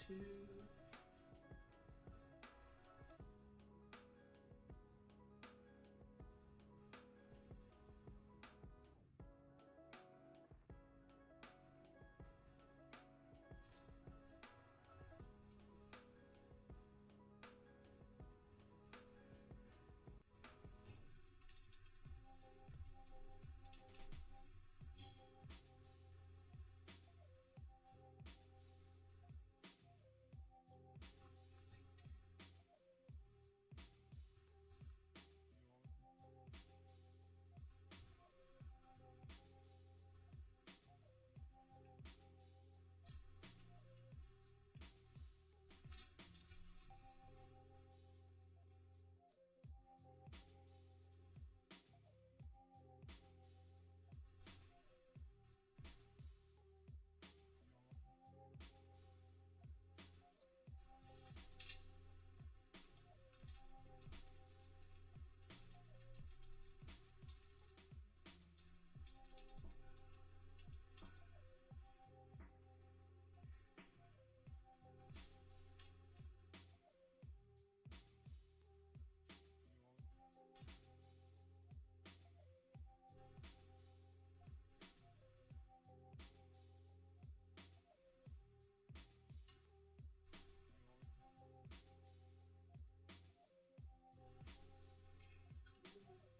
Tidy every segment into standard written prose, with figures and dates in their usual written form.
2.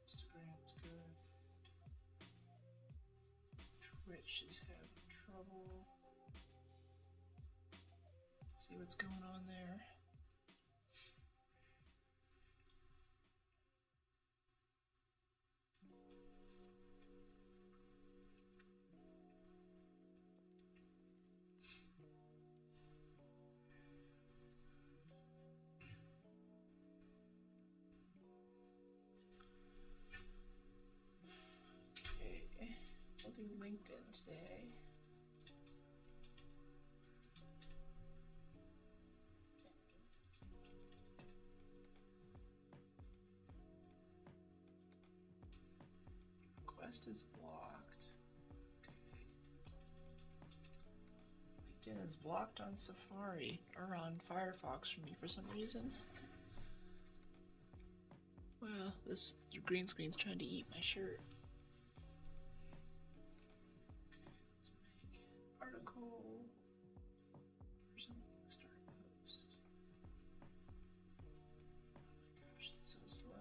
Instagram's good. Twitch is having trouble. See what's going on there. Okay, I'll do LinkedIn today. Request is blocked. Okay. LinkedIn is blocked on Safari or on Firefox for me for some reason. Well, this green screen's trying to eat my shirt. Article or something. Start post. Oh my gosh, it's so slow.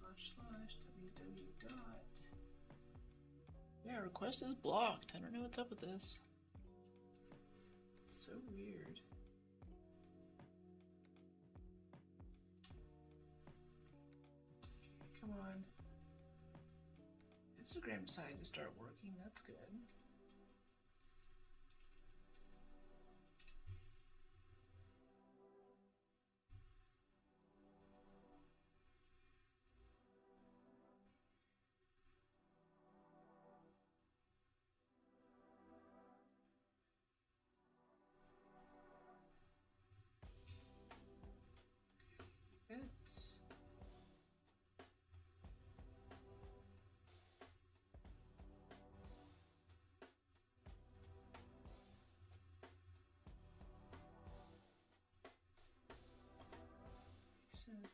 // www. Yeah, request is blocked. I don't know what's up with this. It's so weird. Come on. Instagram decided to start working. That's good. Good. Makes sense.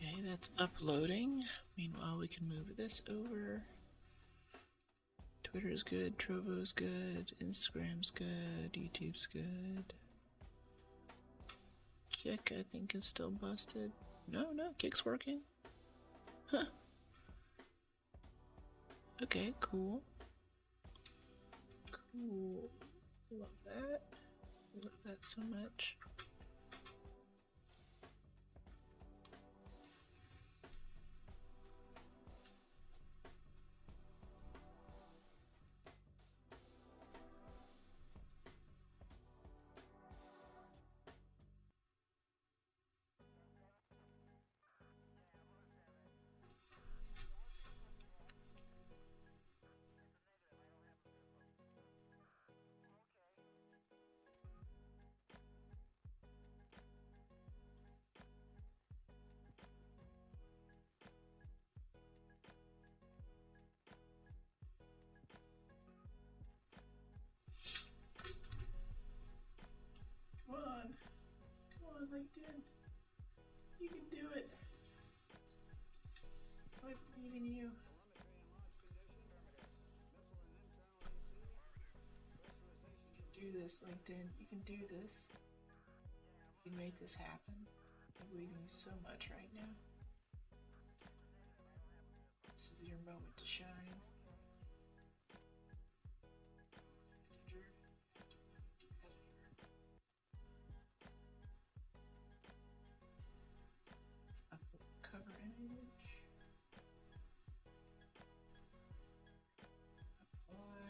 Okay, that's uploading. Meanwhile, we can move this over. Twitter's good, Trovo's good, Instagram's good, YouTube's good. Kick, I think, is still busted. No, Kick's working. Huh. Okay, cool. Cool. Love that. Love that so much. Come on, LinkedIn. You can do it. I believe in you. You can do this, LinkedIn. You can do this. You can make this happen. I believe in you so much right now. This is your moment to shine. Cover image. Apply.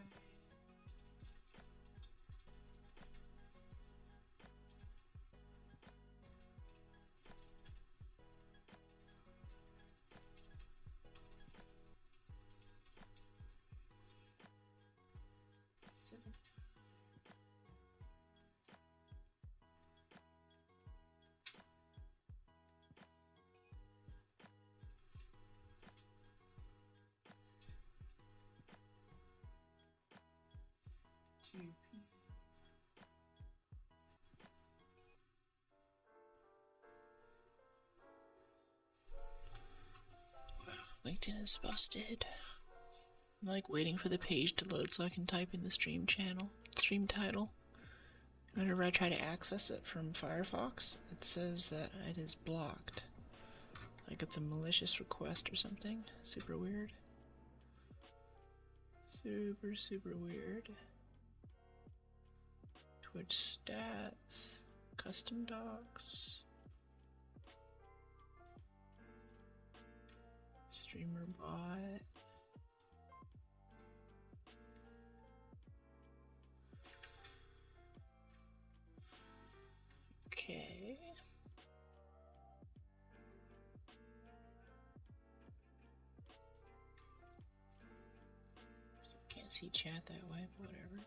LinkedIn is busted. I'm like waiting for the page to load so I can type in the stream title. Whenever I try to access it from Firefox, it says that it is blocked. Like it's a malicious request or something. Super weird. Super weird. Twitch stats, custom docs, streamer bot. Okay. Can't see chat that way, but whatever.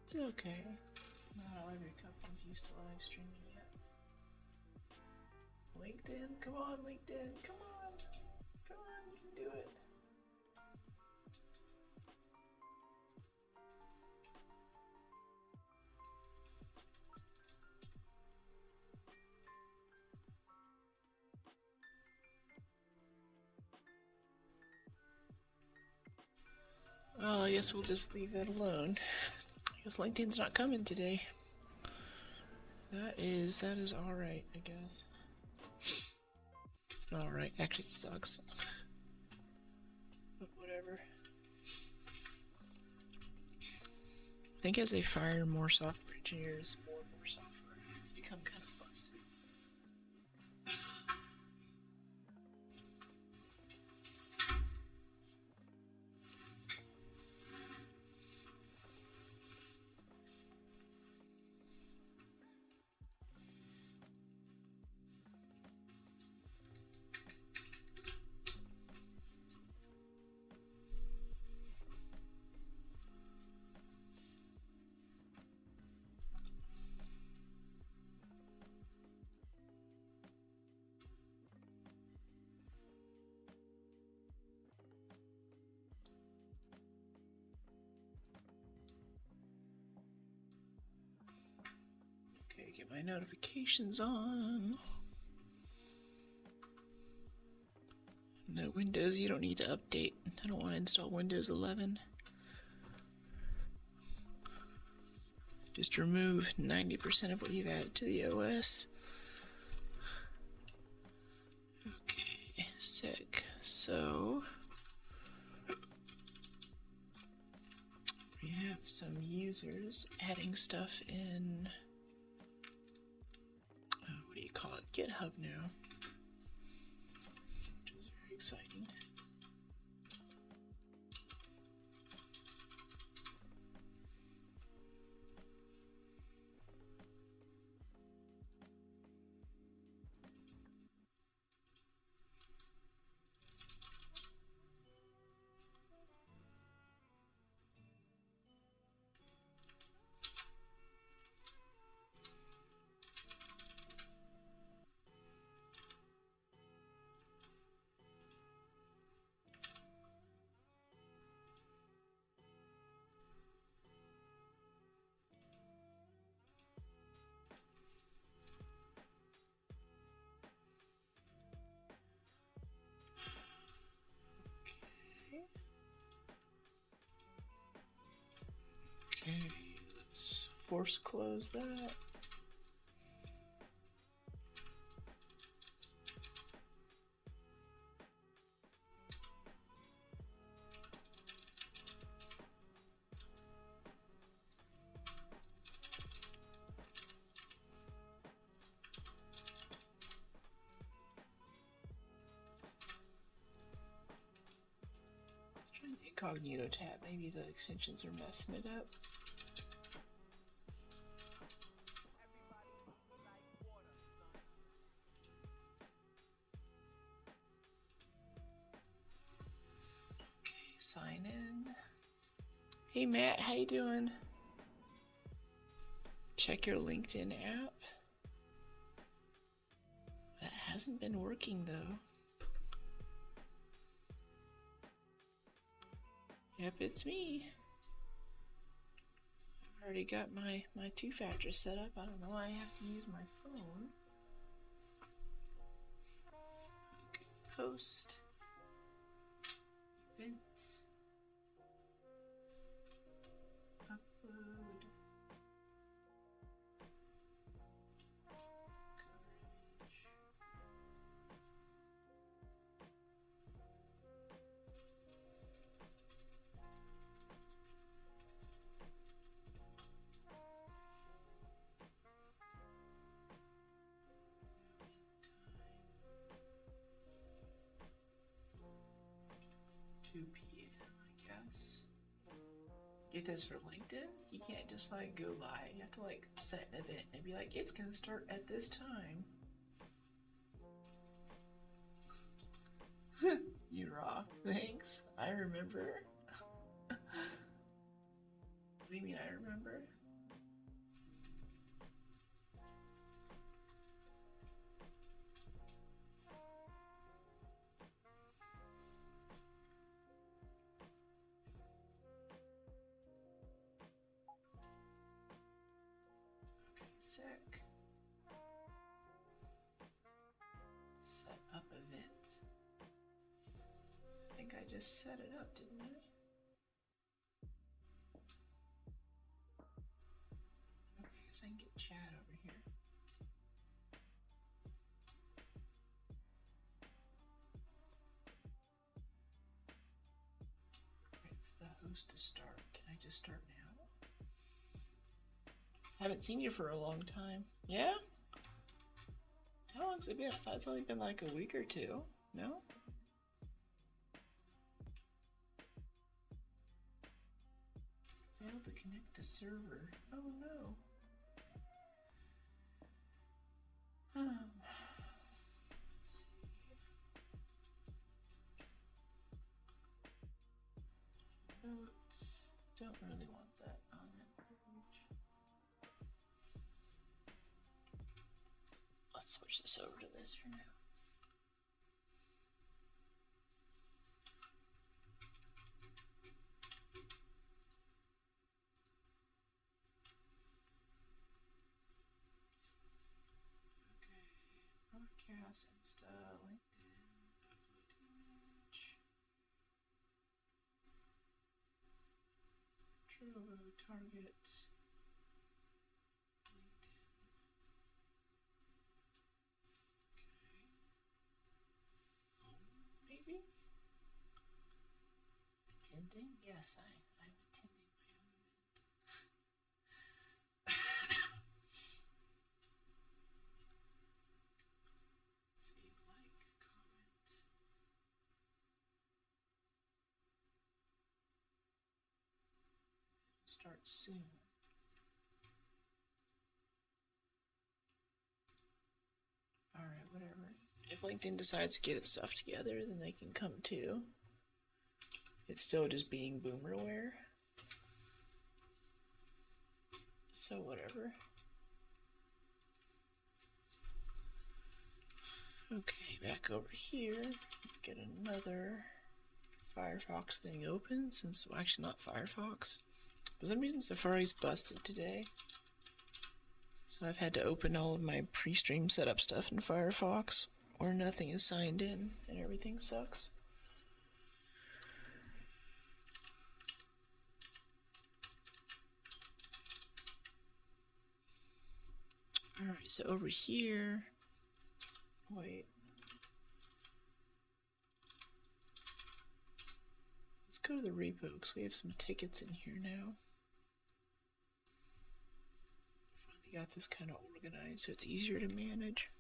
It's okay. Not all every company's used to live streaming yet. LinkedIn, come on, LinkedIn, come on. Come on, you can do it. Well, I guess we'll just leave that alone. I guess LinkedIn's not coming today. That is alright, I guess. Not alright, actually it sucks. But whatever. I think as they fire more software engineers, more and more software has become kind of busted. Get my notifications on. Nope. Windows, you don't need to update. I don't want to install Windows 11. Just remove 90% of what you've added to the OS. Okay, sick. So we have some users adding stuff in, what do you call it? GitHub now. Which is very exciting. Okay, let's force close that. Try the incognito tab, maybe the extensions are messing it up. Sign in. Hey Matt, how you doing? Check your LinkedIn app. That hasn't been working though. Yep, it's me. I've already got my two-factor set up. I don't know why I have to use my phone. Post. Event. Upload. PM, I guess. Get this for LinkedIn? You can't just like go live. You have to like set an event and be like, it's gonna start at this time. You rock. Thanks. I remember. What do you mean I remember? Sick. Set up event. I think I just set it up, didn't I? Okay, I guess I can get chat over here. Wait for the host to start. Can I just start now? Haven't seen you for a long time. Yeah? How long's it been? I thought it's only been like a week or two. No? Failed to connect to server. Oh no. Don't really want that on that page. Let's switch this over to this for now. Okay, broadcast, Insta, LinkedIn, upload image. target. Maybe? Attending? Yes, I'm attending my own event. Save, like, comment. Start soon. Alright, whatever. If LinkedIn decides to get its stuff together, then they can come too. It's still just being boomerware. So whatever. Okay, back over here. Get another Firefox thing open, since, well, actually not Firefox. For some reason Safari's busted today. So I've had to open all of my pre-stream setup stuff in Firefox, or nothing is signed in and everything sucks. Alright, so over here, wait. Let's go to the repo because we have some tickets in here now. Finally got this kind of organized so it's easier to manage.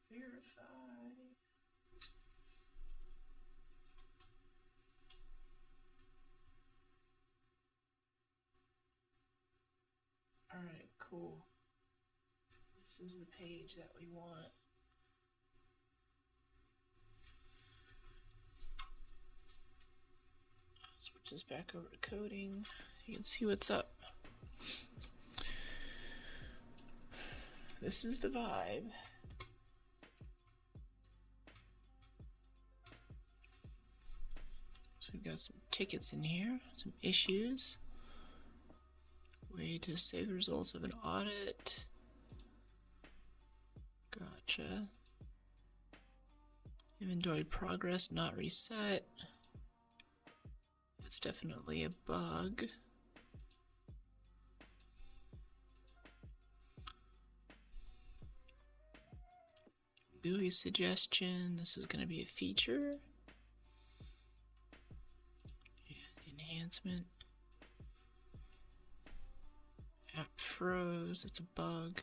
Verify. Alright, cool. This is the page that we want. Switch this back over to coding. You can see what's up. This is the vibe. So we've got some tickets in here, some issues. Way to save the results of an audit. Gotcha. Inventory progress not reset. It's definitely a bug. GUI suggestion. This is going to be a feature. Enhancement. App froze. That's a bug.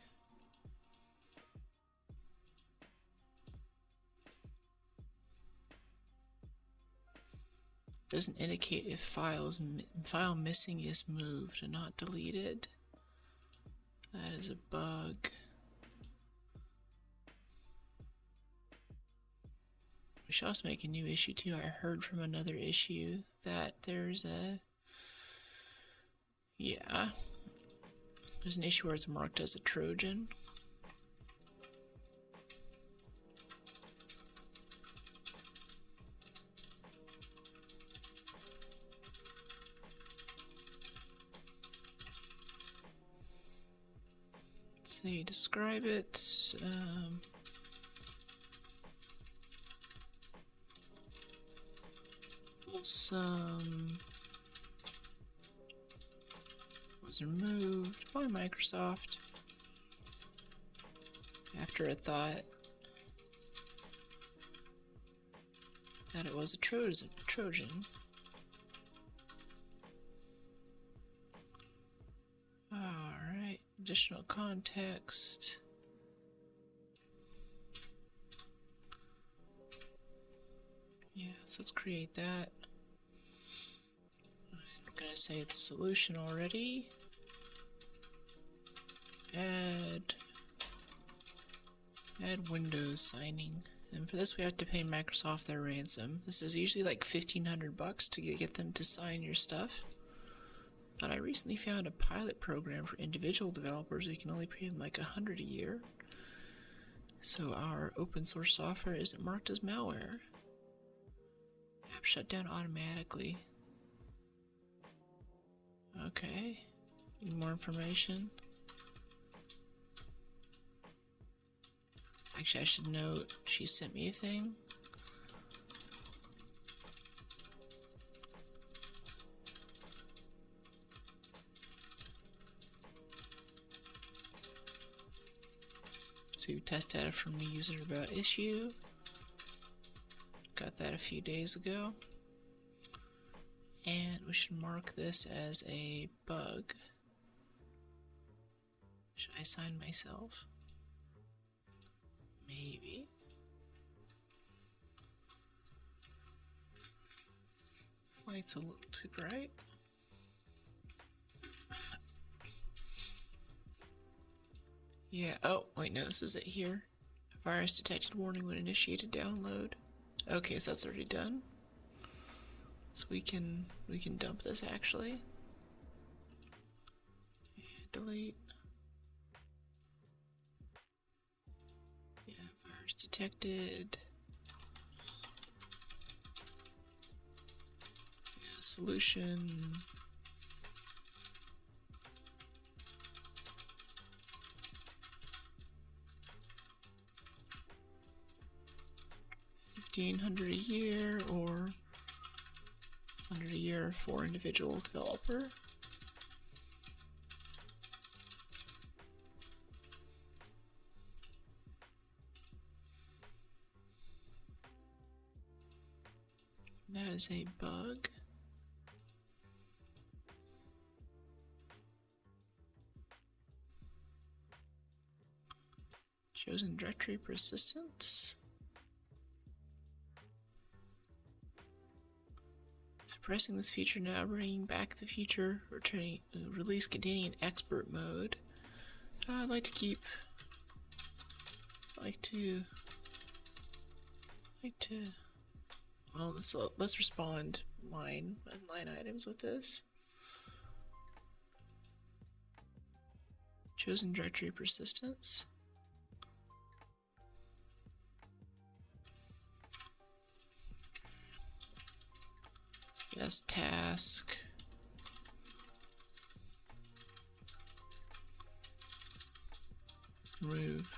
Doesn't indicate if file missing is moved and not deleted. That is a bug. We should also make a new issue too. I heard from another issue that there's an issue where it's marked as a Trojan. So you describe it. Some was removed by Microsoft after it thought that it was a Trojan. Alright, additional context. Yeah, so let's create that. I'm gonna say it's solution already. Add Windows signing. And for this we have to pay Microsoft their ransom. This is usually like $1,500 to get them to sign your stuff. But I recently found a pilot program for individual developers. You can only pay them like $100 a year. So our open source software isn't marked as malware. shut down automatically. Okay. Need more information? Actually, I should note she sent me a thing. So test data from the user about issue. Got that a few days ago. And we should mark this as a bug. Should I sign myself? Maybe. Light's a little too bright. Yeah, oh, wait, no, this is it here. Virus detected, warning when initiated download. Okay, so that's already done. So we can dump this actually. Delete. Yeah, virus detected. Yeah, solution. $1,500 a year or $100 a year for individual developer. That is a bug. Chosen directory persistence. Suppressing this feature now, bringing back the feature, returning release containing an expert mode. I'd like to well, let's respond line items with this. Chosen directory persistence. Yes, task. Remove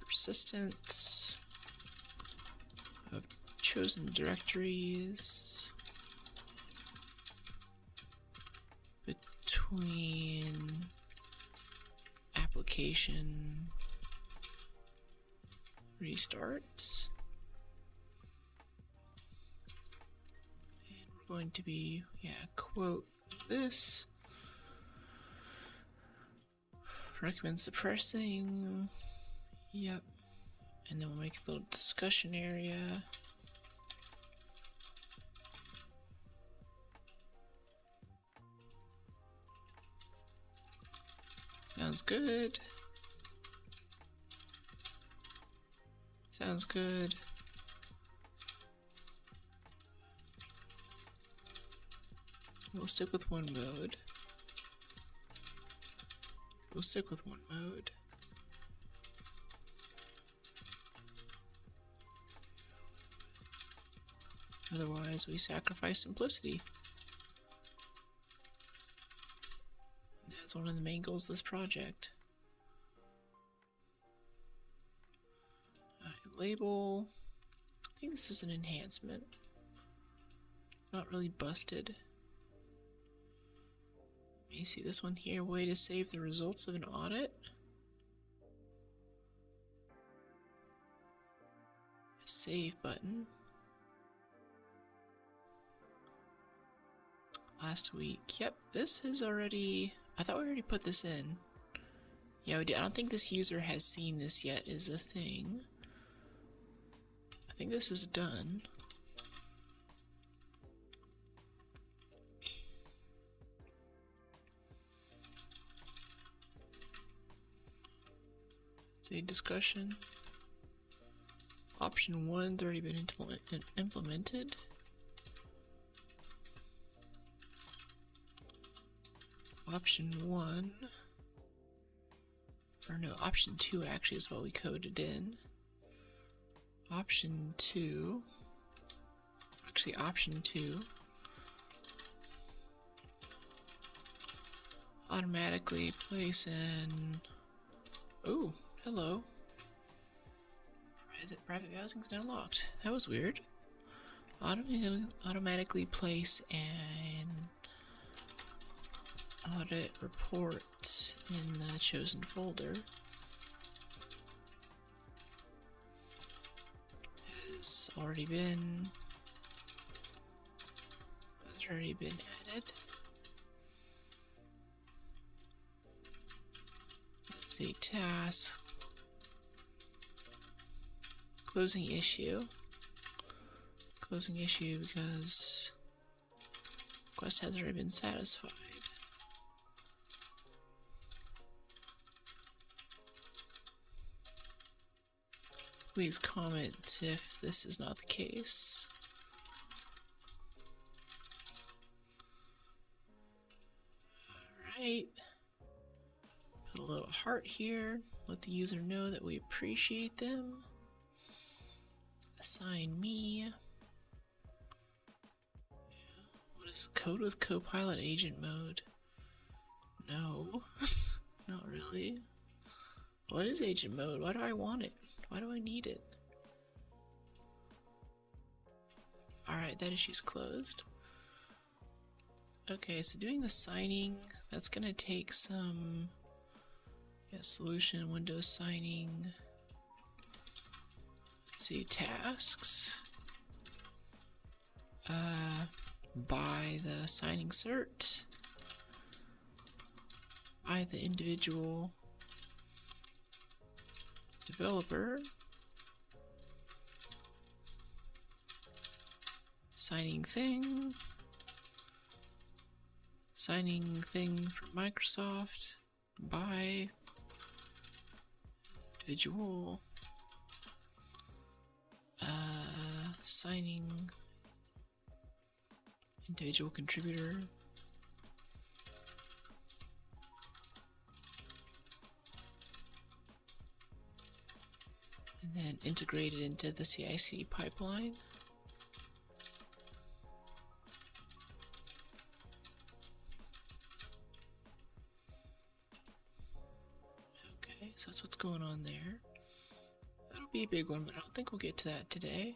persistence of chosen directories between application restarts. Going to be, quote this. Recommend suppressing. Yep. And then we'll make a little discussion area. Sounds good. Sounds good. We'll stick with one mode. Otherwise, we sacrifice simplicity. And that's one of the main goals of this project. Label. I think this is an enhancement. Not really busted. You see this one here, way to save the results of an audit. A save button. Last week. Yep, this is already... I thought we already put this in. Yeah, we did. I don't think this user has seen this yet is the thing. I think this is done. Discussion. Option 1's already been implemented. Option 1, or no, option 2 actually is what we coded in. Option 2 actually option 2. Automatically place in... Oh, hello. Is it private housing's now locked? That was weird. Automatically place an audit report in the chosen folder. Has already been added. Let's see, task. Closing issue. Closing issue because request has already been satisfied. Please comment if this is not the case. Alright. Put a little heart here. Let the user know that we appreciate them. Assign me. What is code with Copilot agent mode? No. Not really. What is agent mode? Why do I want it? Why do I need it? Alright, that issue's closed. Okay, so doing the signing, that's gonna take some solution, Windows signing. Let's see, tasks. By the signing cert. By the individual developer. Signing thing. Signing thing from Microsoft. By individual. Signing individual contributor. And then integrate it into the CI/CD pipeline. Okay, so that's what's going on there. That'll be a big one, but I don't think we'll get to that today.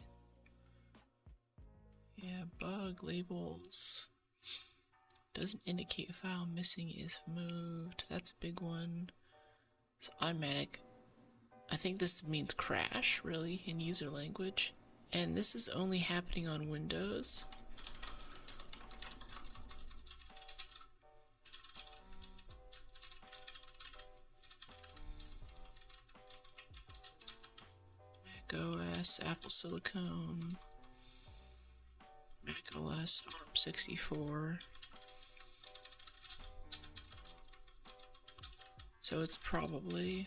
Yeah, bug labels. Doesn't indicate a file missing is moved. That's a big one. It's automatic. I think this means crash, really, in user language. And this is only happening on Windows. Mac OS, Apple Silicon, Mac OS, ARM64. So it's probably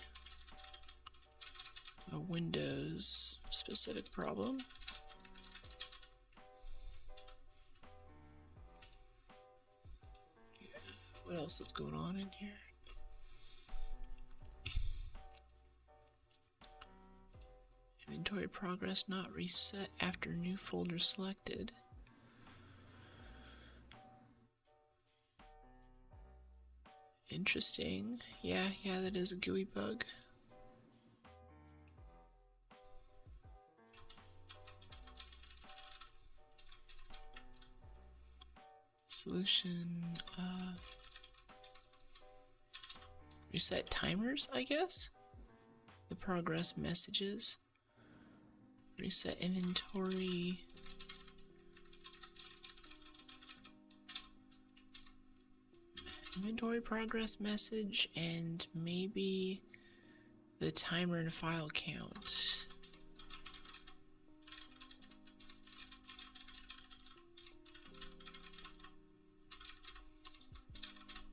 a Windows specific problem. Yeah. What else is going on in here? Inventory progress not reset after new folder selected. Interesting. Yeah, that is a GUI bug. Solution, reset timers, I guess? The progress messages. Reset inventory. Inventory progress message, and maybe the timer and file count.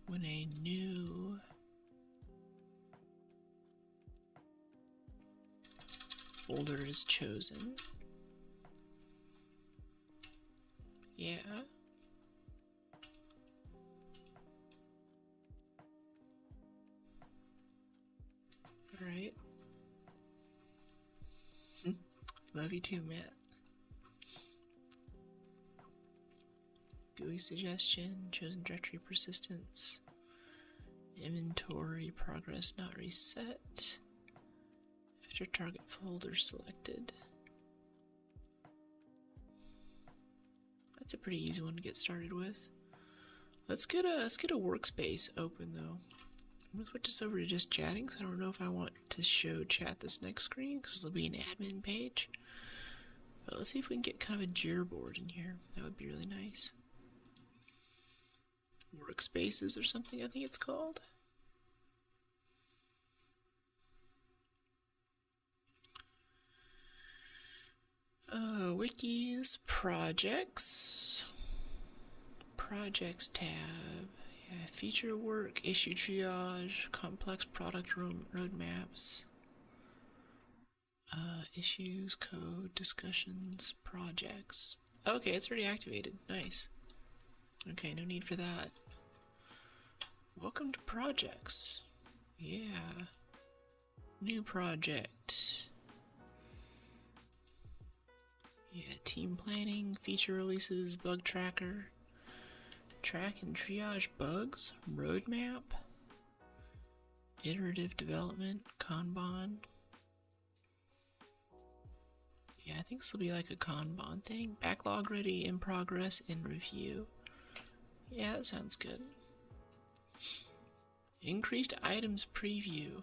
When a new folder is chosen. Yeah. Alright. Love you too, Matt. GUI suggestion, chosen directory persistence, inventory progress not reset, after target folder selected. That's a pretty easy one to get started with. Let's get a workspace open though. I'm gonna switch this over to just chatting because I don't know if I want to show chat this next screen because it'll be an admin page. But let's see if we can get kind of a Jira board in here. That would be really nice. Workspaces or something, I think it's called. Wikis, projects tab. Yeah, feature work, issue triage, complex product roadmaps, issues, code, discussions, projects. Okay, it's already activated. Nice. Okay, no need for that. Welcome to projects. Yeah. New project. Yeah, team planning, feature releases, bug tracker. Track and triage bugs, roadmap, iterative development, Kanban. Yeah, I think this will be like a Kanban thing. Backlog ready, in progress, in review. Yeah, that sounds good. Increased items preview.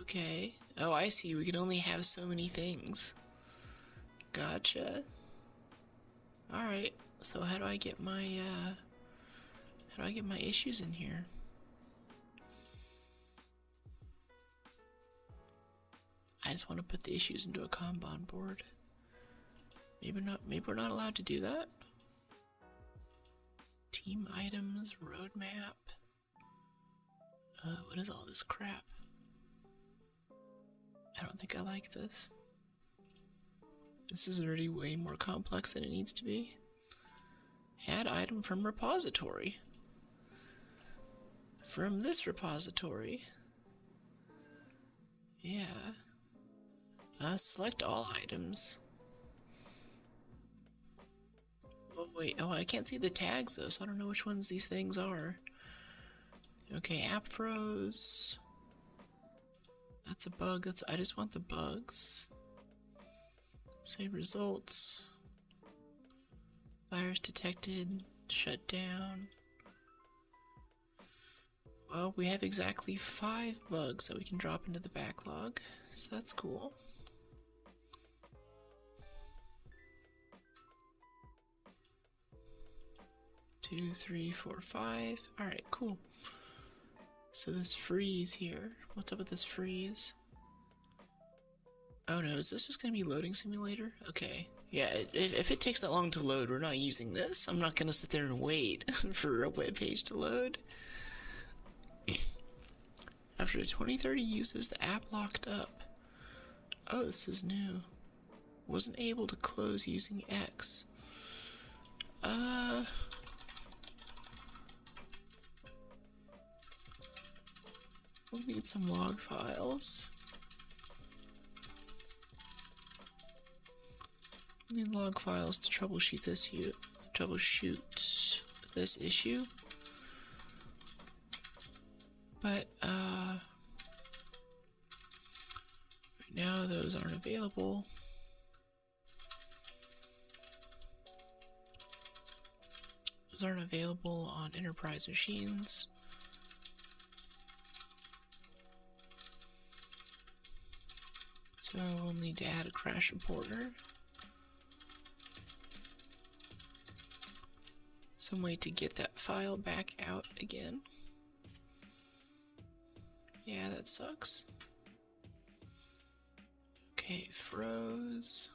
Okay. Oh, I see. We can only have so many things. Gotcha. Alright. So how do I get my issues in here? I just want to put the issues into a Kanban board. Maybe we're not allowed to do that. Team items, roadmap. What is all this crap? I don't think I like this. This is already way more complex than it needs to be. Add item from repository. From this repository. Yeah. Select all items. Oh wait, oh I can't see the tags though, so I don't know which ones these things are. Okay, app froze. That's a bug, I just want the bugs. Save results. Virus detected, shut down. Well, we have exactly 5 bugs that we can drop into the backlog, so that's cool. Two, 3, 4, 5. Alright, cool. So this freeze here. What's up with this freeze? Oh no, is this just gonna be loading simulator? Okay. Yeah, if it takes that long to load, we're not using this. I'm not gonna sit there and wait for a web page to load. After 20-30 uses, the app locked up. Oh, this is new. Wasn't able to close using X. We'll need some log files. We need log files to troubleshoot this issue. But right now those aren't available. Those aren't available on enterprise machines. So we'll need to add a crash reporter. Some way to get that file back out again. Yeah, that sucks. Okay, froze.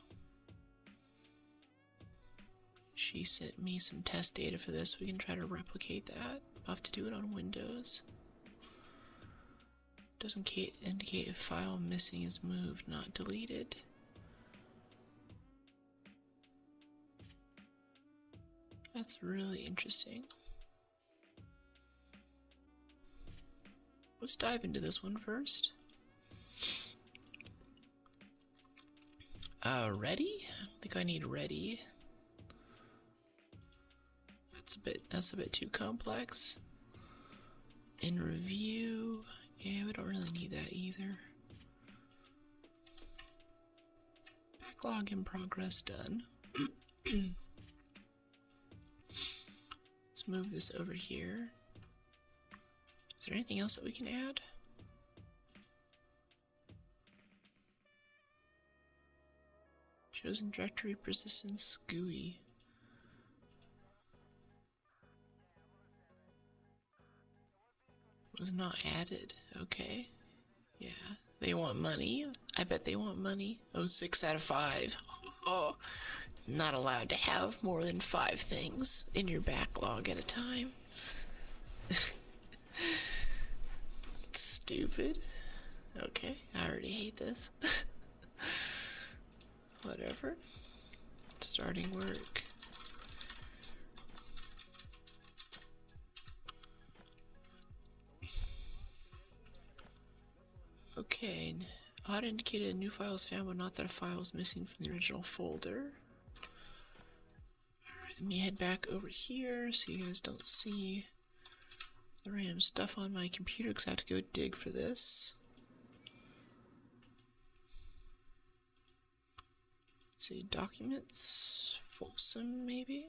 She sent me some test data for this. We can try to replicate that. I'll have to do it on Windows. Doesn't indicate if file missing is moved, not deleted. That's really interesting. Let's dive into this one first. Ready? I don't think I need ready. that's a bit too complex. In review, yeah, we don't really need that either. Backlog in progress done. Let's move this over here. Is there anything else that we can add? Chosen directory persistence GUI. Was not added. Okay. Yeah. They want money. I bet they want money. Oh, 6 out of 5. Oh. Not allowed to have more than 5 things in your backlog at a time. Stupid. Okay, I already hate this. Whatever. Starting work. Okay, odd indicated a new file is found, but not that a file is missing from the original folder. Alright, let me head back over here so you guys don't see the random stuff on my computer, because I have to go dig for this. Let's see, documents, Folsom maybe?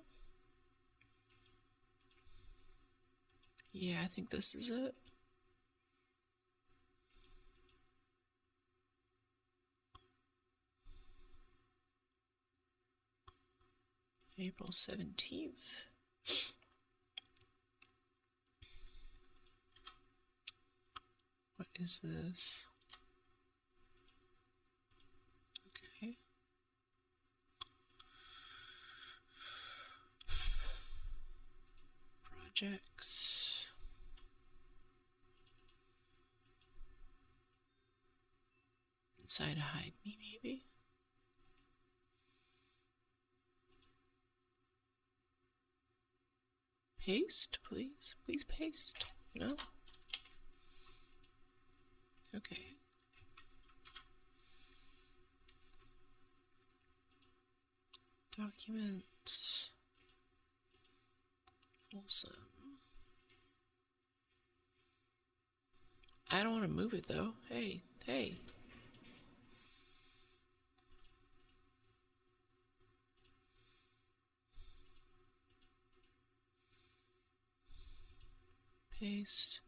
Yeah, I think this is it. April 17th. What is this? Okay. Projects. Inside a hide me, maybe? Paste, please. Please paste. No? Okay. Documents. Awesome. I don't want to move it though. Hey, hey. Paste.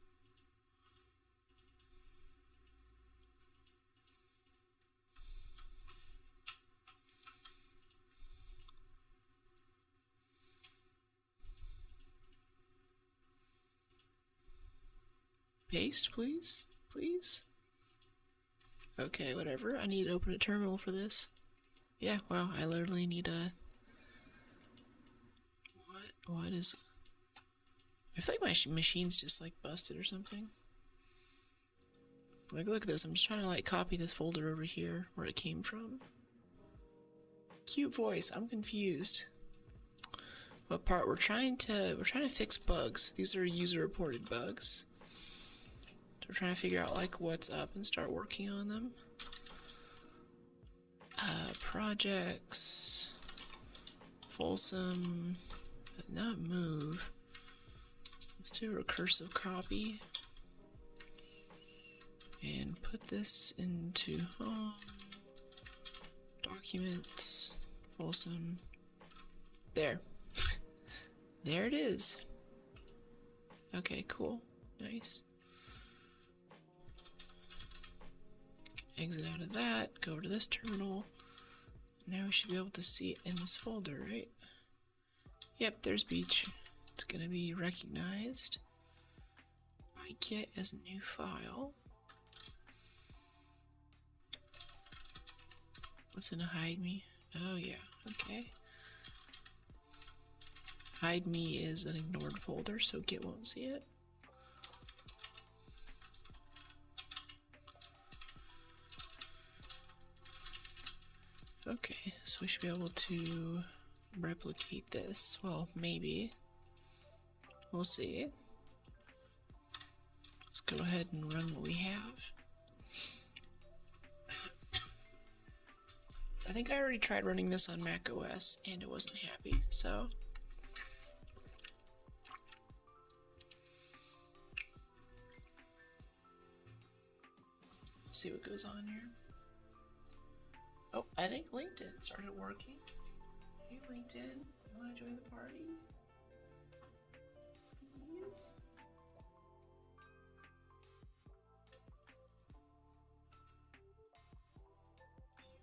Paste, please? Please? Okay, whatever. I need to open a terminal for this. Yeah, wow, I literally need a... What is... I feel like my machine's just like busted or something. Like, look at this. I'm just trying to like copy this folder over here where it came from. Cute voice. I'm confused. What part? We're trying to fix bugs. These are user reported bugs. So we're trying to figure out like what's up and start working on them. Projects. Folsom. Not move. Let's do a recursive copy. And put this into home. Documents. Folsom. There. There it is. Okay, cool. Nice. Exit out of that. Go over to this terminal. Now we should be able to see it in this folder, right? Yep, there's Beach. It's gonna be recognized. I get as a new file. What's in a hide me? Oh yeah, okay. Hide me is an ignored folder, so Git won't see it. Okay, so we should be able to replicate this. Well, maybe. We'll see. Let's go ahead and run what we have. I think I already tried running this on Mac OS and it wasn't happy, so see what goes on here. Oh, I think LinkedIn started working. Hey LinkedIn, you want to join the party? Please?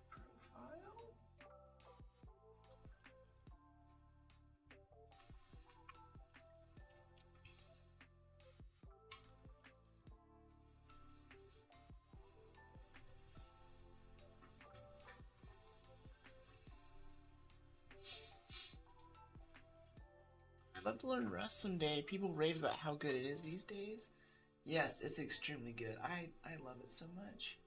Profile? I'd love to learn Rust someday. People rave about how good it is these days. Yes, it's extremely good. I love it so much.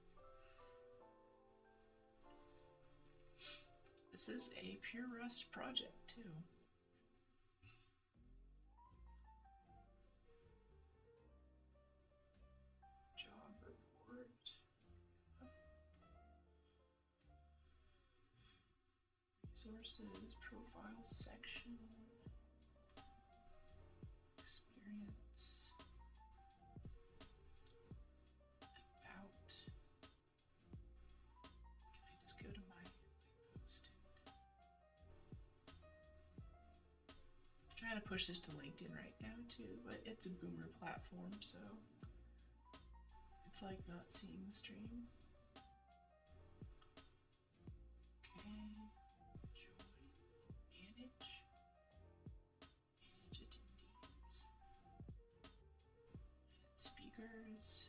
This is a pure Rust project, too. Job report. Resources, profile section. Experience. About. Can I just go to my post? I'm trying to push this to LinkedIn right now too, but it's a boomer platform, so it's like not seeing the stream. Okay. Join. Manage. Manage attendees. Speakers.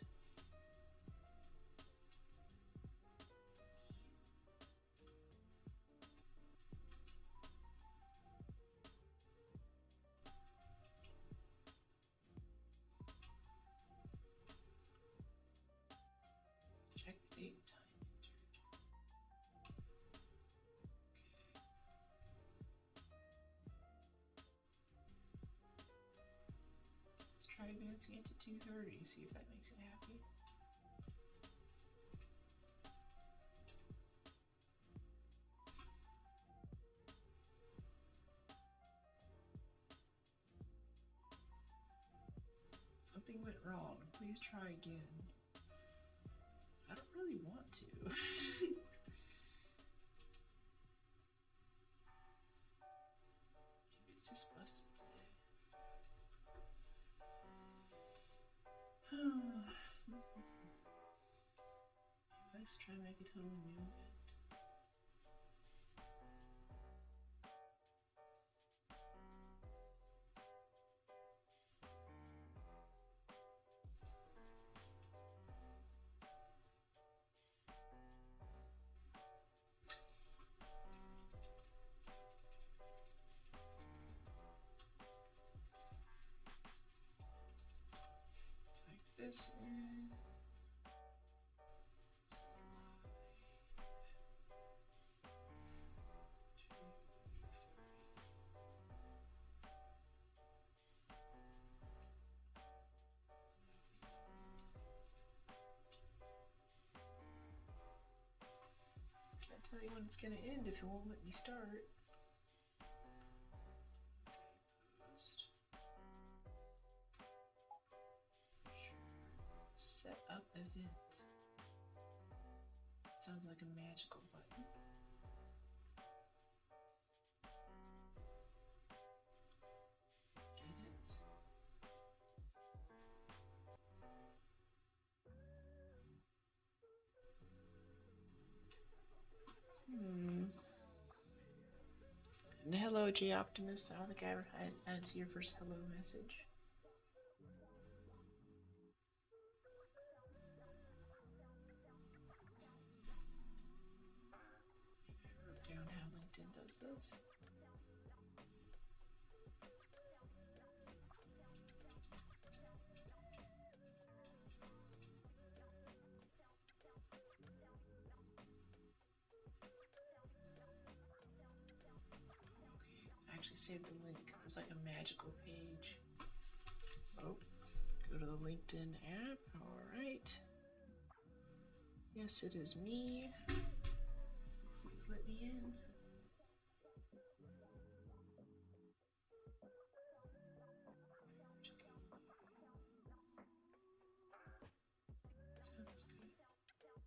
Check date time entered. Let's try advancing it to 2:30, see if that makes it happy. Something went wrong. Please try again. I don't really want to. Maybe it's just busted today. Let's try to make a totally new event. Type this in. Can't tell you when it's gonna end if it won't let me start. Post. Set up event. Sounds like a magical button. Edit. And hello, J Optimist. I don't think I didn't see your first hello message. Maybe I wrote down how LinkedIn does this. I actually saved the link. It was like a magical page. Oh, go to the LinkedIn app. Alright. Yes, it is me. Please let me in. Sounds good.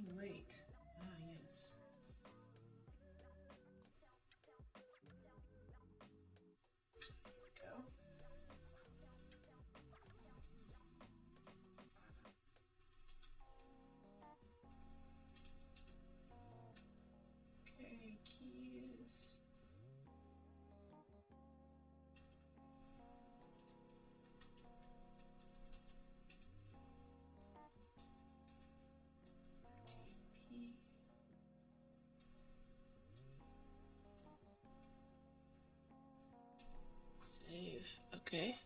running late. Ah, yes. Go. Okay, keys. Save. Okay.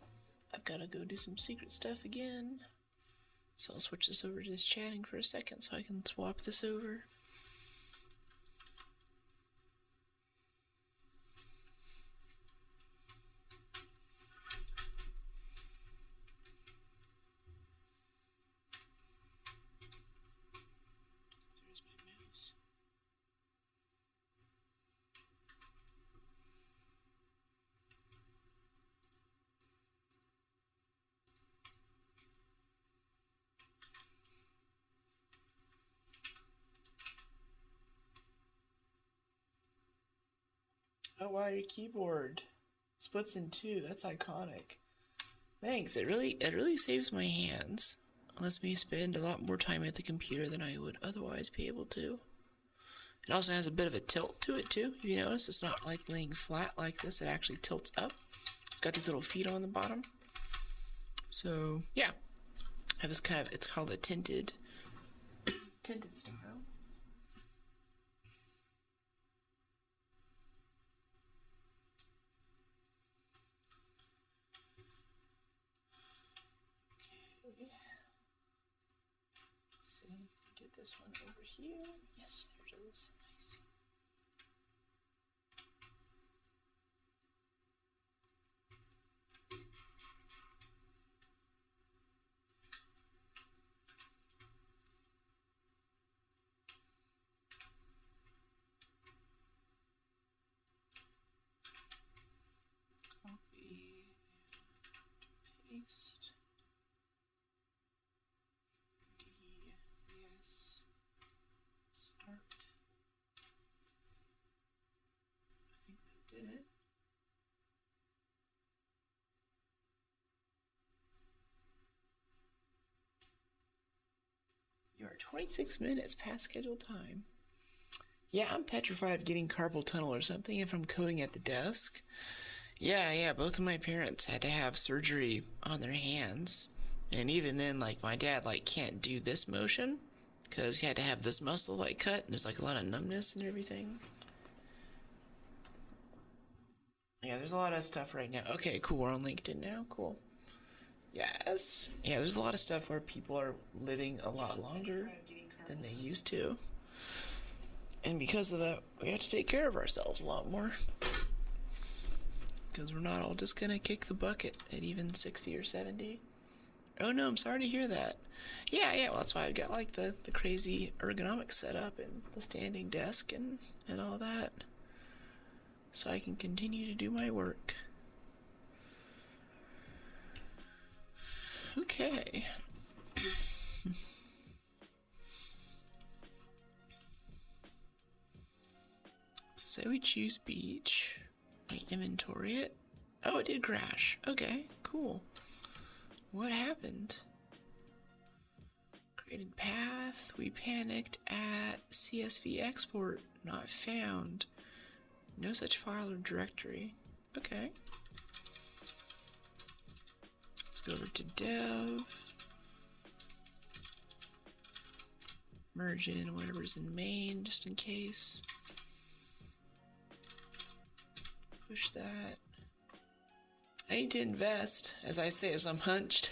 I've got to go do some secret stuff again. So I'll switch this over to just chatting for a second so I can swap this over. There's my mouse. Oh wow, your keyboard splits in two. That's iconic. Thanks. It really saves my hands. It lets me spend a lot more time at the computer than I would otherwise be able to. It also has a bit of a tilt to it too. If you notice, it's not like laying flat like this. It actually tilts up. It's got these little feet on the bottom. So yeah, I have this kind of, it's called a tinted style. Get this one over here. Yes, there it is. Nice. Copy, paste. Yes. Start. I think that did it. You are 26 minutes past scheduled time. Yeah, I'm petrified of getting carpal tunnel or something if I'm coding at the desk. Yeah, both of my parents had to have surgery on their hands. And even then, like, my dad, like, can't do this motion because he had to have this muscle, like, cut, and there's, like, a lot of numbness and everything. Yeah, there's a lot of stuff right now. Okay, cool, we're on LinkedIn now. Cool. Yes. Yeah, there's a lot of stuff where people are living a lot longer than they used to. And because of that, we have to take care of ourselves a lot more. Because we're not all just gonna kick the bucket at even 60 or 70. Oh no, I'm sorry to hear that. Yeah, well, that's why I've got like the crazy ergonomic setup and the standing desk and all that. So I can continue to do my work. Okay. So we choose beach. We inventory it. Oh, it did crash. Okay, cool. What happened? Created path. We panicked at CSV export. Not found. No such file or directory. Okay. Let's go over to dev. Merge it in whatever's in main, just in case. Push that. I need to invest, as I say, as I'm hunched.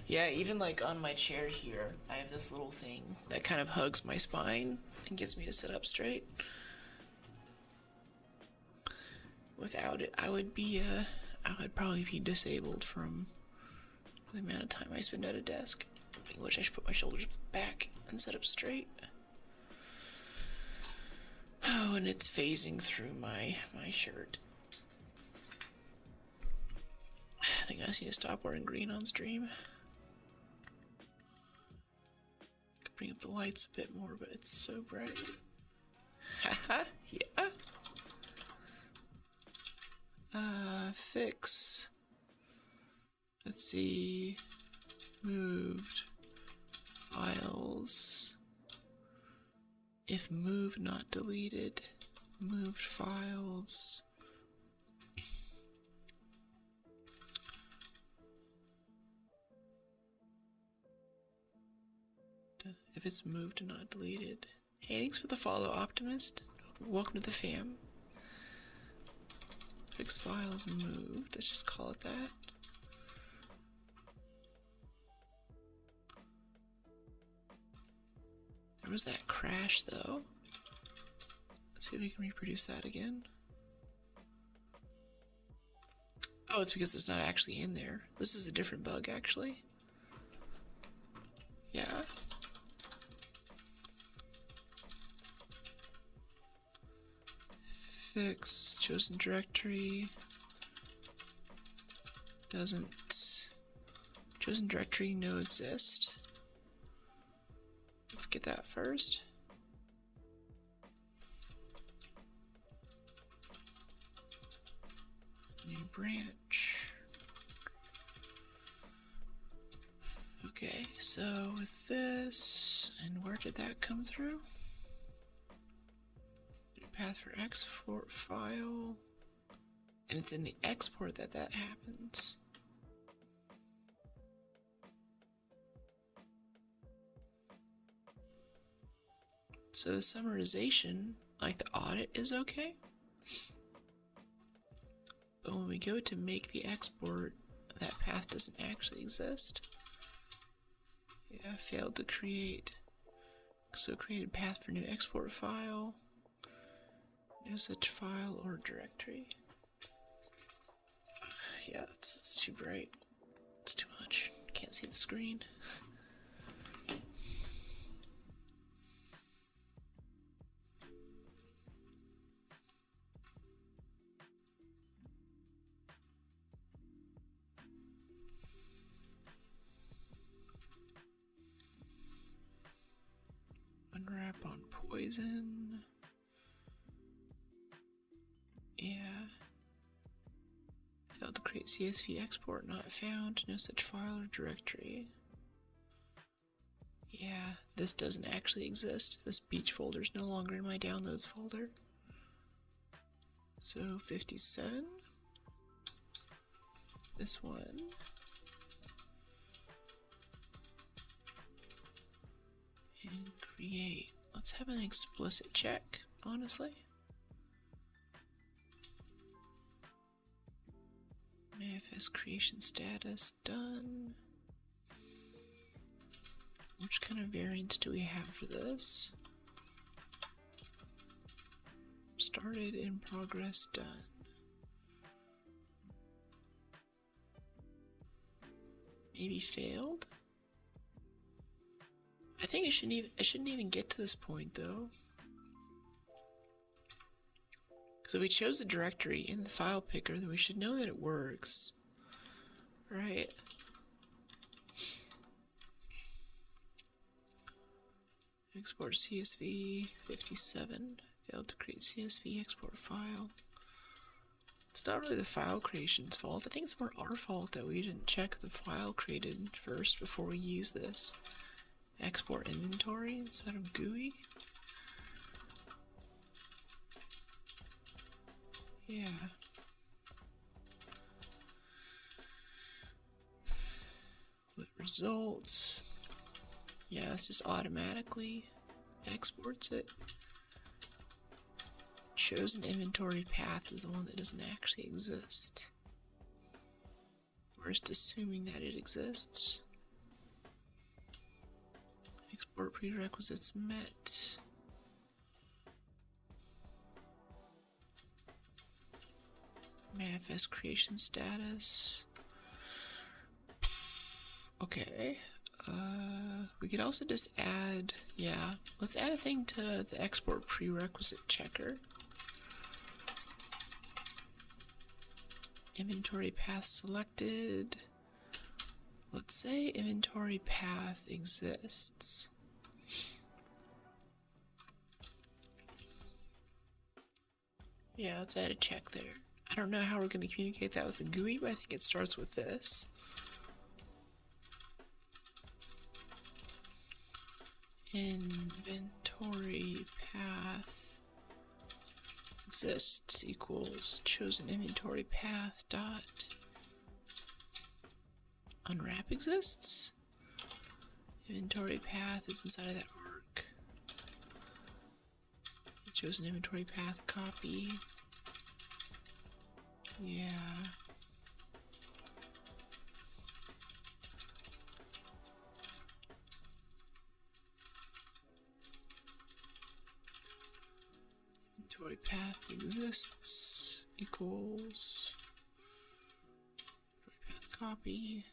Yeah, even like on my chair here, I have this little thing that kind of hugs my spine and gets me to sit up straight. Without it, I would probably be disabled from the amount of time I spend at a desk. I wish I should put my shoulders back and sit up straight. Oh, and it's phasing through my shirt. I think I just need to stop wearing green on stream. Could bring up up the lights a bit more, but it's so bright. Haha, yeah. Fix. Let's see. Moved. Files. If moved, not deleted. Moved files. If it's moved and not deleted. Hey, thanks for the follow, Optimist. Welcome to the fam. Fix files moved. Let's just call it that. Where was that crash, though? Let's see if we can reproduce that again. Oh, it's because it's not actually in there. This is a different bug, actually. Yeah. Fix chosen directory. Doesn't. Chosen directory no exist. Let's get that first. New branch. Okay, so with this, and where did that come through? New path for export file. And it's in the export that happens. So the summarization, like the audit, is okay. But when we go to make the export, that path doesn't actually exist. Yeah, failed to create. So created path for new export file. No such file or directory. Yeah, it's too bright. It's too much. Can't see the screen. Unwrap on poison. Yeah. Failed to create CSV export, not found. No such file or directory. Yeah, this doesn't actually exist. This beach folder is no longer in my downloads folder. So 57. This one. And create. Let's have an explicit check, honestly. Manifest creation status done. Which kind of variants do we have for this? Started, in progress, done. Maybe failed? I think I shouldn't even get to this point though. Because if we chose the directory in the file picker, then we should know that it works. Right? Export CSV 57. Failed to create CSV export file. It's not really the file creation's fault. I think it's more our fault that we didn't check the file created first before we use this. Export inventory instead of GUI. Yeah. With results. Yeah, it's just automatically exports it. Chosen inventory path is the one that doesn't actually exist. We're just assuming that it exists. Export prerequisites met. Manifest creation status. Okay. We could also just add, yeah, let's add a thing to the export prerequisite checker. Inventory path selected. Let's say inventory path exists. Yeah, let's add a check there. I don't know how we're going to communicate that with the GUI, but I think it starts with this. Inventory path exists equals chosen inventory path dot unwrap exists. Inventory path is inside of that arc. Chosen inventory path copy. Yeah. Inventory path exists equals inventory path copy.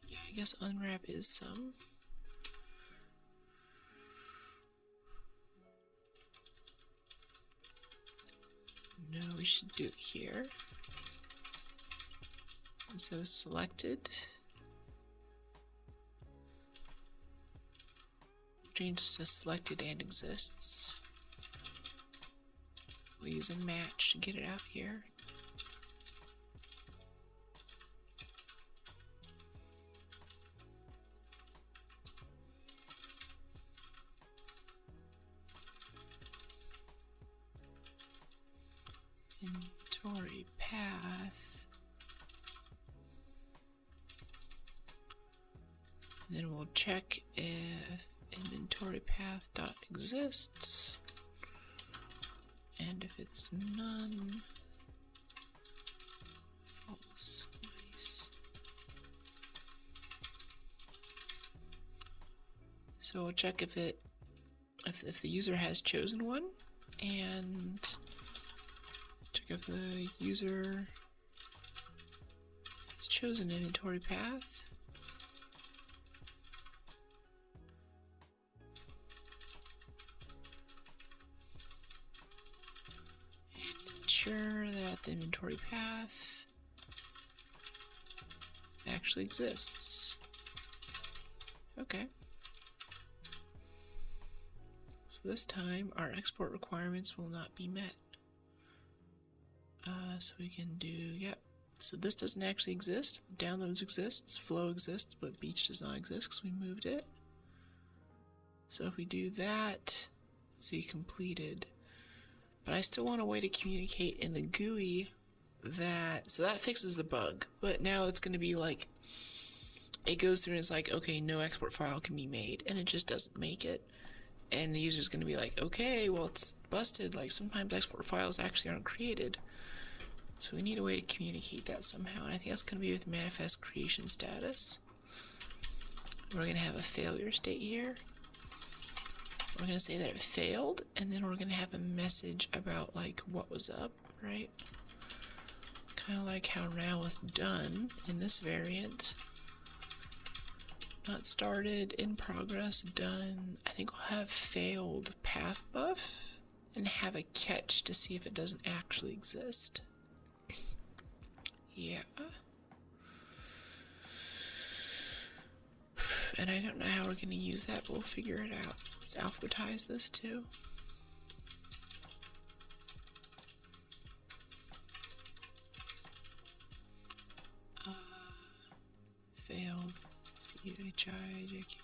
Yeah, I guess unwrap is some. No, we should do it here. Instead of selected. Change to selected and exists. We'll use a match to get it out here. Inventory path. And then we'll check if inventory path dot exists, and if it's none, false. Nice. So we'll check if the user has chosen one, and check if the user has chosen inventory path. Ensure that the inventory path actually exists. Okay. So this time our export requirements will not be met. So we can do, yep. So this doesn't actually exist. Downloads exists, flow exists, but beach does not exist because we moved it. So if we do that, let's see, completed. But I still want a way to communicate in the GUI that, so that fixes the bug, but now it's going to be like, it goes through and it's like, okay, no export file can be made, and it just doesn't make it. And the user's going to be like, okay, well, it's busted, like sometimes export files actually aren't created. So we need a way to communicate that somehow, and I think that's going to be with manifest creation status. We're going to have a failure state here. We're going to say that it failed, and then we're going to have a message about like what was up, right? Kind of like how now with done in this variant. Not started, in progress, done. I think we'll have failed path buff and have a catch to see if it doesn't actually exist. Yeah. And I don't know how we're going to use that, but we'll figure it out. Let's alphabetize this too. Failed. C-H-I-J-K.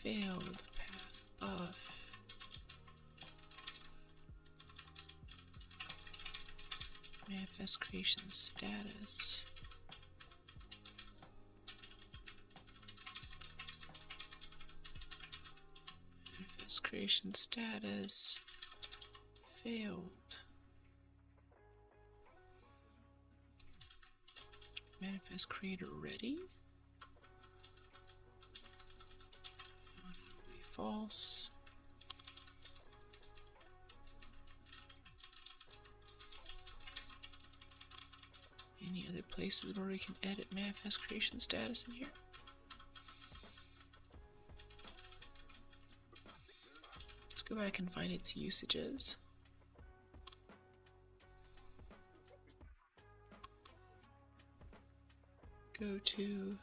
Failed path of. Manifest creation status. Manifest creation status failed. Manifest creator ready. False. Any other places where we can edit manifest creation status in here? Let's go back and find its usages. go to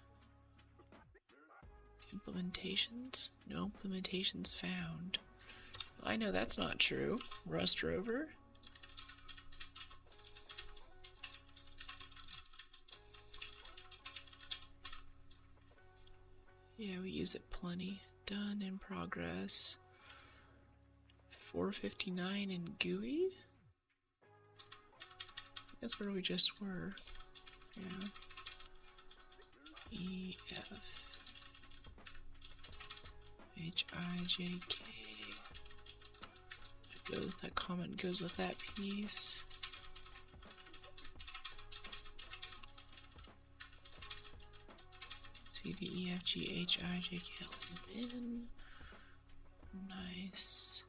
implementations. No implementations found. I know that's not true. Rust rover. Yeah, we use it plenty. Done, in progress. 459 in GUI? That's where we just were. Yeah. EF. HIJK. That comment goes with that piece. CDEFGHIJKLMN. Nice.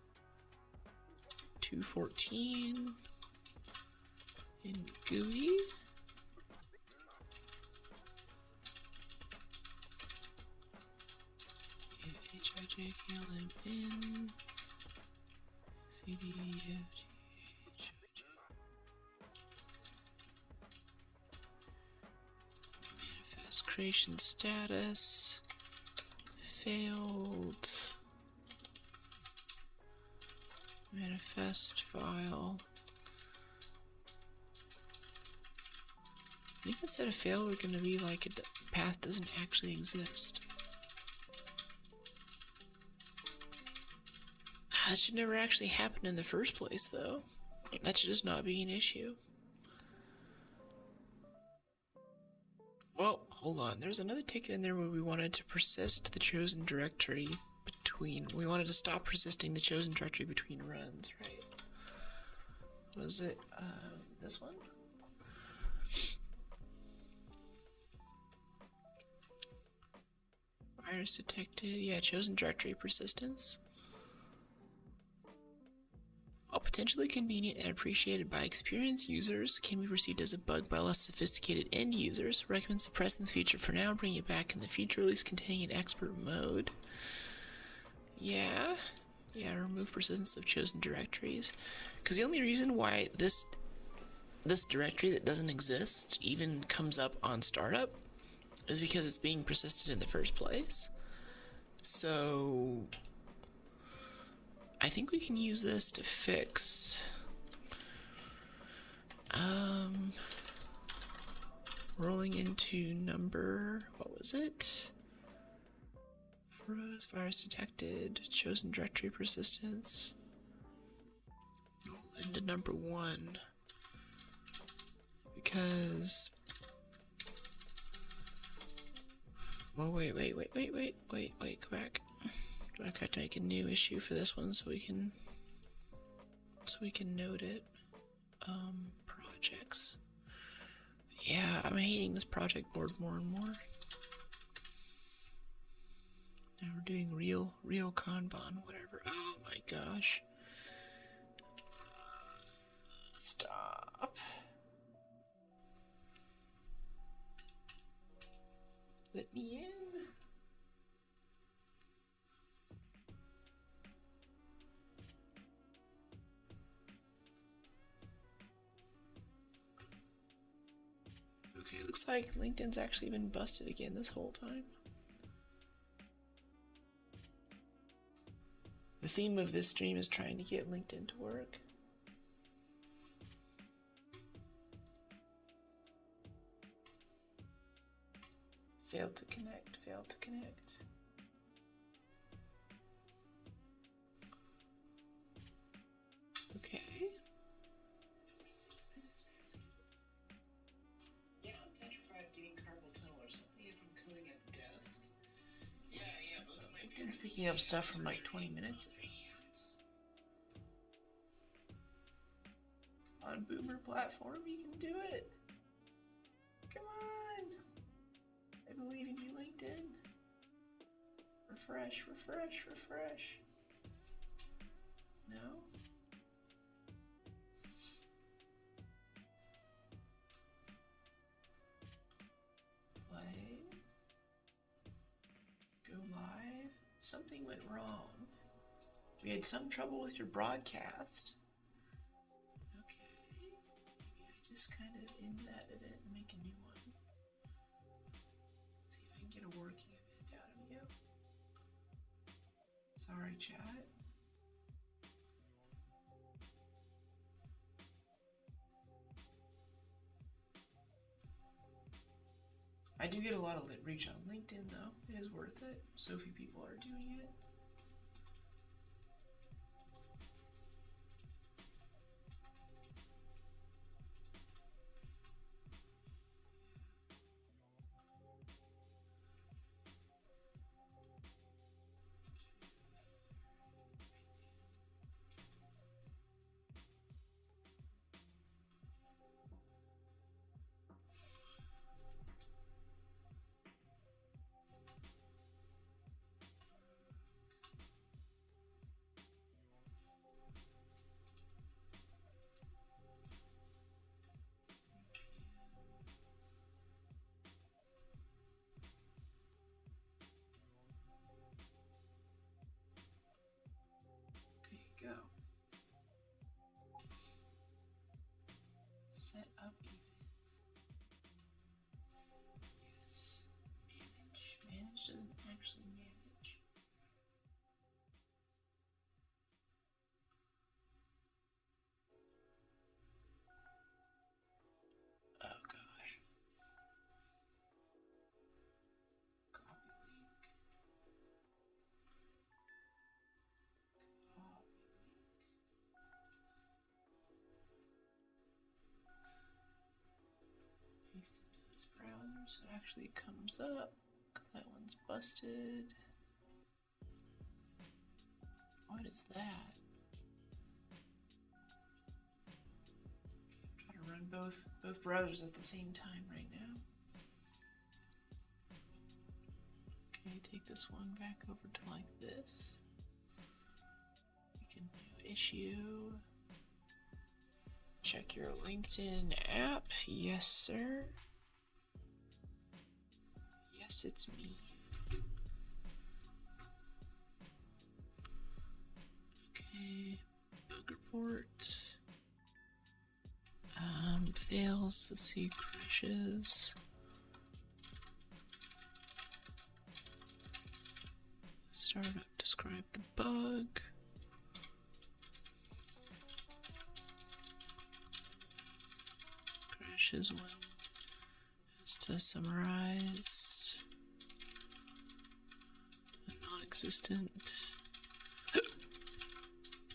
214 in GUI. HIJKLMN. CDEFG. Manifest creation status. Failed. Manifest file. I think instead of fail, we're going to be like a path doesn't actually exist. That should never actually happen in the first place, though. That should just not be an issue. Well, hold on. There's another ticket in there where we wanted to persist the chosen directory between... We wanted to stop persisting the chosen directory between runs, right? Was it this one? Virus detected. Yeah, chosen directory persistence. While potentially convenient and appreciated by experienced users, can be perceived as a bug by less sophisticated end users. Recommend suppressing this feature for now, bring it back in the future release containing an expert mode. Yeah, remove persistence of chosen directories. Because the only reason why this directory that doesn't exist even comes up on startup is because it's being persisted in the first place. So I think we can use this to fix rolling into number, what was it? Virus detected, chosen directory persistence. Into number 1. Because well, wait, go back. Do I have to make a new issue for this one so we can note it? Projects. Yeah, I'm hating this project board more and more. Now we're doing real Kanban, whatever. Oh my gosh. Stop. Let me in. Okay, looks like LinkedIn's actually been busted again this whole time. The theme of this stream is trying to get LinkedIn to work. Failed to connect. Okay. Yeah, I'm petrified of getting carpal tunnel or something if I'm coding at the desk. Yeah, but LinkedIn's picking up stuff from like 20 minutes. On Boomer platform, you can do it. Come on. I believe in you, LinkedIn. Refresh. No? Play. Go live. Something went wrong. We had some trouble with your broadcast. Okay. Maybe I just kind of end that event and make a new one. Sorry, chat. I do get a lot of reach on LinkedIn, though. It is worth it. So few people are doing it. Go. Set up event. Yes. Manage. Manage doesn't actually manage. Oh gosh. Copy link. Paste into this browser so it actually comes up. That one's busted. What is that? I'm trying to run both browsers at the same time right now. Okay, take this one back over to like this. We can do issue. Check your LinkedIn app. Yes, sir. Yes, it's me. Okay, bug report. Fails. Let's see, crashes. Startup, describe the bug. Crashes when is to summarize. Non-existent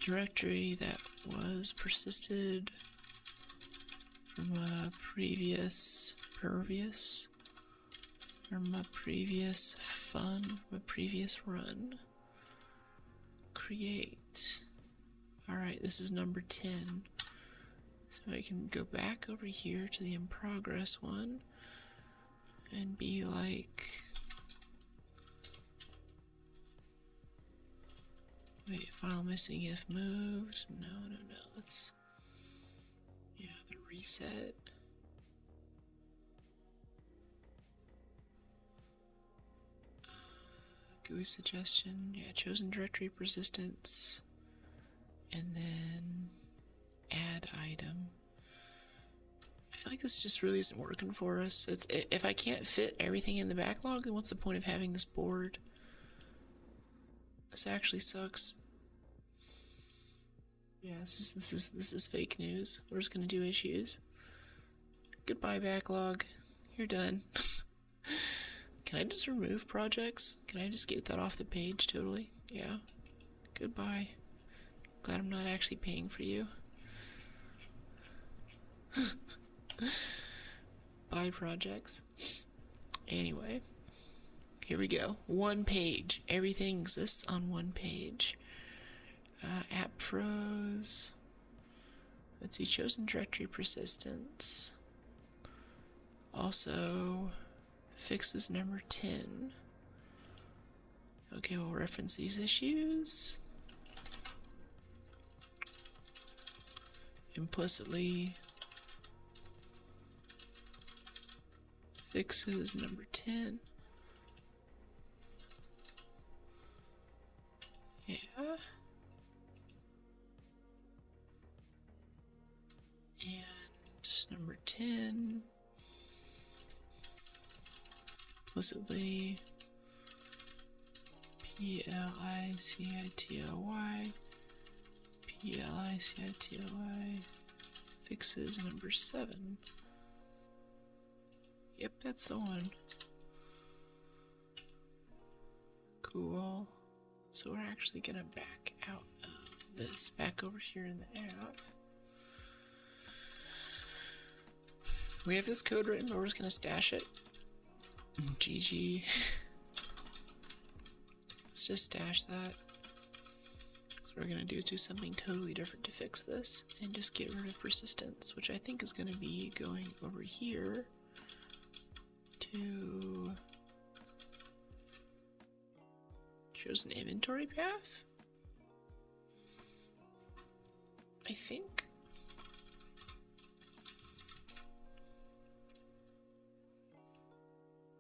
directory that was persisted from a previous run. Create. Alright, this is number 10. So I can go back over here to the in progress one and be like, wait, file missing if moved. No. Let's, yeah, the reset. GUI suggestion, yeah, chosen directory persistence, and then add item. I feel like this just really isn't working for us. If I can't fit everything in the backlog, then what's the point of having this board? This actually sucks. Yeah, this is fake news. We're just gonna do issues. Goodbye backlog. You're done. Can I just remove projects? Can I just get that off the page totally? Yeah. Goodbye. Glad I'm not actually paying for you. Buy projects. Anyway. Here we go. One page. Everything exists on one page. App froze. Let's see. Chosen directory persistence. Also, fixes number 10. Okay, we'll reference these issues. Implicitly fixes number 10. Yeah. And number 10 implicitly P-L-I-C-I-T-O-Y, P-L-I-C-I-T-O-Y, fixes number 7. Yep, that's the one. Cool. So we're actually gonna back out of this, back over here in the app. We have this code written, but we're just gonna stash it. GG. Let's just stash that. So we're gonna do something totally different to fix this, and just get rid of persistence, which I think is gonna be going over here to chosen inventory path, I think.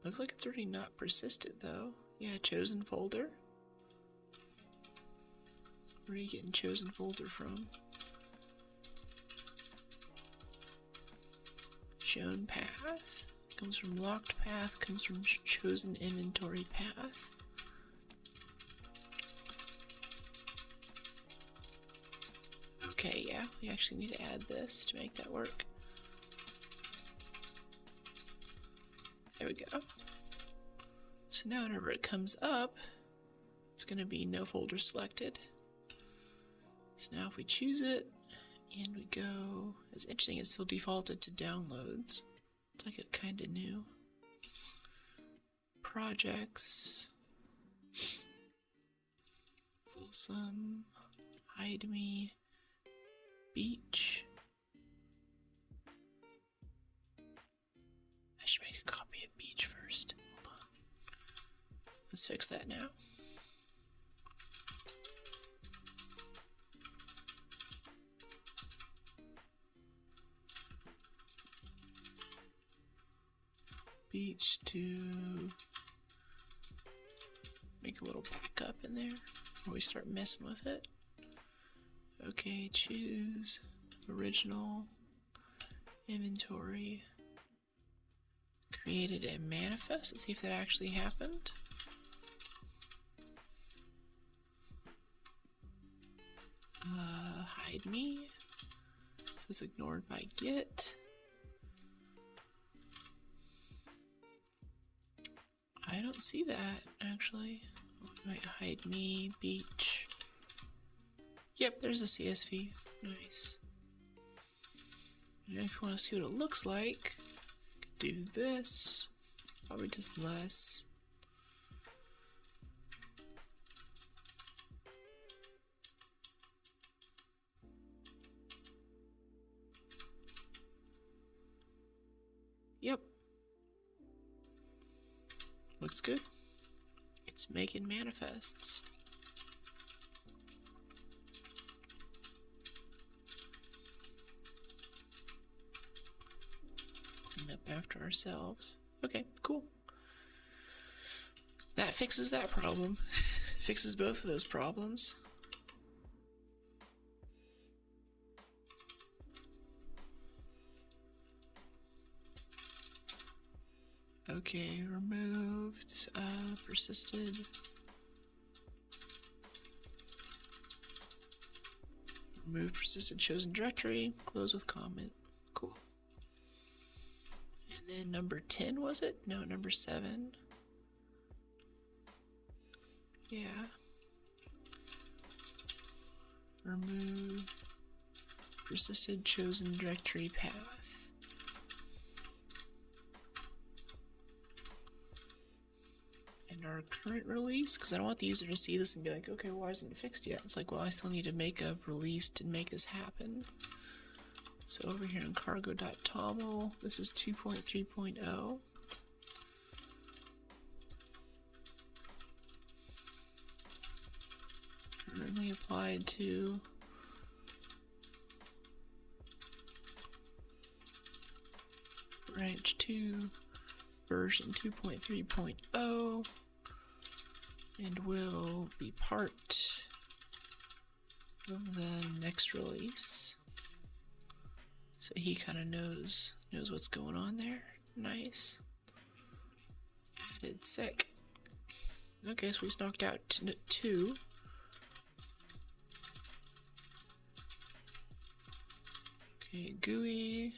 Looks like it's already not persisted though. Yeah, chosen folder. Where are you getting chosen folder from? Shown path. Comes from locked path, comes from chosen inventory path. Okay, yeah, we actually need to add this to make that work. There we go. So now whenever it comes up, it's going to be no folder selected. So now if we choose it, and we go, it's interesting, it's still defaulted to downloads. It's like it kind of new. Projects. Fulsome. Hide me. Beach. I should make a copy of Beach first. Hold on. Let's fix that now. Beach to make a little backup in there before we start messing with it. Okay, choose original inventory. Created a manifest. Let's see if that actually happened. Hide me. It was ignored by Git. I don't see that actually. Wait, hide me, beach. Yep, there's a CSV. Nice. And if you want to see what it looks like, do this. Probably just less. Yep. Looks good. It's making manifests. Clean up after ourselves. Okay, cool. That fixes that problem. Fixes both of those problems. Okay, removed, persisted. Remove persisted chosen directory, close with comment. Cool. And then number 10, was it? No, number 7. Yeah. Remove persisted chosen directory path. Our current release, because I don't want the user to see this and be like, okay, why isn't it fixed yet? It's like, well, I still need to make a release to make this happen. So over here in cargo.toml, this is 2.3.0. Currently applied to branch 2, version 2.3.0. And will be part of the next release. So he kind of knows what's going on there. Nice. Added sec. Okay, so he's knocked out 2. Okay, GUI.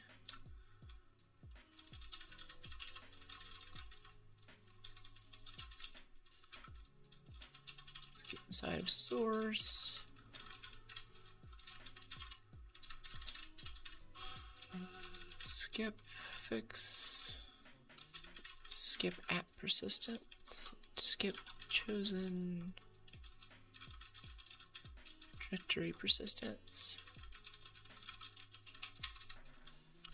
Get inside of source. Skip, fix, skip app persistence, skip chosen directory persistence.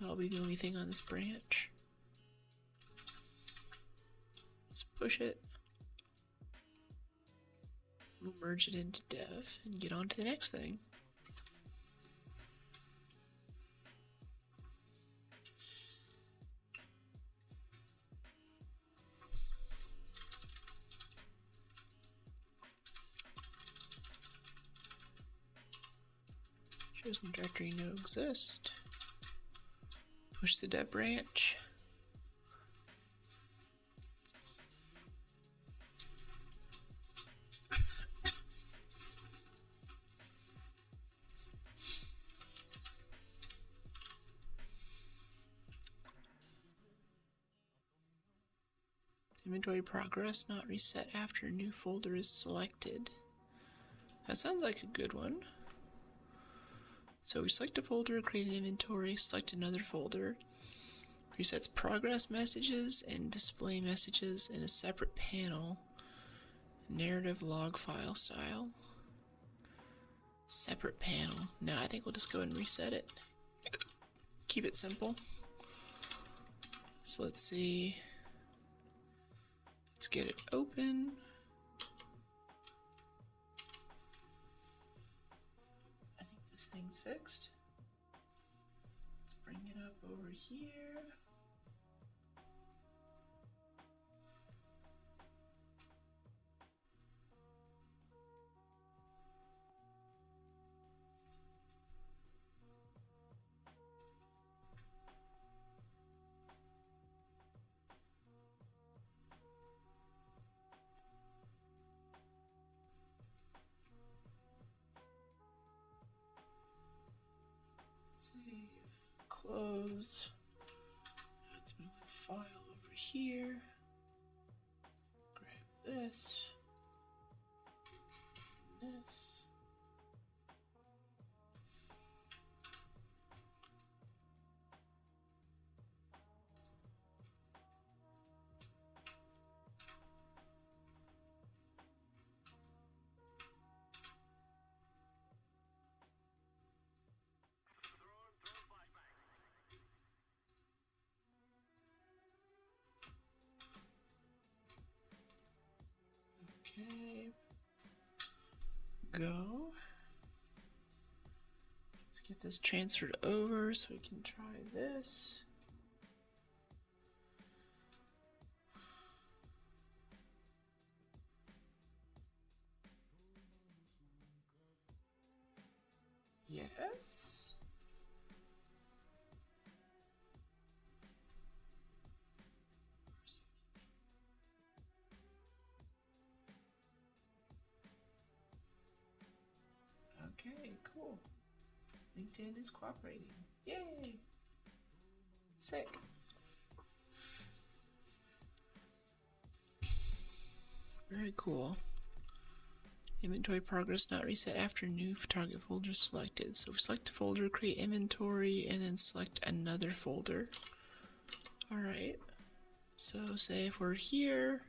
That'll be the only thing on this branch. Let's push it. We'll merge it into dev and get on to the next thing. Chosen directory no exist. Push the dev branch. Inventory progress not reset after new folder is selected. That sounds like a good one. So we select a folder, create an inventory, select another folder. Resets progress messages and display messages in a separate panel. Narrative log file style. Separate panel. No, I think we'll just go ahead and reset it. Keep it simple. So let's see. Let's get it open. I think this thing's fixed. Let's bring it up over here. Save, close. Let's move the file over here. Grab this. This. Okay. Go. Let's get this transferred over so we can try this. Yes. Okay, cool. LinkedIn is cooperating. Yay! Sick. Very cool. Inventory progress not reset after new target folder selected. So select a folder, create inventory, and then select another folder. Alright. So say if we're here,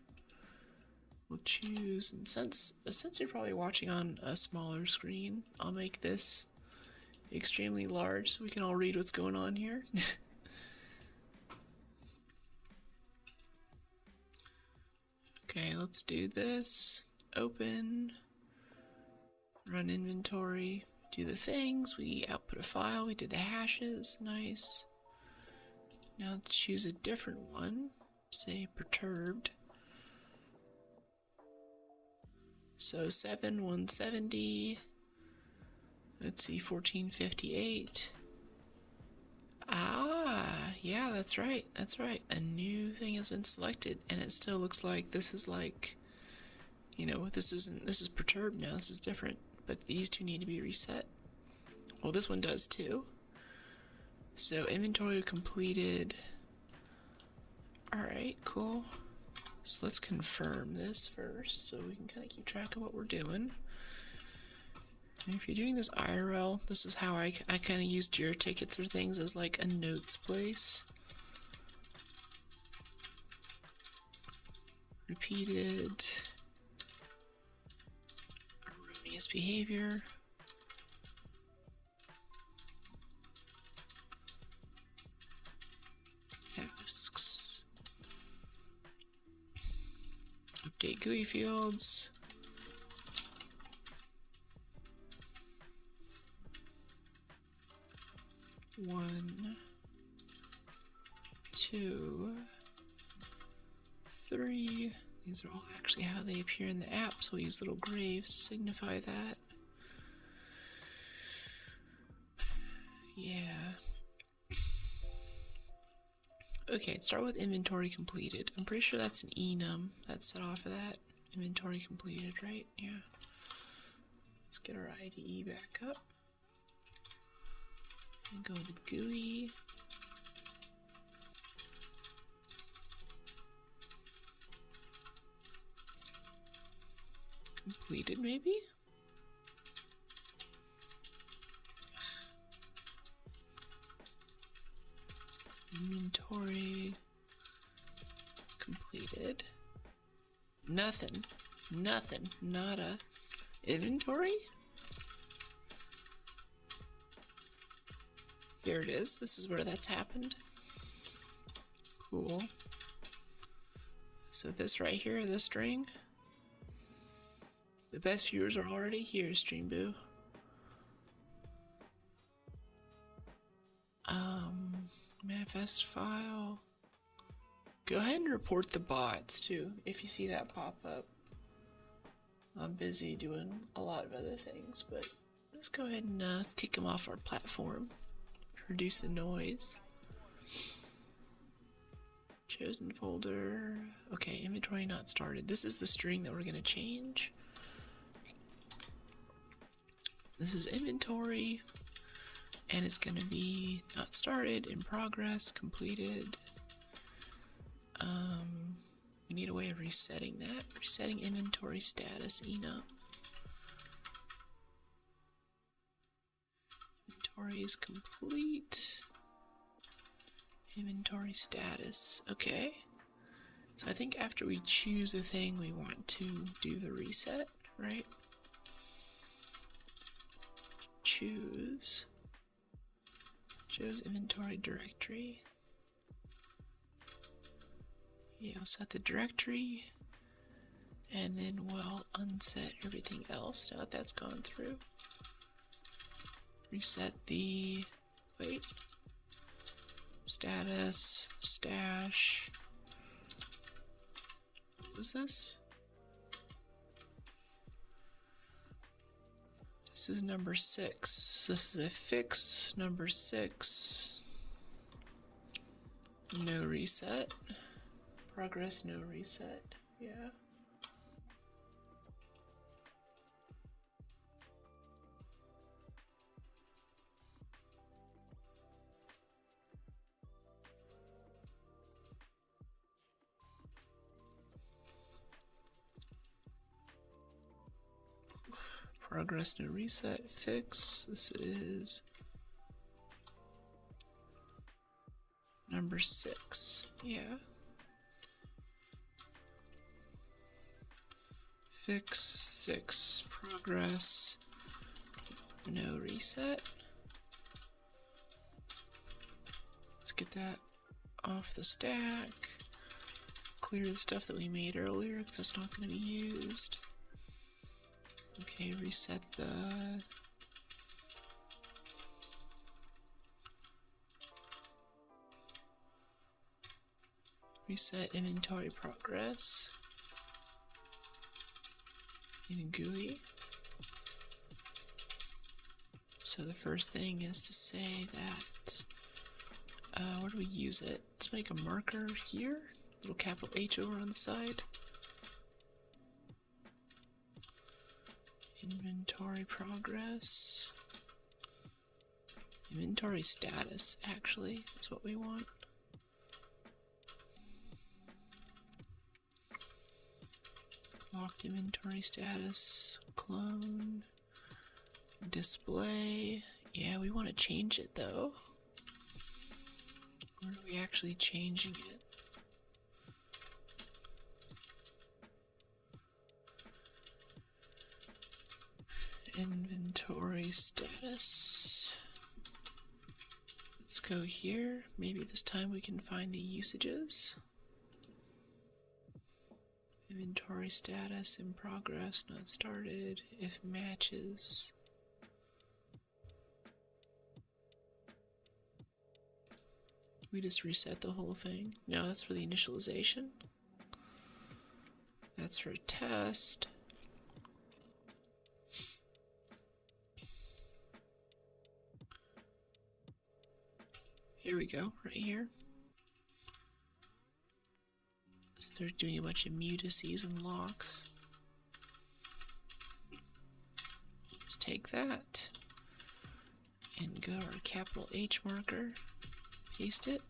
we'll choose, and since you're probably watching on a smaller screen, I'll make this extremely large so we can all read what's going on here. Okay, let's do this. Open, run inventory, do the things, we output a file, we did the hashes, nice. Now let's choose a different one, say perturbed. So 7,170. Let's see, 1458. Ah, yeah, that's right. That's right. A new thing has been selected, and it still looks like this is like You know, this is perturbed now, this is different, but these two need to be reset. Well, this one does too. So inventory completed. Alright, cool. So let's confirm this first so we can kind of keep track of what we're doing. And if you're doing this IRL, this is how I kind of use Jira tickets or things as like a notes place. Repeated erroneous behavior. Tasks. Update GUI fields. One, two, three. These are all actually how they appear in the app, so we'll use little graves to signify that. Yeah. Okay, start with inventory completed. I'm pretty sure that's an enum that's set off of that. Inventory completed, right? Yeah. Let's get our IDE back up. And go into GUI. Completed, maybe? Inventory completed. Nothing. Nothing. Nada. Inventory? Here it is. This is where that's happened. Cool. So this right here, this string. The best viewers are already here, Streamboo. Manifest file. Go ahead and report the bots too, if you see that pop up. I'm busy doing a lot of other things, but let's go ahead and let's kick them off our platform. Reduce the noise. Chosen folder. Okay, inventory not started. This is the string that we're going to change. This is inventory, and it's going to be not started, in progress, completed. We need a way of resetting that. Resetting inventory status, enum. Inventory is complete. Inventory status. Okay. So I think after we choose a thing, we want to do the reset, right? Choose inventory directory. Yeah, I'll set the directory, and then we'll unset everything else now that that's gone through. Reset the, wait, status, stash. What was this? This is number 6. This is a fix, number 6. No reset. Progress, no reset. Yeah. Progress, no reset, fix. This is number 6. Yeah. Fix 6. Progress, no reset. Let's get that off the stack. Clear the stuff that we made earlier because that's not going to be used. Okay, reset the reset inventory progress in GUI. So the first thing is to say that where do we use it? Let's make a marker here, little capital H over on the side. Inventory progress. Inventory status, actually, is what we want. Locked inventory status, clone, display. Yeah, we want to change it though. Where are we actually changing it? Inventory status. Let's go here. Maybe this time we can find the usages. Inventory status in progress, not started, if matches. We just reset the whole thing. No, that's for the initialization. That's for a test. Here we go, right here. So they're doing a bunch of mutacies and locks. Just take that and go to our capital H marker, paste it.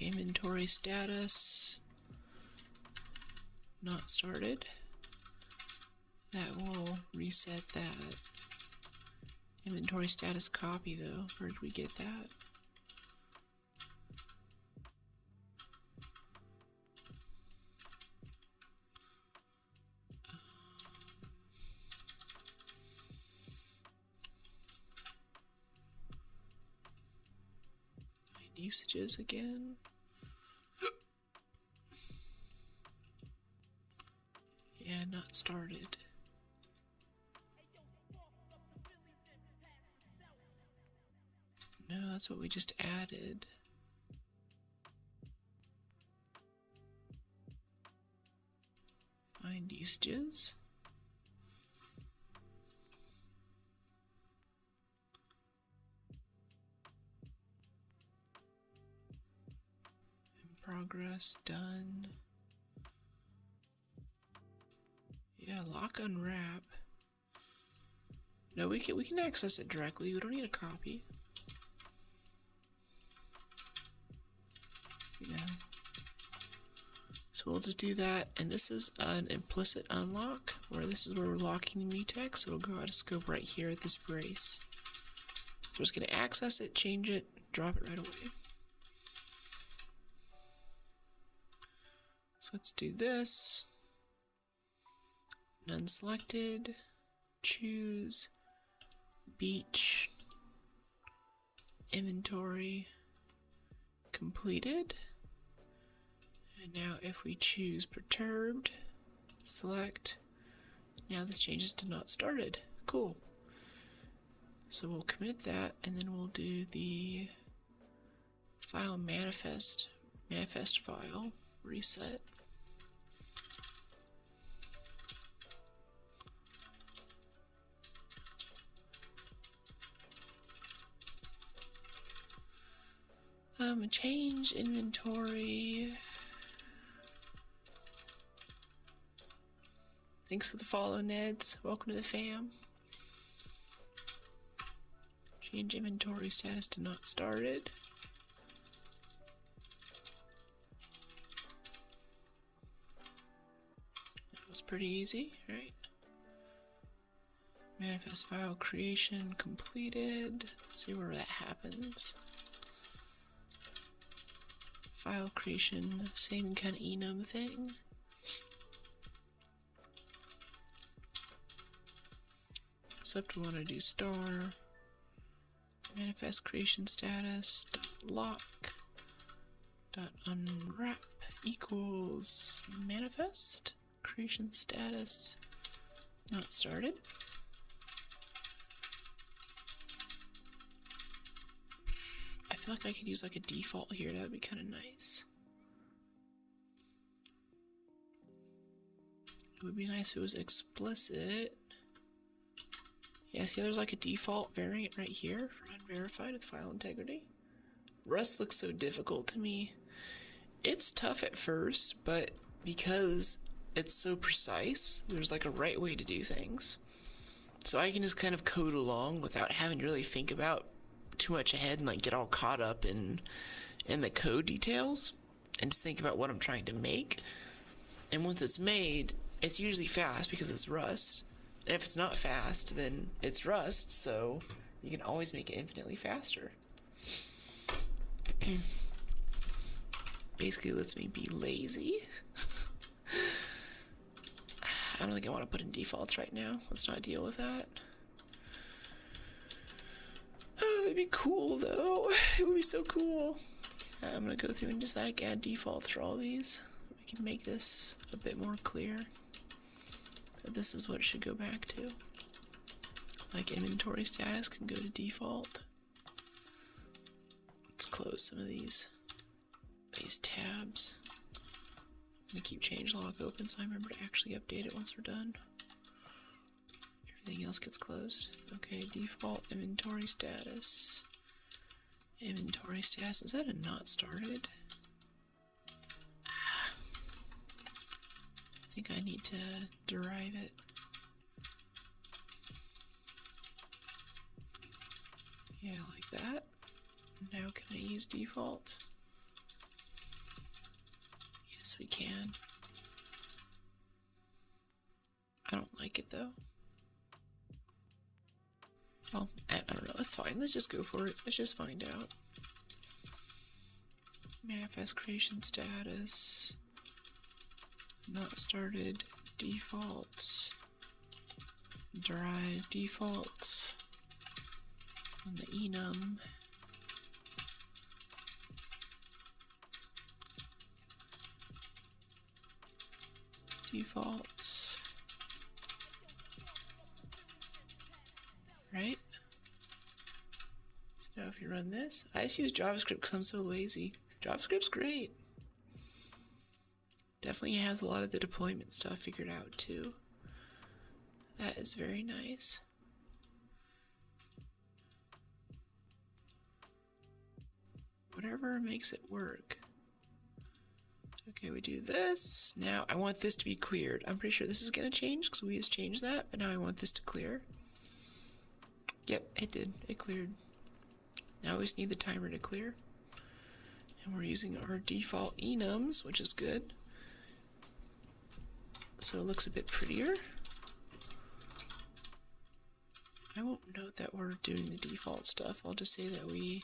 Inventory status, not started. That will reset that. Inventory status copy though, where did we get that? Find usages again. Yeah, not started. No, that's what we just added. Find usages. In progress, done. Yeah, lock unwrap. No, we can access it directly. We don't need a copy. Yeah. So we'll just do that, and this is an implicit unlock, where this is where we're locking the mutex, so we'll go out of scope right here at this brace. So we're just going to access it, change it, drop it right away. So let's do this. None selected. Choose. Beach. Inventory. Completed. And now if we choose perturbed, select, now this changes to not started. Cool. So we'll commit that, and then we'll do the file manifest file, reset. Change inventory. Thanks for the follow, Neds. Welcome to the fam. Change inventory status to not started. That was pretty easy, right? Manifest file creation completed. Let's see where that happens. File creation, same kind of enum thing. Except we want to do star manifest creation status lock unwrap equals manifest creation status not started. I feel like I could use like a default here. That would be kind of nice. It would be nice if it was explicit. Yeah, see, there's like a default variant right here for unverified with file integrity. Rust looks so difficult to me. It's tough at first, but because it's so precise. There's like a right way to do things. So I can just kind of code along without having to really think about too much ahead and like get all caught up in the code details, and just think about what I'm trying to make. And once it's made, it's usually fast because it's Rust. And if it's not fast, then it's Rust, so you can always make it infinitely faster. Basically lets me be lazy. I don't think I want to put in defaults right now. Let's not deal with that. Oh, it'd be cool though. It would be so cool. I'm gonna go through and just like add defaults for all these. We can make this a bit more clear. This is what it should go back to. Like inventory status can go to default. Let's close some of these tabs. I'm gonna keep changelog open so I remember to actually update it once we're done. Everything else gets closed. Okay, default inventory status. Inventory status, is that a not started? I think I need to derive it. Yeah, like that. Now can I use default? Yes, we can. I don't like it though. Well, I don't know, it's fine. Let's just go for it. Let's just find out. Manifest creation status. Not started. Default. Derive default. On the enum. Defaults. Right? So now if you run this, I just use JavaScript because I'm so lazy. JavaScript's great. Definitely has a lot of the deployment stuff figured out too. That is very nice. Whatever makes it work. Okay, we do this. Now I want this to be cleared. I'm pretty sure this is gonna change because we just changed that, but now I want this to clear. Yep, it did. It cleared. Now we just need the timer to clear. And we're using our default enums, which is good. So it looks a bit prettier. I won't note that we're doing the default stuff. I'll just say that we...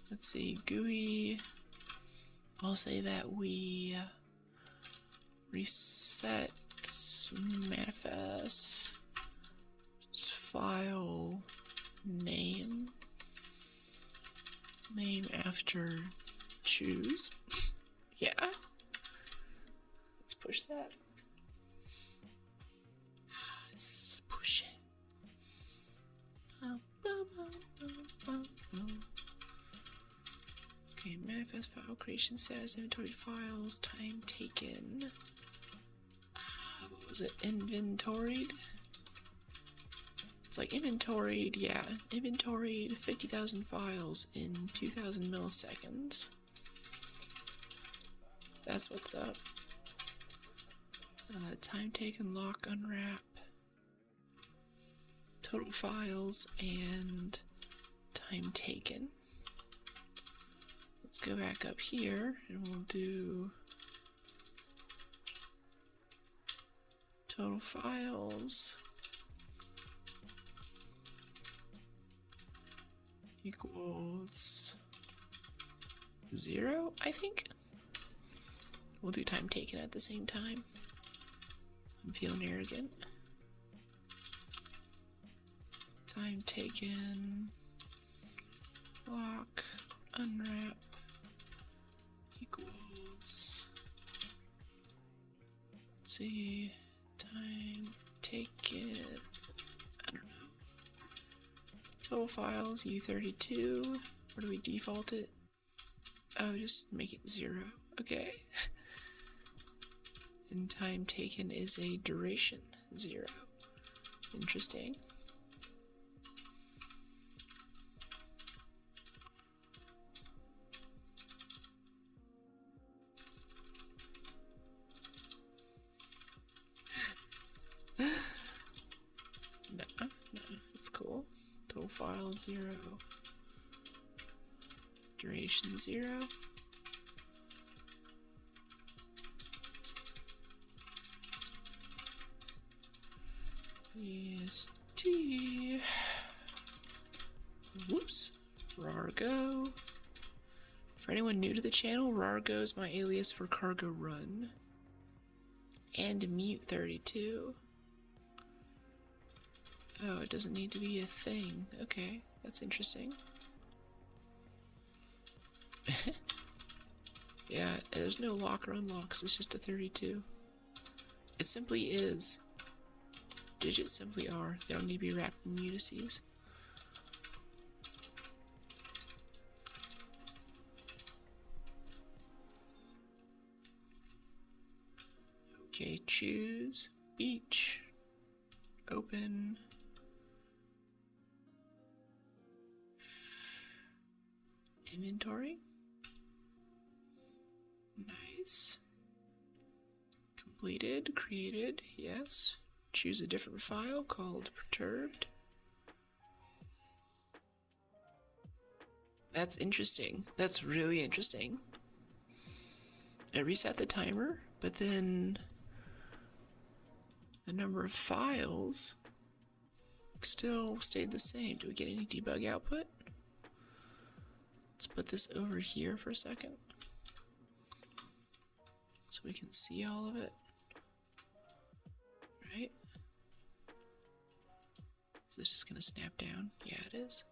Let's see, GUI. I'll say that we reset manifest file name after choose. Yeah, let's push that. Let's push it. Okay, manifest file creation status, inventory files, time taken. What was it? Inventoried? It's like inventoried, yeah. Inventoried 50,000 files in 2,000 milliseconds. That's what's up. Time taken, lock, unwrap. Total files and time taken. Let's go back up here and we'll do total files equals 0, I think. We'll do time taken at the same time. I'm feeling arrogant. Time taken, lock, unwrap, equals, let's see, time taken, I don't know, total files, U32, where do we default it? Oh, just make it 0, okay. And time taken is a duration, 0, interesting. No, it's cool. Total file 0. Duration 0. EST. Whoops. Rargo. For anyone new to the channel, Rargo is my alias for Cargo Run. And Mute32. Oh, it doesn't need to be a thing. Okay, that's interesting. Yeah, there's no lock or unlocks, it's just a 32. It simply is. Digits simply are. They don't need to be wrapped in unices. Okay, choose beach. Open. Inventory. Nice. Completed, created, yes. Choose a different file called perturbed. That's interesting. That's really interesting. I reset the timer, but then the number of files still stayed the same. Do we get any debug output? Let's put this over here for a second so we can see all of it. Right? Is this just gonna snap down? Yeah, it is.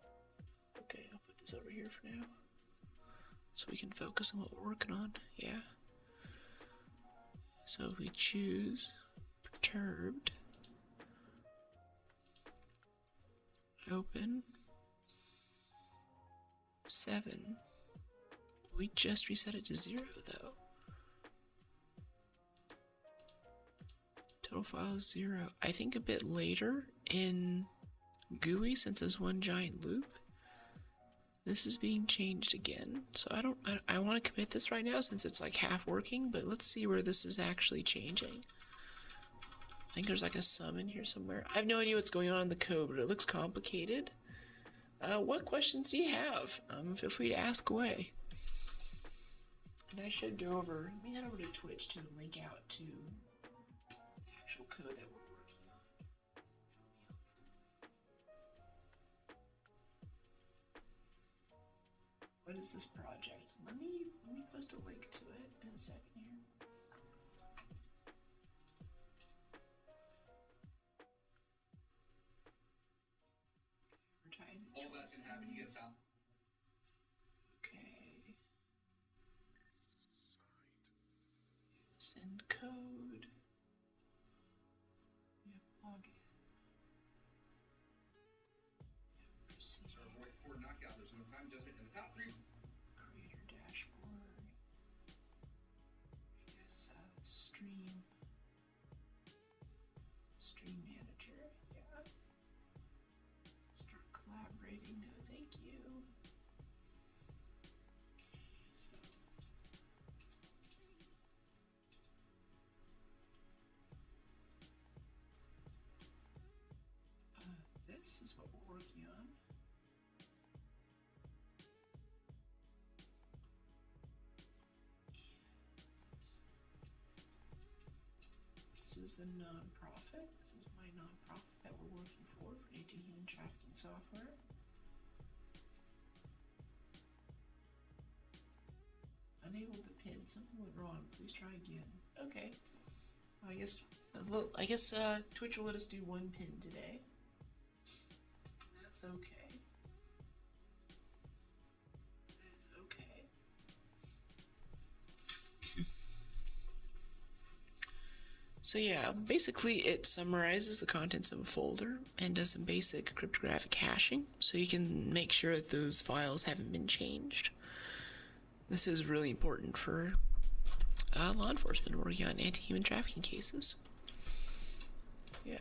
Okay, I'll put this over here for now so we can focus on what we're working on. Yeah. So if we choose perturbed, open, 7. We just reset it to 0 though. Total file is 0. I think a bit later in GUI, since it's one giant loop, this is being changed again. So I want to commit this right now since it's like half working, but let's see where this is actually changing. I think there's like a sum in here somewhere. I have no idea what's going on in the code, but it looks complicated. What questions do you have? Feel free to ask away. And I should go over, let me head over to Twitch to link out to the actual code that we're working on. What is this project? Let me post a link to it in a second here. All that can happen, you get a foul. Okay. Send code. Yep, log in. Yep, proceed. So for knockout, there's no time adjustment in the top 3. Creator dashboard. I guess stream. Stream manager. Yeah. Start collaborating. No, thank you. So. This is what we're working on. This is the non-profit. This is my non-profit that we're working for anti-human trafficking software. Unable to pin. Something went wrong. Please try again. Okay. I guess Twitch will let us do one pin today. That's okay. That's okay. So yeah, basically it summarizes the contents of a folder and does some basic cryptographic hashing so you can make sure that those files haven't been changed. This is really important for law enforcement working on anti-human trafficking cases. Yeah.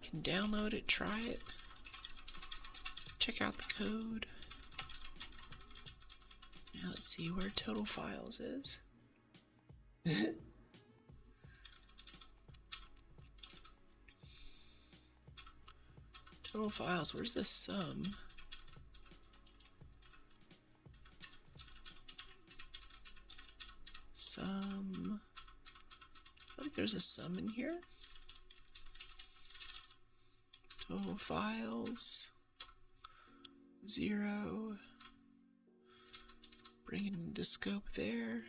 You can download it, try it, check out the code. Now let's see where total files is. Total files, where's the sum? Sum. I think there's a sum in here. Total files. 0. Bring it into scope there.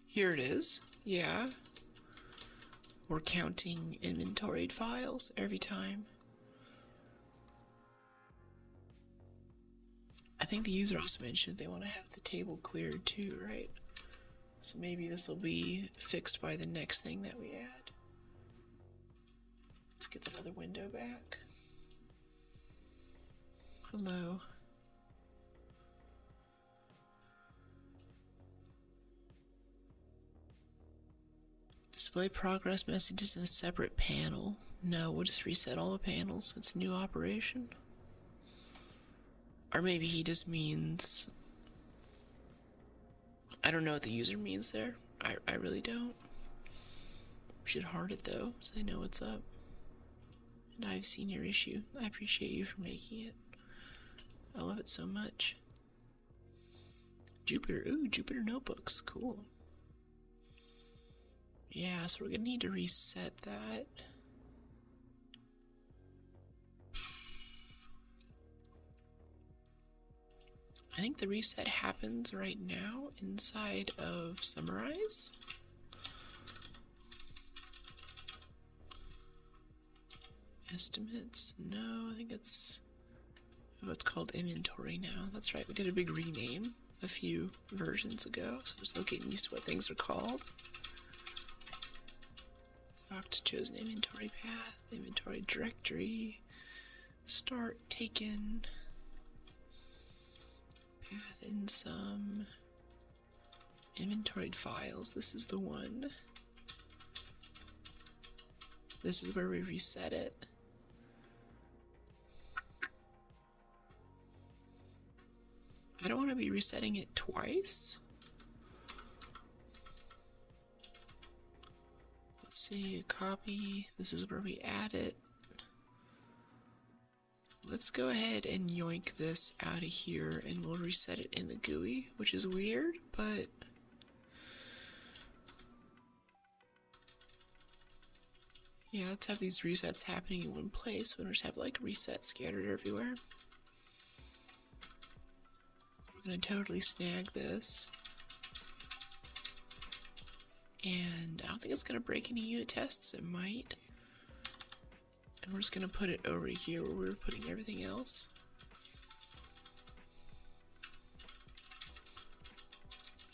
Here it is. Yeah. We're counting inventoried files every time. I think the user also mentioned they want to have the table cleared too, right? So maybe this will be fixed by the next thing that we add. Let's get that other window back. Hello. Display progress messages in a separate panel. No, we'll just reset all the panels. It's a new operation. Or maybe he just means... I don't know what the user means there. I really don't. We should heart it though, so they know what's up. And I've seen your issue. I appreciate you for making it. I love it so much. Jupyter. Ooh, Jupyter Notebooks. Cool. Yeah, so we're gonna need to reset that. I think the reset happens right now inside of Summarize. Estimates? No, I think it's what's called inventory now. That's right, we did a big rename a few versions ago, so I'm still getting used to what things are called. Locked chosen inventory path, inventory directory, start taken, path in some, inventoried files. This is the one. This is where we reset it. I don't want to be resetting it twice. Let's see, copy. This is where we add it. Let's go ahead and yoink this out of here and we'll reset it in the GUI, which is weird, but yeah, let's have these resets happening in one place. We don't just have like resets scattered everywhere. We're gonna totally snag this. And I don't think it's gonna break any unit tests. It might. And we're just gonna put it over here where we were putting everything else.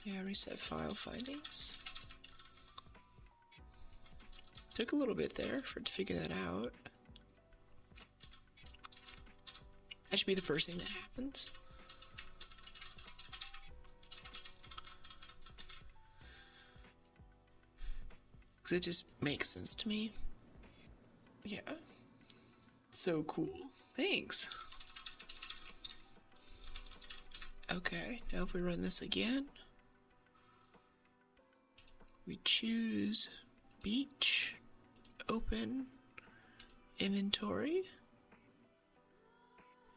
Yeah, reset file findings. Took a little bit there for it to figure that out. That should be the first thing that happens. Because it just makes sense to me. Yeah. So cool. Thanks. Okay, now if we run this again, we choose beach, open, inventory,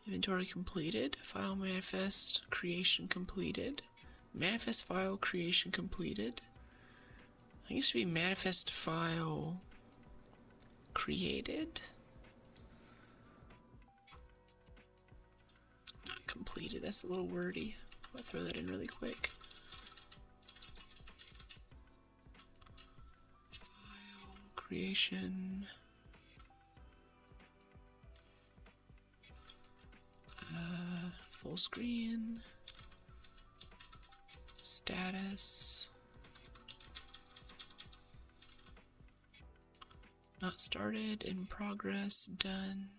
inventory completed, file manifest creation completed, manifest file creation completed. I think it should be manifest file created. Not completed, that's a little wordy. I'll throw that in really quick. File creation. Full screen. Status. Not started, in progress, done.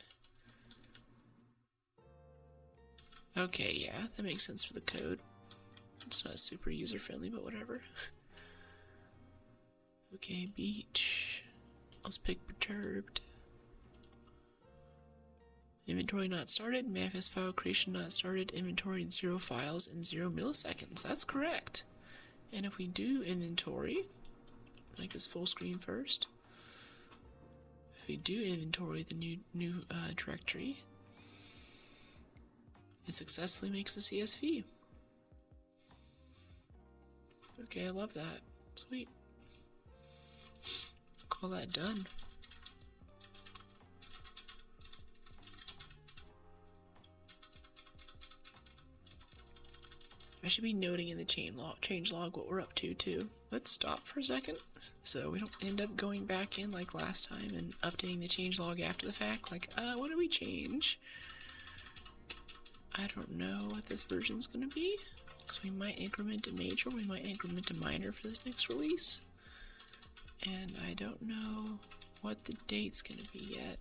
Okay, yeah, that makes sense for the code. It's not super user-friendly, but whatever. Okay, beach. Let's pick perturbed. Inventory not started, manifest file creation not started, inventory 0 files in 0 milliseconds. That's correct. And if we do inventory, make this full screen first. If we do inventory the new directory, it successfully makes a CSV. Okay, I love that. Sweet. Call that done. I should be noting in the change log what we're up to too. Let's stop for a second so we don't end up going back in like last time and updating the change log after the fact. Like, what did we change? I don't know what this version's gonna be. Because we might increment to major, we might increment to minor for this next release. And I don't know what the date's gonna be yet.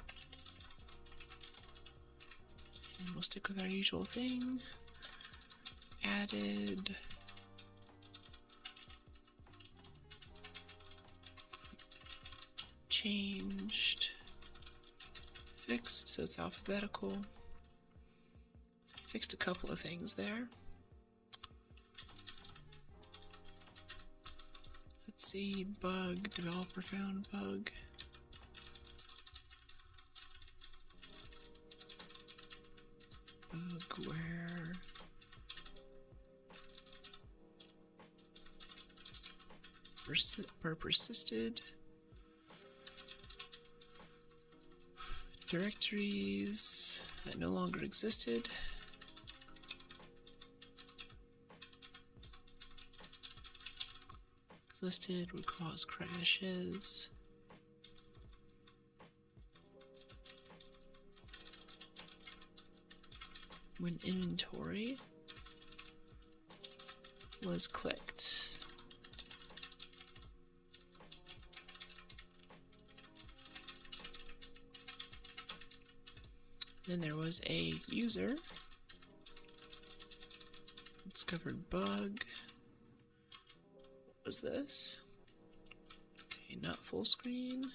And we'll stick with our usual thing. Added. Changed. Fixed, so it's alphabetical. Fixed a couple of things there. Let's see, bug, developer found bug. Bug where? Persisted. Directories that no longer existed. Listed would cause crashes. When inventory was clicked. Then there was a user discovered bug. What was this? Okay, not full screen.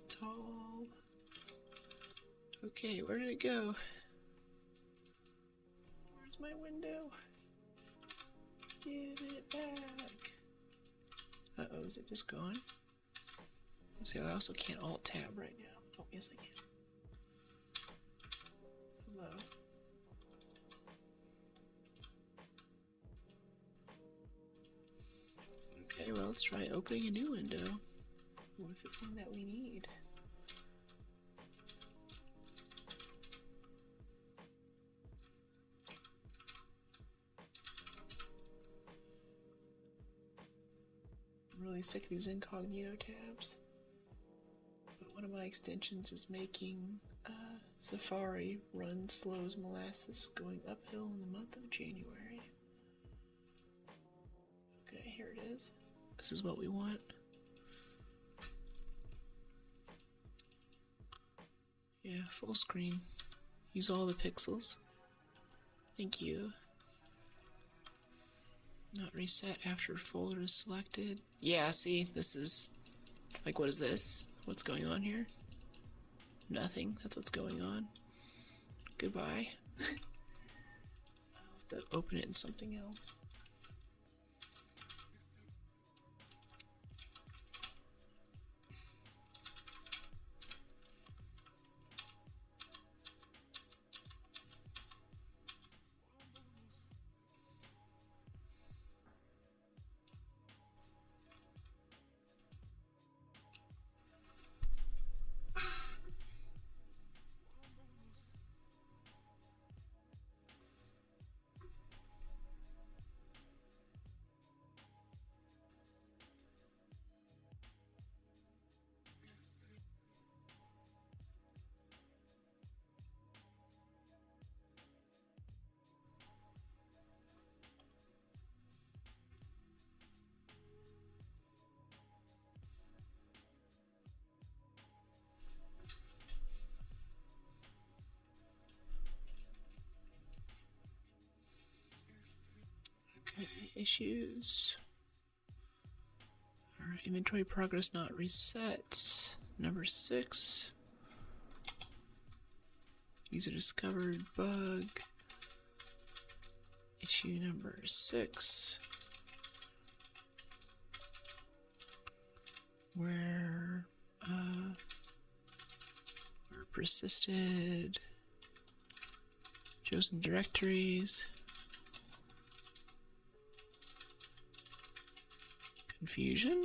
Tall. Okay, where did it go? Where's my window? Give it back. Uh-oh, is it just gone? Let's see, I also can't Alt-Tab right now. Oh, yes I can. Hello. Okay, well, let's try opening a new window with the thing that we need. I'm really sick of these incognito tabs. But one of my extensions is making Safari run slow as molasses going uphill in the month of January. Okay, here it is. This is what we want. Yeah, full screen. Use all the pixels. Thank you. Not reset after folder is selected. Yeah, see, this is... Like, what is this? What's going on here? Nothing. That's what's going on. Goodbye. I'll have to open it in something else. Okay, issues. Alright, inventory progress not reset. Number 6. User discovered bug. Issue number 6. where persisted, chosen directories, confusion.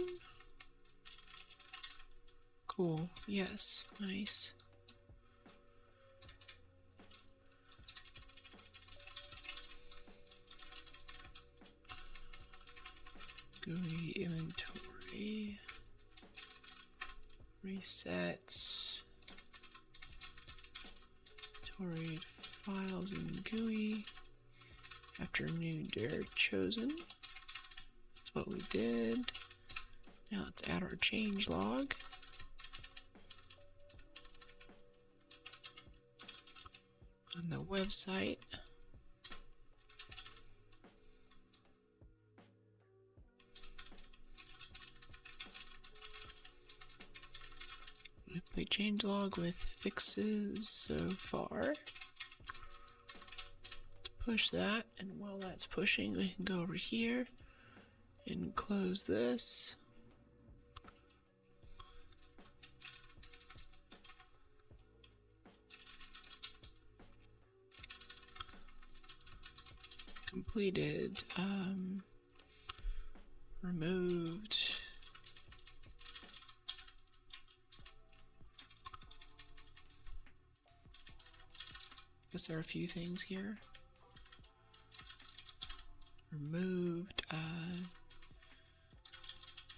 Cool. Yes. Nice. GUI inventory. Resets. Inventory files in GUI. After new dir chosen. That's what we did. Now let's add our change log. On the website. We change log with fixes so far. Push that, and while that's pushing, we can go over here and close this. Completed. Removed. Guess there are a few things here. Removed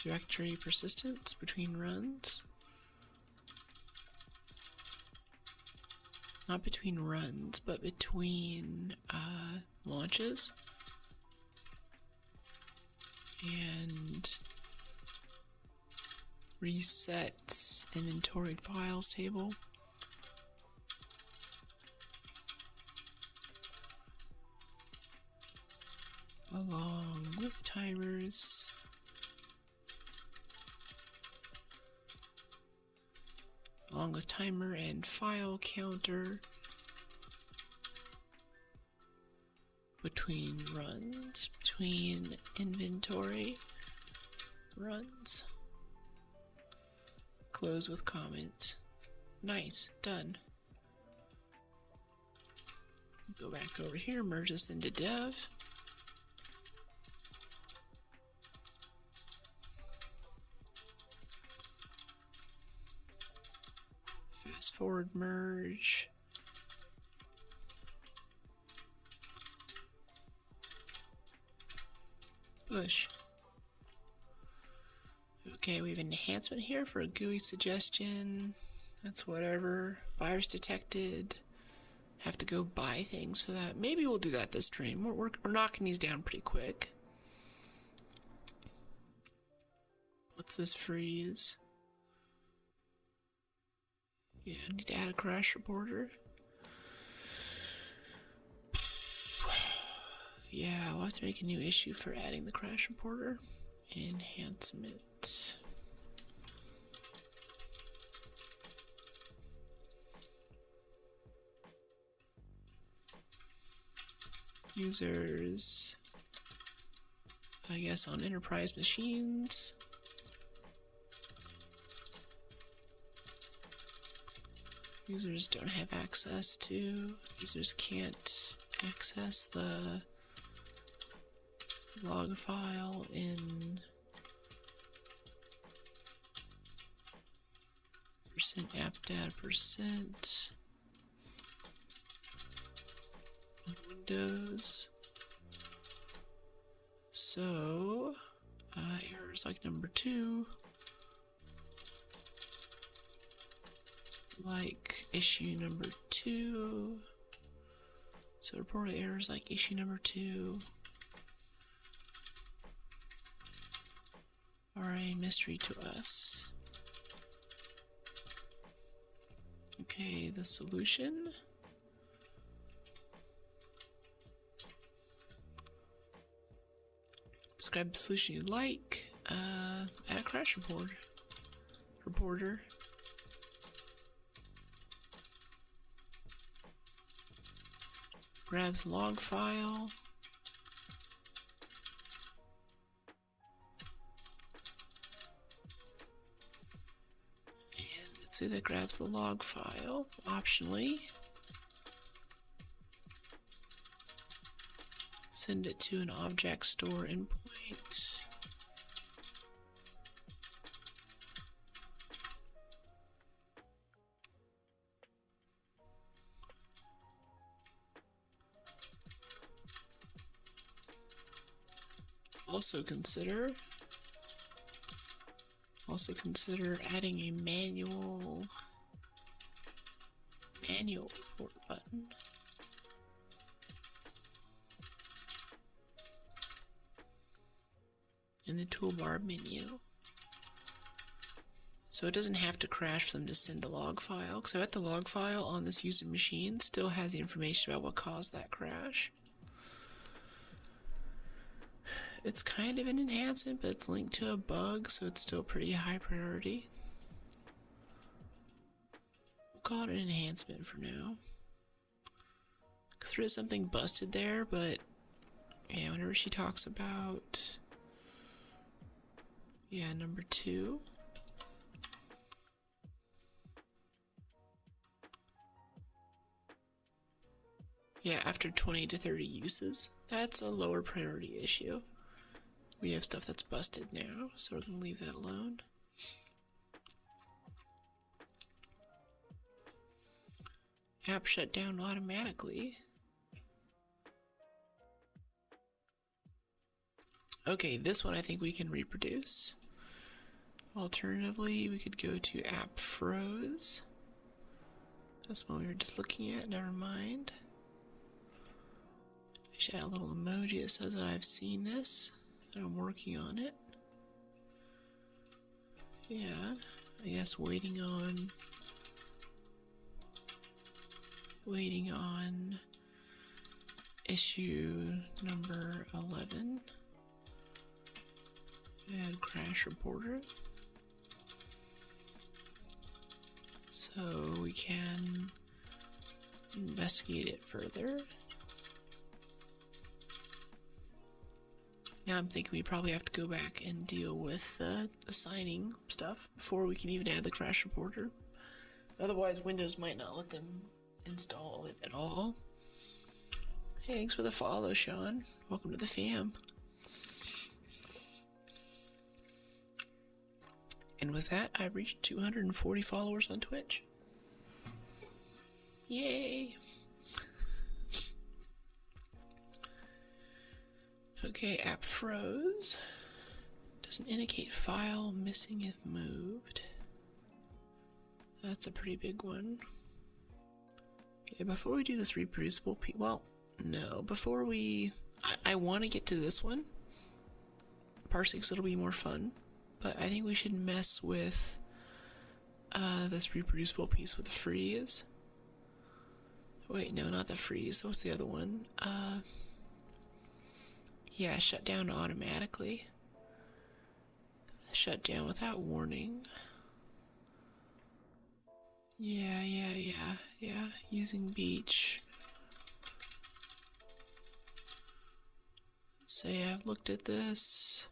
directory persistence between runs. Not between runs, but between launches. And resets inventoried files table. Along with timers. Along with timer and file counter between runs, between inventory runs. Close with comment. Nice, done. Go back over here, merge this into dev. Fast forward merge. Push. Okay, we have an enhancement here for a GUI suggestion. That's whatever. Virus detected. Have to go buy things for that. Maybe we'll do that this stream. We're knocking these down pretty quick. What's this freeze? Yeah, I need to add a crash reporter. Yeah, we'll have to make a new issue for adding the crash reporter. Enhancement. Users, I guess, on enterprise machines. Users don't have access to. Users can't access the log file in %appdata% on Windows. So errors like number 2, like issue number 2. So reported errors like issue number 2 are a mystery to us. Okay, the solution. Describe the solution you like. Add a crash reporter. Grabs log file. Obviously that grabs the log file, optionally. Send it to an object store endpoint. Also consider adding a manual report button. In the toolbar menu. So it doesn't have to crash for them to send a log file, because I bet the log file on this user machine still has the information about what caused that crash. It's kind of an enhancement, but it's linked to a bug, so it's still pretty high priority. We'll call it an enhancement for now. Because there is something busted there, but yeah, whenever she talks about, yeah, number 2. Yeah, after 20 to 30 uses, that's a lower priority issue. We have stuff that's busted now, so we're going to leave that alone. App shut down automatically. Okay, this one I think we can reproduce. Alternatively, we could go to app froze. That's what we were just looking at, never mind. I should add a little emoji that says that I've seen this. I'm working on it. Yeah, I guess waiting on issue number 11. Add crash reporter. So we can investigate it further. Now I'm thinking we probably have to go back and deal with the assigning stuff before we can even add the crash reporter. Otherwise, Windows might not let them install it at all. Hey, thanks for the follow, Sean. Welcome to the fam. And with that, I've reached 240 followers on Twitch. Yay! Okay, app froze. Doesn't indicate file missing if moved. That's a pretty big one. Yeah, before we do this reproducible well, no, before we... I want to get to this one. Parsing, so it'll be more fun. But I think we should mess with this reproducible piece with the freeze. Wait, no, not the freeze. What's the other one? Yeah, shut down automatically. Shut down without warning. Yeah. Using beach. Say I've looked at this.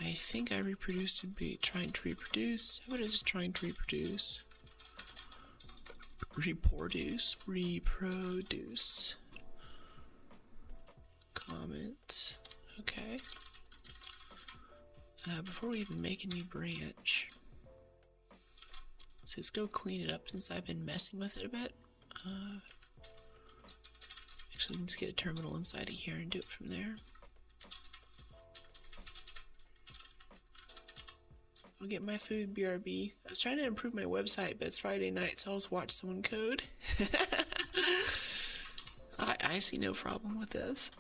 I think I reproduced a beat. Trying to reproduce. What is trying to reproduce? Reproduce. Comment. Okay. Before we even make a new branch, let's go clean it up since I've been messing with it a bit. Actually, let's get a terminal inside of here and do it from there. I'll get my food, BRB. I was trying to improve my website, but it's Friday night, so I'll just watch someone code. I see no problem with this.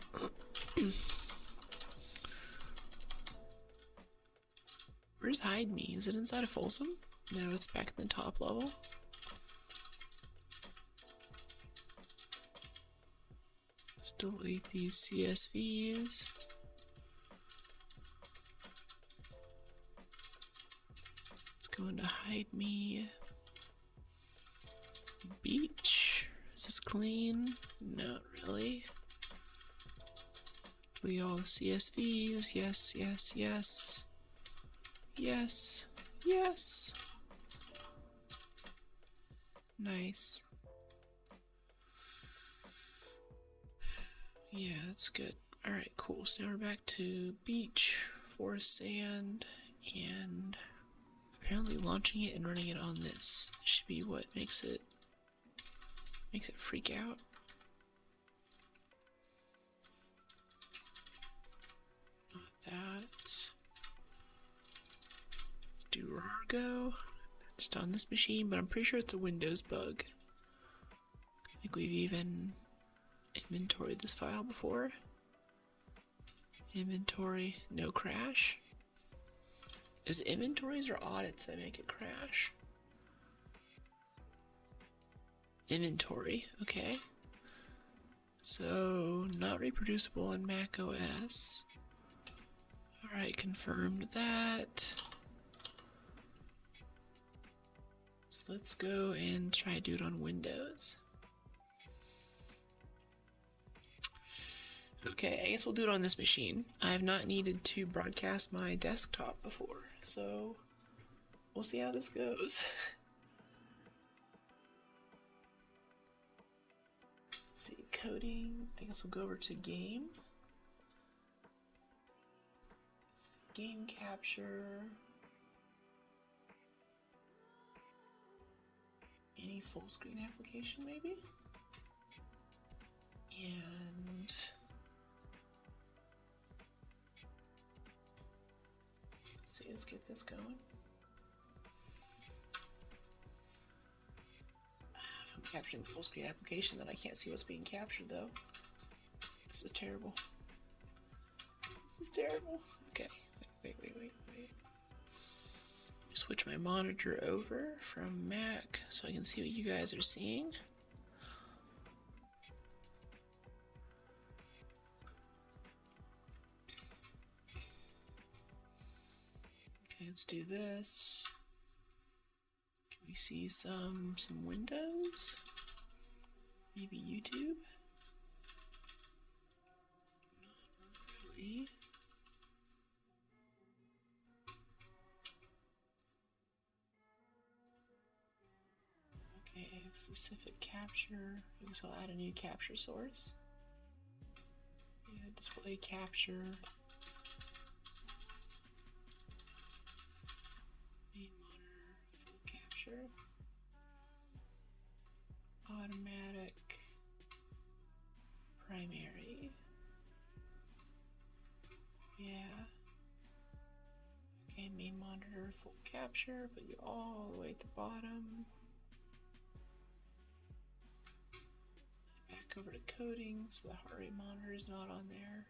Where's Hide Me? Is it inside of Folsom? No, it's back in the top level. Let's delete these CSVs. Going to Hide Me. Beach. Is this clean? Not really. Delete all the CSVs. Yes. Yes. Yes. Nice. Yeah, that's good. Alright, cool. So now we're back to beach, forest sand, and apparently launching it and running it on this should be what makes it freak out. Not that. Let's do Argo. Just on this machine, but I'm pretty sure it's a Windows bug. I think we've even inventoried this file before. Inventory, no crash. Is it inventories or audits that make it crash? Inventory, okay. So, not reproducible on Mac OS. Alright, confirmed that. So let's go and try to do it on Windows. Okay, I guess we'll do it on this machine. I have not needed to broadcast my desktop before, so we'll see how this goes. Let's see, coding. I guess we'll go over to game. Game capture. Any full screen application, maybe? And let's see, let's get this going. If I'm capturing full screen application, then I can't see what's being captured, though. This is terrible. This is terrible. Okay, wait. Switch my monitor over from Mac so I can see what you guys are seeing. Okay, let's do this. Can we see some windows? Maybe YouTube? Not really. Okay, specific capture. So I'll add a new capture source. Yeah, display capture. Main monitor, full capture. Automatic. Primary. Yeah. Okay, main monitor, full capture, but you're all the way at the bottom. Back over to coding, so the heart rate monitor is not on there.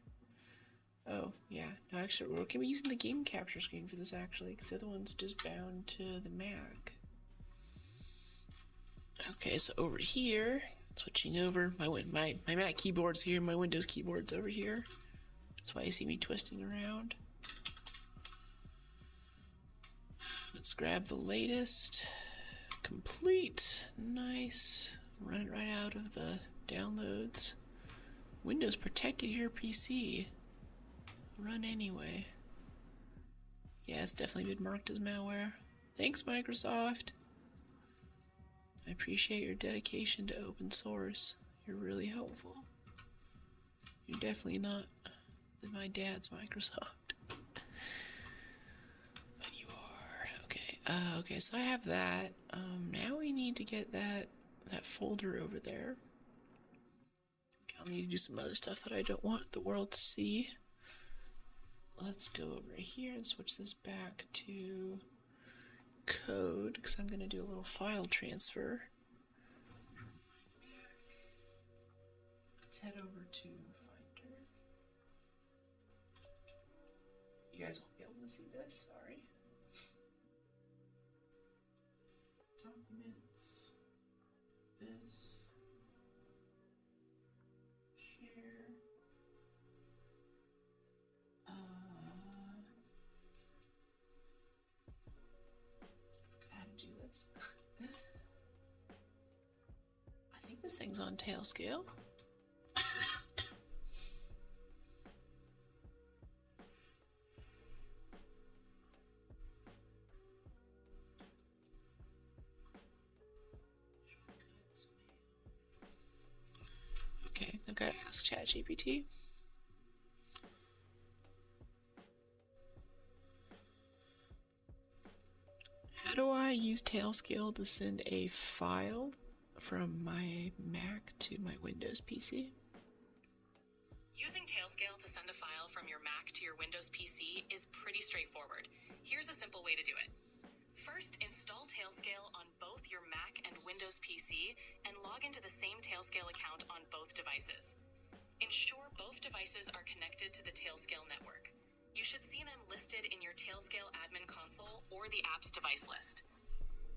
Oh, yeah. No, actually, we're going to be using the game capture screen for this, actually, because the other one's just bound to the Mac. Okay, so over here, switching over, my Mac keyboard's here, my Windows keyboard's over here. That's why you see me twisting around. Let's grab the latest. Complete. Nice. Run it right out of the downloads. Windows protected your PC. Run anyway. Yeah, it's definitely been marked as malware. Thanks, Microsoft. I appreciate your dedication to open source. You're really helpful. You're definitely not my dad's Microsoft. But you are. Okay. Okay, so I have that. Now we need to get that folder over there. I'll need to do some other stuff that I don't want the world to see. Let's go over here and switch this back to code, because I'm going to do a little file transfer. Let's head over to Finder. You guys won't be able to see this, sorry. Documents. This. Share. How to do this? I think this thing's on tail scale. Ask ChatGPT. How do I use Tailscale to send a file from my Mac to my Windows PC? Using Tailscale to send a file from your Mac to your Windows PC is pretty straightforward. Here's a simple way to do it. First, install Tailscale on both your Mac and Windows PC and log into the same Tailscale account on both devices. Ensure both devices are connected to the Tailscale network. You should see them listed in your Tailscale admin console or the app's device list.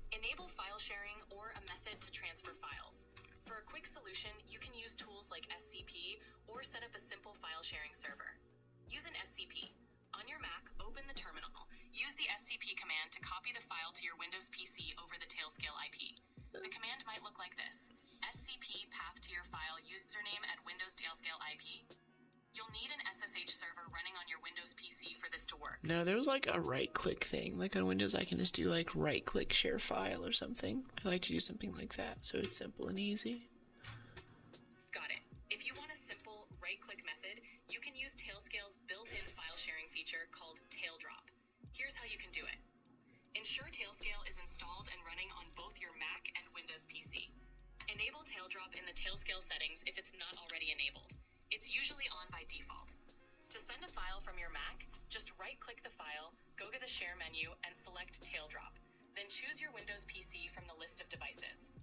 Enable file sharing or a method to transfer files. For a quick solution, you can use tools like SCP or set up a simple file sharing server. Use an SCP. On your Mac, open the terminal. Use the SCP command to copy the file to your Windows PC over the Tailscale IP. The command might look like this: SCP path to your file username at Windows Tailscale IP. You'll need an SSH server running on your Windows PC for this to work. No, there was like a right-click thing. Like on Windows, I can just do like right-click share file or something. I like to do something like that, so it's simple and easy. Got it. If you want a simple right-click method, you can use Tailscale's built-in file sharing feature called Taildrop. Here's how you can do it. Ensure Tailscale is installed and running on both your Mac and Windows PC. Enable Taildrop in the Tailscale settings if it's not already enabled. It's usually on by default. To send a file from your Mac, just right-click the file, go to the Share menu, and select Taildrop. Then choose your Windows PC from the list of devices.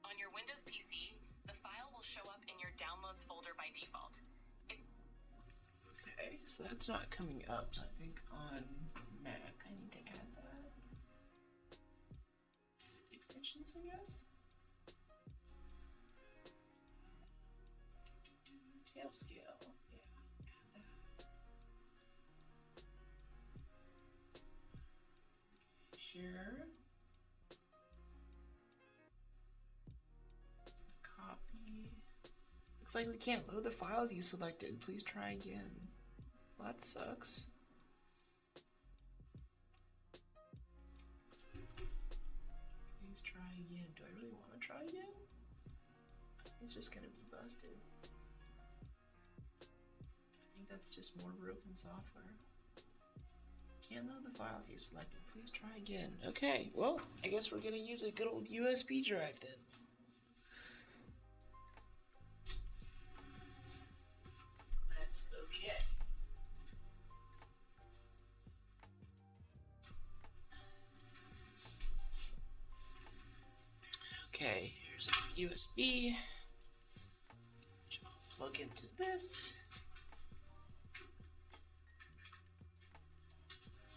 On your Windows PC, the file will show up in your Downloads folder by default. Okay, so that's not coming up, so I think on Mac I need to add that. Extensions, I guess? Tailscale, yeah, add that. Share. Copy. Looks like we can't load the files you selected. Please try again. Well, that sucks. Please try again. Do I really want to try again? It's just gonna be busted. I think that's just more broken software. Can't load the files you selected. Please try again. Okay, well, I guess we're gonna use a good old USB drive then. That's okay. Okay, here's a USB. Which I'll plug into this.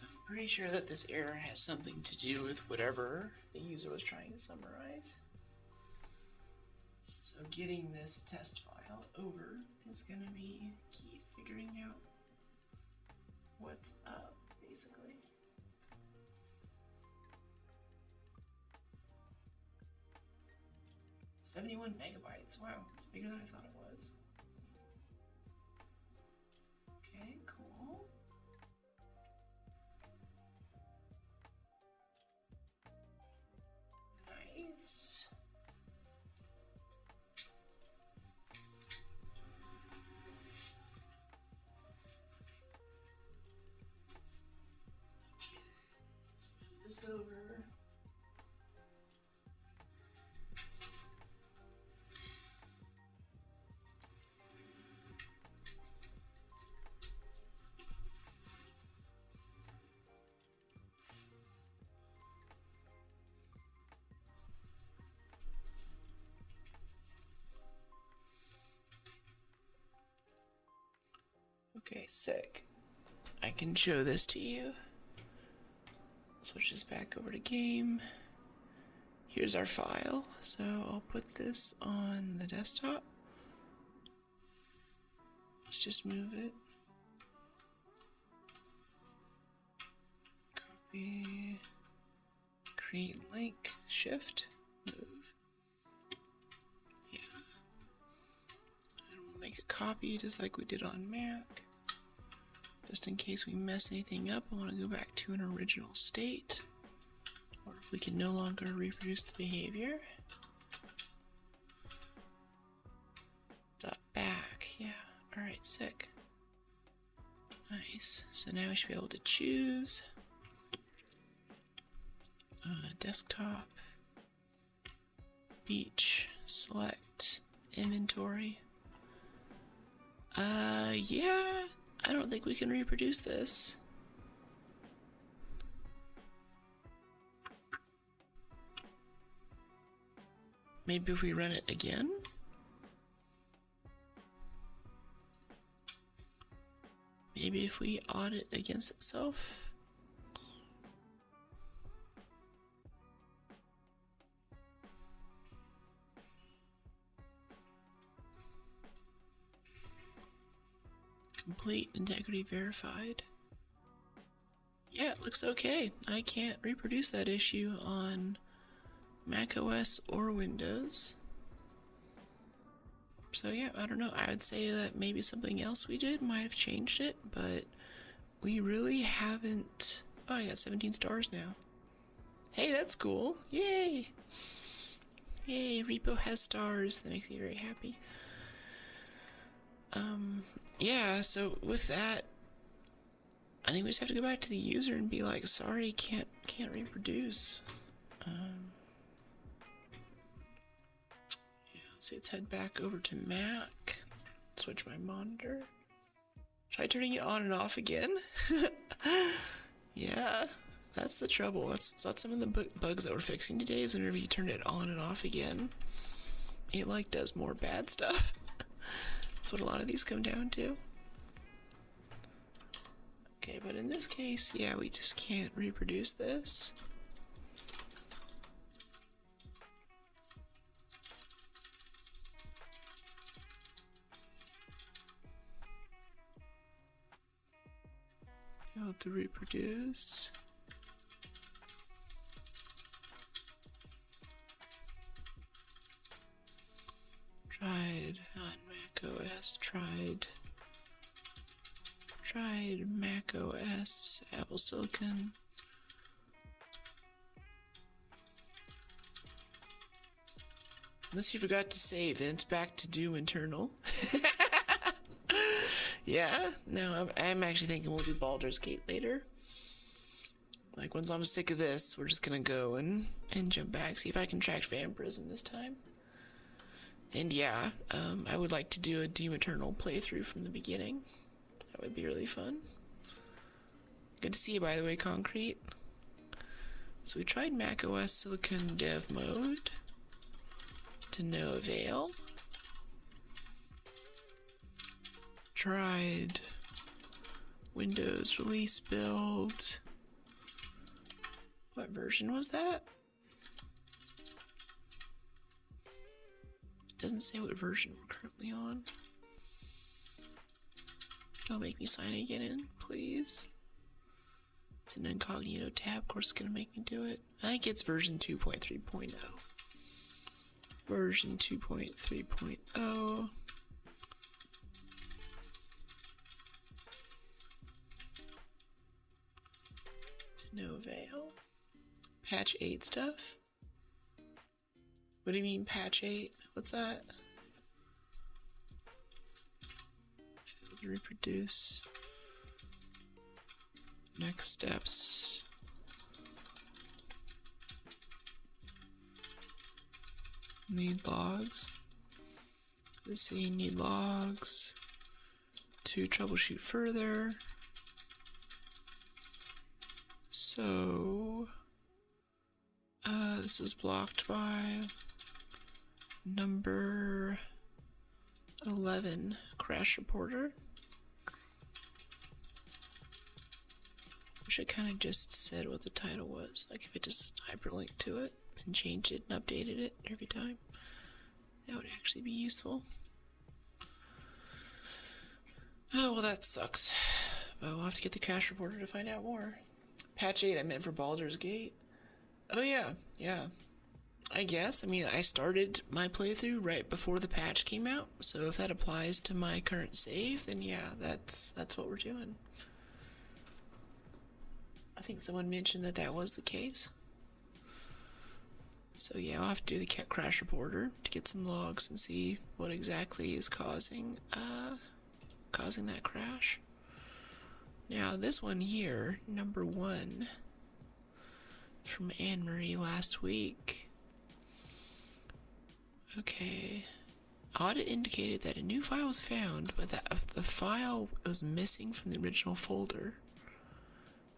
I'm pretty sure that this error has something to do with whatever the user was trying to summarize. So getting this test file over is going to be key to figuring out what's up, basically. $71 megabytes. Wow, it's bigger than I thought it was. Okay, cool. Nice. Let's move this over. Okay, sick. I can show this to you. Switch this back over to game. Here's our file. So I'll put this on the desktop. Let's just move it. Copy. Create link. Shift. Move. Yeah. And we'll make a copy just like we did on Mac. Just in case we mess anything up, I want to go back to an original state. Or if we can no longer reproduce the behavior. Dot back, yeah. Sick. Nice. So now we should be able to choose desktop, beach, select, inventory. Yeah, I don't think we can reproduce this. Maybe if we run it again? Maybe if we audit against itself? Complete integrity verified. Yeah, it looks okay. I can't reproduce that issue on macOS or Windows. So yeah, I don't know. I would say that maybe something else we did might have changed it, but we really haven't. Oh, I got 17 stars now. Hey, that's cool. Yay! Yay, repo has stars. That makes me very happy. Yeah, so with that, I think we just have to go back to the user and be like, sorry, can't reproduce. Yeah, so let's head back over to Mac, switch my monitor. Try turning it on and off again. Yeah, that's the trouble. That's some of the bugs that we're fixing today is whenever you turn it on and off again, it like does more bad stuff. That's what a lot of these come down to. Okay, but in this case, yeah, we just can't reproduce this. Failed to reproduce. Tried on macOS, tried macOS, Apple Silicon. Unless you forgot to save, then it's back to Doom Internal. Yeah, no, I'm actually thinking we'll do Baldur's Gate later. Like, once I'm sick of this, we're just gonna go and jump back, see if I can track Vampirism this time. And yeah, I would like to do a Doom Eternal playthrough from the beginning. That would be really fun. Good to see you, by the way, Concrete. So we tried macOS Silicon Dev Mode. To no avail. Tried Windows Release Build. What version was that? Doesn't say what version we're currently on. Don't make me sign again in, please. It's an incognito tab, of course it's gonna make me do it. I think it's version 2.3.0. Version 2.3.0. No avail. Patch 8 stuff? What do you mean patch 8? What's that? Reproduce. Next steps. Need logs. Let's see, need logs to troubleshoot further. So, this is blocked by number 11, crash reporter. Wish I kind of just said what the title was, like if it just hyperlinked to it and changed it and updated it every time. That would actually be useful. Oh, well that sucks. But we'll have to get the crash reporter to find out more. Patch 8 I meant for Baldur's Gate. Oh yeah, yeah. I guess. I mean, I started my playthrough right before the patch came out, so if that applies to my current save, then yeah, that's what we're doing. I think someone mentioned that was the case. So yeah, I'll have to do the crash reporter to get some logs and see what exactly is causing causing that crash. Now, this one here, number 1, from Anne-Marie last week. Okay. Audit indicated that a new file was found, but that the file was missing from the original folder.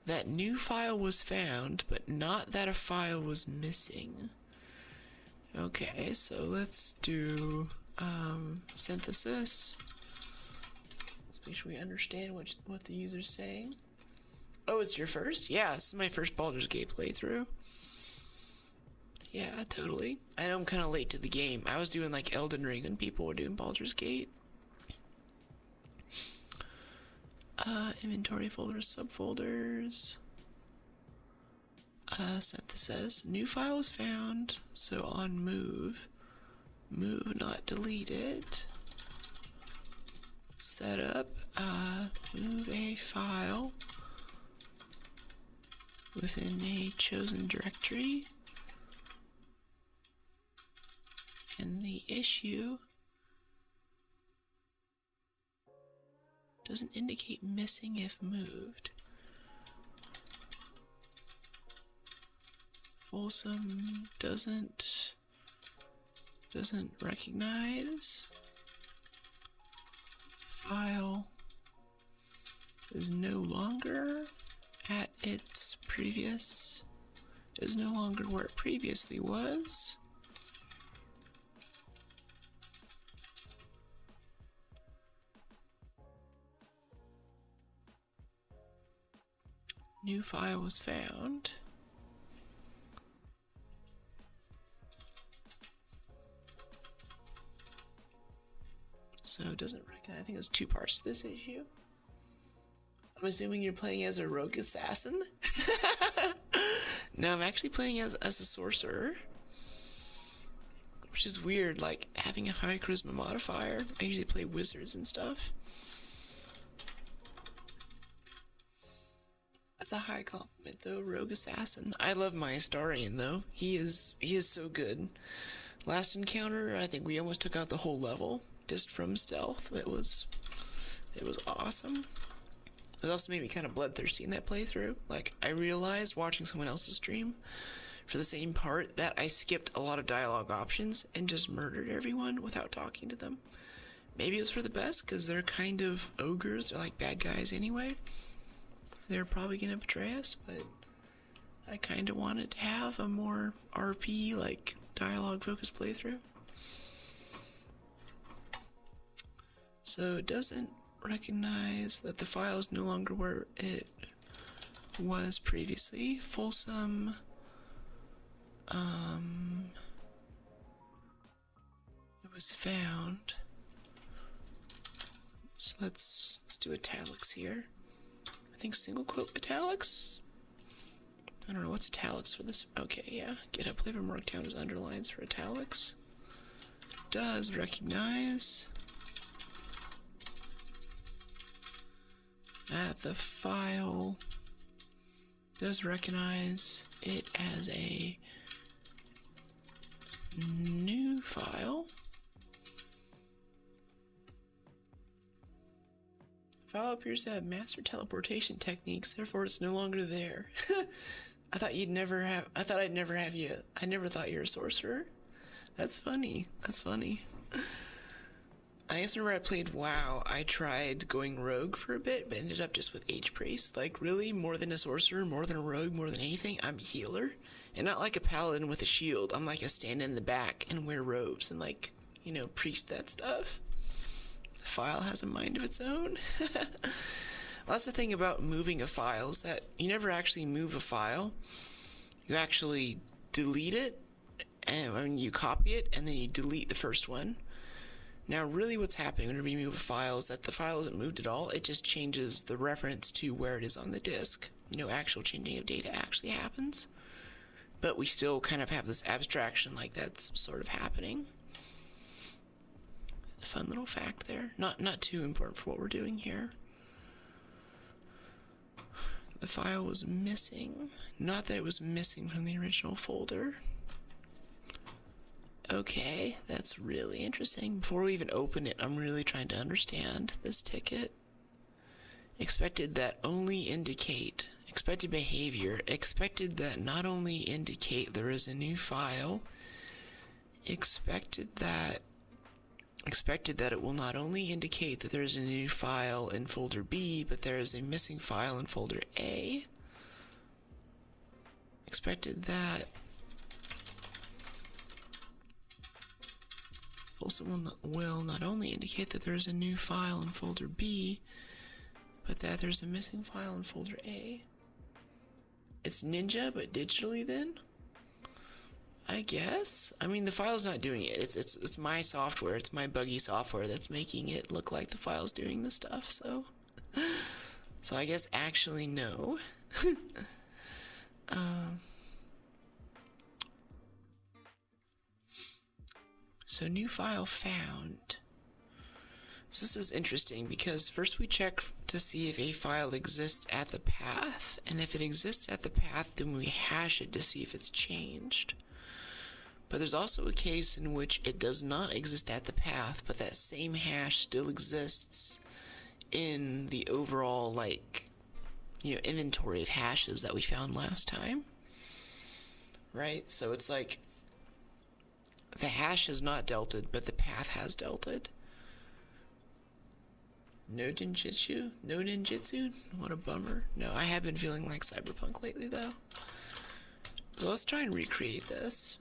That new file was found, but not that a file was missing. Okay, so let's do synthesis. Let's make sure we understand what the user's saying. Oh, it's your first? Yeah, this is my first Baldur's Gate playthrough. Yeah, totally. I know I'm kind of late to the game. I was doing like Elden Ring when people were doing Baldur's Gate. Inventory folders, subfolders. Synthesis. New file was found. So on move, not deleted. Setup. Move a file within a chosen directory. And the issue doesn't indicate missing if moved. Folsom doesn't recognize. File is no longer at its previous, is no longer where it previously was. New file was found. So it doesn't recognize. I think there's 2 parts to this issue. I'm assuming you're playing as a rogue assassin? No, I'm actually playing as a sorcerer. Which is weird, like having a high charisma modifier. I usually play wizards and stuff. That's a high compliment though, rogue assassin. I love my Astarion though. He is so good. Last encounter, I think we almost took out the whole level just from stealth. It was awesome. It also made me kind of bloodthirsty in that playthrough. Like, I realized watching someone else's stream for the same part that I skipped a lot of dialogue options and just murdered everyone without talking to them. Maybe it was for the best, because they're kind of ogres. They're like bad guys anyway. They're probably gonna betray us, but I kind of wanted to have a more RP, like, dialogue-focused playthrough. So it doesn't recognize that the file is no longer where it was previously. Folsom, it was found. So let's do italics here. I think single quote italics. I don't know what's italics for this. Okay, yeah. GitHub flavor markdown is underlines for italics. Does recognize that the file does recognize it as a new file. File appears to have master teleportation techniques, therefore it's no longer there. I thought I'd never have you. I never thought you're a sorcerer. That's funny. That's funny. I guess whenever I played WoW, I tried going rogue for a bit, but ended up just with H-Priest. Like, really, more than a sorcerer, more than a rogue, more than anything, I'm a healer. And not like a paladin with a shield. I'm like a stand in the back and wear robes and, like, you know, priest that stuff. The file has a mind of its own. Well, that's the thing about moving a file, is that you never actually move a file. You actually delete it, and you copy it, and then you delete the first one. Now, really what's happening whenever you move a file is that the file isn't moved at all. It just changes the reference to where it is on the disk. No actual changing of data actually happens. But we still kind of have this abstraction like that's sort of happening. A fun little fact there. Not too important for what we're doing here. The file was missing. Not that it was missing from the original folder. Okay, that's really interesting. Before we even open it, I'm really trying to understand this ticket. Expected behavior, expected that not only indicate there is a new file, expected that it will not only indicate that there is a new file in folder B, but there is a missing file in folder A. Expected that also will not only indicate that there is a new file in folder B, but that there's a missing file in folder A. It's Ninja, but digitally then? I guess? I mean, the file's not doing it. It's my software. It's my buggy software that's making it look like the file's doing the stuff, so... So I guess actually no. So new file found. So this is interesting because first we check to see if a file exists at the path, and if it exists at the path, then we hash it to see if it's changed. But there's also a case in which it does not exist at the path, but that same hash still exists in the overall, like, inventory of hashes that we found last time. Right? So it's like the hash is not delted, but the path has delted. No ninjutsu? What a bummer. No, I have been feeling like Cyberpunk lately, though. So let's try and recreate this.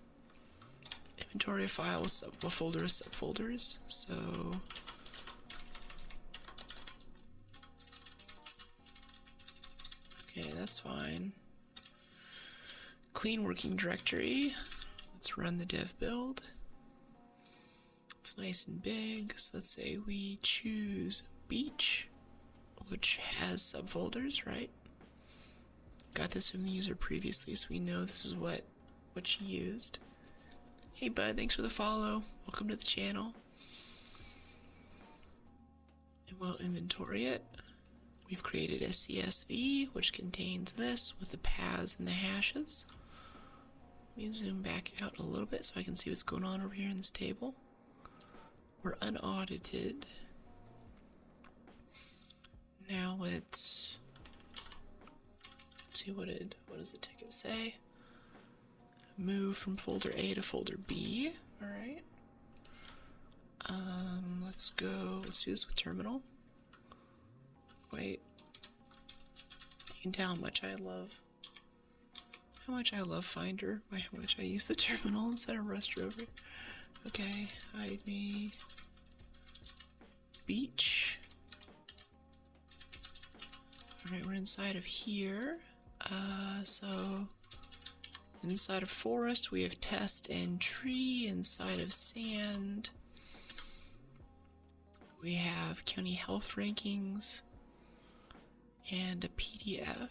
Inventory of files, a folder of subfolders. So... Okay, that's fine. Clean working directory. Let's run the dev build. It's nice and big, so let's say we choose Beach, which has subfolders, right? Got this from the user previously, so we know this is what she used. Hey bud, thanks for the follow. Welcome to the channel. And we'll inventory it. We've created a CSV, which contains this with the paths and the hashes. Let me zoom back out a little bit so I can see what's going on over here in this table. We're unaudited. Now let's see what does the ticket say? Move from folder A to folder B. Alright. Let's do this with terminal. Wait. You can tell how much I love Finder, by how much I use the terminal instead of Rust Rover. Okay, hide me. Beach. Alright, we're inside of here. So inside of forest we have test and tree. Inside of sand we have county health rankings and a PDF.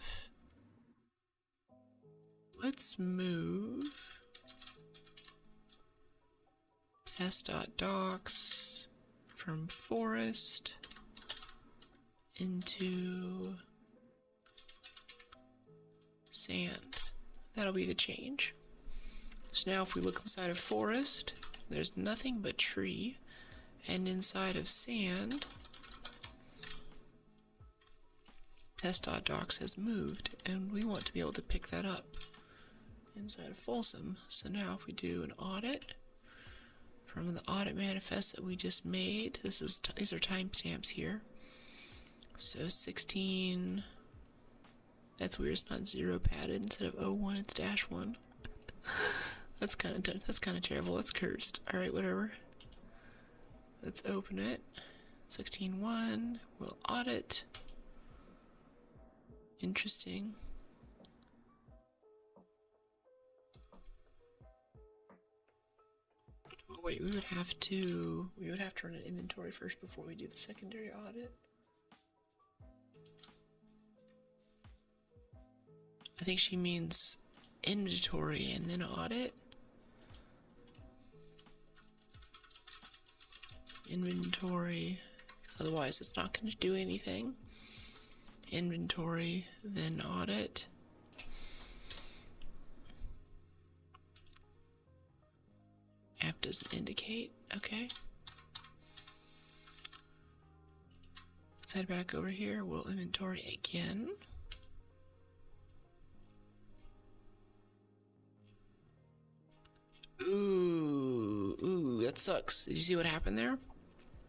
Let's move test.docs from forest into sand. That'll be the change. So now if we look inside of forest, there's nothing but tree, and inside of sand, test.docs has moved, and we want to be able to pick that up inside of Folsom. So now if we do an audit from the audit manifest that we just made, these are timestamps here. So 16, that's weird, it's not 0 padded. Instead of 01, it's -1. That's kind of terrible. That's cursed. All right, whatever. Let's open it. 16.1. We'll audit. Interesting. Oh, wait, we would have to run an inventory first before we do the secondary audit. I think she means inventory and then audit. Inventory, because otherwise it's not going to do anything. Inventory, then audit. mark doesn't indicate. Okay. Let's head back over here. We'll inventory again. Ooh, that sucks. Did you see what happened there?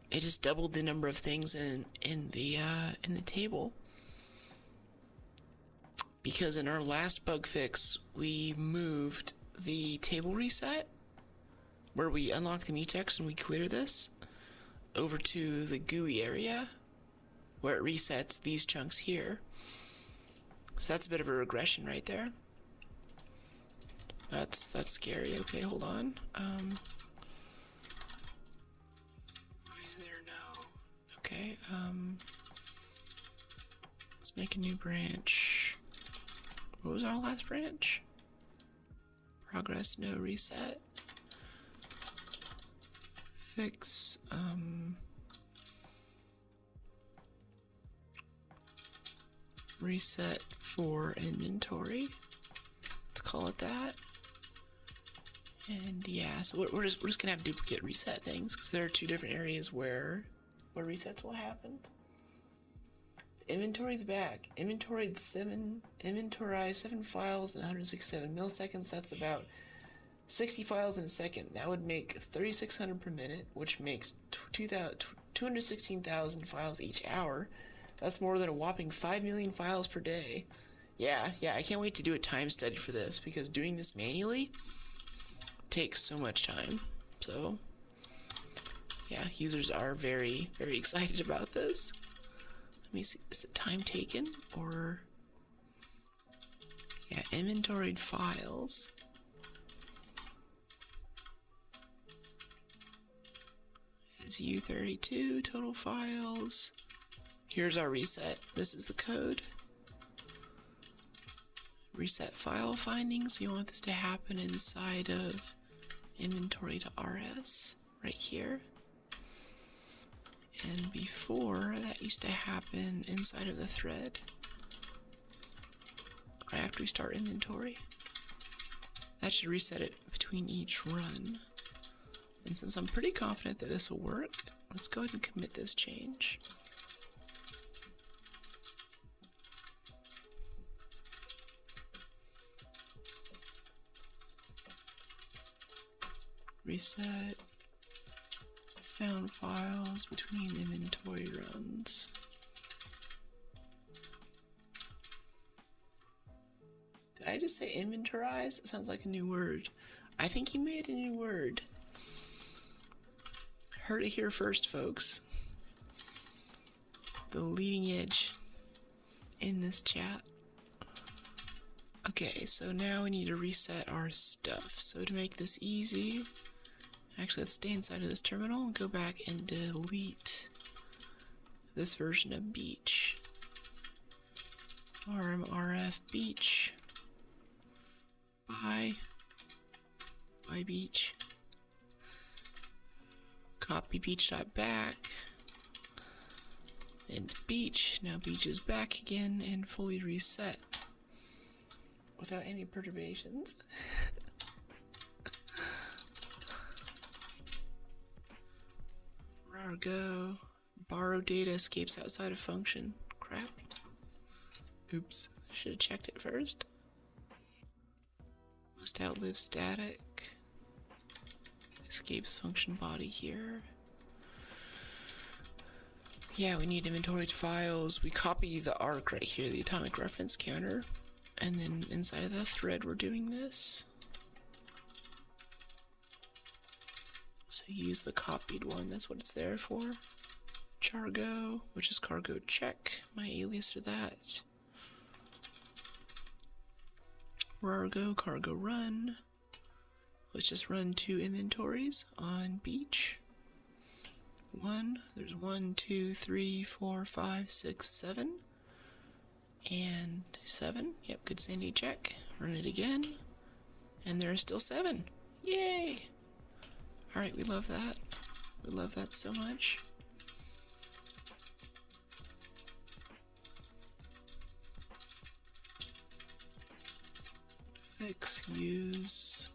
It just doubled the number of things in the table. Because in our last bug fix, we moved the table reset, where we unlock the mutex and we clear this, over to the GUI area, where it resets these chunks here. So that's a bit of a regression right there. That's scary. Okay, hold on. There no. Okay, let's make a new branch. What was our last branch? Progress, no reset. Fix, reset for inventory. Let's call it that. And yeah, so we're just gonna have duplicate reset things because there are two different areas where resets will happen. The inventory's back. Inventorized 7 files in 167 milliseconds. That's about 60 files in a second. That would make 3,600 per minute, which makes 216,000 files each hour. That's more than a whopping 5 million files per day. Yeah, I can't wait to do a time study for this because doing this manually takes so much time. So yeah, users are very, very excited about this. Let me see, is it time taken or yeah, inventoried files. It's U32 total files. Here's our reset. This is the code. Reset file findings. We want this to happen inside of inventory to RS right here. And before, that used to happen inside of the thread right after we start inventory. That should reset it between each run. And since I'm pretty confident that this will work, let's go ahead and commit this change. Reset found files between inventory runs. Did I just say inventorize? It sounds like a new word. I think he made a new word. Heard it here first, folks. The leading edge in this chat. Okay, so now we need to reset our stuff. So to make this easy, actually let's stay inside of this terminal and go back and delete this version of Beach. RMRF Beach. By Beach. Copy beach.back. And Beach. Now Beach is back again and fully reset. Without any perturbations. Go. Borrow data escapes outside of function. Crap. Oops. Should have checked it first. Must outlive static. Escapes function body here. Yeah, we need inventoried files. We copy the arc right here, the atomic reference counter. And then inside of the thread, we're doing this. So use the copied one, that's what it's there for. Chargo, which is cargo check, my alias for that. Rargo, cargo run. Let's just run 2 inventories on Beach. There's 1, 2, 3, 4, 5, 6, 7. And 7, yep, good sanity check. Run it again. And there are still 7. Yay! Alright, we love that. We love that so much. Fix use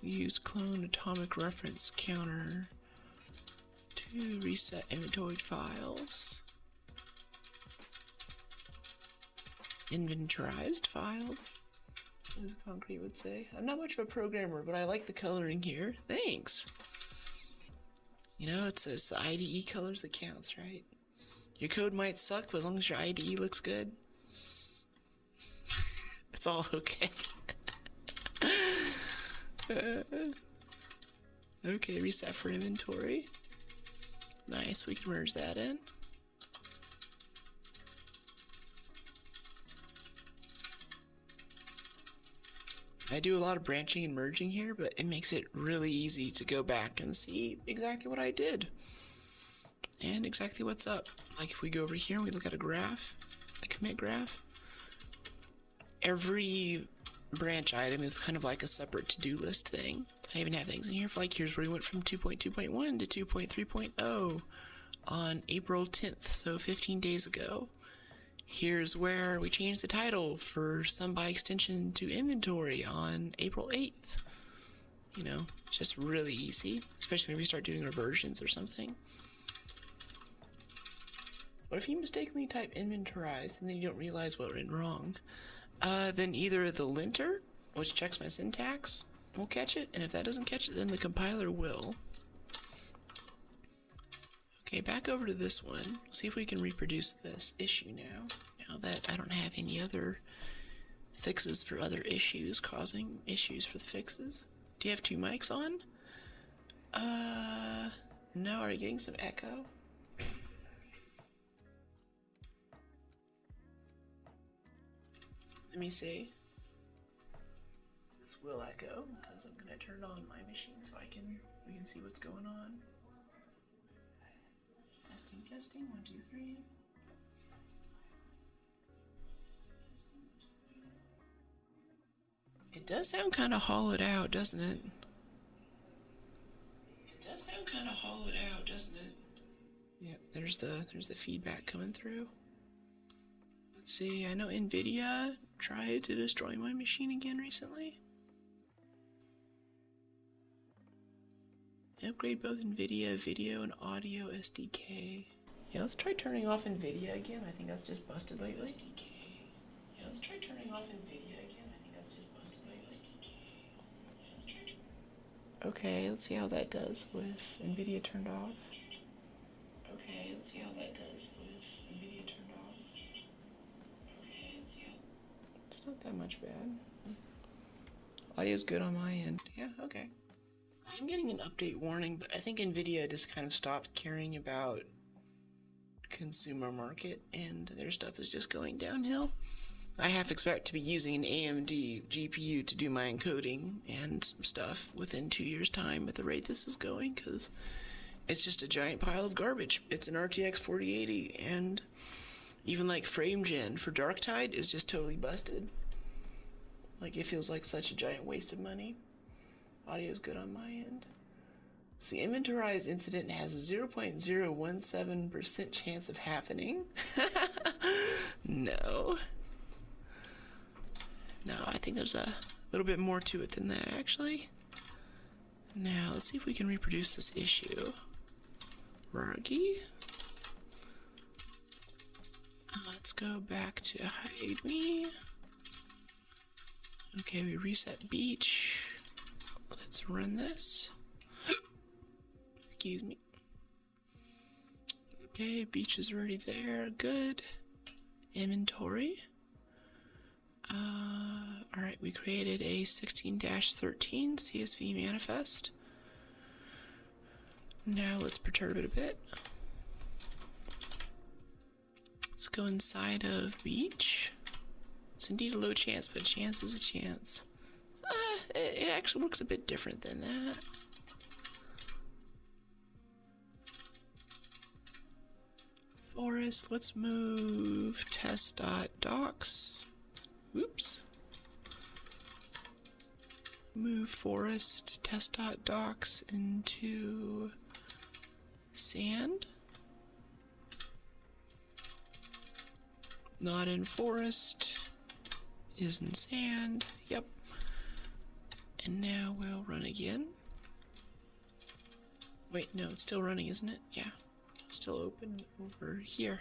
use clone atomic reference counter to reset inventory files. Inventorized files, as Concrete would say. I'm not much of a programmer, but I like the coloring here. Thanks! You know, it says the IDE colors that counts, right? Your code might suck, but as long as your IDE looks good, it's all okay. Okay, reset for inventory. Nice, we can merge that in. I do a lot of branching and merging here, but it makes it really easy to go back and see exactly what I did and exactly what's up. Like if we go over here and we look at a graph, a commit graph, every branch item is kind of like a separate to-do list thing. I even have things in here for like, here's where we went from 2.2.1 to 2.3.0 on April 10th, so 15 days ago. Here's where we changed the title for some by extension to inventory on April 8th. You know, it's just really easy, especially when we start doing reversions or something. What if you mistakenly type inventorize and then you don't realize what went wrong? Then either the linter, which checks my syntax, will catch it, and if that doesn't catch it, then the compiler will. Okay, back over to this one. See if we can reproduce this issue now. Now that I don't have any other fixes for other issues causing issues for the fixes. Do you have two mics on? No, are you getting some echo? Let me see. This will echo, because I'm gonna turn on my machine so we can see what's going on. Testing, 1, 2, 3. It does sound kind of hollowed out, doesn't it? It does sound kind of hollowed out, doesn't it? Yeah, there's the feedback coming through. Let's see, I know NVIDIA tried to destroy my machine again recently. Upgrade both NVIDIA video and audio SDK. Yeah, let's try turning off NVIDIA again. I think that's just busted lately. SDK. Yeah, let's try turning off NVIDIA again. I think that's just busted lately. SDK. Yeah, let's try. Okay, let's see how that does with NVIDIA turned off. Okay, let's see how that does with NVIDIA turned off. Okay, let's see how. It's not that much bad. Audio's good on my end. Yeah, okay. I'm getting an update warning, but I think NVIDIA just kind of stopped caring about consumer market and their stuff is just going downhill. I half expect to be using an AMD GPU to do my encoding and stuff within 2 years' time at the rate this is going, because it's just a giant pile of garbage. It's an RTX 4080, and even like frame gen for Darktide is just totally busted. Like, it feels like such a giant waste of money. Audio's good on my end. So the inventorized incident has a 0.017% chance of happening. No. No, I think there's a little bit more to it than that, actually. Now, let's see if we can reproduce this issue. Rargy. Let's go back to hide me. Okay, we reset beach. Let's run this. Excuse me. Okay, beach is already there. Good. Inventory. Alright, we created a 16-13 CSV manifest. Now let's perturb it a bit. Let's go inside of beach. It's indeed a low chance, but a chance is a chance. It actually works a bit different than that. Forest, let's move test.docs. Oops. Move forest test.docs into sand. Not in forest, is in sand. Yep. And now we'll run again. Wait, no, it's still running, isn't it? Yeah. Still open over here.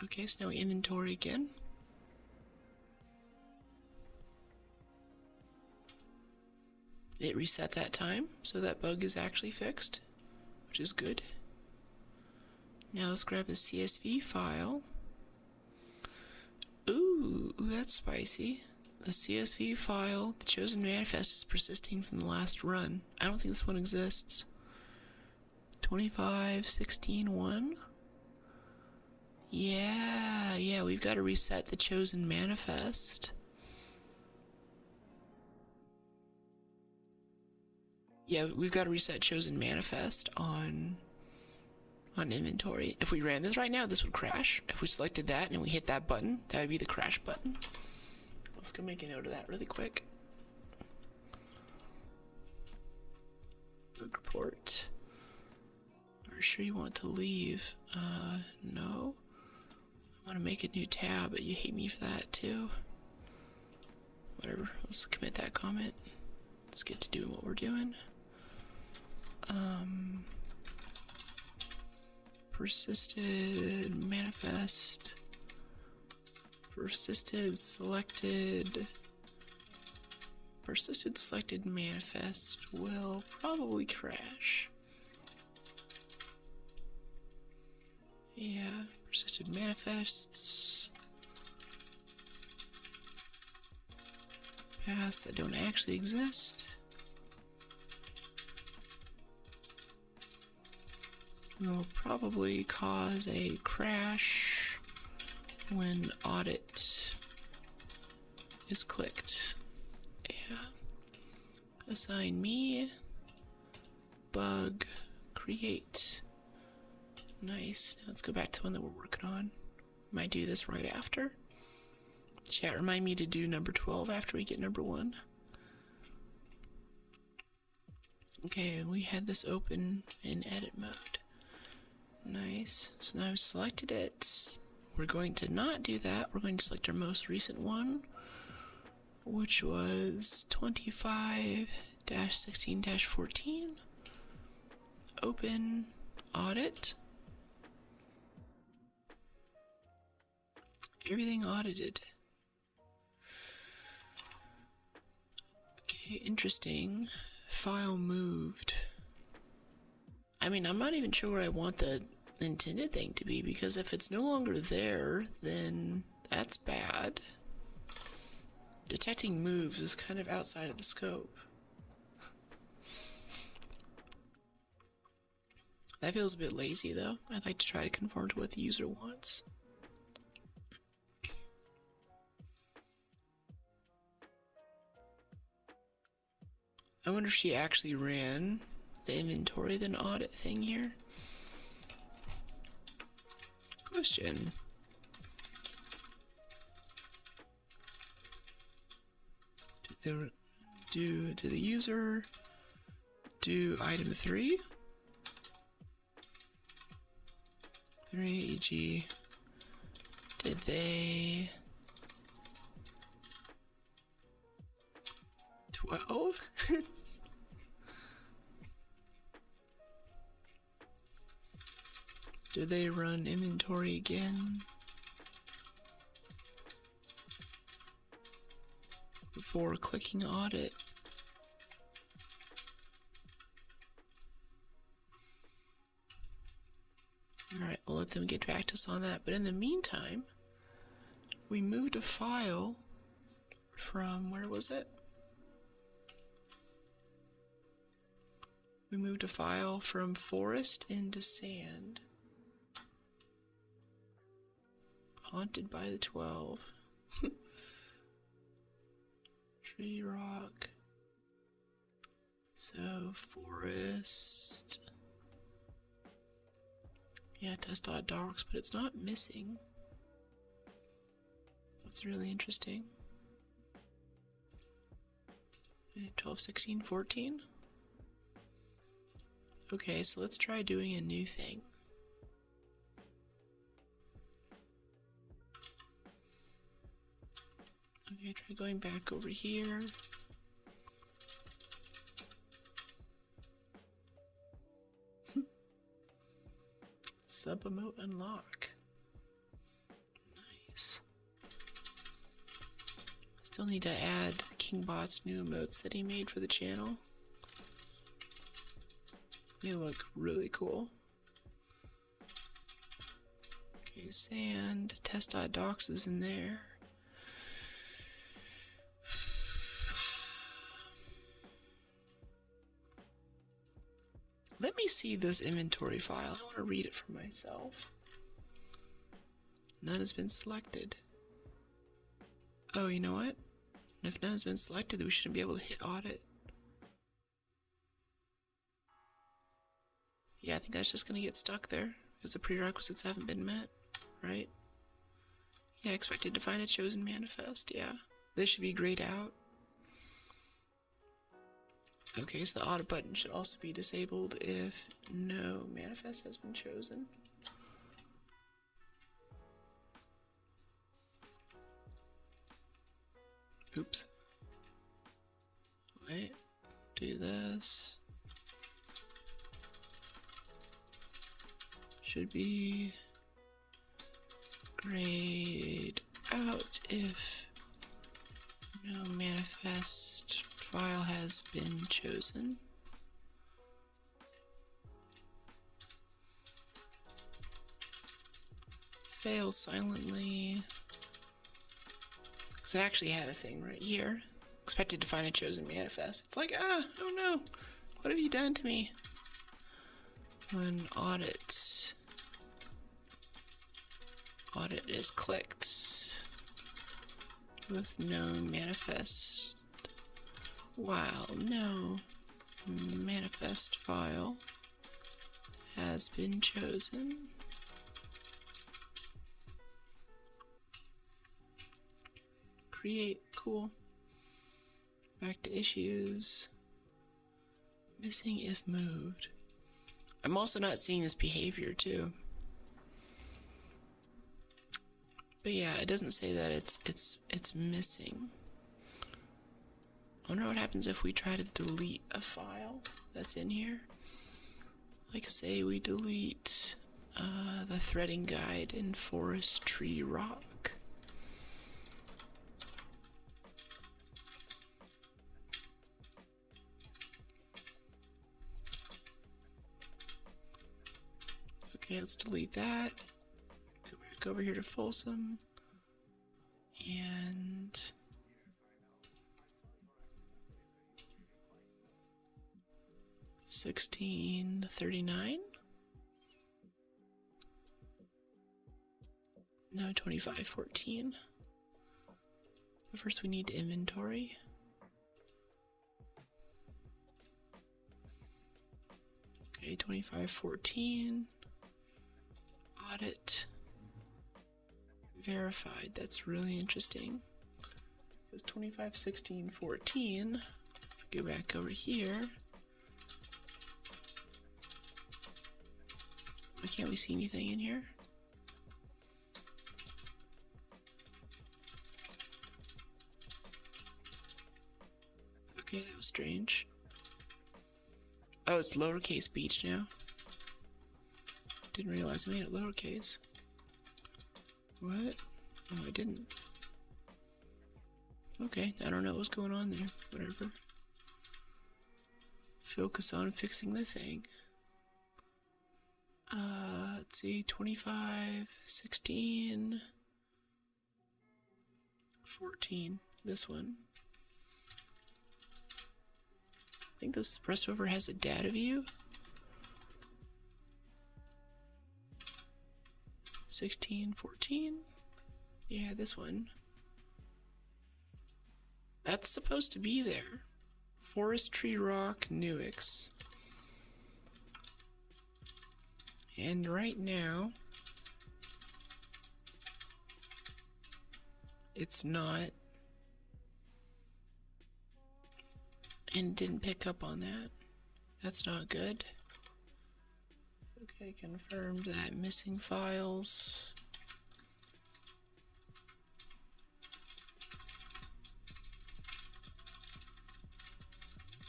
Okay, so now we inventory again. It reset that time, so that bug is actually fixed, which is good. Now let's grab a CSV file. Ooh, that's spicy. The CSV file, the chosen manifest, is persisting from the last run. I don't think this one exists. 25.16.1? Yeah, we've got to reset the chosen manifest. Yeah, we've got to reset chosen manifest on inventory. If we ran this right now, this would crash. If we selected that and we hit that button, that would be the crash button. Let's go make a note of that really quick. Bug report. Are you sure you want to leave? No. I want to make a new tab, but you hate me for that too. Whatever, let's commit that comment. Let's get to doing what we're doing. Persisted manifest. Persisted selected manifest will probably crash. Yeah, persisted manifests. Paths that don't actually exist. Will probably cause a crash when audit is clicked. Yeah. Assign me bug create. Nice. Now let's go back to one that we're working on. Might do this right after. Chat, remind me to do number 12 after we get number 1. Okay, we had this open in edit mode. Nice. So now I've selected it. We're going to not do that. We're going to select our most recent one, which was 25-16-14. Open audit. Everything audited. Okay, interesting. File moved. I mean, I'm not even sure where I want the intended thing to be, because if it's no longer there, then that's bad. Detecting moves is kind of outside of the scope. That feels a bit lazy, though. I'd like to try to conform to what the user wants. I wonder if she actually ran the inventory, then audit thing here. Question. Did the user do item 3? 3, e.g. did they 12? Did they run inventory again before clicking audit? Alright, we'll let them get back to us on that. But in the meantime, we moved a file from, where was it? We moved a file from forest into sand. Haunted by the 12. Tree rock. So, forest. Yeah, test.docs, but it's not missing. That's really interesting. 12, 16, 14. Okay, so let's try doing a new thing. Okay, try going back over here. Sub emote unlock. Nice. Still need to add Kingbot's new emotes that he made for the channel. They look really cool. Okay, sand, test.docs is in there. Let me see this inventory file. I want to read it for myself. None has been selected. Oh, you know what? If none has been selected, we shouldn't be able to hit audit. Yeah, I think that's just going to get stuck there because the prerequisites haven't been met, right? Yeah, expected to find a chosen manifest. Yeah, this should be grayed out. Okay, so the audit button should also be disabled if no manifest has been chosen. Oops. Wait, do this. Should be grayed out if no manifest file has been chosen. Fail silently. Because it actually had a thing right here. Expected to find a chosen manifest. It's like, oh no. What have you done to me? When audit is clicked with no manifest. While no manifest file has been chosen. Create, cool. Back to issues. Missing if moved. I'm also not seeing this behavior too. But yeah, it doesn't say that it's missing. I wonder what happens if we try to delete a file that's in here. Like say we delete the threading guide in Forest Tree Rock. Okay, let's delete that. Go back over here to Folsom. And 1639. No, 2514. But first we need to inventory. Okay, 2514. Audit. Verified. That's really interesting. It was 251614. Go back over here. Why can't we see anything in here? Okay, that was strange. Oh, it's lowercase beach now. Didn't realize I made it lowercase. What? Oh, I didn't. Okay, I don't know what's going on there. Whatever. Focus on fixing the thing. Let's see, 25, 16, 14. This one. I think this rest over has a data view. 16, 14. Yeah, this one. That's supposed to be there. Forest Tree Rock, Newix. And right now, it's not. And didn't pick up on that. That's not good. Okay, confirmed that missing files.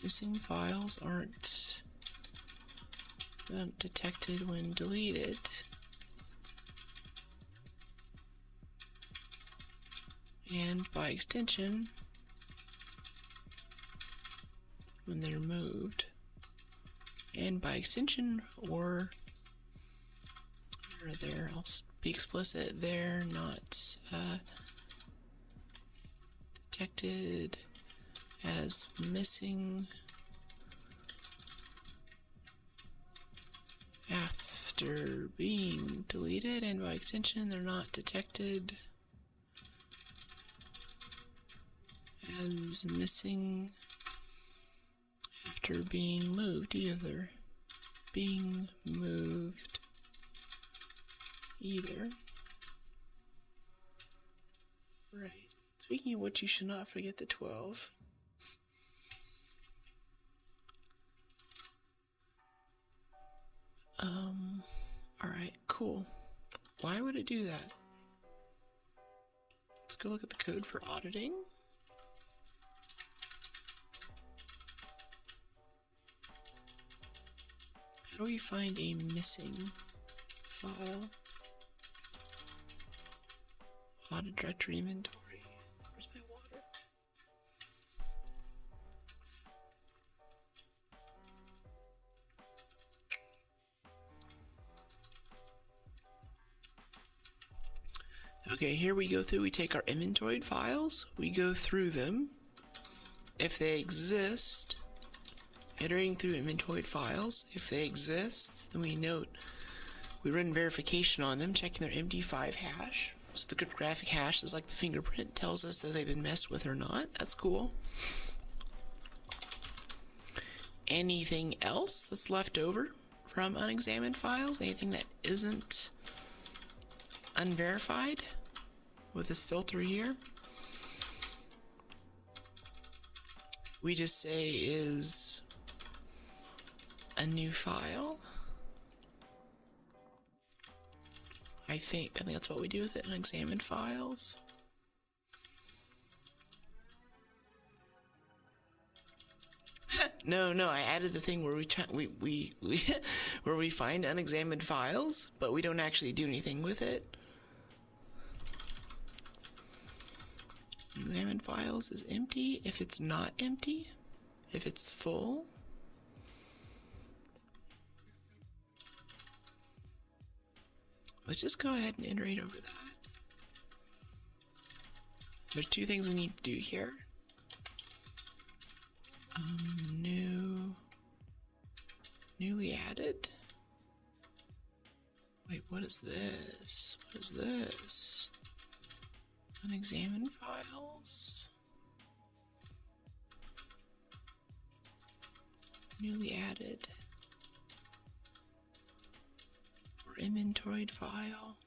Missing files aren't detected when deleted. and by extension, when they're moved, and by extension, or there, I'll be explicit, they're not detected as missing after being deleted, and by extension, they're not detected as missing after being moved either. Being moved either. Right. Speaking of which, you should not forget the 12. Alright, cool. Why would it do that? Let's go look at the code for auditing. How do we find a missing file? Audit directory inventory. Where's my water? Okay, here we go through, we take our inventoried files, we go through them. If they exist, iterating through inventoried files, if they exist, then we note, we run verification on them, checking their MD5 hash. So the cryptographic hash is like the fingerprint, tells us that they've been messed with or not. That's cool. Anything else that's left over from unexamined files, anything that isn't unverified with this filter here, we just say is a new file. I think that's what we do with it, unexamined files. No, I added the thing where where we find unexamined files, but we don't actually do anything with it. Examined files is empty. If it's not empty, if it's full, let's just go ahead and iterate over that. There's two things we need to do here. Newly added. Wait, what is this? What is this? Unexamined files. Newly added. Or inventoried file.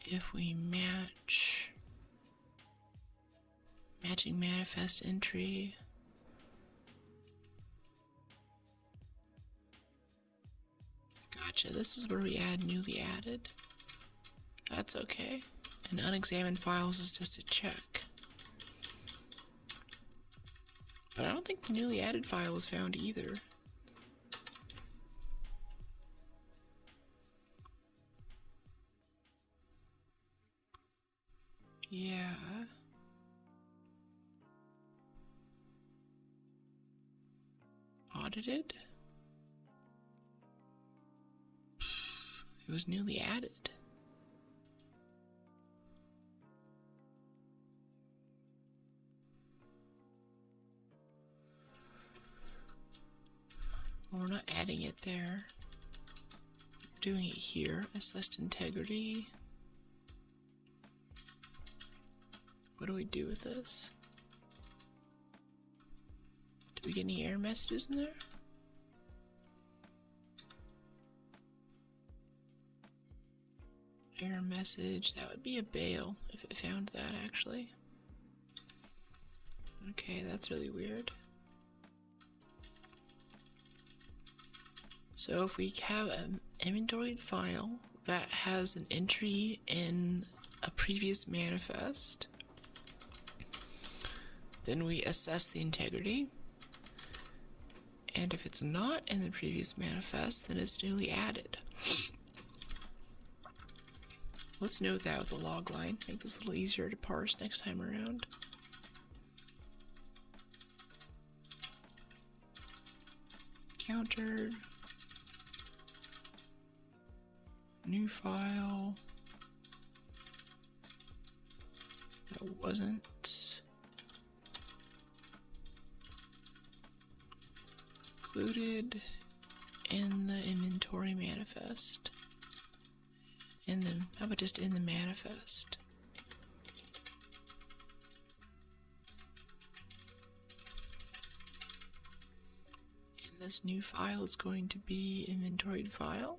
If we matching manifest entry. Gotcha, this is where we add newly added. That's okay. And unexamined files is just a check. But I don't think the newly added file was found either. Yeah. Audited? It was newly added. Well, we're not adding it there. We're doing it here. Assessed integrity. What do we do with this? Do we get any error messages in there? Error message, that would be a bail if it found that actually. Okay, that's really weird. So if we have an inventoried file that has an entry in a previous manifest, then we assess the integrity. And if it's not in the previous manifest, then it's newly added. Let's note that with the log line. Make this a little easier to parse next time around. Countered. New file. That wasn't. Included in the inventory manifest. How about just in the manifest? And this new file is going to be inventoried file.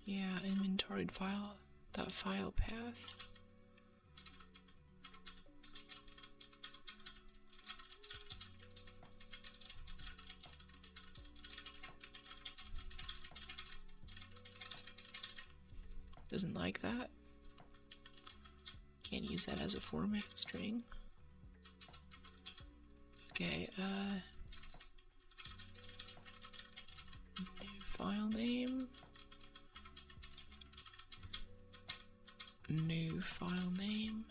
Yeah, inventoried file, that file path. Doesn't like that. Can't use that as a format string. Okay, new file name. New file name.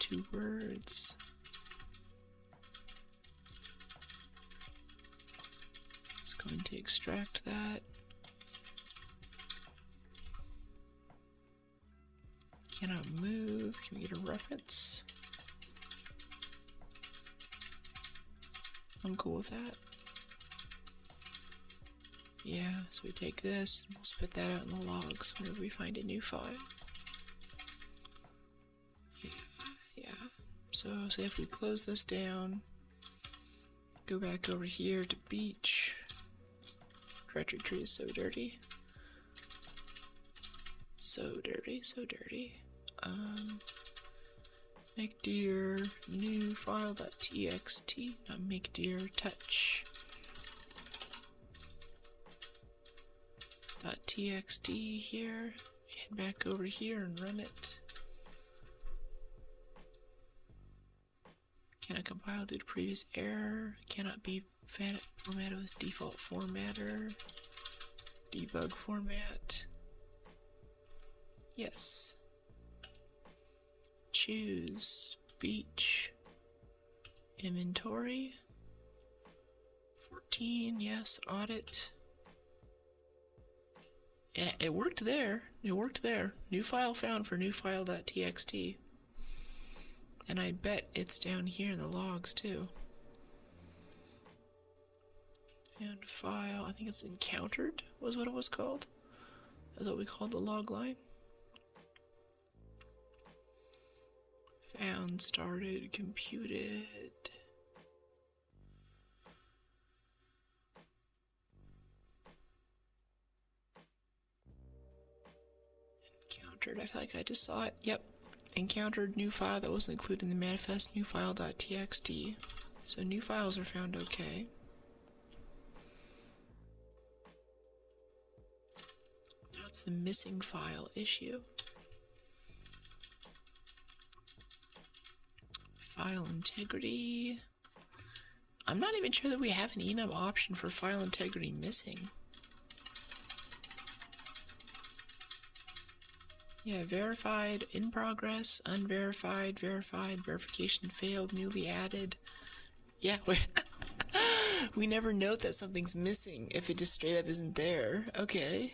2 words. It's going to extract that. Cannot move. Can we get a reference? I'm cool with that. Yeah, so we take this, and we'll spit that out in the logs whenever we find a new file. Yeah. So say if we close this down, go back over here to beach. Directory tree is so dirty. So dirty. Make dear new file.txt, not make dear touch. .txt here, head back over here and run it. Cannot compile due to previous error, cannot be formatted with default formatter, debug format. Yes. Choose beach inventory 14. Yes, audit. And it worked there. New file found for new file.txt. And I bet it's down here in the logs too. Found file. I think it's encountered was what it was called. That's what we called the log line. Found, started, computed. Encountered, I feel like I just saw it. Yep. Encountered new file that wasn't included in the manifest, new file.txt. So new files are found okay. Now it's the missing file issue. File integrity. I'm not even sure that we have an enum option for file integrity missing. Yeah, verified, in progress, unverified, verified, verification failed, newly added. Yeah, we never note that something's missing if it just straight up isn't there. Okay.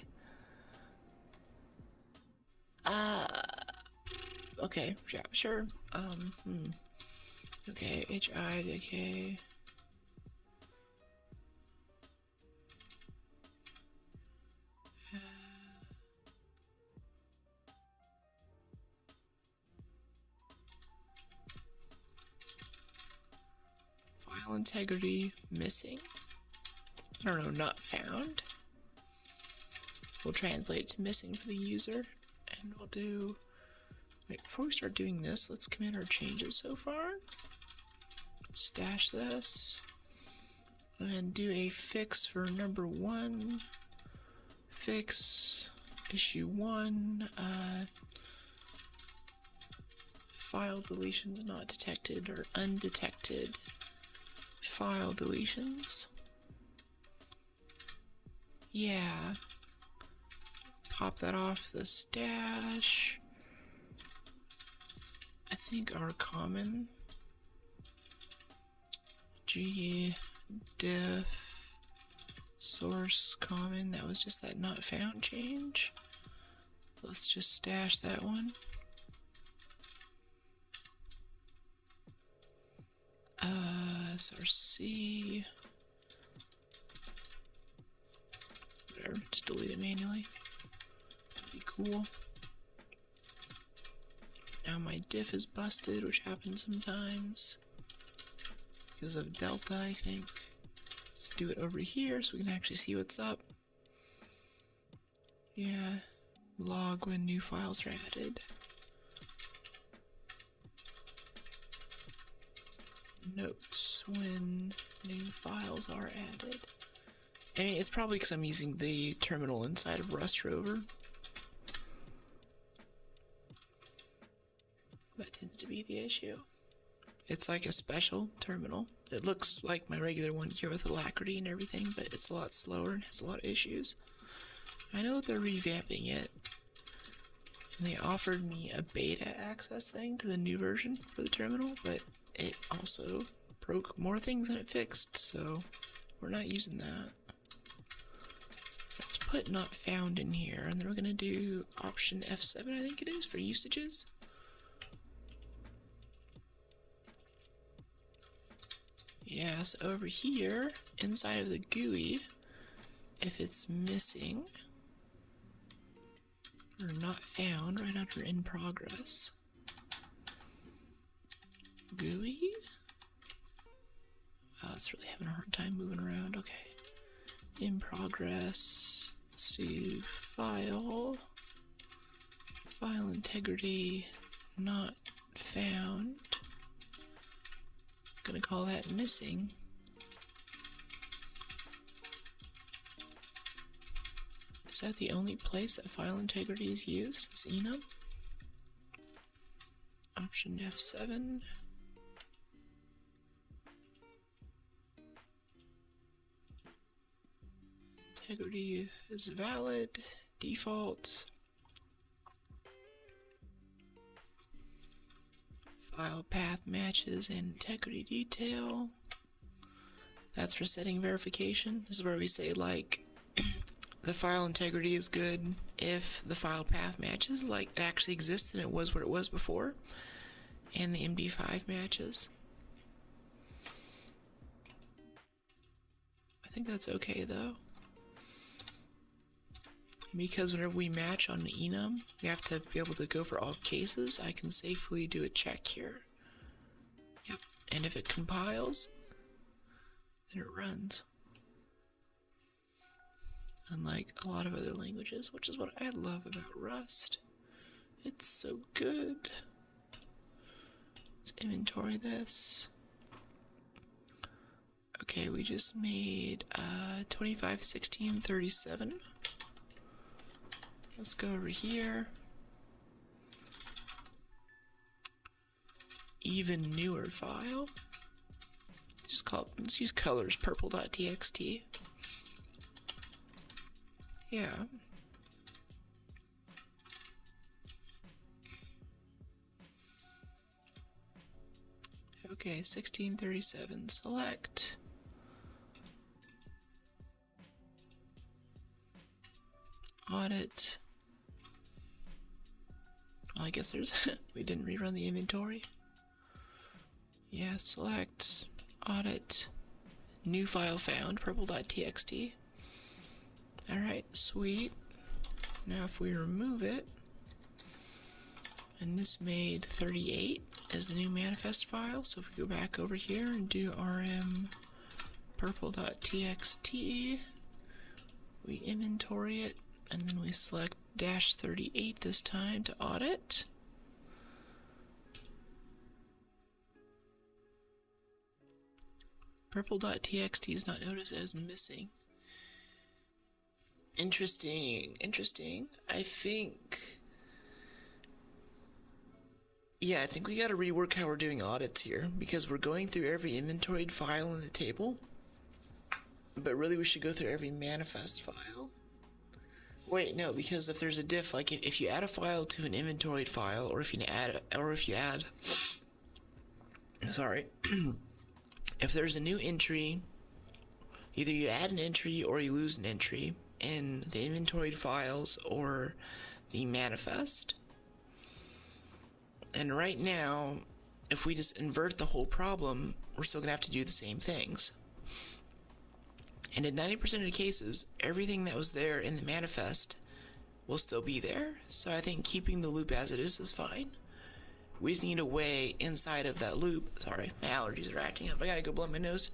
Okay, yeah, sure. Okay, HI, okay. File integrity missing. I don't know, not found. We'll translate it to missing for the user, and we'll do. Wait, before we start doing this, let's commit our changes so far. Stash this. And do a fix for number 1. Fix issue 1. File deletions not detected or undetected. File deletions. Yeah. pop that off the stash. I think our common G diff source common, that was just that not found change. Let's just stash that one. SRC. Whatever, just delete it manually. That'd be cool. Now my diff is busted, which happens sometimes. Because of Delta, I think. Let's do it over here so we can actually see what's up. Yeah, log when new files are added. Notes when new files are added. I mean, it's probably because I'm using the terminal inside of Rust Rover. That tends to be the issue. It's like a special terminal. It looks like my regular one here with Alacrity and everything, but it's a lot slower and has a lot of issues. I know that they're revamping it. And they offered me a beta access thing to the new version for the terminal, but it also broke more things than it fixed, so we're not using that. Let's put not found in here, and then we're gonna do option F7, I think it is, for usages. Yeah, so over here, inside of the GUI, if it's missing, or not found, right under in progress. GUI? Oh, it's really having a hard time moving around. Okay. In progress. Let's do file. File integrity. Not found. Gonna call that missing. Is that the only place that file integrity is used? It's enum. Option F7. Integrity is valid. Default. File path matches and integrity detail. That's for setting verification. This is where we say, like, the file integrity is good if the file path matches, like it actually exists and it was what it was before, and the MD5 matches. I think that's okay though, because whenever we match on an enum, we have to be able to go for all cases. I can safely do a check here. Yep, and if it compiles, then it runs. Unlike a lot of other languages, which is what I love about Rust. It's so good. Let's inventory this. Okay, we just made 25, 16, 37. Let's go over here. Even newer file. Let's use colors purple.txt. Yeah. Okay, 1637. Select. Audit. Well, I guess there's we didn't rerun the inventory. Yeah, select, audit, new file found, purple.txt. Alright, sweet. Now if we remove it, and this made 38 as the new manifest file, so if we go back over here and do rm purple.txt, we inventory it, and then we select -38 this time to audit. Purple.txt is not noticed as missing. Interesting, interesting. I think we gotta rework how we're doing audits here, because we're going through every inventoried file in the table, but really we should go through every manifest file. Wait, no, because if there's a diff, like if you add a file to an inventoried file, or if you add, sorry, if there's a new entry, either you add an entry or you lose an entry in the inventoried files or the manifest. And right now, if we just invert the whole problem, we're still gonna have to do the same things. And in 90% of the cases, everything that was there in the manifest will still be there. So I think keeping the loop as it is fine. We just need a way inside of that loop. Sorry, my allergies are acting up. I gotta go blow my nose.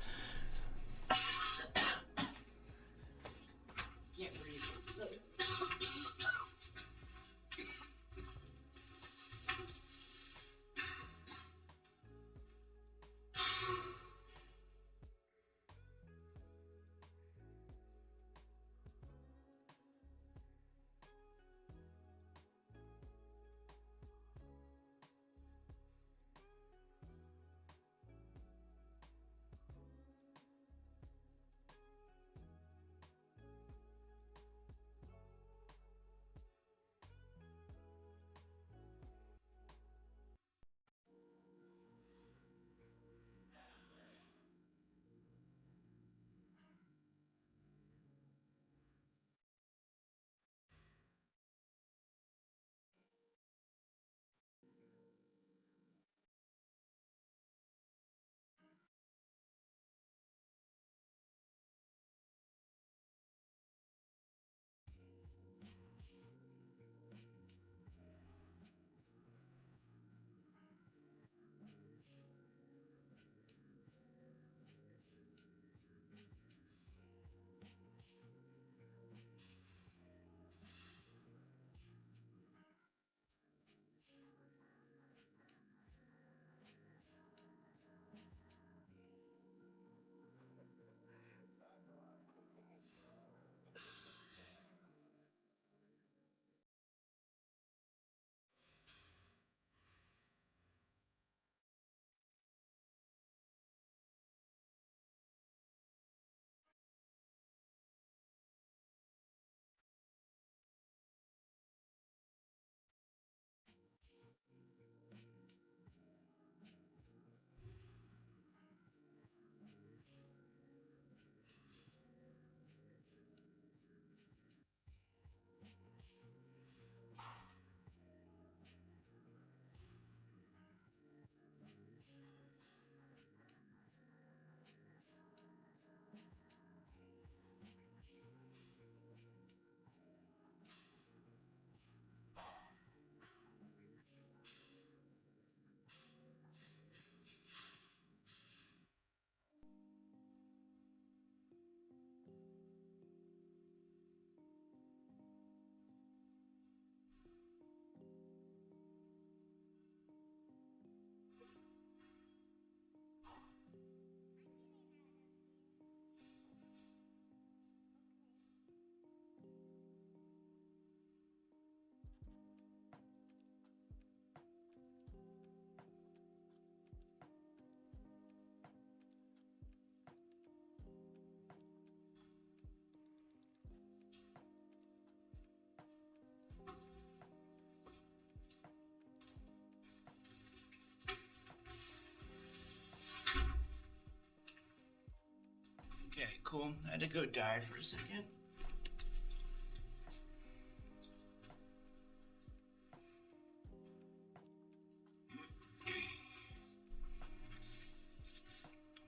Okay, cool. I had to go die for a second.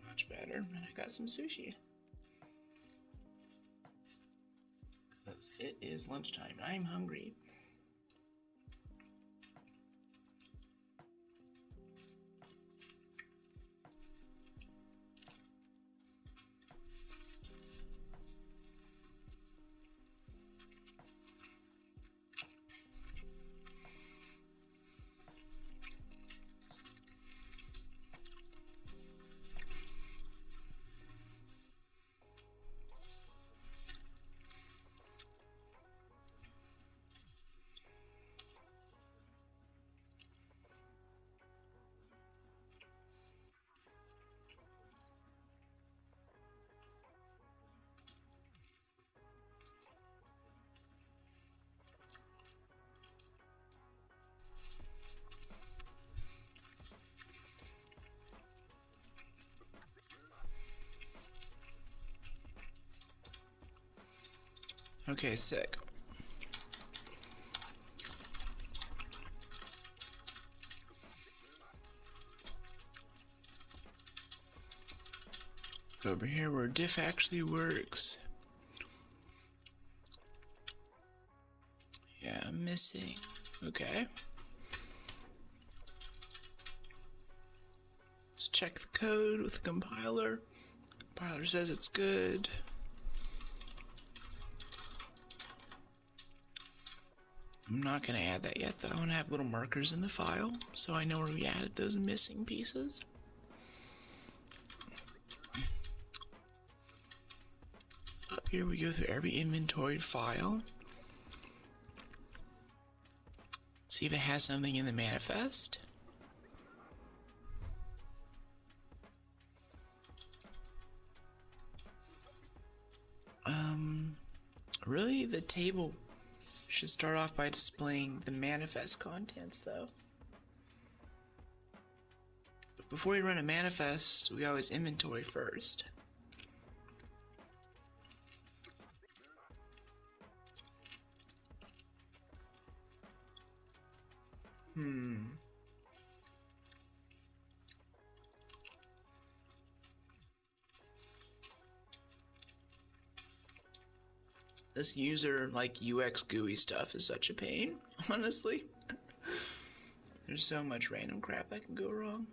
Much better. And I got some sushi. Because it is lunchtime. I'm hungry. Okay, sick. Over here where diff actually works. Yeah, I'm missing. Okay. Let's check the code with the compiler. Compiler says it's good. I'm not going to add that yet though. I want to have little markers in the file so I know where we added those missing pieces. Up here we go through every inventoried file. See if it has something in the manifest. Really, the table should start off by displaying the manifest contents, though. But before we run a manifest, we always inventory first. This user, like, UX GUI stuff is such a pain, honestly. There's so much random crap that can go wrong.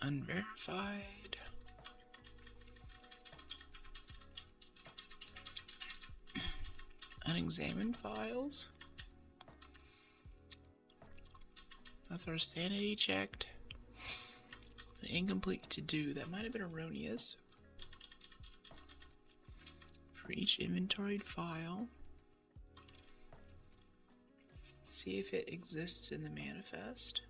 Unverified. Unexamined files. That's our sanity checked. An incomplete to do. That might have been erroneous. For each inventoried file. See if it exists in the manifest.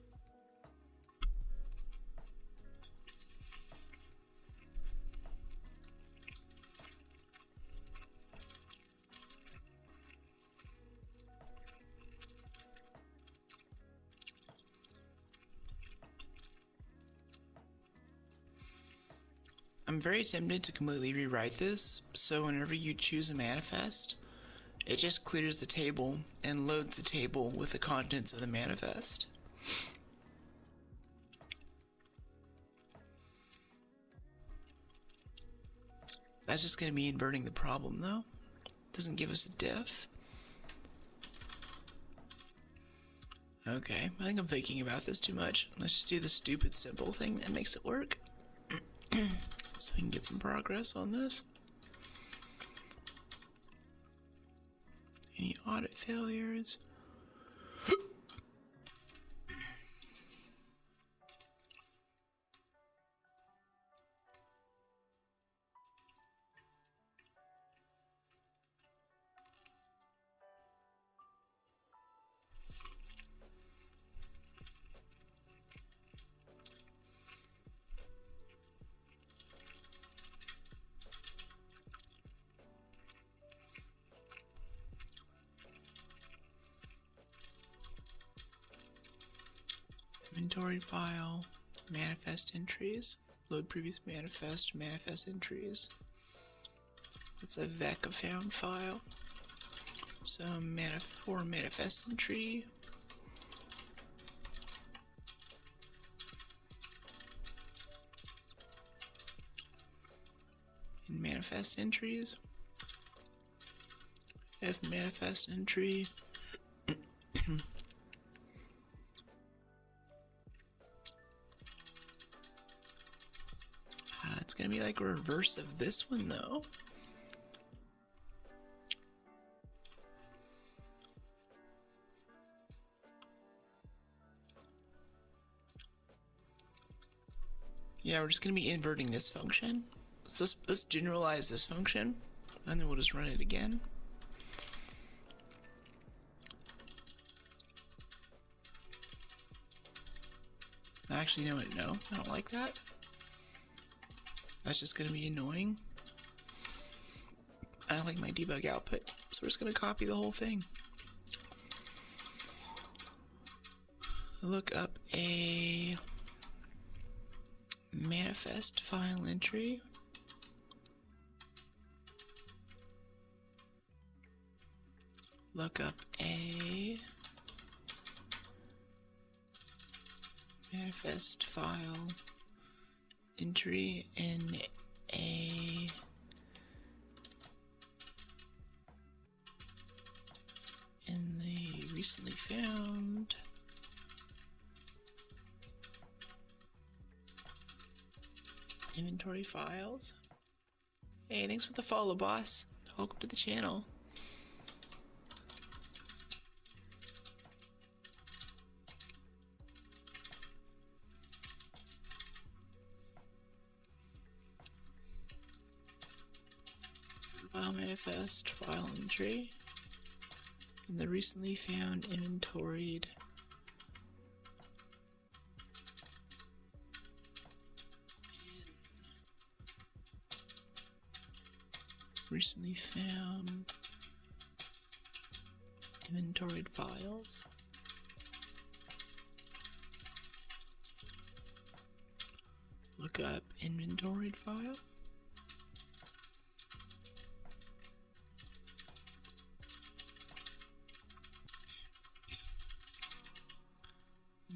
I'm very tempted to completely rewrite this, so whenever you choose a manifest, it just clears the table and loads the table with the contents of the manifest. That's just going to be inverting the problem, though. Doesn't give us a diff. Okay, I think I'm thinking about this too much. Let's just do the stupid simple thing that makes it work. So we can get some progress on this. Any audit failures? Inventory file, manifest entries, load previous manifest, manifest entries. It's a VEC of found file. So for manifest entry. In manifest entries. If manifest entry. It's gonna be like a reverse of this one though. Yeah, we're just gonna be inverting this function. So let's generalize this function, and then we'll just run it again. Actually, you know what? No, I don't like that. That's just gonna be annoying. I like my debug output, so we're just going to copy the whole thing. Look up a manifest file entry. Look up a manifest file entry in the recently found inventory files. Hey, thanks for the follow, boss. Welcome to the channel. File manifest file entry in the recently found inventoried inventoried files. Look up inventoried file.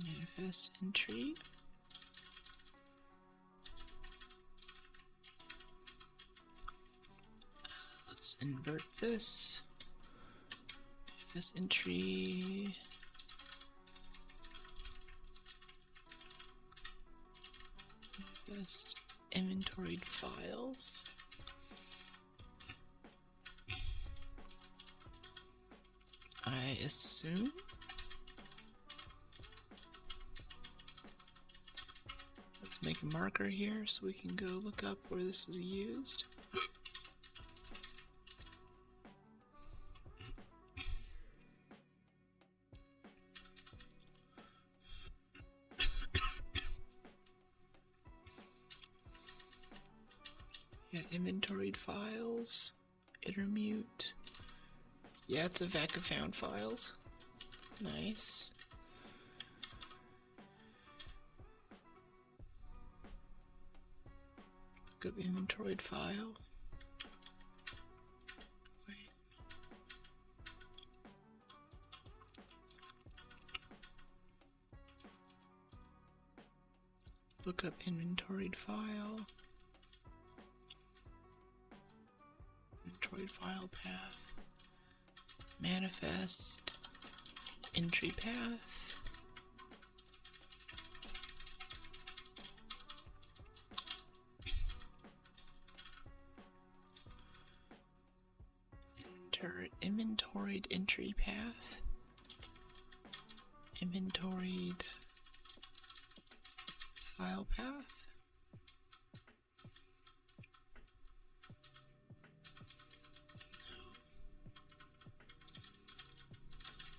Manifest entry. Let's invert this. Manifest entry. Manifest inventoried files. I assume. Let's make a marker here so we can go look up where this is used. Yeah, inventoried files, intermute. Yeah, it's a VAC of found files. Nice. Look up inventoried file. Wait. Look up inventoried file. Inventoried file path. Manifest entry path. Enter inventoried entry path. Inventoried file path.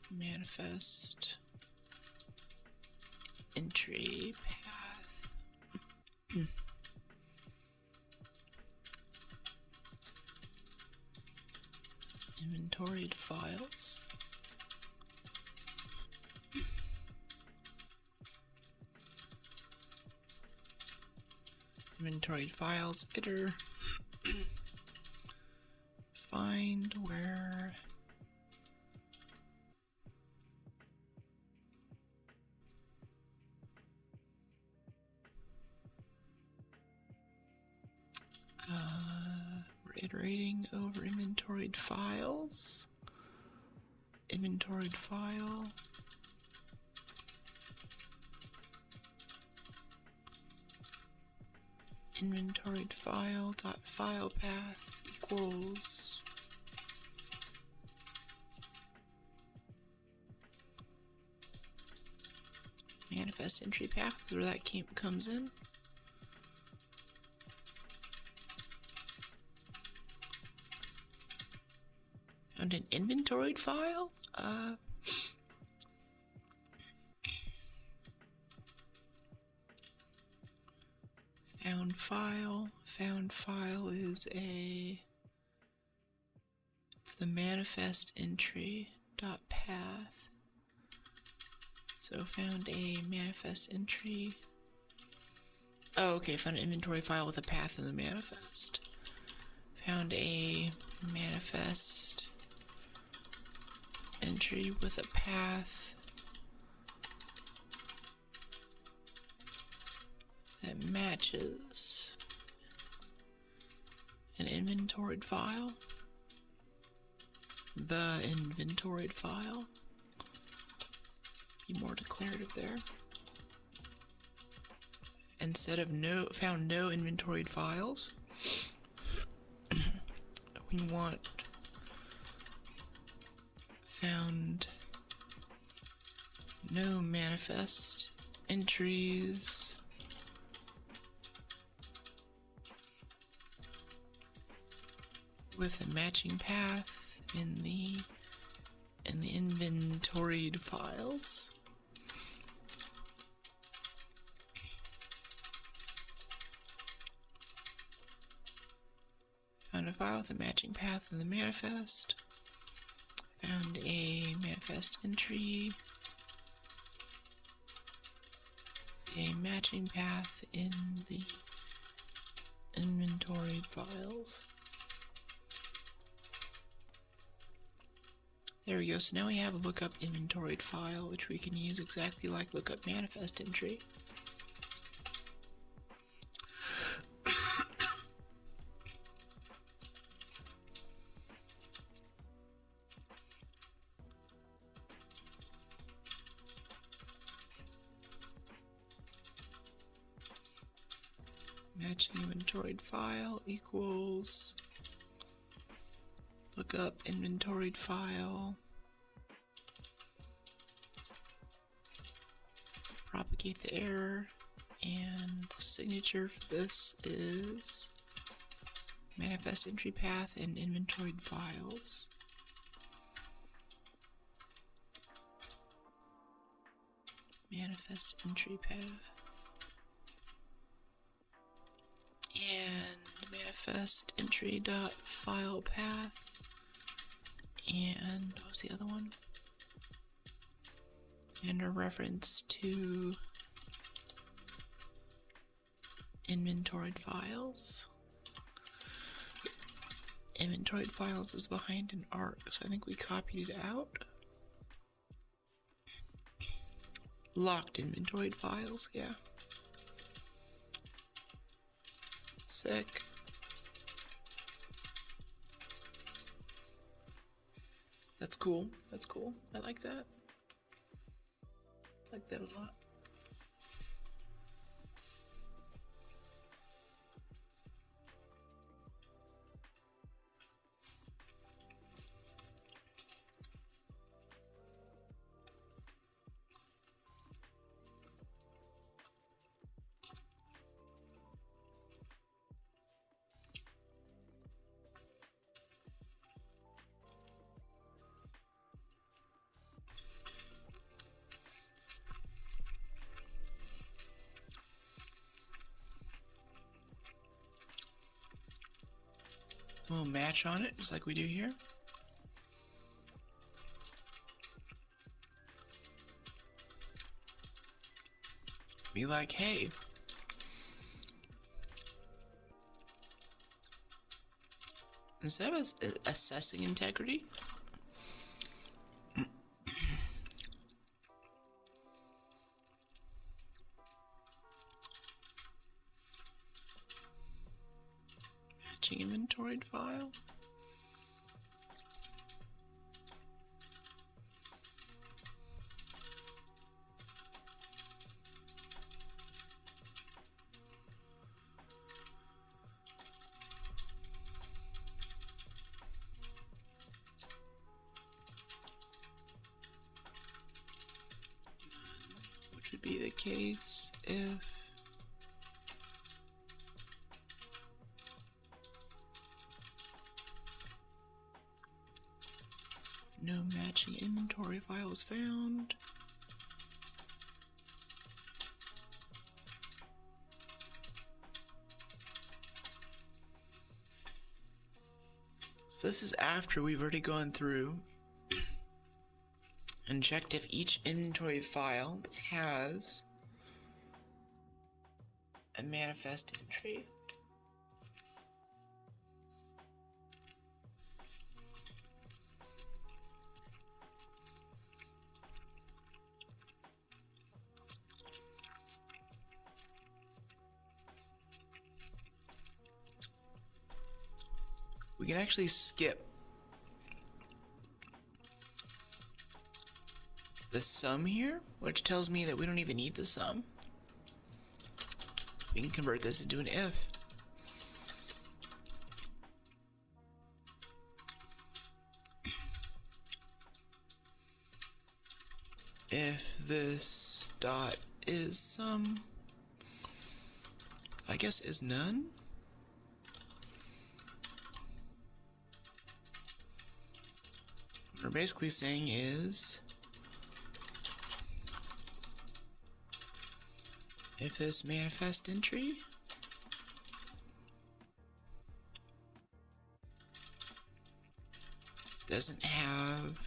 Manifest entry path. Inventoried files. Inventoried files, iter. Find where we're iterating over inventoried files. Inventoried file. Inventoried file dot file path equals manifest entry path is where that comes in. Found an inventoried file? Found file is a the manifest entry dot path. So found a manifest entry. Oh, okay, found an inventory file with a path in the manifest. Found a manifest entry with a path that matches an inventoried file. The inventoried file. Be more declarative there. Instead of found no inventoried files, we want found no manifest entries with a matching path in the inventoried files. Found a file with a matching path in the manifest. Found a manifest entry. A matching path in the inventoried files. There we go. So now we have a lookup inventoried file, which we can use exactly like lookup manifest entry. Matching inventoried file equals lookup inventoried file. Propagate the error, and the signature for this is manifest entry path and inventoried files. Manifest entry path. And manifest entry dot file path. And what was the other one? And a reference to inventoried files. Inventoried files is behind an arc, so I think we copied it out. Locked inventoried files, yeah. Sick. That's cool. That's cool. I like that. I like that a lot. We'll match on it, just like we do here. Be like, hey, instead of assessing integrity, matching inventoried file. Which would be the case if no matching inventory file was found. This is after we've already gone through and checked if each inventory file has a manifest entry. We can actually skip the sum here, which tells me that we don't even need the sum. We can convert this into an if. If this dot is sum, I guess is none. What we're basically saying is, if this manifest entry doesn't have,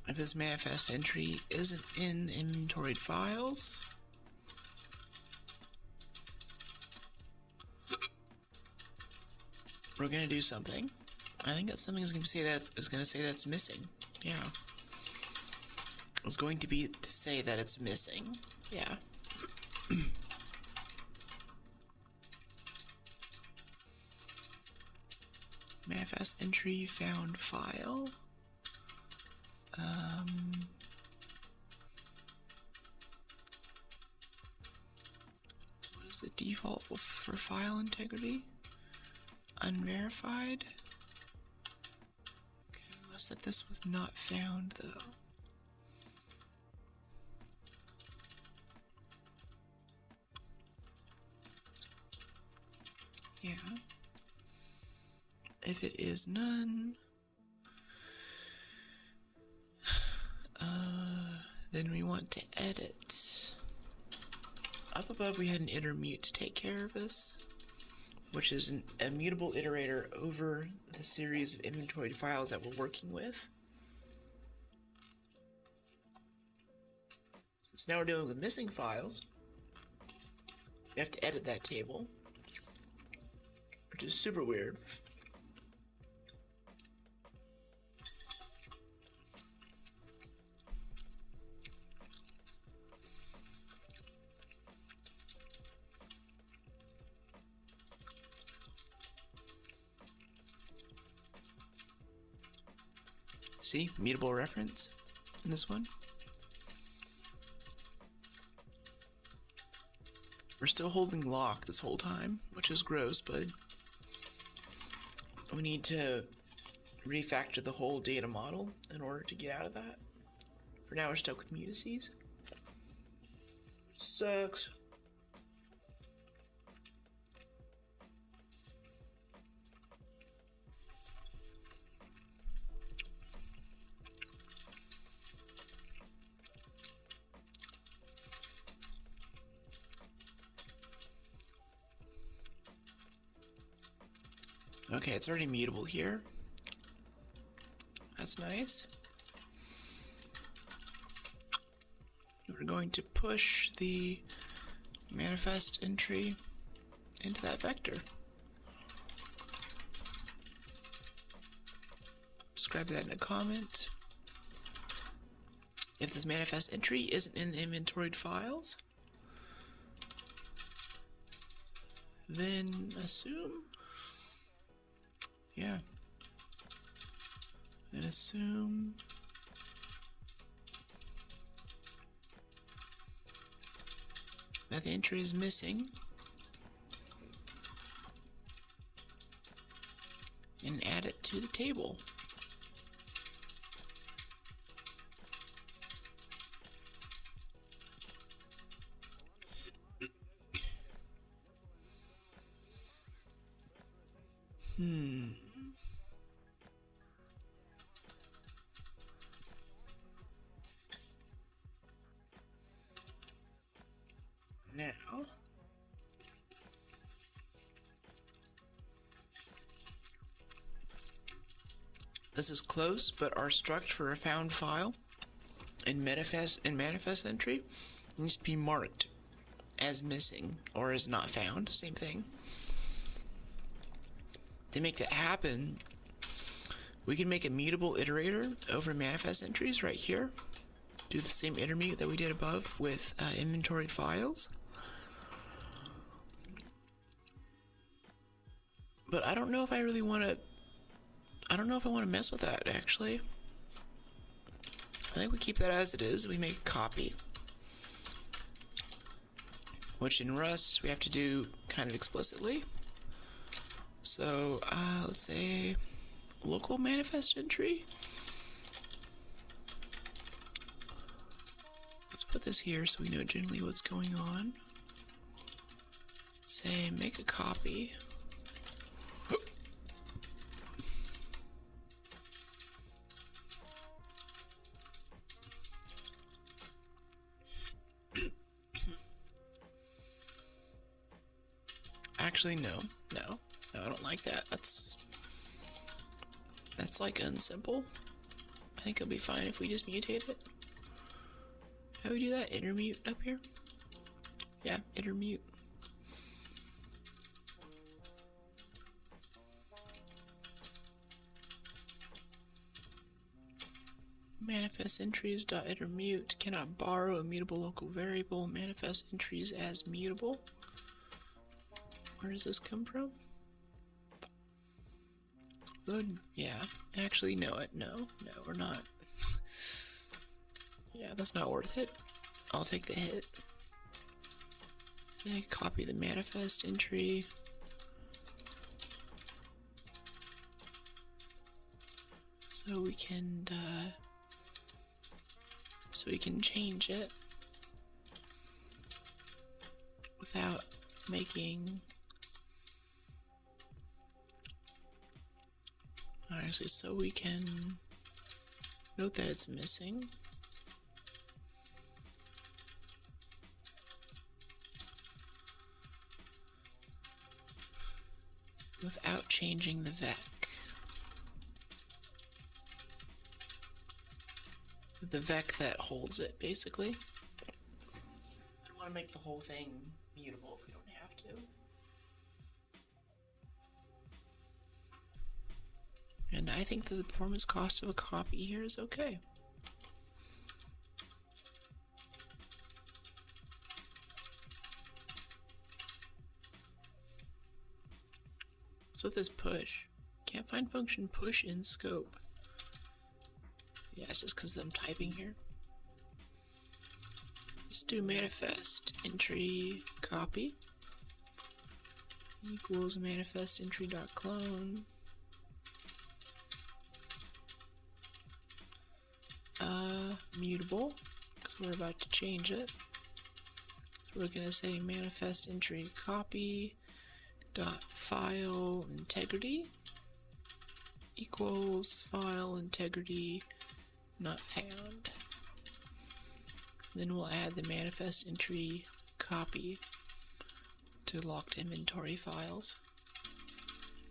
if this manifest entry isn't in the inventoried files, we're gonna do something. I think that something is gonna say that's missing. Yeah. It's going to be to say that it's missing. Yeah. Manifest entry found file. What is the default for file integrity? Unverified. Okay, let's set this with not found though. Yeah. If it is none, then we want to edit. Up above we had an iter_mute to take care of this, which is a mutable iterator over the series of inventory files that we're working with. Since now we're dealing with missing files, we have to edit that table, which is super weird. See, mutable reference in this one. We're still holding lock this whole time, which is gross, but we need to refactor the whole data model in order to get out of that. For now, we're stuck with mutices. Sucks. Okay, it's already mutable here. That's nice. We're going to push the manifest entry into that vector. Describe that in a comment. If this manifest entry isn't in the inventoried files, then assume, yeah, and assume that the entry is missing and add it to the table. Now, This is close, but our struct for a found file in manifest entry needs to be marked as missing or as not found. Same thing. To make that happen, we can make a mutable iterator over manifest entries right here. Do the same intermute that we did above with inventoried files. But I don't know if I really want to. I don't know if I want to mess with that, actually. I think we keep that as it is. We make a copy. Which in Rust, we have to do kind of explicitly. So, let's say local manifest entry. Let's put this here so we know generally what's going on. Say, make a copy. Actually, no, I don't like that. That's like unsimple. I think it'll be fine if we just mutate it. How do we do that? Intermute up here? Yeah, intermute. Manifest entries dot intermute cannot borrow a mutable local variable. Manifest entries as mutable. Where does this come from? Good. Yeah. Actually, no. No, we're not. Yeah, that's not worth it. I'll take the hit. Yeah, copy the manifest entry. So we can change it without making. Actually, so we can note that it's missing. Without changing the vec. The vec that holds it, basically. I don't want to make the whole thing mutable if we don't have to. And I think that the performance cost of a copy here is okay. So with this push, can't find function push in scope. Yeah, it's just because I'm typing here. Let's do manifest entry copy equals manifest entry dot clone. Mutable, because we're about to change it. So we're gonna say manifest entry copy dot file integrity equals file integrity not found. Then we'll add the manifest entry copy to locked inventory files.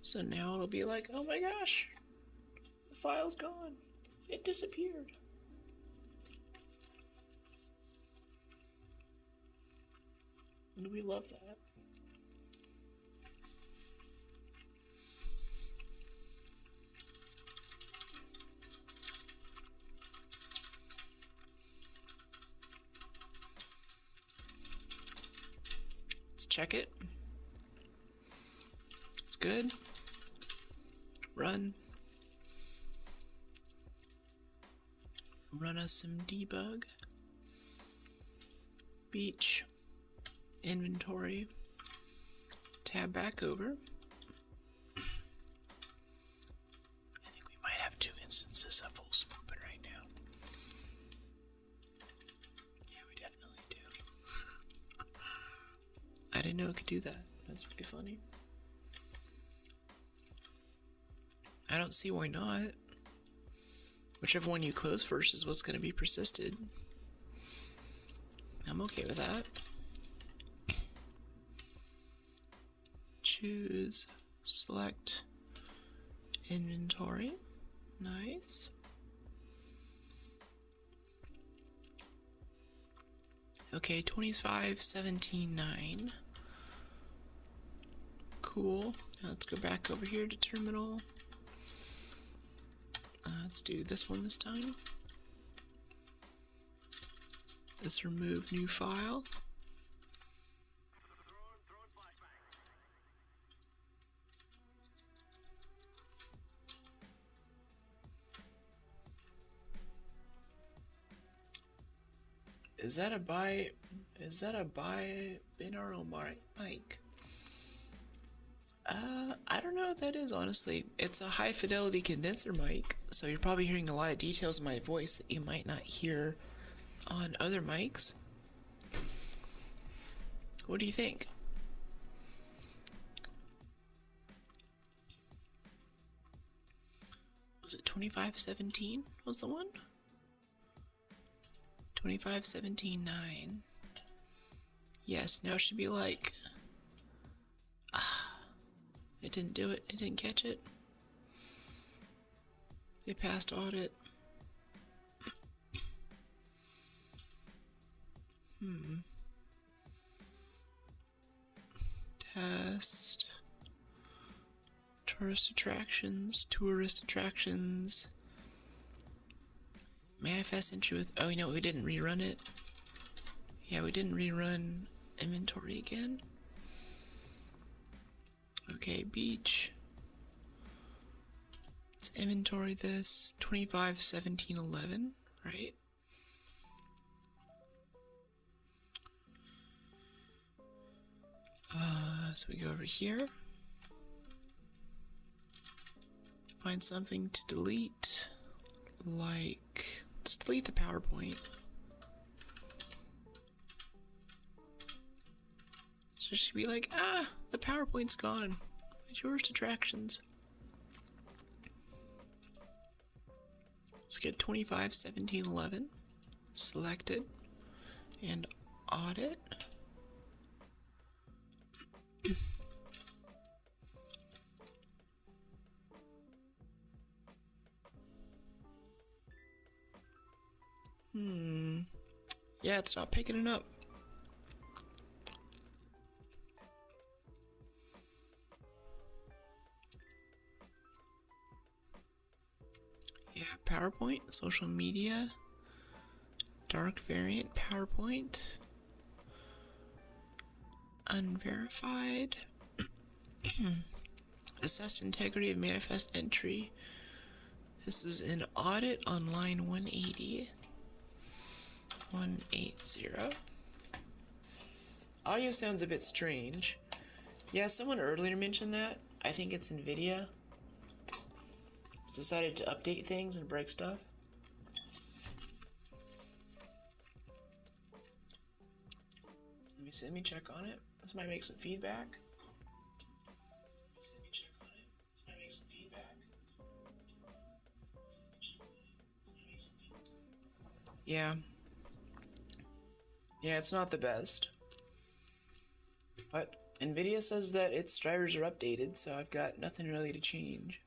So now it'll be like, oh my gosh, the file's gone. It disappeared. And we love that. Let's check it. It's good. Run. Run us some debug. Beach. Inventory. Tab back over. I think we might have two instances of full smooping right now. Yeah, we definitely do. I didn't know it could do that. That's pretty funny. I don't see why not. Whichever one you close first is what's going to be persisted. I'm okay with that. Choose, select inventory. Nice. Okay, 25.17.9. Cool. Now let's go back over here to terminal. Let's do this one this time. Let's remove new file. Is that a binaural mic? I don't know what that is, honestly. It's a high fidelity condenser mic, so you're probably hearing a lot of details in my voice that you might not hear on other mics. What do you think? Was it 25.17 was the one? 25.17.9. Yes, now it should be like... it didn't do it. It didn't catch it. It passed audit. Test. Tourist attractions. Manifest entry with... Oh, you know, we didn't rerun it. Yeah, we didn't rerun inventory again. Okay, beach. Let's inventory this. 25.17.11, right? So we go over here. Find something to delete. Like, let's delete the PowerPoint. So she'd be like, the PowerPoint's gone. It's yours attractions. Let's get 25.17.11 selected and audit. Yeah, it's not picking it up. Yeah, PowerPoint, social media, dark variant PowerPoint, unverified, assessed integrity of manifest entry. This is an audit on line 180. 180. Audio sounds a bit strange. Yeah, someone earlier mentioned that. I think it's NVIDIA. It's decided to update things and break stuff. Let me check on it. This might make some feedback. Yeah. Yeah, it's not the best. But NVIDIA says that its drivers are updated, so I've got nothing really to change.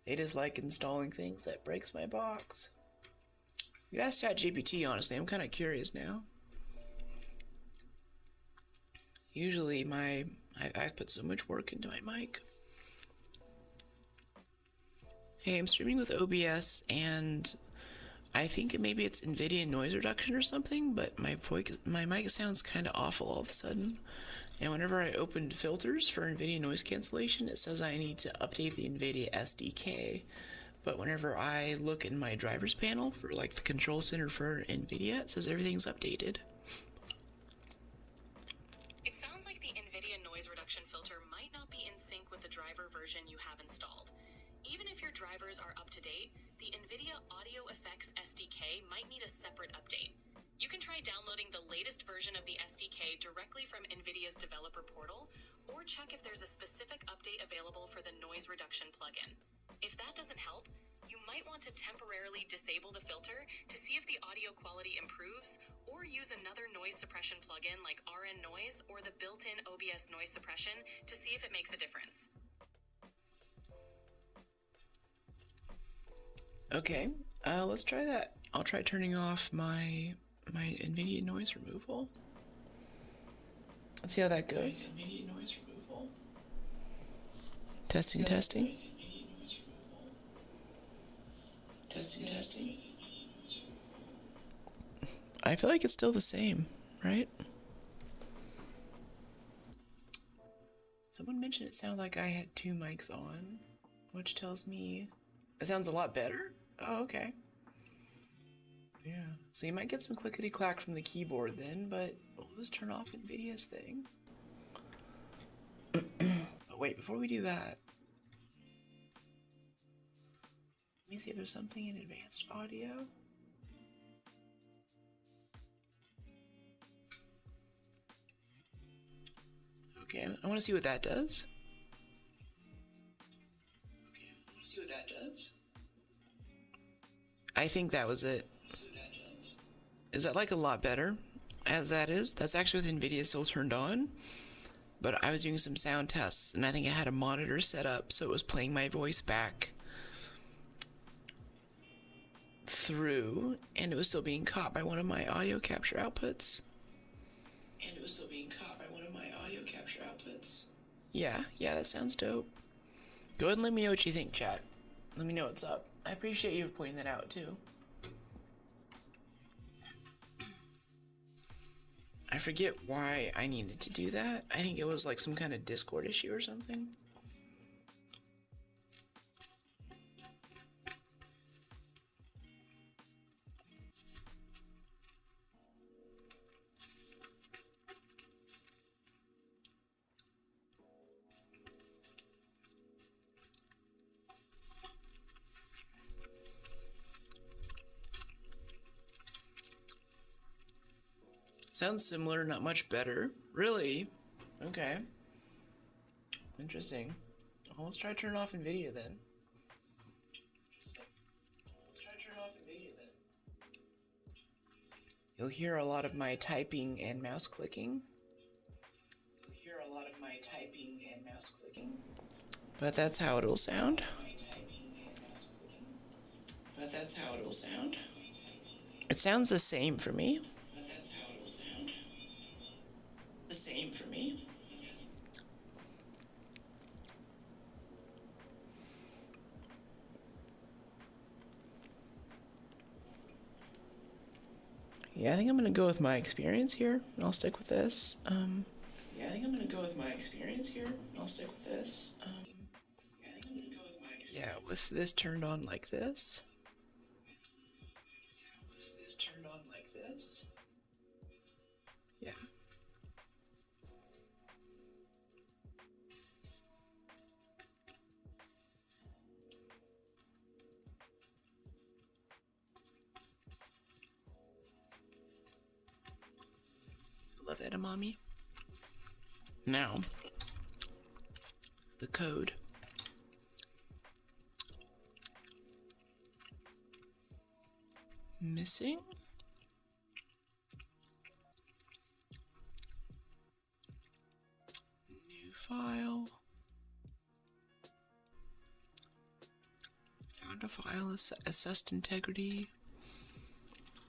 They just like installing things that breaks my box. You asked ChatGPT, honestly. I'm kind of curious now. Usually I've put so much work into my mic. Hey, I'm streaming with OBS, and I think maybe it's NVIDIA noise reduction or something, but my mic sounds kind of awful all of a sudden. And whenever I opened filters for NVIDIA noise cancellation, it says I need to update the NVIDIA SDK. But whenever I look in my drivers panel for like the control center for NVIDIA, it says everything's updated. It sounds like the NVIDIA noise reduction filter might not be in sync with the driver version you have installed. Even if your drivers are up to date, the NVIDIA Audio Effects SDK might need a separate update. You can try downloading the latest version of the SDK directly from NVIDIA's developer portal, or check if there's a specific update available for the noise reduction plugin. If that doesn't help, you might want to temporarily disable the filter to see if the audio quality improves, or use another noise suppression plugin like RN Noise or the built-in OBS noise suppression to see if it makes a difference. Okay, let's try that. I'll try turning off my NVIDIA noise removal. Let's see how that goes. NVIDIA noise removal. Testing, testing. Testing, testing. I feel like it's still the same, right? Someone mentioned it sounded like I had 2 mics on, which tells me it sounds a lot better. Oh, okay. Yeah. So you might get some clickety-clack from the keyboard then, but we'll just turn off NVIDIA's thing. Oh, wait, before we do that, let me see if there's something in advanced audio. Okay, I want to see what that does. Okay, I want to see what that does. I think that was it. Is that like a lot better? As that is? That's actually with NVIDIA still turned on. But I was doing some sound tests, and I think I had a monitor set up so it was playing my voice back through, and it was still being caught by one of my audio capture outputs. Yeah, that sounds dope. Go ahead and let me know what you think, chat. Let me know what's up. I appreciate you pointing that out, too. I forget why I needed to do that. I think it was like some kind of Discord issue or something. Sounds similar, not much better. Really? Okay. Interesting. Well, let's try turning off NVIDIA then. You'll hear a lot of my typing and mouse clicking. But that's how it'll sound. It sounds the same for me. Yeah, I think I'm gonna go with my experience here. I'll stick with this. Yeah, with this turned on like this. Yeah. Love edamame. Now, the code. Missing? New file. Found a file, assessed integrity.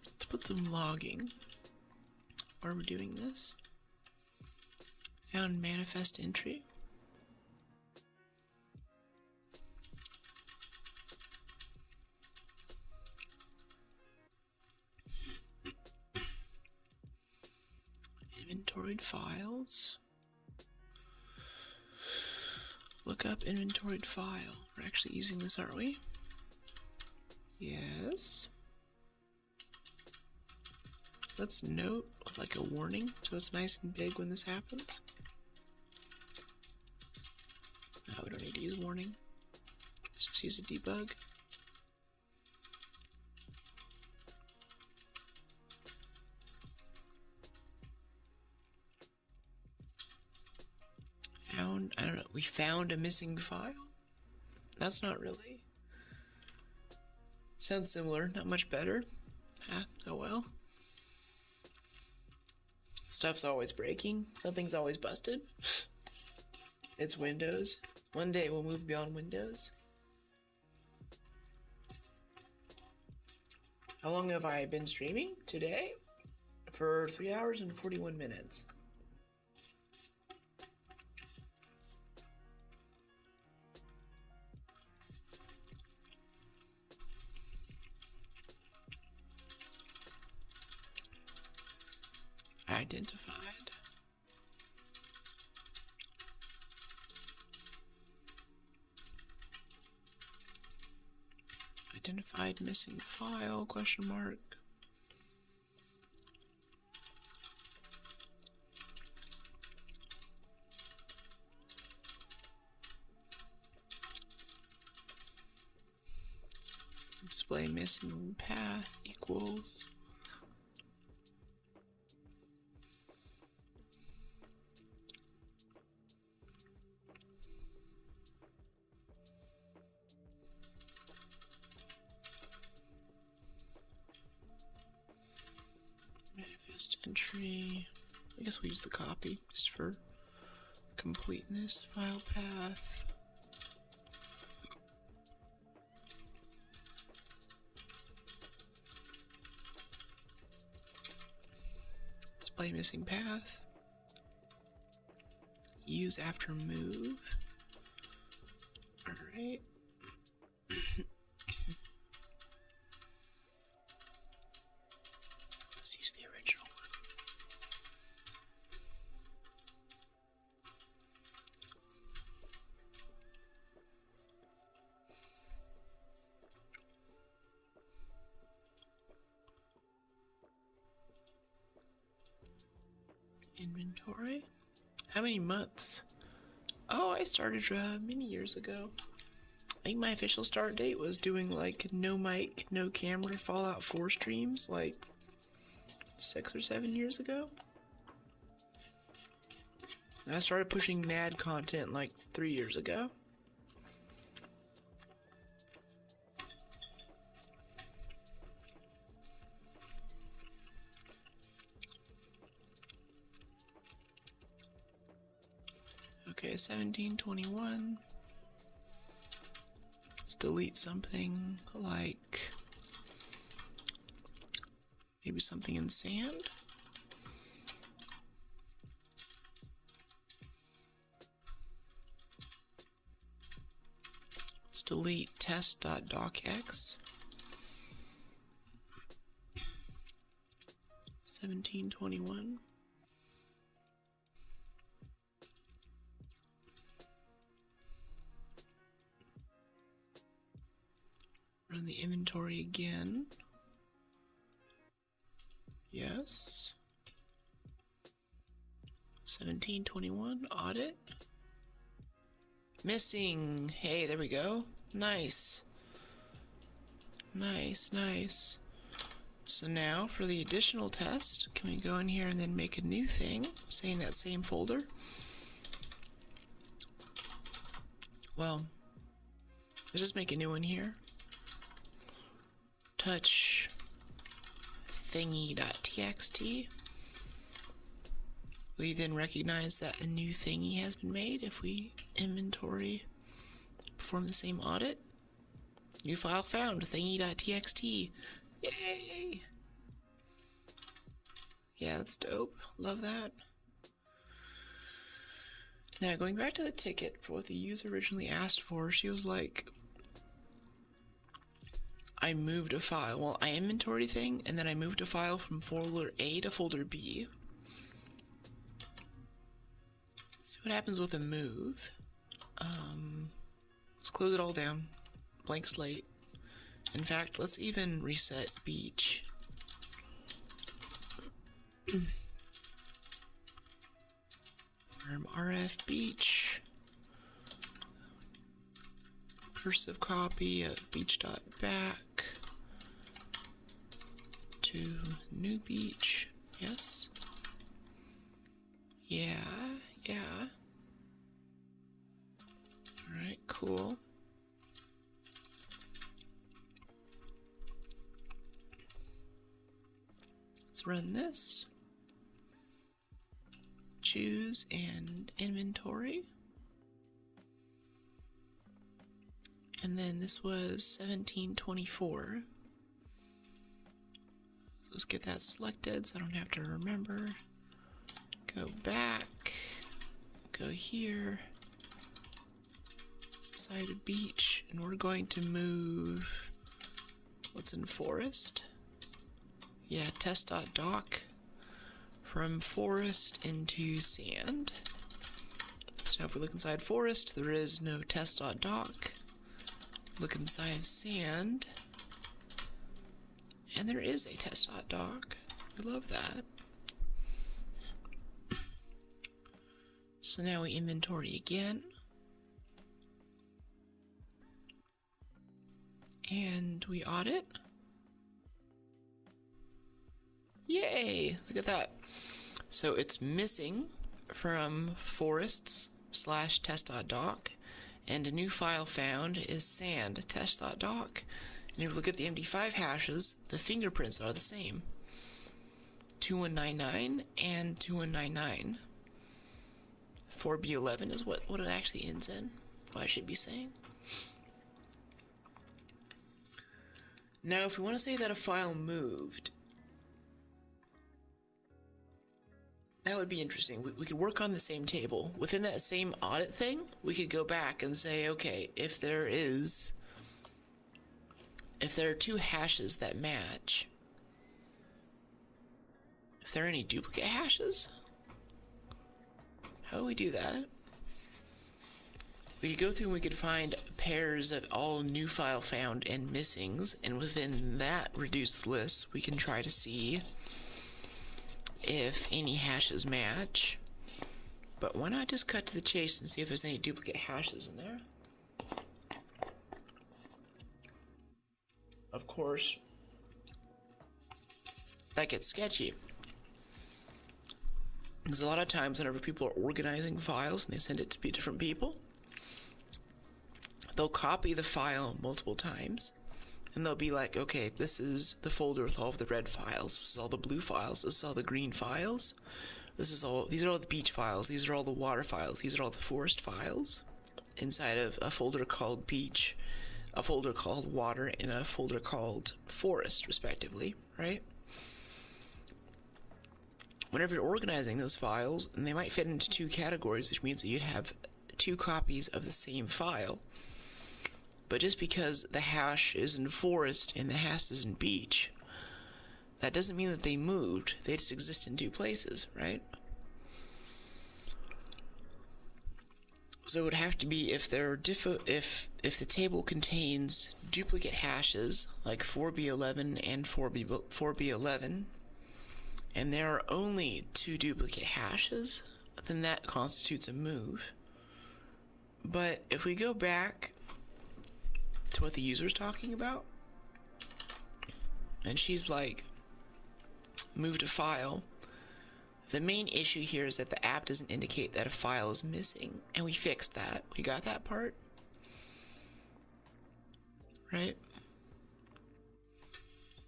Let's put some logging. Why are we doing this? Found manifest entry. Inventoried files. Look up inventoried file. We're actually using this, aren't we? Yes. Let's note like a warning so it's nice and big when this happens. No, we don't need to use warning. Let's just use the debug. I don't know, we found a missing file? That's not really. Sounds similar, not much better. Oh well. Stuff's always breaking, something's always busted. It's Windows. One day we'll move beyond Windows. How long have I been streaming today? For 3 hours and 41 minutes. Identified. Identified missing file, question mark. Display missing path equals. Manifest entry. I guess we use the copy just for completeness. File path. Display missing path. Use after move. Alright. Let's use the original one. Inventory. How many months? Oh, I started many years ago. I think my official start date was doing like no mic, no camera Fallout 4 streams like 6 or 7 years ago. And I started pushing NAD content like 3 years ago. Okay, 1721. Let's delete something like maybe something in sand. Let's delete test.docx. 1721. Run the inventory again. Yes. 1721, audit. Missing. Hey, there we go. Nice. Nice, nice. So now for the additional test, can we go in here and then make a new thing, say in that same folder? Well, let's just make a new one here. Touch thingy.txt. We then recognize that a new thingy has been made if we inventory, perform the same audit. New file found, thingy.txt. Yay! Yeah, that's dope. Love that. Now, going back to the ticket for what the user originally asked for, she was like, I moved a file. Well, I inventoried thing, and then I moved a file from folder A to folder B. Let's see what happens with a move. Let's close it all down. Blank slate. In fact, let's even reset beach. RF beach. Cursive copy of beach.back to new beach. Yes. Yeah. Alright, cool. Let's run this. Choose and inventory. And then this was 1724. let's get that selected so I don't have to remember. Go back, go here, side of beach, and we're going to move what's in forest. Yeah, test.dock from forest into sand. So now if we look inside forest, there is no test.dock. Look inside of sand, and there is a test.dock. We love that. So now we inventory again. And we audit. Yay! Look at that. So it's missing from forests/test.dock, and a new file found is sand test.dock. And if you look at the MD5 hashes, the fingerprints are the same. 2199 and 2199. 4B11 is what it actually ends in, what I should be saying. Now, if we want to say that a file moved, that would be interesting. We could work on the same table. Within that same audit thing, we could go back and say, okay, if there are two hashes that match, if there are any duplicate hashes, how do we do that? We could go through and we could find pairs of all new file found and missings, and within that reduced list, we can try to see if any hashes match. But why not just cut to the chase and see if there's any duplicate hashes in there? Of course, that gets sketchy. Because a lot of times whenever people are organizing files and they send it to different people, they'll copy the file multiple times. And they'll be like, okay, this is the folder with all of the red files. This is all the blue files. This is all the green files. These are all the beach files. These are all the water files. These are all the forest files inside of a folder called beach, a folder called water, and a folder called forest, respectively, right? Whenever you're organizing those files, and they might fit into two categories, which means that you'd have two copies of the same file. But just because the hash is in forest and the hash is in beach, that doesn't mean that they moved. They just exist in two places, right? So it would have to be if there are if the table contains duplicate hashes like 4B11 and 4B11, and there are only two duplicate hashes, then that constitutes a move. But if we go back to what the user's talking about, and she's like, moved a file, the main issue here is that the app doesn't indicate that a file is missing, and we fixed that. We got that part, right?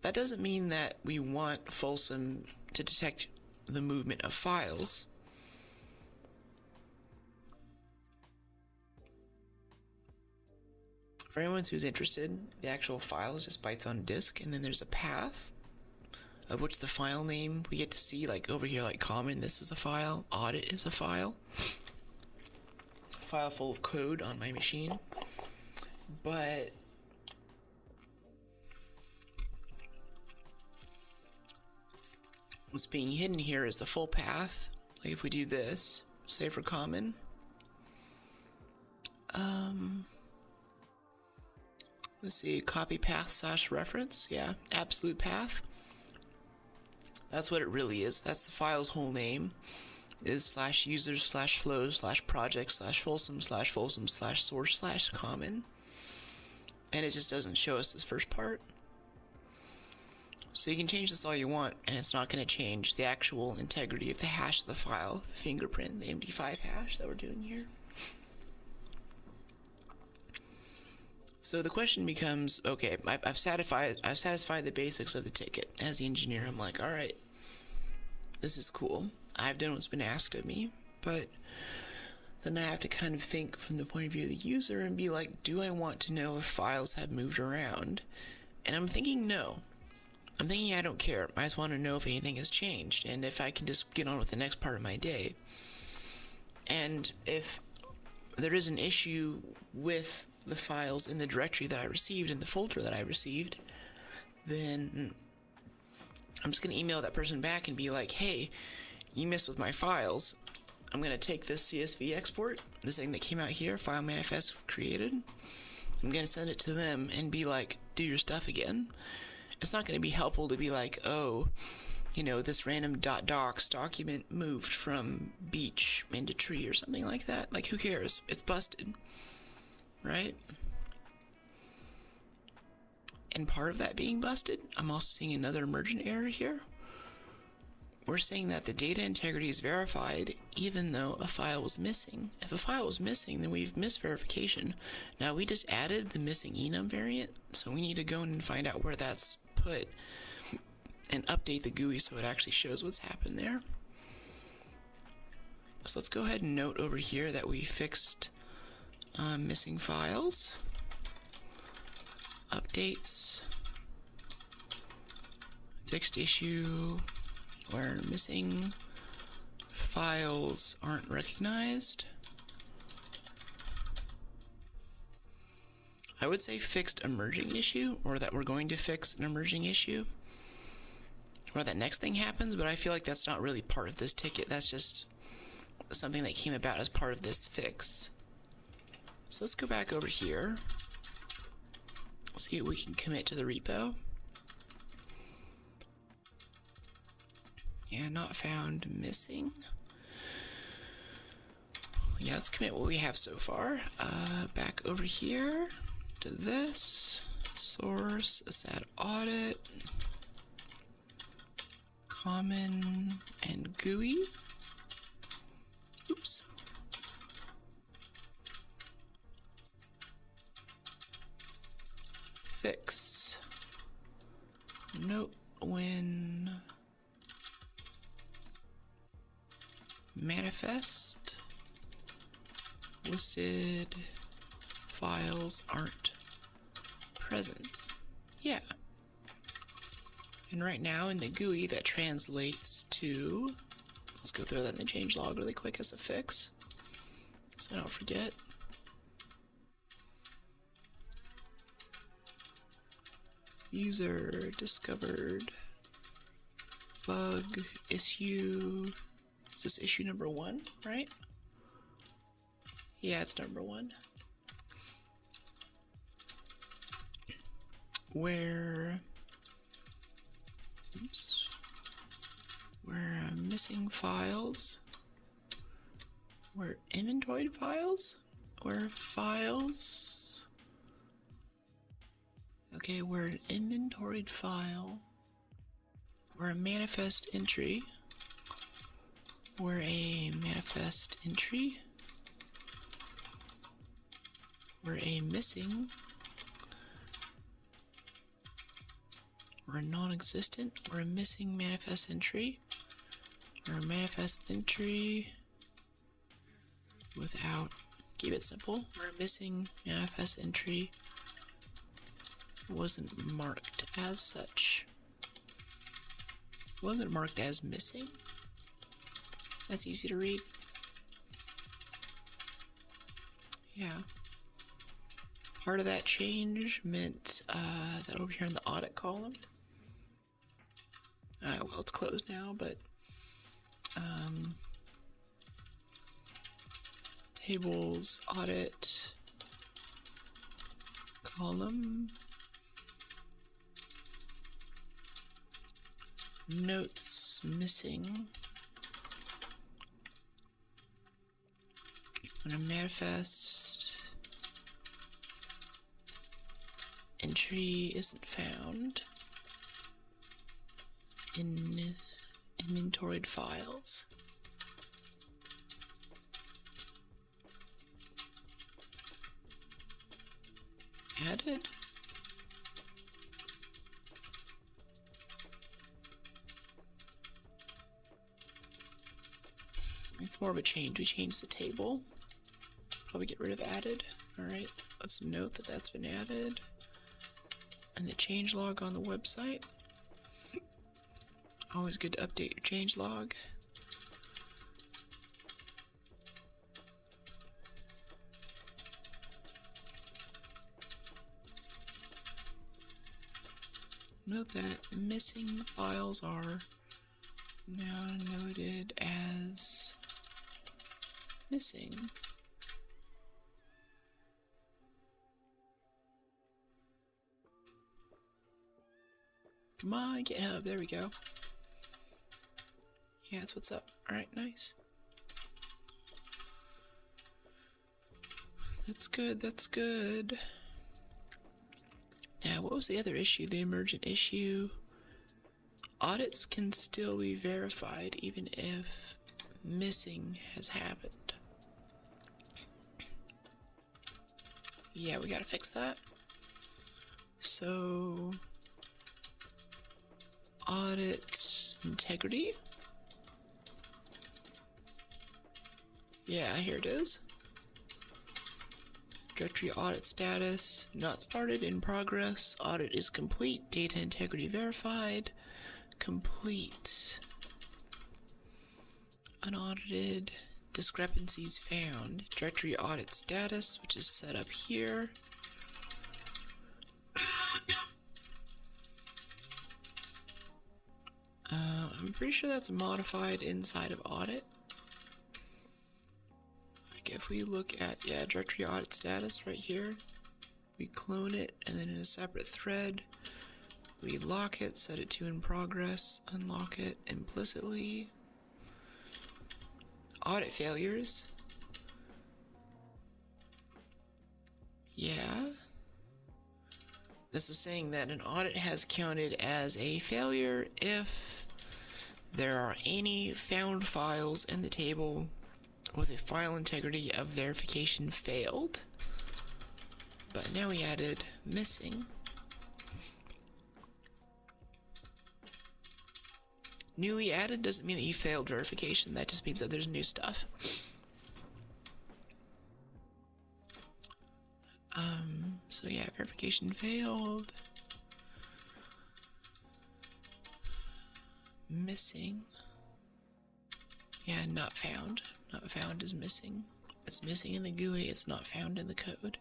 That doesn't mean that we want Folsom to detect the movement of files. For anyone who's interested, the actual file is just bytes on disk, and then there's a path of which the file name we get to see, like over here, like common, this is a file, audit is a file full of code on my machine. But what's being hidden here is the full path. Like if we do this, say for common, let's see, copy path / reference. Yeah, absolute path. That's what it really is. That's the file's whole name, is /users /flows /projects /folsom /folsom /source /common. And it just doesn't show us this first part. So you can change this all you want, and it's not going to change the actual integrity of the hash of the file, the fingerprint, the MD5 hash that we're doing here. So the question becomes, okay, I've satisfied the basics of the ticket. As the engineer, I'm like, all right, this is cool. I've done what's been asked of me, but then I have to kind of think from the point of view of the user and be like, do I want to know if files have moved around? And I'm thinking no. I'm thinking I don't care. I just want to know if anything has changed and if I can just get on with the next part of my day. And if there is an issue with the files in the directory that I received, in the folder that I received, then I'm just going to email that person back and be like, hey, you messed with my files. I'm going to take this CSV export, this thing that came out here, file manifest created. I'm going to send it to them and be like, do your stuff again. It's not going to be helpful to be like, oh, you know, this random .docs document moved from beach into tree or something like that. Like, who cares? It's busted, right? And part of that being busted, I'm also seeing another emergent error here. We're saying that the data integrity is verified even though a file was missing. If a file was missing, then we've missed verification. Now, we just added the missing enum variant, so we need to go in and find out where that's put and update the GUI so it actually shows what's happened there. So let's go ahead and note over here that we fixed missing files. Updates. Fixed issue where missing files aren't recognized. I would say fixed emerging issue, or that we're going to fix an emerging issue, or that next thing happens, but I feel like that's not really part of this ticket. That's just something that came about as part of this fix. So let's go back over here. See what we can commit to the repo. Yeah, not found, missing. Yeah, let's commit what we have so far. Back over here to this. Source, add audit. Common and GUI. Oops. Fix. Note when manifest listed files aren't present. Yeah. And right now in the GUI that translates to, let's go through that in the changelog really quick as a fix, so I don't forget. User discovered bug issue. Is this issue number 1, right? Yeah, it's number 1. Where missing files, where inventoried files, where files, okay, where an inventoried file, where a manifest entry, where a manifest entry, where a missing, or a non-existent, or a missing manifest entry, or a manifest entry without, keep it simple, or a missing manifest entry wasn't marked as such. Wasn't marked as missing. That's easy to read. Yeah. Part of that change meant that over here in the audit column, well, it's closed now, but tables audit column notes missing and a manifest entry isn't found in inventoried files. Added. It's more of a change. We changed the table. Probably get rid of added. Alright, let's note that that's been added. And the changelog on the website. Always good to update your change log. Note that the missing files are now noted as missing. Come on, GitHub, there we go. Yeah, that's what's up. Alright, nice. That's good, that's good. Now, what was the other issue? The emergent issue. Audits can still be verified even if missing has happened. Yeah, we gotta fix that. So, audit integrity. Yeah, here it is. Directory audit status, not started, in progress. Audit is complete. Data integrity verified. Complete. Unaudited. Discrepancies found. Directory audit status, which is set up here. I'm pretty sure that's modified inside of audit. If we look at, directory audit status right here, we clone it, and then in a separate thread, we lock it, set it to in progress, unlock it implicitly. Audit failures. Yeah. This is saying that an audit has counted as a failure if there are any found files in the table with a file integrity of verification failed. But now we added missing. Newly added doesn't mean that you failed verification, that just means that there's new stuff. So yeah, verification failed. Missing. Yeah, not found. Not found is missing. It's missing in the GUI, it's not found in the code.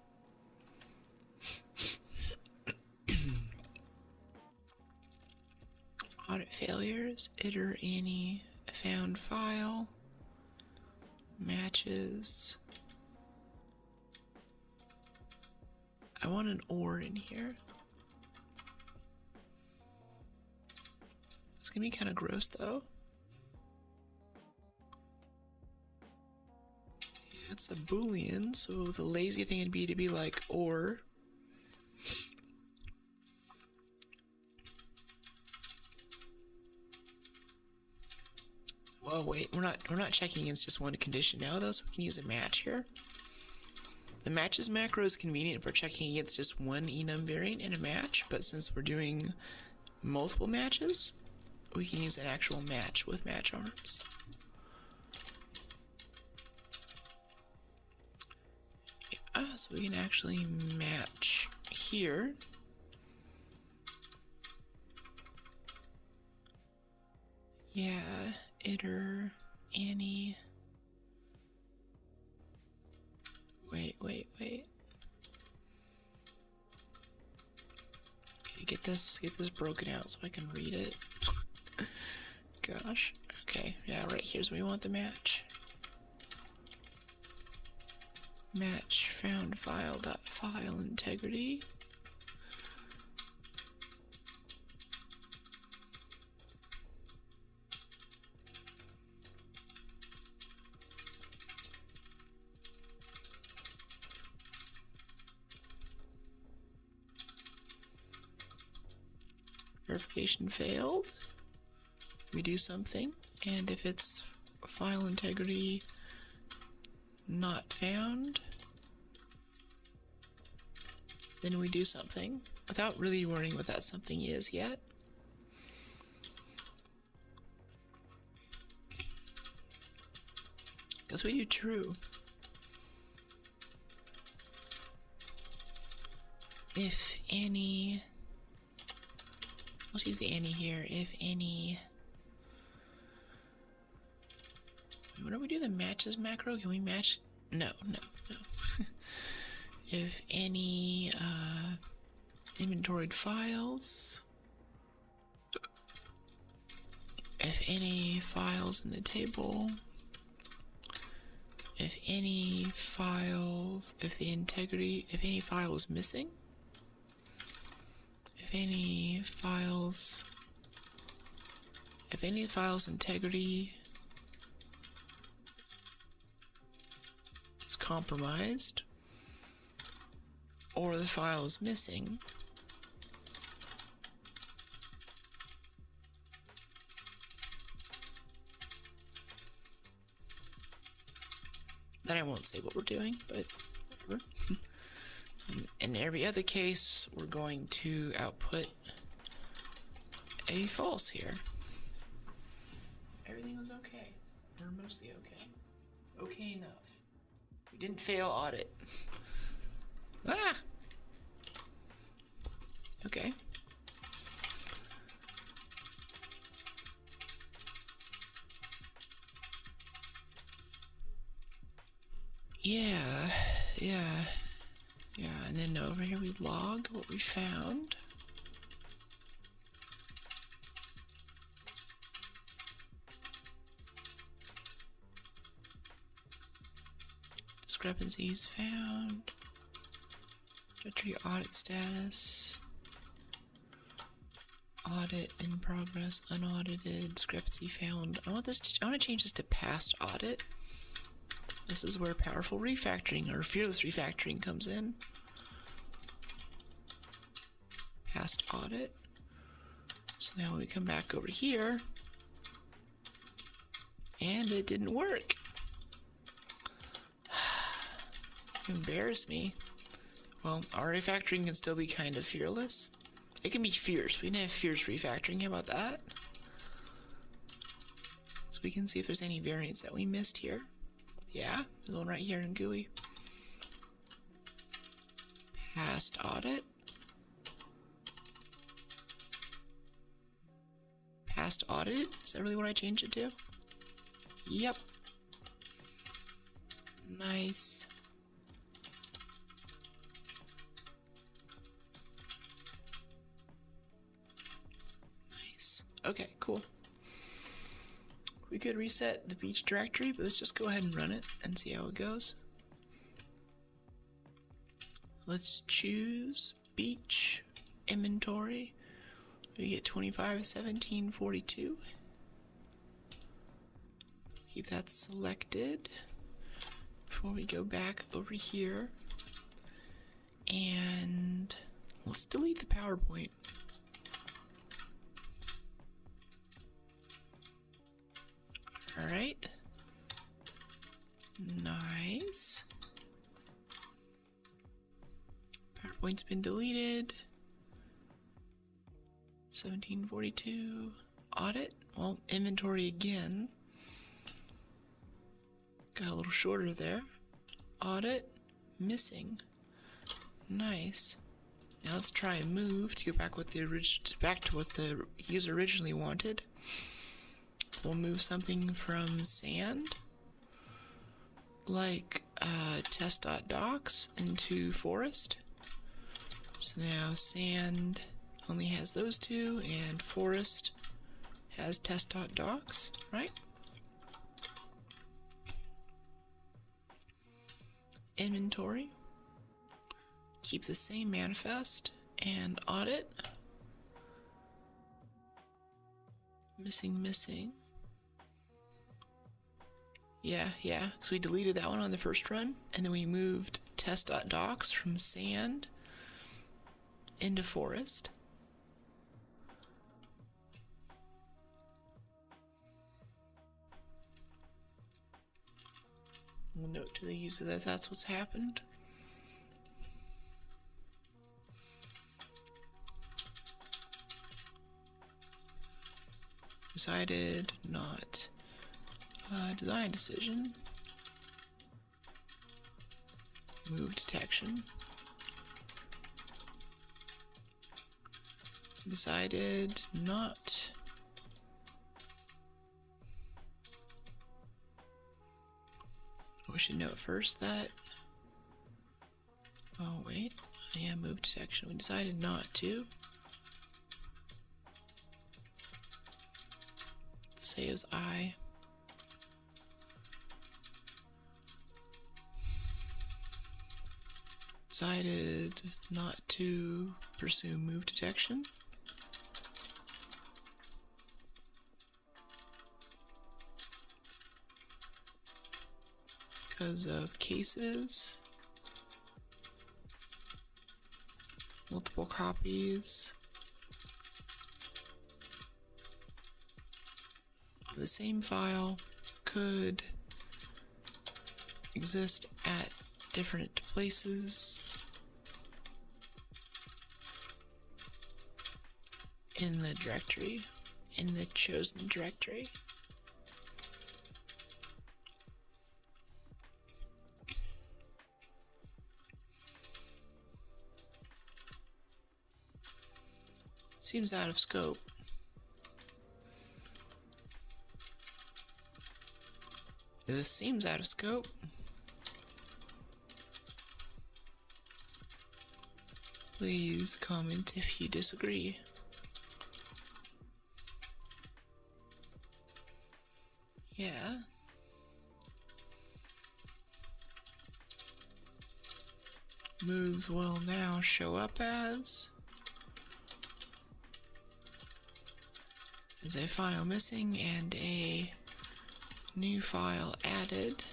Audit failures, iter any found file, matches. I want an OR in here. It's gonna be kind of gross though. It's a boolean, so the lazy thing would be to be like OR. Well, wait, we're not checking against just one condition now though, so we can use a match here. The matches macro is convenient for checking against just one enum variant in a match, but since we're doing multiple matches, we can use an actual match with match arms. Yeah, so we can actually match here. Yeah, iter any. Wait. Okay, get this broken out so I can read it. Gosh. Okay, yeah, right here's where we want the match. Match found file integrity. Verification failed. We do something, and if it's file integrity not found, then we do something without really worrying what that something is yet. Because we do true. If any, let's use the any here. If any When do we do the matches macro? Can we match? No. If any inventoried files, if any files in the table, if any files, if any file is missing, if any files integrity is compromised, or the file is missing, then I won't say what we're doing, but whatever. In every other case, we're going to output a false here. Everything was okay, or mostly okay. Okay enough. We didn't fail audit. Ah! Okay. Yeah, and then over here we log what we found. Discrepancies found. Directory audit status. Audit in progress, unaudited, discrepancy found. I want to change this to past audit. This is where powerful refactoring or fearless refactoring comes in. Past audit. So now we come back over here, and it didn't work. You embarrass me. Well, our refactoring can still be kind of fearless. It can be fierce. We can have fierce refactoring. How about that? So we can see if there's any variants that we missed here. Yeah, there's one right here in GUI. Past audit. Past audit? Is that really what I changed it to? Yep. Nice. Nice. Okay, cool. We could reset the beach directory, but let's just go ahead and run it and see how it goes. Let's choose beach inventory. We get 25, 17, 42. Keep that selected before we go back over here. And let's delete the PowerPoint. All right. Nice. PowerPoint's been deleted. 1742. Audit. Well, inventory again. Got a little shorter there. Audit. Missing. Nice. Now let's try and move to go back back to what the user originally wanted. We'll move something from sand, like test.docs, into forest. So now sand only has those two, and forest has test.docs, right? Inventory. Keep the same manifest, and audit. Missing. Yeah, because we deleted that one on the first run, and then we moved test.docs from sand into forest. We'll note to the user that that's what's happened. Decided not. Design decision. Move detection. Decided not. We should note first that... Oh, wait. Yeah, move detection. We decided not to. Say it was I. Decided not to pursue move detection. Because of cases. Multiple copies. The same file could exist at different places in the directory, in the chosen directory. Seems out of scope. This seems out of scope. Please comment if you disagree. Yeah. Moves will now show up as a file missing and a new file added.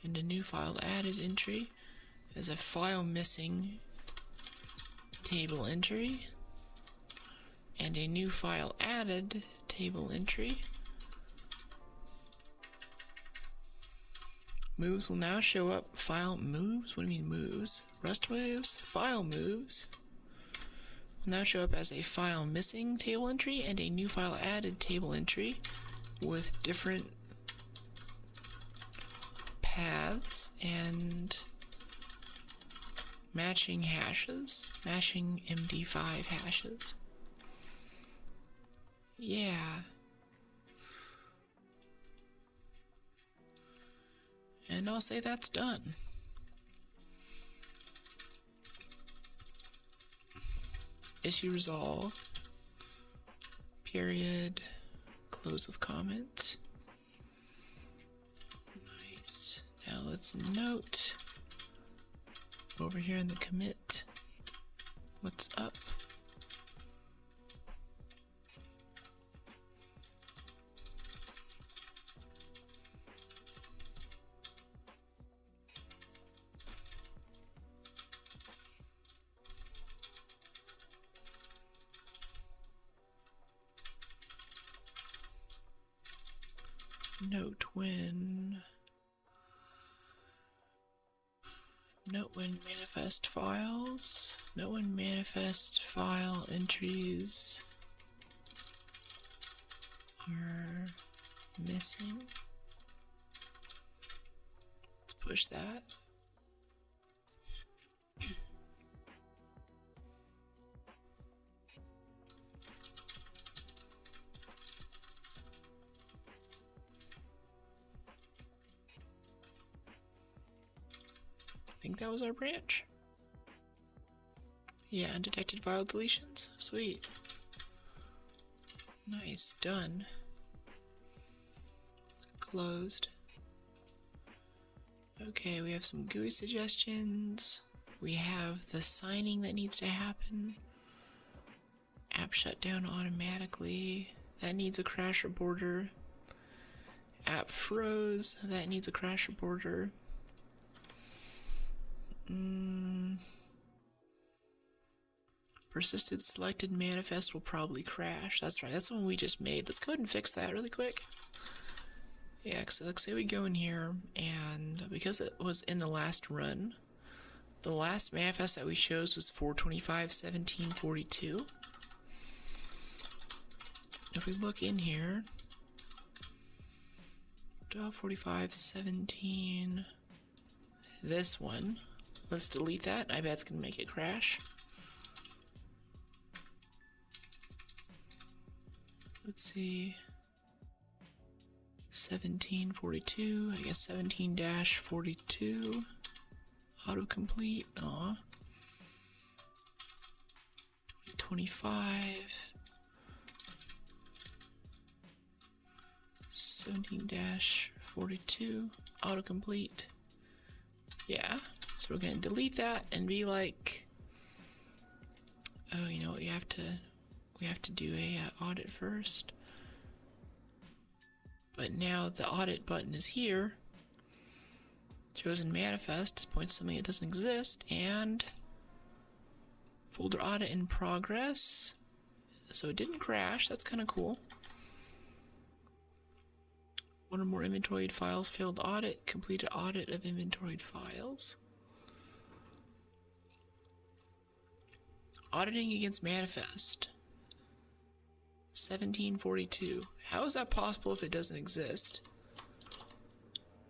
And a new file added entry as a file missing table entry. And a new file added table entry. Moves will now show up. File moves? What do you mean moves? Rust moves? File moves will now show up as a file missing table entry and a new file added table entry with different paths and matching hashes, matching MD5 hashes. Yeah. And I'll say that's done. Issue resolve. Period. Close with comment. Nice. Now let's note over here in the commit what's up. Note when manifest files. Note when manifest file entries are missing. Let's push that. I think that was our branch. Yeah, undetected file deletions. Sweet. Nice, done. Closed. Okay, we have some GUI suggestions. We have the signing that needs to happen. App shut down automatically. That needs a crash reporter. App froze. That needs a crash reporter. Persisted selected manifest will probably crash. That's right, that's the one we just made. Let's go ahead and fix that really quick. Yeah, because let's say we go in here, and because it was in the last run, the last manifest that we chose was 425.17.42. If we look in here, 12:45:17, this one, let's delete that. I bet it's gonna make it crash. Let's see. 1742, I guess 17-42. Autocomplete, aw. 25. 17-42. Autocomplete. Yeah. So we're gonna delete that and be like, oh, you know what, we have to do a audit first. But now the audit button is here. Chosen manifest points to something that doesn't exist, and folder audit in progress. So it didn't crash. That's kind of cool. One or more inventoried files failed audit. Completed audit of inventoried files. Auditing against manifest. 1742. How is that possible if it doesn't exist?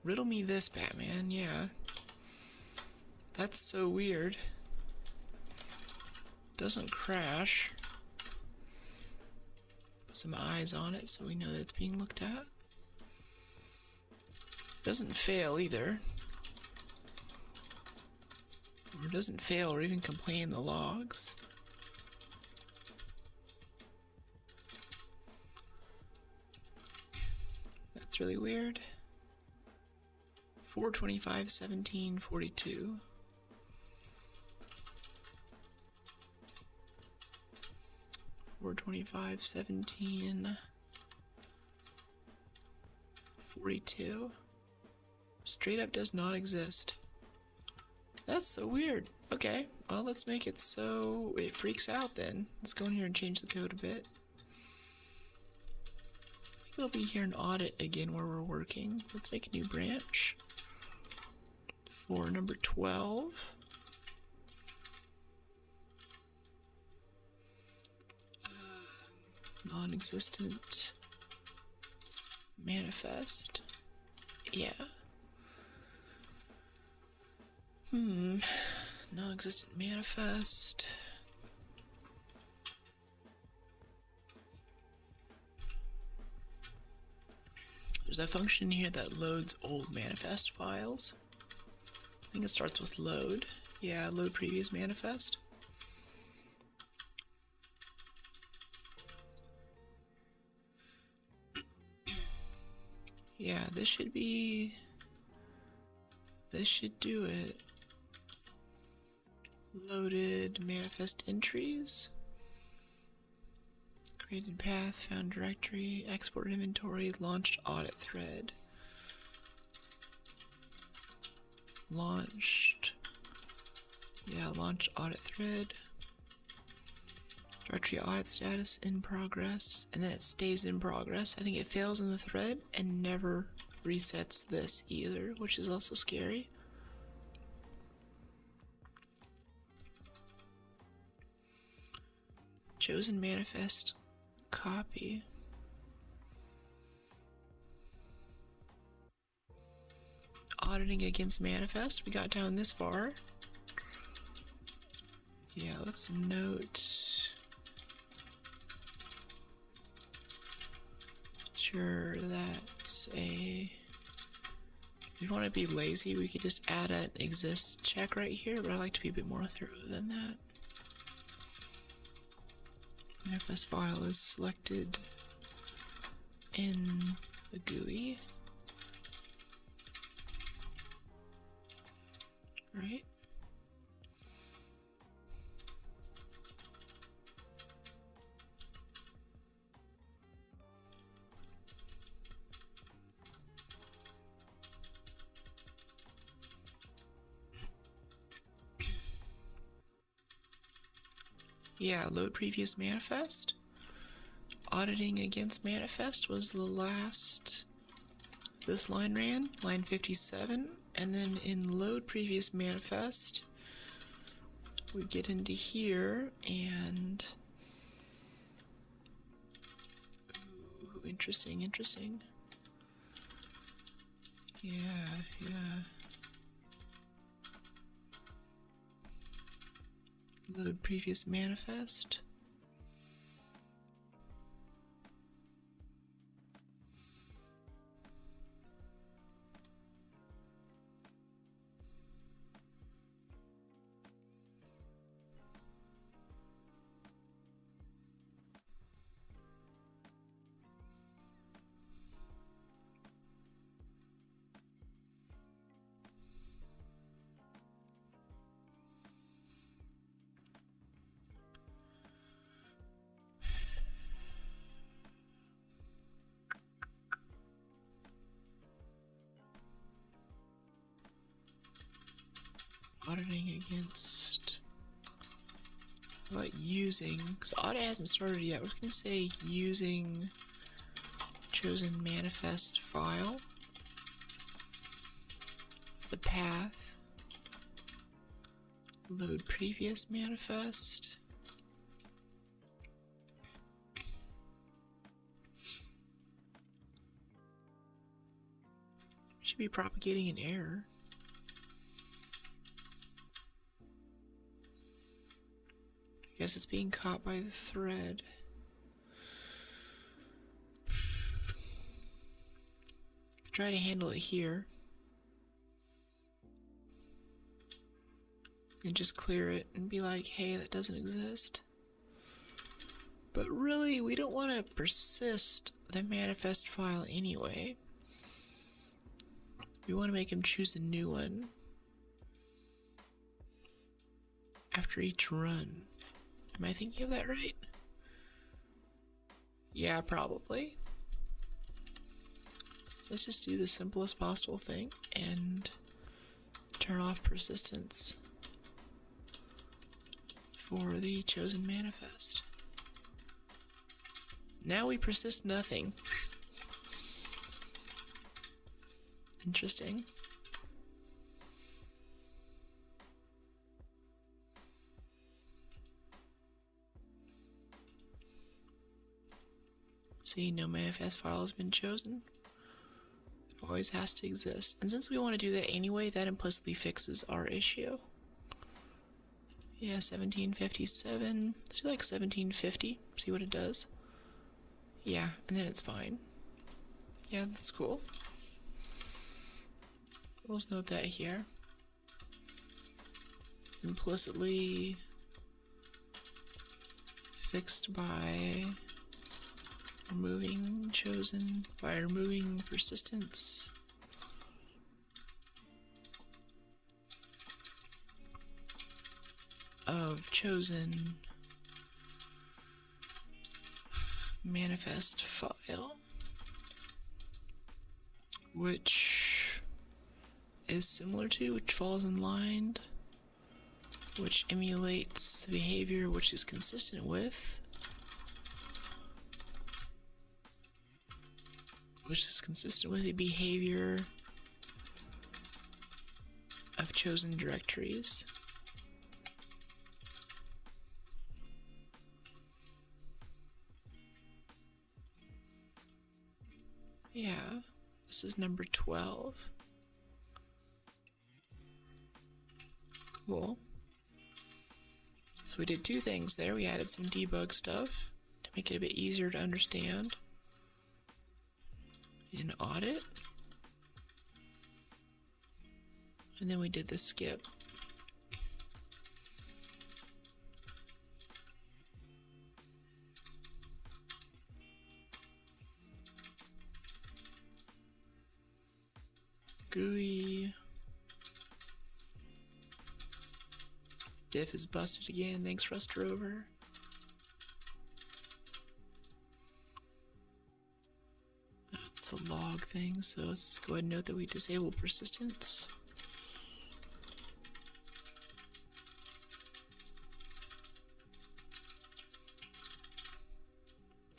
Riddle me this, Batman. Yeah. That's so weird. Doesn't crash. Put some eyes on it so we know that it's being looked at. Doesn't fail either. Or doesn't fail or even complain in the logs. That's really weird. 425-1742. Or 25-17-42. Straight up does not exist. That's so weird. Okay, well, let's make it so it freaks out then. Let's go in here and change the code a bit. It'll be here in audit again where we're working. Let's make a new branch for number 12. Non-existent manifest. Yeah. Non-existent manifest. There's a function here that loads old manifest files. I think it starts with load. Yeah, load previous manifest. Yeah, this should do it. Loaded manifest entries. Created path, found directory, export inventory, launched audit thread. Launched audit thread. Directory audit status in progress, and then it stays in progress. I think it fails in the thread and never resets this either, which is also scary. Chosen manifest copy. Auditing against manifest. We got down this far. Yeah, let's note. Sure, that's a. If you want to be lazy, we could just add an exists check right here, but I like to be a bit more thorough than that. Manifest file is selected in the GUI. Right? Yeah, load previous manifest. Auditing against manifest was the last this line ran, line 57, and then in load previous manifest, we get into here and ooh, interesting. Yeah. Load previous manifest. Auditing against. How about using? Because audit hasn't started yet. We're going to say using chosen manifest file. The path. Load previous manifest. Should be propagating an error. I guess it's being caught by the thread. Try to handle it here. And just clear it and be like, hey, that doesn't exist. But really, we don't want to persist the manifest file anyway. We want to make him choose a new one after each run. Am I thinking of that right? Yeah, probably. Let's just do the simplest possible thing and turn off persistence for the chosen manifest. Now we persist nothing. Interesting. See, no manifest file has been chosen. It always has to exist. And since we want to do that anyway, that implicitly fixes our issue. Yeah, 1757. Let's do like 1750. See what it does. Yeah, and then it's fine. Yeah, that's cool. We'll just note that here. Implicitly fixed by removing chosen, by removing persistence. Of chosen manifest file, which is similar to, which falls in line, which emulates the behavior which is consistent with, the behavior of chosen directories. Yeah, this is number 12. Cool. So we did two things there. We added some debug stuff to make it a bit easier to understand in audit. And then we did the skip. GUI. Diff is busted again. Thanks, Rust Rover. That's the log thing, so let's go ahead and note that we disable persistence.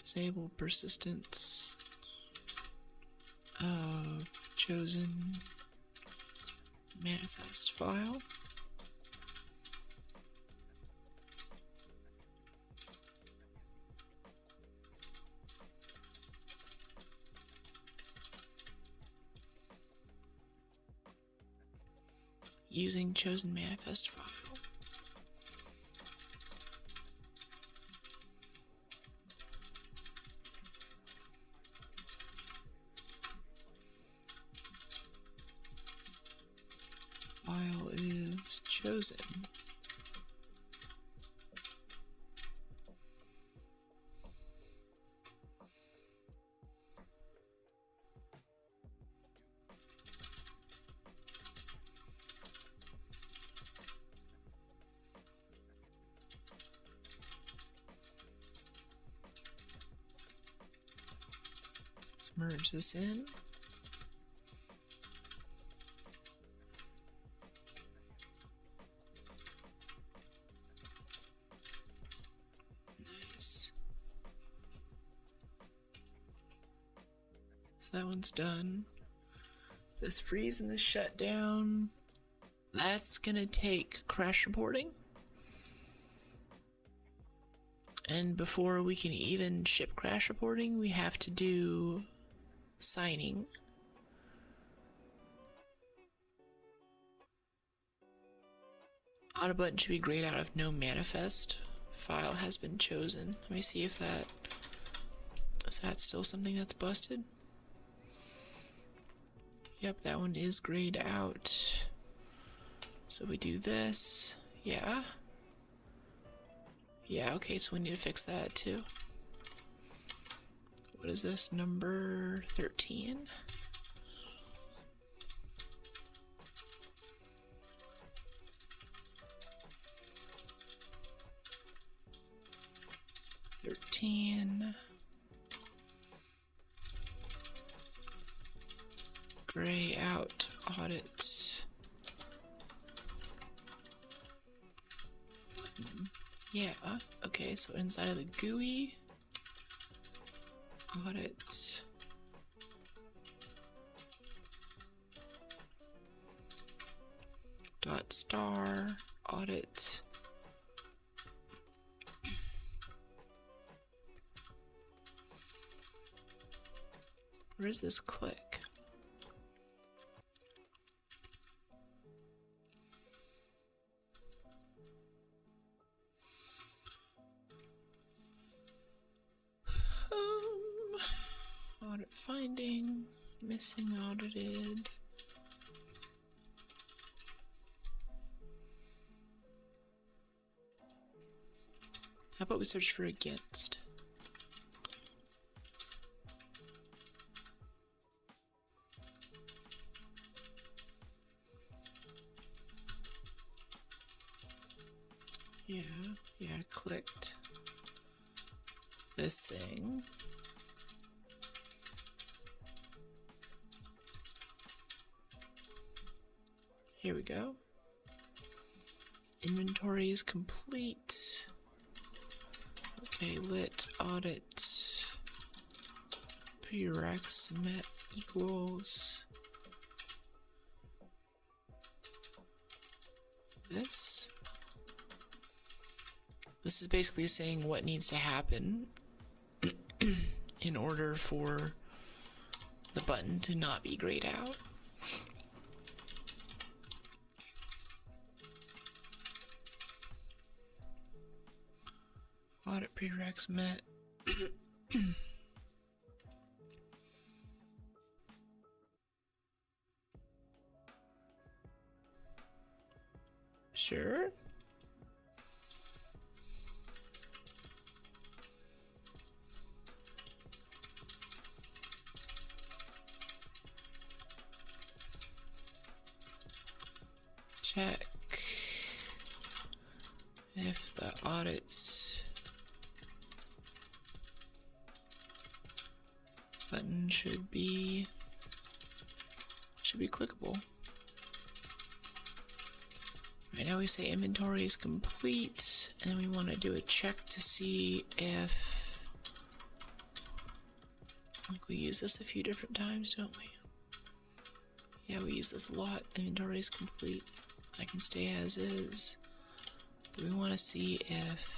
Disable persistence of chosen manifest file. Using chosen manifest file. File is chosen. Let's merge this in. that one's done. This freeze and this shutdown, that's gonna take crash reporting. And before we can even ship crash reporting, we have to do signing. Auto button should be grayed out if no manifest file has been chosen. Let me see if that... Is that still something that's busted? Yep, that one is grayed out. So we do this. Yeah. Yeah, okay, so we need to fix that too. What is this? Number 13? Gray out audit. Yeah, okay, so inside of the GUI, audit. Dot star audit. Where's this click? Audit finding, missing audited. How about we search for against? Yeah, I clicked this thing. Here we go. Inventory is complete. Okay, lit audit. Prereqs met equals this. This is basically saying what needs to happen in order for the button to not be grayed out. Audit prereqs met. Sure. Check if the audits button should be clickable. Right now we say inventory is complete, and then we want to do a check to see if, like, we use this a few different times, don't we? Yeah, we use this a lot. Inventory is complete. I can stay as is. But we want to see if,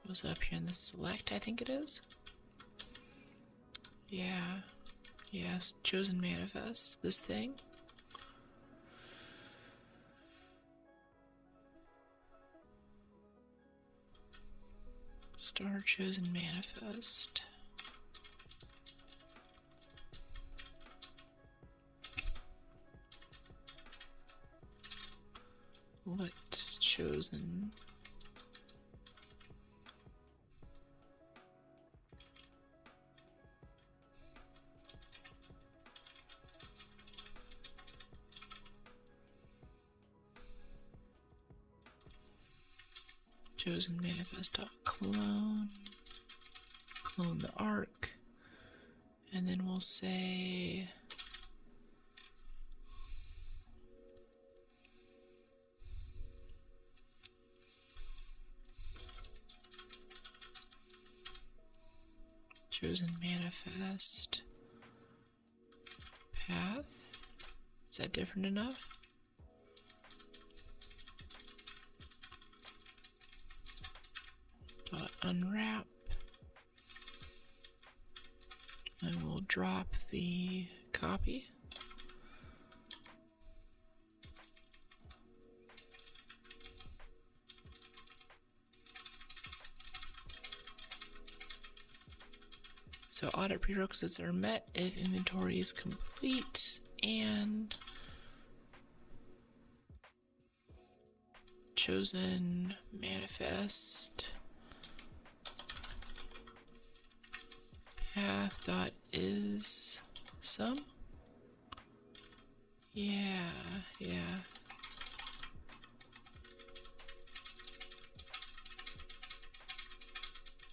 was it up here in the select? I think it is. Yeah. Yes, chosen manifest. This thing. Star chosen manifest. What chosen? Chosen manifest.clone. Clone the arc. And then we'll say Chosen manifest path. Is that different enough? Unwrap. I will drop the copy. So audit prerequisites are met if inventory is complete and chosen manifest path dot is some. Yeah.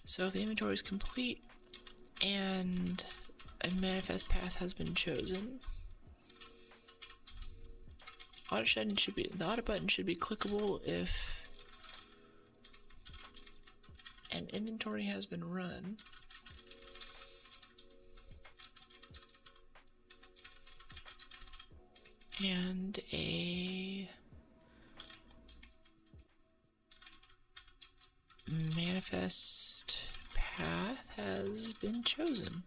So if the inventory is complete and a manifest path has been chosen, the audit button should be clickable if an inventory has been run and a manifest path has been chosen.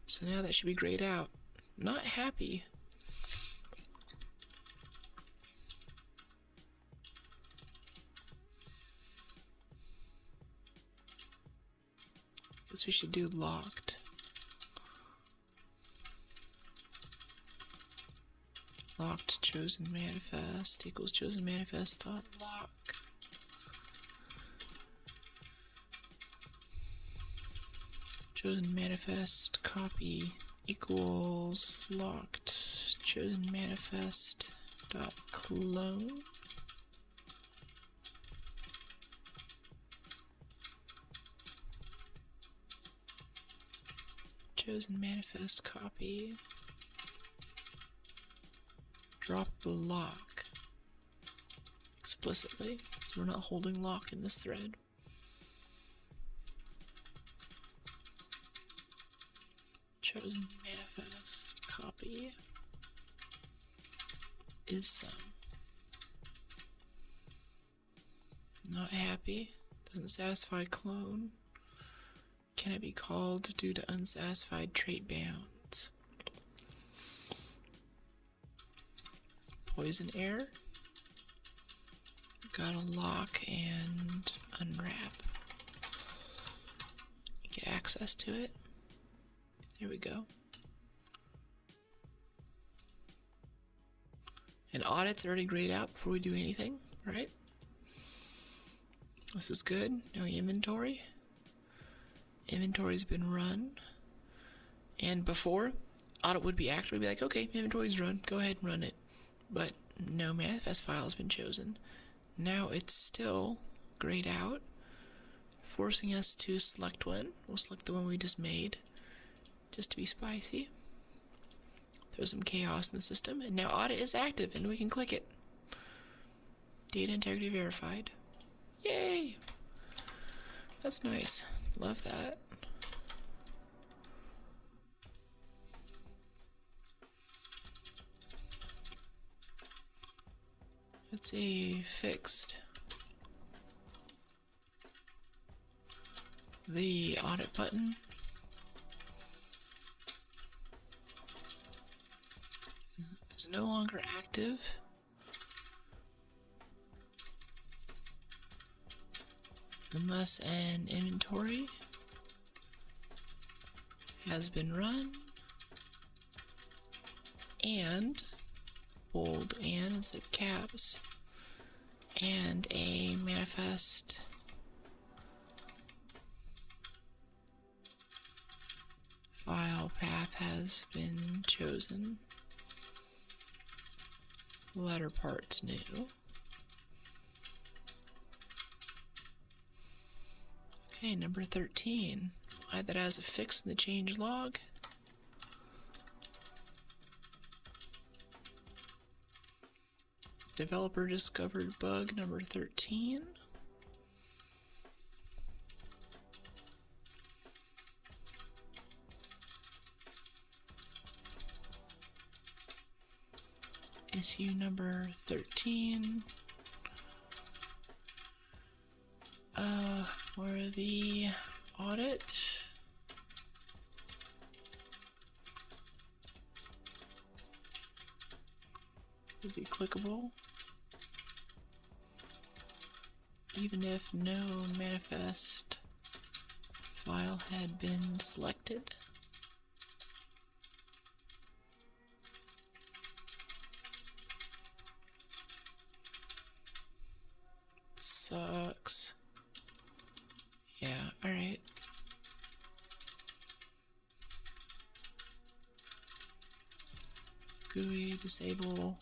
So now that should be grayed out. Not happy. Guess we should do locked. Locked chosen manifest equals chosen manifest dot lock. Chosen manifest copy equals locked chosen manifest dot clone. Chosen manifest copy. Drop the lock explicitly, so we're not holding lock in this thread. Chosen manifest copy is some. Not happy. Doesn't satisfy clone. Can it be called due to unsatisfied trait bounds? Poison error. Gotta lock and unwrap. Get access to it. There we go. And audit's already grayed out before we do anything, right? This is good. No inventory. Inventory's been run. And before, audit would be active. We'd be like, okay, inventory's run. Go ahead and run it. But no manifest file has been chosen. Now it's still grayed out, forcing us to select one. We'll select the one we just made, just to be spicy. Throw some chaos in the system, and now audit is active, and we can click it. Data integrity verified. Yay! That's nice. Love that. Let's see, fixed. The audit button. Is no longer active. Unless an inventory has been run and bold and instead of caps, and a manifest file path has been chosen. Latter part's new. Okay, number 13. Add that as a fix in the change log. Developer discovered bug number 13. Issue number 13. For the audit. Would be clickable. Even if no manifest file had been selected. Sucks. Yeah, alright. GUI disable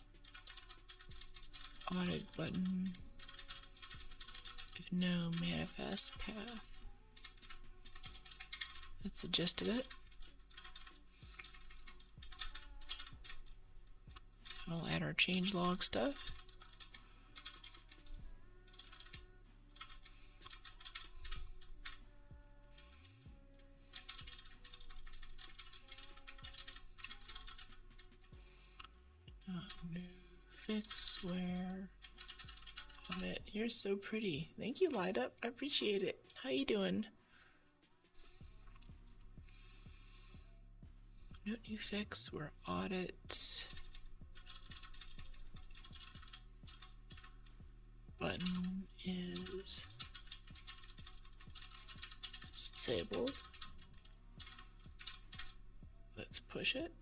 audit button if no manifest path. That's the gist of it. I'll add our changelog stuff. New fix where audit. You're so pretty. Thank you, Light Up. I appreciate it. How you doing? Note new fix where audit button is disabled. Let's push it.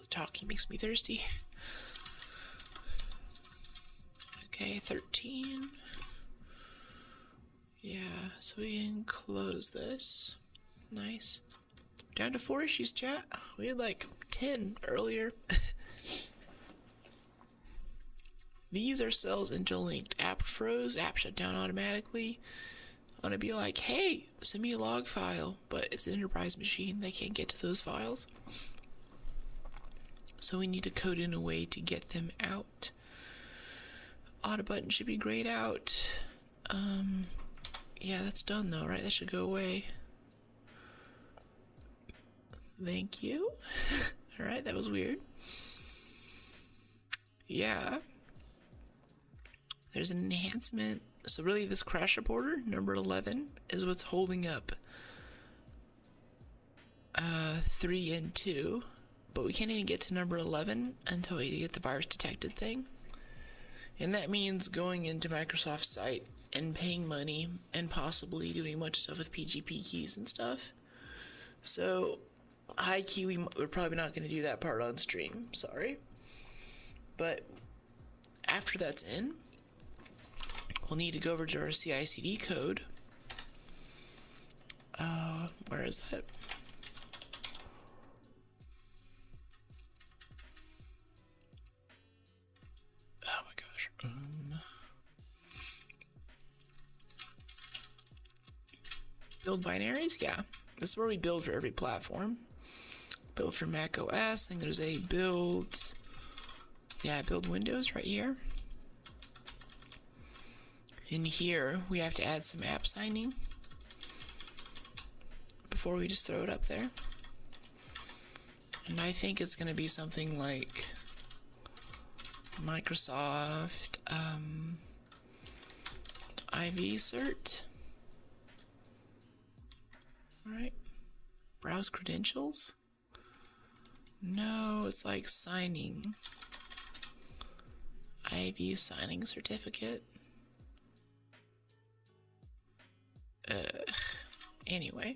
Talking makes me thirsty. Okay, 13. Yeah, so we can close this. Nice. Down to 4 issues, chat. We had like 10 earlier. These are cells interlinked. App froze, app shut down automatically. I'm gonna be like, hey, send me a log file, but it's an enterprise machine. They can't get to those files. So we need to code in a way to get them out. Audit button should be grayed out. Yeah, that's done though, right? That should go away. Thank you. Alright, that was weird. Yeah. There's an enhancement. So really this crash reporter, number 11, is what's holding up 3 and 2. But we can't even get to number 11 until we get the virus detected thing. And that means going into Microsoft's site and paying money and possibly doing much stuff with PGP keys and stuff. So, high key, we're probably not going to do that part on stream. Sorry. But after that's in, we'll need to go over to our CI/CD code. Where is that? Build binaries? Yeah. This is where we build for every platform. Build for Mac OS. I think there's a build. Yeah, build Windows right here. In here, we have to add some app signing before we just throw it up there. And I think it's going to be something like Microsoft IV cert. Alright. Browse credentials? No, it's like signing. IV signing certificate. Anyway.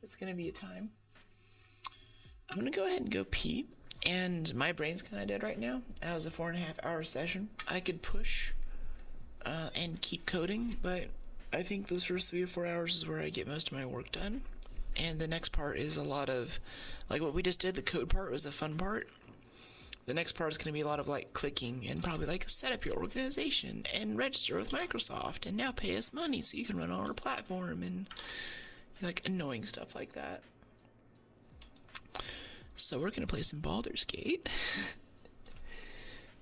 It's gonna be a time. I'm gonna go ahead and go pee. And my brain's kinda dead right now. That was a 4.5 hour session. I could push and keep coding, but I think those first 3 or 4 hours is where I get most of my work done. And the next part is a lot of, like what we just did, the code part was the fun part. the next part is going to be a lot of like clicking and probably like set up your organization and register with Microsoft and now pay us money so you can run on our platform and like annoying stuff like that. So we're going to play some Baldur's Gate.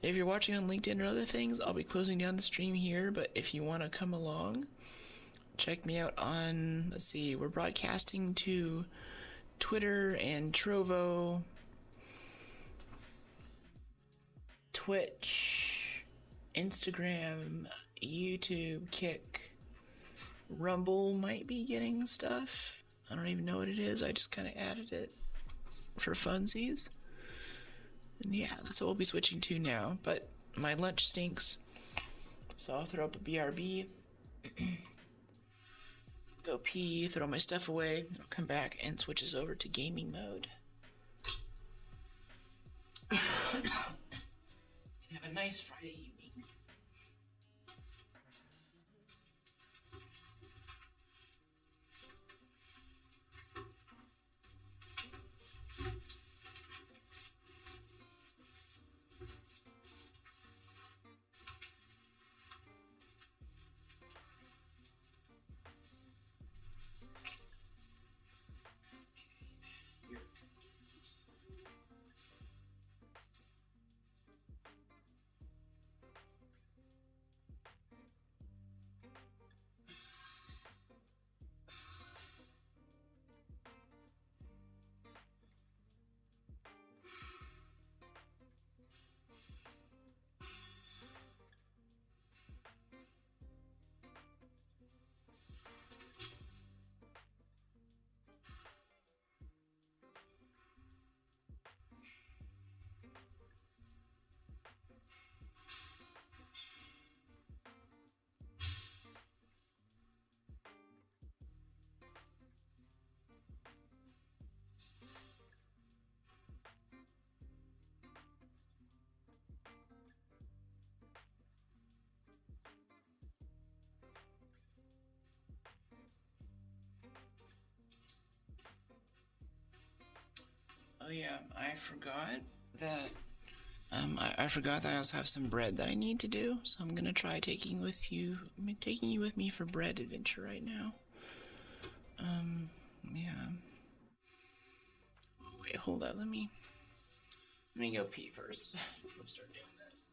If you're watching on LinkedIn or other things, I'll be closing down the stream here, but if you want to come along, check me out on, let's see, we're broadcasting to Twitter and Trovo, Twitch, Instagram, YouTube, Kick, Rumble might be getting stuff. I don't even know what it is. I just kind of added it for funsies. And yeah, that's what we'll be switching to now. But my lunch stinks, so I'll throw up a BRB, go pee, throw my stuff away, I'll come back and switch us over to gaming mode. Have a nice Friday evening. Oh yeah, I forgot that I forgot that I also have some bread that I need to do, so I'm gonna try taking you with me for bread adventure right now. Yeah. Oh, wait, hold up, let me go pee first. We'll start doing this.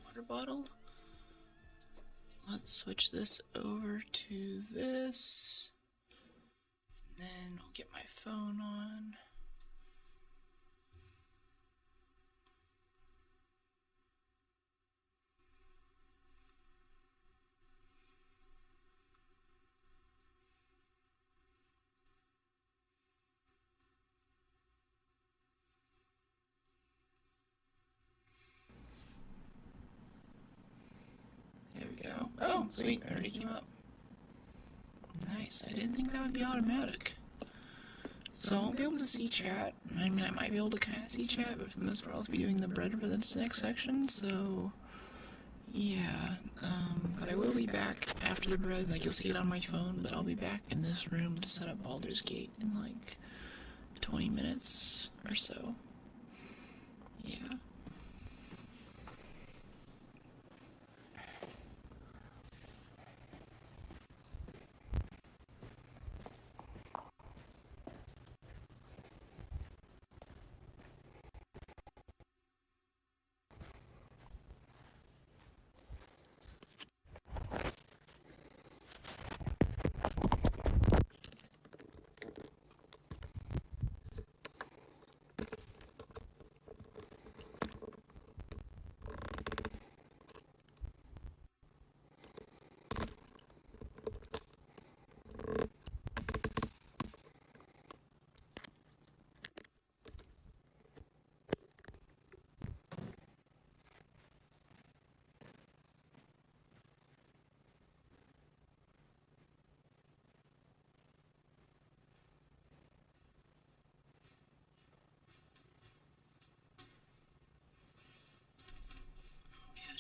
Water bottle. Let's switch this over to this. Then I'll get my phone on. There we go. Oh, sweet, already came up. Nice. I didn't think that would be automatic. So I won't be able to see chat. I mean, I might be able to kind of see chat, but for the most part, I'll be doing the bread for this next section, so... Yeah, but I will be back after the bread. Like, you'll see it on my phone, but I'll be back in this room to set up Baldur's Gate in, like, 20 minutes or so. Yeah.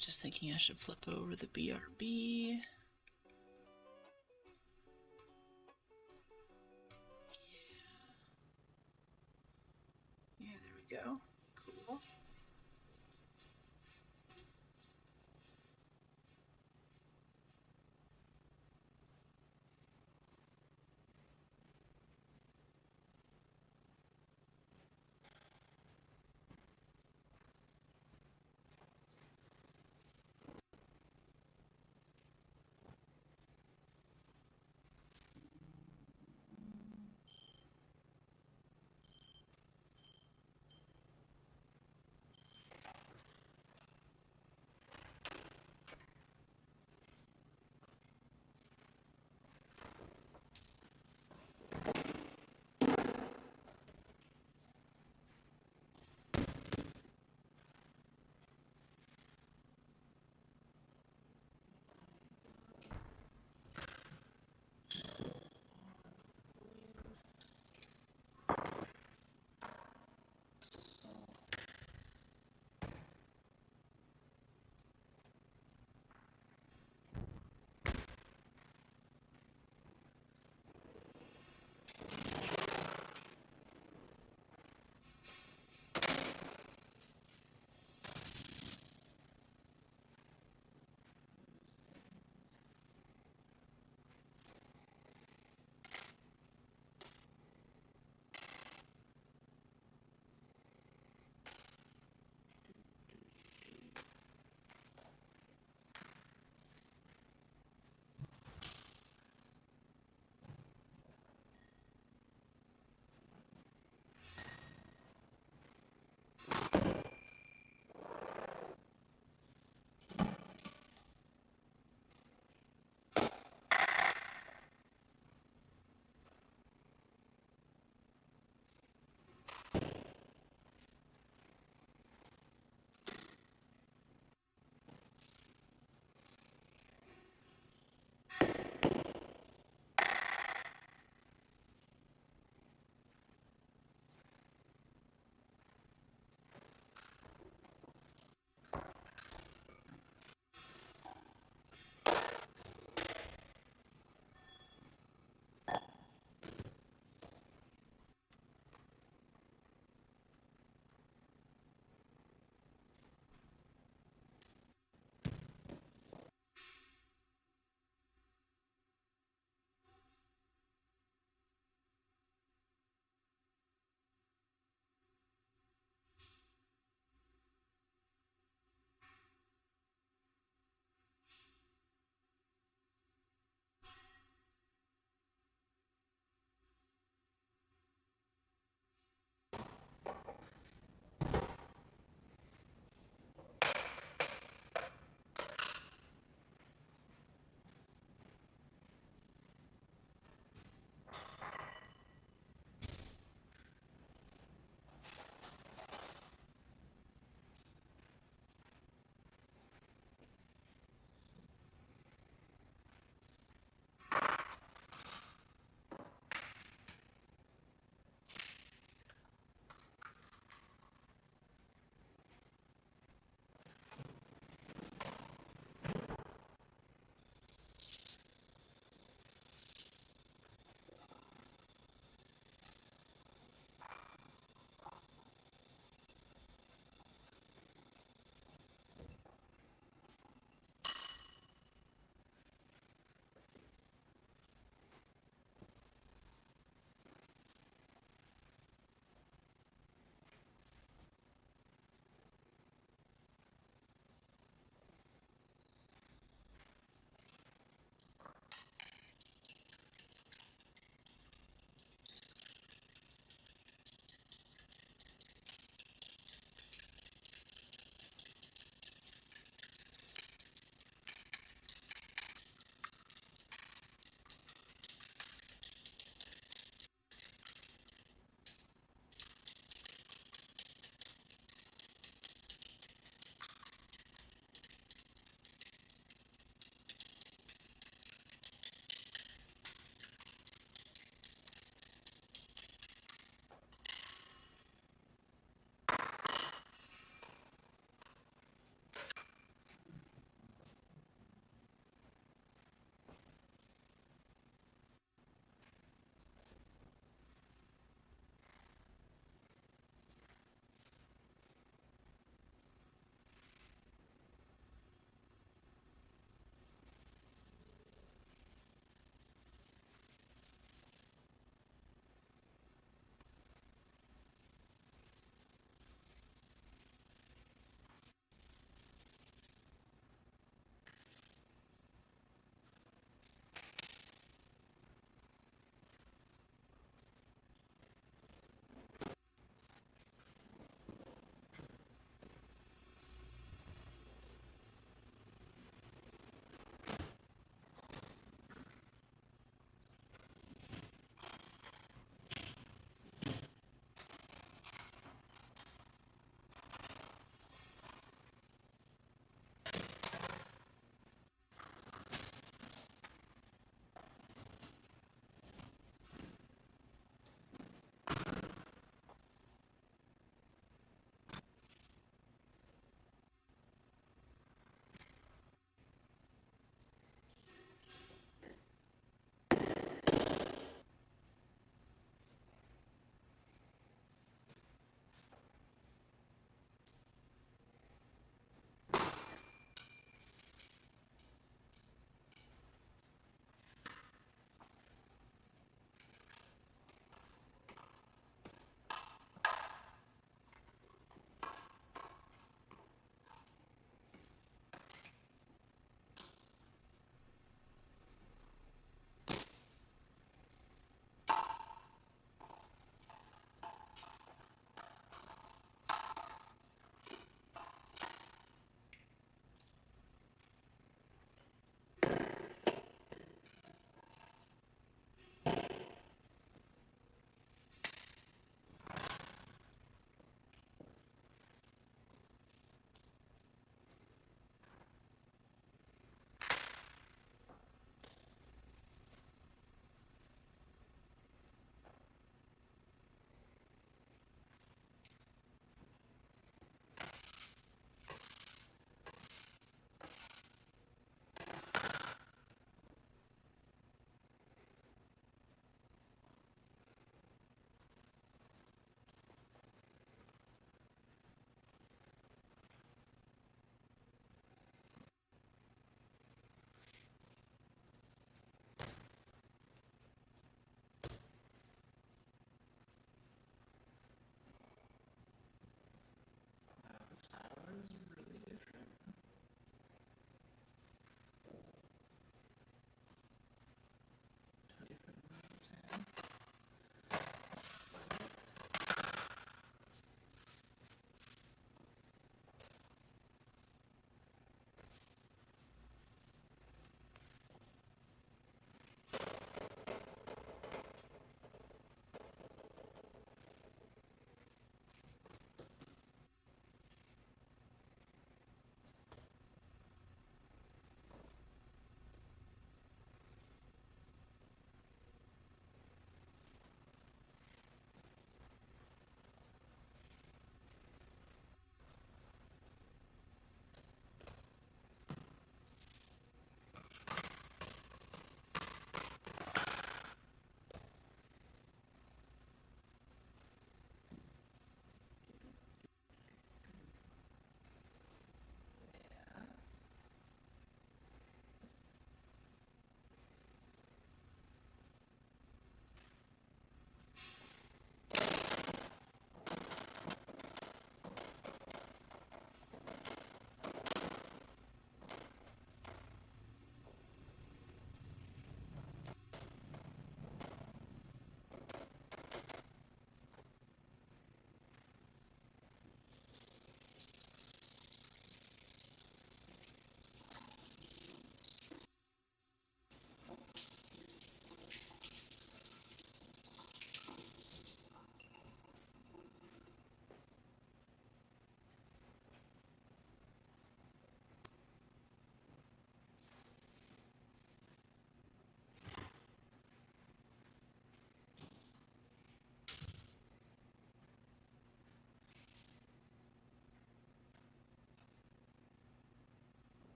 Just thinking I should flip over the BRB. Yeah, there we go. Cool.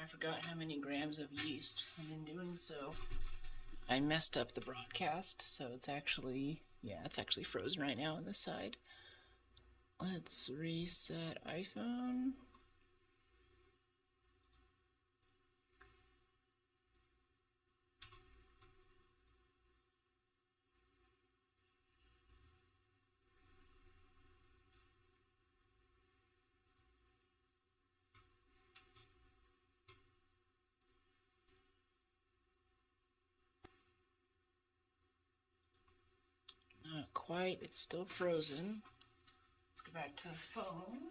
I forgot how many grams of yeast, and in doing so, I messed up the broadcast, so it's actually frozen right now on this side. Let's reset iPhone. Not quite, it's still frozen. Let's go back to the phone.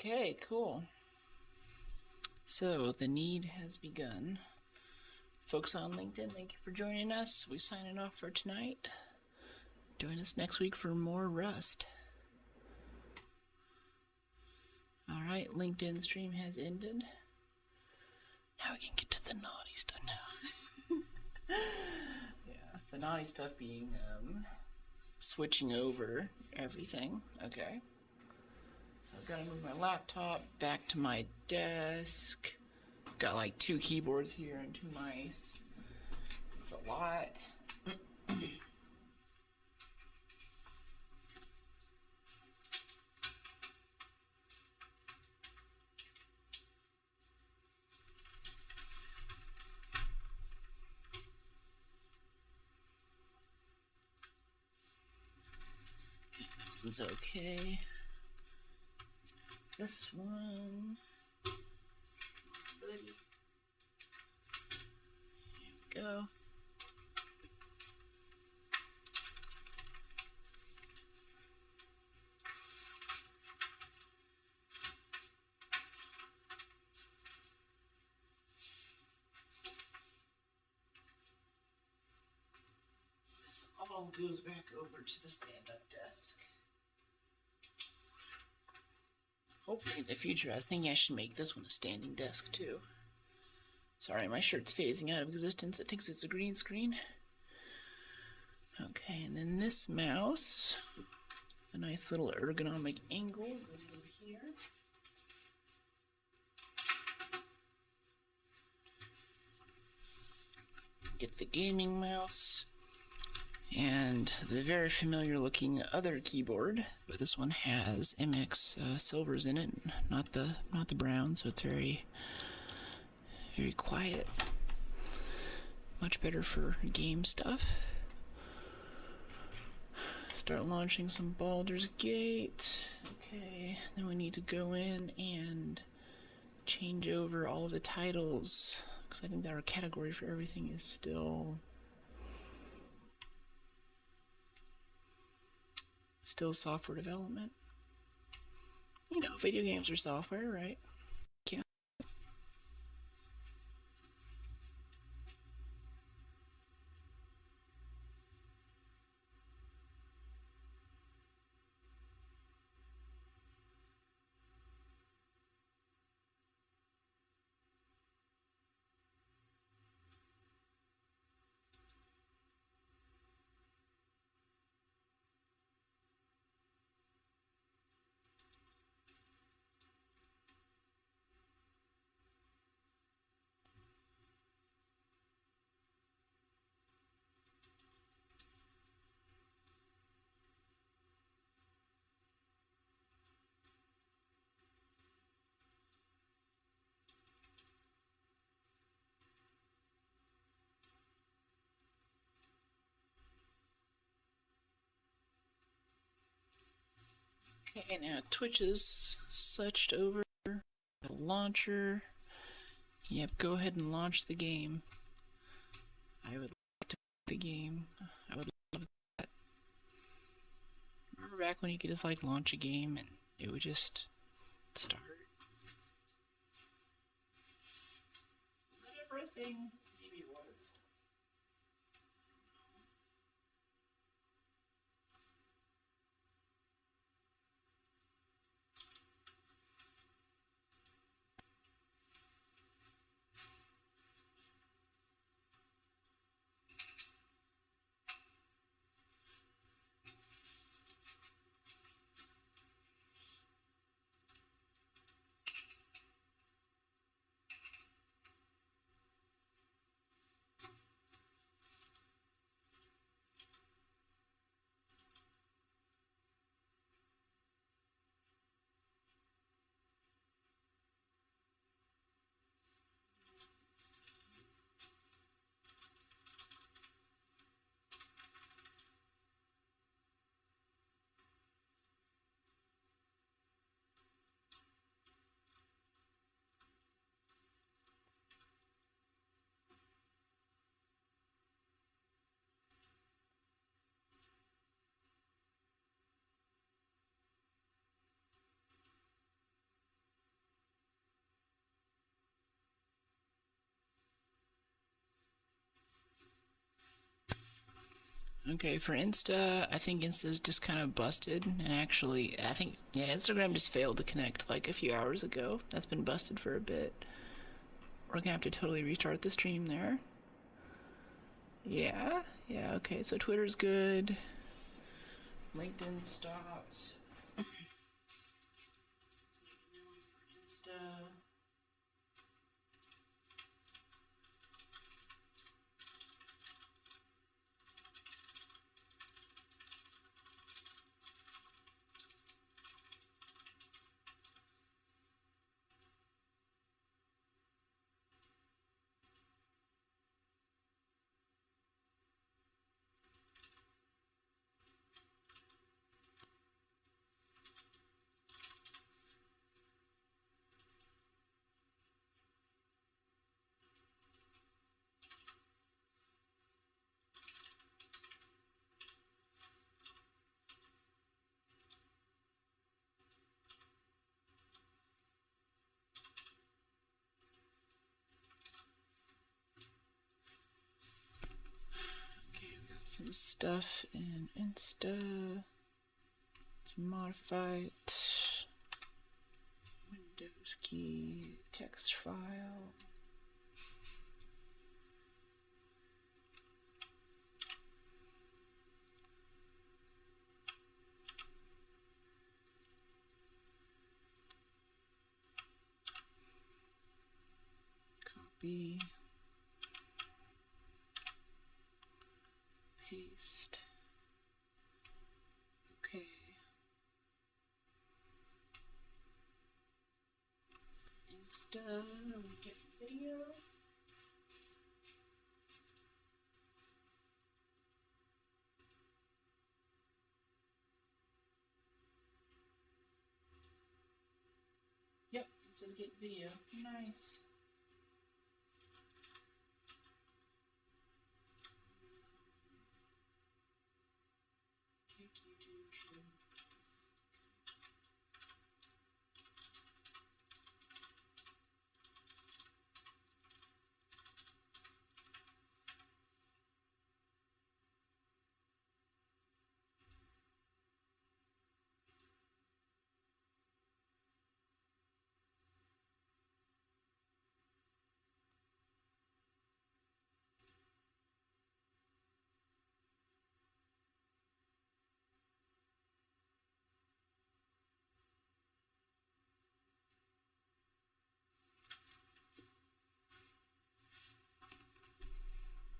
Okay, cool. So, the need has begun. Folks on LinkedIn, thank you for joining us. We're signing off for tonight. Join us next week for more Rust. Alright, LinkedIn stream has ended. Now we can get to the naughty stuff now. Yeah, the naughty stuff being switching over everything. Okay. I've got to move my laptop back to my desk. Got like 2 keyboards here and 2 mice. It's a lot. It's okay. This one. Buddy. Here we go. This all goes back over to the stand-up desk. Hopefully in the future, I was thinking I should make this one a standing desk too. Sorry, my shirt's phasing out of existence. It thinks it's a green screen. Okay, and then this mouse, a nice little ergonomic angle goes over here. Get the gaming mouse. And the very familiar looking other keyboard, but this one has MX silvers in it, not the brown, so it's very quiet. Much better for game stuff. Start launching some Baldur's Gate. Okay, then we need to go in and change over all of the titles, because I think that our category for everything is still software development. You know, video games are software, right? Can't. Okay, now Twitch is switched over the launcher. Yep, go ahead and launch the game. I would like to play the game. I would love that. Remember back when you could just like launch a game and it would just start? Was that ever a thing? Maybe it was. Okay, for Insta, I think Insta's just kind of busted, and actually, I think, yeah, Instagram just failed to connect like a few hours ago. That's been busted for a bit. We're gonna have to totally restart the stream there. Yeah, yeah, okay, so Twitter's good. LinkedIn stopped. Insta. Okay, we got some stuff in Insta. Let's modify it. Windows key, text file. Copy. Paste. Okay. Insta, we get video. Yep, it says get video. Nice.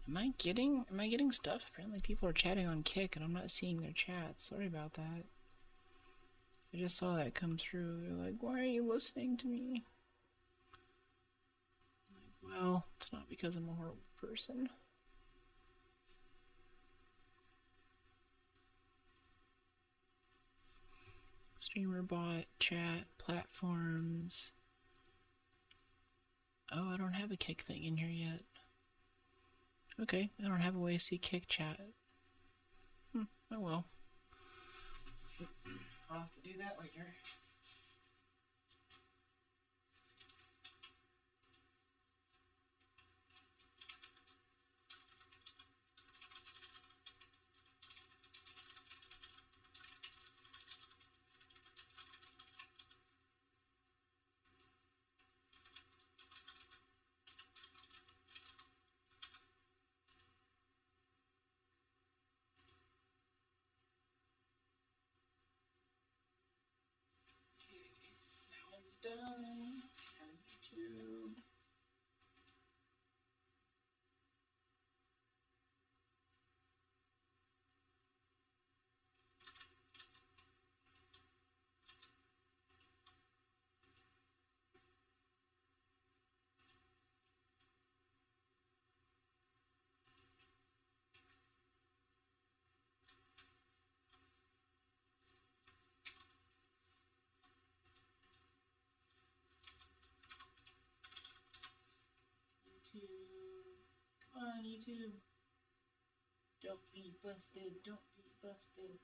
Am I getting stuff? Apparently people are chatting on Kick and I'm not seeing their chats. Sorry about that. I just saw that come through. They're like, why are you listening to me? I'm like, well, it's not because I'm a horrible person. Streamer bot, chat, platforms. Oh, I don't have a Kick thing in here yet. Okay, I don't have a way to see Kick chat. Oh well. I'll have to do that later. That one's done. And YouTube. Come on, YouTube. Don't be busted. Don't be busted.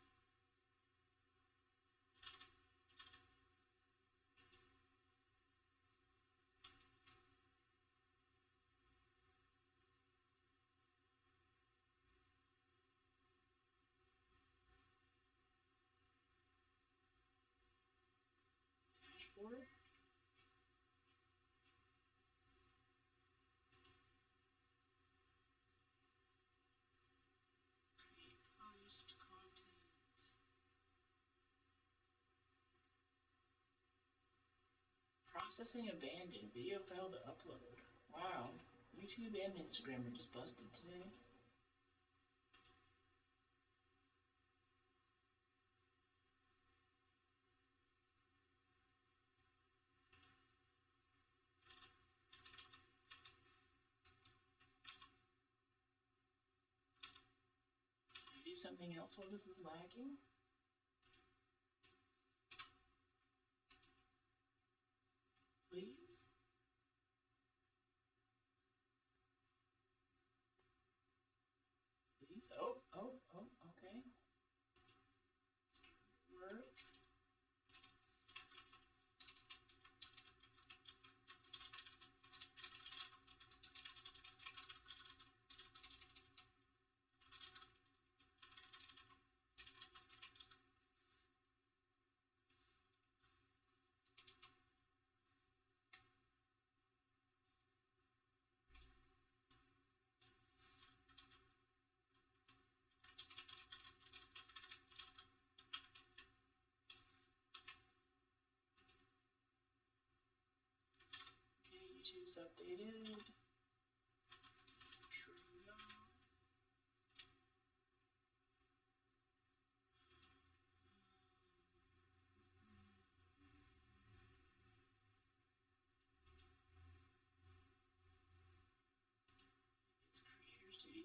for? Post content. Processing abandoned. Video failed to upload. Wow. YouTube and Instagram are just busted today. Do something else while this is lagging? Please? Please? Oh, okay. Work. YouTube's updated. It's Creator Studio.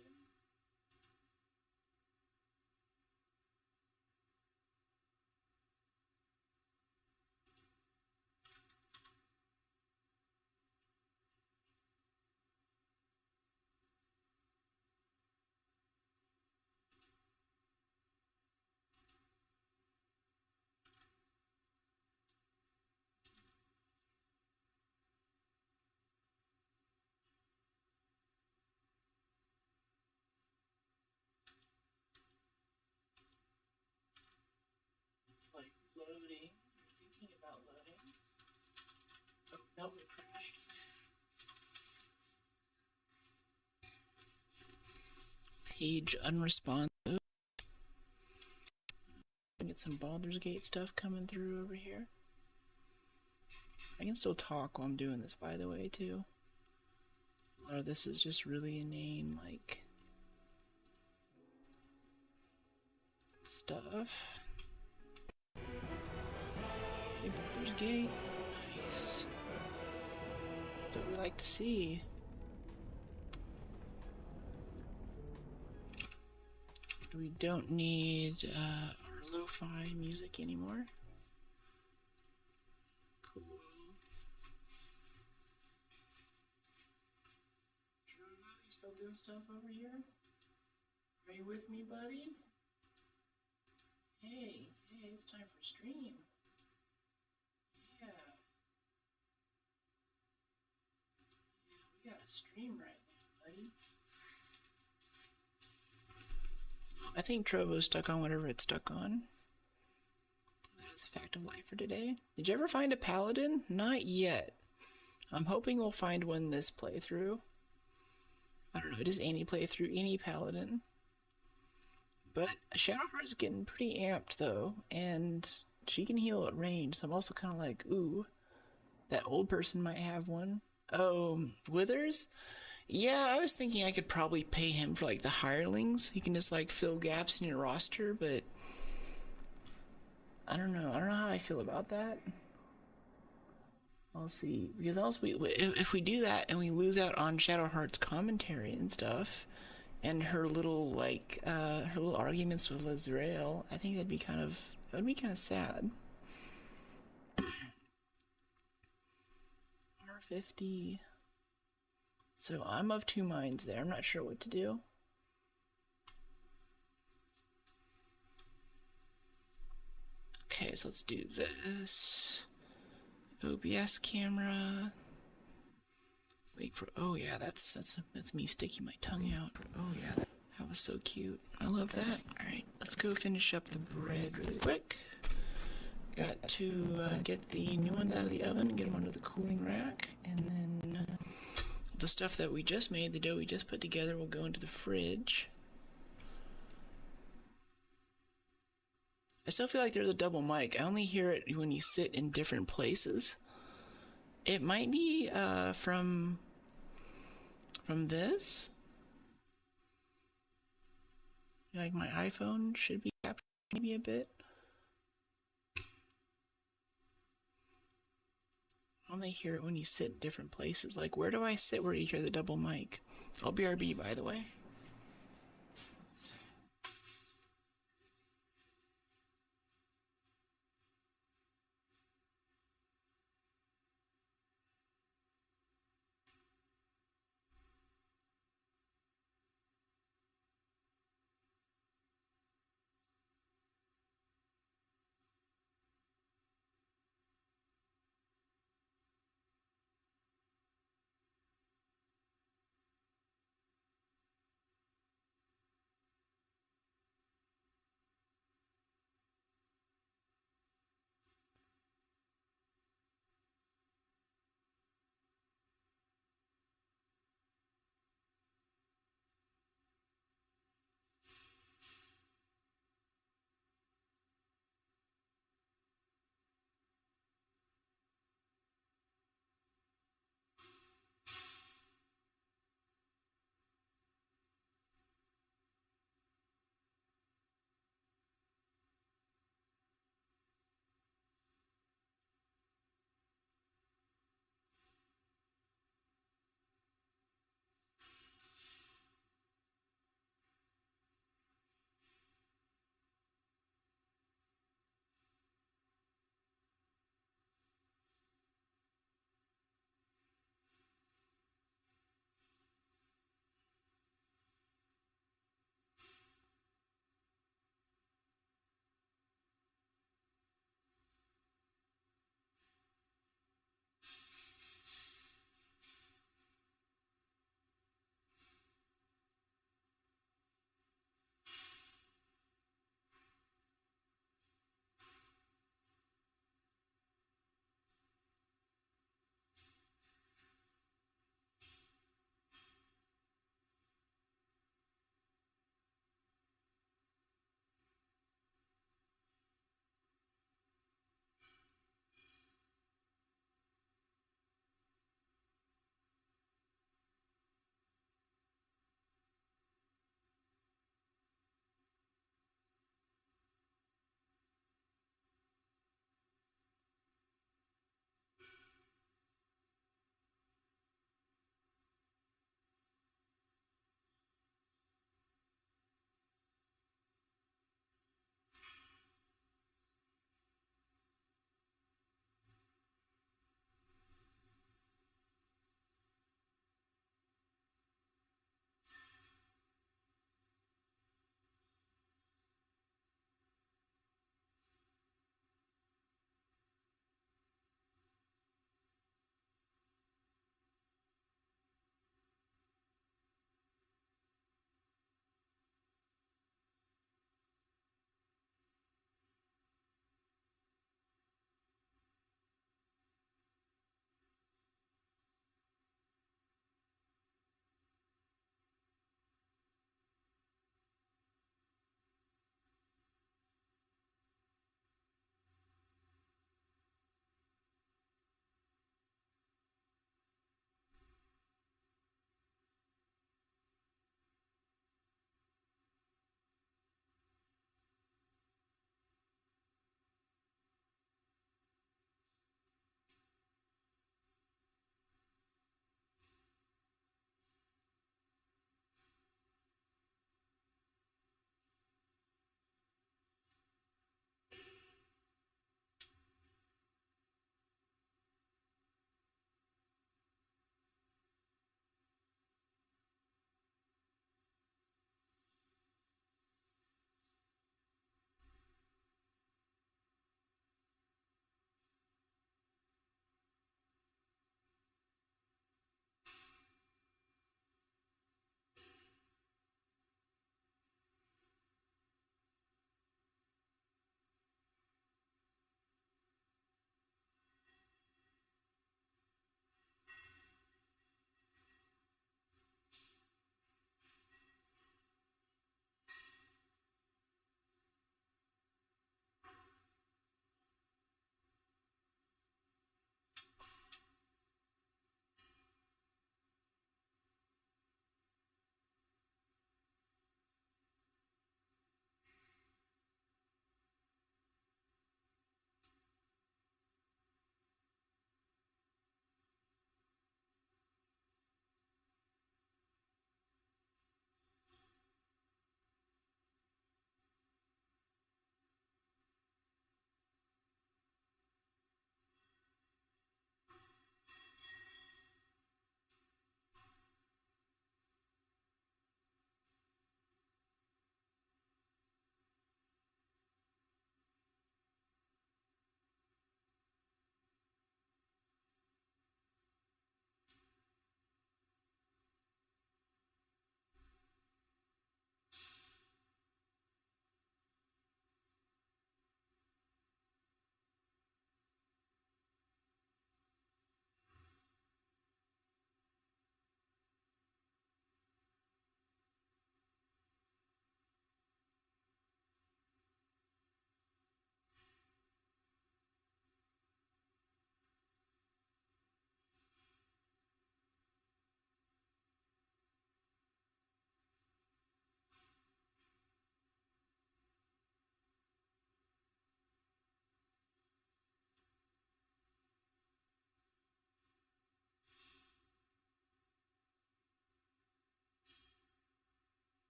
It's like loading. Thinking about loading. Oh, nope, it crashed. Page unresponsive. Get some Baldur's Gate stuff coming through over here. I can still talk while I'm doing this, by the way, too. Or this is just really inane, like, stuff. Hey, Baldur's Gate. Nice. That's what we like to see. We don't need our lo-fi music anymore. Cool. You still doing stuff over here? Are you with me, buddy? Hey, it's time for stream. Yeah. We got a stream right now, buddy. I think Trovo's stuck on whatever it's stuck on. That is a fact of life for today. Did you ever find a paladin? Not yet. I'm hoping we'll find one this playthrough. I don't know, just any playthrough, any paladin. But Shadowheart's getting pretty amped though, and she can heal at range, so I'm also kind of like, ooh, that old person might have one. Oh, Withers? Yeah, I was thinking I could probably pay him for like the hirelings. You can just like fill gaps in your roster, but I don't know how I feel about that. I'll see, because also if we do that and we lose out on Shadowheart's commentary and stuff, and her little like her little arguments with Lizrael, I think that'd be kind of sad. R50. So I'm of two minds there. I'm not sure what to do. Okay, so let's do this. OBS camera. Wait for, oh yeah, that's me sticking my tongue out. Oh yeah, that was so cute. I love that. All right, let's go finish up the bread really quick. Got to get the new ones out of the oven and get them under the cooling rack, and then the stuff that we just made, the dough we just put together, will go into the fridge. I still feel like there's a double mic. I only hear it when you sit in different places. It might be from this. Like my iPhone should be capturing maybe a bit. I only hear it when you sit different places. Like, where do I sit where you hear the double mic? I'll BRB, by the way.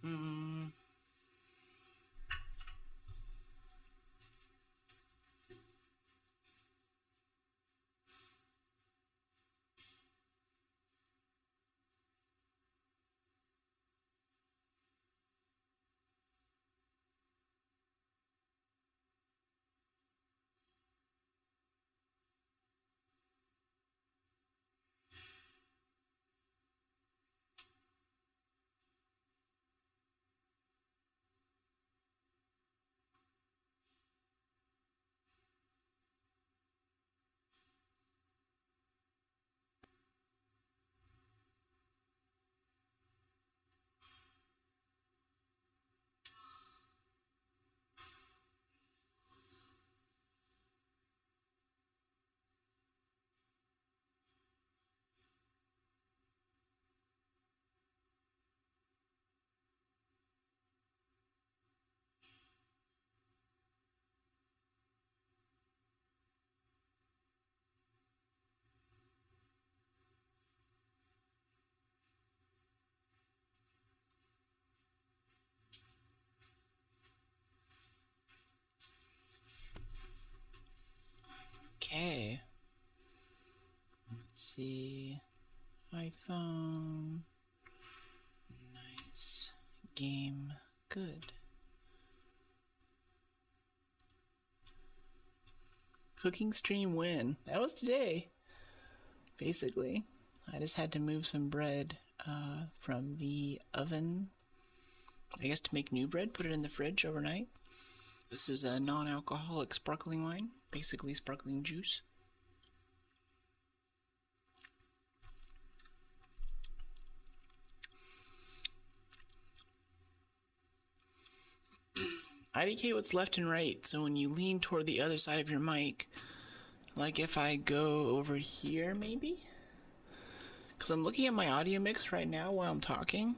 Hmm. Okay. Let's see. iPhone. Nice. Game. Good. Cooking stream win. That was today. Basically. I just had to move some bread from the oven. I guess to make new bread, put it in the fridge overnight. This is a non-alcoholic sparkling wine. Basically sparkling juice. I indicate what's left and right, so when you lean toward the other side of your mic, like if I go over here maybe? Because I'm looking at my audio mix right now while I'm talking,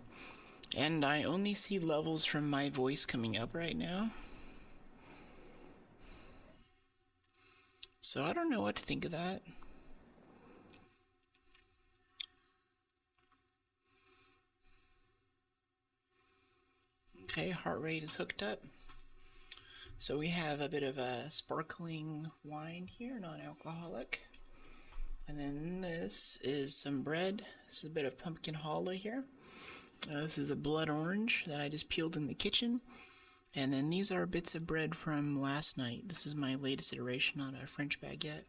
and I only see levels from my voice coming up right now. So I don't know what to think of that. Okay, heart rate is hooked up. So we have a bit of a sparkling wine here, non-alcoholic. And then this is some bread. This is a bit of pumpkin challah here. This is a blood orange that I just peeled in the kitchen. And then these are bits of bread from last night. This is my latest iteration on a French baguette.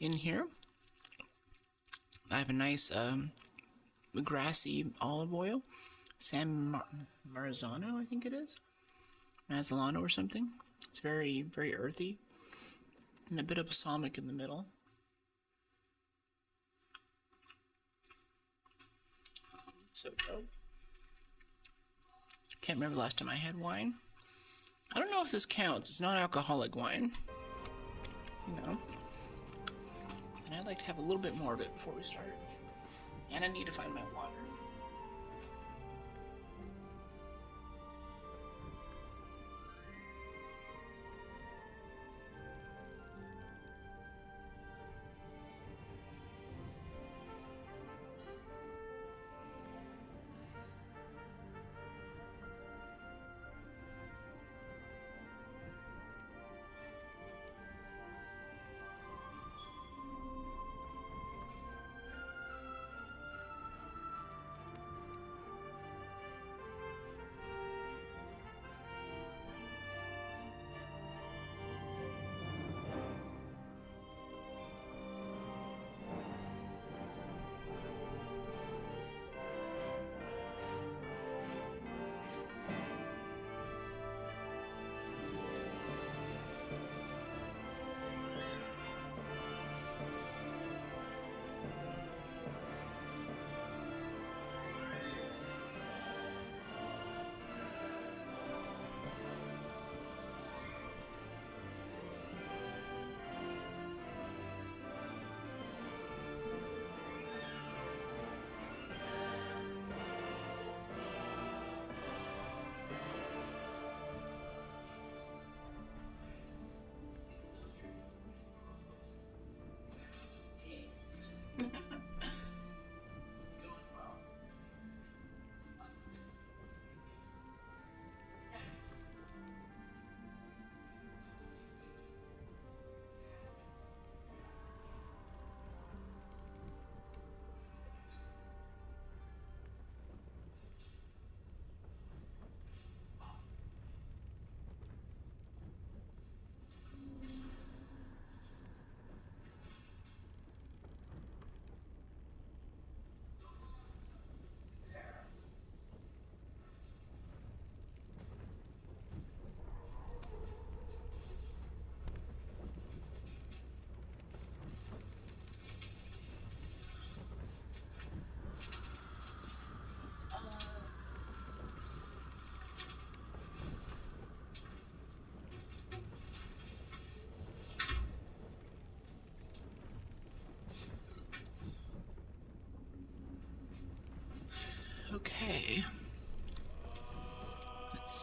In here, I have a nice grassy olive oil. San Marzano, I think it is. Mazzolano or something. It's very, very earthy. And a bit of balsamic in the middle. So dope. Can't remember the last time I had wine. I don't know if this counts. It's not alcoholic wine. You know. And I'd like to have a little bit more of it before we start. And I need to find my water.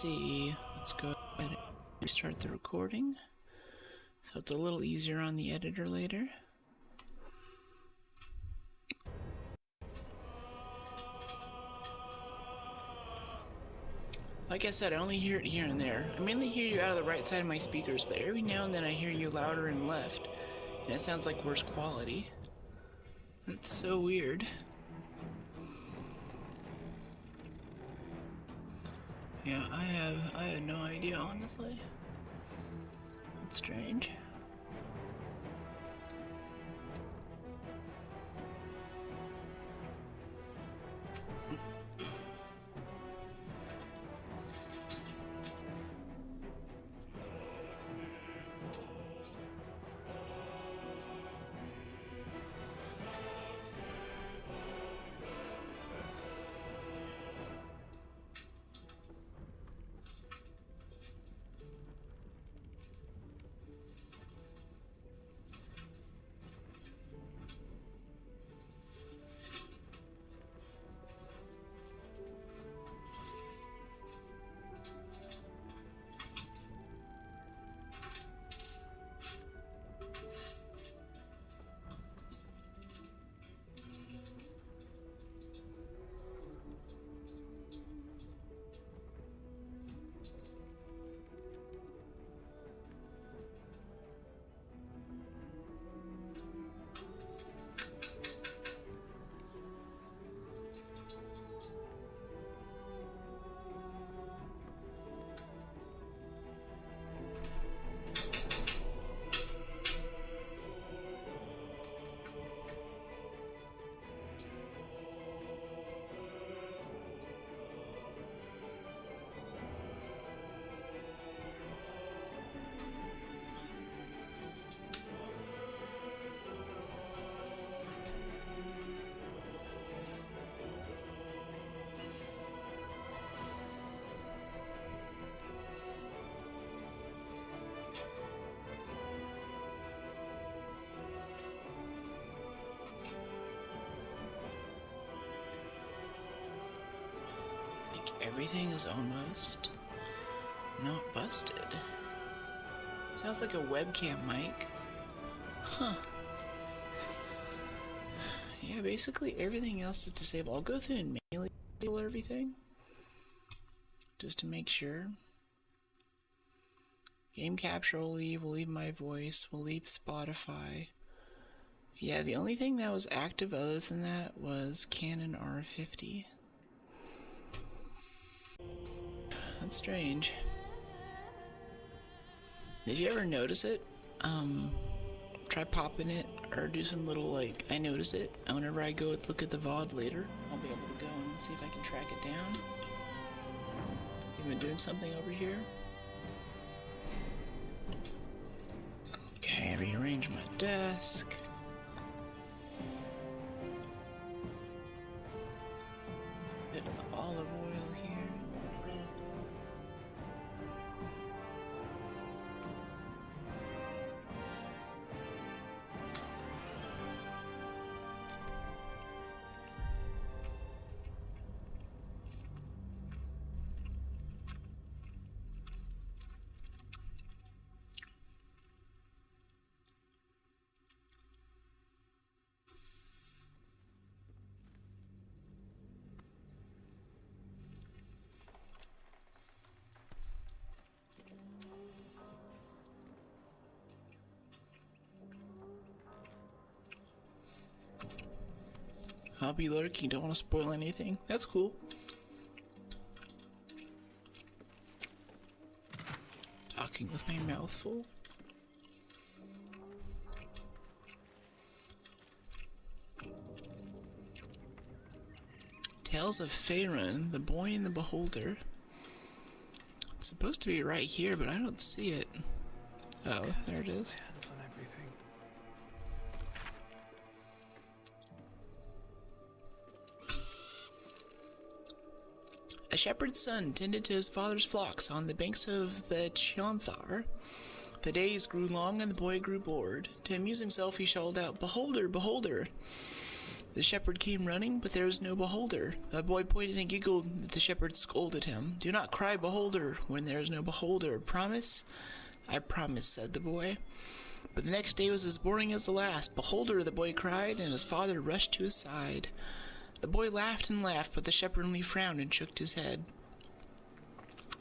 see. Let's go ahead and restart the recording. So it's a little easier on the editor later. Like I said, I only hear it here and there. I mainly hear you out of the right side of my speakers, but every now and then I hear you louder and left. And it sounds like worse quality. That's so weird. Yeah, I have no idea, honestly. That's strange. Everything is almost not busted. Sounds like a webcam mic. Huh. Yeah, basically everything else is disabled. I'll go through and manually disable everything just to make sure. Game capture will leave. We'll leave my voice. We'll leave Spotify. Yeah, the only thing that was active other than that was Canon R50. That's strange. Did you ever notice it? Try popping it or do some little like, I notice it. Whenever I go look at the VOD later, I'll be able to go and see if I can track it down. Even doing something over here. Okay, rearrange my desk. Bit of the olive oil here. I'll be lurking, don't want to spoil anything. That's cool. Talking with my mouth full. Tales of Faerun, the Boy and the Beholder. It's supposed to be right here, but I don't see it. Oh, there it is. A shepherd's son tended to his father's flocks on the banks of the Chionthar. The days grew long and the boy grew bored. To amuse himself he shouted out, "Beholder, beholder!" The shepherd came running, but there was no beholder. The boy pointed and giggled. The shepherd scolded him. Do not cry, beholder, when there is no beholder. Promise? I promise, said the boy. But the next day was as boring as the last. Beholder, the boy cried, and his father rushed to his side. The boy laughed and laughed, but the shepherd only frowned and shook his head.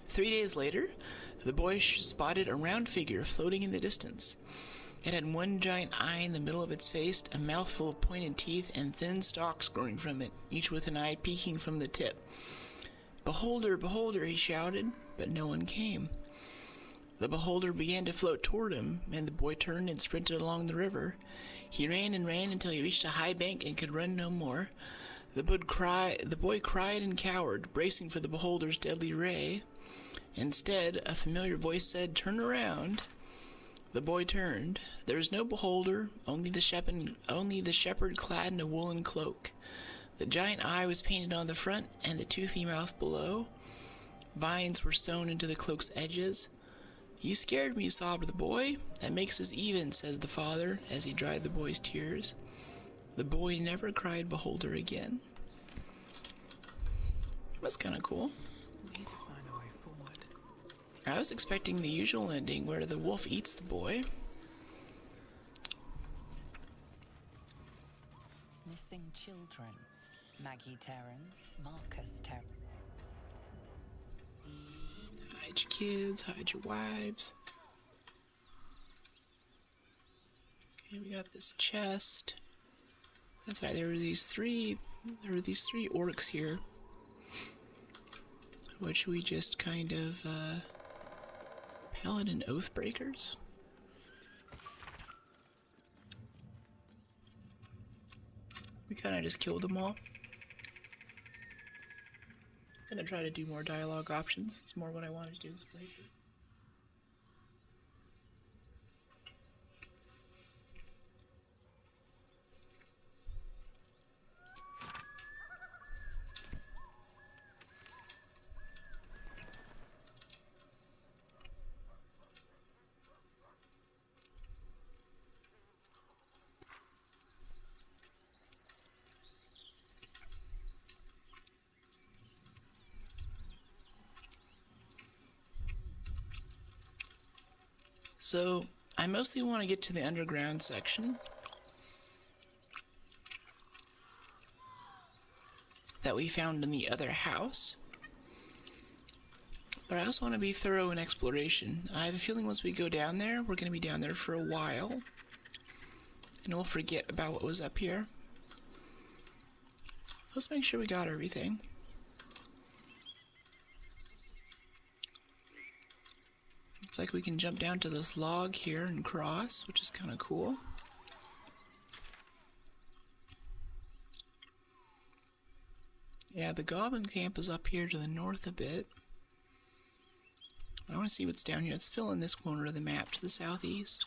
3 days later, the boy spotted a round figure floating in the distance. It had one giant eye in the middle of its face, a mouth full of pointed teeth, and thin stalks growing from it, each with an eye peeking from the tip. Beholder, beholder, he shouted, but no one came. The beholder began to float toward him, and the boy turned and sprinted along the river. He ran and ran until he reached a high bank and could run no more. The boy cried and cowered, bracing for the beholder's deadly ray. Instead, a familiar voice said, "Turn around." The boy turned. There was no beholder, only the shepherd clad in a woolen cloak. The giant eye was painted on the front, and the toothy mouth below. Vines were sewn into the cloak's edges. "You scared me," sobbed the boy. "That makes us even," said the father, as he dried the boy's tears. The boy never cried beholder again. That's kind of cool. I was expecting the usual ending where the wolf eats the boy. Missing children. Maggie Terrence, Marcus Terrence. Hide your kids, hide your wives. Okay, we got this chest. That's right, there were these three orcs here, which we just kind of Paladin Oathbreakers. We kind of just killed them all. I'm gonna try to do more dialogue options. It's more what I wanted to do this playthrough. So, I mostly want to get to the underground section that we found in the other house. But I also want to be thorough in exploration. I have a feeling once we go down there, we're going to be down there for a while. And we'll forget about what was up here. So let's make sure we got everything. Looks like we can jump down to this log here and cross, which is kind of cool. Yeah, the goblin camp is up here to the north a bit. I want to see what's down here. Let's fill in this corner of the map to the southeast.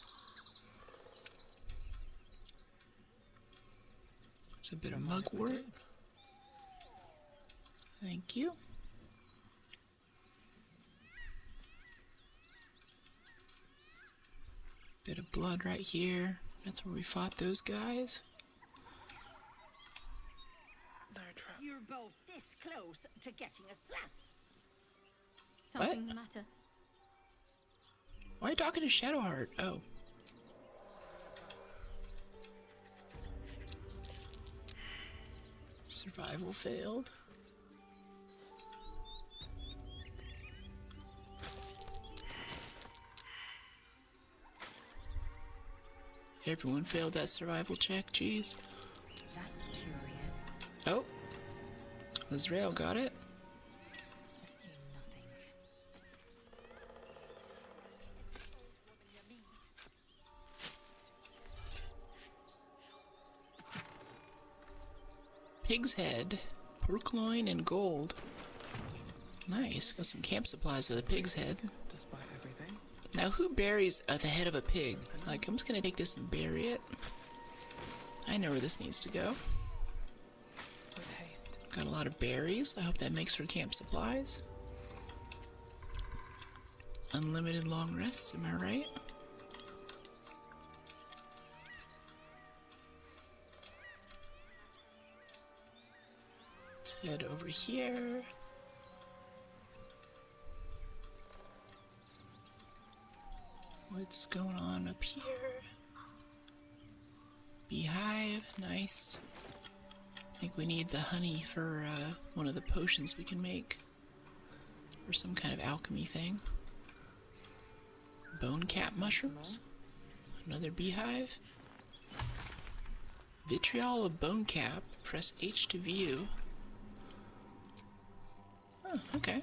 It's a bit of mugwort. Thank you. Bit of blood right here. That's where we fought those guys. You're both this close to getting a slap. Something the matter? Why are you talking to Shadowheart? Oh. Survival failed. Everyone failed that survival check, jeez. That's curious. Oh. Azrael got it. Assume nothing. Pig's head, pork loin, and gold. Nice. Got some camp supplies for the pig's head. Despite everything. Now, who buries the head of a pig? Like, I'm just gonna take this and bury it. I know where this needs to go. With haste. Got a lot of berries. I hope that makes for camp supplies. Unlimited long rests, am I right? Let's head over here. What's going on up here? Beehive, nice. I think we need the honey for one of the potions we can make. Or some kind of alchemy thing. Bone cap mushrooms. Another beehive. Vitriol of bone cap. Press H to view. Oh, okay.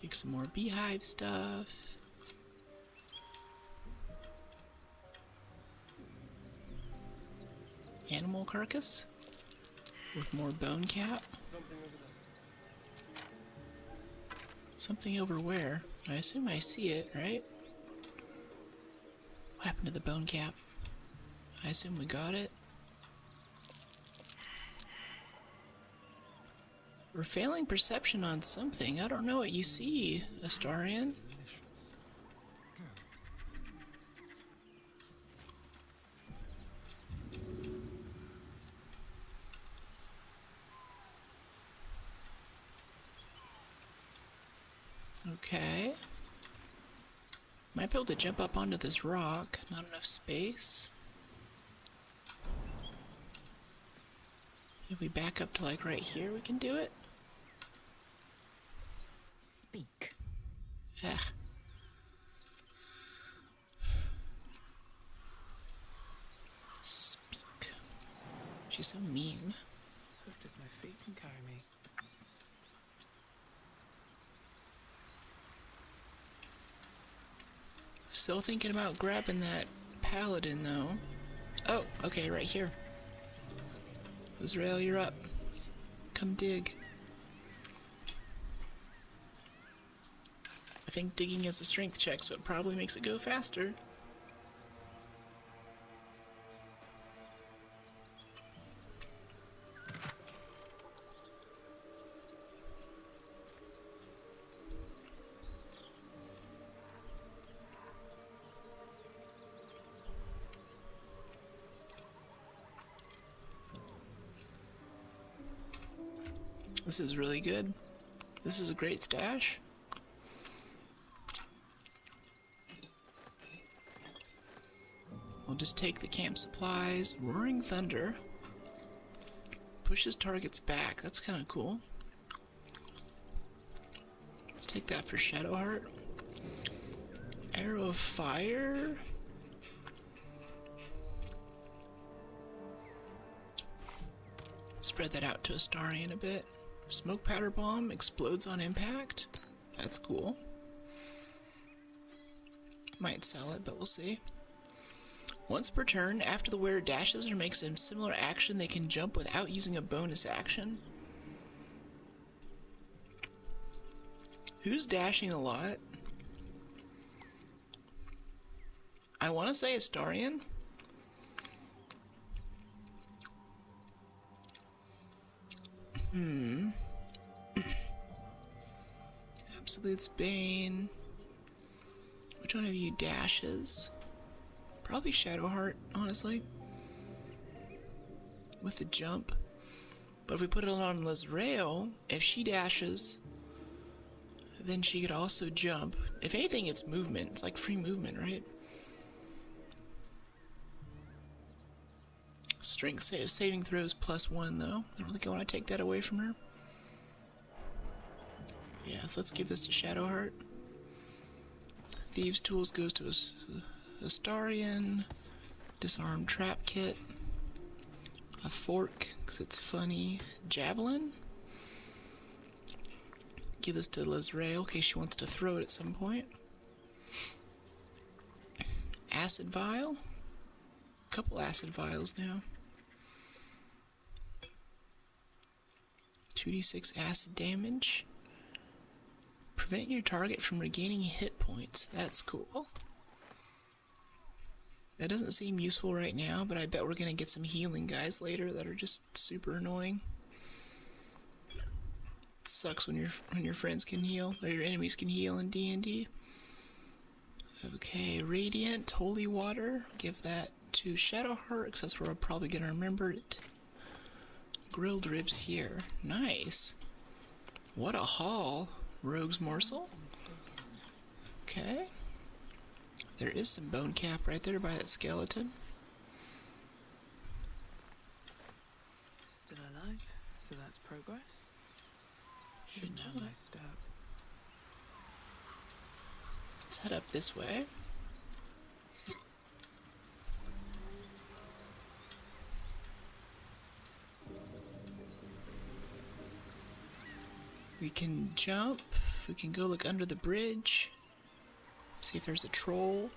Take some more beehive stuff. Animal carcass with more bone cap. Something over where? I assume I see it, right? What happened to the bone cap? I assume we got it. We're failing perception on something. I don't know what you see, Astarian. Okay. Might be able to jump up onto this rock. Not enough space. If we back up to like right here, we can do it. Speak. Ah. Speak. She's so mean. Swift as my feet can carry me. Still thinking about grabbing that paladin though. Oh, okay, right here. Israel, you're up. Come dig. I think digging is a strength check, so it probably makes it go faster. This is really good. This is a great stash. We'll just take the camp supplies. Roaring Thunder. Pushes targets back. That's kind of cool. Let's take that for Shadowheart. Arrow of Fire. Spread that out to Astarian a bit. Smoke Powder Bomb explodes on impact. That's cool. Might sell it, but we'll see. Once per turn, after the wearer dashes or makes a similar action, they can jump without using a bonus action. Who's dashing a lot? I want to say Astarian. Absolute's Bane. Which one of you dashes? Probably Shadowheart, honestly. With the jump. But if we put it on Lizrael, if she dashes, then she could also jump. If anything, it's movement. It's like free movement, right? Strength saving throws +1 though. I don't think I want to take that away from her. Yeah, so let's give this to Shadowheart. Thieves' Tools goes to Astarian. Disarm Trap Kit. A Fork, because it's funny. Javelin. Give this to Lizrael in case she wants to throw it at some point. Acid Vial. Couple acid vials now. 2d6 acid damage. Prevent your target from regaining hit points. That's cool. That doesn't seem useful right now, but I bet we're gonna get some healing guys later that are just super annoying. It sucks when your friends can heal, or your enemies can heal in D&D. Okay, Radiant, Holy Water. Give that to Shadowheart, because that's where I'm probably going to remember it. Grilled ribs here. Nice. What a haul. Rogue's Morsel. Okay. There is some bone cap right there by that skeleton. Still alive, so that's progress. Shouldn't have my step. Let's head up this way. We can jump. We can go look under the bridge. See if there's a troll.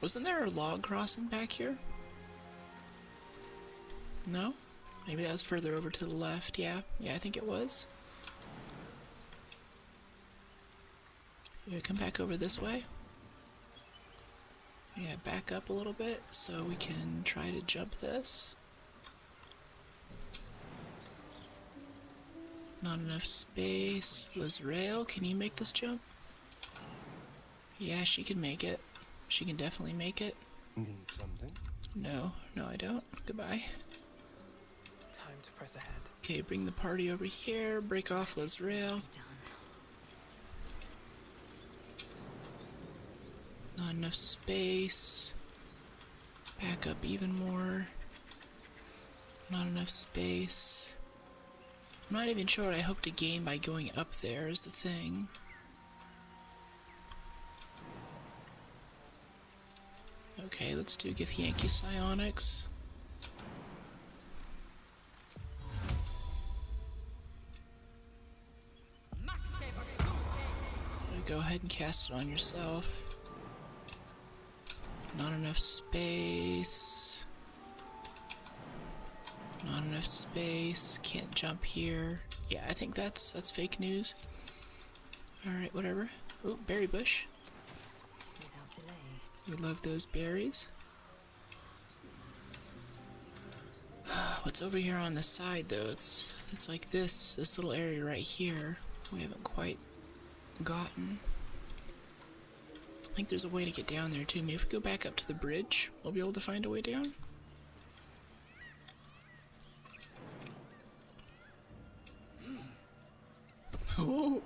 Wasn't there a log crossing back here? No? Maybe that was further over to the left. Yeah, I think it was. Come back over this way. Yeah, back up a little bit so we can try to jump this. Not enough space. Lizrael, can you make this jump? Yeah, she can make it. She can definitely make it. Need something? No, I don't. Goodbye. Time to press ahead. Okay, bring the party over here. Break off Lizrael. Not enough space. Back up even more. Not enough space. I'm not even sure what I hope to gain by going up there is the thing. Okay, let's do Githyanki Psionics. Go ahead and cast it on yourself. Not enough space. Not enough space. Can't jump here. Yeah, I think that's fake news. Alright, whatever. Oh, berry bush. Without delay. We love those berries. What's over here on the side though? It's like this little area right here. We haven't quite gotten. I think there's a way to get down there too. Maybe if we go back up to the bridge, we'll be able to find a way down. Oh!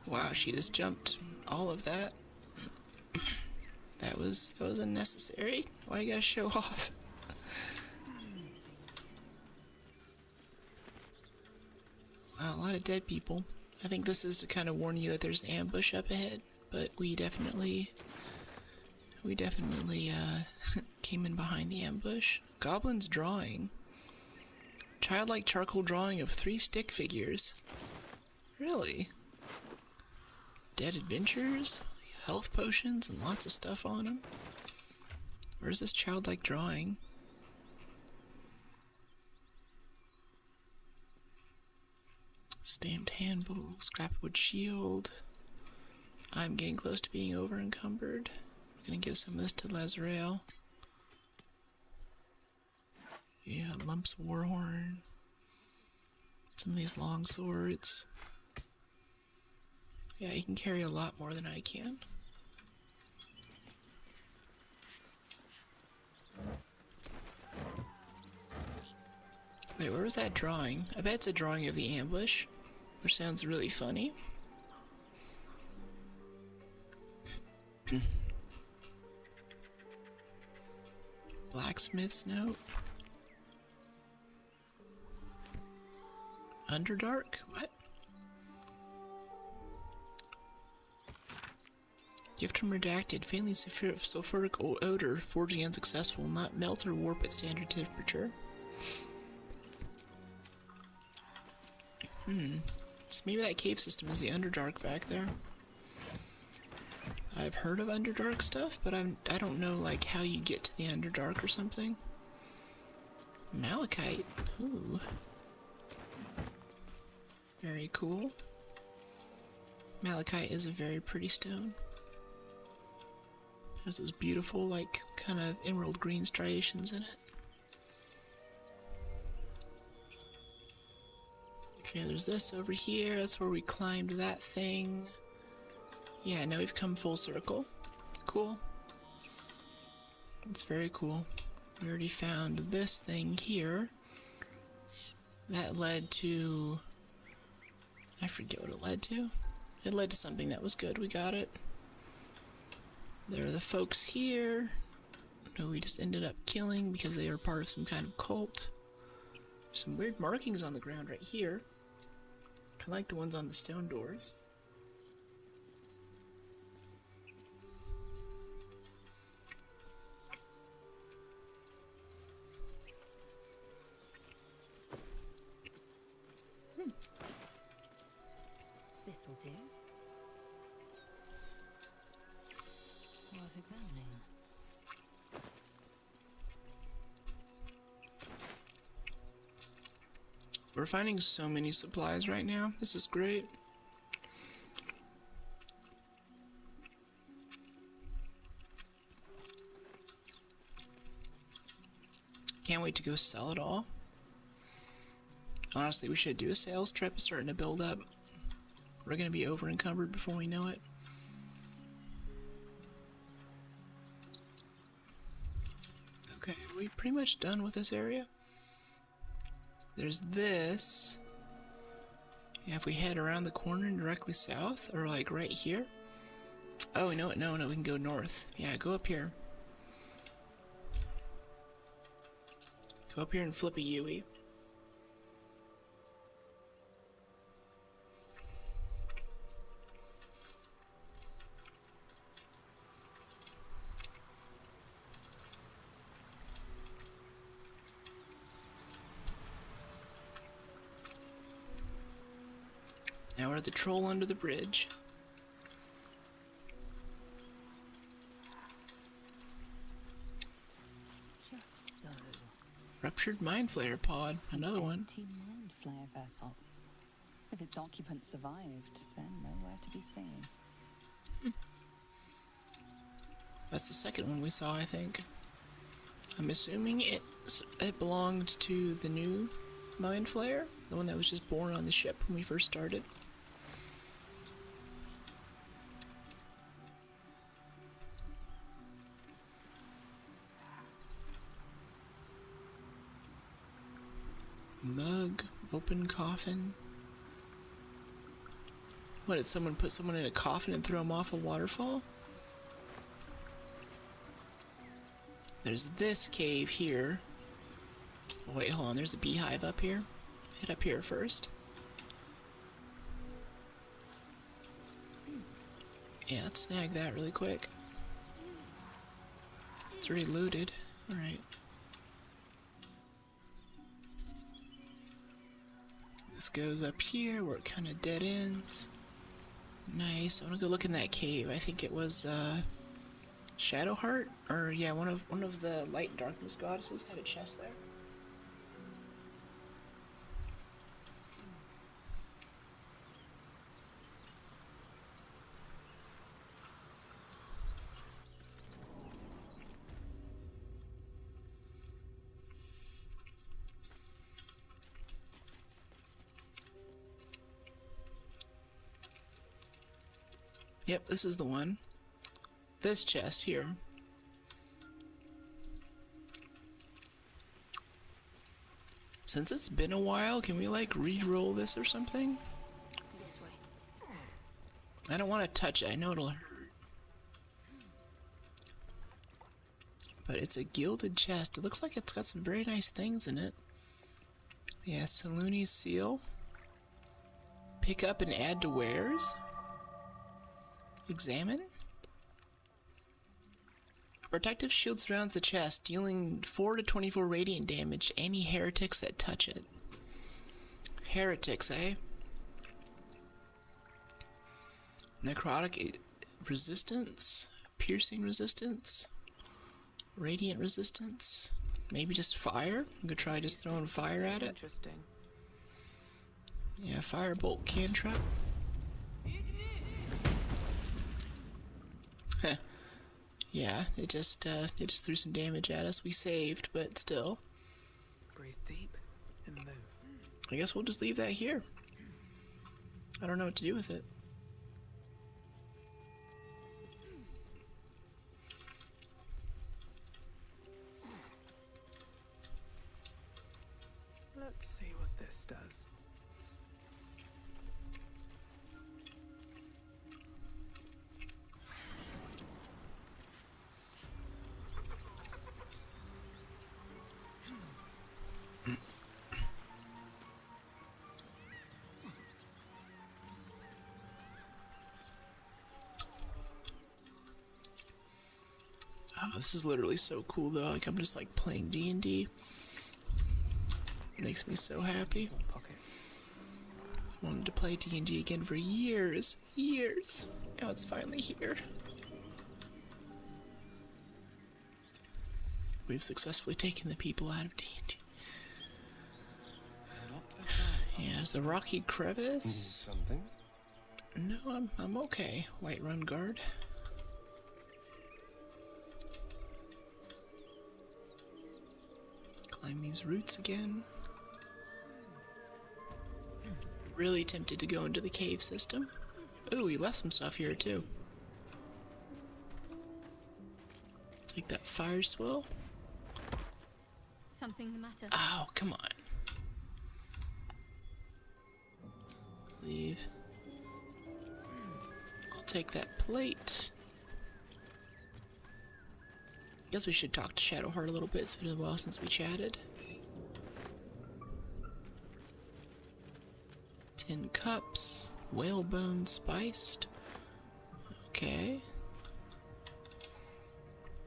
Wow, she just jumped all of that. That was unnecessary. Why you gotta show off? Wow, a lot of dead people. I think this is to kind of warn you that there's an ambush up ahead, but we definitely came in behind the ambush. Goblin's drawing. Childlike charcoal drawing of 3 stick figures. Really? Dead adventures, health potions, and lots of stuff on them. Where's this childlike drawing? Stamped handbook, scrapwood shield. I'm getting close to being over encumbered. We're gonna give some of this to Lazrael. Yeah, Lumps Warhorn. Some of these long swords. Yeah, he can carry a lot more than I can. Wait, where was that drawing? I bet it's a drawing of the ambush, which sounds really funny. Blacksmith's note. Underdark? What? Gift from Redacted. Failing sulfuric odor. Forging unsuccessful. Not melt or warp at standard temperature. So maybe that cave system is the Underdark back there. I've heard of Underdark stuff, but I don't know like how you get to the Underdark or something. Malachite. Ooh. Very cool. Malachite is a very pretty stone. Has those beautiful, like, kind of emerald green striations in it. Okay, there's this over here. That's where we climbed that thing. Yeah, now we've come full circle. Cool. It's very cool. We already found this thing here. That led to... I forget what it led to. It led to something that was good. We got it. There are the folks here who we just ended up killing because they were part of some kind of cult. Some weird markings on the ground right here. Kind of like the ones on the stone doors. This'll do. Worth examining. We're finding so many supplies right now. This is great. Can't wait to go sell it all. Honestly, we should do a sales trip. It's starting to build up. We're going to be over encumbered before we know it. Okay, are we pretty much done with this area? There's this. Yeah, if we head around the corner and directly south, or like right here. Oh, you know what? No, we can go north. Yeah, go up here. Go up here and flip a Yui. Now we're at the troll under the bridge. Just so. Ruptured mind flayer pod. Another one. Empty mind flare vessel. If its occupant survived, then nowhere to be seen. That's the second one we saw, I think. I'm assuming it belonged to the new mind flayer, the one that was just born on the ship when we first started. Mug, open coffin. What, did someone put someone in a coffin and throw them off a waterfall? There's this cave here. Oh, wait, hold on, there's a beehive up here. Head up here first. Yeah, let's snag that really quick. It's already looted. Alright. This goes up here where it kind of dead ends. Nice. I want to go look in that cave. I think it was Shadowheart, or yeah, one of the light and darkness goddesses had a chest there. Yep, this is the one. This chest here. Since it's been a while, can we like re-roll this or something? This way. I don't want to touch it, I know it'll hurt. But it's a gilded chest. It looks like it's got some very nice things in it. Yeah, Saluni's seal. Pick up and add to wares. Examine. Protective shield surrounds the chest, dealing 4 to 24 radiant damage to any heretics that touch it. Heretics, eh? Necrotic resistance, piercing resistance, radiant resistance, maybe just fire? I'm gonna try just throwing fire at it. Interesting. Yeah, firebolt cantrip. Heh. Yeah, it just threw some damage at us. We saved, but still. Breathe deep and move. I guess we'll just leave that here. I don't know what to do with it. See what this does. Oh, this is literally so cool though. Like I'm just like playing D&D. Makes me so happy. Pocket. Wanted to play D&D again for years. Now it's finally here. We've successfully taken the people out of D&D. Yeah, there's a rocky crevice. Something? No, I'm okay. Whiterun guard. Climb these roots again. Really tempted to go into the cave system. Ooh, we left some stuff here too. Like that fire swell. Something the matter? Oh, come on. Leave. I'll take that plate. Guess we should talk to Shadowheart a little bit. It's been a while since we chatted. 10 cups. Whalebone spiced. Okay.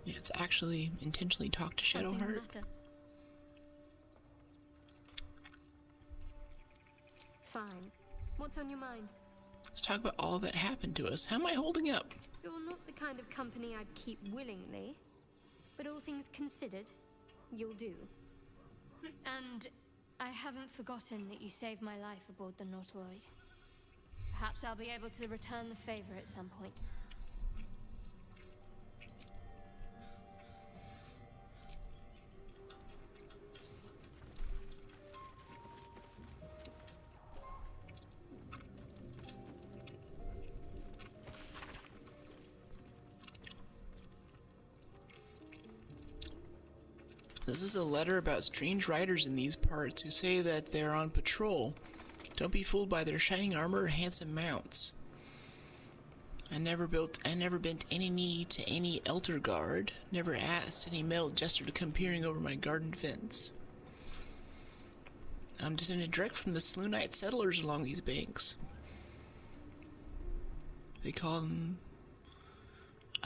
Yeah, it's actually intentionally talk to Something the Shadowheart. matter? Fine. What's on your mind? Let's talk about all that happened to us. How am I holding up? You're not the kind of company I'd keep willingly, but all things considered, you'll do. And I haven't forgotten that you saved my life aboard the Nautiloid. Perhaps I'll be able to return the favor at some point. This is a letter about strange riders in these parts who say that they're on patrol. Don't be fooled by their shining armor or handsome mounts. I never bent any knee to any elder guard, never asked any metal jester to come peering over my garden fence. I'm descended direct from the Sloonite settlers along these banks. They call them...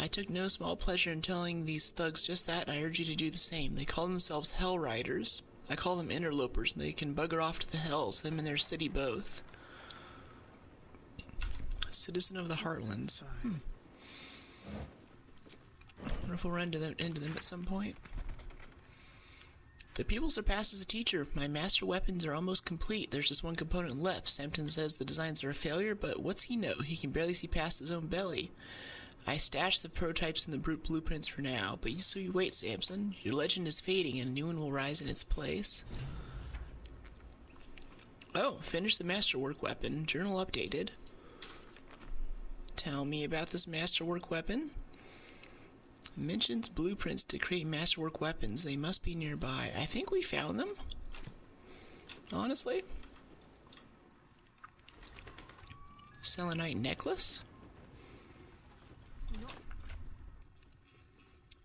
I took no small pleasure in telling these thugs just that, and I urge you to do the same. They call themselves Hell Riders. I call them interlopers, and they can bugger off to the hells, them and their city both. Citizen of the Heartlands. I wonder if we'll run into them at some point. The pupil surpasses the teacher. My master weapons are almost complete. There's just one component left. Samson says the designs are a failure, but what's he know? He can barely see past his own belly. I stashed the prototypes and the brute blueprints for now, but you wait, Samson. Your legend is fading, and a new one will rise in its place. Oh, finished the masterwork weapon. Journal updated. Tell me about this masterwork weapon. Mentions blueprints to create masterwork weapons. They must be nearby. I think we found them. Honestly. Selenite necklace?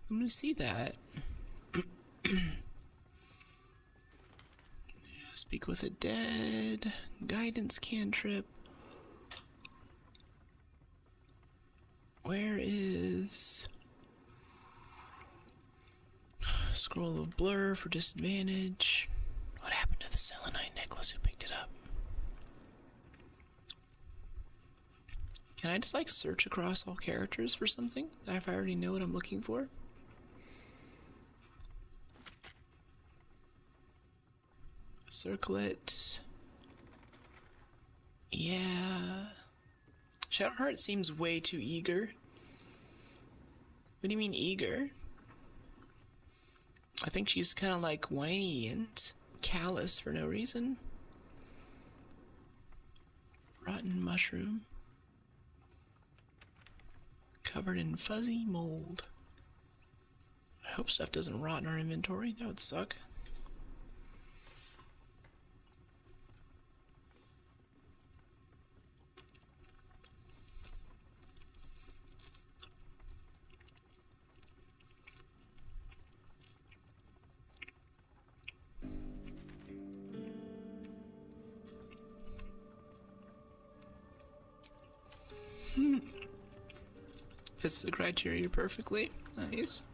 When we see that. Speak with the dead. Guidance cantrip. Where is... Scroll of Blur for disadvantage. What happened to the Selenite necklace? Who picked it up? Can I just like search across all characters for something? If I already know what I'm looking for? Circlet. Yeah. Shadowheart seems way too eager. What do you mean eager? I think she's kind of like whiny and callous for no reason. Rotten mushroom. Covered in fuzzy mold. I hope stuff doesn't rot in our inventory. That would suck. Fits the criteria perfectly. Nice.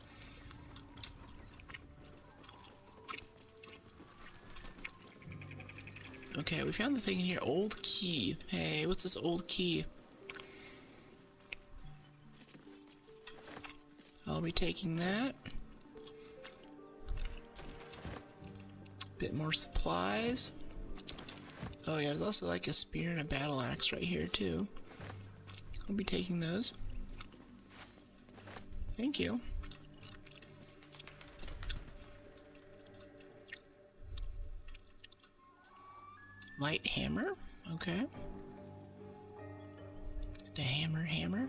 Okay, we found the thing in here. Old key. Hey, what's this old key? I'll be taking that. Bit more supplies. Oh yeah, there's also like a spear and a battle axe right here too. I'll be taking those. Thank you. Light hammer, okay. The hammer.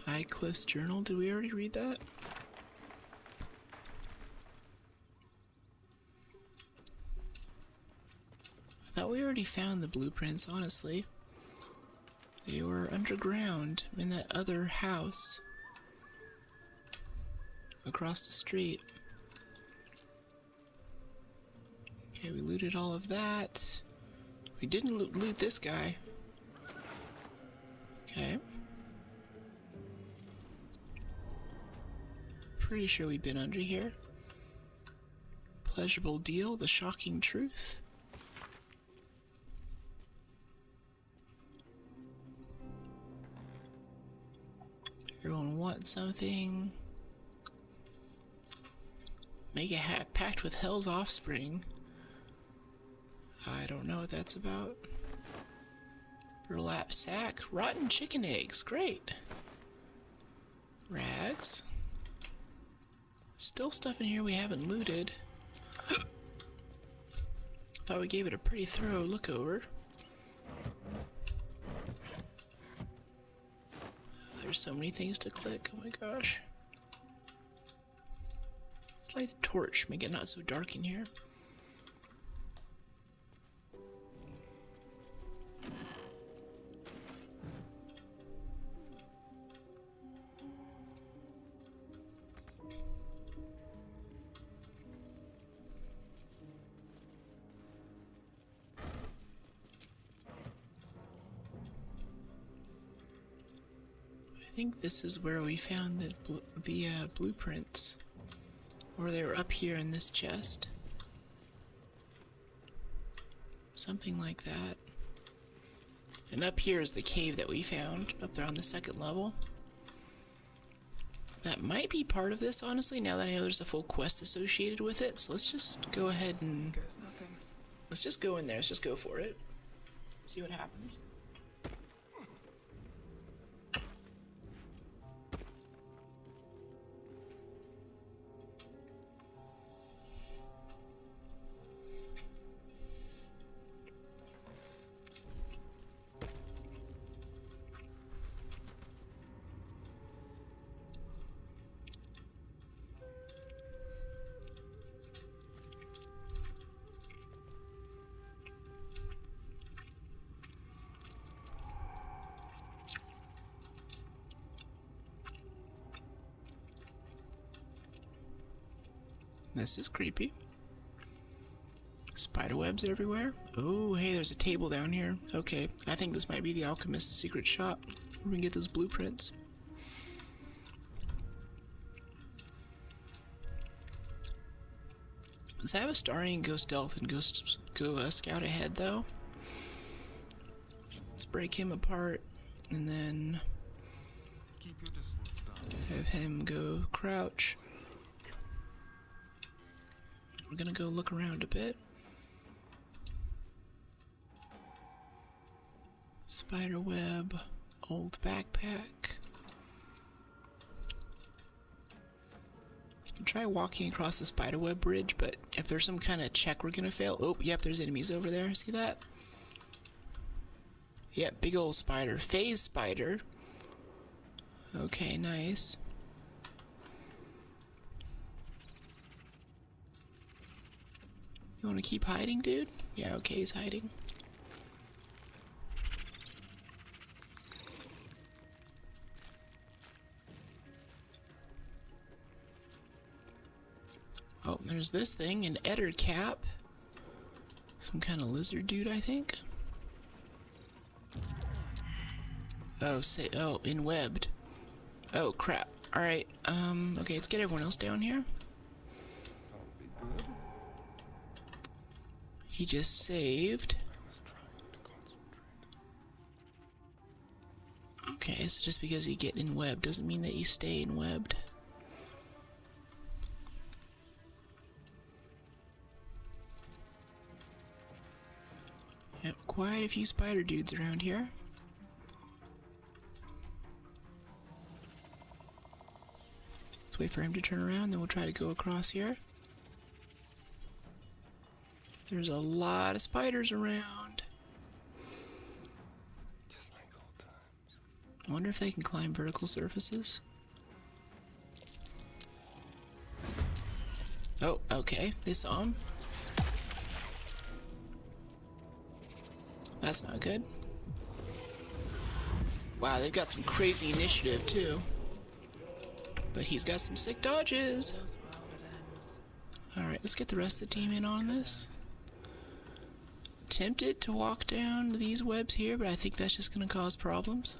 High Cliff's Journal, did we already read that? I thought we already found the blueprints, honestly. They were underground in that other house across the street. Okay, we looted all of that. We didn't loot this guy. Okay. Pretty sure we've been under here. Pleasurable deal, the shocking truth. Everyone wants something. Make a pact with Hell's offspring. I don't know what that's about. Burlap sack. Rotten chicken eggs. Great. Rags. Still stuff in here we haven't looted. Thought we gave it a pretty thorough look over. There's so many things to click, oh my gosh. Let's light the torch, make it not so dark in here. I think this is where we found the blueprints, or they were up here in this chest, something like that. And up here is the cave that we found up there on the second level. That might be part of this, honestly, now that I know there's a full quest associated with it. So let's just go ahead and let's just go in there. Let's just go for it, see what happens. This is creepy. Spiderwebs everywhere. Oh, hey, there's a table down here. Okay, I think this might be the alchemist's secret shop. We're gonna get those blueprints. Let's have Astarian go stealth and go scout ahead, though. Let's break him apart and then Keep your distance down. have him go crouch. We're gonna go look around a bit. Spiderweb, old backpack. Try walking across the spiderweb bridge, but if there's some kind of check, we're gonna fail. Oh, yep, there's enemies over there. See that? Yep, big old spider. Phase spider. Okay, nice. You wanna keep hiding, dude? Yeah, okay, he's hiding. Oh, there's this thing, an Eder cap. Some kind of lizard dude, I think. Oh, inwebbed. Oh, crap. Alright, okay, let's get everyone else down here. He just saved. Okay, so just because you get inwebbed doesn't mean that you stay inwebbed. Yep, quite a few spider dudes around here. Let's wait for him to turn around, then we'll try to go across here. There's a lot of spiders around. Just like old times. I wonder if they can climb vertical surfaces. Oh, okay. They saw him. That's not good. Wow, they've got some crazy initiative, too. But he's got some sick dodges. Alright, let's get the rest of the team in on this. Tempted to walk down these webs here, but I think that's just going to cause problems.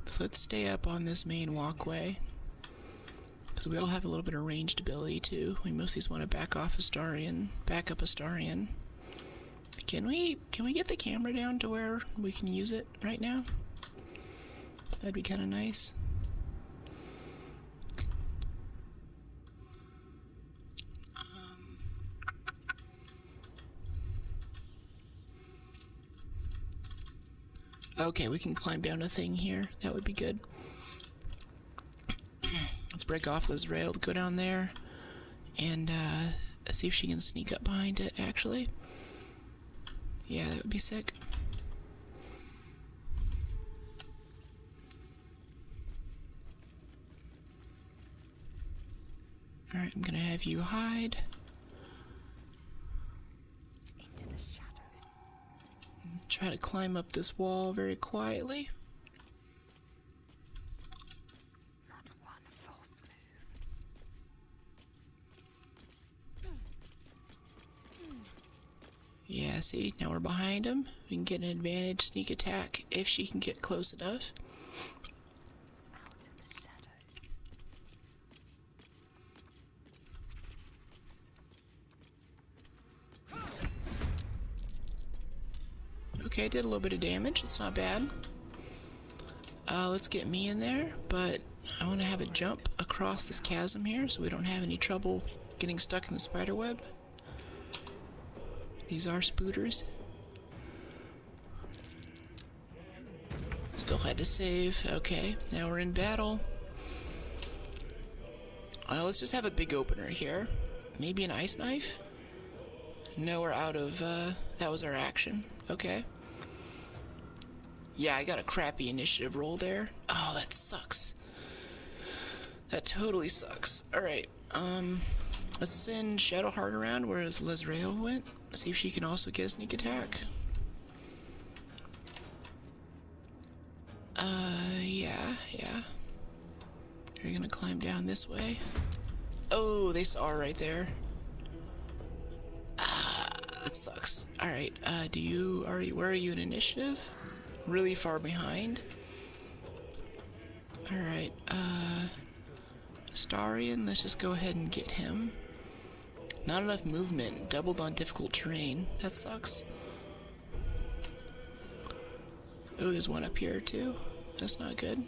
So let's stay up on this main walkway. Because we all have a little bit of ranged ability, too. We mostly just want to back up Astarion. Can we get the camera down to where we can use it right now? That'd be kind of nice. Okay, we can climb down a thing here. That would be good. Let's break off this rail to go down there and see if she can sneak up behind it, actually. Yeah, that would be sick. Alright, I'm gonna have you hide. Into the shadows. Try to climb up this wall very quietly. Not one false move. Yeah, see, now we're behind him. We can get an advantage sneak attack if she can get close enough. Out of the shadows. Okay, did a little bit of damage. It's not bad. Let's get me in there, but I want to have a jump across this chasm here so we don't have any trouble getting stuck in the spider web. These are spooters. Still had to save. Okay, now we're in battle. Let's just have a big opener here. Maybe an ice knife? No, we're out of, that was our action. Okay. Yeah, I got a crappy initiative roll there. Oh, that sucks. That totally sucks. Alright, let's send Shadowheart around where Lesrael went. See if she can also get a sneak attack. Yeah. You're gonna climb down this way. Oh, they saw her right there. That sucks. Alright, where are you in initiative? Really far behind. Alright, Astarion, let's just go ahead and get him. Not enough movement, doubled on difficult terrain. That sucks. Oh, there's one up here too. That's not good.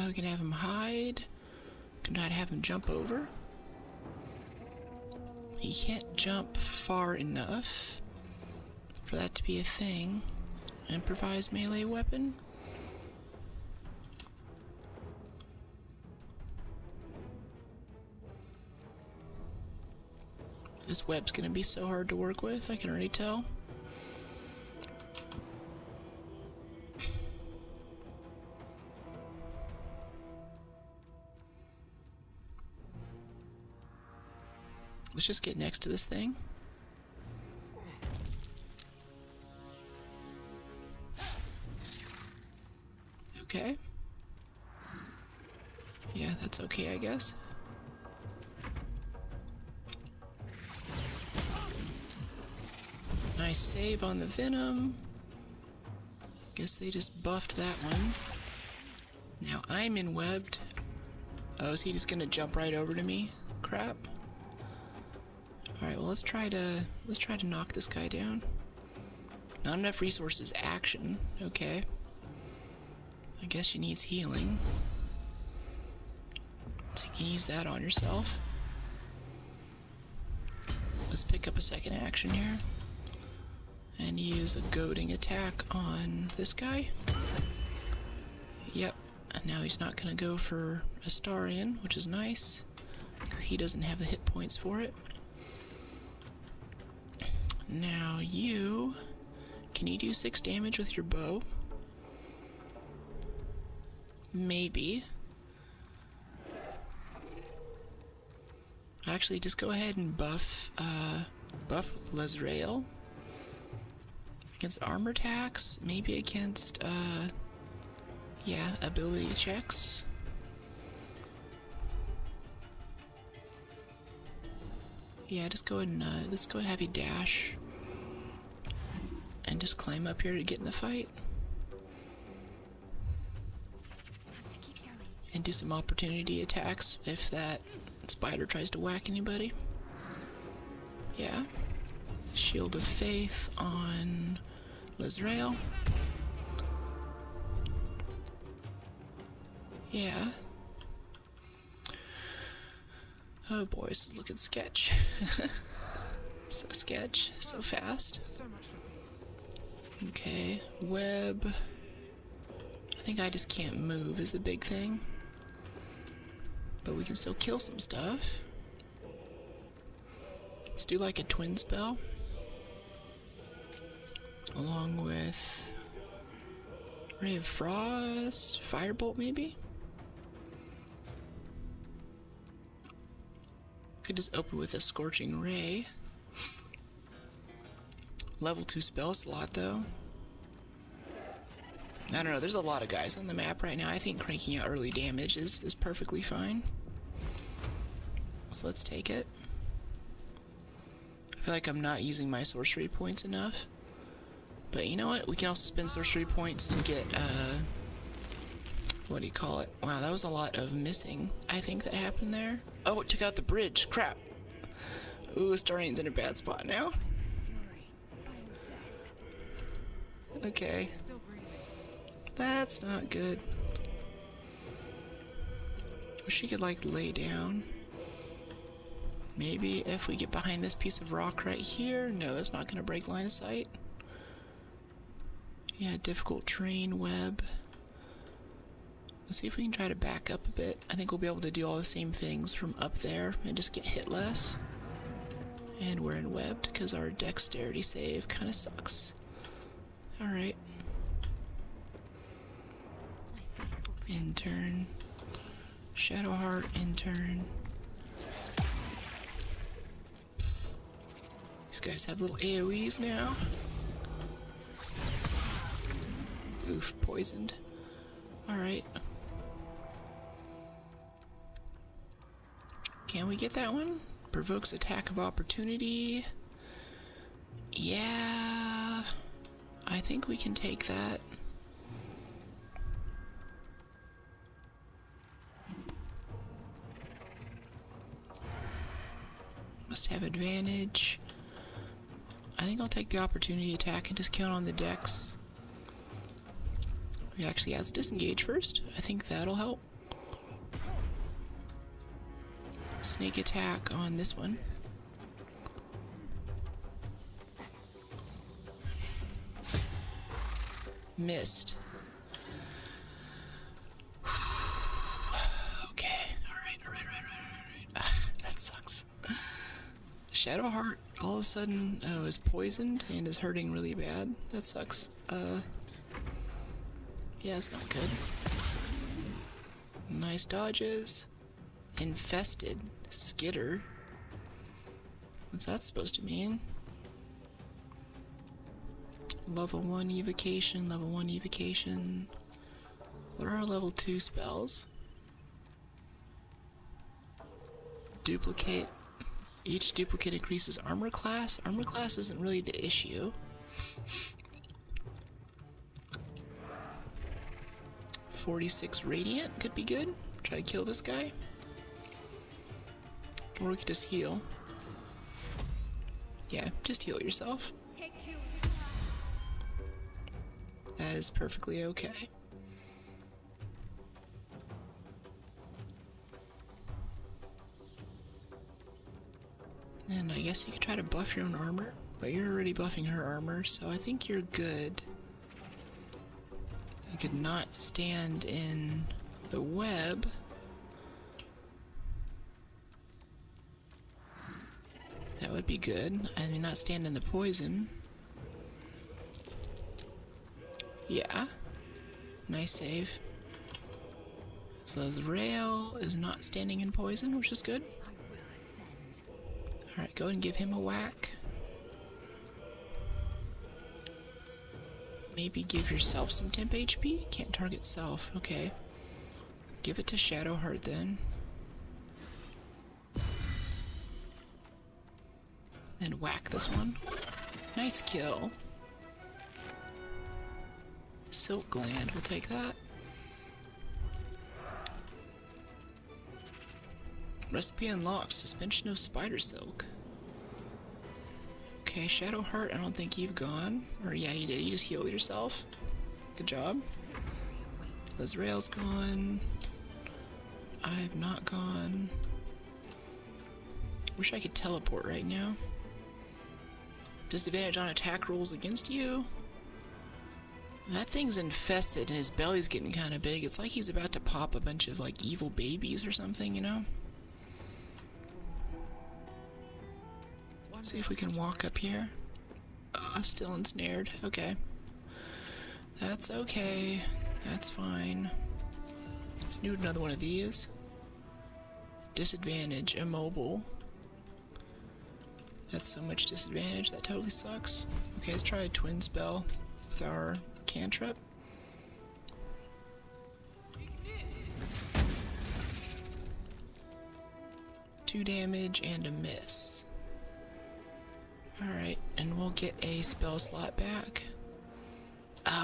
We can have him hide. Can try to have him jump over. He can't jump far enough for that to be a thing. Improvised melee weapon. This web's gonna be so hard to work with, I can already tell. Let's just get next to this thing. Okay. Yeah, that's okay, I guess. Nice save on the Venom. Guess they just buffed that one. Now I'm enwebbed. Oh, is he just gonna jump right over to me? Crap. Alright, well let's try to knock this guy down. Not enough resources. Action. Okay. I guess she needs healing. So you can use that on yourself. Let's pick up a second action here. And use a goading attack on this guy. Yep. And now he's not going to go for Astarion, which is nice. He doesn't have the hit points for it. Now you... Can you do 6 damage with your bow? Maybe. Actually, just go ahead and buff Lezrael. Against armor attacks, maybe against, yeah, ability checks. Yeah, just go ahead and, let's go ahead and have you dash. And just climb up here to get in the fight. And do some opportunity attacks if that spider tries to whack anybody. Yeah. Shield of Faith on Lezrael. Yeah. Oh boy, this is looking sketch. So sketch, so fast. Okay, web. I think I just can't move is the big thing. But we can still kill some stuff. Let's do like a twin spell. Along with Ray of Frost, Firebolt maybe? Could just open with a Scorching Ray. Level 2 spell slot though. I don't know, there's a lot of guys on the map right now. I think cranking out early damage is perfectly fine. So let's take it. I feel like I'm not using my sorcery points enough. But you know what? We can also spend sorcery points to get, what do you call it? Wow, that was a lot of missing, I think, that happened there. Oh, it took out the bridge. Crap. Ooh, Astarion's in a bad spot now. Okay. That's not good. Wish she could, like, lay down. Maybe if we get behind this piece of rock right here. No, that's not going to break line of sight. Yeah, difficult terrain, web. Let's see if we can try to back up a bit. I think we'll be able to do all the same things from up there and just get hit less. And we're in webbed because our dexterity save kind of sucks. Alright. Intern. Shadowheart, intern. These guys have little AoEs now. Oof, poisoned. Alright. Can we get that one? Provokes attack of opportunity. Yeah. I think we can take that. Must have advantage. I think I'll take the opportunity attack and just count on the dex. Actually, let's disengage first. I think that'll help. Sneak attack on this one. Missed. Okay, alright. That sucks. Shadowheart all of a sudden is poisoned and is hurting really bad. That sucks. Yeah, it's not good. Nice dodges. Infested. Skitter. What's that supposed to mean? Level 1 evocation, level 1 evocation. What are our level 2 spells? Duplicate. Each duplicate increases armor class. Armor class isn't really the issue. 46 radiant could be good. Try to kill this guy. Or we could just heal. Yeah, just heal yourself. That is perfectly okay. And I guess you could try to buff your own armor, but you're already buffing her armor, so I think you're good. You could not stand in the web. That would be good. I mean, not stand in the poison. Yeah. Nice save. So Azrael is not standing in poison, which is good. Alright, go and give him a whack. Maybe give yourself some temp HP? Can't target self. Okay. Give it to Shadowheart then. Then whack this one. Nice kill. Silk Gland, we'll take that. Recipe unlocked. Suspension of spider silk. Okay, Shadowheart, I don't think you've gone. Or yeah, you did. You just healed yourself. Good job. Azrael's gone. I've not gone. Wish I could teleport right now. Disadvantage on attack rolls against you. That thing's infested and his belly's getting kind of big. It's like he's about to pop a bunch of like evil babies or something, you know? Let's see if we can walk up here. Still ensnared. Okay. That's okay. That's fine. Let's do another one of these. Disadvantage, immobile. That's so much disadvantage, that totally sucks. Okay, let's try a twin spell with our cantrip. Two damage and a miss. Alright, and we'll get a spell slot back.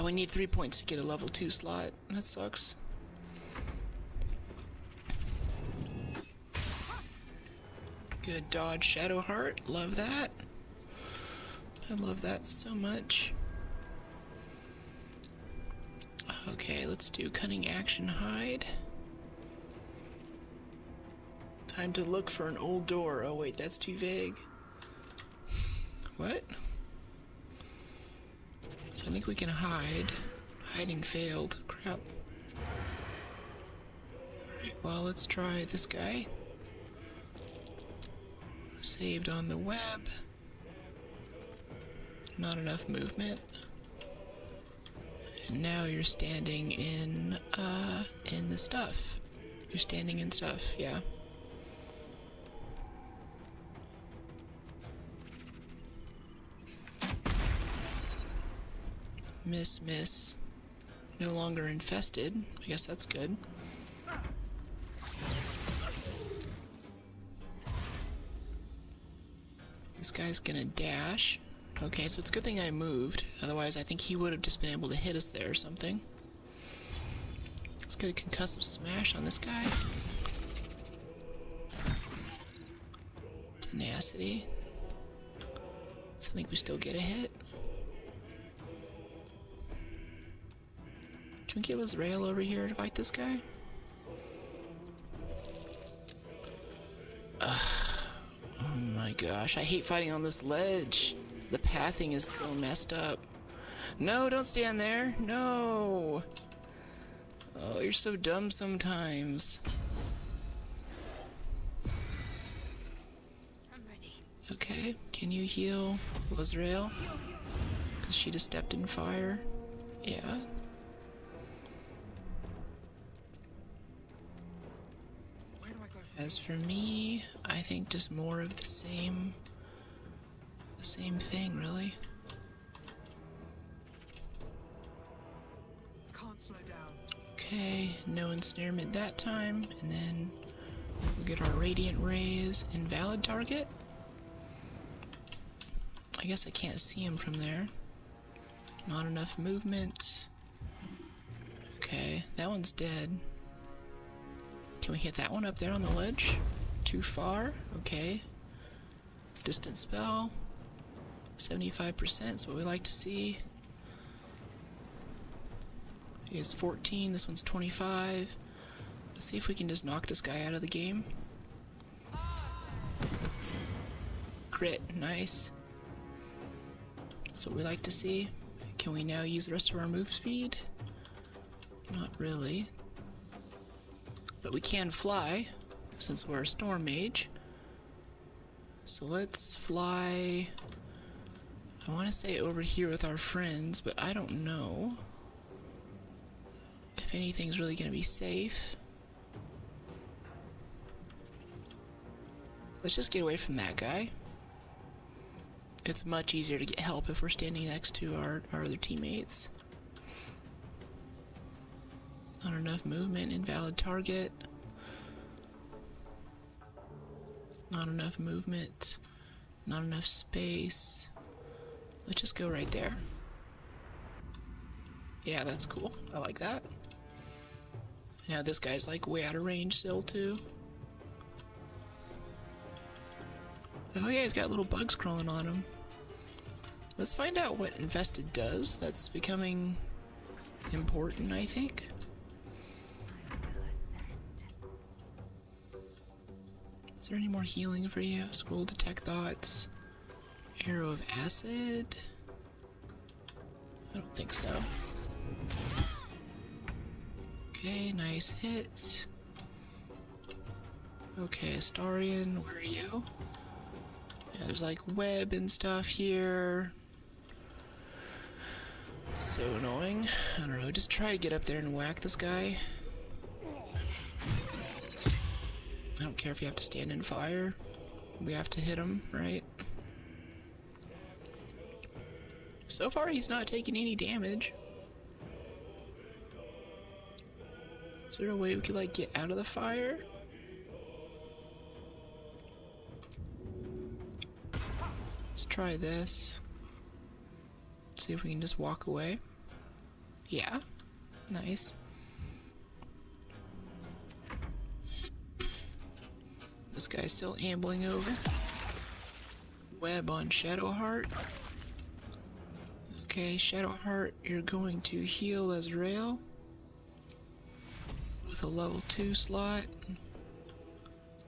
We need 3 points to get a level 2 slot. That sucks. Good dodge, Shadowheart. Love that. I love that so much. Okay, let's do Cunning Action Hide. Time to look for an old door. Oh wait, that's too vague. What? So I think we can hide. Hiding failed. Crap. Well, let's try this guy. Saved on the web. Not enough movement. And now you're standing in the stuff. You're standing in stuff, yeah. Miss. No longer infested. I guess that's good. This guy's gonna dash. Okay, so it's a good thing I moved. Otherwise, I think he would have just been able to hit us there or something. Let's get a concussive smash on this guy. Tenacity. So I think we still get a hit. Can we get Azrael over here to fight this guy? Ugh. Oh my gosh, I hate fighting on this ledge. The pathing is so messed up. No, don't stand there. No. Oh, you're so dumb sometimes. I'm ready. Okay, can you heal Azrael? Because she just stepped in fire. Yeah. As for me, I think just more of the same thing, really. Can't slow down. Okay, no ensnarement that time, and then we'll get our radiant rays. Invalid target? I guess I can't see him from there. Not enough movement. Okay, that one's dead. Can we hit that one up there on the ledge? Too far? Okay. Distant spell. 75% is what we like to see. He has 14, this one's 25. Let's see if we can just knock this guy out of the game. Crit, nice. That's what we like to see. Can we now use the rest of our move speed? Not really. But we can fly, since we're a storm mage. So let's fly, I want to say over here with our friends, but I don't know if anything's really going to be safe. Let's just get away from that guy. It's much easier to get help if we're standing next to our other teammates. Not enough movement, invalid target. Not enough movement, not enough space. Let's just go right there. Yeah, that's cool. I like that. Now this guy's like way out of range still too. Oh yeah, he's got little bugs crawling on him. Let's find out what Infested does. That's becoming important, I think. Is there any more healing for you? School Detect Thoughts. Arrow of Acid? I don't think so. Okay, nice hit. Okay, Astarion, where are you? Yeah, there's like web and stuff here. It's so annoying. I don't know, just try to get up there and whack this guy. I don't care if you have to stand in fire. We have to hit him, right? So far, he's not taking any damage. Is there a way we could, like, get out of the fire? Let's try this. See if we can just walk away. Yeah. Nice. This guy's still ambling over. Web on Shadowheart. Okay, Shadowheart, you're going to heal Azrael with a level 2 slot.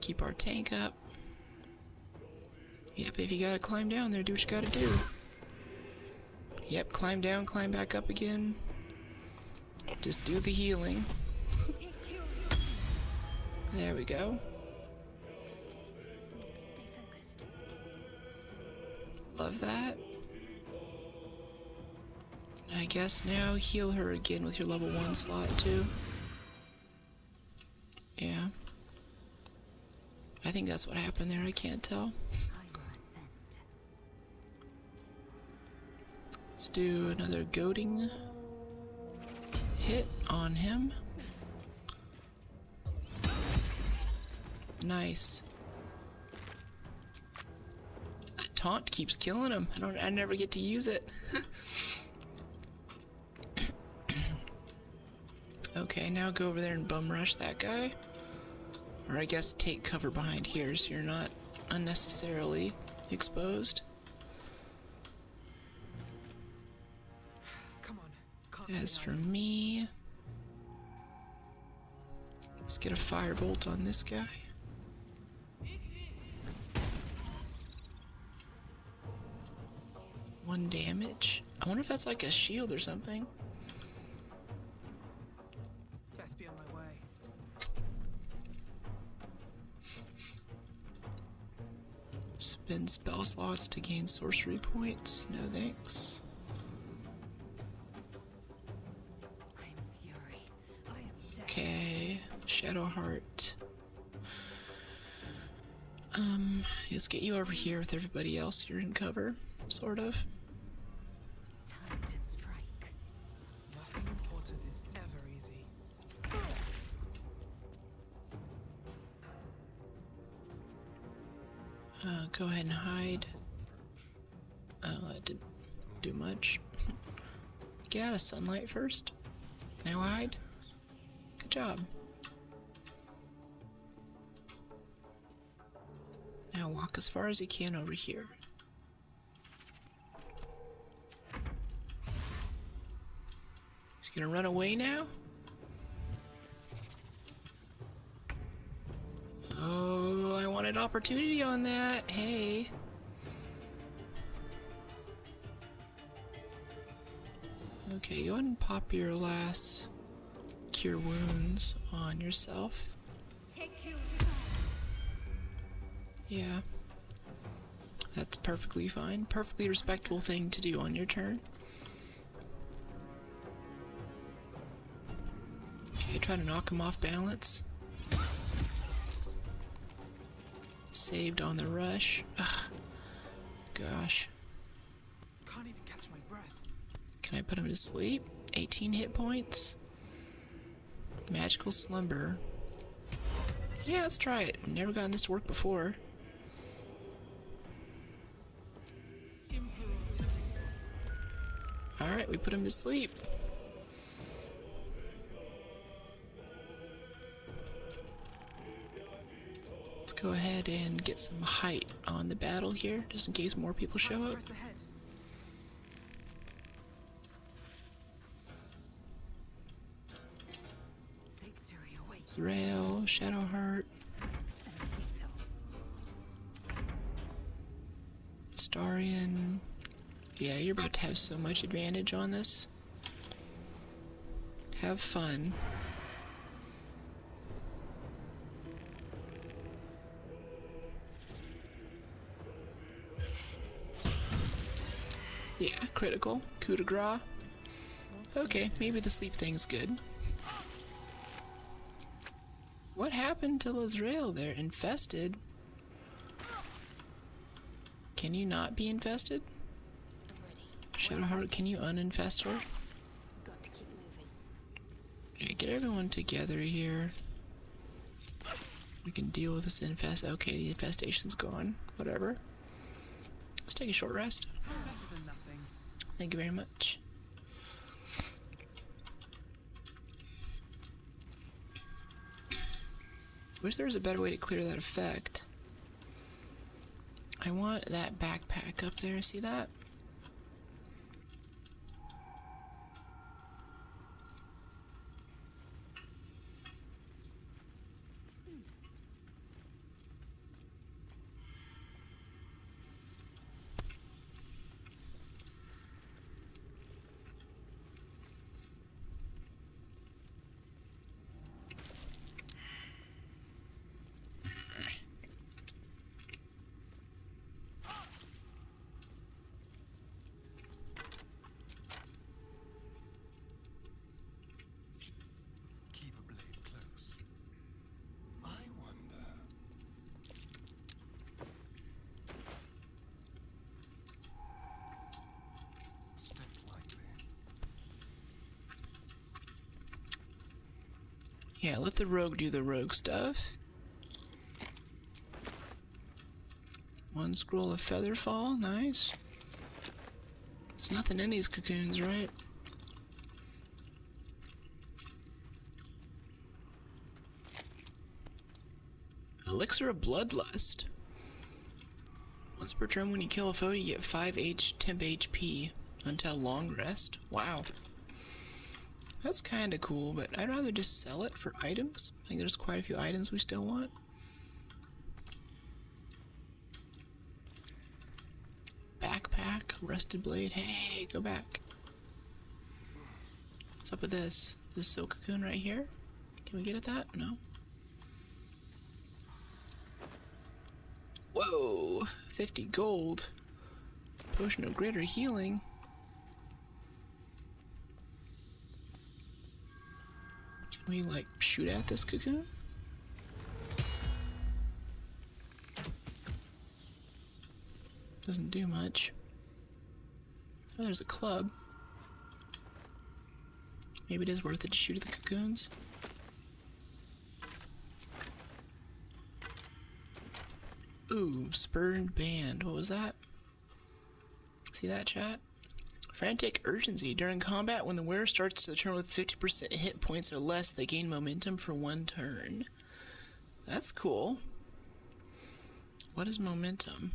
Keep our tank up. Yep, if you gotta climb down there, do what you gotta do. Yep, climb down, climb back up again. Just do the healing. There we go. Stay focused. Love that. And I guess now heal her again with your level 1 slot too. Yeah. I think that's what happened there, I can't tell. Let's do another goading hit on him. Nice. That taunt keeps killing him. I never get to use it. Okay, now go over there and bum rush that guy. Or I guess take cover behind here so you're not unnecessarily exposed. Come on. As for me, let's get a firebolt on this guy. One damage. I wonder if that's like a shield or something. Best be on my way. Spend spell slots to gain sorcery points. No thanks. I am fury. I am death. Okay, Shadowheart. Let's get you over here with everybody else. You're in cover, sort of. Time to strike. Nothing important is ever easy. Go ahead and hide. Oh, that didn't do much. Get out of sunlight first. Now hide. Good job. Now walk as far as you can over here. He's gonna run away now? Oh, I wanted opportunity on that. Hey. Okay, go ahead and pop your last cure wounds on yourself. Yeah. That's perfectly fine. Perfectly respectable thing to do on your turn. Okay, try to knock him off balance. Saved on the rush. Ugh. Gosh. Can't even catch my breath. Can I put him to sleep? 18 hit points. Magical slumber. Yeah, let's try it. I've never gotten this to work before. Alright, we put him to sleep. Let's go ahead and get some height on the battle here, just in case more people show up. Press ahead. Victory awaits. Rail, Shadowheart, Starion. Yeah, you're about to have so much advantage on this. Have fun. Yeah, critical. Coup de grace. Okay, maybe the sleep thing's good. What happened to Lazrael there? Infested? Can you not be infested? Shadowheart, can you uninfest her? Got to keep moving. Okay, get everyone together here. We can deal with this Okay, the infestation's gone. Whatever. Let's take a short rest. Better than nothing. Thank you very much. Wish there was a better way to clear that effect. I want that backpack up there. See that? Keep a blade close. I wonder. Step lightly. Yeah, let the rogue do the rogue stuff. One scroll of featherfall, nice. There's nothing in these cocoons, right? Elixir of Bloodlust. Once per turn when you kill a foe, you get 5 temp HP until long rest. Wow. That's kinda cool, but I'd rather just sell it for items. I think there's quite a few items we still want. Backpack, rusted blade. Hey, go back. What's up with this? This silk cocoon right here? Can we get at that? No. Whoa, 50 gold. Potion of greater healing. Can we, like, shoot at this cocoon? Doesn't do much. Oh, there's a club. Maybe it is worth it to shoot at the cocoons. Ooh, spurned band. What was that? See that, chat? Frantic urgency. During combat, when the wearer starts the turn with 50% hit points or less, they gain momentum for 1 turn. That's cool. What is momentum?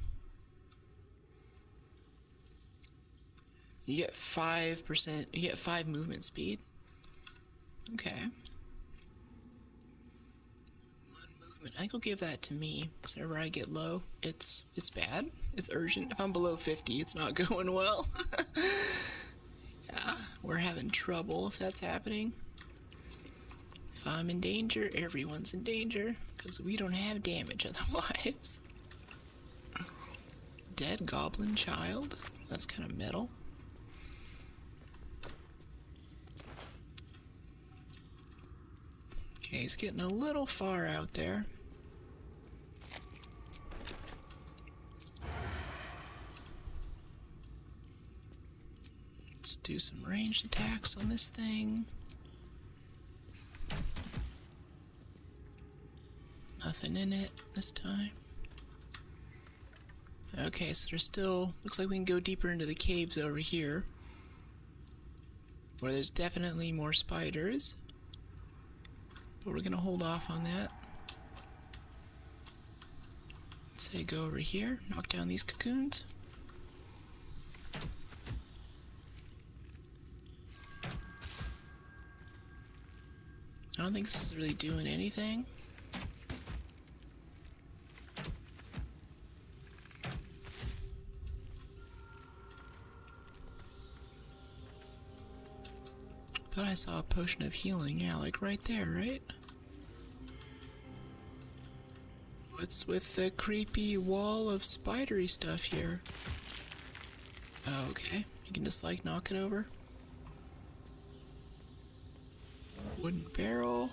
You get 5%, you get 5 movement speed. Okay. 1 movement. I think I'll give that to me, because whenever I get low, it's bad. It's urgent. If I'm below 50, it's not going well. Yeah, we're having trouble if that's happening. If I'm in danger, everyone's in danger, because we don't have damage otherwise. Dead goblin child? That's kind of metal. Okay, he's getting a little far out there. Let's do some ranged attacks on this thing. Nothing in it this time. Okay, so there's still... Looks like we can go deeper into the caves over here, where there's definitely more spiders. But we're gonna hold off on that. Let's say go over here, knock down these cocoons. I don't think this is really doing anything. Thought I saw a potion of healing. Yeah, like right there, right? What's with the creepy wall of spidery stuff here? Oh, okay. You can just like knock it over. Wooden barrel.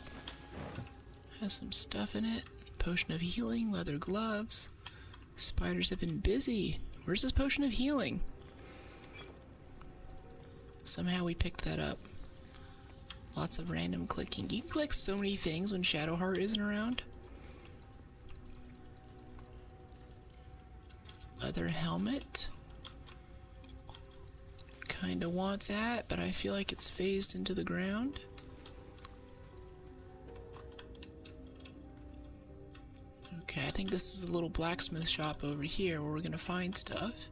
Has some stuff in it. Potion of healing, leather gloves. Spiders have been busy. Where's this potion of healing? Somehow we picked that up. Lots of random clicking. You can click so many things when Shadowheart isn't around. Leather helmet. Kinda want that, but I feel like it's phased into the ground. Okay, I think this is a little blacksmith shop over here where we're gonna find stuff.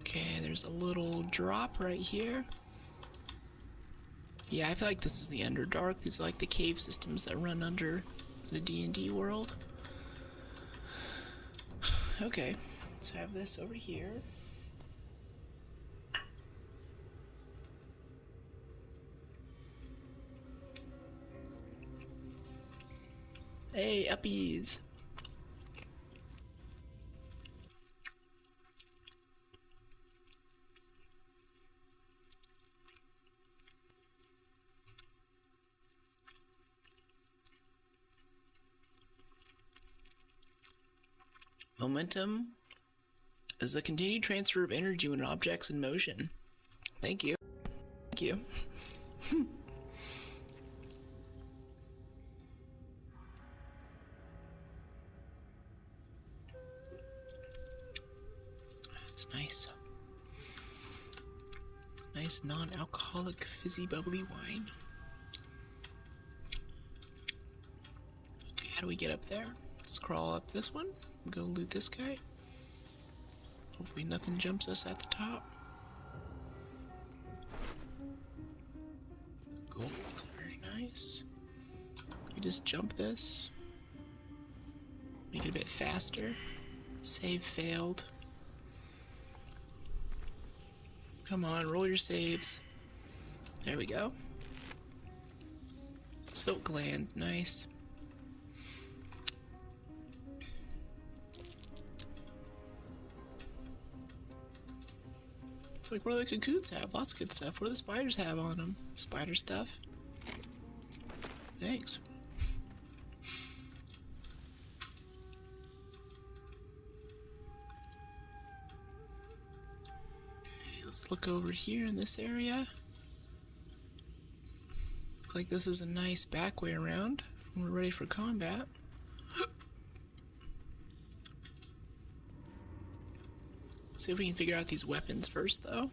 Okay, there's a little drop right here. Yeah, I feel like this is the Underdark. These are like the cave systems that run under the D&D world. Okay, let's have this over here. Hey, uppies! Momentum is the continued transfer of energy when an object's in motion. Thank you. Thank you. That's nice. Nice non-alcoholic fizzy bubbly wine. Okay, how do we get up there? Let's crawl up this one. Go loot this guy. Hopefully nothing jumps us at the top. Gold, very nice. We just jump this. Make it a bit faster. Save failed. Come on, roll your saves. There we go. Silk gland, nice. Like, what do the cocoons have? Lots of good stuff. What do the spiders have on them? Spider stuff? Thanks. Okay, let's look over here in this area. Looks like this is a nice back way around. We're ready for combat. see if we can figure out these weapons first, though.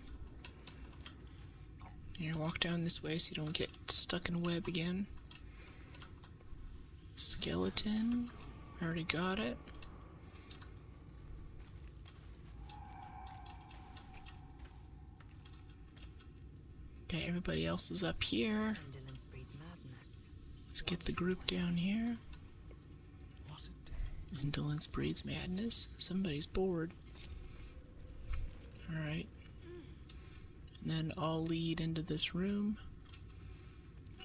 Here, walk down this way so you don't get stuck in a web again. Skeleton. Already got it. Okay, everybody else is up here. Let's get the group down here. Indolence breeds madness. Somebody's bored. Alright. And then I'll lead into this room.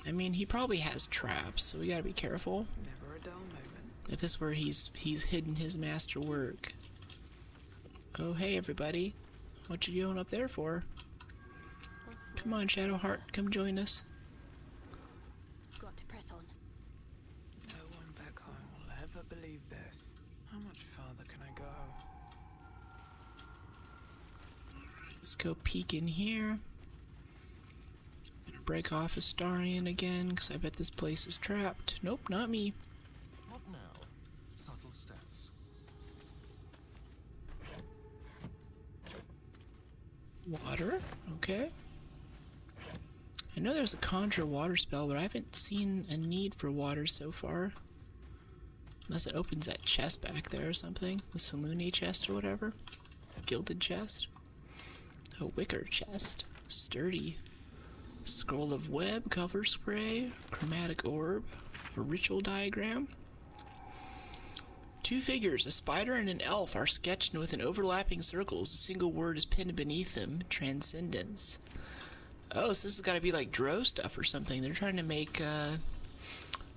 I mean, he probably has traps, so we gotta be careful. Never a dull moment. If this where he's hidden his masterwork. Oh, hey everybody. What you going up there for? Come on, Shadowheart, come join us. Got to press on. No one back home will ever believe this. How much farther can I go? Let's go peek in here. Break off Astarion again, because I bet this place is trapped. Nope, not me. What now? Subtle steps. Water, okay. I know there's a conjure water spell, but I haven't seen a need for water so far. Unless it opens that chest back there or something. The Salune chest or whatever. Gilded chest. A wicker chest. Sturdy. Scroll of web, cover spray, chromatic orb, a ritual diagram. Two figures, a spider and an elf, are sketched within overlapping circles. A single word is pinned beneath them, transcendence. Oh, so this has got to be like Drow stuff or something. They're trying to make,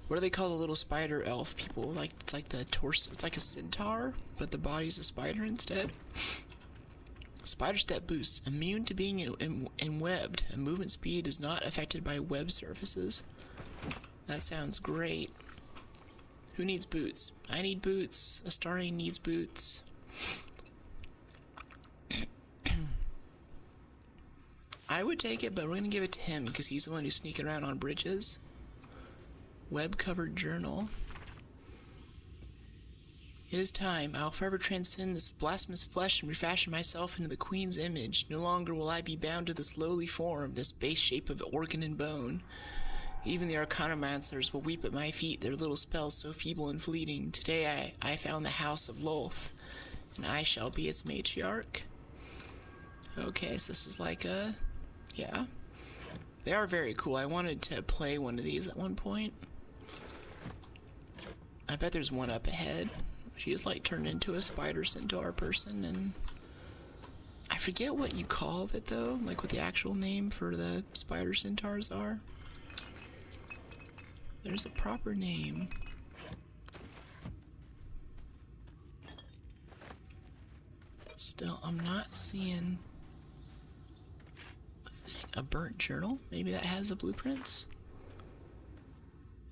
what do they call the little spider elf people? Like, it's like the torso, it's like a centaur, but the body's a spider instead. Spider step boost, immune to being enwebbed. A movement speed is not affected by web surfaces. That sounds great. Who needs boots? I need boots. Astarion needs boots. I would take it, but we're gonna give it to him because he's the one who's sneaking around on bridges. Web-covered journal. It is time. I'll forever transcend this blasphemous flesh and refashion myself into the Queen's image. No longer will I be bound to this lowly form, this base shape of organ and bone. Even the Arcanomancers will weep at my feet, their little spells so feeble and fleeting. Today I found the house of Lolth, and I shall be its matriarch. Okay, so this is like a... yeah. They are very cool. I wanted to play one of these at one point. I bet there's one up ahead. She just like turned into a spider centaur person, and I forget what you call it though, like what the actual name for the spider centaurs are. There's a proper name. Still, I'm not seeing a burnt journal. Maybe that has the blueprints.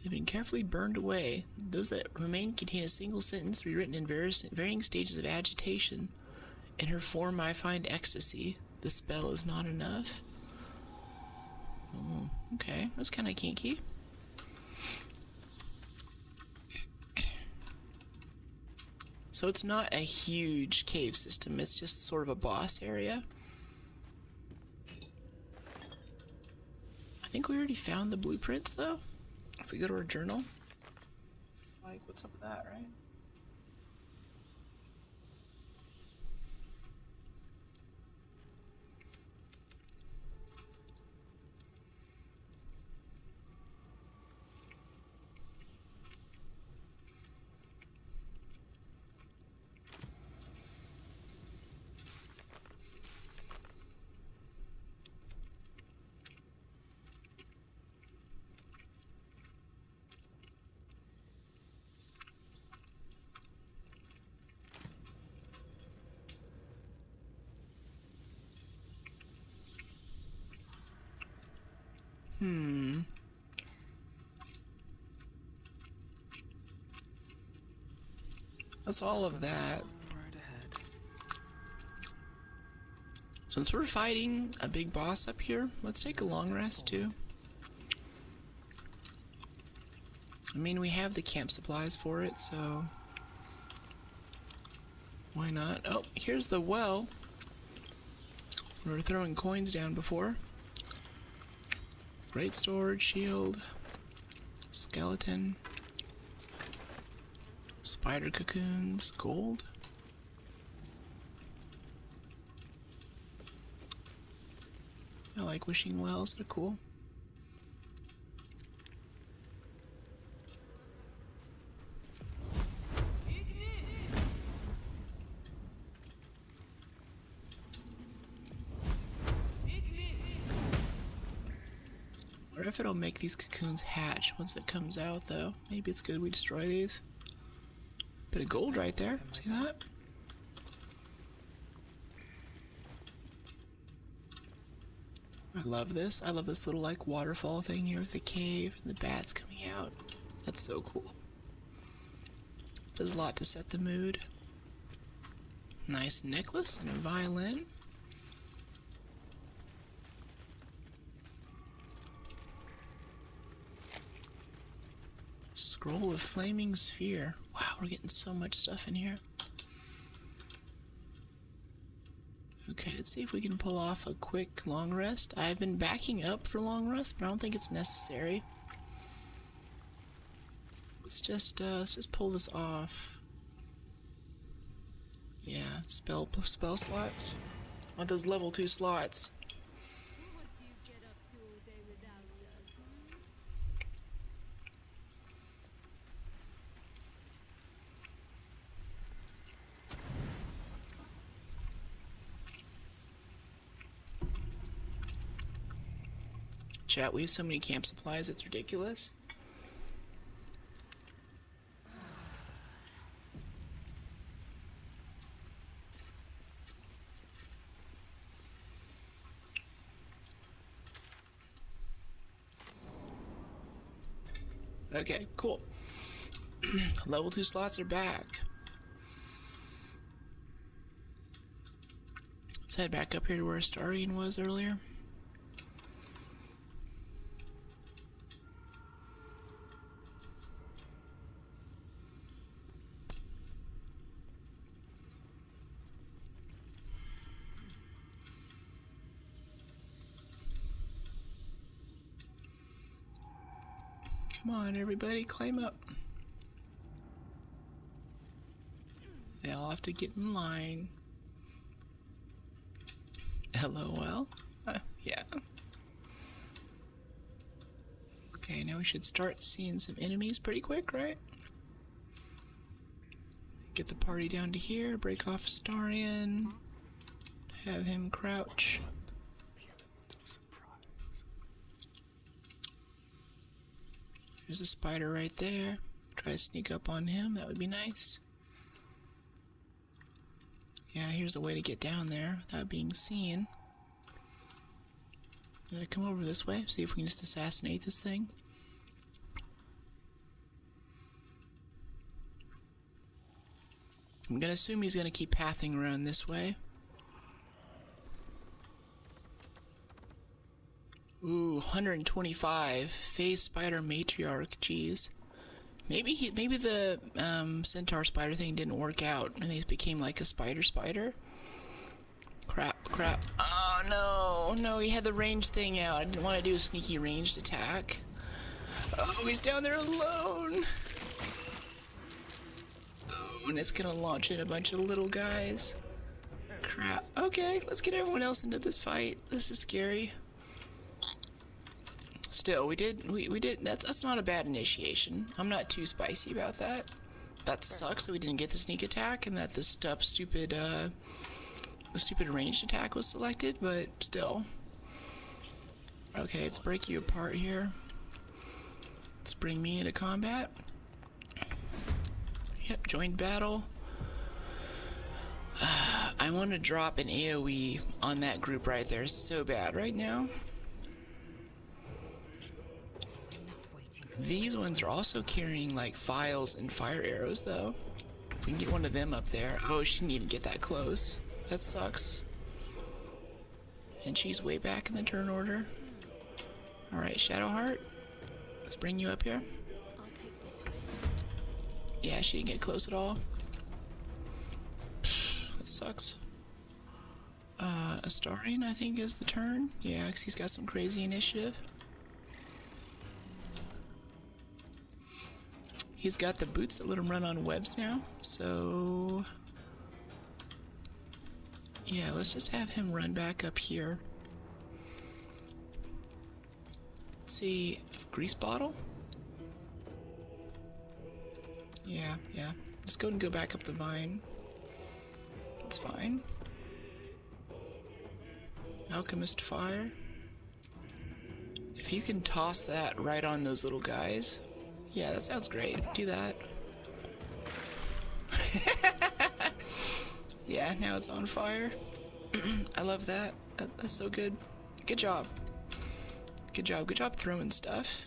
Have been carefully burned away. Those that remain contain a single sentence rewritten in varying stages of agitation. In her form I find ecstasy. The spell is not enough. Oh, okay. That's kind of kinky. So it's not a huge cave system. It's just sort of a boss area. I think we already found the blueprints though. If we go to our journal, like, what's up with that, right? That's all of that. Since we're fighting a big boss up here, let's take a long rest too. I mean, we have the camp supplies for it, so why not? Oh, here's the well. We were throwing coins down before. Great storage, shield, skeleton, spider cocoons, gold. I like wishing wells, they're cool. What if it'll make these cocoons hatch once it comes out, though? Maybe it's good we destroy these. Bit of gold right there. See that? I love this. I love this little, like, waterfall thing here with the cave and the bats coming out. That's so cool. Does a lot to set the mood. Nice necklace and a violin. Scroll of Flaming Sphere. Wow, we're getting so much stuff in here. Okay, let's see if we can pull off a quick long rest. I've been backing up for long rest, but I don't think it's necessary. Let's just pull this off. Yeah, spell slots. I want those level 2 slots. Chat, we have so many camp supplies, it's ridiculous. Okay, cool. Level 2 slots are back. Let's head back up here to where Astarion was earlier. Come on, everybody, climb up. They all have to get in line. LOL? Yeah. Okay, now we should start seeing some enemies pretty quick, right? Get the party down to here, break off Astarion, have him crouch. There's a spider right there. Try to sneak up on him, that would be nice. Yeah, here's a way to get down there without being seen. I'm gonna come over this way, see if we can just assassinate this thing. I'm gonna assume he's gonna keep pathing around this way. Ooh, 125. Phase Spider Matriarch, jeez. Maybe the Centaur spider thing didn't work out and he became like a spider. Crap. Oh no, he had the range thing out. I didn't want to do a sneaky ranged attack. Oh, he's down there alone. Oh, and it's gonna launch in a bunch of little guys. Crap. Okay, let's get everyone else into this fight. This is scary. Still, we did, that's not a bad initiation. I'm not too spicy about that. That sucks that we didn't get the sneak attack and that the stupid ranged attack was selected, but still. Okay, let's break you apart here. Let's bring me into combat. Yep, joined battle. I want to drop an AoE on that group right there so bad right now. These ones are also carrying like files and fire arrows though. If we can get one of them up there. Oh, she didn't even get that close. That sucks. And she's way back in the turn order. Alright, Shadowheart. Let's bring you up here. I'll take this way. Yeah, she didn't get close at all. That sucks. Astarion, I think, is the turn. Yeah, because he's got some crazy initiative. He's got the boots that let him run on webs now, so... yeah, let's just have him run back up here. Let's see, grease bottle? Yeah. Just go ahead and go back up the vine. It's fine. Alchemist fire. If you can toss that right on those little guys. Yeah, that sounds great. Do that. Yeah, now it's on fire. I love that. That's so good. Good job. Good job throwing stuff.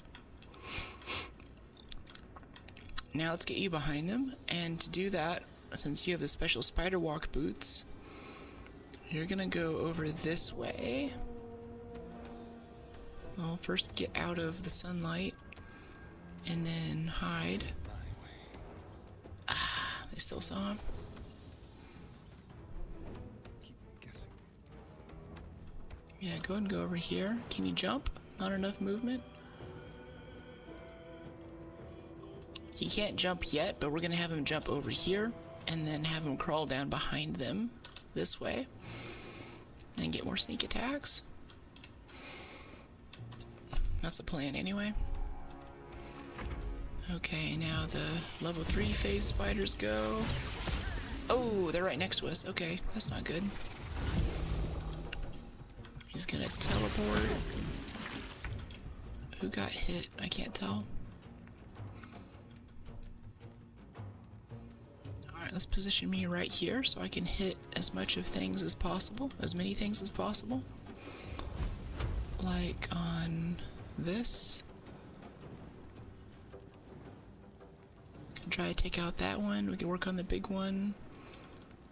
Now let's get you behind them, and to do that, since you have the special spider walk boots, you're gonna go over this way. Well, first get out of the sunlight, and then hide. Ah, they still saw him. Yeah, go ahead and go over here. Can you jump? Not enough movement? He can't jump yet, but we're gonna have him jump over here and then have him crawl down behind them this way and get more sneak attacks. That's the plan anyway. Okay, now the level 3 phase spiders go. Oh, they're right next to us. Okay, that's not good. He's gonna teleport. Who got hit? I can't tell. Alright, let's position me right here so I can hit as much of things as possible. As many things as possible. Like on this. Can try to take out that one. We can work on the big one.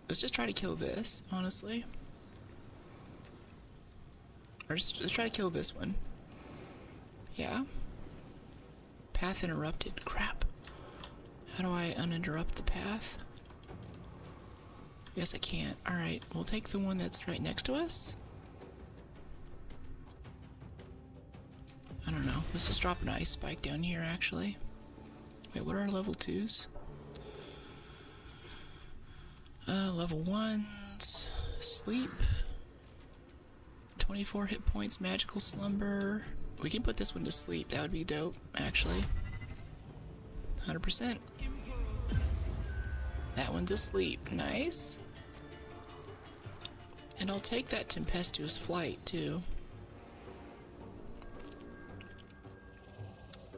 Let's just try to kill this, honestly. Or just let's try to kill this one. Yeah. Path interrupted. Crap. How do I uninterrupt the path? Yes, I can't. Alright, we'll take the one that's right next to us. I don't know. Let's just drop an ice spike down here, actually. Wait, what are our level 2s? Level 1s. Sleep. 24 hit points, magical slumber. We can put this one to sleep. That would be dope, actually. 100%. That one's asleep. Nice. And I'll take that tempestuous flight, too.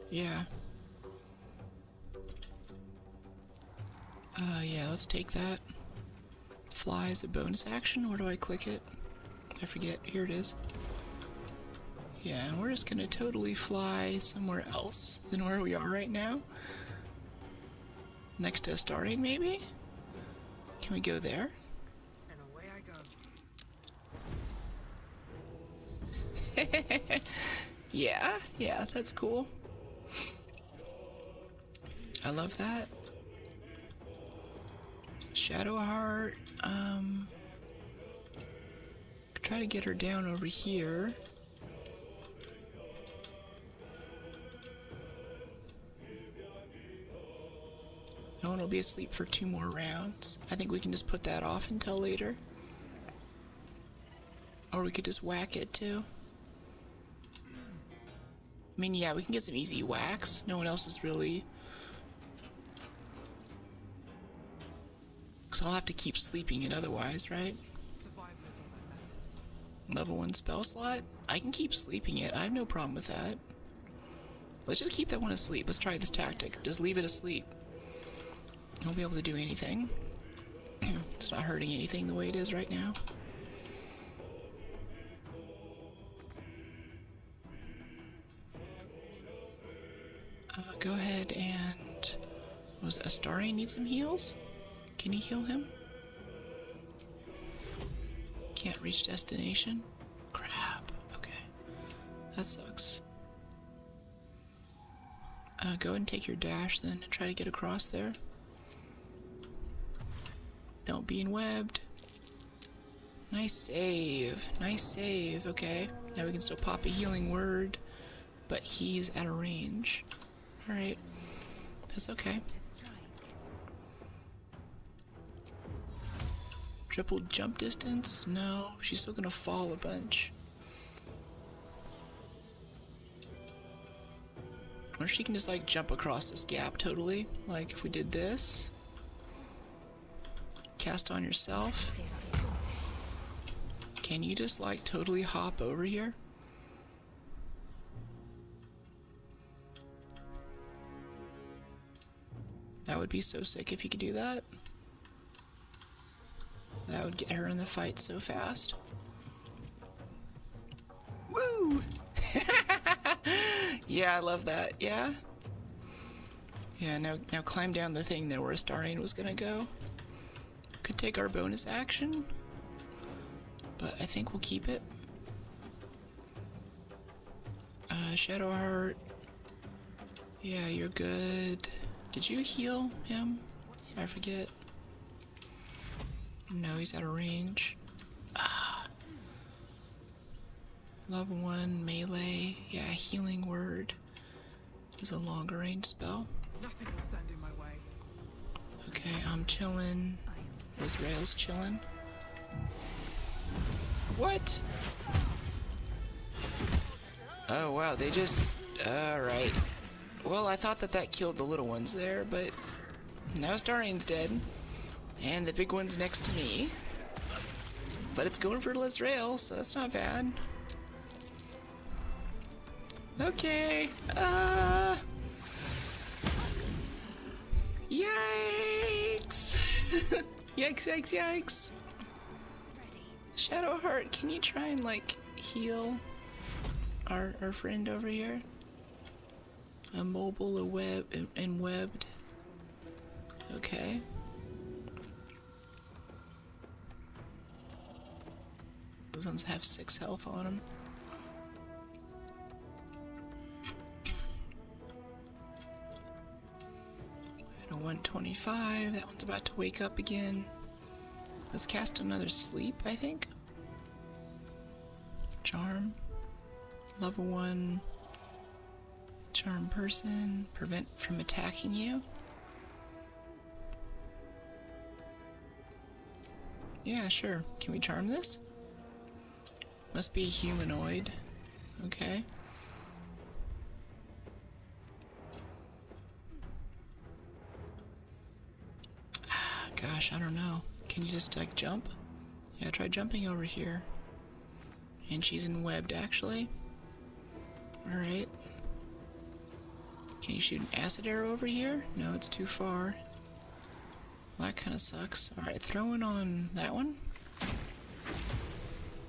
Yeah. Yeah, let's take that. Fly is a bonus action. Where do I click it? I forget. Here it is. Yeah, and we're just gonna totally fly somewhere else than where we are right now. Next to Astarion, maybe? Can we go there? And away I go. Yeah, that's cool. I love that. Shadowheart, try to get her down over here. No one will be asleep for 2 more rounds. I think we can just put that off until later. Or we could just whack it too. I mean, yeah, we can get some easy whacks. No one else is really... Because I'll have to keep sleeping it otherwise, right? Survival is all that matters. Level 1 spell slot? I can keep sleeping it. I have no problem with that. Let's just keep that one asleep. Let's try this tactic. Just leave it asleep. It won't be able to do anything. It's not hurting anything the way it is right now. Go ahead and... Was Astarion need some heals? Can you heal him? Can't reach destination? Crap. Okay. That sucks. Go ahead and take your dash then and try to get across there. Don't be enwebbed. Nice save. Nice save. Okay. Now we can still pop a healing word, but he's at a range. Alright. That's okay. Triple jump distance? No, she's still gonna fall a bunch. Or she can just like jump across this gap totally. Like if we did this. Cast on yourself. Can you just like totally hop over here? That would be so sick if you could do that. That would get her in the fight so fast. Woo! Yeah, I love that. Yeah. Yeah, now climb down the thing there where Astarion was gonna go. Could take our bonus action, but I think we'll keep it. Shadowheart. Yeah, you're good. Did you heal him? Did I forget? No, he's out of range. Level 1 melee. Yeah, healing word is a longer range spell. Nothing will stand in my way. Okay, I'm chilling. Israel's chilling. What? Oh wow, they just... Alright. Well, I thought that killed the little ones there, but now Astarion's dead. And the big one's next to me. But it's going for Lizrael, so that's not bad. Okay. Yikes! Yikes, yikes, yikes! Shadowheart, can you try and like heal our friend over here? Immobile, and webbed. Okay. Those ones have 6 health on them. And a 125. That one's about to wake up again. Let's cast another sleep, I think. Charm. Level 1. Charm person. Prevent from attacking you. Yeah, sure. Can we charm this? Must be humanoid. Okay. Gosh, I don't know. Can you just like jump? Yeah, try jumping over here. And she's in webbed actually. Alright. Can you shoot an acid arrow over here? No, it's too far. Well, that kind of sucks. Alright, throwing on that one.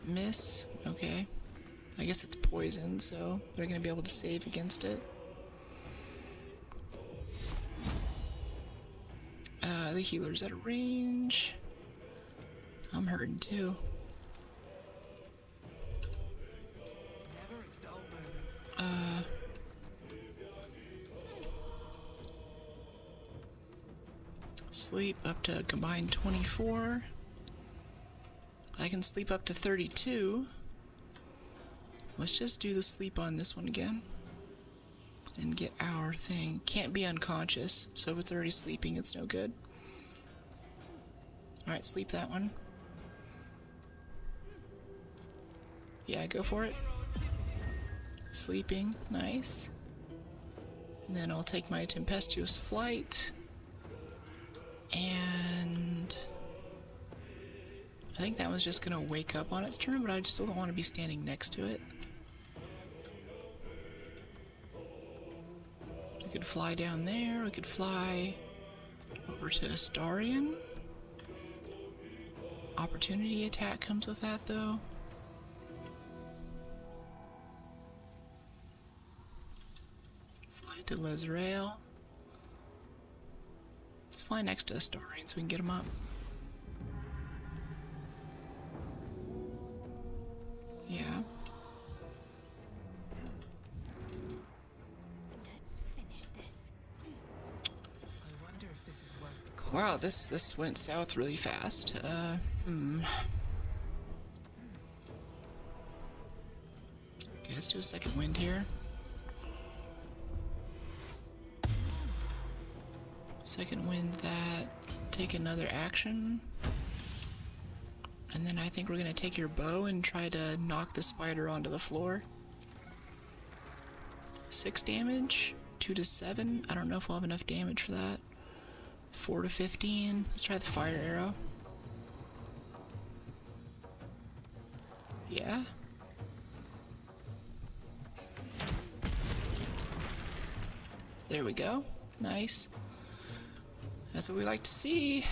Miss. Okay. I guess it's poison, so they're gonna be able to save against it. The healer's at a range. I'm hurting too. Never a dull moment. Sleep up to combined 24. I can sleep up to 32. Let's just do the sleep on this one again. And get our thing. Can't be unconscious, so if it's already sleeping, it's no good. Alright, sleep that one. Yeah, go for it. Sleeping, nice. And then I'll take my tempestuous flight. And I think that one's just gonna wake up on its turn, but I still don't want to be standing next to it. We could fly down there, we could fly over to Astarion. Opportunity attack comes with that though. Fly to Lizrael. Let's fly next to Astarion so we can get him up. Yeah. Let's finish this. I wonder if this is worth the cost. Wow, this went south really fast. Okay, let's do a second wind here. Second wind that. Take another action. And then I think we're gonna take your bow and try to knock the spider onto the floor. 6 damage, 2 to 7. I don't know if we'll have enough damage for that. 4 to 15. Let's try the fire arrow. Yeah. There we go. Nice. That's what we like to see.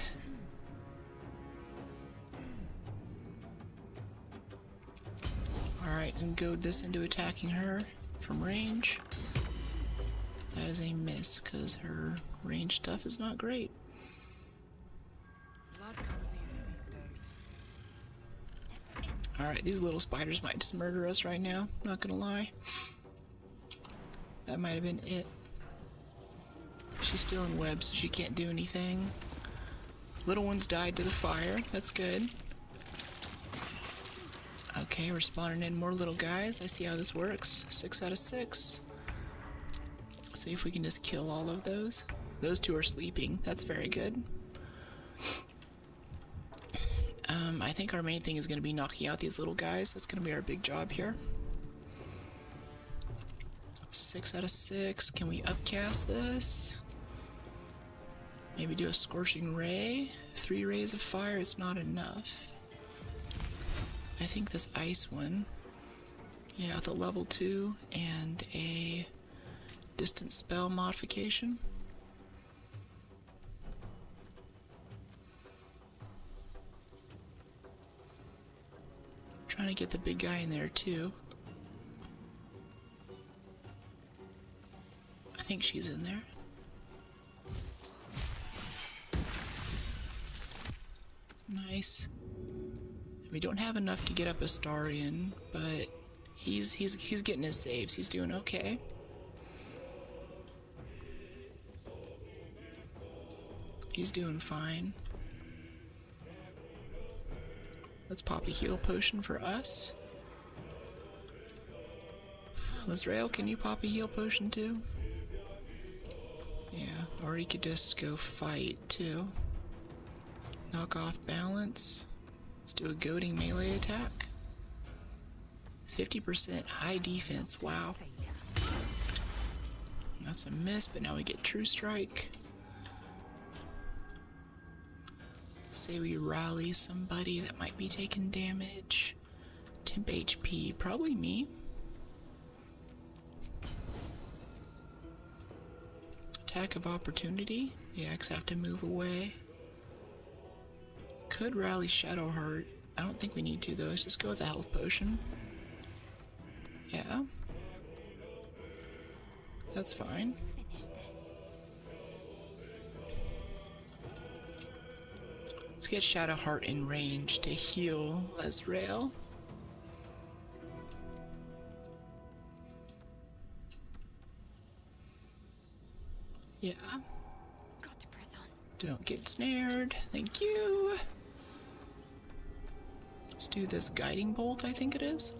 Alright, and goad this into attacking her from range. That is a miss, because her range stuff is not great. Blood comes easy these days. Alright, these little spiders might just murder us right now, not gonna lie. That might have been it. She's still in web, so she can't do anything. Little ones died to the fire, that's good. Okay, we're spawning in more little guys. I see how this works. 6 out of 6. See if we can just kill all of those. Those 2 are sleeping. That's very good. I think our main thing is going to be knocking out these little guys. That's going to be our big job here. 6 out of 6. Can we upcast this? Maybe do a scorching ray. 3 rays of fire is not enough. I think this ice one, yeah, with a level 2 and a distant spell modification. Trying to get the big guy in there too. I think she's in there. Nice. We don't have enough to get up Astarion, but he's getting his saves. He's doing okay. He's doing fine. Let's pop a heal potion for us. Lizrael, can you pop a heal potion too? Yeah, or he could just go fight too. Knock off balance. Let's do a goading melee attack. 50% high defense, wow. That's a miss, but now we get true strike. Let's say we rally somebody that might be taking damage. Temp HP, probably me. Attack of opportunity. Yeah, 'cause I have to move away. Could rally Shadowheart. I don't think we need to though. Let's just go with the health potion. Yeah. That's fine. Let's get Shadowheart in range to heal Lizrael. Yeah. Got to press on. Don't get snared. Thank you. Let's do this guiding bolt, I think it is.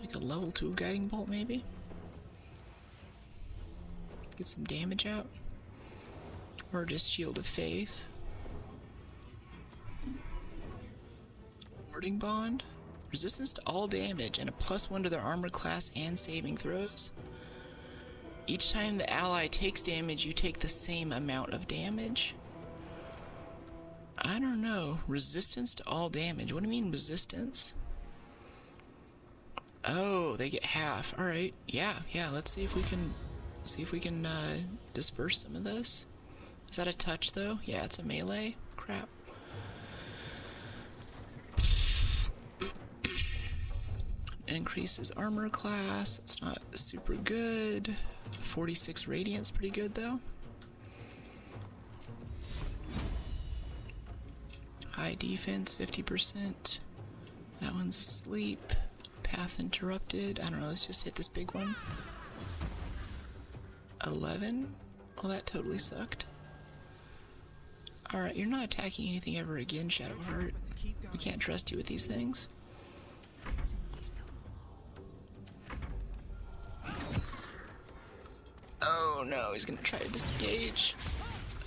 Like a level 2 guiding bolt, maybe. Get some damage out. Or just Shield of Faith. Warding Bond. Resistance to all damage and a +1 to their armor class and saving throws. Each time the ally takes damage, you take the same amount of damage. I don't know. Resistance to all damage. What do you mean resistance? Oh, they get half. Alright. Yeah. Let's see if we can disperse some of this. Is that a touch though? Yeah, it's a melee. Crap. Increases armor class. That's not super good. 46 radiance, pretty good though. High defense, 50%. That one's asleep. Path interrupted. I don't know, let's just hit this big one. 11? Well, that totally sucked. Alright, you're not attacking anything ever again, Shadowheart. We can't trust you with these things. no, he's gonna try to disengage.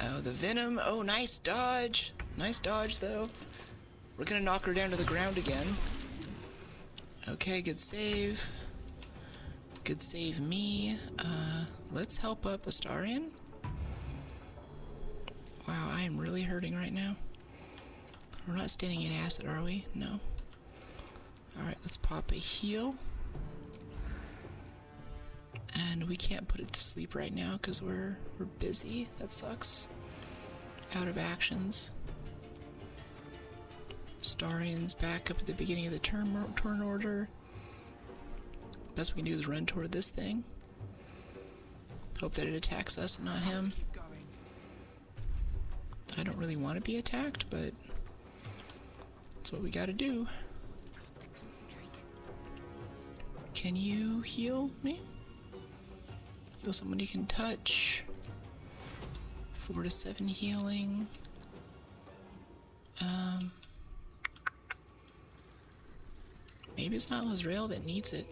Oh, the venom. Oh, nice dodge. Nice dodge, though. We're gonna knock her down to the ground again. Okay, good save. Good save me. Let's help up Astarion. Wow, I am really hurting right now. We're not standing in acid, are we? No. Alright, let's pop a heal. And we can't put it to sleep right now because we're busy. That sucks. Out of actions. Astarion's back up at the beginning of the turn order. Best we can do is run toward this thing. Hope that it attacks us and not him. I don't really want to be attacked, but that's what we gotta do. Can you heal me? Heal someone you can touch. 4 to 7 healing. Maybe it's not Lizrael that needs it.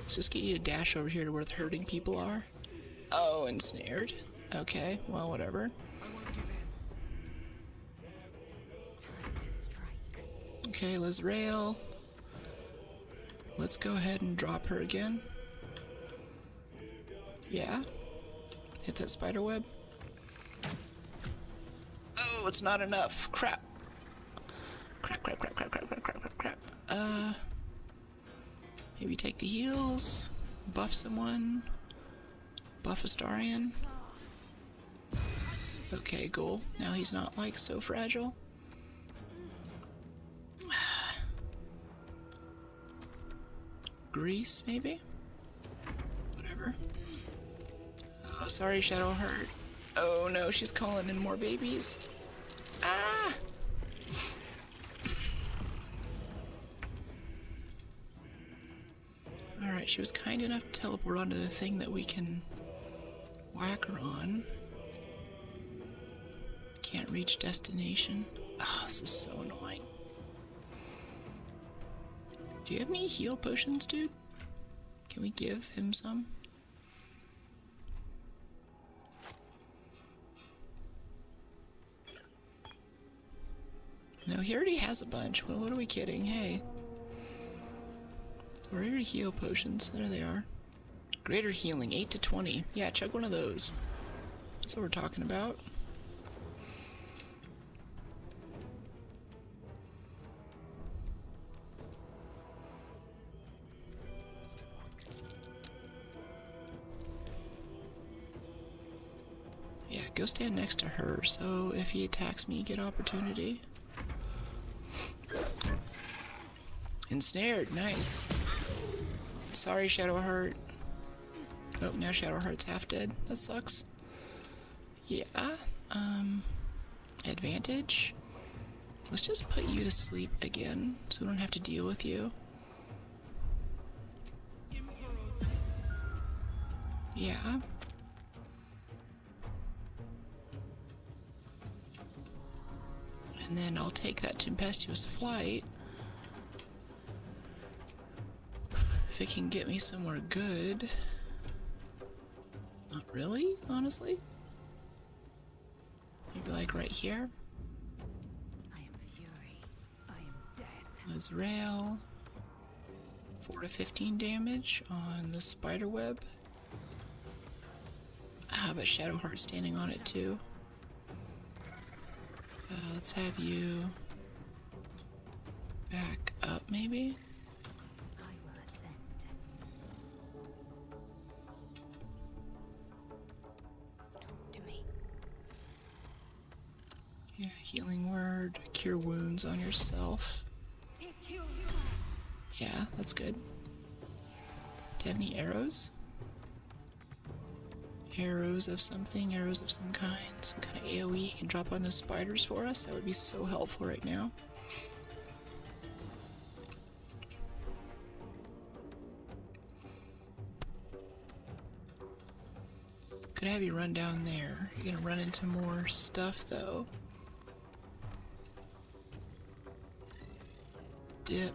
Let's just get you to dash over here to where the hurting people are. Oh, ensnared. Okay, well, whatever. Okay, Lizrael. Let's go ahead and drop her again. Yeah. Hit that spider web. Oh, it's not enough. Crap. Crap. Maybe take the heals. Buff someone. Buff Astarion. Okay, cool. Now he's not, like, so fragile. Grease, maybe? Whatever. Oh, sorry, Shadowheart. Oh no, she's calling in more babies. Ah! Alright, she was kind enough to teleport onto the thing that we can whack her on. Can't reach destination. Oh, this is so annoying. Do you have any heal potions, dude? Can we give him some? No, he already has a bunch. Well, what are we kidding? Hey. Where are your heal potions? There they are. Greater healing, 8 to 20. Yeah, chug one of those. That's what we're talking about. Yeah, go stand next to her, so if he attacks me, you get opportunity. Ensnared, nice. Sorry, Shadowheart. Oh, now Shadowheart's half dead. That sucks. Yeah, advantage. Let's just put you to sleep again, so we don't have to deal with you. Yeah. And then I'll take that tempestuous flight. If it can get me somewhere good. Not really, honestly. Maybe like right here. I am fury. I am death. Lizrael. 4 to 15 damage on the spider web. Ah, but Shadowheart standing on it too. Let's have you back up, maybe? I will ascend. Talk to me. Yeah, healing word, cure wounds on yourself. Yeah, that's good. Do you have any arrows? Arrows of something, arrows of some kind of AoE you can drop on those spiders for us. That would be so helpful right now. Could have you run down there. You're gonna run into more stuff though. Dip.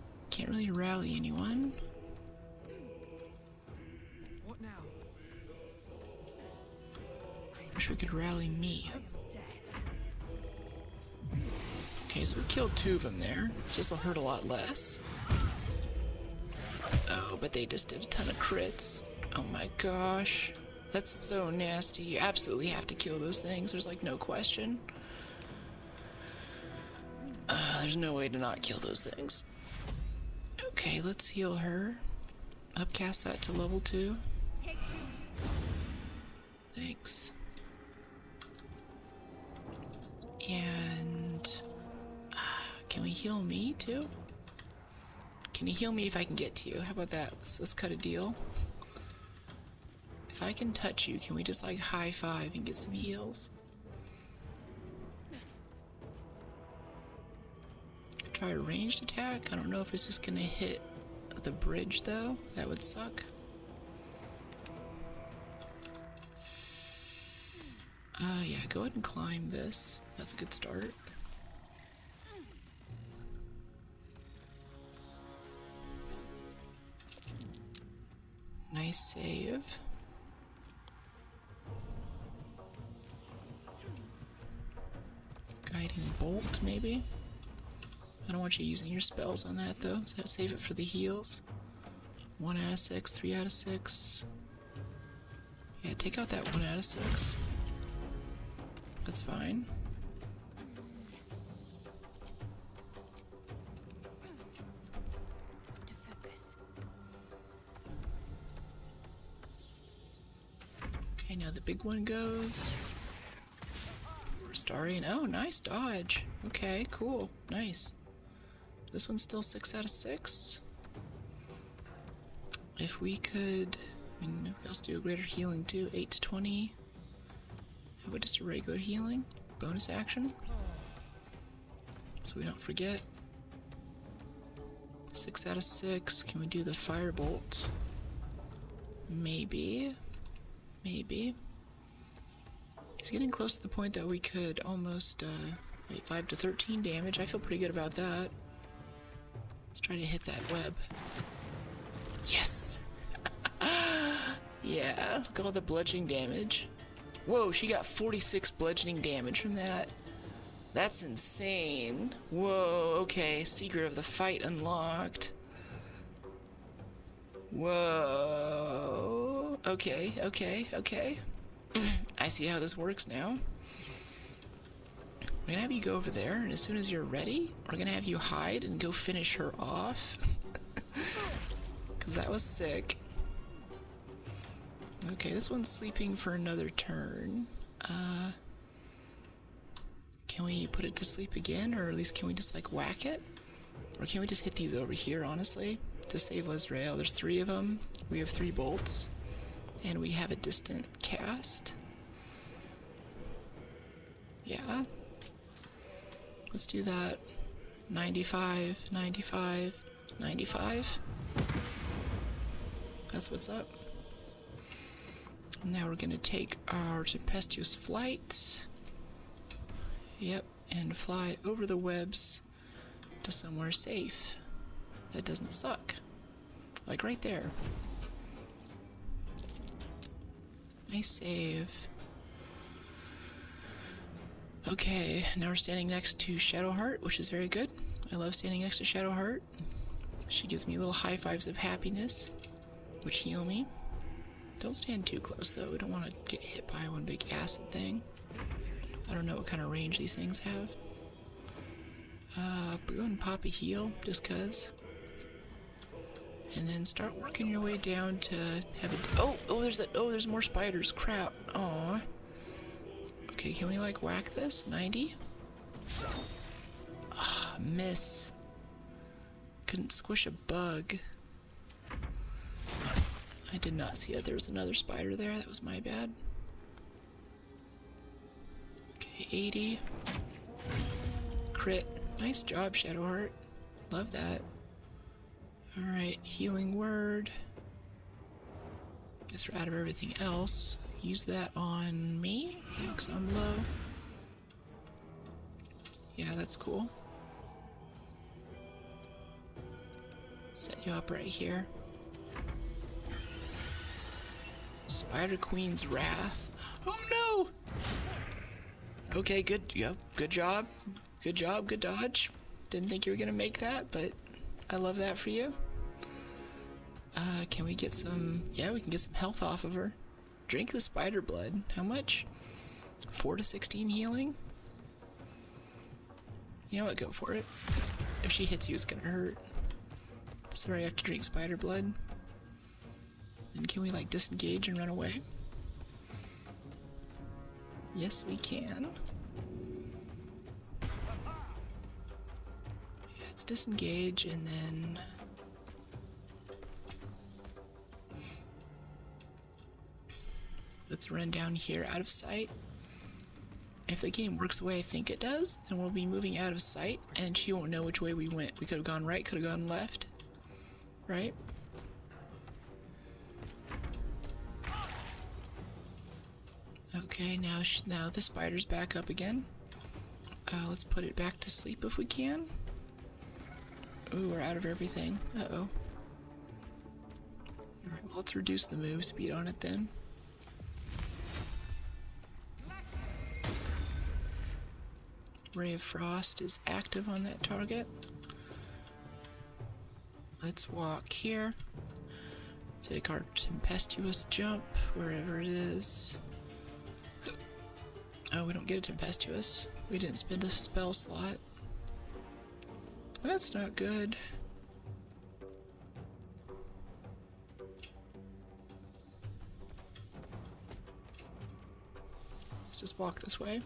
can't really rally anyone. What now? Wish we could rally me. Okay, so we killed 2 of them there. This'll hurt a lot less. Oh, but they just did a ton of crits. Oh my gosh. That's so nasty. You absolutely have to kill those things. There's like no question. There's no way to not kill those things. Okay, let's heal her. Upcast that to level 2. Thanks. And can we heal me too? Can you heal me if I can get to you? How about that? Let's cut a deal. If I can touch you, can we just like high five and get some heals? Try a ranged attack. I don't know if it's just gonna hit the bridge though. That would suck. Yeah, go ahead and climb this. That's a good start. Nice save. Guiding bolt, maybe? I don't want you using your spells on that though, so save it for the heals. 1 out of 6, 3 out of 6. Yeah, take out that 1 out of 6. That's fine. To focus. Okay, now the big one goes. Starian. Oh, nice dodge. Okay, cool. Nice. This one's still 6 out of 6. If we could... I mean, we also do a greater healing too. 8 to 20. How about just a regular healing? Bonus action? So we don't forget. 6 out of 6. Can we do the firebolt? Maybe. Maybe. He's getting close to the point that we could almost, wait, 5 to 13 damage. I feel pretty good about that. Let's try to hit that web. Yes! Yeah, look at all the bludgeoning damage. Whoa, she got 46 bludgeoning damage from that. That's insane. Whoa, okay, secret of the fight unlocked. Whoa. Okay, okay, okay. I see how this works now. We're gonna have you go over there, and as soon as you're ready, we're gonna have you hide and go finish her off. Because that was sick. Okay, this one's sleeping for another turn. Can we put it to sleep again, or at least can we just like whack it? Or can we just hit these over here, honestly, to save Lesrael? There's 3 of them. We have 3 bolts. And we have a distant cast. Yeah. Let's do that. 95, 95, 95. That's what's up. Now we're gonna take our tempestuous flight. Yep, and fly over the webs to somewhere safe that doesn't suck. Like right there. Nice save. Okay, now we're standing next to Shadowheart, which is very good. I love standing next to Shadowheart. She gives me little high fives of happiness, which heal me. Don't stand too close though, we don't want to get hit by one big acid thing. I don't know what kind of range these things have. Go and pop a heal, just cuz. And then start working your way down to have a... there's more spiders, crap. Aw. Okay, can we like whack this? 90? Ah, miss. Couldn't squish a bug. I did not see that there was another spider there. That was my bad. Okay, 80. Crit. Nice job, Shadowheart. Love that. Alright, healing word. Guess we're out of everything else. Use that on me, because I'm low. Yeah, that's cool. you up right here. Spider Queen's Wrath. Oh no! Okay, good. Yep, good job. Good job, good dodge. Didn't think you were gonna make that, but I love that for you. Can we get some... Yeah, we can get some health off of her. Drink the spider blood. How much? 4 to 16 healing? You know what, go for it. If she hits you, it's gonna hurt. Sorry, I have to drink spider blood. And can we, like, disengage and run away? Yes, we can. Yeah, let's disengage and then... Let's run down here out of sight. If the game works the way I think it does, then we'll be moving out of sight and she won't know which way we went. We could have gone right, could have gone left. Right? Okay, now the spider's back up again. Let's put it back to sleep if we can. Ooh, we're out of everything. Uh-oh. Alright, well, let's reduce the move speed on it then. Ray of Frost is active on that target. Let's walk here. Take our tempestuous jump, wherever it is. Oh, we don't get a tempestuous. We didn't spend a spell slot. That's not good. Let's just walk this way.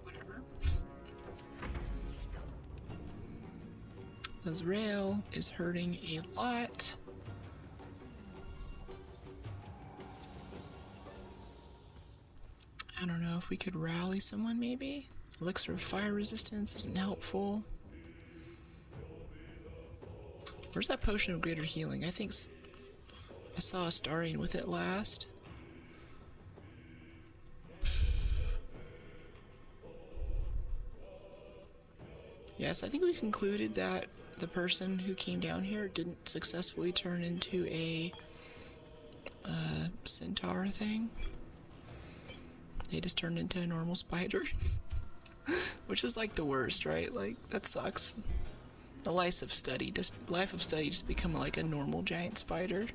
Whatever. Azrael is hurting a lot. I don't know if we could rally someone, maybe? Elixir of Fire Resistance isn't helpful. Where's that Potion of Greater Healing? I think I saw a Starian with it last. Yes, I think we concluded that the person who came down here didn't successfully turn into a centaur thing. They just turned into a normal spider. Which is like the worst, right? Like, that sucks. The life of study just become like a normal giant spider.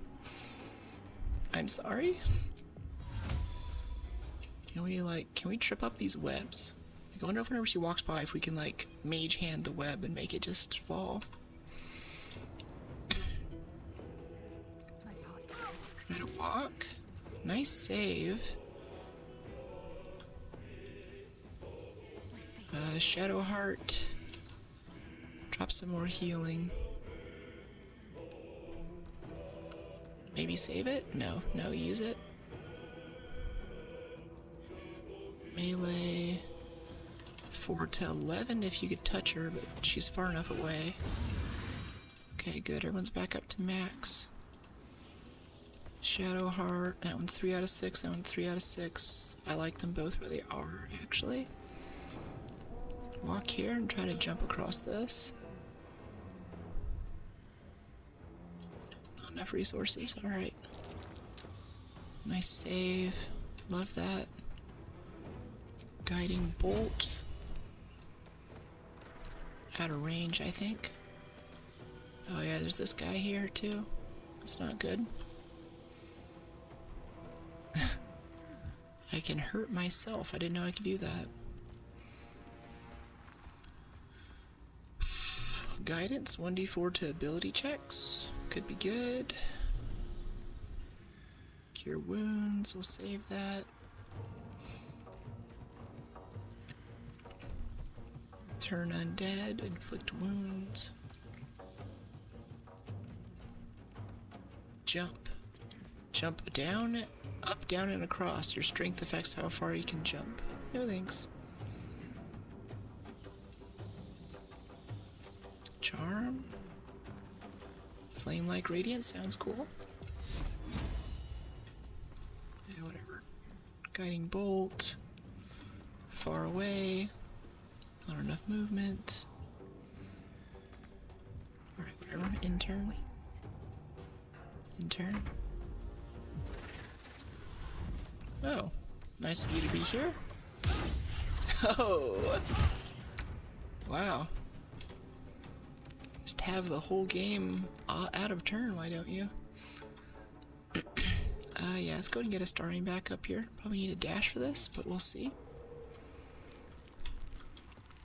I'm sorry. Can we trip up these webs? I wonder if whenever she walks by if we can like mage hand the web and make it just fall. Try to walk. Nice save. Shadow Heart. Drop some more healing. Maybe save it? No, use it. Melee. 4 to 11 if you could touch her, but she's far enough away. Okay, good. Everyone's back up to max. Shadow Heart. That one's 3 out of 6. That one's 3 out of 6. I like them both where they are, actually. Walk here and try to jump across this. Not enough resources. Alright. Nice save. Love that. Guiding Bolt. Out of range, I think. Oh yeah, there's this guy here too. That's not good. I can hurt myself. I didn't know I could do that. Guidance, 1d4 to ability checks. Could be good. Cure wounds, we'll save that. Turn undead, inflict wounds. Jump. Jump down, up, down, and across. Your strength affects how far you can jump. No thanks. Charm. Flame-like radiance sounds cool. Yeah, whatever. Guiding bolt. Far away. Not enough movement. Alright, Intern. Intern. Oh, nice of you to be here. Oh, wow. Just have the whole game out of turn, why don't you? Yeah, let's go and get a starring back up here. Probably need a dash for this, but we'll see.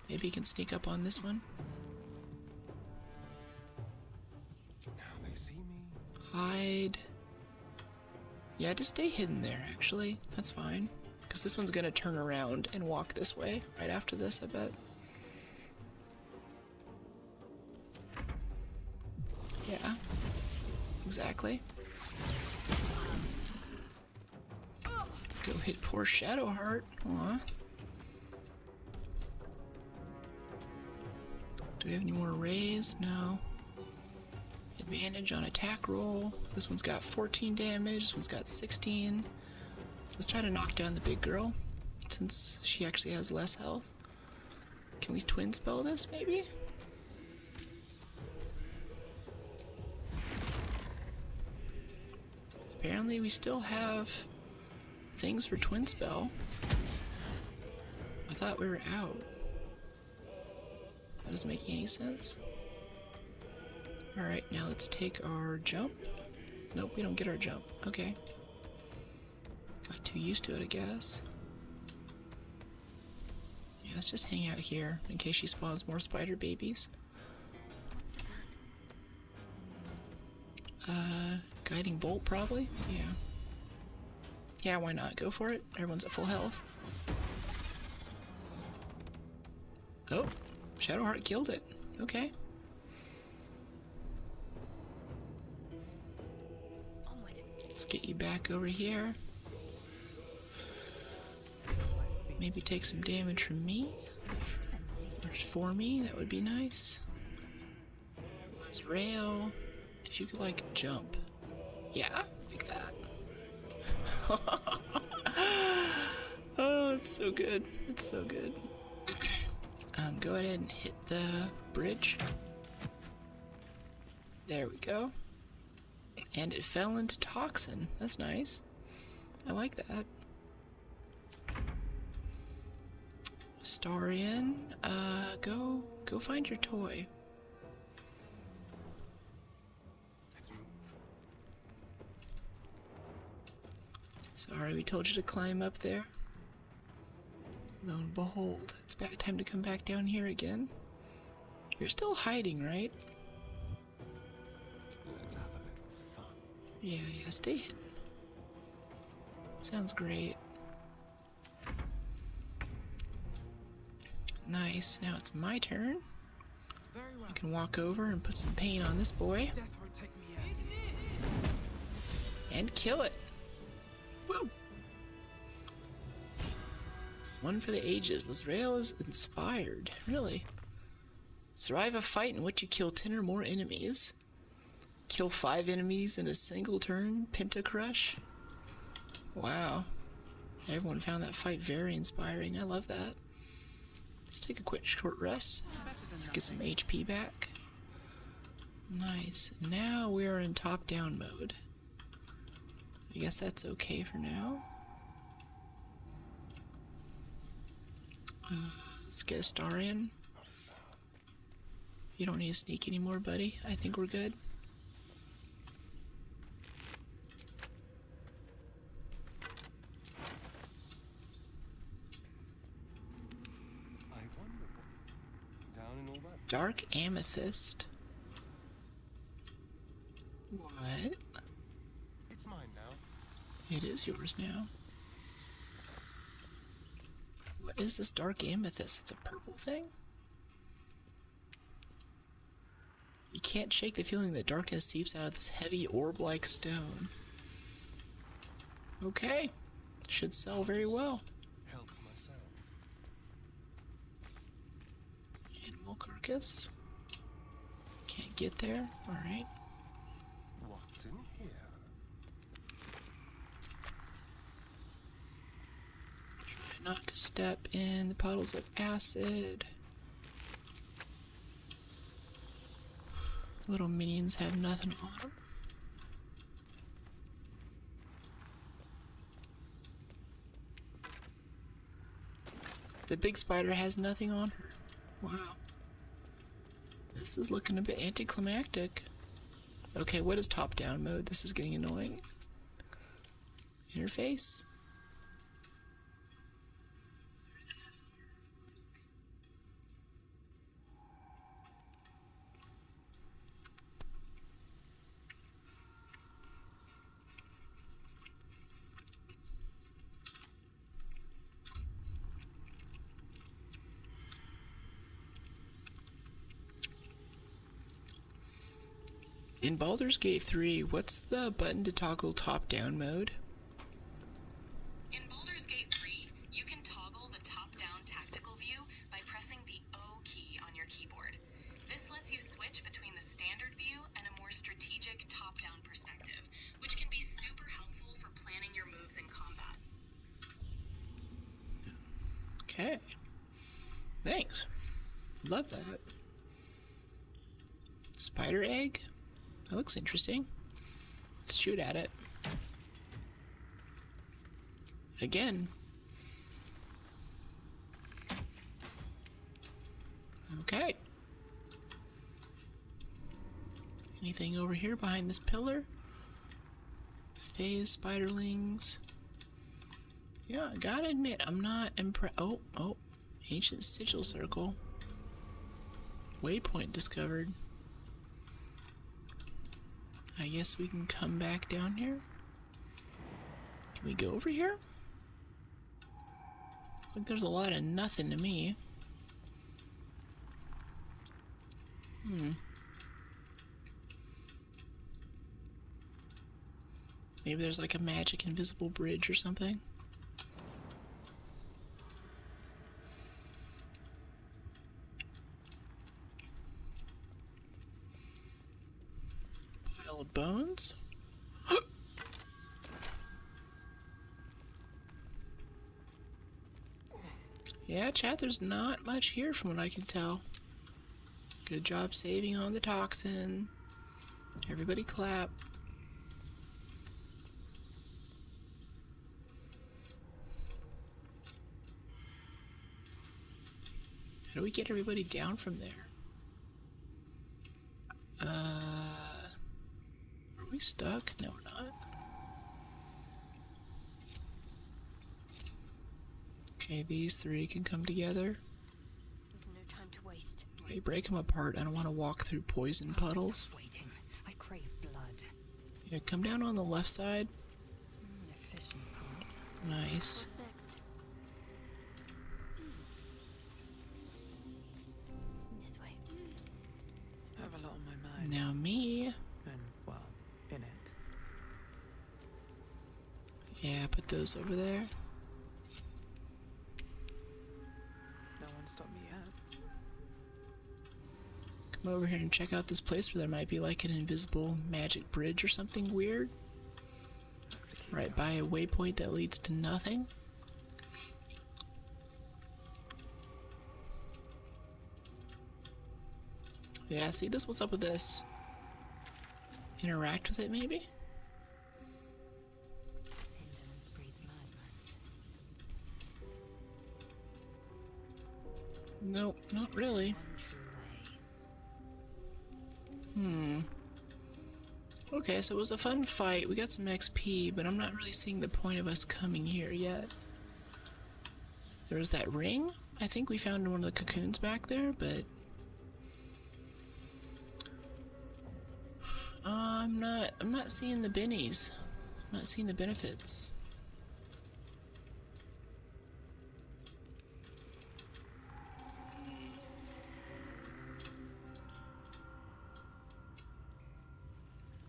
Maybe you can sneak up on this one. Now they see me. Hide. Yeah, just stay hidden there, actually. That's fine. Because this one's gonna turn around and walk this way right after this, I bet. Yeah. Exactly. Go hit poor Shadowheart. Aw. Do we have any more rays? No. Advantage on attack roll. This one's got 14 damage. This one's got 16. Let's try to knock down the big girl, since she actually has less health. Can we twin spell this, maybe? Apparently we still have things for twin spell. I thought we were out. That doesn't make any sense. Alright, now let's take our jump. Nope, we don't get our jump. Okay. Got too used to it, I guess. Yeah, let's just hang out here in case she spawns more spider babies. Guiding bolt probably? Yeah. Yeah, why not? Go for it. Everyone's at full health. Oh, Shadowheart killed it. Okay. Let's get you back over here. Maybe take some damage from me. Or for me, that would be nice. Let's rail. If you could, like, jump. Yeah, like that. Oh, it's so good. It's so good. Go ahead and hit the bridge. There we go. And it fell into toxin. That's nice. I like that. Starian, go find your toy. Let's move. Sorry, we told you to climb up there. Lo and behold, it's about time to come back down here again. You're still hiding, right? Let's have a little fun. Yeah, stay hidden. Sounds great. Nice, now it's my turn. Very well. I can walk over and put some paint on this boy. Death won't take me out. And kill it. Woo! One for the ages. This rail is inspired. Really? Survive a fight in which you kill 10 or more enemies. Kill 5 enemies in a single turn. Pentacrush. Wow. Everyone found that fight very inspiring. I love that. Let's take a quick short rest. Get some HP back. Nice. Now we are in top-down mode. I guess that's okay for now. Let's get a Starian. You don't need to sneak anymore, buddy. I think we're good. I wonder. Down in all that. Dark Amethyst. What? It's mine now. It is yours now. What is this Dark Amethyst? It's a purple thing? You can't shake the feeling that darkness seeps out of this heavy orb-like stone. Okay. Should sell very well. Help myself. Animal carcass. Can't get there. Alright. What's in here? Try not to step in the puddles of acid. Little minions have nothing on them. The big spider has nothing on her. Wow. This is looking a bit anticlimactic. Okay, what is top-down mode? This is getting annoying. Interface. In Baldur's Gate 3, what's the button to toggle top-down mode? In Baldur's Gate 3, you can toggle the top-down tactical view by pressing the O key on your keyboard. This lets you switch between the standard view and a more strategic top-down perspective, which can be super helpful for planning your moves in combat. Okay. Thanks. Love that. Spider egg? That looks interesting. Let's shoot at it. Again. Okay. Anything over here behind this pillar? Phase spiderlings. Yeah, I gotta admit, I'm not impressed. Oh, ancient sigil circle. Waypoint discovered. I guess we can come back down here. Can we go over here? I think there's a lot of nothing to me. Maybe there's like a magic invisible bridge or something. Pile of bones. Yeah, chat, there's not much here from what I can tell. Good job saving on the toxin. Everybody clap. How do we get everybody down from there? Are we stuck? No, we're not. Okay, these three can come together. There's no time to waste. Wait, break them apart. I don't want to walk through poison puddles. Waiting. I crave blood. Yeah, come down on the left side. Efficient path. Nice. What's next? This way. I have a lot on my mind. Now me. And, well, in it. Yeah, put those over there. No one stopped me yet. Come over here and check out this place where there might be like an invisible magic bridge or something weird. Have to keep Right going. by a waypoint that leads to nothing. Yeah, see this? What's up with this? Interact with it, maybe? Indolence breeds madness. Nope, not really. One true way. Okay, so it was a fun fight. We got some XP, but I'm not really seeing the point of us coming here yet. There was that ring I think we found in one of the cocoons back there, but I'm not seeing the bennies. I'm not seeing the benefits.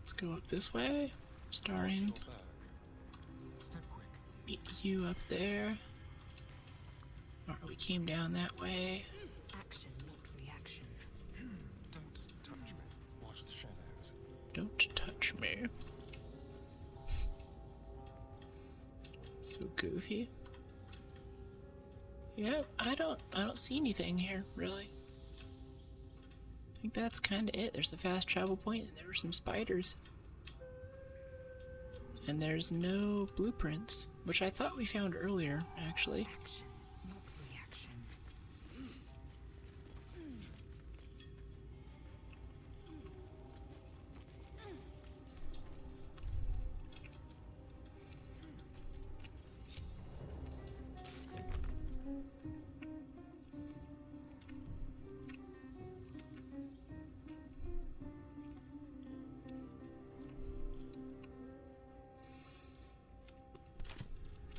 Let's go up this way, starring Watch your back. Step quick. meet you up there. Or we came down that way. Action, not reaction. Don't touch me. Watch the shadows. Don't touch me. So goofy. Yeah, I don't see anything here, really. think that's kind of it. There's a fast travel point, and there were some spiders. And there's no blueprints, which I thought we found earlier, actually. Action, not reaction.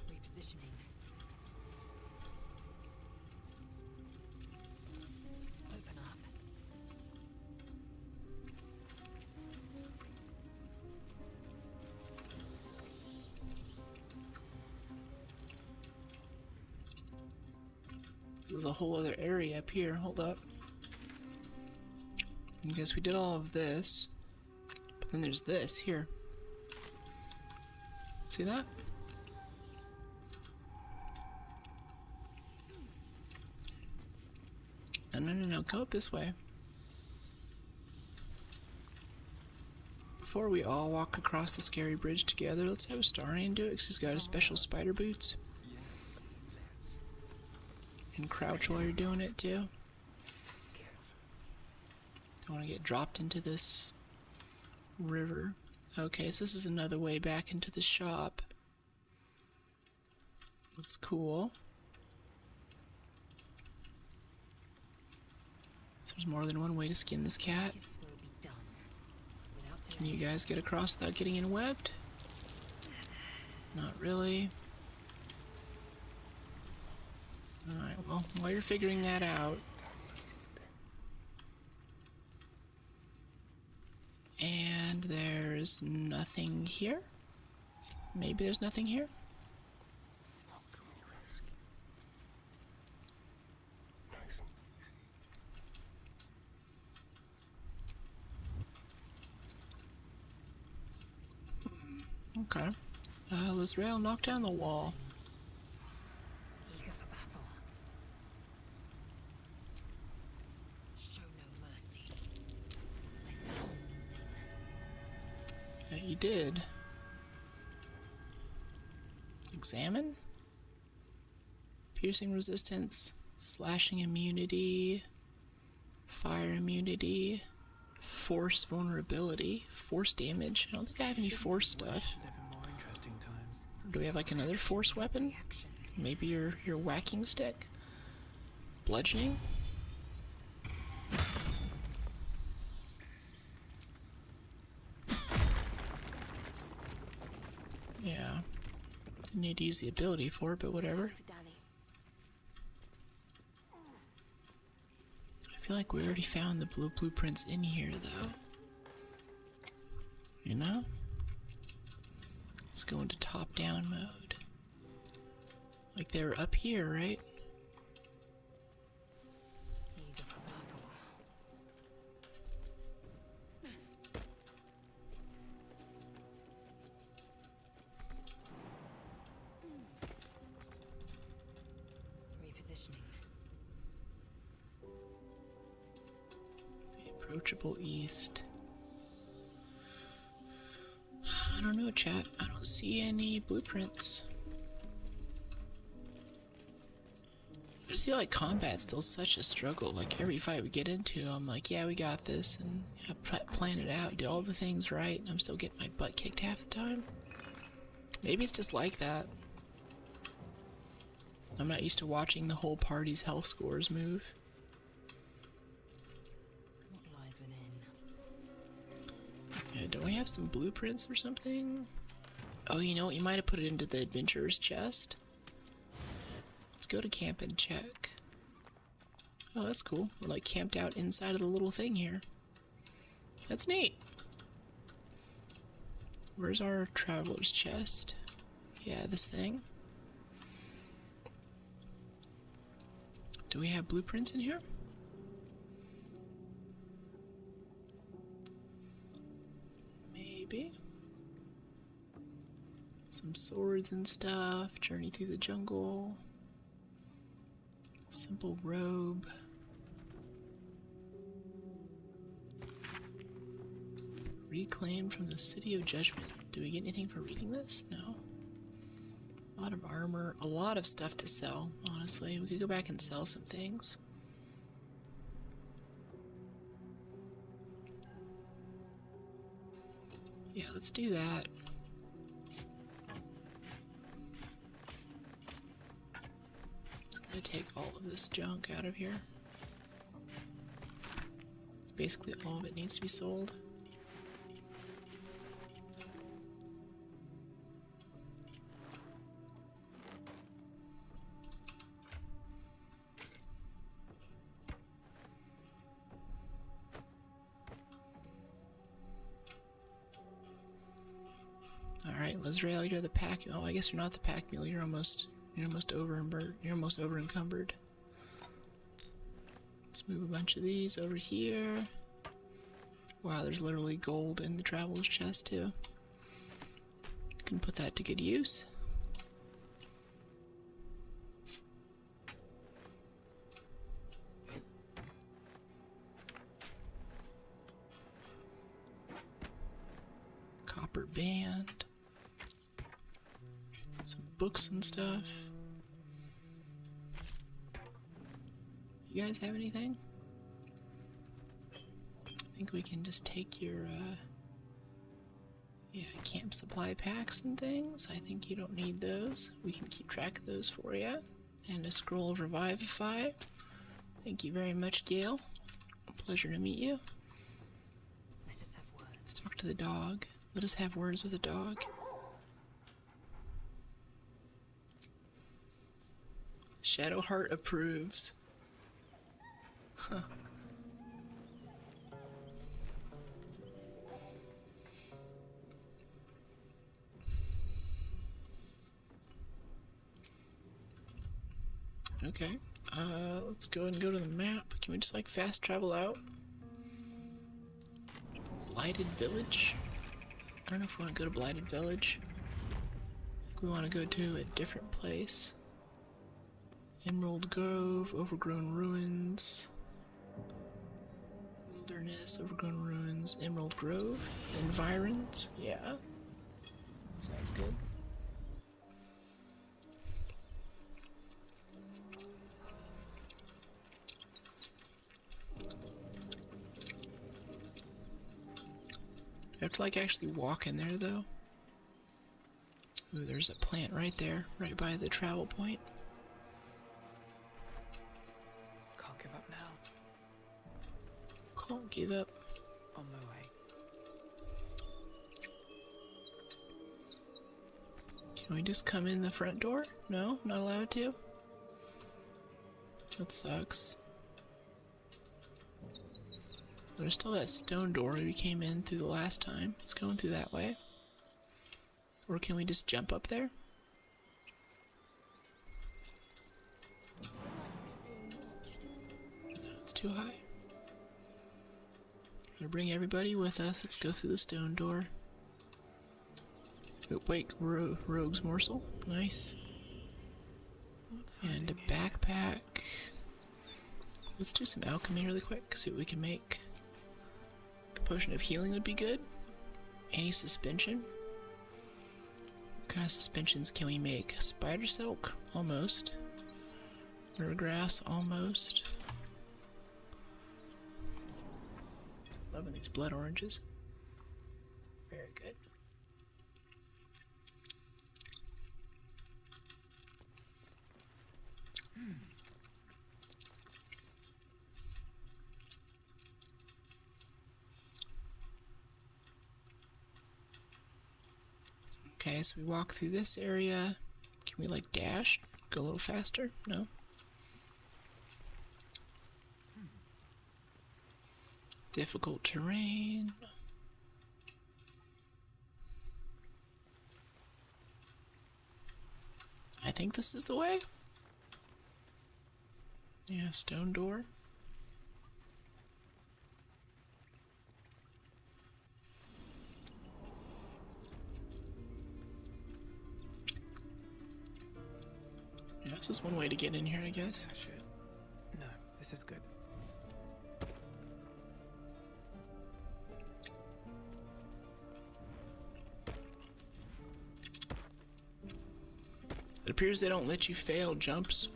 Repositioning. Open up. There's a whole other area up here. Hold up. I guess we did all of this. But then there's this here. See that? No, go up this way. Before we all walk across the scary bridge together, let's have Astarion do it, because he's got his special spider boots. Yes, let's. And crouch while you're doing it, too. Don't want to get dropped into this river. Okay, so this is another way back into the shop. That's cool. So there's more than one way to skin this cat. This will be done. Without Can you guys get across without getting in-webbed? Not really. Alright, well, while you're figuring that out... And there's nothing here? Maybe there's nothing here? Welcome rescue. Nice and easy. Okay. Lizrael, knock down the wall. eager for battle. Show no mercy. I found something. Yeah, you did. Examine? Piercing resistance, slashing immunity, fire immunity, force vulnerability, force damage. I don't think I have any force stuff. Live in more interesting times. Do we have like another force weapon? Reaction. Maybe your whacking stick? Bludgeoning? Yeah. Didn't need to use the ability for it, but whatever. For Danny. I feel like we already found the blueprints in here, though. You know? Let's go into top-down mode. Like they were up here, right? Eager for battle. Repositioning. Approachable east. I don't know, chat. I don't see any blueprints. I just feel like combat's still such a struggle. Like every fight we get into, I'm like, yeah, we got this, and I plan it out, do all the things right, and I'm still getting my butt kicked half the time. Maybe it's just like that. I'm not used to watching the whole party's health scores move. What lies within? Yeah, don't we have some blueprints or something? Oh, you know what? You might have put it into the adventurer's chest. Let's go to camp and check. Oh, that's cool. We're like camped out inside of the little thing here. That's neat. Where's our traveler's chest? Yeah, this thing. Do we have blueprints in here? Maybe. Some swords and stuff. Journey through the jungle. Simple robe. Reclaimed from the City of Judgment. Do we get anything for reading this? No. A lot of armor, a lot of stuff to sell, honestly. We could go back and sell some things. Yeah, let's do that. I'm gonna take all of this junk out of here. Basically all of it needs to be sold. Alright, Lizrael, you're the pack. Oh, I guess you're not the pack mule. You're almost over encumbered. Let's move a bunch of these over here. Wow, there's literally gold in the traveler's chest too. Can put that to good use. Copper band. Some books and stuff. You guys have anything? I think we can just take your, camp supply packs and things. I think you don't need those. We can keep track of those for you. And a scroll of Revivify. Thank you very much, Gail. A pleasure to meet you. Let us have words. Talk to the dog. Let us have words with the dog. Shadowheart approves. Huh. Okay, let's go ahead and go to the map. Can we just like fast travel out? Blighted Village? I don't know if we want to go to Blighted Village. I think we want to go to a different place. Emerald Grove, Overgrown Ruins. Wilderness, Overgrown Ruins, Emerald Grove, Environs. Yeah. Sounds good. You have to like actually walk in there though. Ooh, there's a plant right there, right by the travel point. Can't give up now. Can't give up. On my way. Can we just come in the front door? No, not allowed to? That sucks. There's still that stone door we came in through the last time. Let's go in through that way. Or can we just jump up there? No, it's too high. Gonna bring everybody with us. Let's go through the stone door. Oh, wait, rogue's morsel. Nice. And a backpack. Let's do some alchemy really quick, see what we can make. A potion of healing would be good. Any suspension? What kind of suspensions can we make? Spider silk? Almost. Murgrass? Almost. Loving these blood oranges. Very good. Okay, so we walk through this area. Can we like dash? Go a little faster? No? Difficult terrain. I think this is the way. Yeah, stone door. Yeah, this is one way to get in here, I guess. I should. No, this is good. appears they don't let you fail jumps.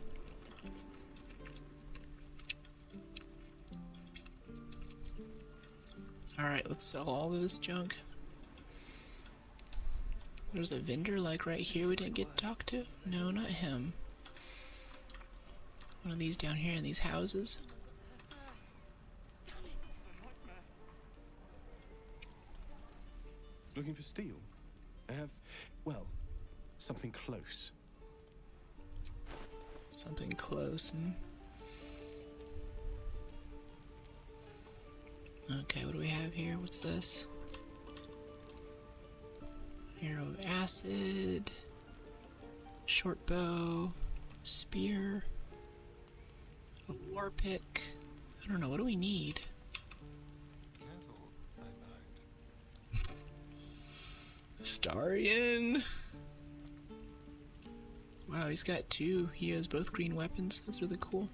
Alright, let's sell all of this junk. There's a vendor like right here we didn't get to talk to? No, not him. One of these down here in these houses. Looking for steel? I have, well, something close. Something close, Okay, what do we have here? What's this? Arrow of acid, short bow, spear, a war pick. I don't know, what do we need? Careful, I mind. Starion. Wow, he's got two. He has both green weapons. That's really cool.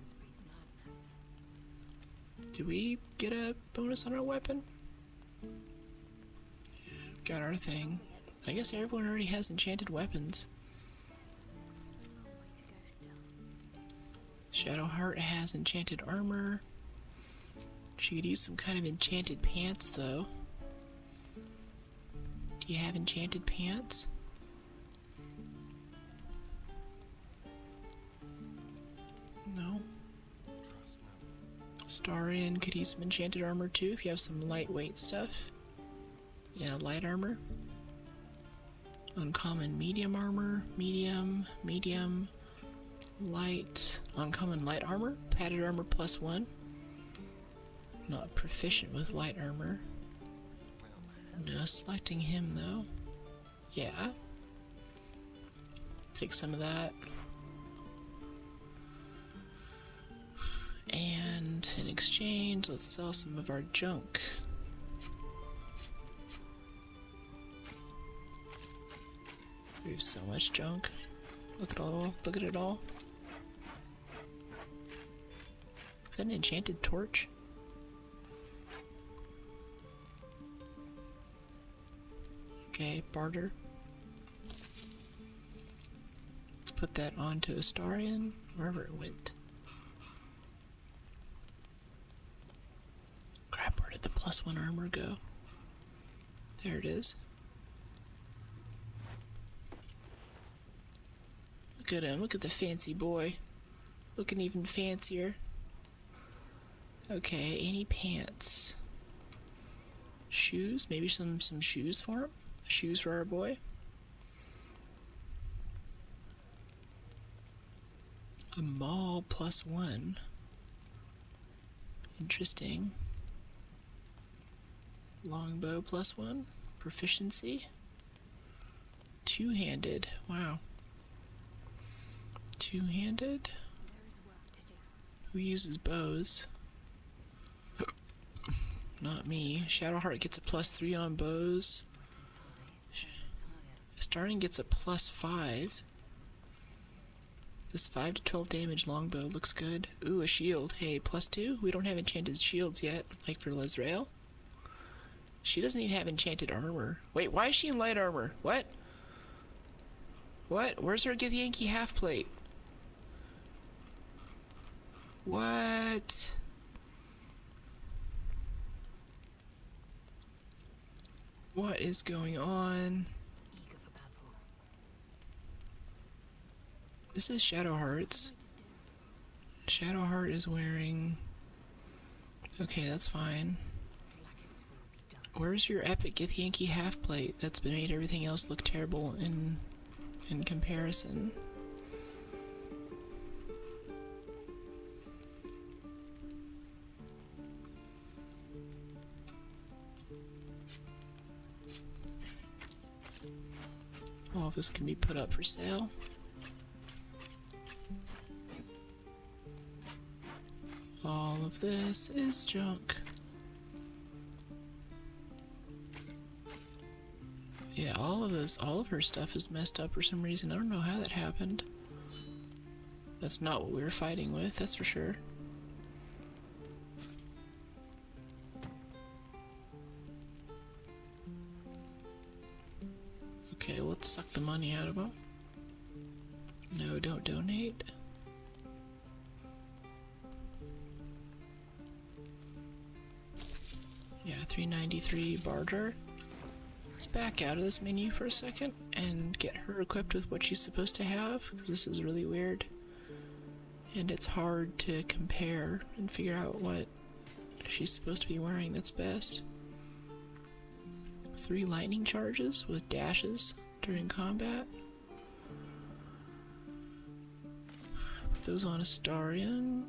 Do we get a bonus on our weapon? Yeah, got our thing. I guess everyone already has enchanted weapons. Shadowheart has enchanted armor. She could use some kind of enchanted pants, though. Do you have enchanted pants? No. Starion could use some enchanted armor too if you have some lightweight stuff. Yeah, light armor. Uncommon medium armor, medium, light, uncommon light armor, padded armor +1. Not proficient with light armor. No selecting him though. Yeah. Take some of that. And in exchange, let's sell some of our junk. We have so much junk. Look at it all. Is that an enchanted torch? Okay, barter. Let's put that onto Astarion, wherever it went. Crap, where did the +1 armor go? There it is. Look at him, look at the fancy boy. Looking even fancier. Okay, any pants? Shoes? Maybe some shoes for him? Shoes for our boy? A maul +1. Interesting. Longbow +1. Proficiency. Two-handed. Wow. Two-handed? Who uses bows? Not me. Shadowheart gets a +3 on bows. Starting gets a +5. This 5 to 12 damage longbow looks good. Ooh, a shield. Hey, +2? We don't have enchanted shields yet, like for Lezrael. She doesn't even have enchanted armor. Wait, why is she in light armor? What? What? Where's her Githyanki half plate? What? What is going on? This is Shadowheart's. Shadowheart is wearing... Okay, that's fine. Where's your epic Githyanki half plate that's been made everything else look terrible in comparison? All of this can be put up for sale. All of this is junk. Yeah, all of her stuff is messed up for some reason. I don't know how that happened. That's not what we were fighting with, that's for sure. Okay, let's suck the money out of them. No, don't donate. Yeah, 393 Baldur. Let's back out of this menu for a second and get her equipped with what she's supposed to have, because this is really weird. And it's hard to compare and figure out what she's supposed to be wearing that's best. 3 lightning charges with dashes during combat. Put those on Astarion.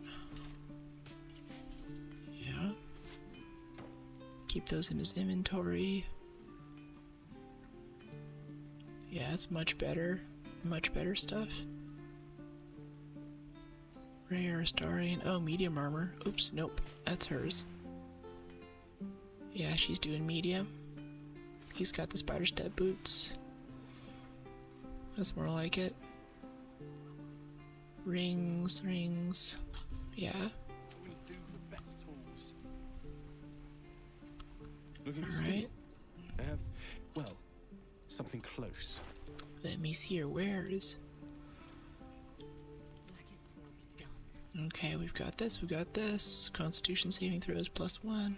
Yeah. Keep those in his inventory. Yeah, it's much better. Much better stuff. Rare Astarion. Oh, medium armor. Oops, nope. That's hers. Yeah, she's doing medium. He's got the spider step boots. That's more like it. Rings, rings. Yeah. Alright. I have, well, something close. Let me see your wares. Okay, we've got this, we've got this. Constitution saving throws +1.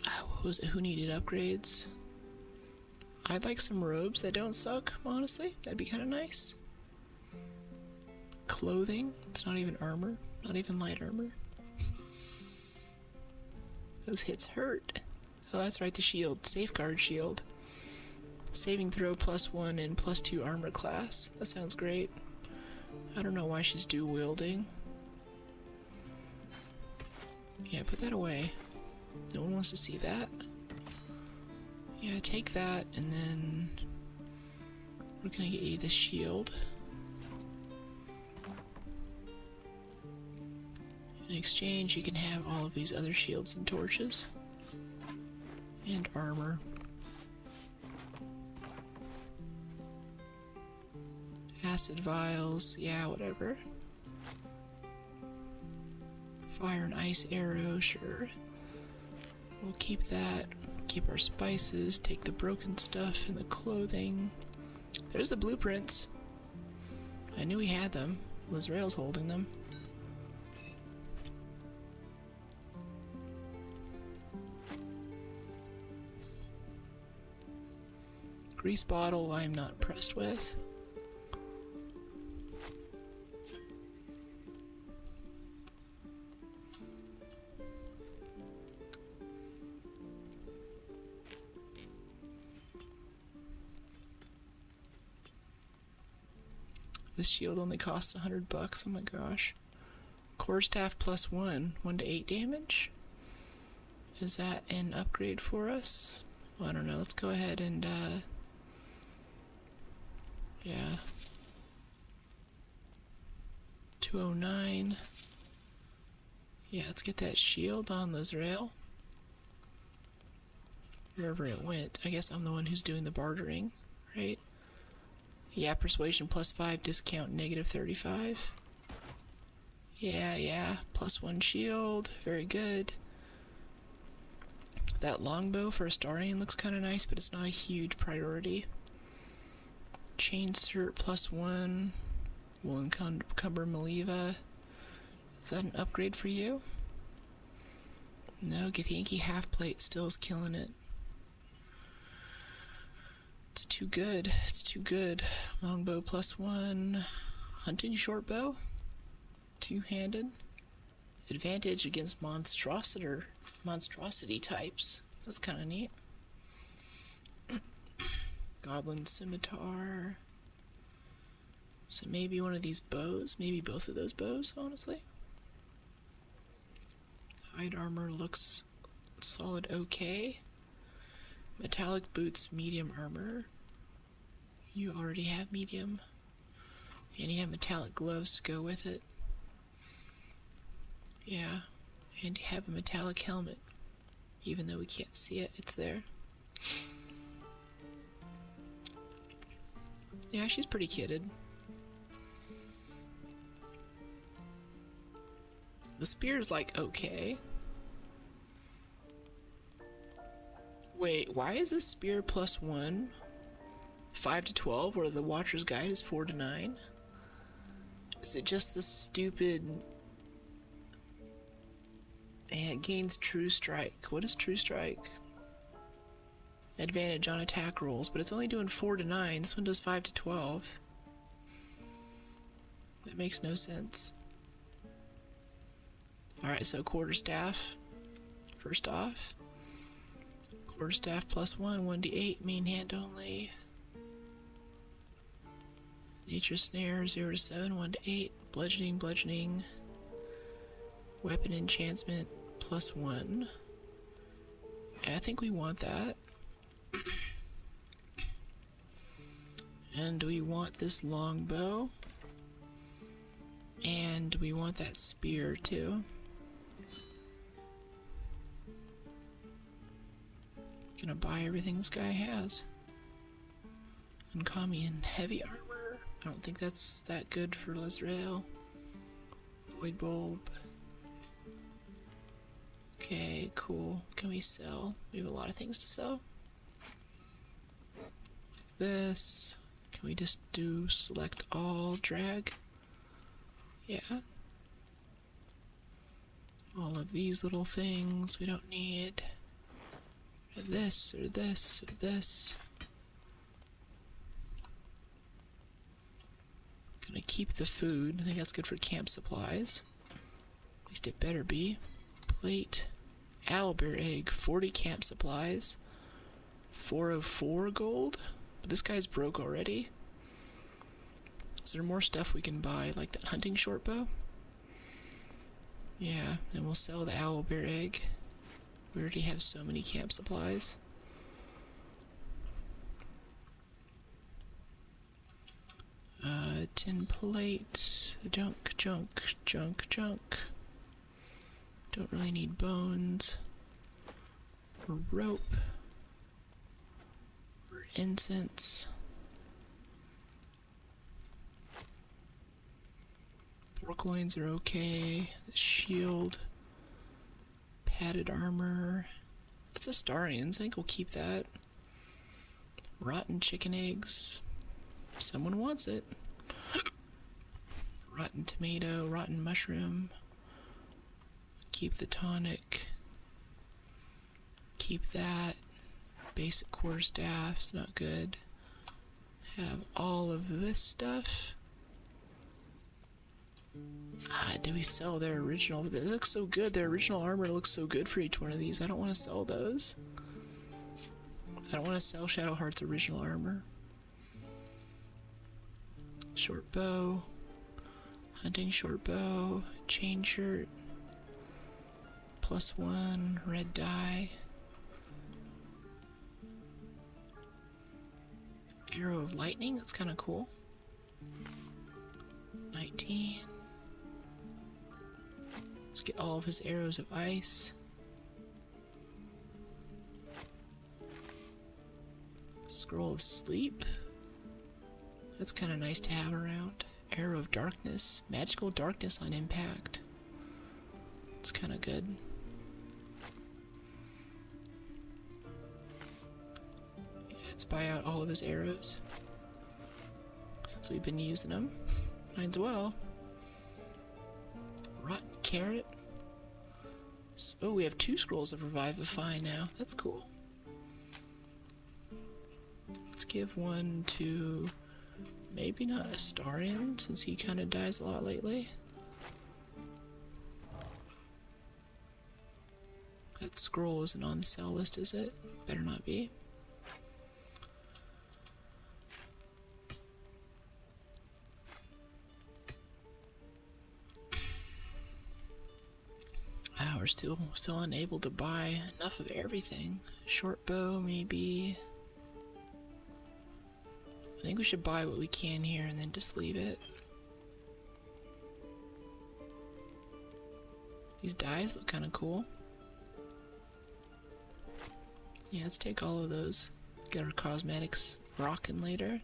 What was it? Who needed upgrades? I'd like some robes that don't suck, honestly. That'd be kind of nice. Clothing. It's not even armor. Not even light armor. Those hits hurt. Oh, that's right, the shield. Safeguard shield. Saving throw +1 and +2 armor class. That sounds great. I don't know why she's dual wielding. Yeah, put that away. No one wants to see that. Yeah, take that, and then we're gonna get you the shield. In exchange, you can have all of these other shields and torches. And armor. Acid vials, yeah, whatever. Fire and ice arrow, sure. We'll keep that. Keep our spices. Take the broken stuff and the clothing. There's the blueprints. I knew we had them. Lizrael's holding them. Grease bottle I'm not impressed with. This shield only costs $100. Oh my gosh. Core staff +1, 1 to 8 damage. Is that an upgrade for us? Well, I don't know. Let's go ahead and yeah. 209. Yeah, let's get that shield on Lizrael. Wherever it went. I guess I'm the one who's doing the bartering, right? Yeah, persuasion +5, discount -35. Yeah, +1 shield, very good. That longbow for Astarion looks kind of nice, but it's not a huge priority. Chain cert +1, will encumber Maliva. Is that an upgrade for you? No, Githyanki half plate still is killing it. It's too good. It's too good. Longbow +1. Hunting shortbow. 2-handed. Advantage against monstrosity types. That's kind of neat. Goblin scimitar. So maybe one of these bows. Maybe both of those bows, honestly. Hide armor looks solid okay. Metallic boots, medium armor. You already have medium. And you have metallic gloves to go with it. Yeah. And you have a metallic helmet. Even though we can't see it, it's there. Yeah, she's pretty kitted. The spear's like okay. Wait, why is this spear +1 5 to 12, where the Watcher's Guide is 4 to 9? Is it just the stupid... And it gains True Strike. What is True Strike? Advantage on attack rolls, but it's only doing 4 to 9. This one does 5 to 12. That makes no sense. Alright, so Quarterstaff. First off. Quarterstaff plus 1, 1d8, main hand only. Nature Snare, 0 to 7, 1 to 8. Bludgeoning, bludgeoning. Weapon enchantment, plus 1. I think we want that. And we want this longbow. And we want that spear too. Gonna buy everything this guy has. Uncommon heavy armor. I don't think that's that good for Lizrael. Void bulb. Okay, cool. Can we sell? We have a lot of things to sell. This. Can we just do select all, drag? Yeah. All of these little things we don't need. Or this, or this, or this. Gonna keep the food. I think that's good for camp supplies. At least it better be. Plate. Owlbear egg, 40 camp supplies, 404 gold. But this guy's broke already. Is there more stuff we can buy, like that hunting short bow? Yeah, and we'll sell the owlbear egg. We already have so many camp supplies. Tin plate, junk, junk, junk, junk. Don't really need bones, or rope, or incense. Pork loins are okay. The shield, padded armor. It's Astarians, I think we'll keep that. Rotten chicken eggs. Someone wants it. Rotten tomato, rotten mushroom. Keep the tonic. Keep that. Basic quarterstaff's not good. Have all of this stuff. Do we sell their original? They look so good. Their original armor looks so good for each one of these. I don't want to sell those. I don't want to sell Shadowheart's original armor. Short bow. Hunting short bow. Chain shirt. +1, red dye. Arrow of lightning, that's kind of cool. 19. Let's get all of his arrows of ice. Scroll of sleep. That's kind of nice to have around. Arrow of darkness. Magical darkness on impact. It's kind of good. Let's buy out all of his arrows, since we've been using them. Might as well. Rotten carrot. So we have 2 scrolls of Revivify now. That's cool. Let's give one to maybe not Astarion, since he kind of dies a lot lately. That scroll isn't on the sell list, is it? Better not be. We're still unable to buy enough of everything. Short bow, maybe. I think we should buy what we can here and then just leave it. These dyes look kind of cool. Yeah, let's take all of those. Get our cosmetics rocking later.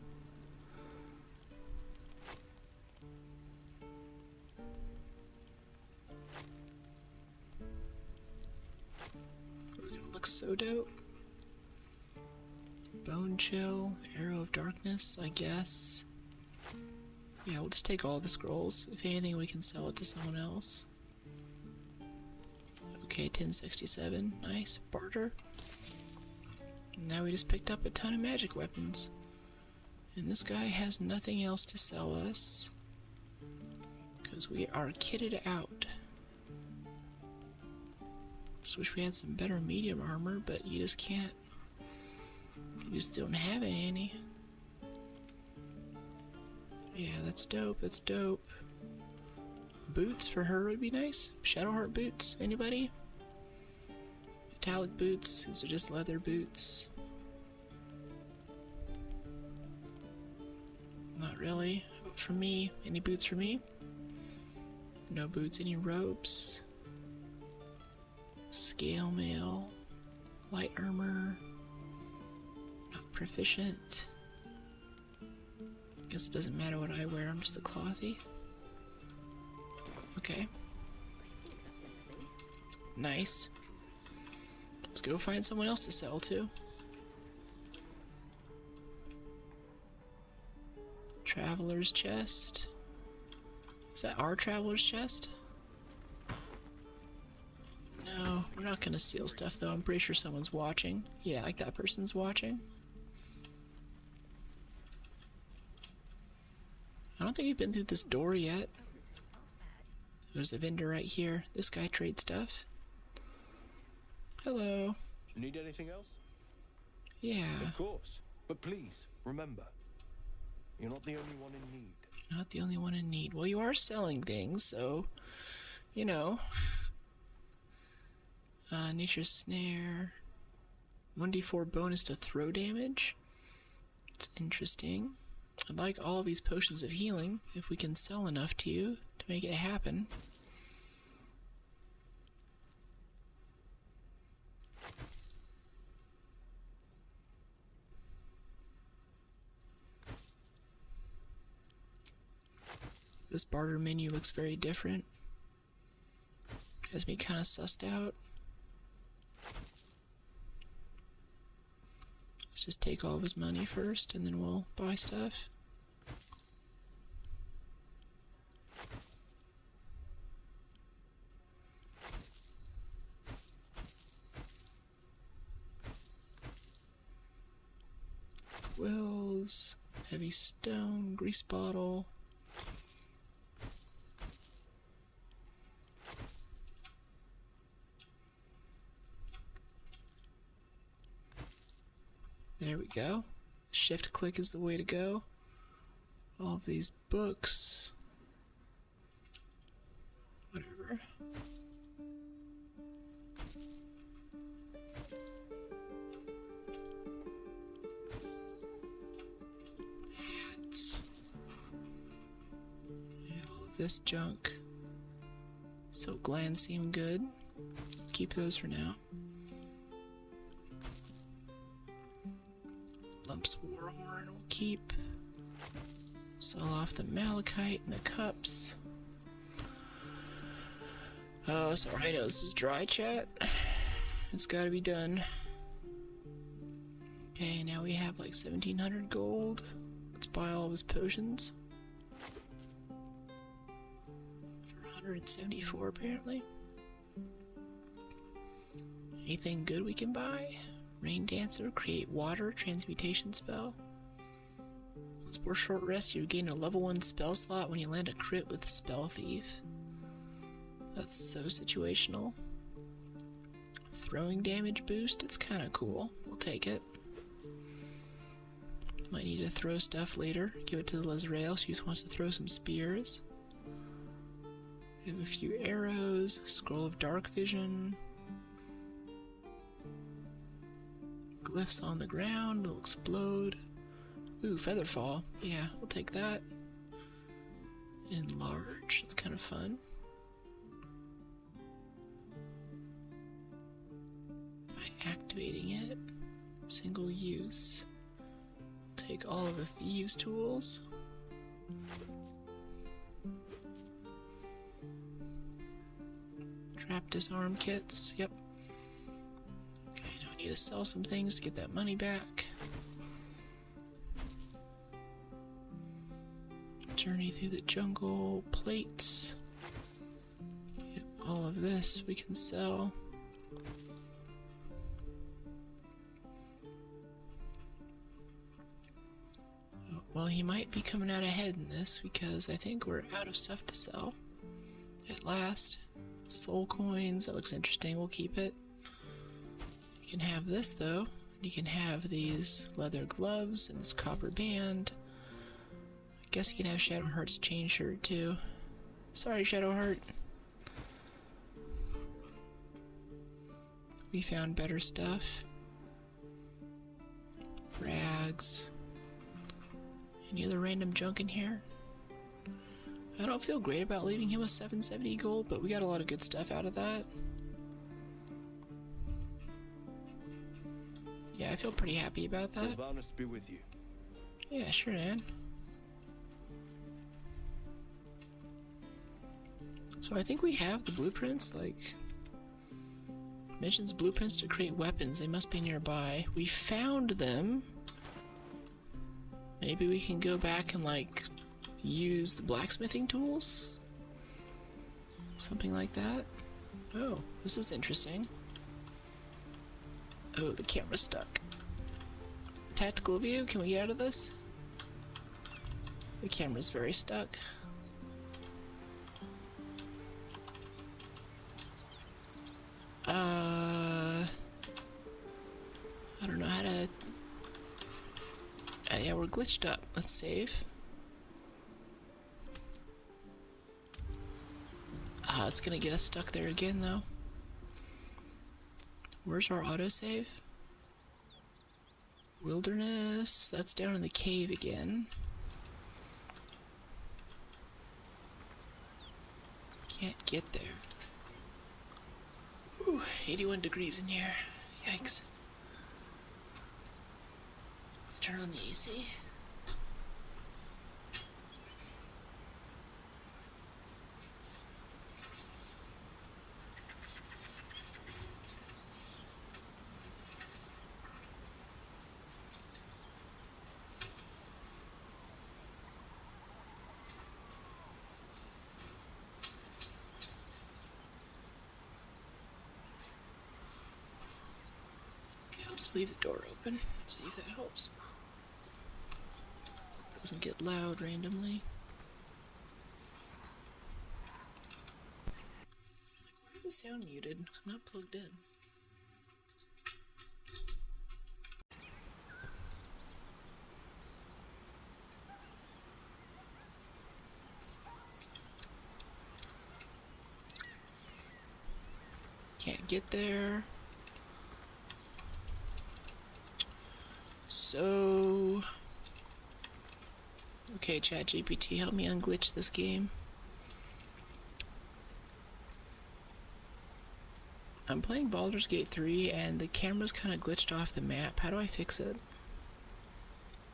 We're gonna look so dope. Bone Chill, Arrow of Darkness, I guess. Yeah, we'll just take all the scrolls. If anything, we can sell it to someone else. Okay, 1067. Nice. Barter. Now we just picked up a ton of magic weapons. And this guy has nothing else to sell us. Because we are kitted out. Just wish we had some better medium armor, but you just can't. You just don't have any. Yeah, that's dope, that's dope. Boots for her would be nice. Shadowheart boots, anybody? Metallic boots, these are just leather boots. Not really. For me, any boots for me? No boots, any robes? Scale mail, light armor, not proficient. Guess it doesn't matter what I wear, I'm just a clothy. Okay. Nice. Let's go find someone else to sell to. Traveler's chest. Is that our traveler's chest? No, we're not gonna steal stuff though. I'm pretty sure someone's watching. Yeah, like that person's watching. I don't think we've been through this door yet. There's a vendor right here. This guy trades stuff. Hello. Need anything else? Yeah. Of course. But please, remember, you're not the only one in need. Not the only one in need. Well, you are selling things, so, you know. Nature's Snare. 1d4 bonus to throw damage. It's interesting. I'd like all of these potions of healing, if we can sell enough to you to make it happen. This barter menu looks very different. Has me kind of sussed out. Let's just take all of his money first, and then we'll buy stuff. Quills, heavy stone, grease bottle. There we go. Shift click is the way to go. All of these books. Whatever. Hats. And all of this junk. Silk glands seem good. Keep those for now. Lumps of warhorn will keep. Sell off the malachite and the cups. Oh, sorry, I know this is dry chat. It's gotta be done. Okay, now we have like 1700 gold. Let's buy all of his potions. For 174 apparently. Anything good we can buy? Rain Dancer, create water, transmutation spell. For short rest, you gain a level 1 spell slot when you land a crit with Spell Thief. That's so situational. Throwing damage boost, it's kinda cool. We'll take it. Might need to throw stuff later. Give it to Lezrael, she just wants to throw some spears. We have a few arrows, Scroll of Dark Vision. Glyphs on the ground will explode. Ooh, Featherfall. Yeah, we'll take that. Enlarge. It's kind of fun. By activating it. Single use. Take all of the thieves' tools. Trap disarm kits. Yep. Okay, now I need to sell some things to get that money back. Journey through the jungle, plates. All of this we can sell. Well, he might be coming out ahead in this because I think we're out of stuff to sell. At last. Soul coins, that looks interesting, we'll keep it. You can have this though. You can have these leather gloves and this copper band. I guess you can have Shadowheart's chain shirt too. Sorry, Shadowheart. We found better stuff. Rags. Any other random junk in here? I don't feel great about leaving him with 770 gold, but we got a lot of good stuff out of that. Yeah, I feel pretty happy about that. Sylvanas be with you. Yeah, sure, man. So I think we have the blueprints, like... Mentions blueprints to create weapons. They must be nearby. We found them. Maybe we can go back and, like, use the blacksmithing tools? Something like that? Oh, this is interesting. Oh, the camera's stuck. Tactical view, can we get out of this? The camera's very stuck. I don't know how to... yeah, we're glitched up. Let's save. It's gonna get us stuck there again, though. Where's our autosave? Wilderness. That's down in the cave again. Can't get there. Ooh, 81 degrees in here. Yikes. Let's turn on the AC. Just leave the door open, see if that helps. Doesn't get loud randomly. Why is the sound muted? I'm not plugged in. Can't get there. So... Okay, ChatGPT, help me unglitch this game. I'm playing Baldur's Gate 3 and the camera's kind of glitched off the map. How do I fix it?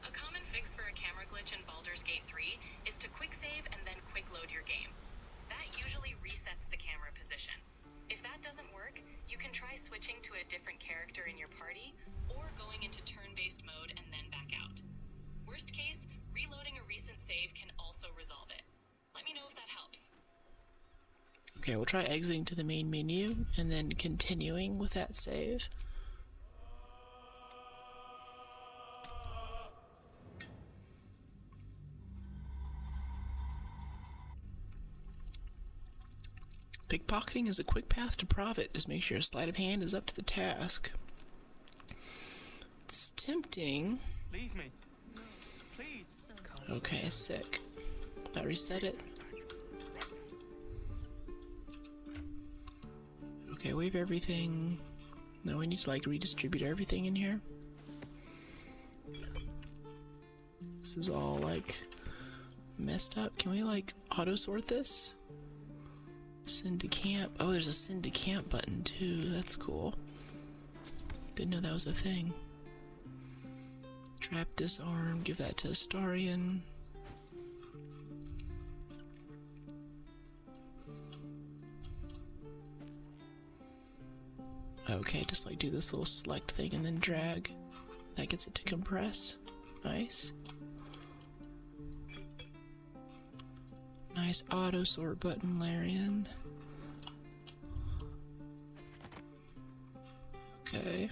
A common fix for a camera glitch in Baldur's Gate 3 is to quick save and then quick load your game. That usually resets the camera position. If that doesn't work, you can try switching to a different character in your party or going into turn-based mode and then back out. Worst case, reloading a recent save can also resolve it. Let me know if that helps. Okay, we'll try exiting to the main menu and then continuing with that save. Pickpocketing is a quick path to profit. Just make sure your sleight of hand is up to the task. It's tempting. Leave me. No, please. Okay, sick. That reset it. Okay, wave everything. No, we need to like redistribute everything in here. This is all like messed up. Can we like auto sort this? Send to camp. Oh, there's a send to camp button too. That's cool. Didn't know that was a thing. Trap, disarm, give that to Astarion. Okay, just like do this little select thing and then drag. That gets it to compress. Nice. Nice auto sort button, Larian. Okay.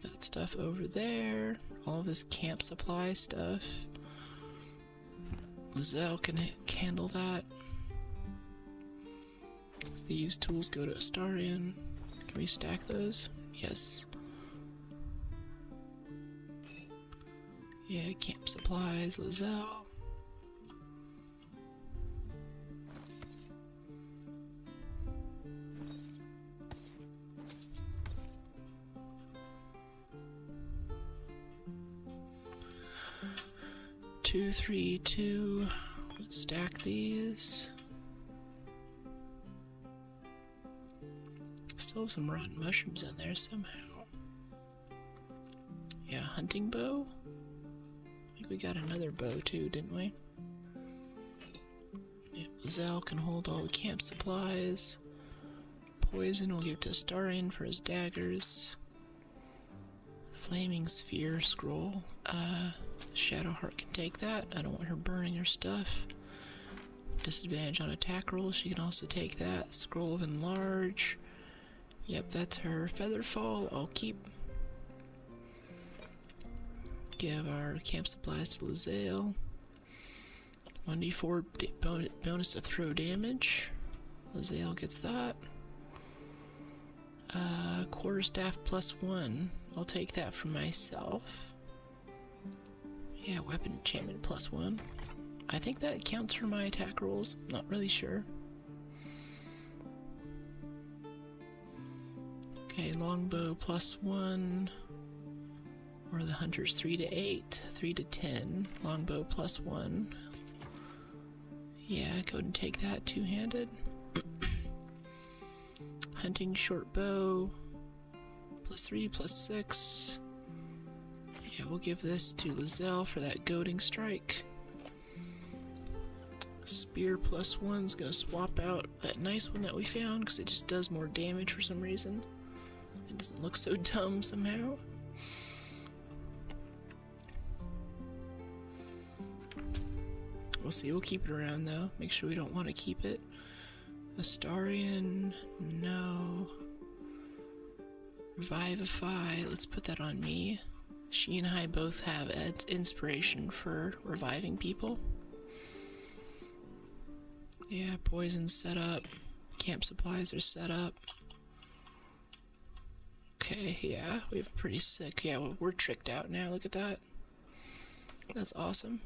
That stuff over there. All of this camp supply stuff. Zell can handle that. Thieves' tools go to Astarion. Can we stack those? Yes. Yeah, camp supplies, Lizelle. Two, 3, 2. Let's stack these. Still have some rotten mushrooms in there somehow. Yeah, hunting bow. I think we got another bow too, didn't we? Yeah, Lizelle can hold all the camp supplies. Poison we'll give to Astarion for his daggers. Flaming sphere scroll. Shadowheart can take that. I don't want her burning her stuff. Disadvantage on attack rolls. She can also take that. Scroll of enlarge. Yep, that's her. Featherfall, I'll keep. Give our camp supplies to Lizelle. 1d4 bonus to throw damage. Lizelle gets that. Quarterstaff +1. I'll take that for myself. Yeah, weapon enchantment +1. I think that counts for my attack rolls. Not really sure. Okay, longbow +1. Or the hunter's 3 to 8, 3 to 10. Longbow +1. Yeah, go ahead and take that two-handed. Hunting short bow. +3, +6. Yeah, we'll give this to Lizelle for that goading strike. Spear +1's gonna swap out that nice one that we found because it just does more damage for some reason. It doesn't look so dumb somehow. We'll see, we'll keep it around though. Make sure we don't want to keep it. Astarion, no. Revivify, let's put that on me. She and I both have inspiration for reviving people. Yeah, poison's set up. Camp supplies are set up. Okay, yeah, we have a pretty sick... Yeah, well, we're tricked out now, look at that. That's awesome.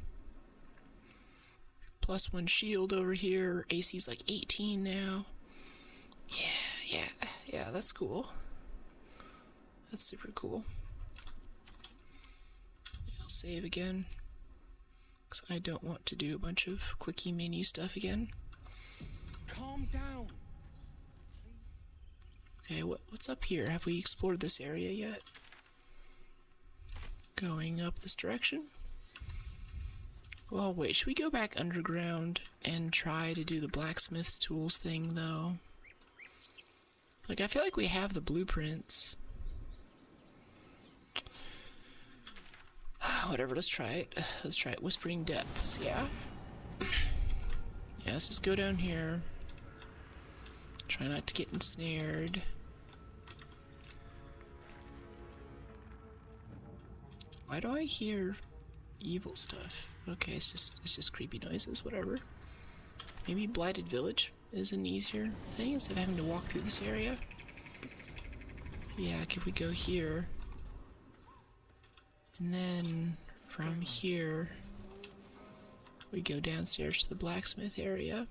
+1 shield over here. AC's like 18 now. Yeah, that's cool. That's super cool. I'll save again, because I don't want to do a bunch of clicky menu stuff again. Calm down. Okay, what's up here? Have we explored this area yet? Going up this direction? Well, wait, should we go back underground and try to do the blacksmith's tools thing, though? Like, I feel like we have the blueprints. Whatever, let's try it. Let's try it. Whispering Depths, yeah? Yeah, let's just go down here. Try not to get ensnared. Why do I hear evil stuff? Okay, it's just creepy noises, whatever. Maybe Blighted Village is an easier thing instead of having to walk through this area. Yeah, if we go here, and then from here we go downstairs to the blacksmith area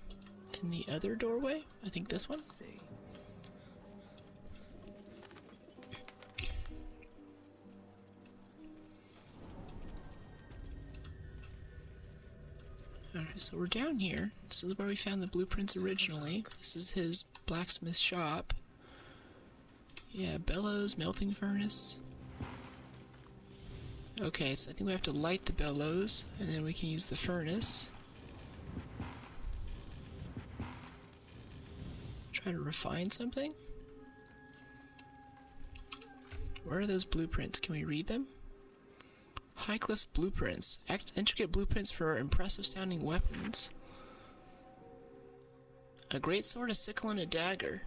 in the other doorway. I think this one. Alright, so we're down here. This is where we found the blueprints originally. This is his blacksmith shop. Yeah, bellows, melting furnace. Okay, so I think we have to light the bellows, and then we can use the furnace. Try to refine something. Where are those blueprints? Can we read them? High-class blueprints. Intricate blueprints for impressive sounding weapons. A great sword, a sickle, and a dagger.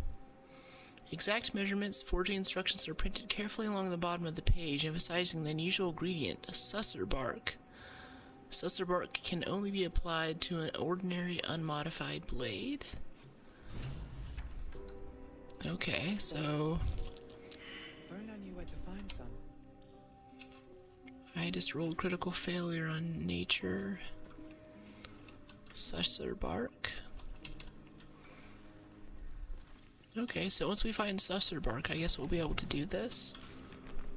Exact measurements, forging instructions are printed carefully along the bottom of the page, emphasizing the unusual ingredient, susser bark. Susser bark can only be applied to an ordinary unmodified blade. Okay, so... If only I knew where to find some. I just rolled critical failure on nature. Susser bark. Okay, so once we find susser bark, I guess we'll be able to do this.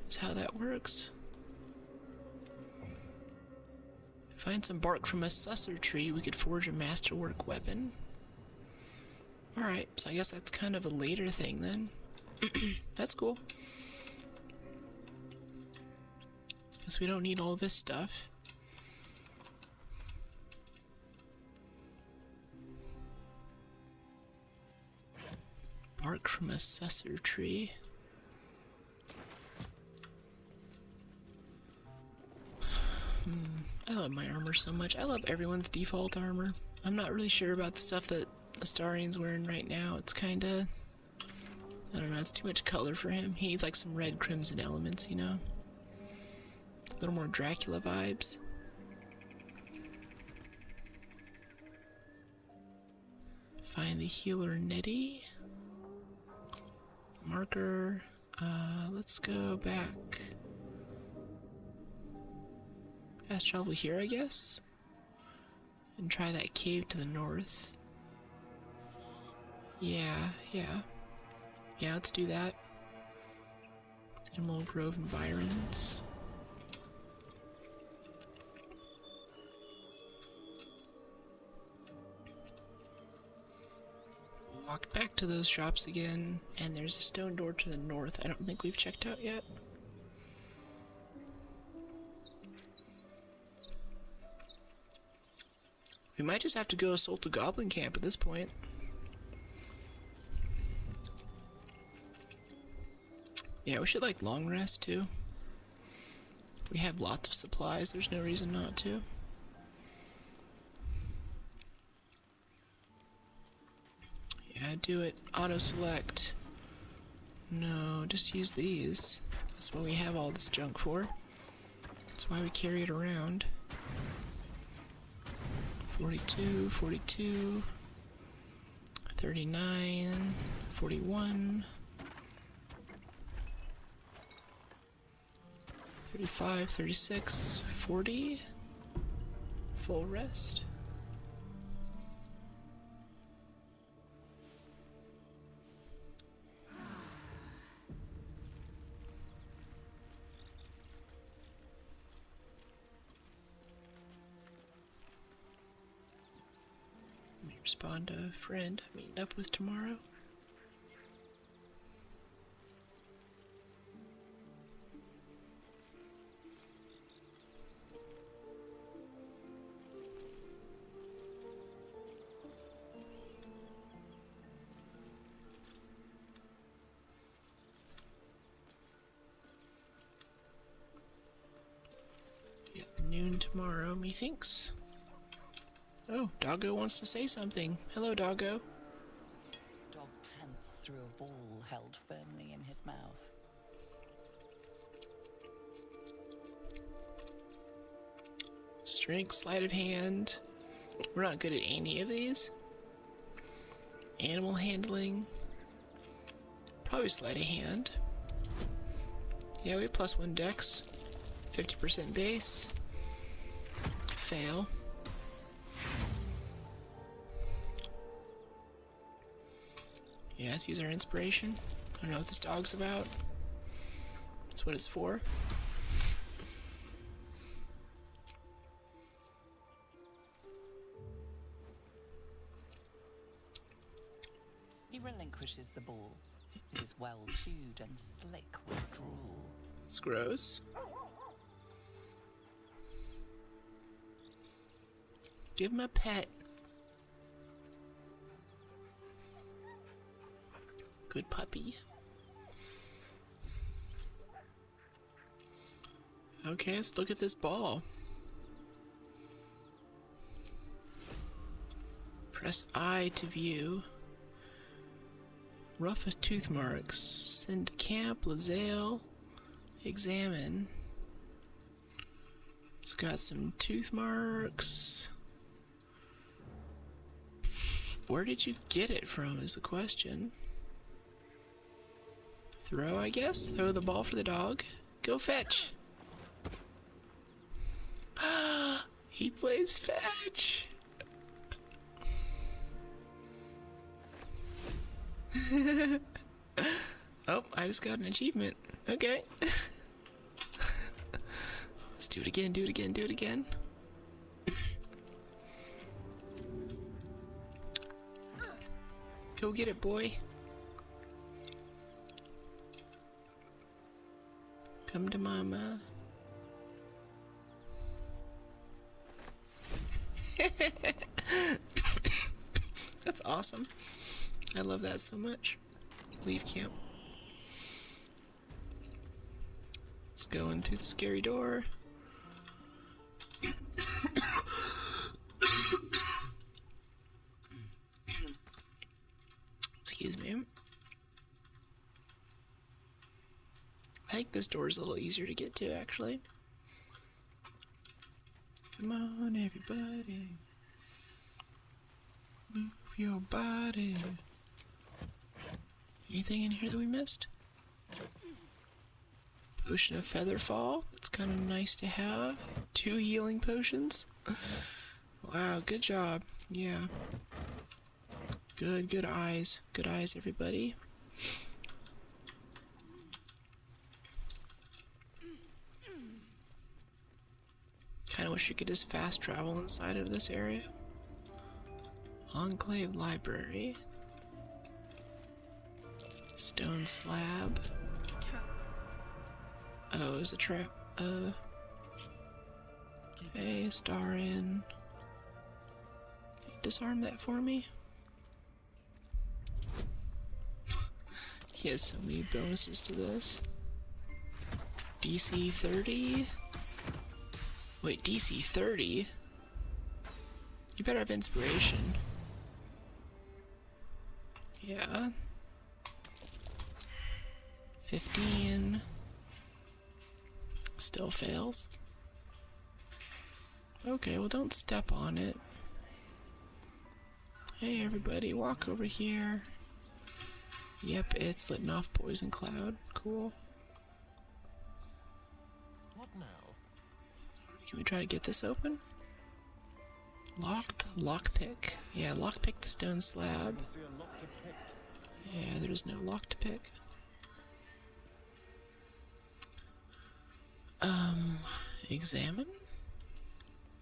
That's how that works. Find some bark from a susser tree, we could forge a masterwork weapon. Alright, so I guess that's kind of a later thing then. That's cool. Guess we don't need all this stuff. Bark from a susser tree. I love my armor so much. I love everyone's default armor. I'm not really sure about the stuff that Astarian's wearing right now. It's kinda... I don't know, it's too much color for him. He needs like some red crimson elements, you know? A little more Dracula vibes. Find the healer Nettie. Marker. Let's go back. Fast travel here, I guess? And try that cave to the north. Yeah. Yeah, let's do that. Emerald Grove environs. Walk back to those shops again, and there's a stone door to the north I don't think we've checked out yet. We might just have to go assault the goblin camp at this point. Yeah, we should like long rest too. We have lots of supplies, there's no reason not to. Yeah, do it. Auto select. No, just use these. That's what we have all this junk for. That's why we carry it around. 42, 42, 39, 41, 35, 36, 40. Full rest. Respond to a friend I'm meeting up with tomorrow. Yep, noon tomorrow, methinks. Oh, Doggo wants to say something. Hello, Doggo. Dog pants through a ball held firmly in his mouth. Strength, sleight of hand. We're not good at any of these. Animal handling. Probably sleight of hand. Yeah, we have +1 dex. 50% base. Fail. Yeah, let's use our inspiration. I don't know what this dog's about. That's what it's for. He relinquishes the ball. It is well chewed and slick with drool. It's gross. Give him a pet. Good puppy. Okay, let's look at this ball. Press I to view. Rough as tooth marks. Send to camp, Lazale. Examine. It's got some tooth marks. Where did you get it from is the question. Throw, I guess? Throw the ball for the dog. Go fetch. He plays fetch. Oh, I just got an achievement. Okay. Let's do it again, do it again, do it again. Go get it, boy. Come to mama. That's awesome. I love that so much. Leave camp. Let's go in through the scary door. Excuse me. I think this door is a little easier to get to, actually. Come on, everybody. Move your body. Anything in here that we missed? Potion of Featherfall. It's kind of nice to have. 2 healing potions. Wow, good job. Yeah. Good eyes. Good eyes, everybody. Kind of wish we could just fast travel inside of this area. Enclave Library. Stone slab. Oh, it was a trap. Okay, star in. Can you disarm that for me? He has so many bonuses to this. DC 30? Wait, DC 30? You better have inspiration. Yeah. 15. Still fails. Okay, well don't step on it. Hey everybody, walk over here. Yep, it's letting off poison cloud. Cool. What now? Can we try to get this open? Locked? Lockpick. Yeah, lockpick the stone slab. Yeah, there's no lock to pick. Examine?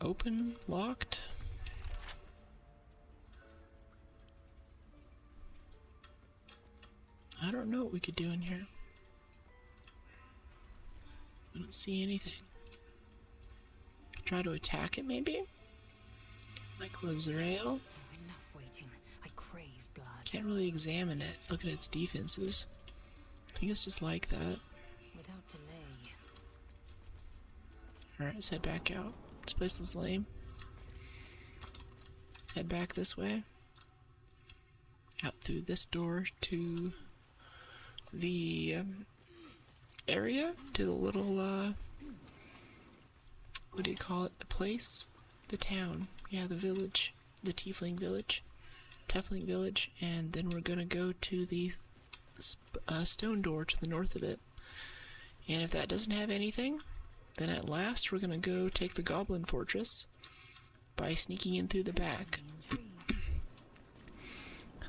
Open? Locked? I don't know what we could do in here. I don't see anything. Try to attack it, maybe? Like Lazrael? Enough waiting. I crave blood. Can't really examine it. Look at its defenses. I think it's just like that. Without delay. Alright, let's head back out. This place is lame. Head back this way. Out through this door to the area, to the little, what do you call it? The place? The town. Yeah, the village. The Tiefling village. Tiefling village. And then we're gonna go to the stone door to the north of it. And if that doesn't have anything, then at last we're gonna go take the Goblin Fortress by sneaking in through the back. And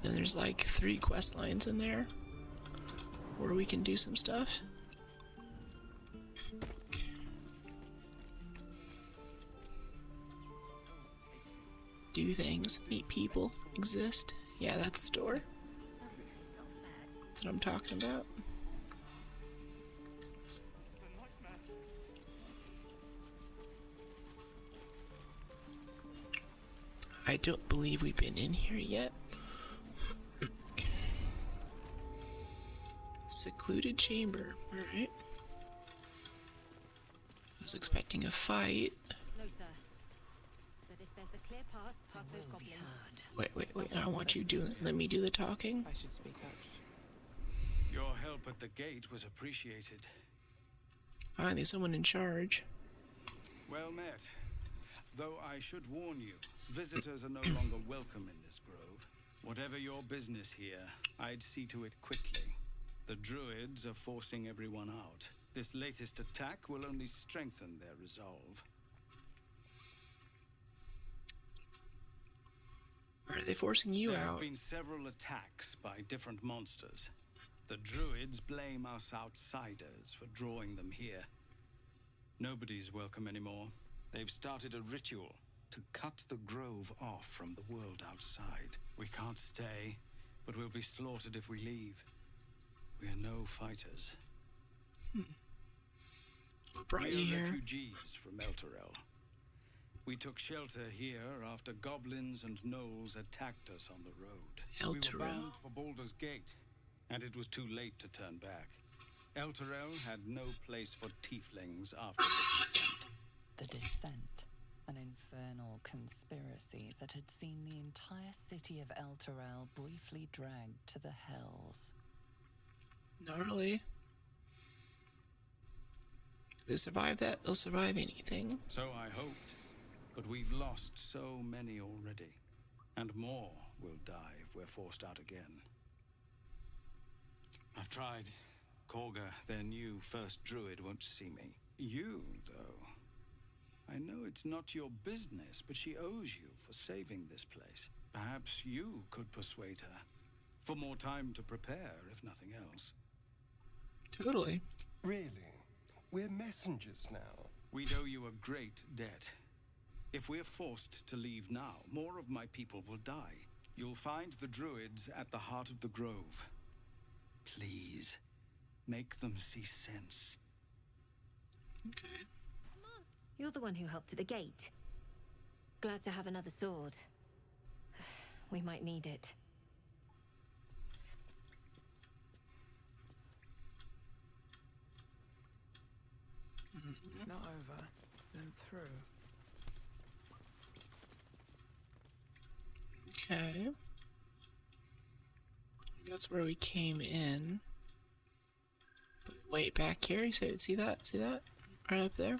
then there's like 3 quest lines in there where we can do some stuff. Do things, meet people, exist. Yeah, that's the door. That's what I'm talking about. I don't believe we've been in here yet. Secluded chamber. Alright. was expecting a fight. No, sir. But if there's a clear path past those Will be goblins... heard. Wait, I don't want you doing. Let me do the talking. I should speak up. Your help at the gate was appreciated. Finally, someone in charge. Well met. Though I should warn you, visitors are no longer welcome in this grove. Whatever your business here, I'd see to it quickly. The druids are forcing everyone out. This latest attack will only strengthen their resolve. Why are they forcing you There have out? been several attacks by different monsters. The druids blame us outsiders for drawing them here. Nobody's welcome anymore. They've started a ritual to cut the grove off from the world outside. We can't stay, but we'll be slaughtered if we leave. We are no fighters. What brought We you are here? refugees from Elturel. We took shelter here after goblins and gnolls attacked us on the road. We were Elturel. bound for Baldur's Gate, and it was too late to turn back. Elturel had no place for tieflings after the descent. The Descent, an infernal conspiracy that had seen the entire city of Elturel briefly dragged to the hells. Gnarly. If they survive that, they'll survive anything. So I hoped, but we've lost so many already. And more will die if we're forced out again. I've tried. Korga, their new first druid, won't see me. You, though. I know it's not your business, but she owes you for saving this place. Perhaps you could persuade her. For more time to prepare, if nothing else. Totally. Really? We're messengers now. We'd owe you a great debt. If we're forced to leave now, more of my people will die. You'll find the druids at the heart of the grove. Please, make them see sense. Okay. You're the one who helped at the gate. Glad to have another sword. We might need it. If not over, then through. Okay. That's where we came in. But wait, back here? You see that? See that? Right up there?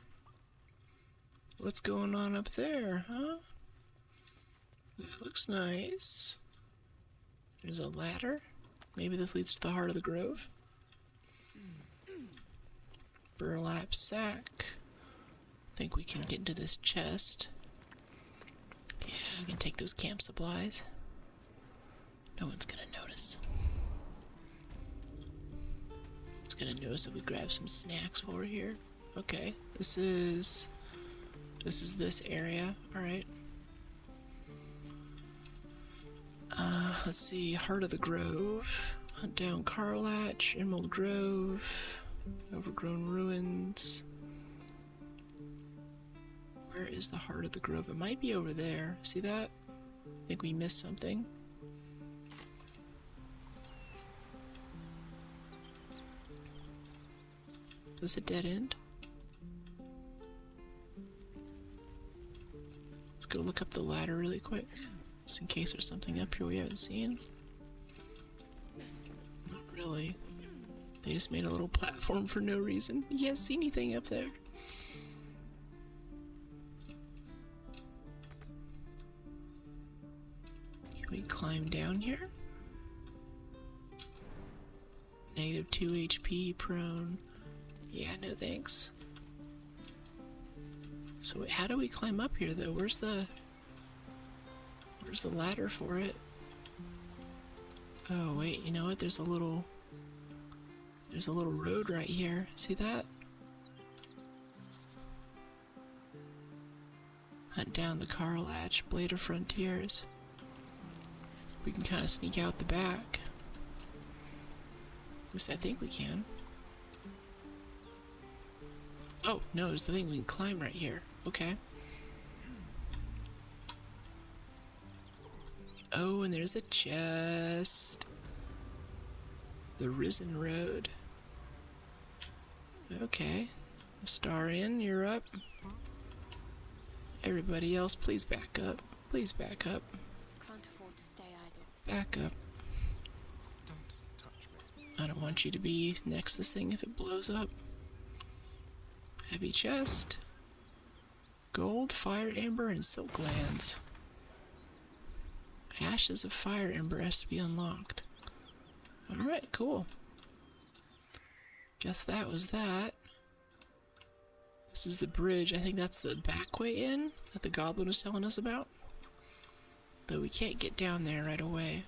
What's going on up there, huh? That looks nice. There's a ladder. Maybe this leads to the heart of the grove. Burlap sack. Think we can get into this chest. Yeah, we can take those camp supplies. No one's gonna notice. No one's gonna notice if we grab some snacks while we're here. Okay, this is this area. Alright. Let's see, Heart of the Grove. Hunt down Carlatch, Emerald Grove, Overgrown Ruins. Where is the Heart of the Grove? It might be over there. See that? I think we missed something. Is this a dead end? Let's go look up the ladder really quick. Just in case there's something up here we haven't seen. Not really. They just made a little platform for no reason. You can't see anything up there. Can we climb down here? Negative 2 HP, prone. Yeah, no thanks. So wait, how do we climb up here though? Where's the ladder for it? Oh wait, you know what? There's a little road right here. See that? Hunt down the Carlatch, Blade of Frontiers. We can kind of sneak out the back. At least I think we can. Oh, no, it's the thing we can climb right here. Okay. Oh, and there's a chest. The Risen Road. Okay. Starian, you're up. Everybody else, please back up. Please back up. Can't afford to stay idle. Back up. Don't touch me. I don't want you to be next to this thing if it blows up. Heavy chest. Gold, fire ember, and silk glands. Ashes of fire ember has to be unlocked. Alright, cool. Guess that was that. This is the bridge. I think that's the back way in that the goblin was telling us about. Though we can't get down there right away.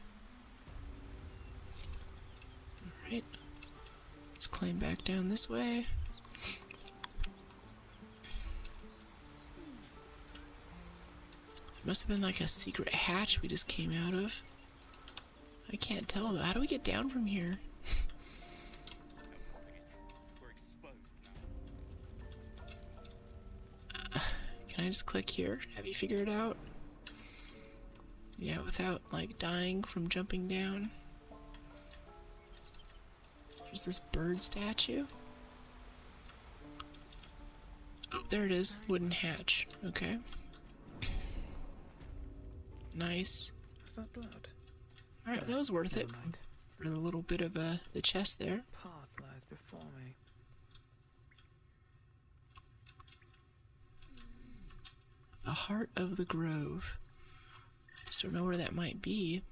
Alright. Let's climb back down this way. Must have been like a secret hatch we just came out of. I can't tell though. How do we get down from here? Can I just click here? Have you figured it out? Yeah, without like dying from jumping down. There's this bird statue. Oh, there it is. Wooden hatch. Okay. Nice. Is that blood? Alright, that was worth it. Never mind. For the little bit of the chest there. Path lies before me. The heart of the grove. I just don't know where that might be.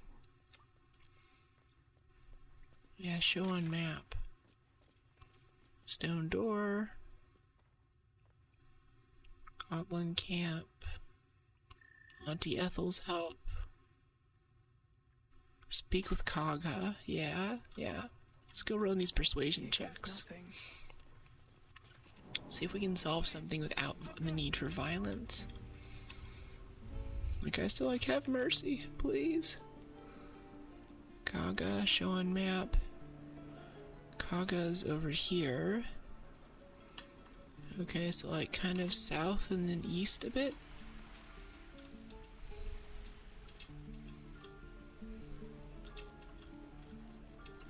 Yeah, show on map. Stone door. Goblin camp. Auntie Ethel's help. Speak with Kaga. Yeah. Let's go run these persuasion checks. Nothing. See if we can solve something without the need for violence. Like, I still like have mercy, please. Kaga, show on map. Kaga's over here. Okay, so like kind of south and then east a bit.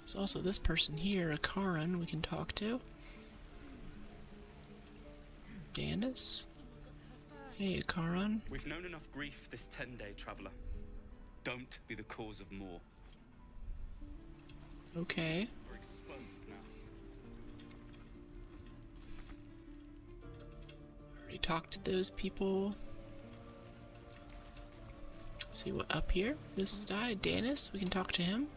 There's also this person here, a Karan, we can talk to. Dandis? Hey, Karan. We've known enough grief this 10-day traveler. Don't be the cause of more. Okay. We're exposed now. Already talked to those people. Let's see what up here. This guy, Danis, we can talk to him.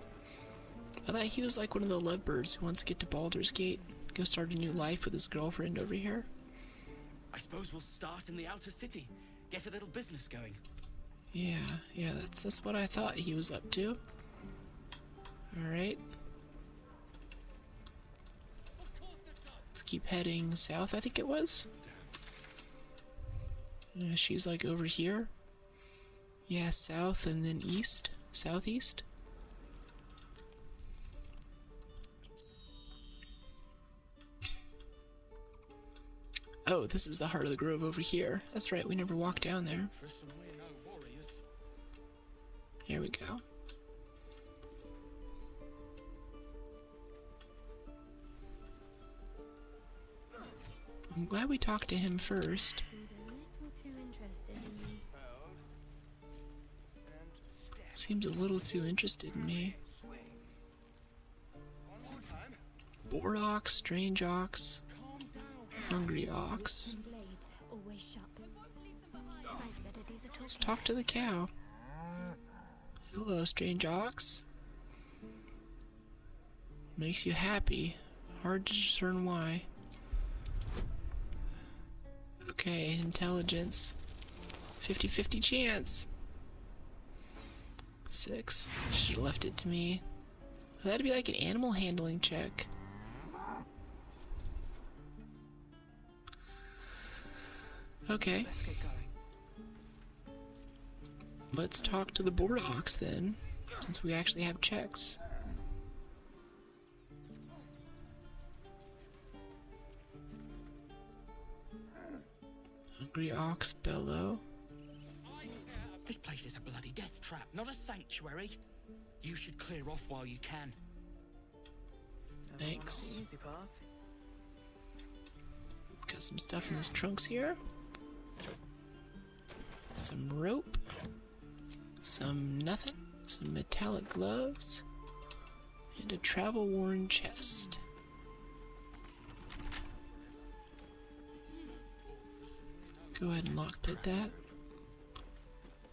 I thought he was like one of the lovebirds who wants to get to Baldur's Gate, go start a new life with his girlfriend over here. I suppose we'll start in the outer city, get a little business going. Yeah, that's what I thought he was up to. Alright. Let's keep heading south, I think it was. Yeah, she's like over here. Yeah, south and then east. Southeast. Oh, this is the heart of the grove over here. That's right, we never walked down there. Here we go. I'm glad we talked to him first. Seems a little too interested in me. Bored ox, strange ox, hungry ox. Let's talk to the cow. Hello, strange ox. Makes you happy. Hard to discern why. Okay, intelligence. 50-50 chance. 6. Should've left it to me. That'd be like an animal handling check. Okay. Let's get going. Let's talk to the board ox then, since we actually have checks. Hungry ox bellow. This place is a bloody death trap, not a sanctuary. You should clear off while you can. Thanks. Easy path. Got some stuff in this trunks here. Some rope. Some nothing. Some metallic gloves. And a travel-worn chest. Go ahead and lockpick that.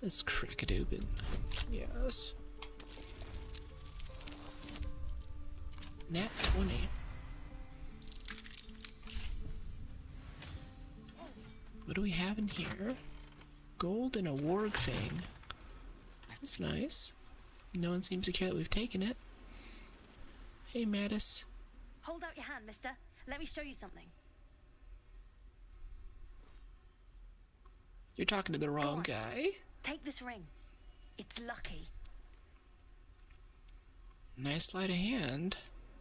Let's crack it open. Yes. Nat 20. What do we have in here? Gold and a warg fang. That's nice. No one seems to care that we've taken it. Hey, Mattis. Hold out your hand, mister. Let me show you something. You're talking to the wrong guy. Take this ring. It's lucky. Nice sleight of hand.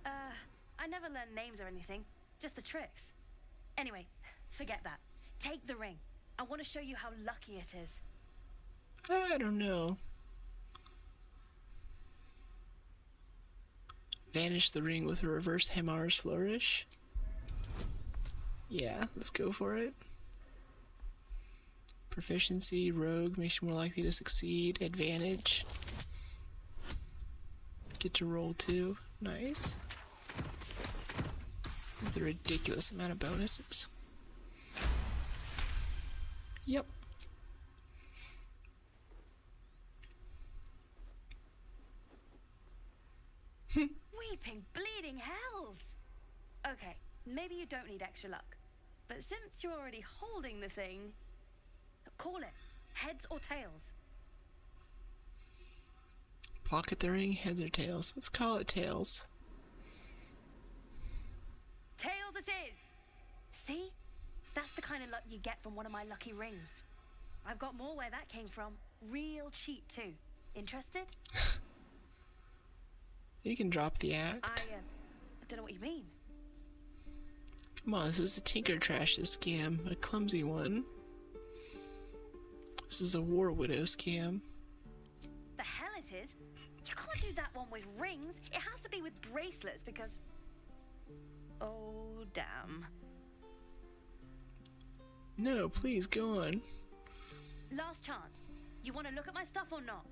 I never learned names or anything. Just the tricks. Anyway, forget that. Take the ring. I want to show you how lucky it is. I don't know. Vanish the ring with a reverse Hamar's flourish. Yeah, let's go for it. Proficiency, rogue, makes you more likely to succeed. Advantage. Get to roll 2. Nice. With a ridiculous amount of bonuses. Yep. Weeping bleeding hells! Okay, maybe you don't need extra luck. But since you're already holding the thing, call it. Heads or tails? Pocket the ring, heads or tails? Let's call it tails. Tails it is! See? That's the kind of luck you get from one of my lucky rings. I've got more where that came from. Real cheap too. Interested? You can drop the act. I don't know what you mean. Come on, this is a Tinker Trash's scam. A clumsy one. This is a War Widow scam. The hell it is? You can't do that one with rings. It has to be with bracelets because... Oh, damn. No, please, go on. Last chance. You want to look at my stuff or not?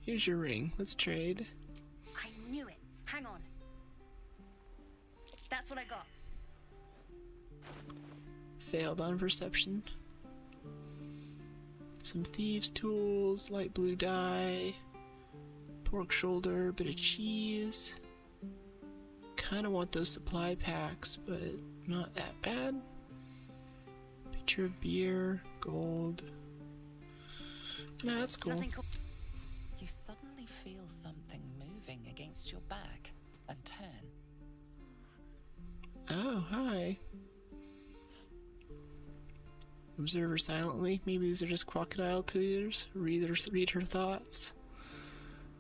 Here's your ring. Let's trade. I knew it. Hang on. That's what I got. Failed on perception. Some thieves' tools, light blue dye, pork shoulder, bit of cheese. Kinda want those supply packs, but not that bad. Picture of beer, gold. Nah, that's cool. You suddenly feel something moving against your back and turn. Oh, hi. Observe her silently. Maybe these are just crocodile tears. Read her thoughts.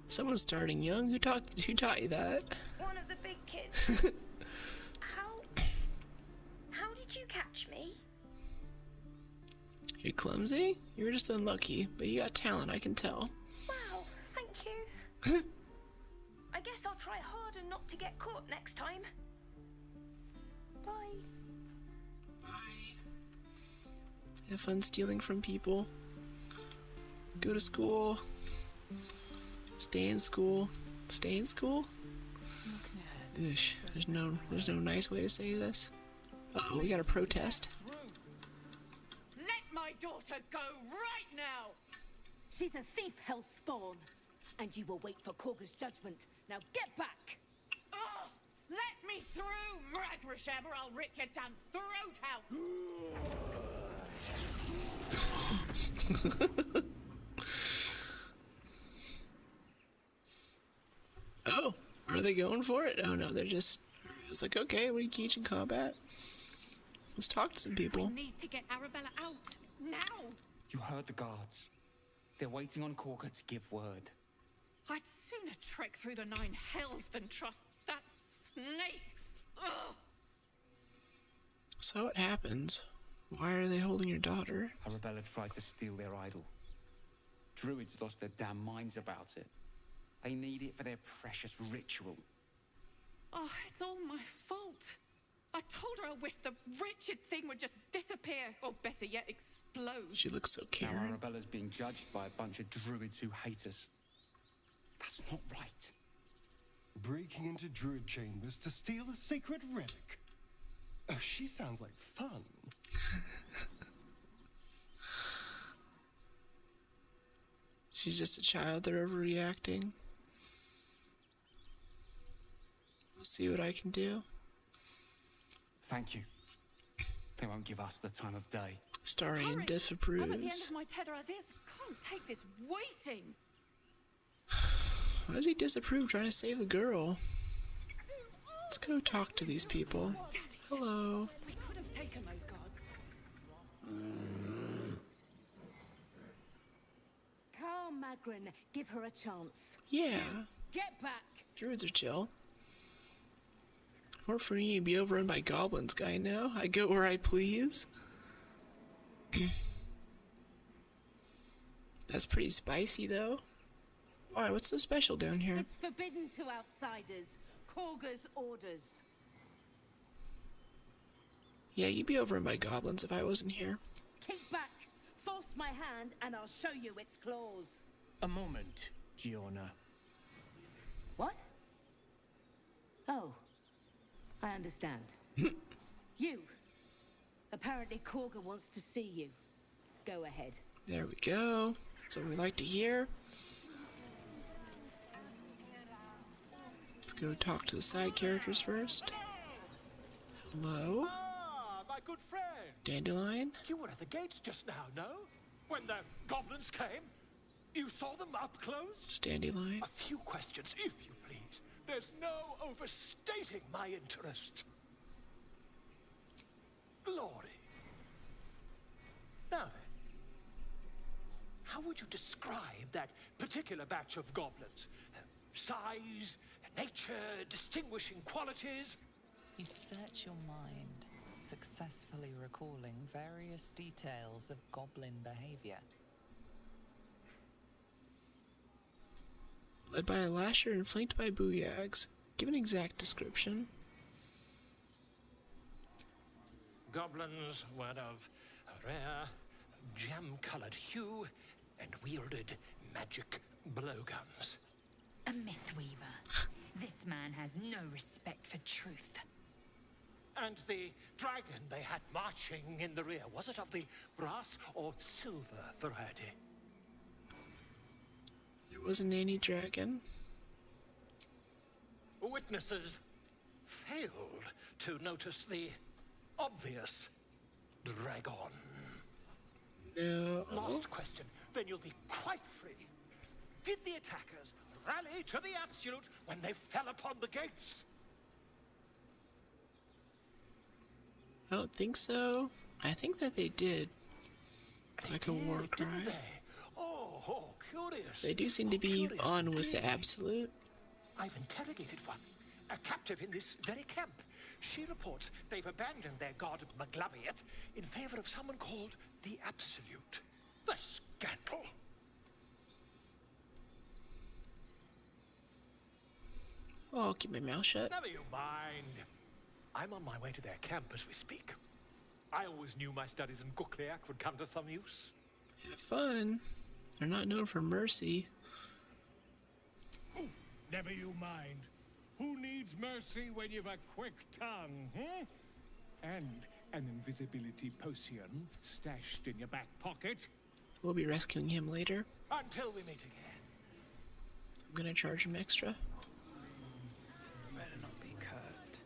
Someone's starting young. Who taught you that? One of the big kids. How did you catch me? You're clumsy? You're just unlucky, but you got talent, I can tell. Wow, thank you. I guess I'll try harder not to get caught next time. Bye. Have fun stealing from people. Go to school. Stay in school. Stay in school? Oosh, there's no nice way to say this. Uh-oh, we got a protest. Let my daughter go right now! She's a thief, hellspawn. And you will wait for Korga's judgment. Now get back! Oh, let me through, Mragrasham, or I'll rip your damn throat out! Oh, are they going for it? Oh no, they're just... It's like, okay, we teach in combat. Let's talk to some people. We need to get Arabella out, now! You heard the guards. They're waiting on Korga to give word. I'd sooner trek through the 9 hells than trust that snake! Ugh. So what happens? Why are they holding your daughter? Arabella tried to steal their idol. Druids lost their damn minds about it. They need it for their precious ritual. Oh, it's all my fault. I told her I wished the wretched thing would just disappear, or better yet, explode. She looks so Now caring. Arabella's being judged by a bunch of druids who hate us. That's not right. Breaking into druid chambers to steal a sacred relic. Oh, she sounds like fun. She's just a child. They're overreacting. We'll see what I can do. Thank you. They won't give us the time of day. Starring I'm at the end disapproves. of my tether as is. Can't take this waiting. Why does he disapprove trying to save the girl? Let's go talk to these people. Hello. We could have taken those guards. Carl Magrin, give her a chance. Yeah. Get back! Druids are chill. Work for you, be overrun by goblins, guy now. I go where I please. That's pretty spicy, though. Why, what's so special down here? It's forbidden to outsiders. Korga's orders. Yeah, you'd be overrun by goblins if I wasn't here. Keep back! Force my hand and I'll show you its claws. A moment, Giona. What? Oh. I understand. You. Apparently Korga wants to see you. Go ahead. There we go. That's what we like to hear. Let's go talk to the side characters first. Hello? Ah, my good friend. Dandelion? You were at the gates just now, no? When the goblins came? You saw them up close? Dandelion. A few questions, if you please. There's no overstating my interest. Glory. Now then, how would you describe that particular batch of goblins? Size, nature, distinguishing qualities? You search your mind, successfully recalling various details of goblin behavior. Led by a lasher and flanked by booyags. Give an exact description. Goblins were of a rare, jam-colored hue and wielded magic blowguns. A mythweaver. This man has no respect for truth. And the dragon they had marching in the rear, was it of the brass or silver variety? There wasn't any dragon. Witnesses failed to notice the obvious dragon. No. Last question, then you'll be quite free. Did the attackers rally to the absolute when they fell upon the gates? I don't think so. I think that they did. Like a war cry. Oh, curious. They do seem to be on with the absolute. I've interrogated one, a captive in this very camp. She reports they've abandoned their god Maglabiet in favor of someone called the Absolute. The scandal! Oh, I'll keep my mouth shut. Never you mind. I'm on my way to their camp as we speak. I always knew my studies in Gukliak would come to some use. Have fun. They're not known for mercy. Never you mind. Who needs mercy when you've a quick tongue, And an invisibility potion stashed in your back pocket. We'll be rescuing him later. Until we meet again. I'm gonna charge him extra. Better not be cursed.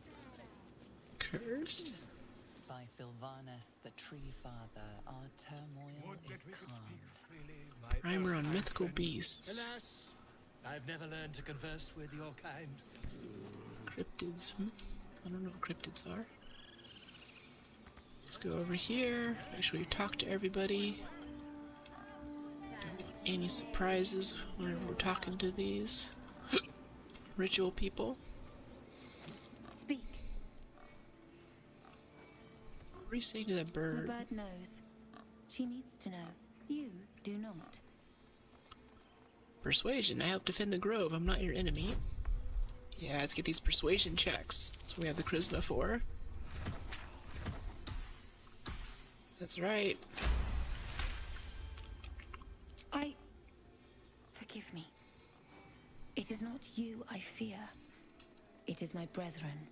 Cursed? By Sylvanus, the Tree Father, our turmoil is calmed. Primer on mythical beasts. Alas, I've never learned to converse with your kind. Cryptids. I don't know what cryptids are. Let's go over here. Make sure we talk to everybody. Don't want any surprises whenever we're talking to these ritual people. Speak. What are you saying to that bird? The bird knows. She needs to know. You do not. Persuasion. I help defend the grove. I'm not your enemy. Yeah, let's get these persuasion checks. That's what we have the charisma for. That's right. Forgive me. It is not you I fear. It is my brethren.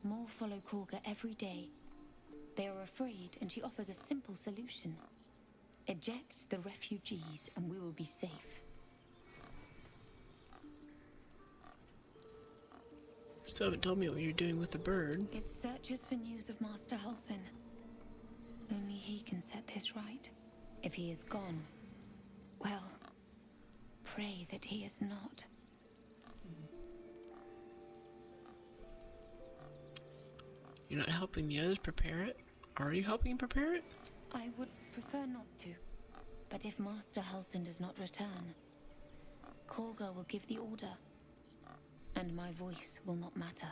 More follow Korga every day. They are afraid, and she offers a simple solution. Eject the refugees, and we will be safe. Still haven't told me what you're doing with the bird. It searches for news of Master Halsin. Only he can set this right. If he is gone, well, pray that he is not. You're not helping the others prepare it? Are you helping prepare it? I would prefer not to. But if Master Halsin does not return, Korga will give the order. And my voice will not matter.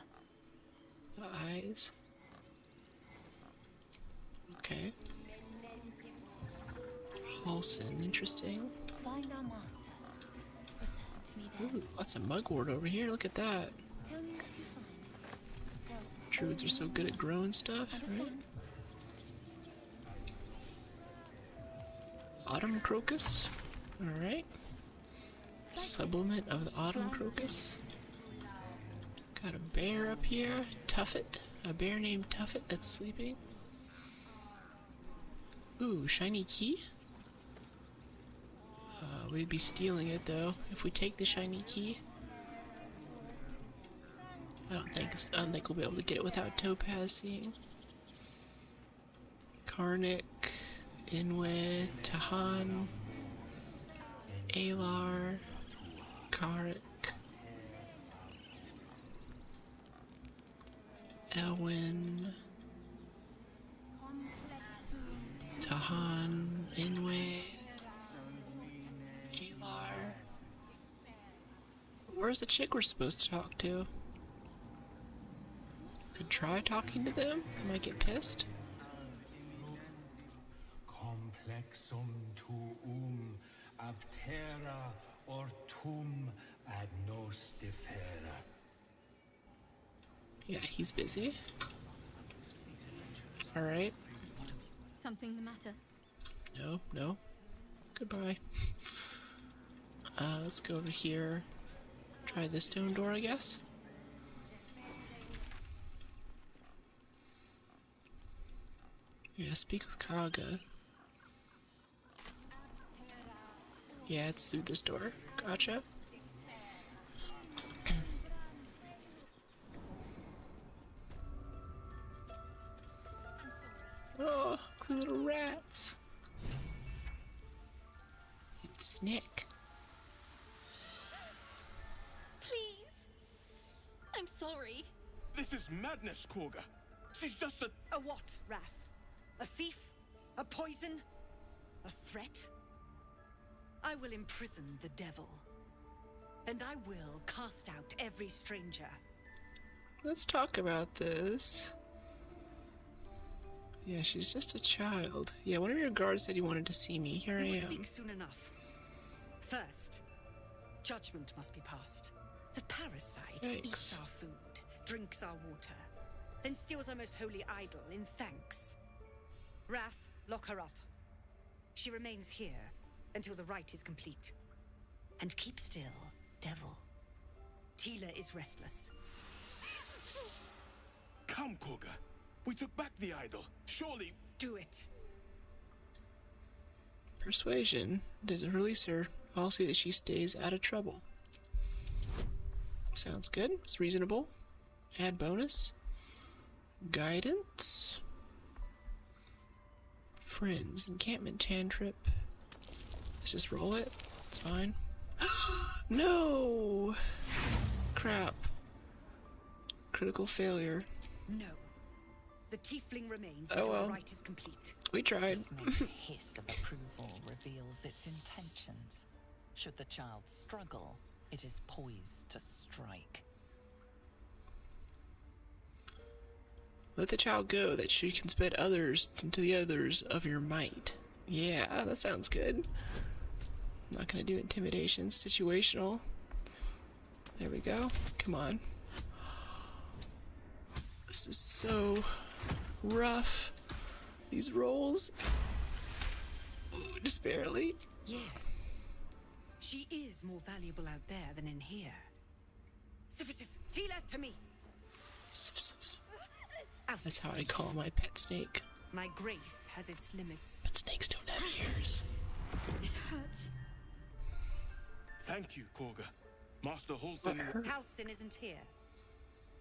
Eyes. Okay. Halsin, interesting. Find our master. Return to me then. Ooh, lots of mugwort over here. Look at that. Tell me what you find. Tell Druids are so good at growing stuff, right? Autumn crocus. Alright. Sublimate of the autumn crocus. Got a bear up here. Tuffet. A bear named Tuffet that's sleeping. Ooh, shiny key? We'd be stealing it though if we take the shiny key. I don't think we'll be able to get it without Topaz seeing. Karnak, Inwe, Tahan, Alar, Karik, Elwyn, Tahan, Inwe, Alar. Where's the chick we're supposed to talk to? Could try talking to them. I might get pissed. Complexum tuum aptera ortum ad nos defera. Yeah, he's busy. Alright. Something the matter? No. Goodbye. Let's go over here. Try this stone door, I guess. Yeah, speak with Kaga. Yeah, it's through this door. Gotcha. Oh, the little rats. It's Nick. Please. I'm sorry. This is madness, Korga. She's just a... A what, Wrath? A thief? A poison? A threat? I will imprison the devil. And I will cast out every stranger. Let's talk about this. Yeah, she's just a child. Yeah, one of your guards said he wanted to see me. Here I We will am. speak soon enough. First, judgment must be passed. The parasite eats our food, drinks our water, then steals our most holy idol in thanks. Wrath, lock her up. She remains here until the rite is complete. And keep still, devil. Tila is restless. Come, Korga. We took back the idol. Surely... Do it. Persuasion. Doesn't release her. I'll see that she stays out of trouble. Sounds good. It's reasonable. Add bonus. Guidance. Friends. Encampment cantrip. Let's just roll it. It's fine. No! Crap. Critical failure. No. The tiefling remains Oh until well. the rite is complete. We tried. The snake's hiss of approval reveals its intentions. Should the child struggle, it is poised to strike. Let the child go, that she can spit others into the others of your might. Yeah, that sounds good. I'm not gonna do intimidation. Situational. There we go. Come on. This is so rough. these rolls. Ooh, just barely. Yes. She is more valuable out there than in here. Sif, Tila, to me. That's how I call my pet snake. My grace has its limits. But snakes don't have ears. It hurts. Thank you, Korga. Master Halsin. Halsin isn't here.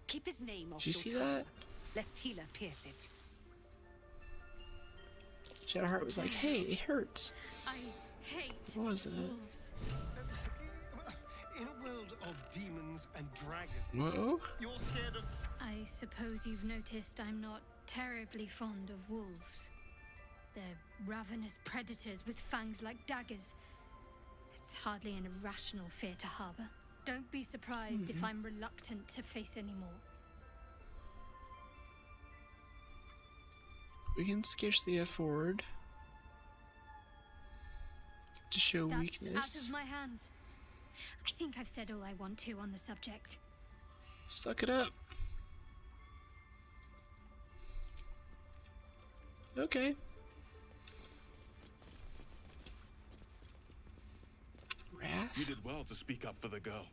Keep his name off Did you see that? Lest Tila pierce it. Shadowheart was like, hey, it hurts. I hate What was that? wolves. In a world of demons and dragons, Whoa. you're scared of... I suppose you've noticed I'm not terribly fond of wolves. They're ravenous predators with fangs like daggers. It's hardly an irrational fear to harbor. Don't be surprised if I'm reluctant to face any more. We can scarcely afford to show That's weakness. out of my hands. I think I've said all I want to on the subject. Suck it up. Okay. Wrath? You did well to speak up for the girl.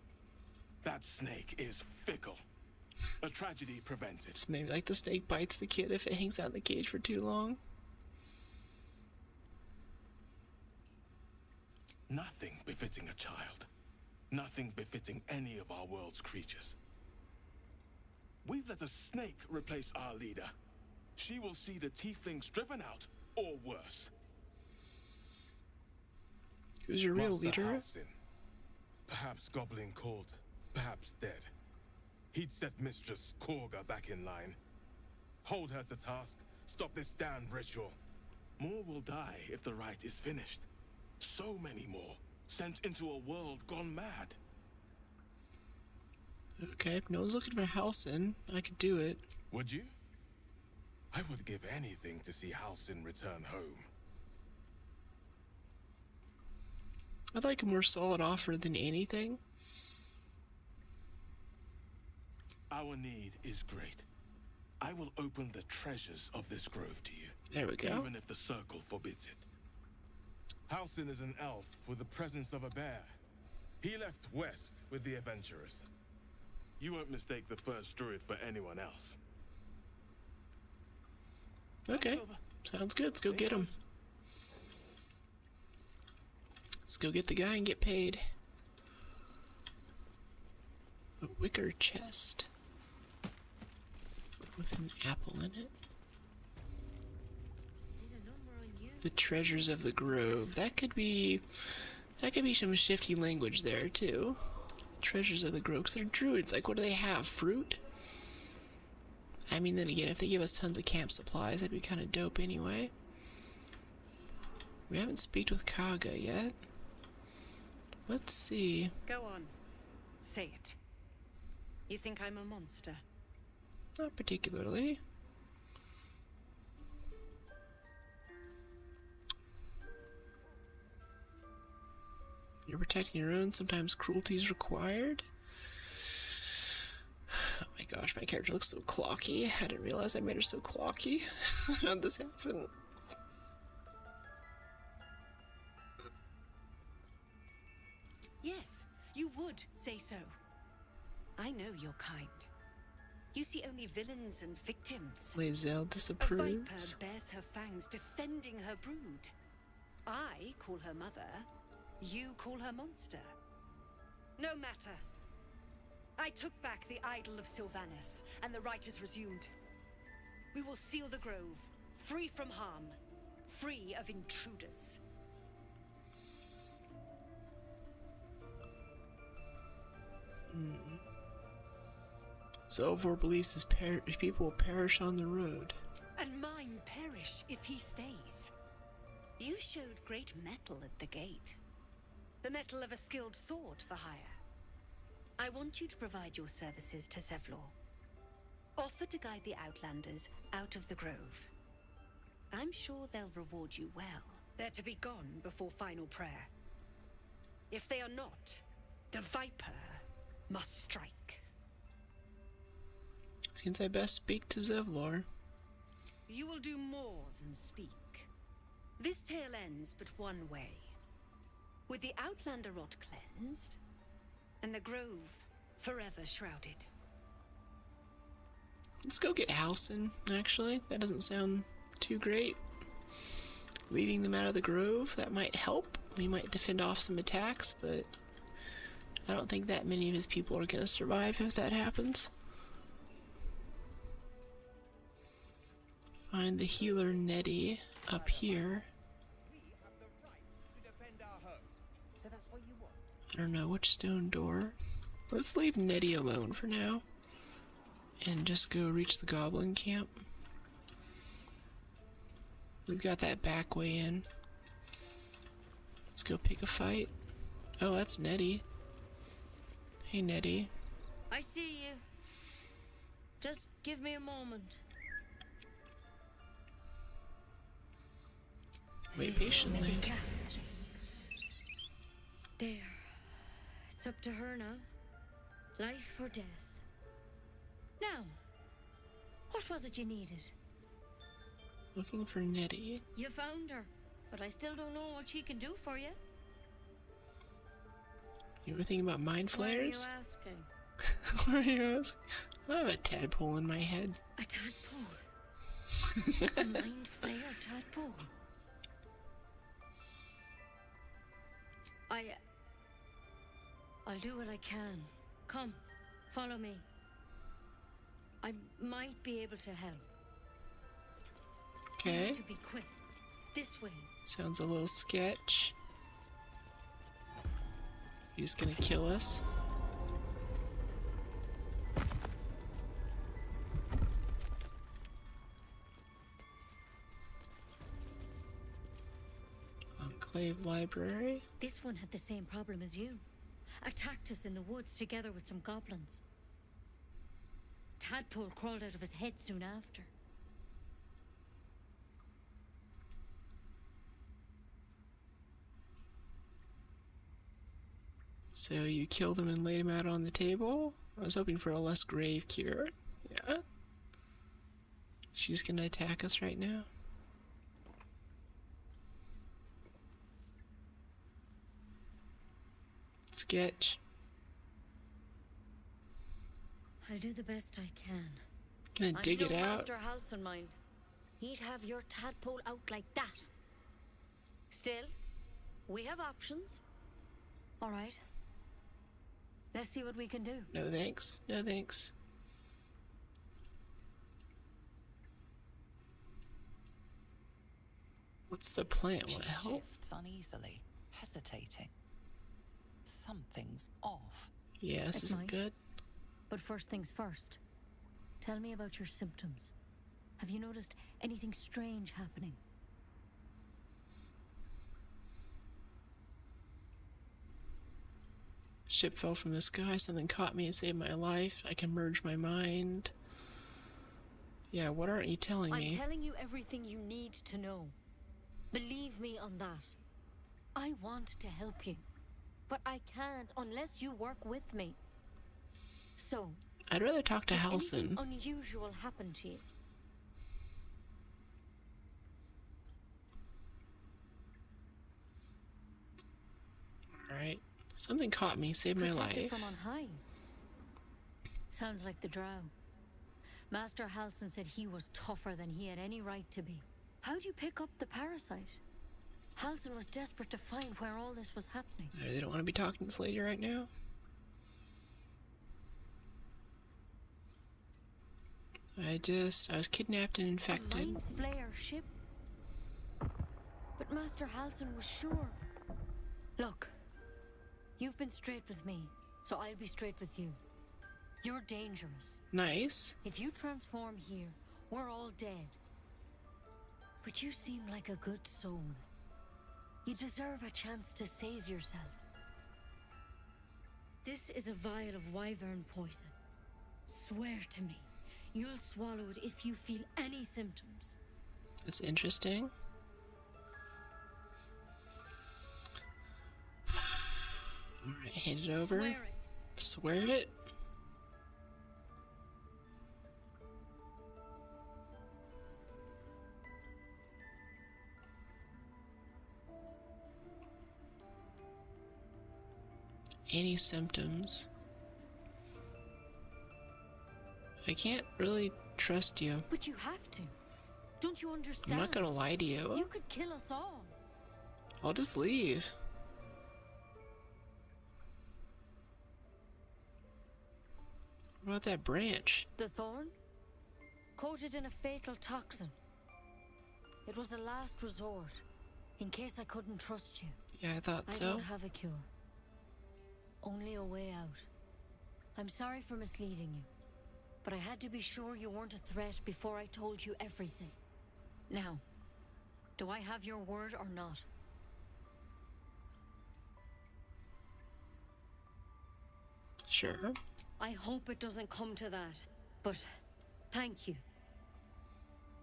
That snake is fickle. A tragedy prevented. It's maybe like the snake bites the kid if it hangs out in the cage for too long. Nothing befitting a child. Nothing befitting any of our world's creatures. We've let a snake replace our leader. She will see the tieflings driven out, or worse. Who's your real Master leader? Halsin. Perhaps goblin caught, perhaps dead. He'd set Mistress Korga back in line. Hold her to task, stop this damned ritual. More will die if the rite is finished. So many more, sent into a world gone mad. Okay, if no one's looking for Halsin, I could do it. Would you? I would give anything to see Halsin return home. I'd like a more solid offer than anything. Our need is great. I will open the treasures of this grove to you. There we go. Even if the circle forbids it. Halsin is an elf with the presence of a bear. He left west with the adventurers. You won't mistake the first druid for anyone else. Okay, sounds good. Let's go get him. Let's go get the guy and get paid. A wicker chest with an apple in it. The treasures of the grove. That could be some shifty language there too. Treasures of the grove, 'cause they're druids. Like, what do they have? Fruit? I mean, then again, if they give us tons of camp supplies, that'd be kind of dope anyway. We haven't speaked with Kaga yet. Let's see. Go on. Say it. You think I'm a monster? Not particularly. You're protecting your own, sometimes cruelty is required. Oh my gosh, my character looks so clocky. I didn't realize I made her so clocky. How did this happen? Yes, you would say so. I know you're kind. You see only villains and victims. Lae'zel A disapproves. viper bears her fangs defending her brood. I call her mother. You call her monster. No matter. I took back the idol of Sylvanas, and the rite is resumed. We will seal the grove, free from harm, free of intruders. Zelvor believes his people will perish on the road. And mine perish if he stays. You showed great mettle at the gate. The mettle of a skilled sword for hire. I want you to provide your services to Zevlor. Offer to guide the Outlanders out of the grove. I'm sure they'll reward you well. They're to be gone before final prayer. If they are not, the Viper must strike. Seems I best speak to Zevlor. you will do more than speak. This tale ends but one way. With the Outlander rot cleansed, and the grove forever shrouded. Let's go get Halsin, actually. That doesn't sound too great. Leading them out of the grove, that might help. We might defend off some attacks, but I don't think that many of his people are going to survive if that happens. Find the healer Nettie up here. I don't know which stone door. Let's leave Nettie alone for now and just go reach the goblin camp. We've got that back way in. Let's go pick a fight. Oh, that's Nettie. Hey, Nettie. I see you. Just give me a moment. Wait patiently. There. It's up to her now. Life or death. Now, what was it you needed? Looking for Nettie. You found her, but I still don't know what she can do for you. You ever think about mind flayers? Why are you asking? Why are you asking? I have a tadpole in my head. A tadpole? A mind flayer tadpole? I'll do what I can. Come, follow me. I might be able to help. Okay. You need to be quick. This way. Sounds a little sketch. He's gonna kill us. Enclave Library. This one had the same problem as you. Attacked us in the woods together with some goblins. Tadpole crawled out of his head soon after. So you killed him and laid him out on the table? I was hoping for a less grave cure. Yeah. She's gonna attack us right now. Sketch. I'll do the best I can. Gonna dig it out. Master Halsin mind. He'd have your tadpole out like that. Still, we have options. All right. Let's see what we can do. No thanks. No thanks. What's the plan? What She help? shifts uneasily, hesitating. Something's off. Yeah, this isn't good. But first things first. Tell me about your symptoms. Have you noticed anything strange happening? Ship fell from the sky, something caught me and saved my life. I can merge my mind. Yeah, what aren't you telling me? I'm telling you everything you need to know. Believe me on that. I want to help you, but I can't unless you work with me. So, I'd rather talk to has Halsin. anything unusual happened to you? Alright. Something caught me, saved my Protected life. from on high. Sounds like the drow. Master Halsin said he was tougher than he had any right to be. How'd you pick up the parasite? Halsin was desperate to find where all this was happening. They don't want to be talking to this lady right now. I was kidnapped and infected. A mind flayer ship? But Master Halsin was sure. Look, you've been straight with me, so I'll be straight with you. You're dangerous. Nice. If you transform here, we're all dead. But you seem like a good soul. You deserve a chance to save yourself. This is a vial of wyvern poison. Swear to me, you'll swallow it if you feel any symptoms. That's interesting. Alright, hand it over. Swear it. Swear it? any symptoms. I can't really trust you. But you have to. Don't you understand? I'm not gonna lie to you. You could kill us all. I'll just leave. What about that branch? The thorn? Coated in a fatal toxin. It was a last resort, in case I couldn't trust you. Yeah, I thought so. I don't have a cure. Only a way out. I'm sorry for misleading you, but I had to be sure you weren't a threat before I told you everything. Now, do I have your word or not? Sure. I hope it doesn't come to that, but thank you.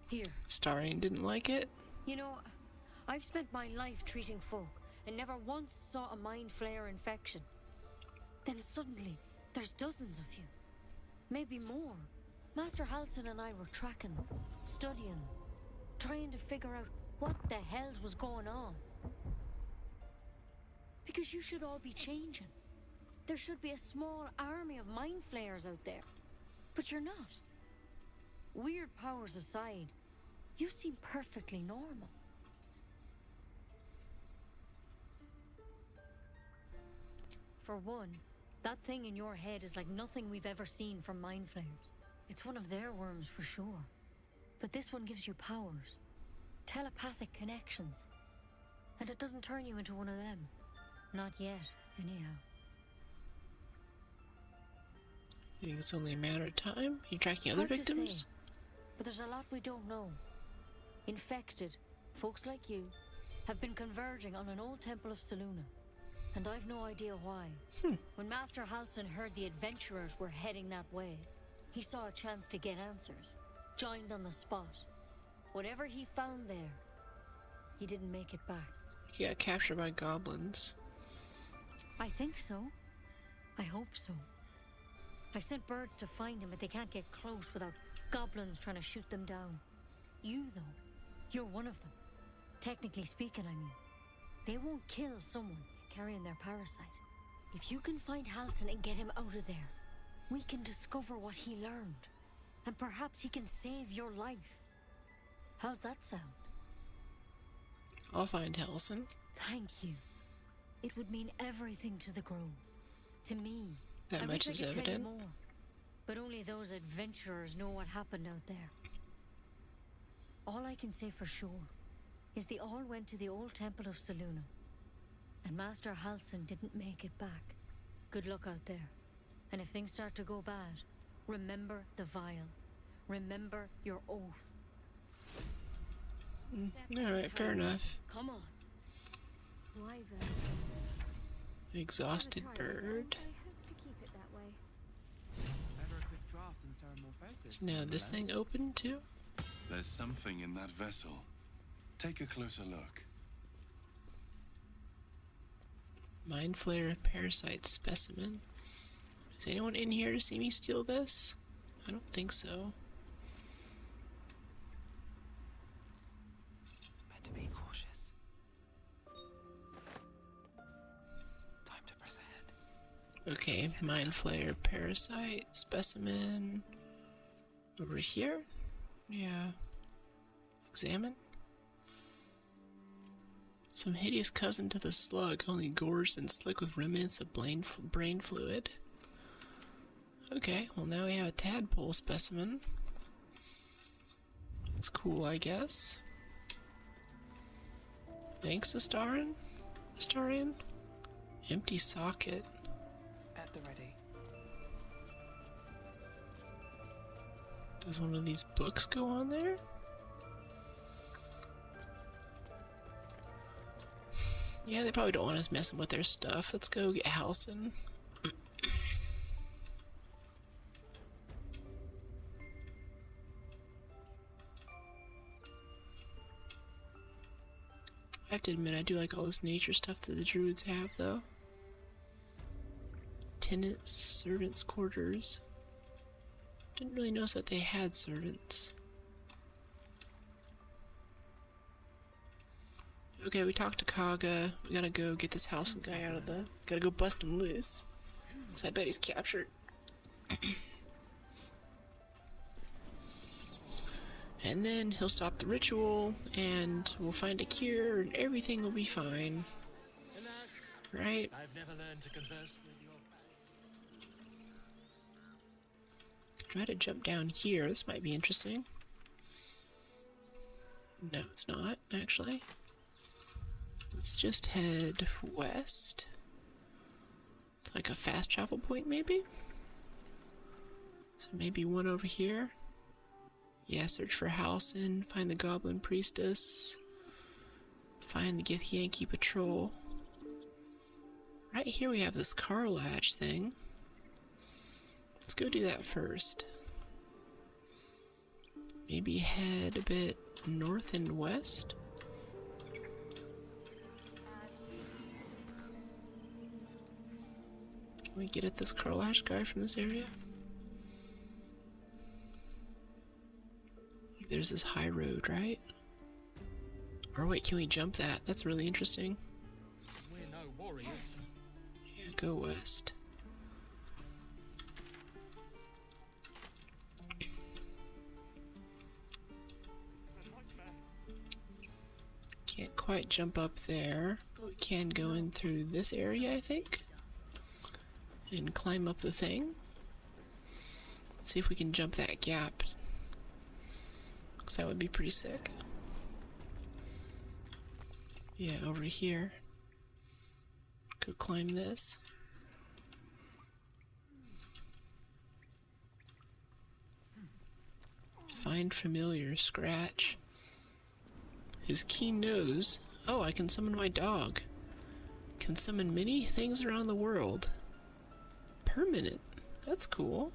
Here. Starion didn't like it? You know, I've spent my life treating folk and never once saw a mind flayer infection. Then suddenly, there's dozens of you. Maybe more. Master Halsin and I were tracking them, studying them, trying to figure out what the hells was going on. Because you should all be changing. There should be a small army of mind flayers out there. But you're not. Weird powers aside, you seem perfectly normal. For one, that thing in your head is like nothing we've ever seen from mind flayers. It's one of their worms for sure. But this one gives you powers. Telepathic connections. And it doesn't turn you into one of them. Not yet, anyhow. You think it's only a matter of time? You tracking other Hard to victims? say, but there's a lot we don't know. Infected, folks like you, have been converging on an old temple of Selûne. And I've no idea why. When Master Halsin heard the adventurers were heading that way, he saw a chance to get answers. Joined on the spot. Whatever he found there, he didn't make it back. He got captured by goblins. I think so. I hope so. I've sent birds to find him, but they can't get close without goblins trying to shoot them down. You, though, you're one of them. Technically speaking, I mean. They won't kill someone carrying their parasite. If you can find Halsin and get him out of there, we can discover what he learned. And perhaps he can save your life. How's that sound? I'll find Halsin. Thank you. It would mean everything to the Grove. To me. That much is evident. Tell you more, but only those adventurers know what happened out there. All I can say for sure is they all went to the old temple of Selûne, and Master Halsin didn't make it back. Good luck out there. And if things start to go bad, remember the vial. Remember your oath. Alright, fair enough. Come on. Why Exhausted bird. Is now this thing open too? There's something in that vessel. Take a closer look. Mind Flayer parasite specimen. Is anyone in here to see me steal this? I don't think so. Better be cautious. Time to press ahead. Okay, Mind Flayer parasite specimen. Over here? Yeah. Examine. Some hideous cousin to the slug, only gorged and slick with remnants of brain fluid. Okay, well now we have a tadpole specimen. That's cool, I guess. Thanks, Astarion. Empty socket. At the ready. Does one of these books go on there? Yeah, they probably don't want us messing with their stuff. Let's go get Halsin. I have to admit, I do like all this nature stuff that the druids have, though. Tenants, servants' quarters. Didn't really notice that they had servants. Okay, we talked to Kaga. We gotta go get this house guy out of the... Gotta go bust him loose. Cause I bet he's captured. And then he'll stop the ritual, and we'll find a cure, and everything will be fine. Right? I've never learned to converse with your Try to jump down here. This might be interesting. No, it's not, actually. Let's just head west. Like a fast travel point, maybe? So maybe one over here. Yeah, search for Halcyon, find the Goblin Priestess, find the Githyanki Patrol. Right here we have this car latch thing. Let's go do that first. Maybe head a bit north and west. Can we get at this car latch guy from this area? There's this high road, right? Or wait, can we jump that? That's really interesting. We're no warriors. Yeah, go west. Can't quite jump up there, but we can go in through this area, I think. And climb up the thing. Let's see if we can jump that gap. Because that would be pretty sick. Yeah, over here. Go climb this. Find familiar, scratch. His keen nose. Oh, I can summon my dog. Can summon many things around the world. Permanent. That's cool.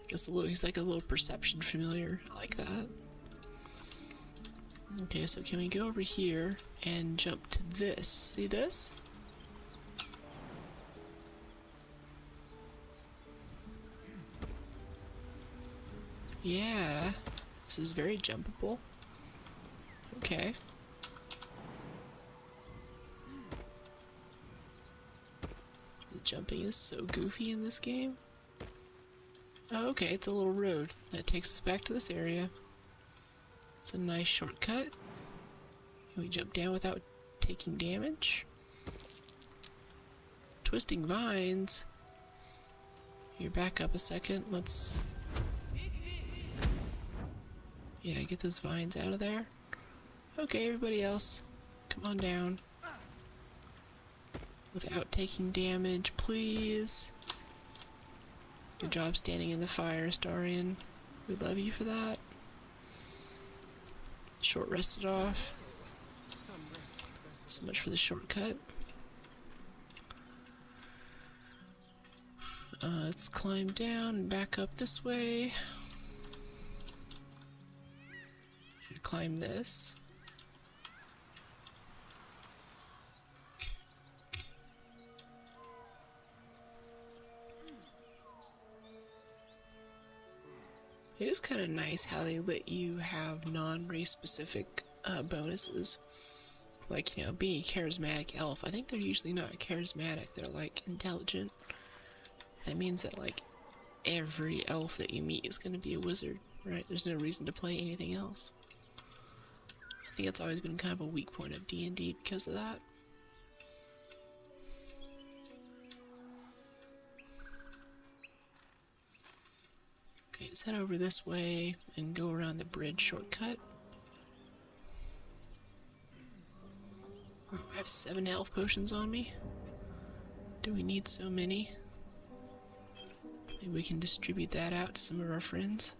He's like a little perception familiar. I like that. Okay, so can we go over here and jump to this? See this? Yeah, this is very jumpable. Okay. The jumping is so goofy in this game. Oh, okay, it's a little road that takes us back to this area. It's a nice shortcut. Can we jump down without taking damage? Twisting vines. Here, back up a second. Let's... Yeah, get those vines out of there. Okay, everybody else, come on down. Without taking damage, please. Good job standing in the fire, Starian. We love you for that. Short rested off. So much for the shortcut. Let's climb down and back up this way. Climb this. It is kind of nice how they let you have non-race specific bonuses. Like, you know, being a charismatic elf. I think they're usually not charismatic, they're like intelligent. That means that like every elf that you meet is going to be a wizard, right? There's no reason to play anything else. I think it's always been kind of a weak point of D&D because of that. Okay, let's head over this way and go around the bridge shortcut. Oh, I have 7 health potions on me. Do we need so many? Maybe we can distribute that out to some of our friends.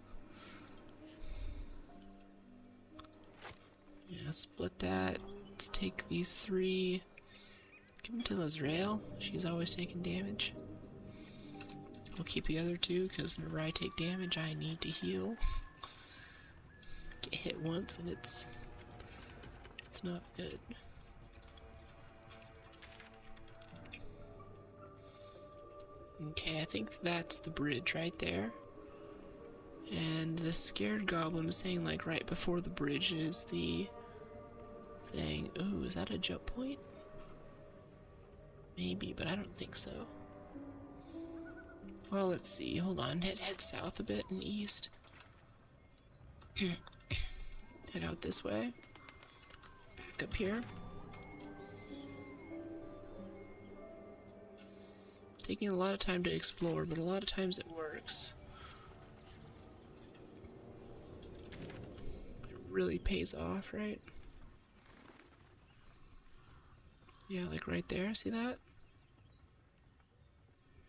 Yeah, split that. Let's take these 3. Give them to Lazrael. She's always taking damage. We'll keep the other 2, because whenever I take damage, I need to heal. Get hit once, and it's not good. Okay, I think that's the bridge right there. And the scared goblin was saying, like, right before the bridge is the thing. Ooh, is that a jump point? Maybe, but I don't think so. Well, let's see. Hold on. Head south a bit and east. Head out this way. Back up here. Taking a lot of time to explore, but a lot of times it works. It really pays off, right? Yeah, like right there, see that?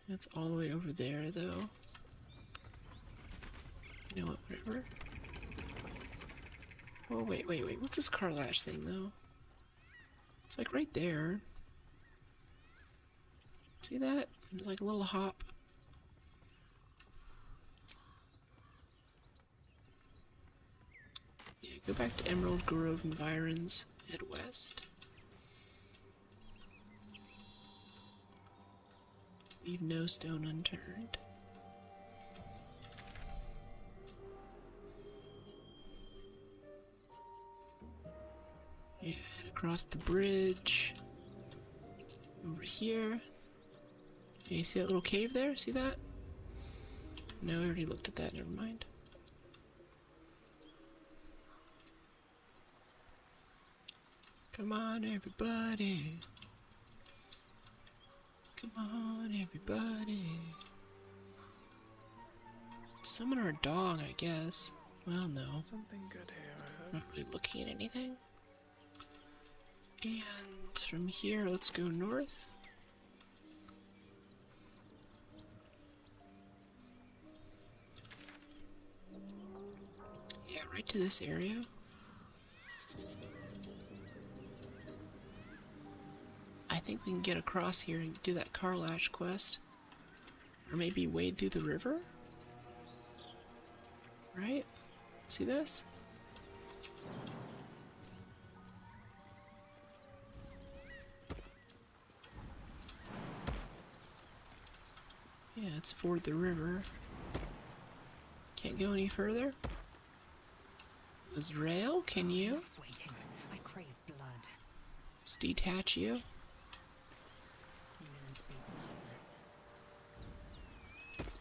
That's all the way over there, though. You know what, whatever. Oh, wait, what's this car latch thing, though? It's like right there. See that? There's like a little hop. Yeah, go back to Emerald Grove Environs. Head west. Leave no stone unturned. Yeah, head across the bridge. Over here. Yeah, you see that little cave there? See that? No, I already looked at that. Never mind. Come on, everybody. Come on, everybody. Summon our dog, I guess. Well, no. Something good here, I hope. Not really looking at anything. And from here, let's go north. Yeah, right to this area. I think we can get across here and do that car latch quest. Or maybe wade through the river? Right? See this? Yeah, it's ford the river. Can't go any further? Azrael, can you? Waiting. I crave blood. Let's detach you.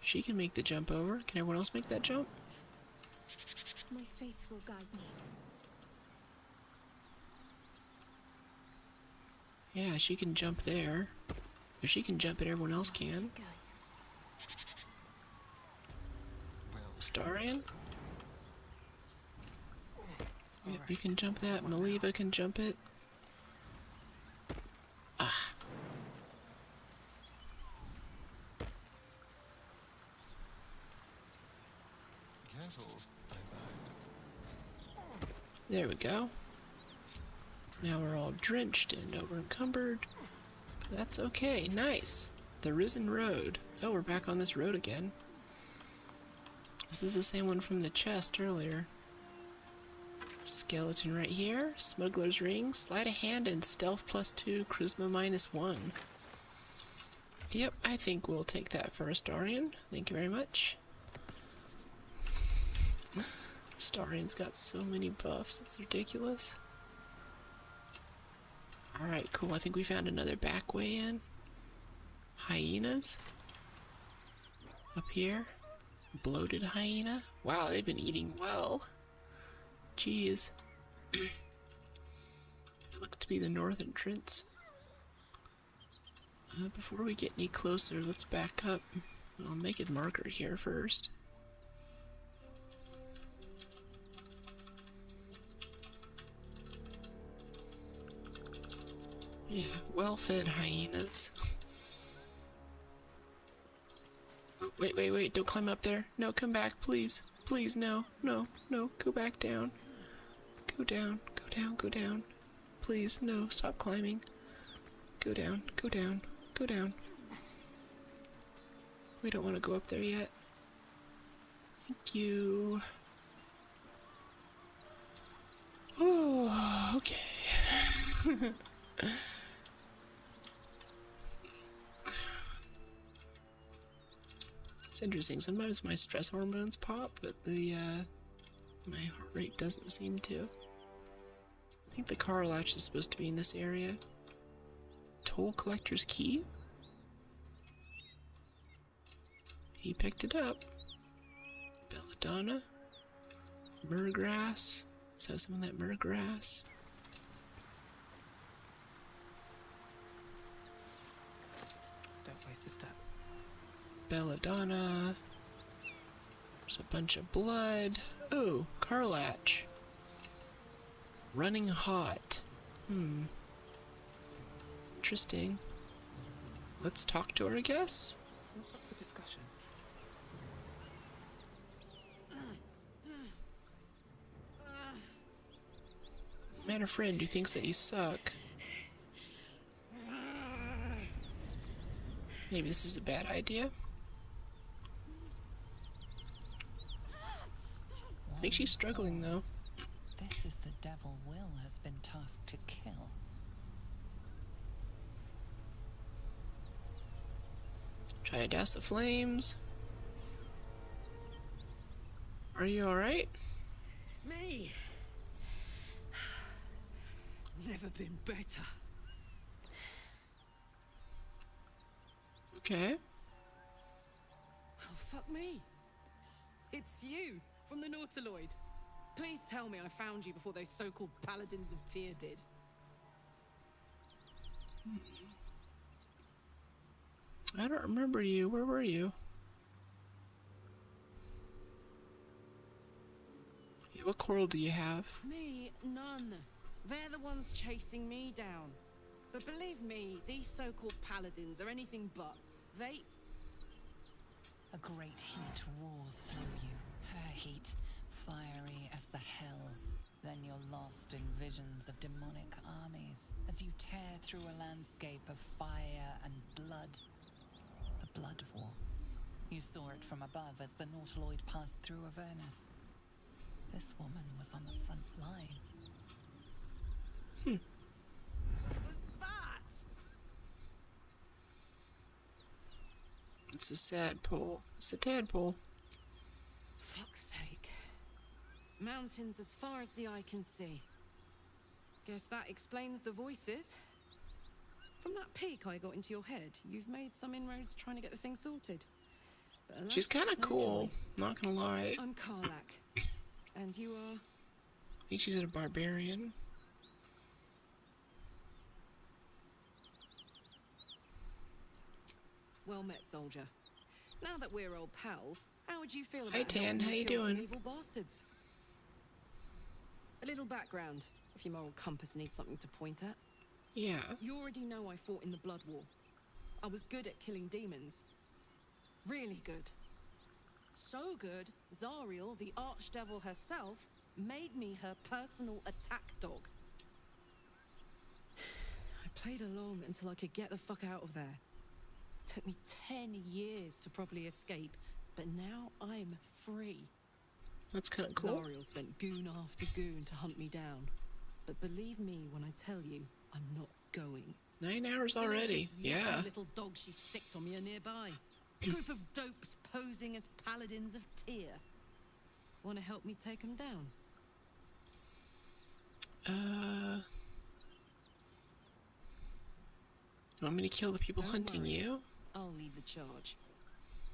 She can make the jump over. Can everyone else make that jump? My faith will guide me. Yeah, she can jump there. If she can jump it, everyone else can. Starian? Yep, you can jump that. Maliva can jump it. Ah. There we go. Now we're all drenched and over encumbered. That's okay. Nice. The Risen Road. Oh, we're back on this road again. This is the same one from the chest earlier. Skeleton right here. Smuggler's Ring. Sleight of Hand and Stealth +2. Charisma -1. Yep, I think we'll take that for Astarion. Thank you very much. Starion's got so many buffs, it's ridiculous. Alright, cool. I think we found another back way in. Hyenas. Up here. Bloated hyena. Wow, they've been eating well. Jeez. It looks to be the north entrance. Before we get any closer, let's back up. I'll make a marker here first. Yeah, well-fed hyenas. Oh, wait, don't climb up there. No, come back, please. Please, no, go back down. Go down. Please, no, stop climbing. Go down. We don't want to go up there yet. Thank you. Oh, okay. Let's interesting. Sometimes my stress hormones pop, but my heart rate doesn't seem to. I think the car latch is supposed to be in this area. Toll collector's key? He picked it up. Belladonna. Myrgrass. Let's have some of that myrgrass. Don't waste a step. Belladonna. There's a bunch of blood. Oh, car latch. Running hot. Interesting. Let's talk to her, I guess. What's up for discussion? Met a friend who thinks that you suck. Maybe this is a bad idea. I think she's struggling though. This is the devil Will has been tasked to kill. Try to douse the flames. Are you alright? Me? Never been better. Okay. Oh, fuck me. It's you, from the Nautiloid. Please tell me I found you before those so-called Paladins of Tyr did. I don't remember you. Where were you? What quarrel do you have? Me, none. They're the ones chasing me down. But believe me, these so-called Paladins are anything but. They... A great heat roars through you. Her heat, fiery as the hells. Then you're lost in visions of demonic armies as you tear through a landscape of fire and blood. The Blood War. You saw it from above as the Nautiloid passed through Avernus. This woman was on the front line. What was that? It's a tadpole. It's a tadpole. Fuck's sake. Mountains as far as the eye can see. Guess that explains the voices. From that peek I got into your head, you've made some inroads trying to get the thing sorted. But alas, She's kind of no cool, joy. not gonna lie. I'm Karlak. And you are? I think she's a barbarian. Well met, soldier. Now that we're old pals, how would you feel about Hi, Tan. helping How me you kill some doing? evil bastards? A little background, if your moral compass needs something to point at. Yeah. You already know I fought in the Blood War. I was good at killing demons. Really good. So good, Zariel, the archdevil herself, made me her personal attack dog. I played along until I could get the fuck out of there. Took me 10 years to properly escape, but now I'm free. That's kind of cool. Zariel sent goon after goon to hunt me down. But believe me when I tell you, I'm not going. 9 hours The already. latest yucky Yeah. little dog she sicked on me are nearby. A group of dopes posing as Paladins of Tyr. Want to help me take them down? You want me to kill the people Don't hunting worry. you? I'll lead the charge.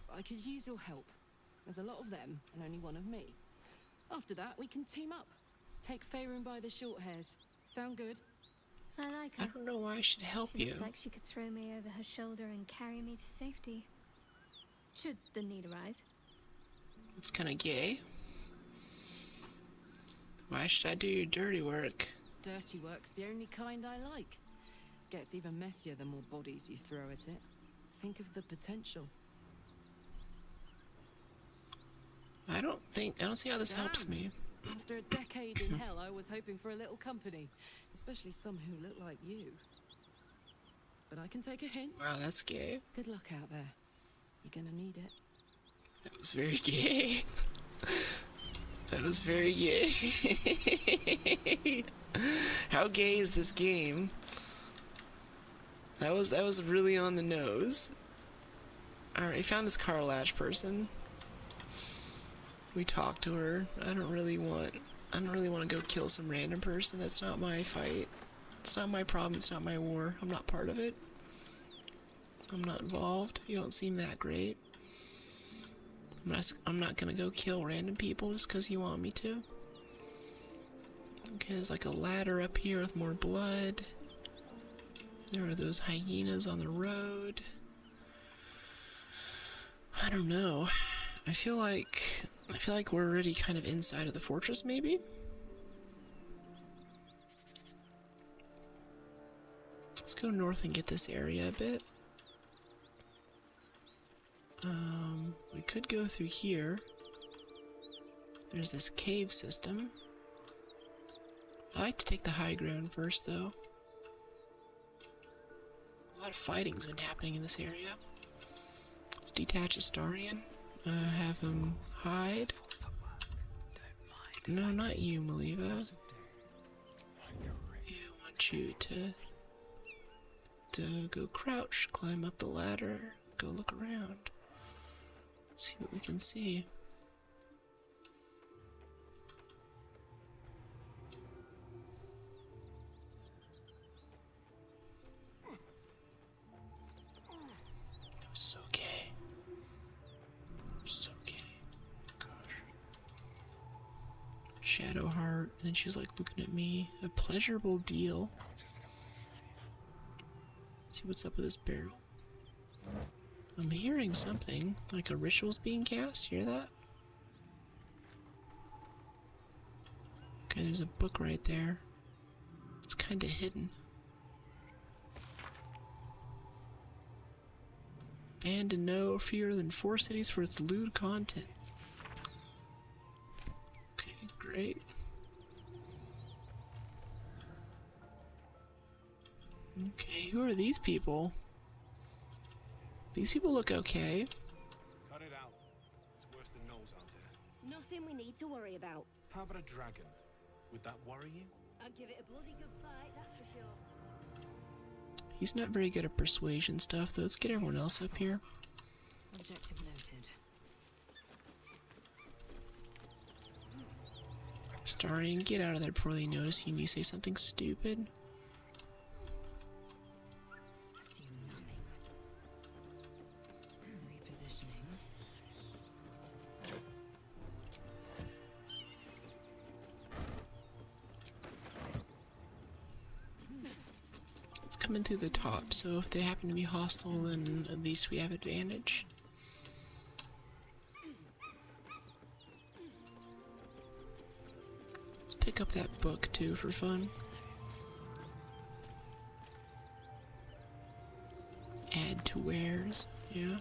But I could use your help. There's a lot of them, and only one of me. After that, we can team up. Take Faerun by the short hairs. Sound good? I like her. I don't know why I should help She you. looks like she could throw me over her shoulder and carry me to safety. Should the need arise. It's kind of gay. Why should I do your dirty work? Dirty work's the only kind I like. Gets even messier the more bodies you throw at it. Think of the potential. I don't see how this helps me. After a decade in hell, I was hoping for a little company. Especially some who look like you. But I can take a hint. Wow, that's gay. Good luck out there. You're gonna need it. That was very gay. That was very gay. How gay is this game? That was really on the nose. Alright, I found this carrelage person. We talked to her. I don't really want to go kill some random person. That's not my fight. It's not my problem. It's not my war. I'm not part of it. I'm not involved. You don't seem that great. I'm not gonna go kill random people just because you want me to. Okay, there's like a ladder up here with more blood. There are those hyenas on the road. I don't know. I feel like we're already kind of inside of the fortress, maybe? Let's go north and get this area a bit. We could go through here. There's this cave system. I like to take the high ground first, though. A lot of fighting's been happening in this area. Let's detach Astarion. Have him hide. No, not you, Maliva. I want you to go crouch, climb up the ladder, go look around. See what we can see. So gay. So gay. Gosh. Shadowheart, and then she's like looking at me. A pleasurable deal. See what's up with this barrel. I'm hearing something, like a ritual's being cast. Hear that? Okay, there's a book right there. It's kinda hidden. And to no fewer than 4 cities for its lewd content. Okay, great. Okay, who are these people? These people look okay. Cut it out. It's worse than Knowles out there. Nothing we need to worry about. How about a dragon? Would that worry you? I'd give it a bloody good fight, that's for sure. He's not very good at persuasion stuff, though. Let's get everyone else up here. Objective noted. Starion, get out of there before they notice you and you say something stupid. Assume nothing. Repositioning. It's coming through the top, so if they happen to be hostile, then at least we have advantage. Let's pick up that book too for fun. Add to wares, yeah.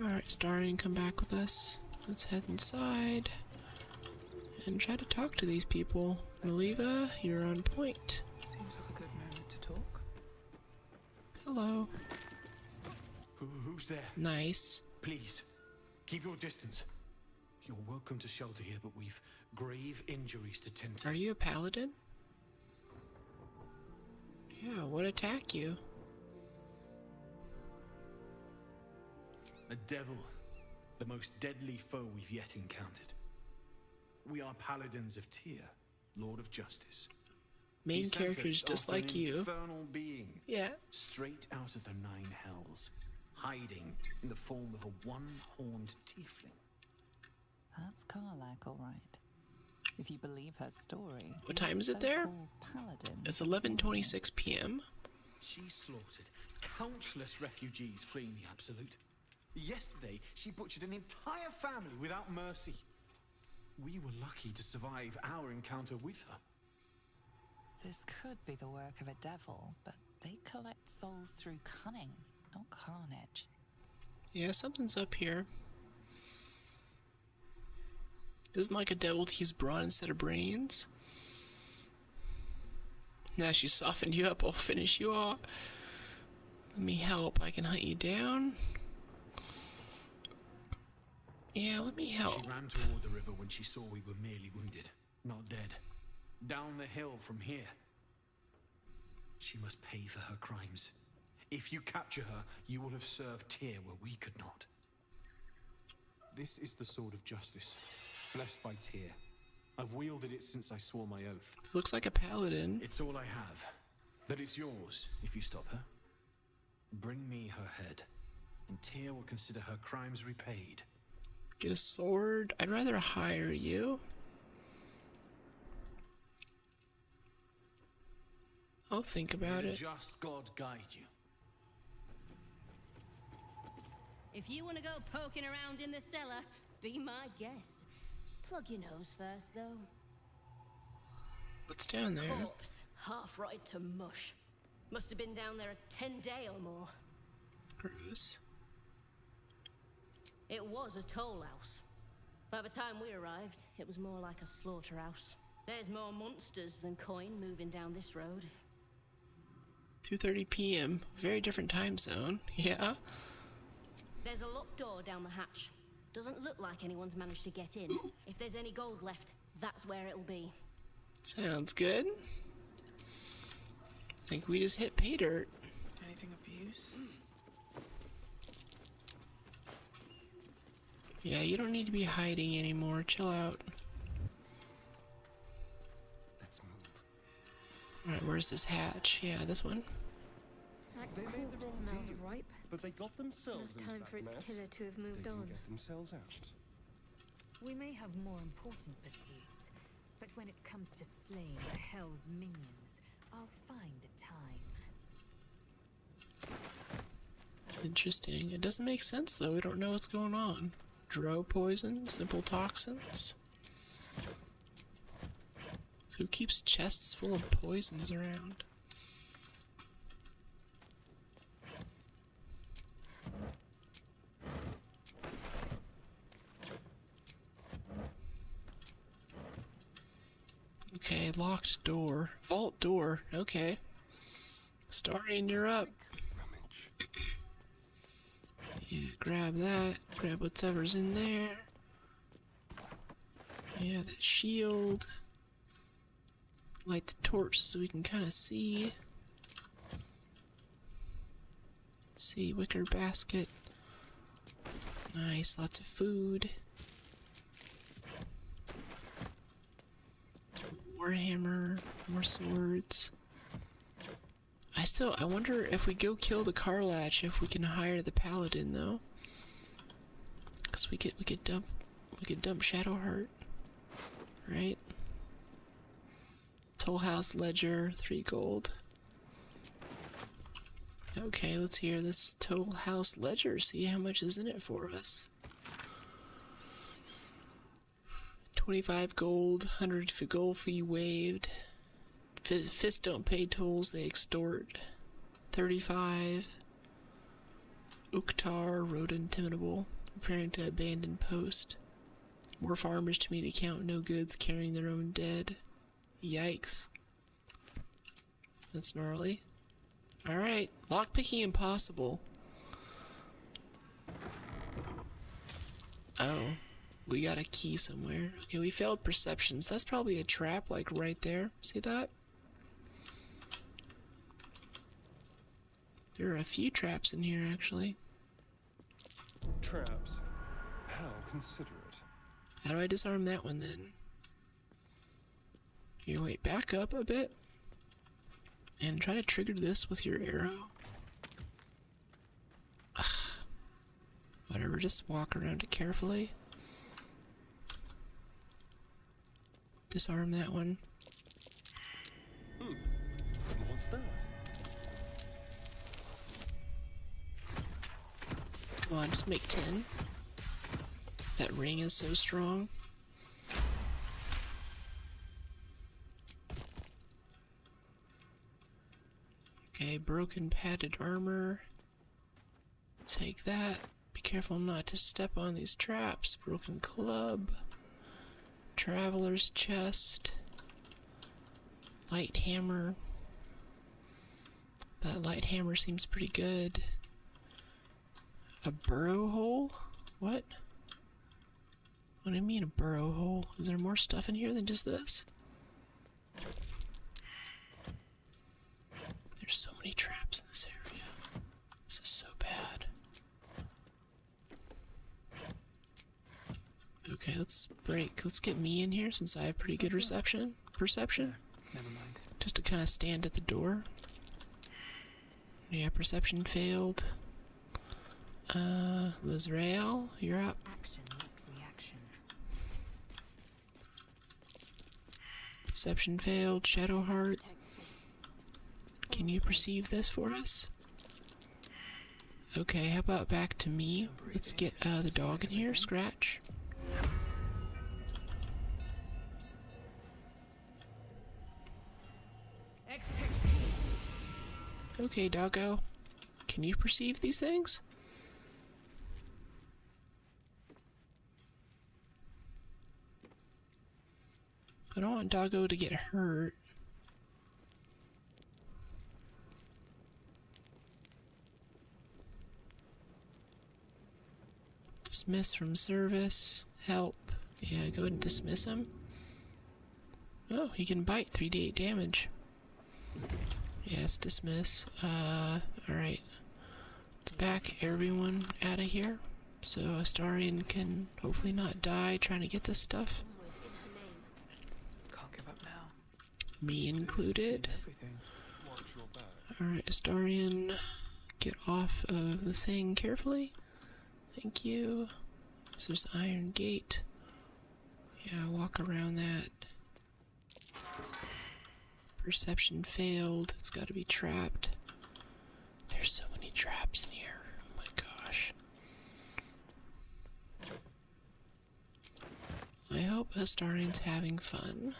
Alright, Starion, come back with us. Let's head inside and try to talk to these people. Maliva, you're on point. Seems like a good moment to talk. Hello. Who's there? Nice. Please, keep your distance. You're welcome to shelter here, but we've grave injuries to tend to. Are you a paladin? Yeah, what attack you? A devil, the most deadly foe we've yet encountered. We are paladins of Tyr, Lord of Justice. Main character's just like you. Infernal being. Yeah. Straight out of the 9 hells, hiding in the form of a one-horned tiefling. That's Karlach, all right. If you believe her story. What time is it there? Paladin. It's 11:26 p.m. She slaughtered countless refugees fleeing the Absolute. Yesterday, she butchered an entire family without mercy. We were lucky to survive our encounter with her. This could be the work of a devil, but they collect souls through cunning, not carnage. Yeah, something's up here. Isn't like a devil to use brawn instead of brains? Now she softened you up, I'll finish you off. Let me help. I can hunt you down. Yeah, let me help. She ran toward the river when she saw we were merely wounded, not dead. Down the hill from here. She must pay for her crimes. If you capture her, you will have served Tyr where we could not. This is the sword of justice, blessed by Tyr. I've wielded it since I swore my oath. Looks like a paladin. It's all I have, but it's yours if you stop her. Bring me her head, and Tyr will consider her crimes repaid. Get a sword? I'd rather hire you. I'll think about May it. the just God guide you. If you want to go poking around in the cellar, be my guest. Plug your nose first, though. What's down there? Corpse, half rotted to mush. Must have been down there a 10-day or more. Gross. It was a toll house. By the time we arrived, it was more like a slaughterhouse. There's more monsters than coin moving down this road. 2:30 p.m. Very different time zone. Yeah. There's a locked door down the hatch. Doesn't look like anyone's managed to get in. If there's any gold left, that's where it'll be. Sounds good. I think we just hit pay dirt. Anything of use? Yeah, you don't need to be hiding anymore. Chill out. Let's move. Alright, where's this hatch? Yeah, this one. That They made the corpse wrong smells deal, ripe. but they got themselves Enough into time that for its mess. killer to have moved They on. can get themselves out. We may have more important pursuits, but when it comes to slaying the Hell's minions, I'll find the time. Interesting. It doesn't make sense though. We don't know what's going on. Drow poison? Simple toxins? Who keeps chests full of poisons around? Okay, locked door. Vault door. Okay. Starian, you're up. Yeah, grab that. Grab whatever's in there. Yeah, the shield. Light the torch so we can kind of see. Let's see, wicker basket. Nice, lots of food. Warhammer, more swords. I wonder if we go kill the Karlach, if we can hire the paladin though. Cause we could dump Shadowheart, right? Toll House Ledger, 3 gold. Okay, let's hear this Toll House Ledger. See how much is in it for us. 25 gold, 100 gold fee waived. Fists don't pay tolls, they extort. 35. Uktar, road intimidable. Preparing to abandon post. More farmers to meet account, no goods, carrying their own dead. Yikes. That's gnarly. Alright, lockpicking impossible. Oh, we got a key somewhere. Okay, we failed perceptions. That's probably a trap, like right there. See that? There are a few traps in here, actually. Traps? How considerate. How do I disarm that one, then? Here, wait, back up a bit. And try to trigger this with your arrow. Ugh. Whatever, just walk around it carefully. Disarm that one. What's that? Come on, just make 10. That ring is so strong. Okay, broken padded armor. Take that. Be careful not to step on these traps. Broken club. Traveler's chest. Light hammer. That light hammer seems pretty good. A burrow hole? What? What do you mean a burrow hole? Is there more stuff in here than just this? There's so many traps in this area. Okay, let's break. Let's get me in here since I have pretty good perception. Never mind. Just to kind of stand at the door. Yeah, perception failed. Lizrael, you're up. Action, not reaction. Perception failed. Shadowheart. Can you perceive this for us? Okay, how about back to me? Let's get the dog in here. Scratch. Okay, doggo. Can you perceive these things? I don't want doggo to get hurt. Dismiss from service. Help. Yeah, go ahead and dismiss him. Oh, he can bite. 3d8 damage. Yes, dismiss. Alright. Let's back everyone out of here. So Astarion can hopefully not die trying to get this stuff. Can't give up now. Me included. Alright, Astarion, get off of the thing carefully. Thank you. So there's Iron Gate. Yeah, walk around that. Perception failed. It's got to be trapped. There's so many traps in here. Oh my gosh. I hope Astarion's having fun.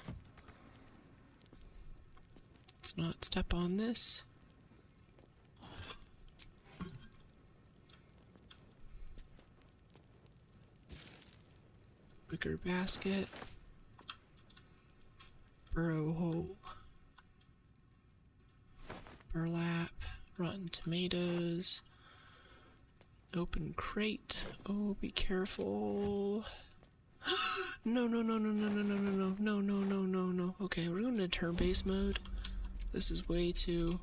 Let's not step on this. Wicker basket. Burrow hole. Burlap, rotten tomatoes, open crate. Oh, be careful. No. Okay, we're going to turn-based mode. This is way too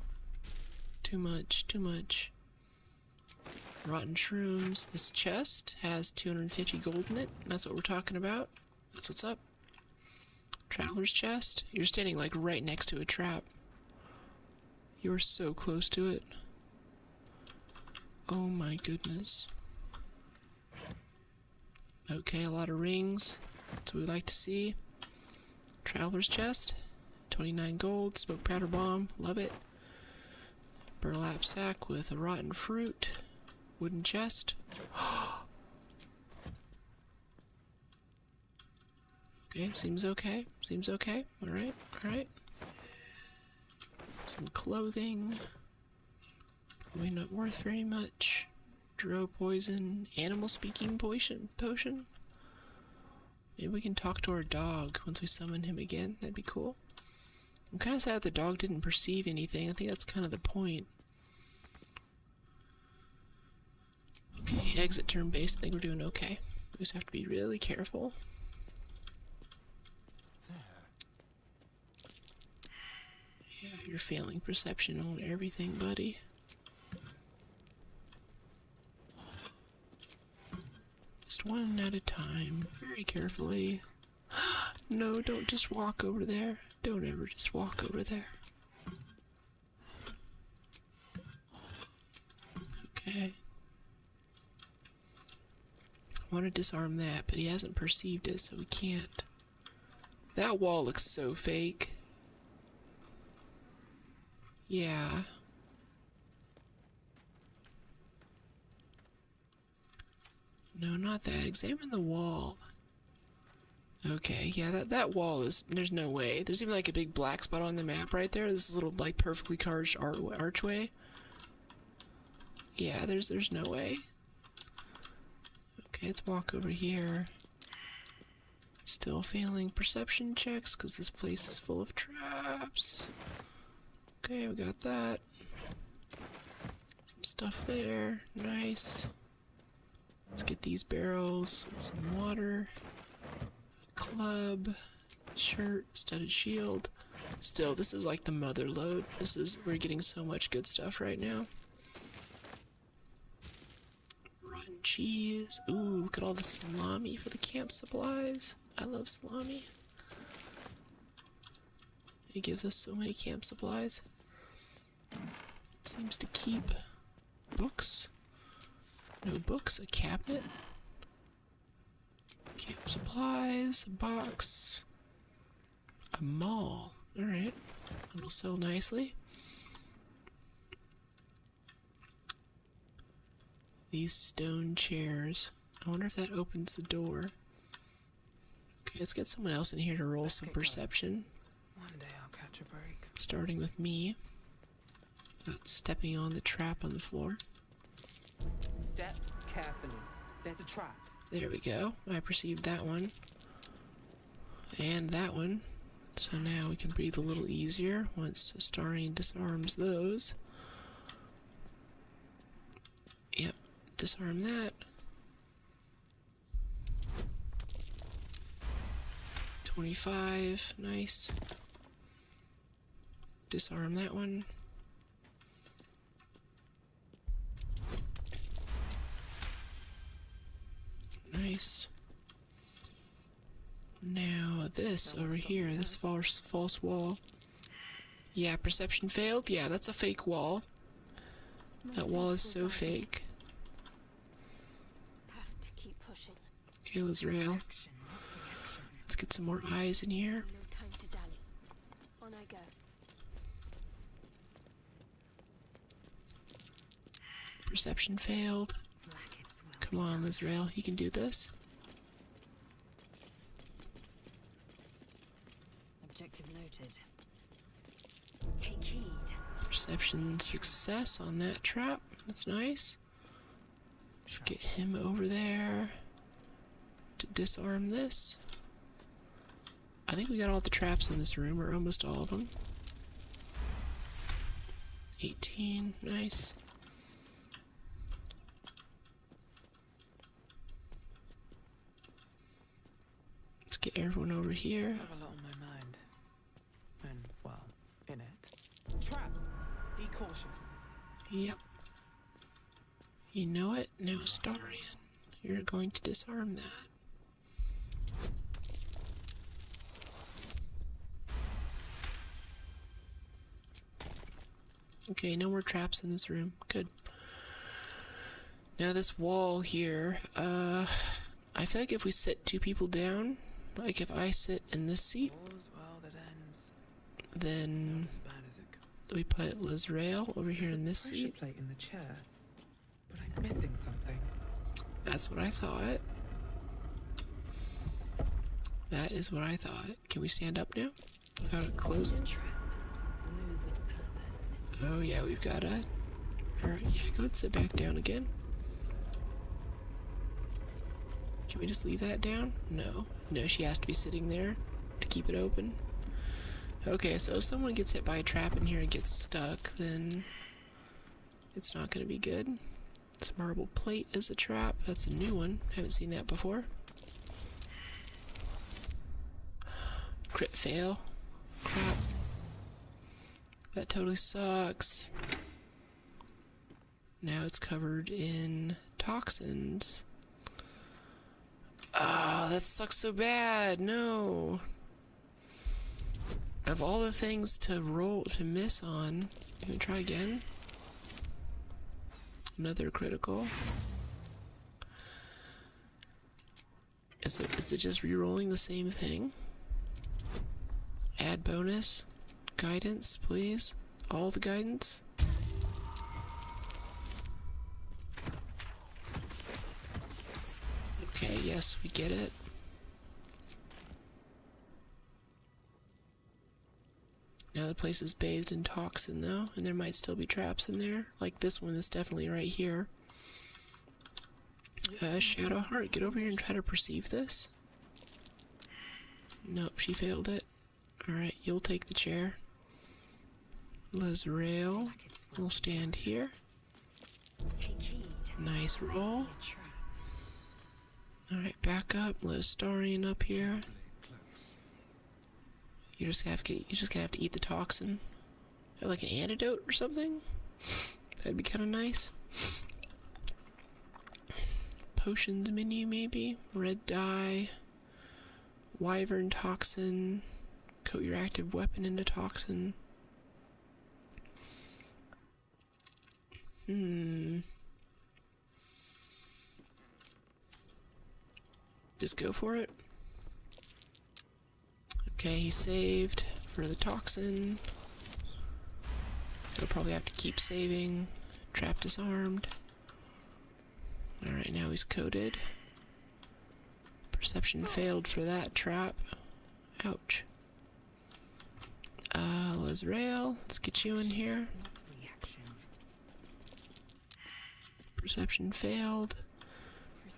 much. Rotten shrooms. This chest has 250 gold in it. That's what we're talking about. That's what's up. Traveler's chest. You're standing like right next to a trap. You're so close to it. Oh my goodness. Okay, a lot of rings. That's what we like to see. Traveler's chest. 29 gold. Smoke powder bomb. Love it. Burlap sack with a rotten fruit. Wooden chest. Okay, seems okay. Alright. Some clothing. Probably not worth very much. Drow poison. Animal speaking potion. Maybe we can talk to our dog once we summon him again. That'd be cool. I'm kind of sad the dog didn't perceive anything. I think that's kind of the point. Okay, exit turn based. I think we're doing okay. We just have to be really careful. Yeah, you're failing perception on everything, buddy. Just one at a time, very carefully. No, don't just walk over there. Don't ever just walk over there. Okay. I want to disarm that, but he hasn't perceived it, so we can't. That wall looks so fake. Yeah. No, not that. Examine the wall. Okay, yeah, that wall is... There's no way. There's even like a big black spot on the map right there. This little like perfectly carved archway. Yeah, there's no way. Okay, let's walk over here. Still failing perception checks because this place is full of traps. Okay, we got that. Some stuff there. Nice. Let's get these barrels with some water. Club. Shirt. Studded shield. Still, this is like the mother load. We're getting so much good stuff right now. Rotten cheese. Ooh, look at all the salami for the camp supplies. I love salami. It gives us so many camp supplies. It seems to keep books. No books, a cabinet. Camp supplies, a box. A mall. Alright. It'll sell nicely. These stone chairs. I wonder if that opens the door. Okay, let's get someone else in here to roll some perception. One day I'll catch a break. Starting with me. Not stepping on the trap on the floor. Step carefully. There's a trap. There we go. I perceived that one. And that one. So now we can breathe a little easier once Astarion disarms those. Yep, disarm that. 25, nice. Disarm that one. Nice. Now this over here, this false wall. Yeah, perception failed. Yeah, that's a fake wall. That wall is so fake. Have to keep pushing. Okay, Lizrael. Let's get some more eyes in here. No time to dally. On I go. Perception failed. Come on, Lizrael, you can do this. Objective noted. Take heed. Perception success on that trap. That's nice. Let's get him over there to disarm this. I think we got all the traps in this room, or almost all of them. 18, nice. Let's get everyone over here. I have a lot on my mind. And, well, in it. Trap! Be cautious. Yep. You know it? Now, Astarion, you're going to disarm that. Okay, no more traps in this room. Good. Now this wall here, I feel like if we sit two people down, like if I sit in this seat, then we put Lizrael over here in this seat. Plate in the chair, but I'm missing something. That's what I thought. That is what I thought. Can we stand up now without it closing? Oh yeah, we've got a... Alright, yeah, go and sit back down again. Can we just leave that down? No. No, she has to be sitting there to keep it open. Okay, so if someone gets hit by a trap in here and gets stuck, then it's not going to be good. This marble plate is a trap. That's a new one. Haven't seen that before. Crit fail. Crap. That totally sucks. Now it's covered in toxins. Ah, that sucks so bad. No. Of all the things to miss on, can we try again? Another critical. Is it just re-rolling the same thing? Add bonus. Guidance, please. All the guidance. Okay, yes, we get it. Now the place is bathed in toxin, though, and there might still be traps in there. Like this one is definitely right here. Shadowheart, get over here and try to perceive this. Nope, she failed it. Alright, you'll take the chair. Lizrael will stand here. Nice roll. Alright, back up. Let Astarion up here. You're just gonna have to eat the toxin. Have like an antidote or something? That'd be kind of nice. potions menu, maybe? Red dye, wyvern toxin, coat your active weapon into toxin. Just go for it. Okay, he saved for the toxin. He'll probably have to keep saving. Trap disarmed. Alright, now he's coated. Perception failed for that trap. Ouch. Lizrael, let's get you in here. Perception failed.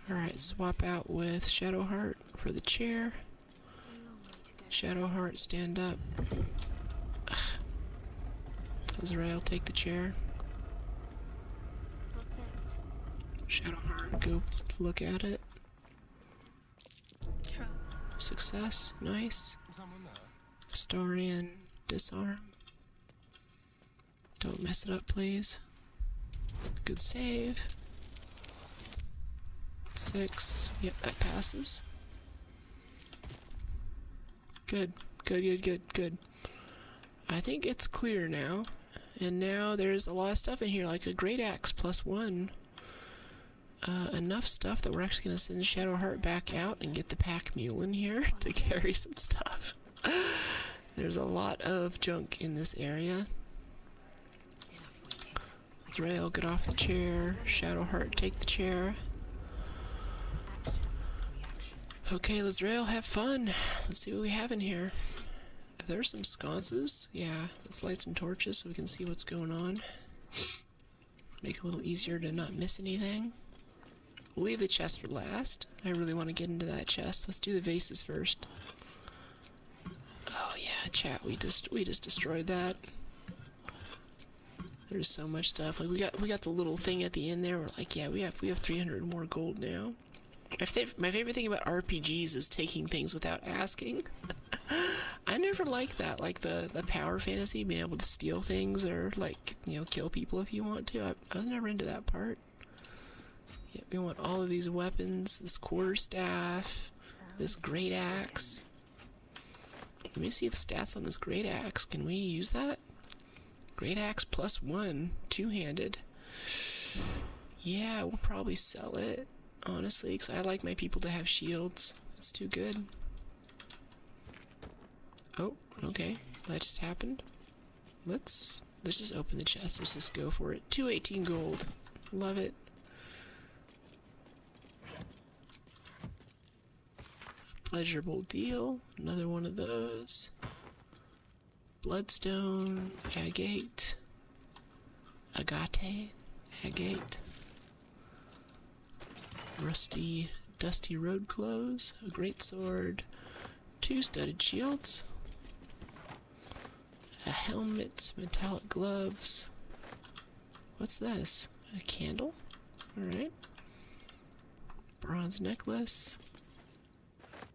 Alright, swap out with Shadowheart for the chair. Shadowheart, stand up. Lizrael, take the chair. What's next? Shadowheart, go look at it. Trap. Success, nice. Historian, disarm. Don't mess it up, please. Good save. 6. Yep, that passes. Good. Good. I think it's clear now. And now there's a lot of stuff in here, like a Great Axe +1. Enough stuff that we're actually going to send Shadowheart back out and get the pack mule in here to carry some stuff. There's a lot of junk in this area. Rail, get off the chair. Shadowheart, take the chair. Okay, Lizrael, have fun. Let's see what we have in here. If there's some sconces, yeah, let's light some torches so we can see what's going on. Make it a little easier to not miss anything. We'll leave the chest for last. I really want to get into that chest. Let's do the vases first. Oh yeah, chat, we just destroyed that. There's so much stuff. Like we got the little thing at the end there. We're like, yeah, we have 300 more gold now. My favorite thing about RPGs is taking things without asking. I never liked that, like the power fantasy, being able to steal things or like, you know, kill people if you want to. I was never into that part. Yeah, we want all of these weapons, this quarterstaff, this great axe. Let me see the stats on this great axe. Can we use that? Great axe +1, two-handed. Yeah, we'll probably sell it, honestly, because I like my people to have shields. It's too good. Oh, okay. That just happened. Let's just open the chest. Let's just go for it. 218 gold. Love it. Pleasurable deal. Another one of those. Bloodstone. Agate. Agate. Rusty, dusty road clothes. A great sword. 2 studded shields. A helmet. Metallic gloves. What's this? A candle? Alright. Bronze necklace.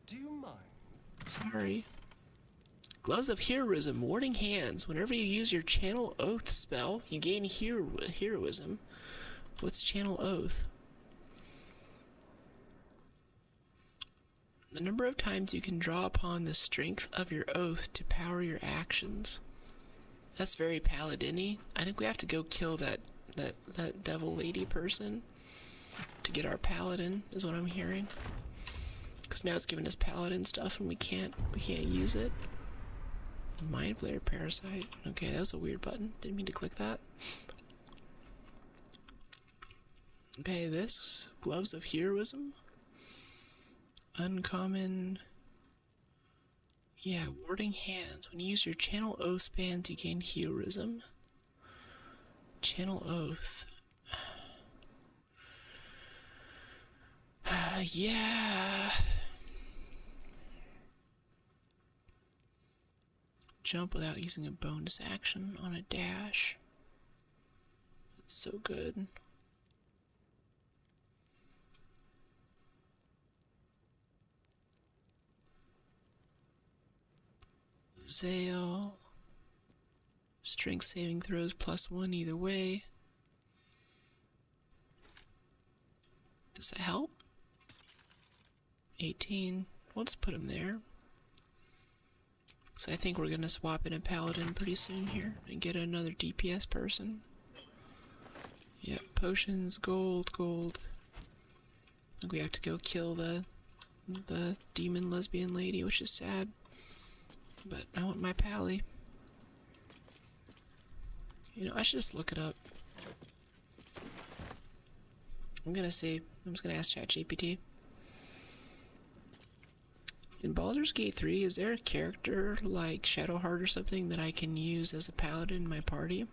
Do you mind? Sorry. Gloves of Heroism, warding hands. Whenever you use your Channel Oath spell, you gain heroism. What's Channel Oath? The number of times you can draw upon the strength of your oath to power your actions. That's very paladin-y. I think we have to go kill that devil lady person to get our paladin, is what I'm hearing. Because now it's giving us paladin stuff and we can't use it. Mind Flayer Parasite. Okay, that was a weird button. Didn't mean to click that. Okay, this Gloves of Heroism. Uncommon. Yeah, warding hands. When you use your Channel Oath spans, you gain heroism. Channel Oath. Yeah. Jump without using a bonus action on a dash. That's so good. Zale. Strength saving throws +1 either way. Does that help? 18. We'll just put him there. So I think we're gonna swap in a paladin pretty soon here and get another DPS person. Yep, potions, gold, gold. I think we have to go kill the demon lesbian lady, which is sad. But I want my pally. You know, I should just look it up. I'm just gonna ask ChatGPT. In Baldur's Gate 3, is there a character like Shadowheart or something that I can use as a paladin in my party?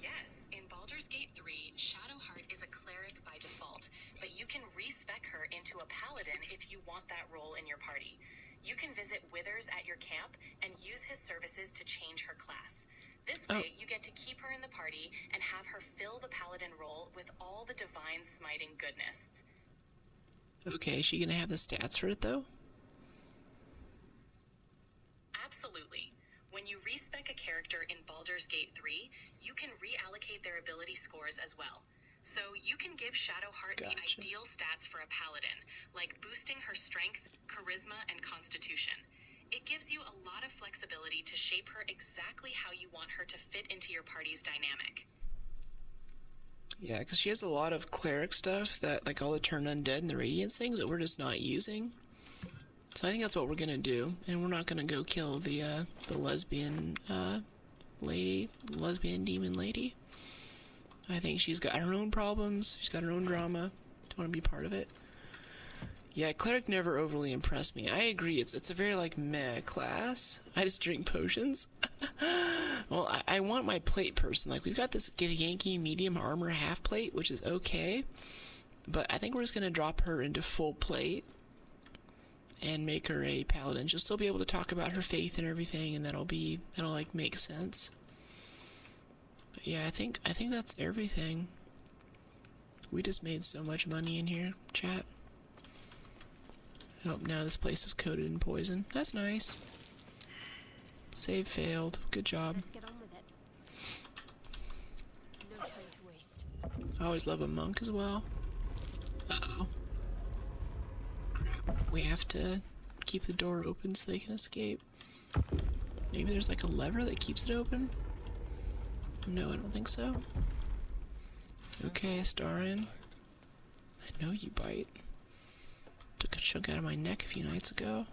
Yes, in Baldur's Gate 3, Shadowheart is a cleric by default, but you can respec her into a paladin if you want that role in your party. You can visit Withers at your camp and use his services to change her class. This way, you get to keep her in the party and have her fill the paladin role with all the divine smiting goodness. Okay, is she gonna have the stats for it though? Absolutely. When you respec a character in Baldur's Gate 3, you can reallocate their ability scores as well. So you can give Shadowheart the ideal stats for a paladin, like boosting her strength, charisma, and constitution. It gives you a lot of flexibility to shape her exactly how you want her to fit into your party's dynamic. Yeah, because she has a lot of cleric stuff that, like all the turn undead and the radiance things that we're just not using. So I think that's what we're gonna do, and we're not gonna go kill the lesbian lesbian demon lady. I think she's got her own problems. She's got her own drama. Don't want to be part of it. Yeah, cleric never overly impressed me. I agree. It's a very like meh class. I just drink potions. Well, I want my plate person. Like we've got this Yankee medium armor half plate, which is okay, but I think we're just gonna drop her into full plate and make her a paladin. She'll still be able to talk about her faith and everything, and that'll like make sense. But yeah, I think that's everything. We just made so much money in here, chat. Oh, now this place is coated in poison. That's nice. Save failed. Good job. Let's get on with it. No time to waste. I always love a monk as well. Uh-oh. We have to keep the door open so they can escape. Maybe there's like a lever that keeps it open? No, I don't think so. Okay, Starin. I know you bite. Took a chunk out of my neck a few nights ago.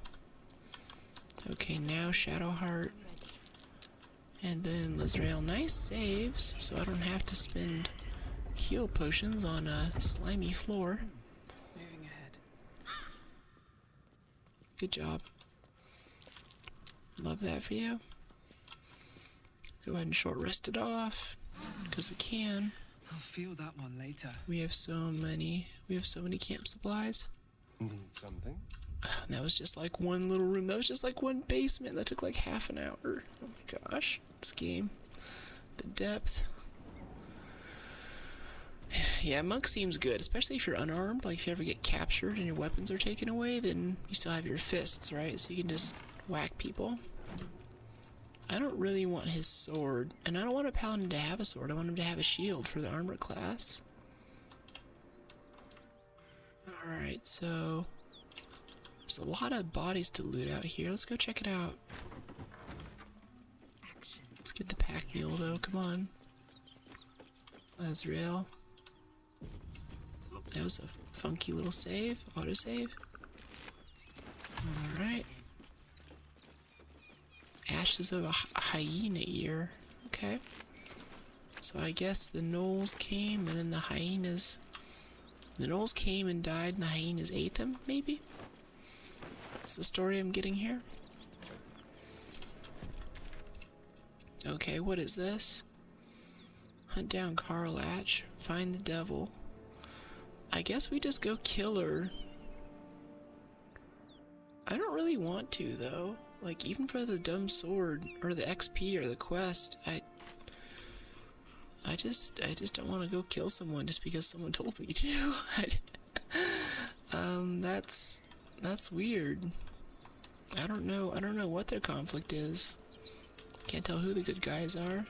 Okay, now Shadowheart. And then Lizrael. Nice saves, so I don't have to spend heal potions on a slimy floor. Moving ahead. Good job. Love that for you. Go ahead and short rest it off, because we can. I'll feel that one later. We have so many camp supplies. Need something? That was just like one little room. That was just like one basement. That took like half an hour. Oh my gosh. This game. The depth. Yeah, monk seems good, especially if you're unarmed. Like if you ever get captured and your weapons are taken away, then you still have your fists, right? So you can just whack people. I don't really want his sword, and I don't want a paladin to have a sword. I want him to have a shield for the armor class. Alright, so there's a lot of bodies to loot out here. Let's go check it out. Let's get the pack mule though, come on. Azrael. Oh, that was a funky little save, autosave. Alright. Ashes of a hyena ear. Okay. So I guess the gnolls came and then the hyenas... The gnolls came and died and the hyenas ate them, maybe? That's the story I'm getting here. Okay, what is this? Hunt down Karlatch, find the devil. I guess we just go kill her. I don't really want to, though. Like, even for the dumb sword, or the XP, or the quest, I just don't want to go kill someone just because someone told me to. That's weird. I don't know what their conflict is. Can't tell who the good guys are.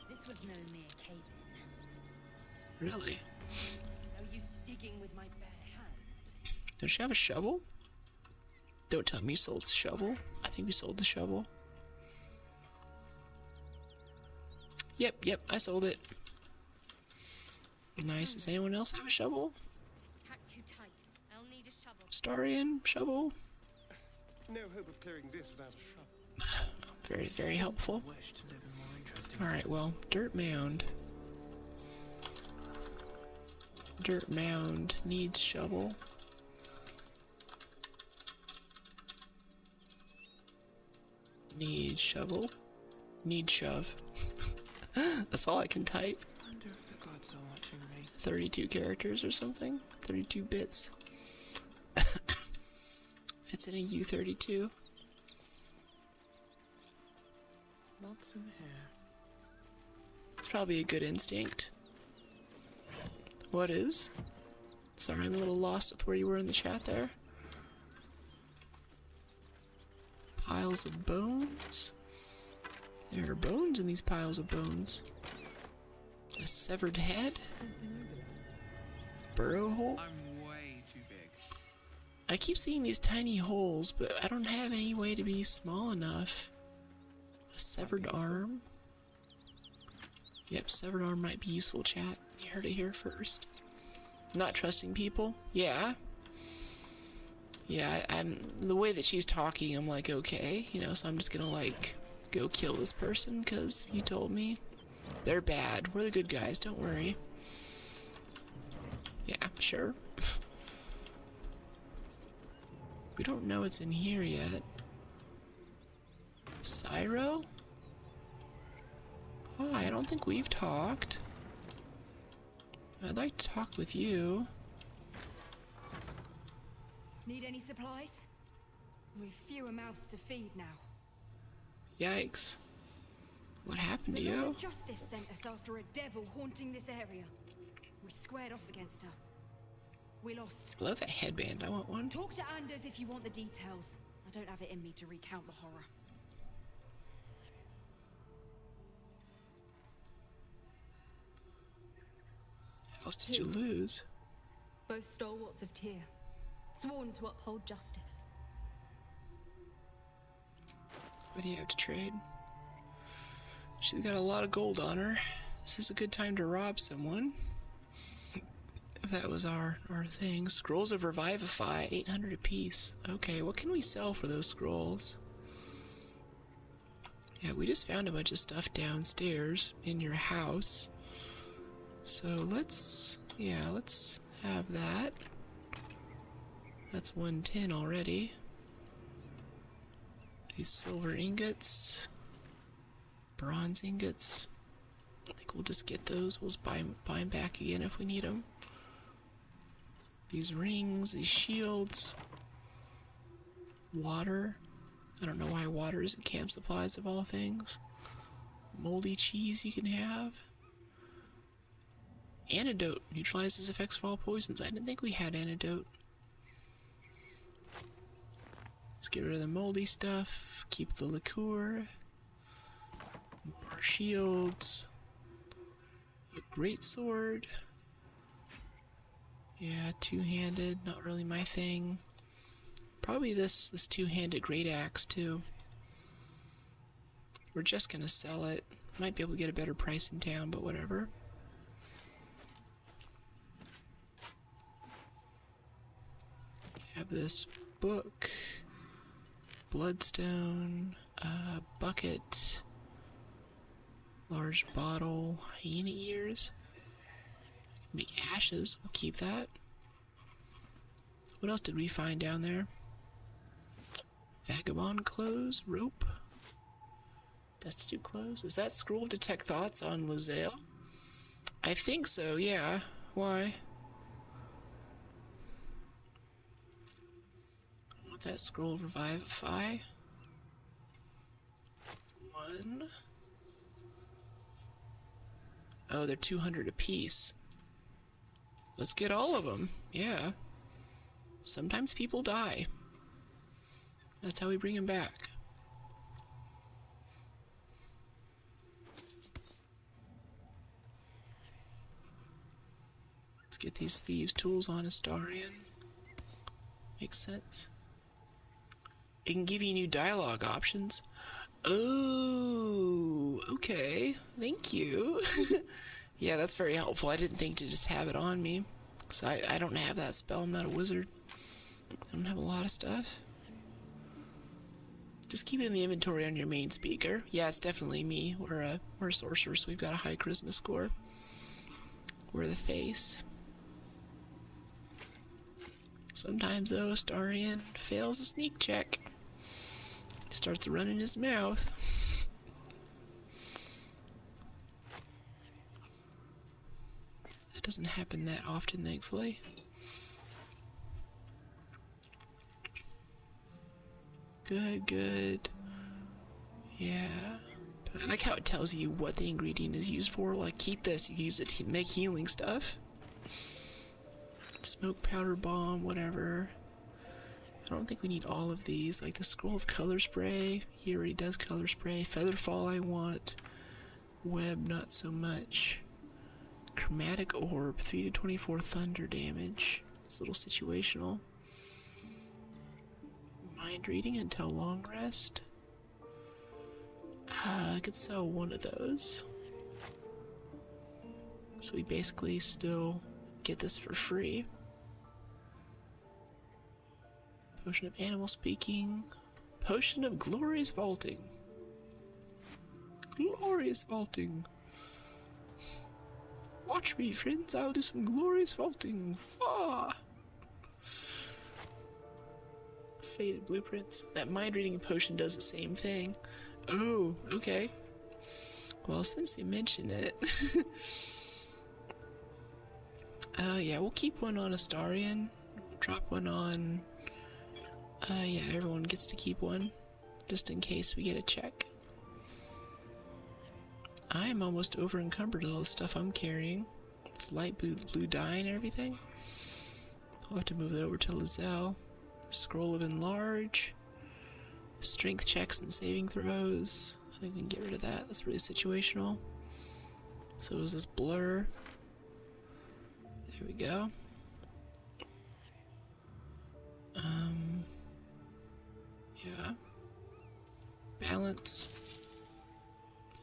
This was no mere cave-in. Really? No use digging with my bare hands. Does she have a shovel? Don't tell me you sold the shovel. I think we sold the shovel. Yep, I sold it. Nice. Does anyone else have a shovel? It's packed too tight. I'll need a shovel. Starian, shovel. No hope of clearing this without a shovel. Very, very helpful. Alright, well, dirt mound. Dirt mound needs shovel. Need shovel. Need shove. That's all I can type. I wonder if the gods are watching me. 32 characters or something? 32 bits. Fits in a U32. Lots in here. It's probably a good instinct. What is? Sorry, I'm a little lost with where you were in the chat there. Piles of bones. There are bones in these piles of bones. A severed head. Burrow hole. I'm way too big. I keep seeing these tiny holes, but I don't have any way to be small enough. A severed arm. Yep, severed arm might be useful, chat. You heard it here first. Not trusting people? Yeah. Yeah, I'm the way that she's talking, I'm like, okay, you know, so I'm just gonna like go kill this person because you told me. They're bad. We're the good guys, don't worry. Yeah, sure. We don't know what's in here yet. Cyro? Oh, I don't think we've talked. I'd like to talk with you. Need any supplies? We've fewer mouths to feed now. Yikes. What happened to The Lord you? of Justice sent us after a devil haunting this area. We squared off against her. We lost. I love that headband. I want one. Talk to Anders if you want the details. I don't have it in me to recount the horror. How else did you lose? Both stalwarts of Tyr, sworn to uphold justice. What do you have to trade? She's got a lot of gold on her. This is a good time to rob someone. If that was our thing. Scrolls of Revivify, 800 apiece. Okay, what can we sell for those scrolls? Yeah, we just found a bunch of stuff downstairs in your house. So let's have that. That's 110 already. These silver ingots. Bronze ingots. I think we'll just get those. We'll just buy them back again if we need them. These rings, these shields. Water. I don't know why water is in camp supplies of all things. Moldy cheese you can have. Antidote. Neutralizes effects for all poisons. I didn't think we had antidote. Let's get rid of the moldy stuff. Keep the liqueur. More shields. A great sword. Yeah, two-handed. Not really my thing. Probably this two-handed great axe too. We're just gonna sell it. Might be able to get a better price in town, but whatever. Have this book, bloodstone, bucket, large bottle, hyena ears. Make ashes. We'll keep that. What else did we find down there? Vagabond clothes, rope, destitute clothes. Is that scroll detect thoughts on Lae'zel? I think so. Yeah. Why? That scroll revivify. 1. Oh, they're 200 apiece. Let's get all of them. Yeah. Sometimes people die. That's how we bring them back. Let's get these thieves' tools on Astarion. Makes sense. It can give you new dialogue options. Oh, okay. Thank you. Yeah, that's very helpful. I didn't think to just have it on me. Because I don't have that spell. I'm not a wizard. I don't have a lot of stuff. Just keep it in the inventory on your main speaker. Yeah, it's definitely me. We're sorcerers, so we've got a high charisma score. We're the face. Sometimes, though, Astarion fails a sneak check. He starts running his mouth. That doesn't happen that often, thankfully. Good, good. Yeah. I like how it tells you what the ingredient is used for. Like, keep this, you can use it to make healing stuff. Smoke powder bomb, whatever. I don't think we need all of these. Like the scroll of color spray. He already does color spray. Featherfall I want. Web not so much. Chromatic orb, 3 to 24 thunder damage. It's a little situational. Mind reading until long rest. I could sell one of those. So we basically still get this for free. Potion of animal speaking. Potion of glorious vaulting. Glorious vaulting. Watch me, friends. I'll do some glorious vaulting. Ah! Faded blueprints. That mind reading potion does the same thing. Oh, okay. Well, since you mention it. Yeah, we'll keep one on Astarion. Drop one on... yeah, everyone gets to keep one. Just in case we get a check. I am almost over encumbered with all the stuff I'm carrying. It's light blue dye and everything. I'll have to move that over to Lizelle. Scroll of Enlarge. Strength checks and saving throws. I think we can get rid of that. That's really situational. So is this blur. There we go. Yeah. Balance.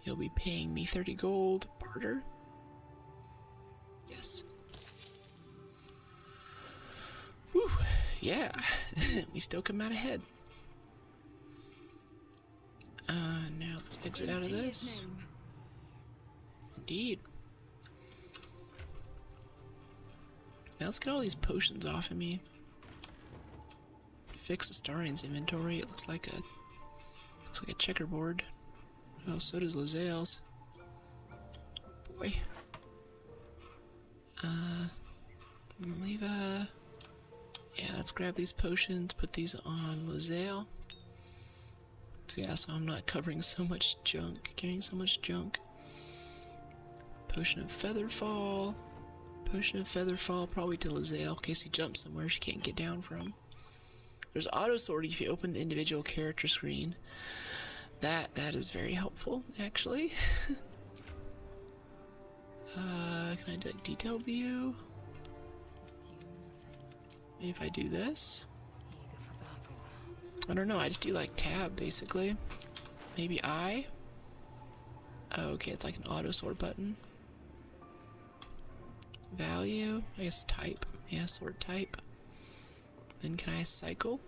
You'll be paying me 30 gold. Barter. Yes. Whew. Yeah. We still come out ahead. Now let's exit out of this. Indeed. Now let's get all these potions off of me. Fix Astarion's inventory. It looks like a checkerboard. Oh, so does Lazelle's. Boy. Yeah, let's grab these potions, put these on Lizelle. So yeah, so I'm not covering so much junk, carrying so much junk. Potion of Featherfall. Potion of Featherfall probably to Lizelle in case he jumps somewhere she can't get down from. There's auto sorting if you open the individual character screen. That is very helpful, actually. Can I do like detail view? Maybe if I do this? I don't know, I just do like tab basically. Maybe I? Oh, okay, it's like an auto sort button. Value, I guess type. Yeah, sort type. Then can I cycle?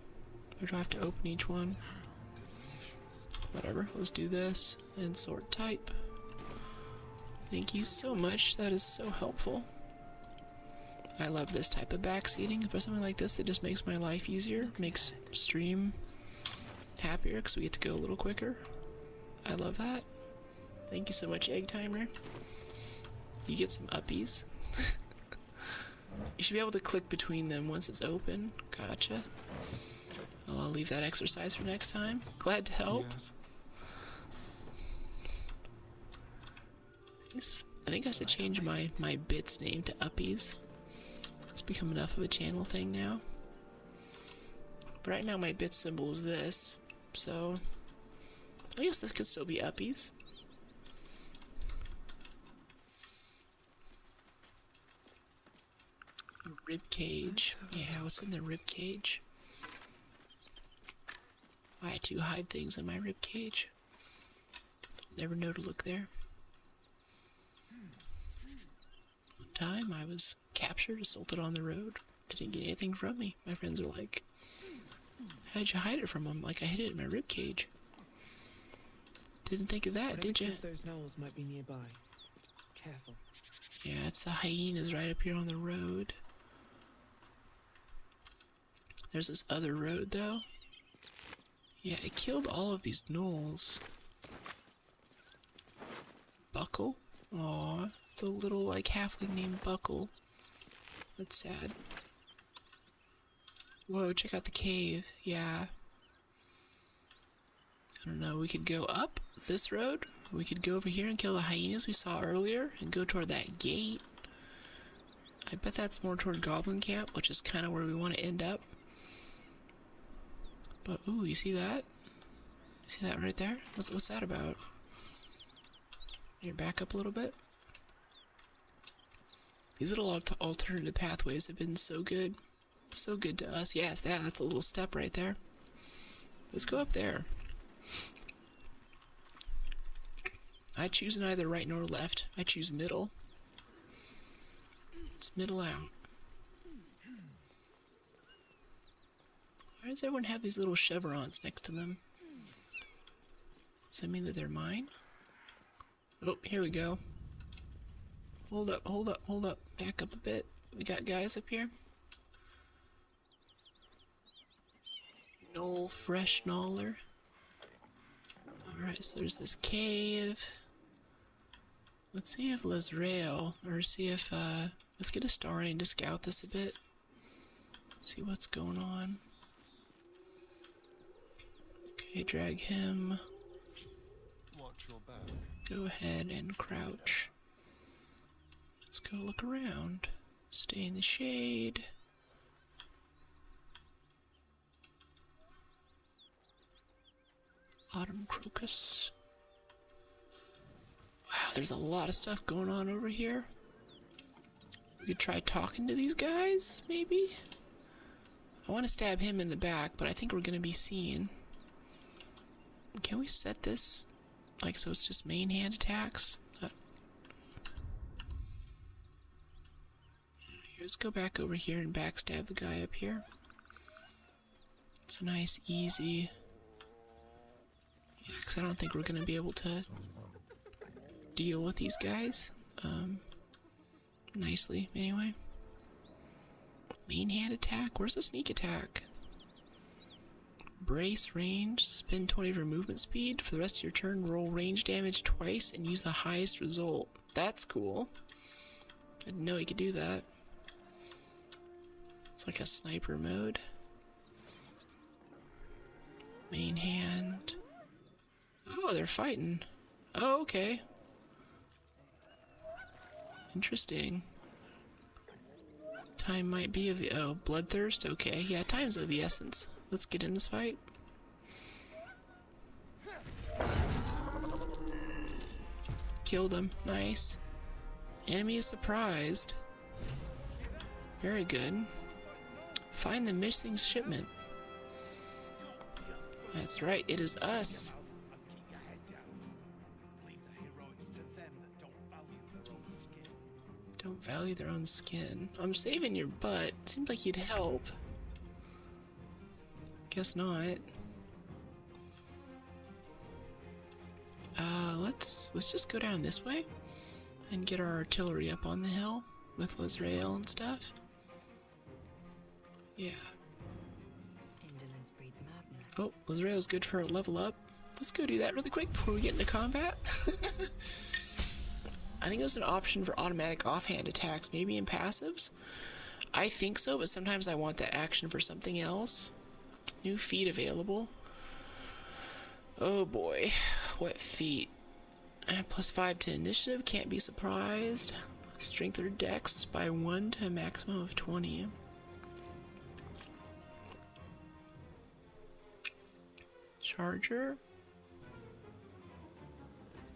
Or do I have to open each one? Whatever, let's do this and sort type. Thank you so much, that is so helpful. I love this type of backseating. For something like this, it just makes my life easier, makes stream happier because we get to go a little quicker. I love that. Thank you so much, Egg Timer. You get some uppies. You should be able to click between them once it's open. Gotcha. Well, I'll leave that exercise for next time. Glad to help. Yes. I think I should change my bits name to Uppies. It's become enough of a channel thing now. But right now my bit symbol is this, so I guess this could still be Uppies. Rib cage. Yeah, what's in the rib cage? I had to hide things in my rib cage. Never know to look there. One time I was captured, assaulted on the road. They didn't get anything from me. My friends were like, "How did you hide it from them?" Like, I hid it in my rib cage. Didn't think of that, did you? Those gnolls might be nearby. Careful. Yeah, it's the hyenas right up here on the road. There's this other road, though. Yeah, it killed all of these gnolls. Buckle? Aw, it's a little, like, halfling named Buckle. That's sad. Whoa, check out the cave. Yeah. I don't know, we could go up this road. We could go over here and kill the hyenas we saw earlier and go toward that gate. I bet that's more toward Goblin Camp, which is kind of where we want to end up. But, ooh, you see that? You see that right there? What's that about? Here, back up a little bit. These little alternative pathways have been so good. So good to us. Yes, that's a little step right there. Let's go up there. I choose neither right nor left. I choose middle. It's middle out. Why does everyone have these little chevrons next to them? Does that mean that they're mine? Oh, here we go. Hold up, hold up, hold up. Back up a bit. We got guys up here. Gnoll, fresh gnoller. Alright, so there's this cave. Let's see if Lezrael, or see if, let's get a Starian to scout this a bit. See what's going on. Okay, drag him. Watch your back. Go ahead and crouch. Let's go look around. Stay in the shade. Autumn crocus. Wow, there's a lot of stuff going on over here. We could try talking to these guys, maybe? I want to stab him in the back, but I think we're going to be seen. Can we set this, like, so it's just main hand attacks? Let's go back over here and backstab the guy up here. It's a nice, easy... Yeah, because I don't think we're going to be able to deal with these guys. Nicely, anyway. Main hand attack? Where's the sneak attack? Brace range, spend 20 for movement speed. For the rest of your turn, roll range damage twice and use the highest result. That's cool. I didn't know you could do that. It's like a sniper mode. Main hand. Oh, they're fighting. Oh, okay. Interesting. Time might be of the... Oh, bloodthirst? Okay, yeah, time's of the essence. Let's get in this fight. Killed him. Nice. Enemy is surprised. Very good. Find the missing shipment. That's right, it is us. Don't value their own skin. I'm saving your butt. Seems like you'd help. Guess not. Let's just go down this way and get our artillery up on the hill with Lezrael and stuff. Yeah. Indolence breeds madness. Oh, Lezrael's good for a level up. Let's go do that really quick before we get into combat. I think there's an option for automatic offhand attacks, maybe in passives. I think so, but sometimes I want that action for something else. New feat available. Oh boy, what feat? +5 to initiative, can't be surprised. Strength or dex by 1 to a maximum of 20. Charger.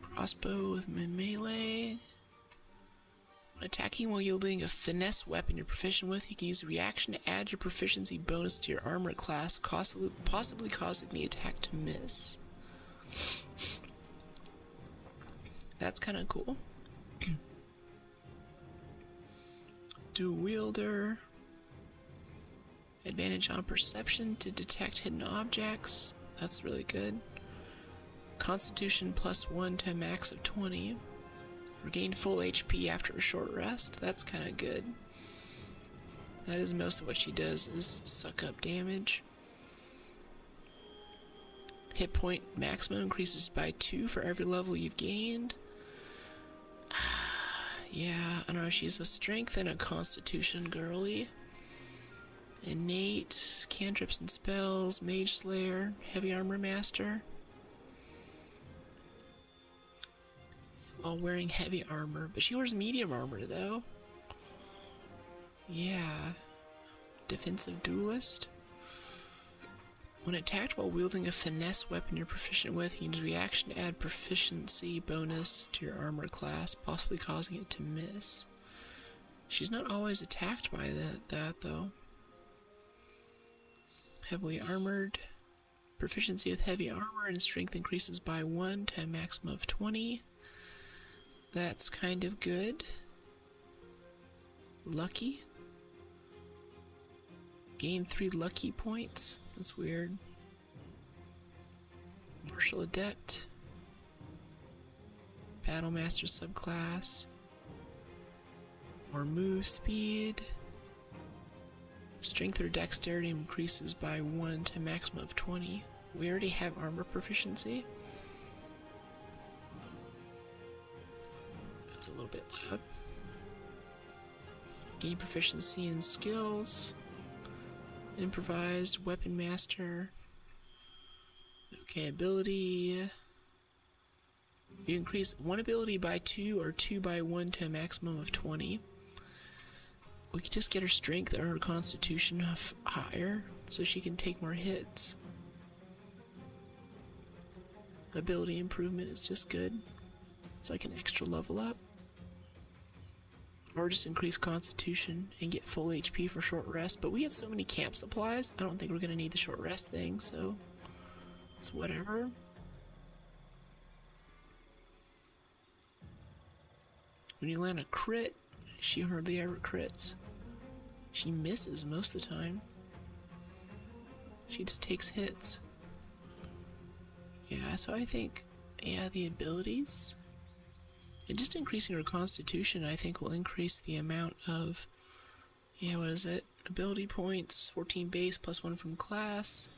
Crossbow with melee. Attacking while wielding a finesse weapon you're proficient with, you can use a reaction to add your proficiency bonus to your armor class, possibly causing the attack to miss. That's kind of cool. Dual wielder. Advantage on perception to detect hidden objects. That's really good. Constitution +1 to a max of 20. Regain full HP after a short rest. That's kind of good. That is most of what she does, is suck up damage. Hit point maximum increases by 2 for every level you've gained. Yeah, I don't know, she's a strength and a constitution girly. Innate, cantrips and spells, mage slayer, heavy armor master. All wearing heavy armor, but she wears medium armor though. Yeah. Defensive duelist. When attacked while wielding a finesse weapon you're proficient with, you use a reaction to add proficiency bonus to your armor class, possibly causing it to miss. She's not always attacked by that though. Heavily armored. Proficiency with heavy armor and strength increases by 1 to a maximum of 20. That's kind of good. Lucky. Gain 3 lucky points. That's weird. Martial Adept. Battle Master subclass. More move speed. Strength or dexterity increases by 1 to a maximum of 20. We already have armor proficiency. That's a little bit loud. Gain proficiency in skills. Improvised, weapon master. Okay, ability. You increase one ability by 2 or 2 by 1 to a maximum of 20. We could just get her strength or her constitution higher so she can take more hits. Ability improvement is just good. It's like an extra level up. Or just increase constitution and get full HP for short rest. But we had so many camp supplies, I don't think we're going to need the short rest thing, so it's whatever. When you land a crit, she hardly ever crits. She misses most of the time. She just takes hits. Yeah, so I think, yeah, the abilities. And just increasing her constitution, I think, will increase the amount of, yeah, what is it? Ability points, 14 base, +1 from class,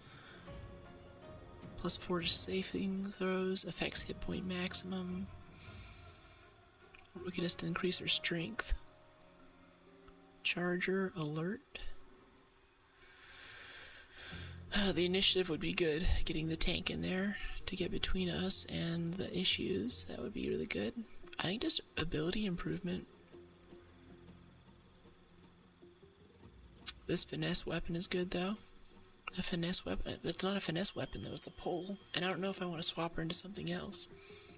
+4 to saving throws, affects hit point maximum. Or we could just increase her strength. Charger, alert. The initiative would be good, getting the tank in there to get between us and the issues. That would be really good. I think just ability improvement. This finesse weapon is good though. A finesse weapon. It's not a finesse weapon though, it's a pole. And I don't know if I want to swap her into something else.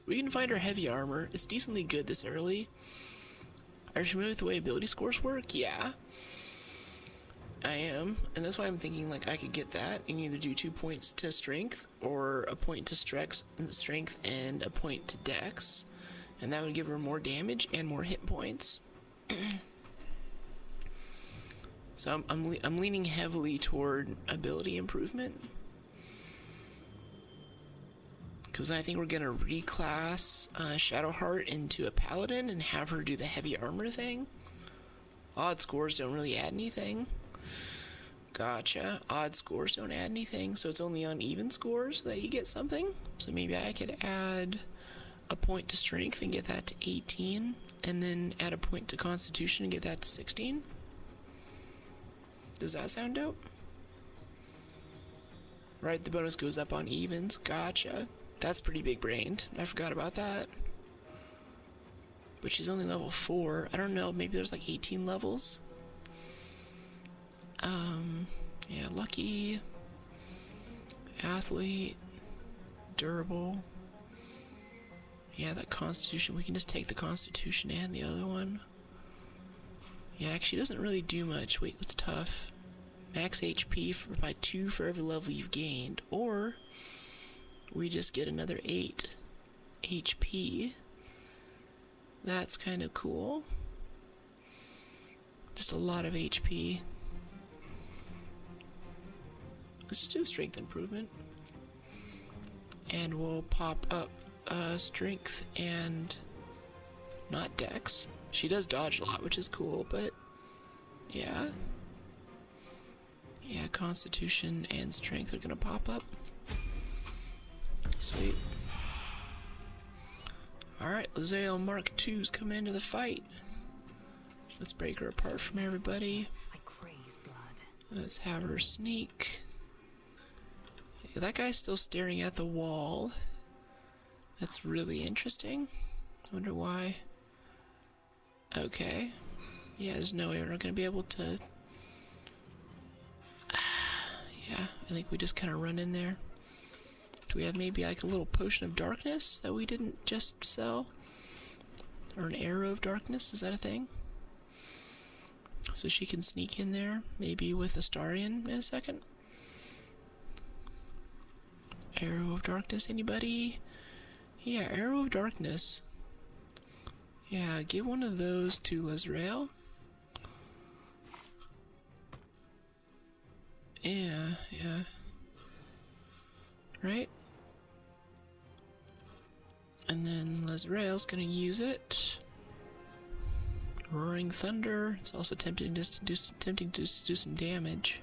We can find her heavy armor. It's decently good this early. Are you familiar with the way ability scores work? Yeah. I am. And that's why I'm thinking like I could get that and either do 2 points to strength or a point to strength and a point to dex. And that would give her more damage and more hit points. So I'm leaning heavily toward ability improvement. Because then I think we're going to reclass Shadowheart into a paladin and have her do the heavy armor thing. Odd scores don't really add anything. Gotcha. Odd scores don't add anything, so it's only on even scores that you get something. So maybe I could add a point to strength and get that to 18, and then add a point to constitution and get that to 16. Does that sound dope? Right, the bonus goes up on evens. Gotcha. That's pretty big brained. I forgot about that. But she's only level 4. I don't know, maybe there's like 18 levels. Yeah, lucky, athlete, durable. Yeah, that constitution, we can just take the constitution and the other one. Yeah, she doesn't really do much. Wait, what's tough? Max HP by 2 for every level you've gained. Or we just get another 8 HP. That's kind of cool. Just a lot of HP. Let's just do the strength improvement. And we'll pop up strength and not dex. She does dodge a lot, which is cool, but yeah. Yeah, constitution and strength are gonna pop up. Sweet. Alright, Lae'zel Mark II's coming into the fight. Let's break her apart from everybody. I crave blood. Let's have her sneak. That guy's still staring at the wall. That's really interesting. I wonder why. Okay. Yeah, there's no way we're not going to be able to... yeah, I think we just kind of run in there. Do we have maybe like a little potion of darkness that we didn't just sell? Or an arrow of darkness? Is that a thing? So she can sneak in there, maybe with Astarion in a second. Arrow of darkness, anybody? Yeah, arrow of darkness. Yeah, give one of those to Lae'zel. Yeah. Right? And then Lae'zel's gonna use it. Roaring Thunder. It's also tempting to do some damage.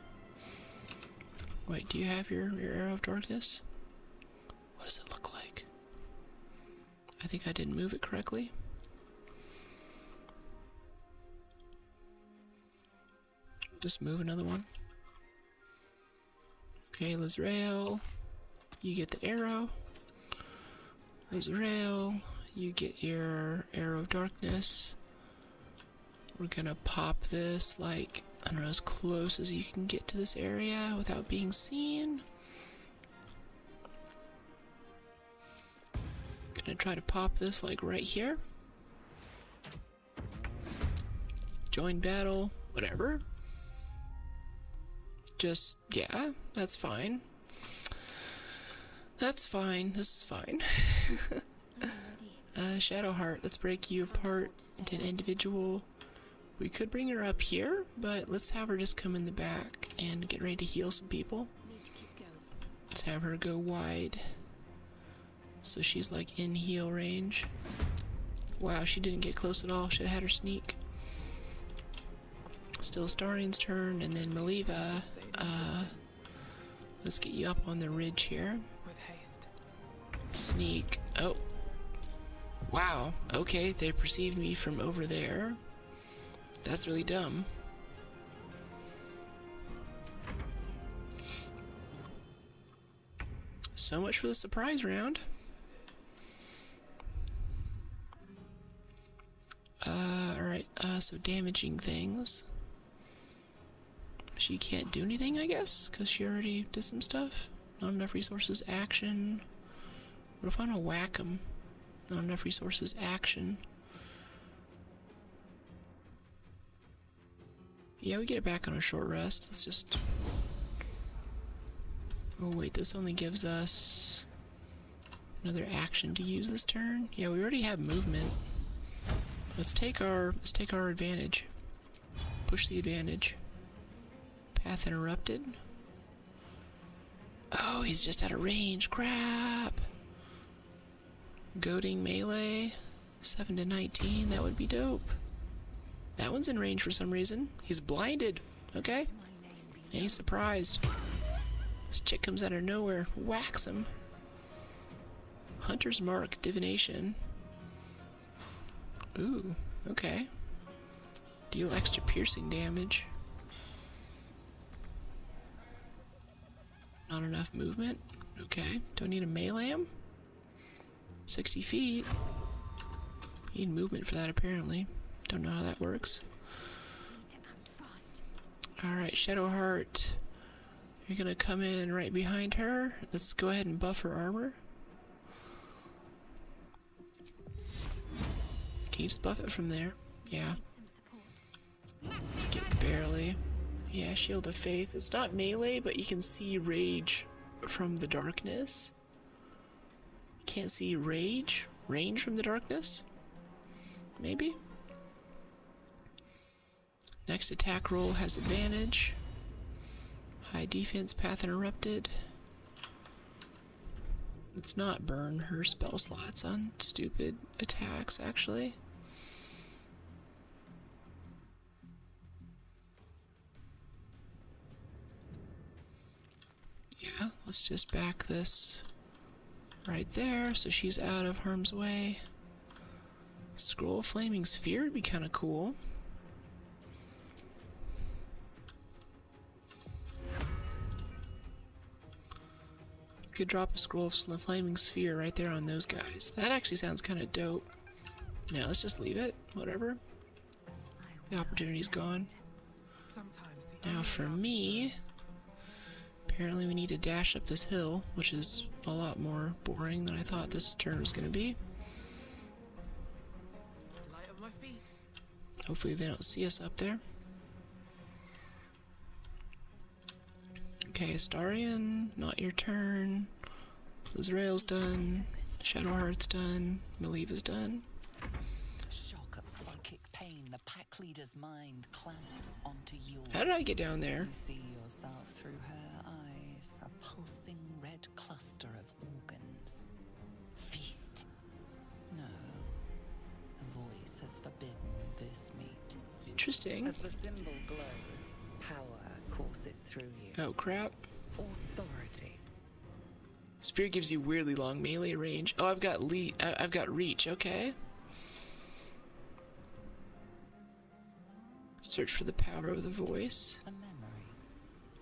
Wait, do you have your arrow of darkness? What does it look like? I think I didn't move it correctly. Just move another one. Okay, Lae'zel, you get the arrow. Lae'zel, you get your arrow of darkness. We're gonna pop this like, I don't know, as close as you can get to this area without being seen. Gonna try to pop this like right here. Join battle, whatever. Just, yeah, that's fine. That's fine, this is fine. Shadowheart, let's break you apart into an individual. We could bring her up here, but let's have her just come in the back and get ready to heal some people. Let's have her go wide. So she's like in heal range. Wow, she didn't get close at all. Should have had her sneak. Still Astarion's turn, and then Maliva. Let's get you up on the ridge here. With haste. Sneak. Oh. Wow. Okay, they perceived me from over there. That's really dumb. So much for the surprise round. Alright, so damaging things. She can't do anything, I guess, because she already did some stuff. Not enough resources, action. What if I want to whack him? Not enough resources, action. Yeah, we get it back on a short rest. Let's just... oh wait, this only gives us another action to use this turn. Yeah, we already have movement. Let's take our advantage. Push the advantage. Path interrupted. Oh, he's just out of range. Crap. Goading melee. 7 to 19. That would be dope. That one's in range for some reason. He's blinded. Okay. And he's surprised. This chick comes out of nowhere. Whacks him. Hunter's Mark. Divination. Ooh. Okay. Deal extra piercing damage. Not enough movement. Okay. Do I need to melee him? 60 feet. Need movement for that, apparently. Don't know how that works. Alright, Shadowheart. You're gonna come in right behind her. Let's go ahead and buff her armor. Can you just buff it from there? Yeah. Barely. Yeah, Shield of Faith. It's not melee, but you can see rage from the darkness. Can't see range from the darkness? Maybe? Next attack roll has advantage. High defense, path interrupted. Let's not burn her spell slots on stupid attacks, actually. Yeah, let's just back this right there so she's out of harm's way. Scroll of Flaming Sphere would be kind of cool. Could drop a Scroll of Flaming Sphere right there on those guys. That actually sounds kind of dope. Now let's just leave it. Whatever. The opportunity's gone. Now for me, apparently we need to dash up this hill, which is a lot more boring than I thought this turn was going to be. Hopefully they don't see us up there. Okay, Astarion, not your turn. Lizrael's done. Shadowheart's done. Maliva's done. Shock of psychic pain, the pack leader's mind clamps onto yours. How did I get down there? You see yourself through her eyes, a pulsing red cluster of organs. Feast. No. The voice has forbidden this meat. Interesting. As the symbol glows, power courses through you. Oh crap. Authority. Spear gives you weirdly long melee range. Oh, I've got reach, okay. Search for the power of the voice. A memory.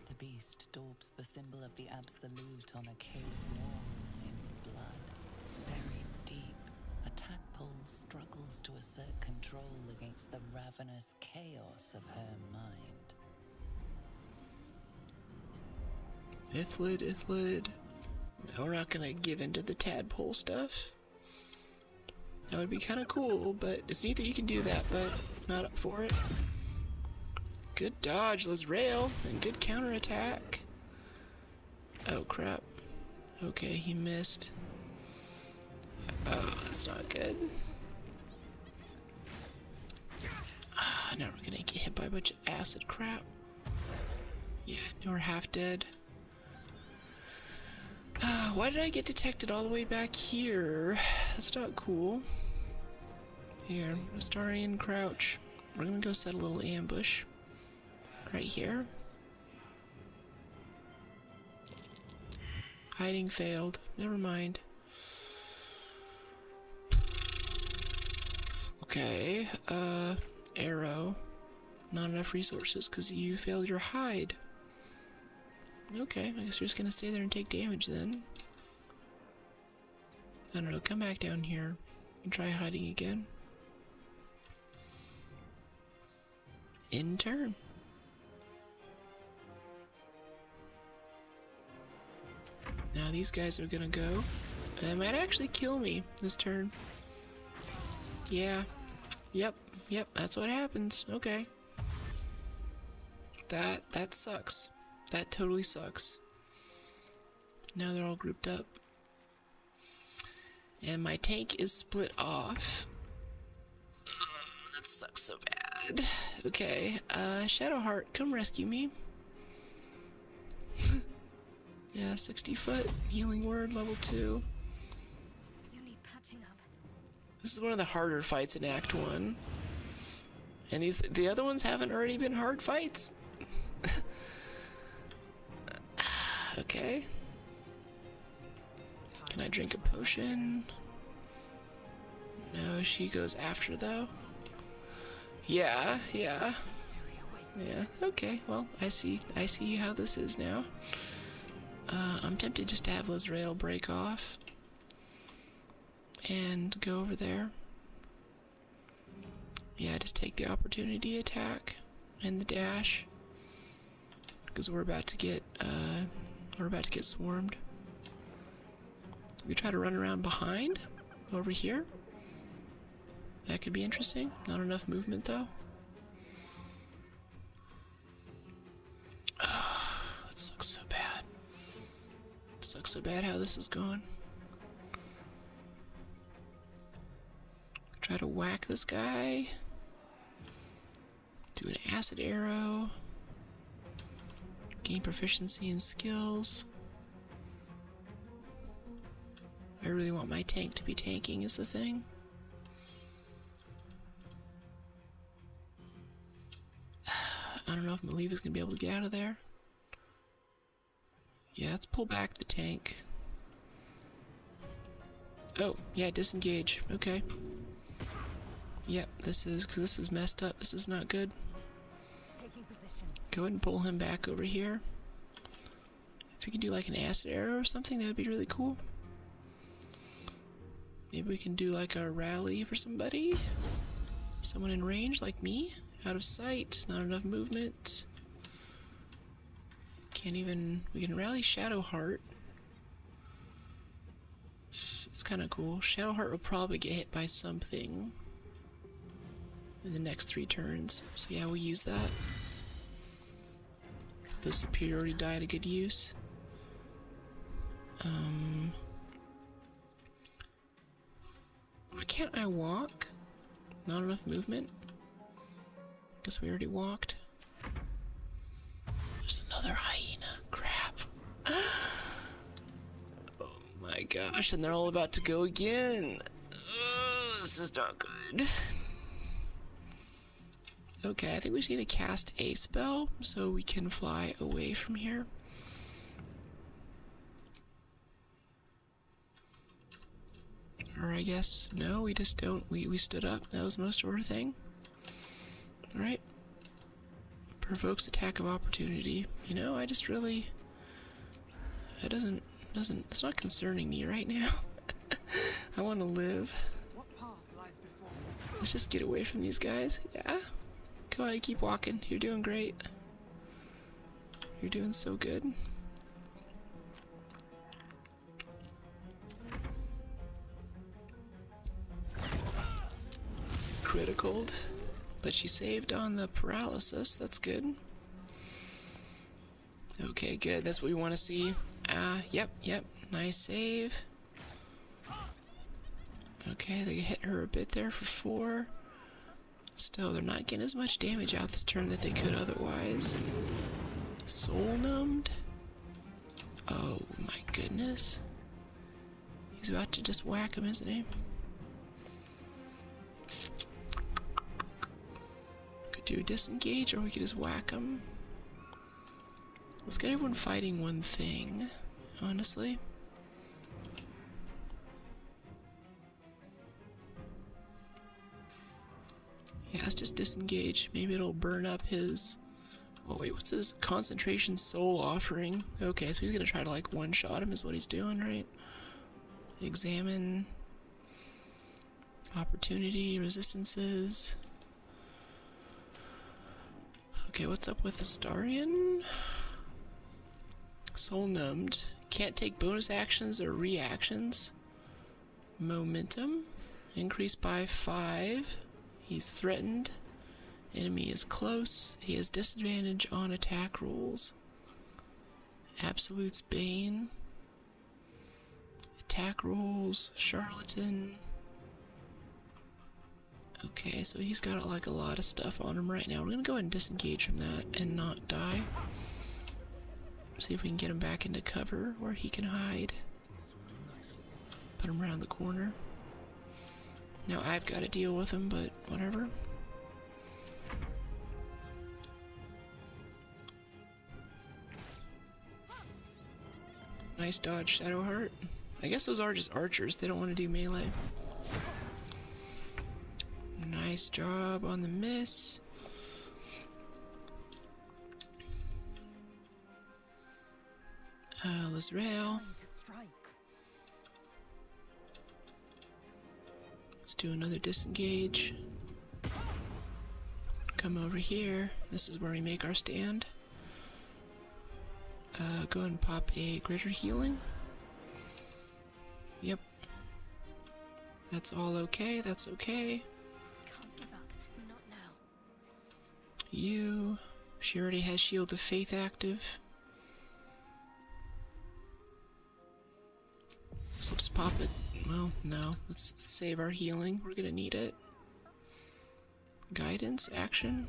The beast daubs the symbol of the absolute on a cave wall in blood. Buried deep, a tadpole struggles to assert control against the ravenous chaos of her mind. Ithlid. No, we're not gonna give into the tadpole stuff. That would be kind of cool, but it's neat that you can do that, but not up for it. Good dodge, Lizrael, and good counterattack. Oh crap. Okay, he missed. Oh, that's not good. Now we're gonna get hit by a bunch of acid crap. Yeah, now we're half dead. Why did I get detected all the way back here? That's not cool. Here, Astarion, crouch. We're gonna go set a little ambush. Right here. Hiding failed. Never mind. Okay, arrow. Not enough resources because you failed your hide. Okay, I guess you're just gonna stay there and take damage then. I don't know, come back down here and try hiding again. In turn. Now these guys are gonna go. They might actually kill me this turn. Yeah. Yep, that's what happens. Okay. That sucks. That totally sucks. Now they're all grouped up. And my tank is split off. That sucks so bad. Okay, Shadowheart, come rescue me. Yeah, 60 foot, healing word, level 2. You need patching up. This is one of the harder fights in Act 1. And the other ones haven't already been hard fights. Okay. Can I drink a potion? No, she goes after though. Yeah, okay, well, I see how this is now. I'm tempted just to have Lizrael break off and go over there. Yeah, just take the opportunity attack and the dash because we're about to get swarmed. We try to run around behind over here. That could be interesting. Not enough movement though. sucks so bad how this is gone. Try to whack this guy. Do an acid arrow. Gain proficiency in skills. I really want my tank to be tanking is the thing. I don't know if Maliva's gonna be able to get out of there. Yeah, let's pull back the tank. Oh, yeah, disengage. Okay. Yep, this is messed up. This is not good. Go ahead and pull him back over here. If you can do like an acid arrow or something, that would be really cool. Maybe we can do like a rally for somebody. Someone in range like me. Out of sight, not enough movement. Can't even... We can rally Shadowheart. It's kind of cool. Shadowheart will probably get hit by something in the next 3 turns. So yeah, we'll use that. The superiority die at a good use. Why can't I walk? Not enough movement? Guess we already walked. There's another hyena. Crap. Oh my gosh, and they're all about to go again. Oh, this is not good. Okay, I think we just need to cast a spell so we can fly away from here. Or I guess, no, we just don't. We stood up. That was most of our thing. Alright. Provokes attack of opportunity. You know, I just really... It doesn't... It's not concerning me right now. I want to live. Let's just get away from these guys. Yeah? Go ahead, keep walking. You're doing great. You're doing so good. Criticaled. But she saved on the paralysis. That's good. Okay, good. That's what we want to see. Yep. Nice save. Okay, they hit her a bit there for 4. Still, they're not getting as much damage out this turn that they could otherwise. Soul numbed? Oh my goodness. He's about to just whack him, isn't he? Could do a disengage, or we could just whack him. Let's get everyone fighting one thing, honestly. Yeah, let's just disengage. Maybe it'll burn up his... Oh wait, what's his concentration soul offering? Okay, so he's gonna try to like one-shot him is what he's doing, right? Examine... Opportunity, resistances... Okay, what's up with the Astarion? Soul numbed. Can't take bonus actions or reactions. Momentum. Increased by 5. He's threatened. Enemy is close. He has disadvantage on attack rolls. Absolute's Bane. Attack rolls. Charlatan. Okay, so he's got like a lot of stuff on him right now. We're gonna go ahead and disengage from that and not die. See if we can get him back into cover where he can hide. Put him around the corner. Now I've got to deal with him, but whatever. Nice dodge, Shadowheart. I guess those are just archers. They don't want to do melee. Nice job on the miss. Lizrael. Let's do another disengage. Come over here. This is where we make our stand. Go and pop a greater healing. Yep. That's all okay. That's okay. You. She already has Shield of Faith active. guess we'll just pop it. Well, no. Let's save our healing. We're gonna need it. Guidance, action.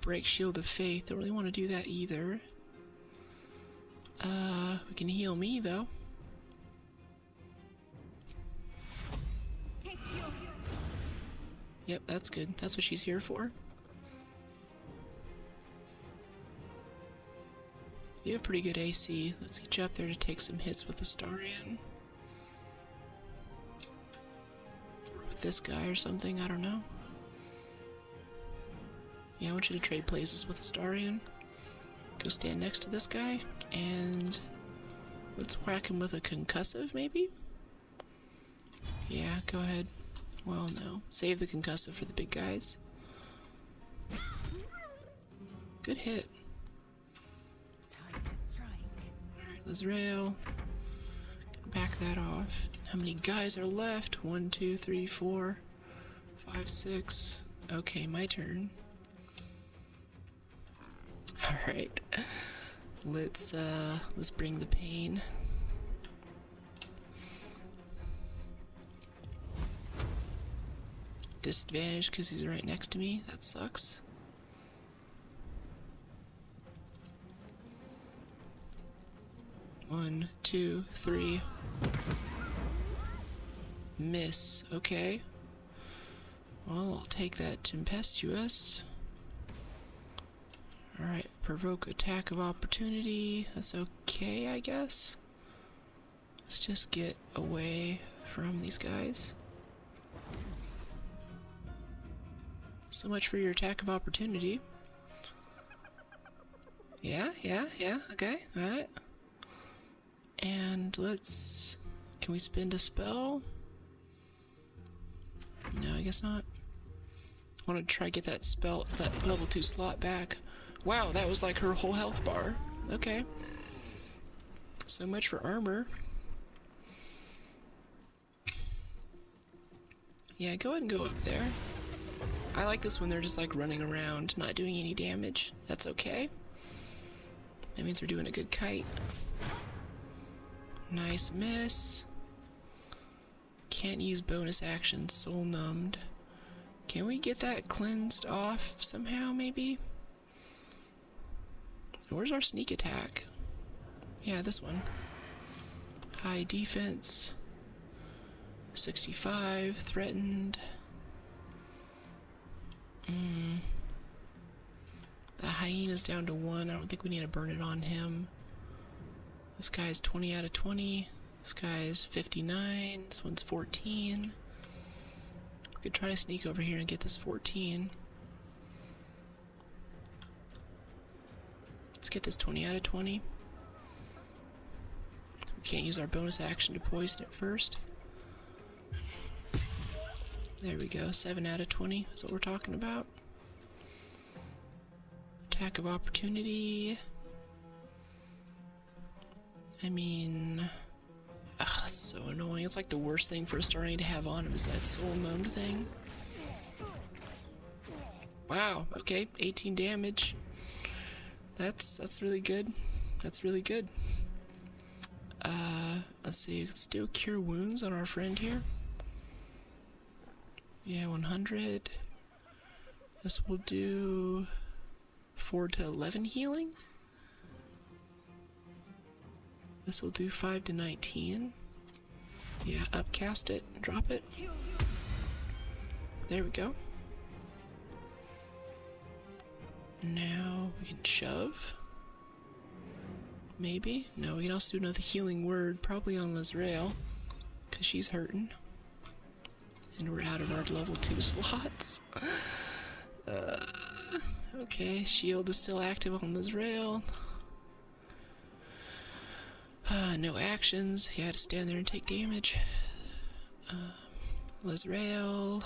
Break Shield of Faith. Don't really want to do that either. We can heal me though. Yep, that's good. That's what she's here for. You have pretty good AC. Let's get you up there to take some hits with the Astarion. Or with this guy or something, I don't know. Yeah, I want you to trade places with Astarion. Go stand next to this guy, and let's whack him with a concussive, maybe? Yeah, go ahead. Well, no. Save the concussive for the big guys. Good hit. Alright, Lizrael. Back that off. How many guys are left? 1, 2, 3, 4, 5, 6. Okay, my turn. Alright. Let's bring the pain. Disadvantage because he's right next to me. That sucks. One, 2, 3. Miss. Okay. Well, I'll take that tempestuous. Alright, provoke attack of opportunity. That's okay, I guess. Let's just get away from these guys. So much for your attack of opportunity. Yeah, okay, alright. And let's... Can we spend a spell? No, I guess not. I want to try to get that spell, that level 2 slot back. Wow, that was like her whole health bar. Okay. So much for armor. Yeah, go ahead and go up there. I like this when they're just like running around, not doing any damage. That's okay. That means we're doing a good kite. Nice miss. Can't use bonus actions, soul numbed. Can we get that cleansed off somehow, maybe? Where's our sneak attack? Yeah, this one. High defense. 65, threatened. The hyena's down to 1. I don't think we need to burn it on him. This guy's 20 out of 20. This guy's 59. This one's 14. We could try to sneak over here and get this 14. Let's get this 20 out of 20. We can't use our bonus action to poison it first. There we go, 7 out of 20 is what we're talking about. Attack of opportunity. I mean... Ugh, that's so annoying. It's like the worst thing for a Astarion to have on him is that soul numbed thing. Wow, okay, 18 damage. That's really good. That's really good. Let's see, let's do cure wounds on our friend here. Yeah, 100. This will do 4 to 11 healing. This will do 5 to 19. Yeah, upcast it, drop it. There we go. Now we can shove. Maybe. No, we can also do another healing word, probably on Lizrael, because she's hurting. And we're out of our level 2 slots. Okay, shield is still active on Lizrael. No actions. You had to stand there and take damage. Lizrael.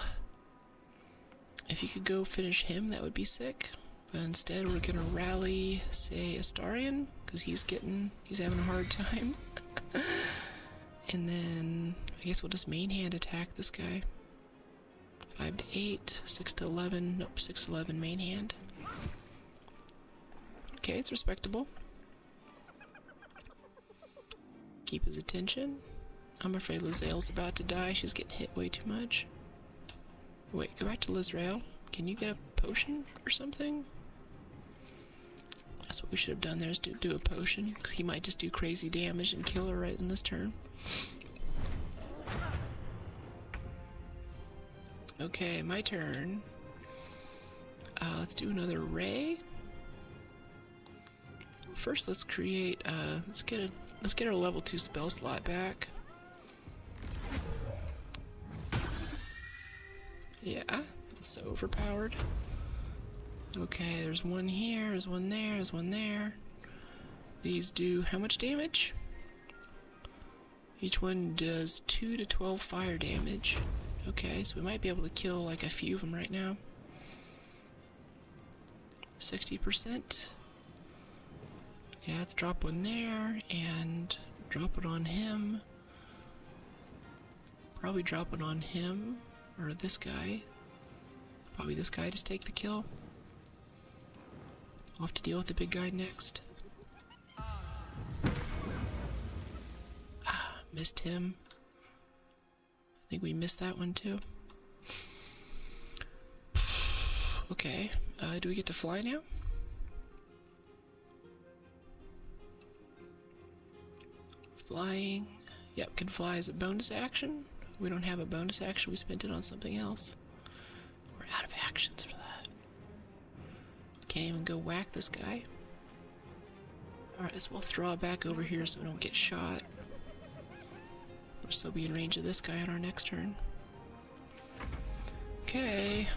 If you could go finish him, that would be sick. But instead, we're gonna rally, say, Astarion, because he's having a hard time. And then, I guess we'll just main hand attack this guy. 5 to 8, 6 to 11, nope, 6 to 11 main hand. Okay, it's respectable. Keep his attention. I'm afraid Lizrael's about to die. She's getting hit way too much. Wait, go back to Lizrael. Can you get a potion or something? That's what we should have done there, is do a potion, because he might just do crazy damage and kill her right in this turn. Okay, my turn. Let's do another ray. First, let's create. Let's get our level 2 spell slot back. Yeah, it's so overpowered. Okay, there's one here, there's one there, there's one there. These do how much damage? Each one does 2 to 12 fire damage. Okay, so we might be able to kill like a few of them right now. 60%. Yeah, let's drop one there and drop it on him. Probably drop it on him or this guy. Probably this guy to take the kill. We'll have to deal with the big guy next. Missed him. I think we missed that one too. Okay, do we get to fly now? Flying. Yep, can fly as a bonus action. We don't have a bonus action, we spent it on something else. We're out of actions for that. Can't even go whack this guy. Alright, so we'll throw it back over here so we don't get shot. We'll still be in range of this guy on our next turn. Okay.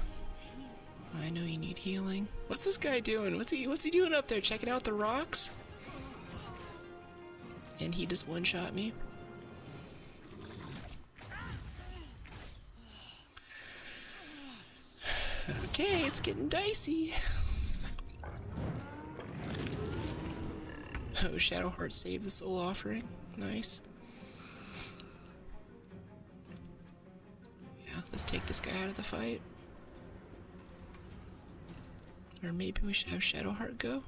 I know you need healing. What's this guy doing? What's he doing up there? Checking out the rocks? And he just one-shot me. Okay, it's getting dicey. Oh, Shadowheart saved the soul offering. Nice. Yeah, let's take this guy out of the fight. Or maybe we should have Shadowheart go.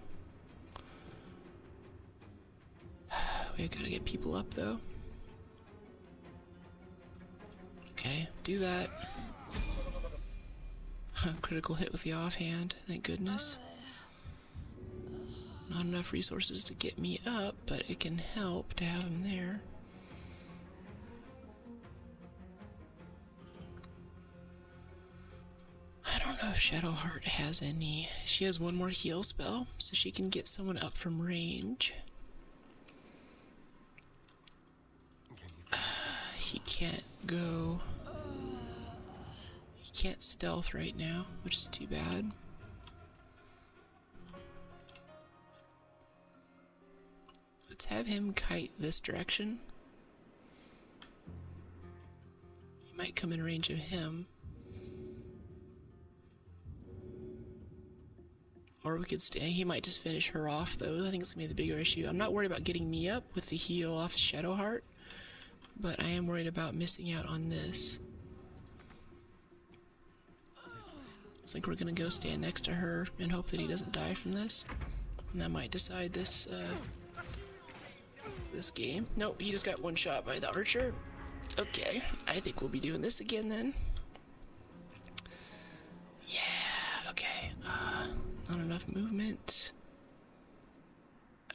We gotta get people up though. Okay, do that. Critical hit with the offhand, thank goodness. Not enough resources to get me up, but it can help to have him there. I don't know if Shadowheart has any. She has one more heal spell, so she can get someone up from range. He can't go. He can't stealth right now, which is too bad. Let's have him kite this direction. He might come in range of him. Or we could stay. He might just finish her off though. I think it's gonna be the bigger issue. I'm not worried about getting me up with the heal off Shadowheart, but I am worried about missing out on this. It's like we're gonna go stand next to her and hope that he doesn't die from this. And that might decide this this game. Nope, he just got one shot by the archer. Okay, I think we'll be doing this again then. Yeah, okay. Not enough movement.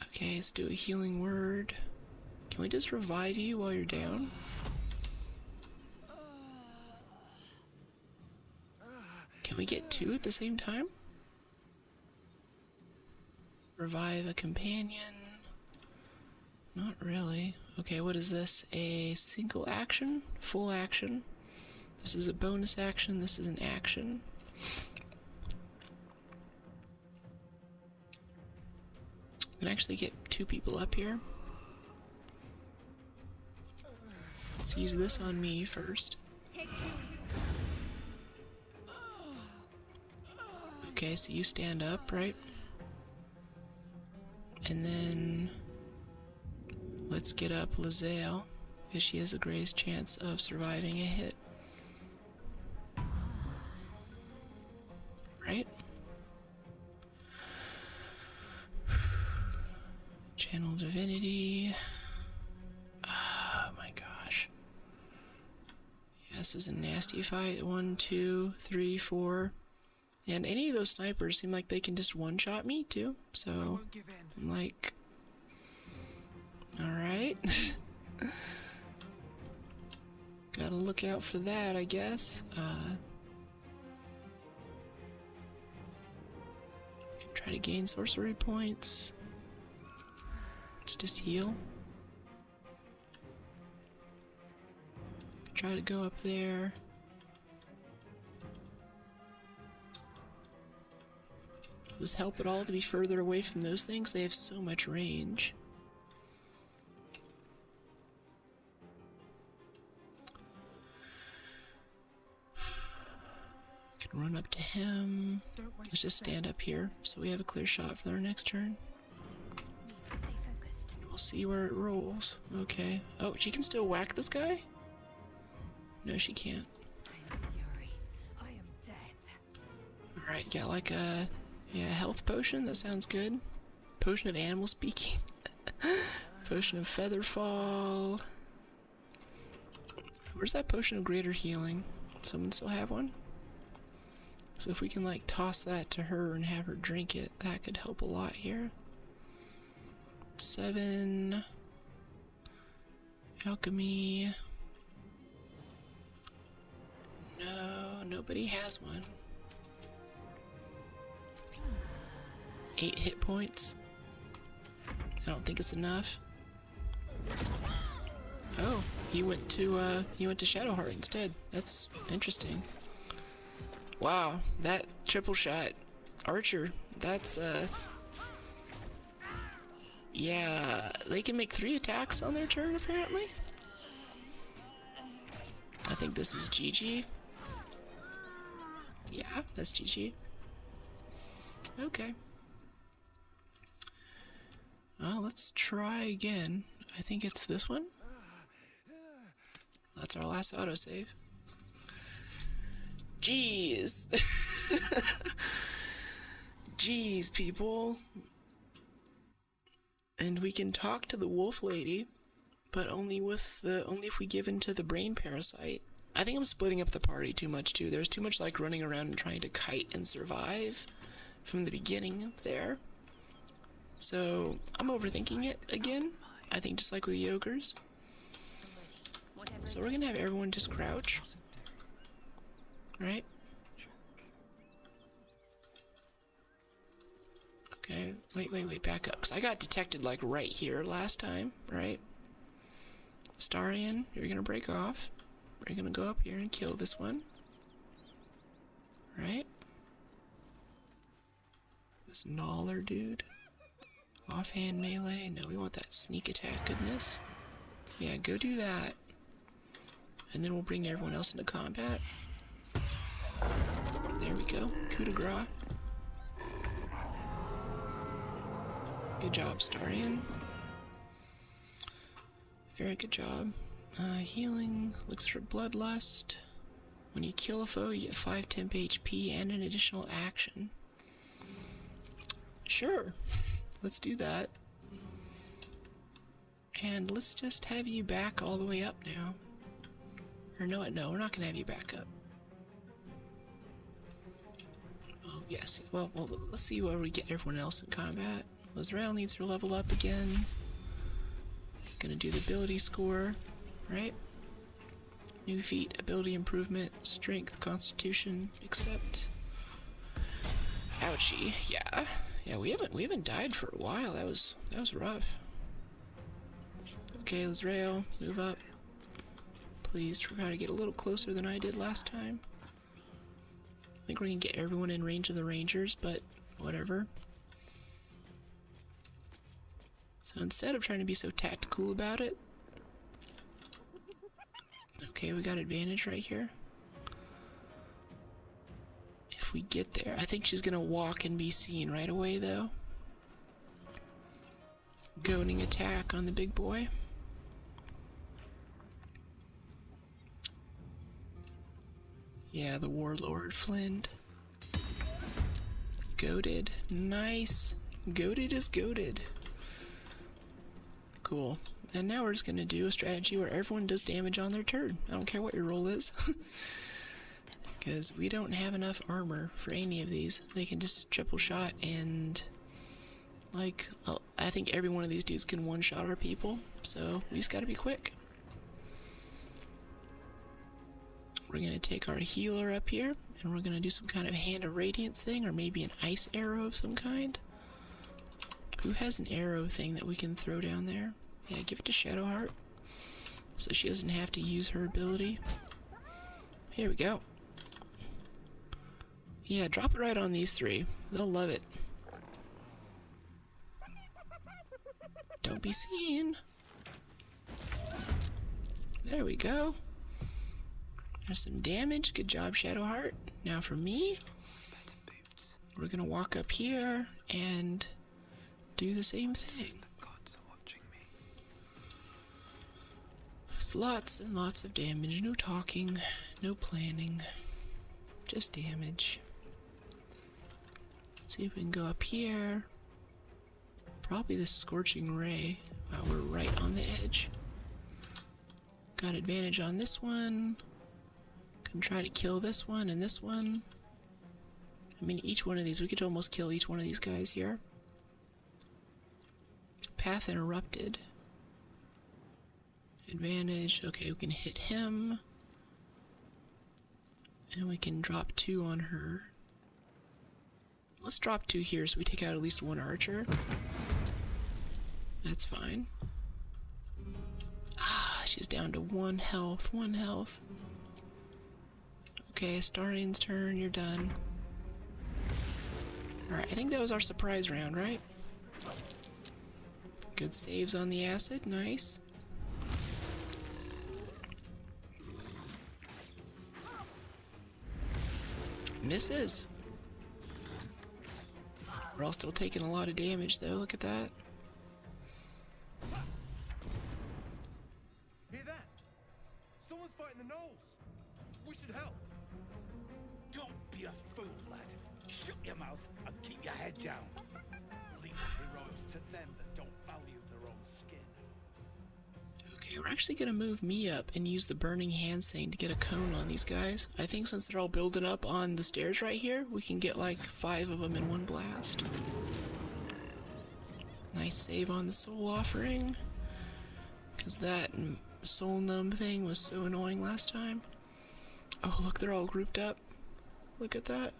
Okay, let's do a healing word. Can we just revive you while you're down? Can we get two at the same time? Revive a companion. Not really. Okay, what is this? A single action? Full action? This is a bonus action, this is an action. I can actually get two people up here. Let's use this on me first. Okay, so you stand up, right? And then let's get up Lizelle, because she has the greatest chance of surviving a hit. Right? Channel Divinity. this is a nasty fight. 1, 2, 3, 4. And any of those snipers seem like they can just one-shot me, too. So, I'm like... Alright. Gotta look out for that, I guess. Try to gain sorcery points. Let's just heal. Try to go up there. Does this help at all to be further away from those things? They have so much range. Can run up to him. Let's just stand up here so we have a clear shot for our next turn. We'll see where it rolls. Okay. Oh, she can still whack this guy? No, she can't. Alright, got like a health potion. That sounds good. Potion of animal speaking. Potion of feather fall. Where's that potion of greater healing? Someone still have one? So if we can like toss that to her and have her drink it, that could help a lot here. 7. Alchemy. No, nobody has one. 8 hit points. I don't think it's enough. Oh, he went to Shadowheart instead. That's interesting. Wow, that triple shot archer, that's yeah, they can make 3 attacks on their turn apparently. I think this is GG. Yeah, that's GG. Okay. Well, let's try again. I think it's this one. That's our last autosave. Jeez. Jeez, people. And we can talk to the wolf lady, but only if we give in to the brain parasite. I think I'm splitting up the party too much too. There's too much like running around and trying to kite and survive from the beginning there. So I'm overthinking it again. I think just like with the ogres. So we're gonna have everyone just crouch. Right? Okay, wait, back up. 'Cause I got detected like right here last time, right? Starian, you're gonna break off. We're gonna go up here and kill this one. Right? This Gnaller dude. Offhand melee. No, we want that sneak attack goodness. Yeah, go do that. And then we'll bring everyone else into combat. There we go. Coup de grace. Good job, Starian. Very good job. Healing. Elixir of Bloodlust. When you kill a foe, you get 5 temp HP and an additional action. Sure. Let's do that. And let's just have you back all the way up now. Or no, we're not gonna have you back up. Oh, yes. Well, let's see where we get everyone else in combat. Lizrael needs her level up again. Gonna do the ability score, right? New feat, ability improvement, strength, constitution, accept. Ouchie, yeah. Yeah, we haven't died for a while. That was rough. Okay, Lizrael, move up. Please try to get a little closer than I did last time. I think we're gonna get everyone in range of the rangers, but whatever. So instead of trying to be so tactical about it, okay, we got advantage right here. If we get there, I think she's gonna walk and be seen right away though. Goading attack on the big boy. Yeah, the warlord Flint. Goated. Nice. Goated is goated. Cool. And now we're just going to do a strategy where everyone does damage on their turn. I don't care what your roll is. Because we don't have enough armor for any of these. They can just triple shot and... like, well, I think every one of these dudes can one-shot our people. So we just gotta be quick. We're going to take our healer up here. And we're going to do some kind of Hand of Radiance thing. Or maybe an ice arrow of some kind. Who has an arrow thing that we can throw down there? Yeah, give it to Shadowheart. So she doesn't have to use her ability. Here we go. Yeah, drop it right on these three. They'll love it. Don't be seen. There we go. There's some damage. Good job, Shadowheart. Now for me, we're gonna walk up here and do the same thing. There's lots and lots of damage. No talking, no planning, just damage. Let's see if we can go up here. Probably the Scorching Ray. Wow, we're right on the edge. Got advantage on this one. Can try to kill this one and this one. I mean, each one of these, we could almost kill each one of these guys here. Path interrupted. Advantage. Okay, we can hit him. And we can drop 2 on her. Let's drop 2 here so we take out at least 1 archer. That's fine. Ah, she's down to 1 health. 1 health. Okay, Astarian's turn. You're done. Alright, I think that was our surprise round, right? Good saves on the acid. Nice. Misses. We're all still taking a lot of damage, though. Look at that. Hear that? Someone's fighting the gnolls. We should help. Don't be a fool, lad. Shut your mouth and keep your head down. Leave heroes to them that don't value their own skin. Okay, we're actually gonna move me up and use the Burning Hands thing to get a cone on these guys. I think since they're all building up on the stairs right here, we can get like 5 of them in one blast. Nice save on the Soul Offering. Because that Soul Numb thing was so annoying last time. Oh, look, they're all grouped up. Look at that.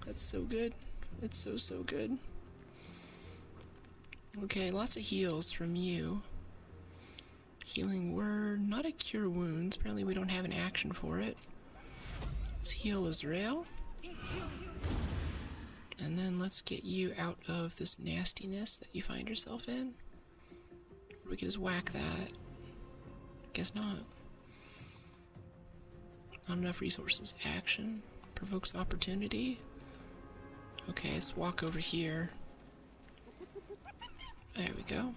That's so good. It's so good. Okay, lots of heals from you. Healing Word, not a Cure Wounds. Apparently we don't have an action for it. Let's heal Azrael. And then let's get you out of this nastiness that you find yourself in. We can just whack that. Guess not. Not enough resources. Action. Provokes opportunity. Okay, let's walk over here. There we go.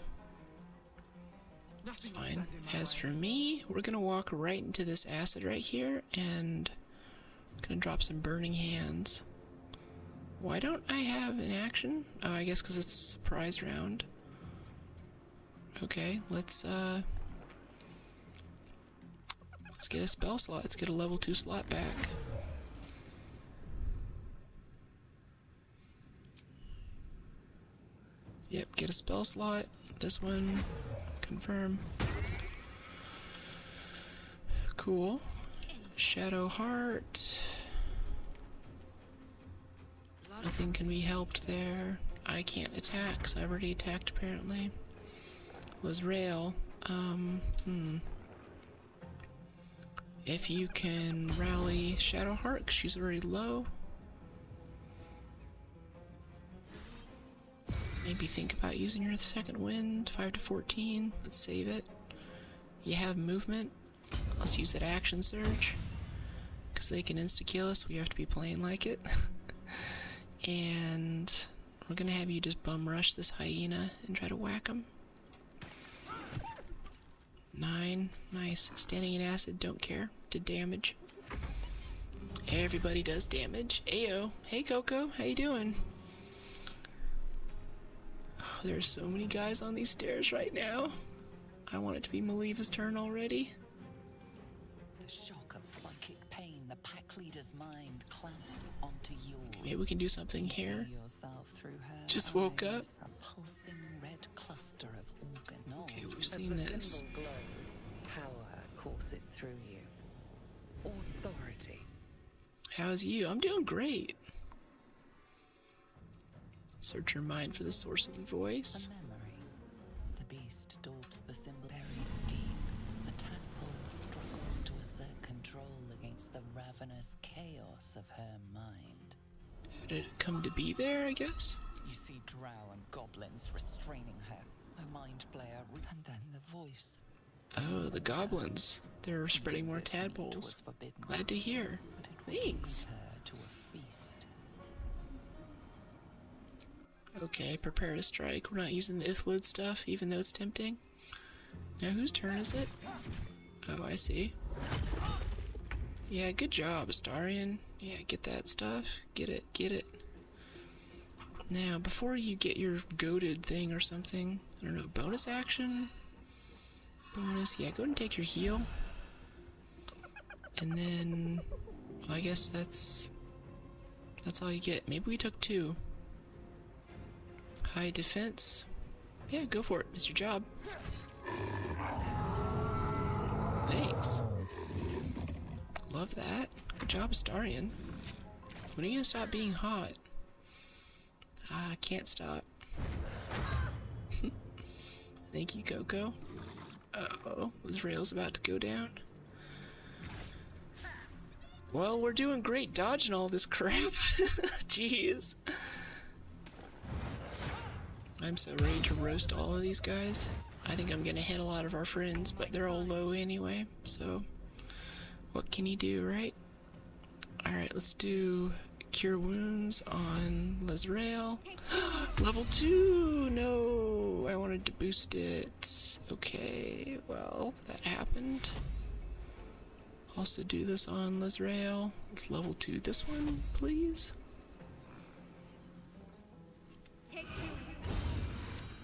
That's fine. As for me, we're gonna walk right into this acid right here, and I'm gonna drop some Burning Hands. Why don't I have an action? Oh, I guess because it's a surprise round. Okay, let's get a spell slot. Let's get a level 2 slot back. Yep, get a spell slot. This one, confirm. Cool. Shadowheart. Nothing can be helped there. I can't attack, because I've already attacked apparently. Azrael. If you can rally Shadowheart, because she's already low. Maybe think about using your second wind, 5 to 14. Let's save it. You have movement. Let's use that action surge. Because they can insta-kill us, we have to be playing like it. And we're gonna have you just bum rush this hyena and try to whack him. 9, nice. Standing in acid, don't care. Did damage. Everybody does damage. Ayo. Hey Coco, how you doing? Oh, there's so many guys on these stairs right now. I want it to be Maliva's turn already. The shock of psychic pain, the pack leader's mind clamps onto yours. Maybe we can do something here. See yourself through her Just woke up. eyes, a pulsing red cluster of organelles. Okay, we've seen As the this. symbol glows, power courses through you. Authority. How's you? I'm doing great. Search your mind for the source of the voice. A memory. The beast daubs the symbol buried deep. A tadpole struggles to assert control against the ravenous chaos of her mind. How did it come to be there, I guess? You see drow and goblins restraining her. A mind flayer, and then the voice. Oh, the goblins. They're spreading more tadpoles. Glad to hear. Thanks. Her to a feast. Okay, prepare to strike. We're not using the Ithlid stuff, even though it's tempting. Now, whose turn is it? Oh, I see. Yeah, good job, Astarion. Yeah, get that stuff. Get it, get it. Now, before you get your goaded thing or something, I don't know, bonus action? Bonus, yeah, go ahead and take your heal. And then, well, I guess that's all you get. Maybe we took 2. High defense. Yeah, go for it. It's your job. Thanks. Love that. Good job, Astarion. When are you gonna stop being hot? I can't stop. Thank you, Coco. Uh-oh, this rail's about to go down. Well, we're doing great dodging all this crap. Jeez. I'm so ready to roast all of these guys. I think I'm gonna hit a lot of our friends, but they're all low anyway, so what can you do, right? Alright, let's do Cure Wounds on Lezrael. Level 2! No! I wanted to boost it. Okay, well, that happened. Also do this on Lezrael. Let's level 2 this one, please.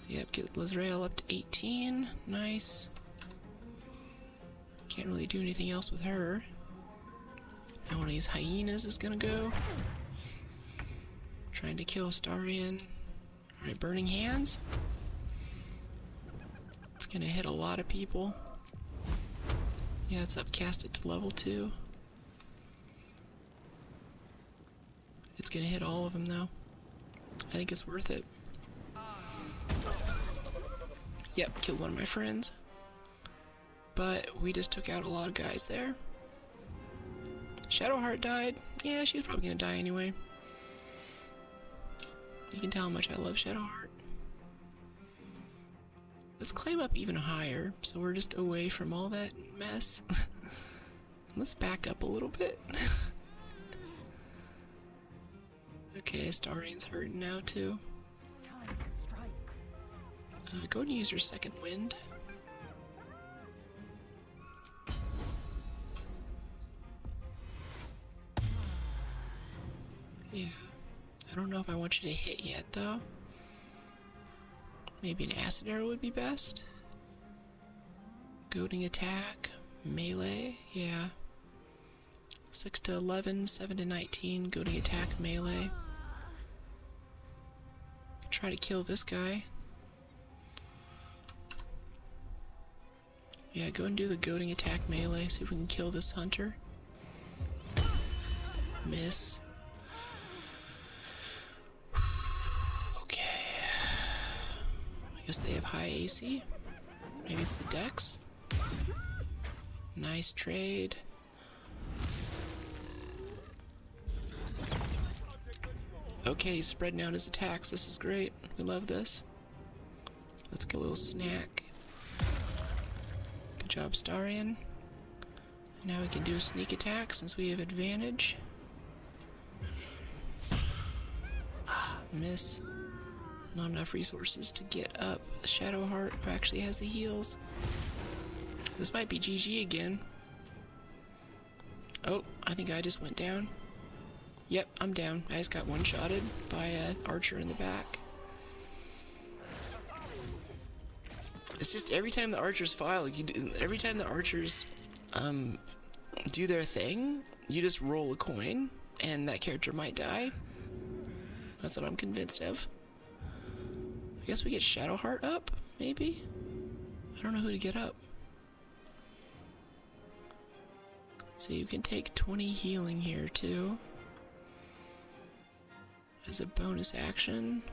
Yep, get Lezrael up to 18. Nice. Can't really do anything else with her. Now one of these hyenas is gonna go. Trying to kill Astarion. Alright, Burning Hands. It's gonna hit a lot of people. Yeah, it's upcasted to level 2. It's gonna hit all of them though. I think it's worth it. Yep, killed one of my friends. But we just took out a lot of guys there. Shadowheart died. Yeah, she's probably gonna die anyway. You can tell how much I love Shadowheart. Let's climb up even higher, so we're just away from all that mess. Let's back up a little bit. Okay, Astarion's hurting now too. Go and use your second wind. Yeah. I don't know if I want you to hit yet, though. Maybe an acid arrow would be best. Goading attack. Melee. Yeah. 6 to 11, 7 to 19. Goading attack, melee. Try to kill this guy. Yeah, go and do the goading attack melee, see if we can kill this hunter. Miss. Okay. I guess they have high AC. Maybe it's the dex. Nice trade. Okay, he's spreading out his attacks. This is great. We love this. Let's get a little snack. Good job, Astarion. Now we can do a sneak attack since we have advantage. Miss. Not enough resources to get up. Shadowheart, who actually has the heals. This might be GG again. Oh, I think I just went down. Yep, I'm down. I just got one-shotted by an archer in the back. It's just every time the archers file, every time the archers do their thing, you just roll a coin, and that character might die. That's what I'm convinced of. I guess we get Shadowheart up, maybe? I don't know who to get up. So you can take 20 healing here, too. As a bonus action.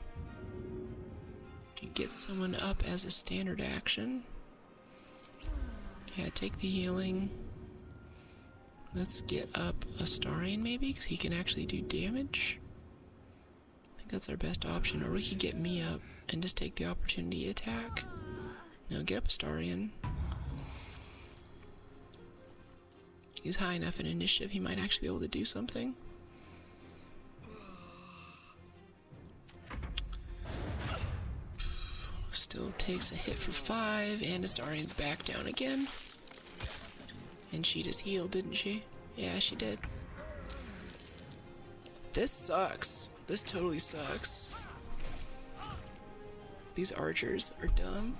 You can get someone up as a standard action. Yeah, take the healing. Let's get up Astarion, maybe, because he can actually do damage. I think that's our best option. Or we could get me up and just take the opportunity attack. No, get up Astarion. He's high enough in initiative, he might actually be able to do something. Still takes a hit for 5, and Astarion's back down again. And she just healed, didn't she? Yeah, she did. This sucks. This totally sucks. These archers are dumb.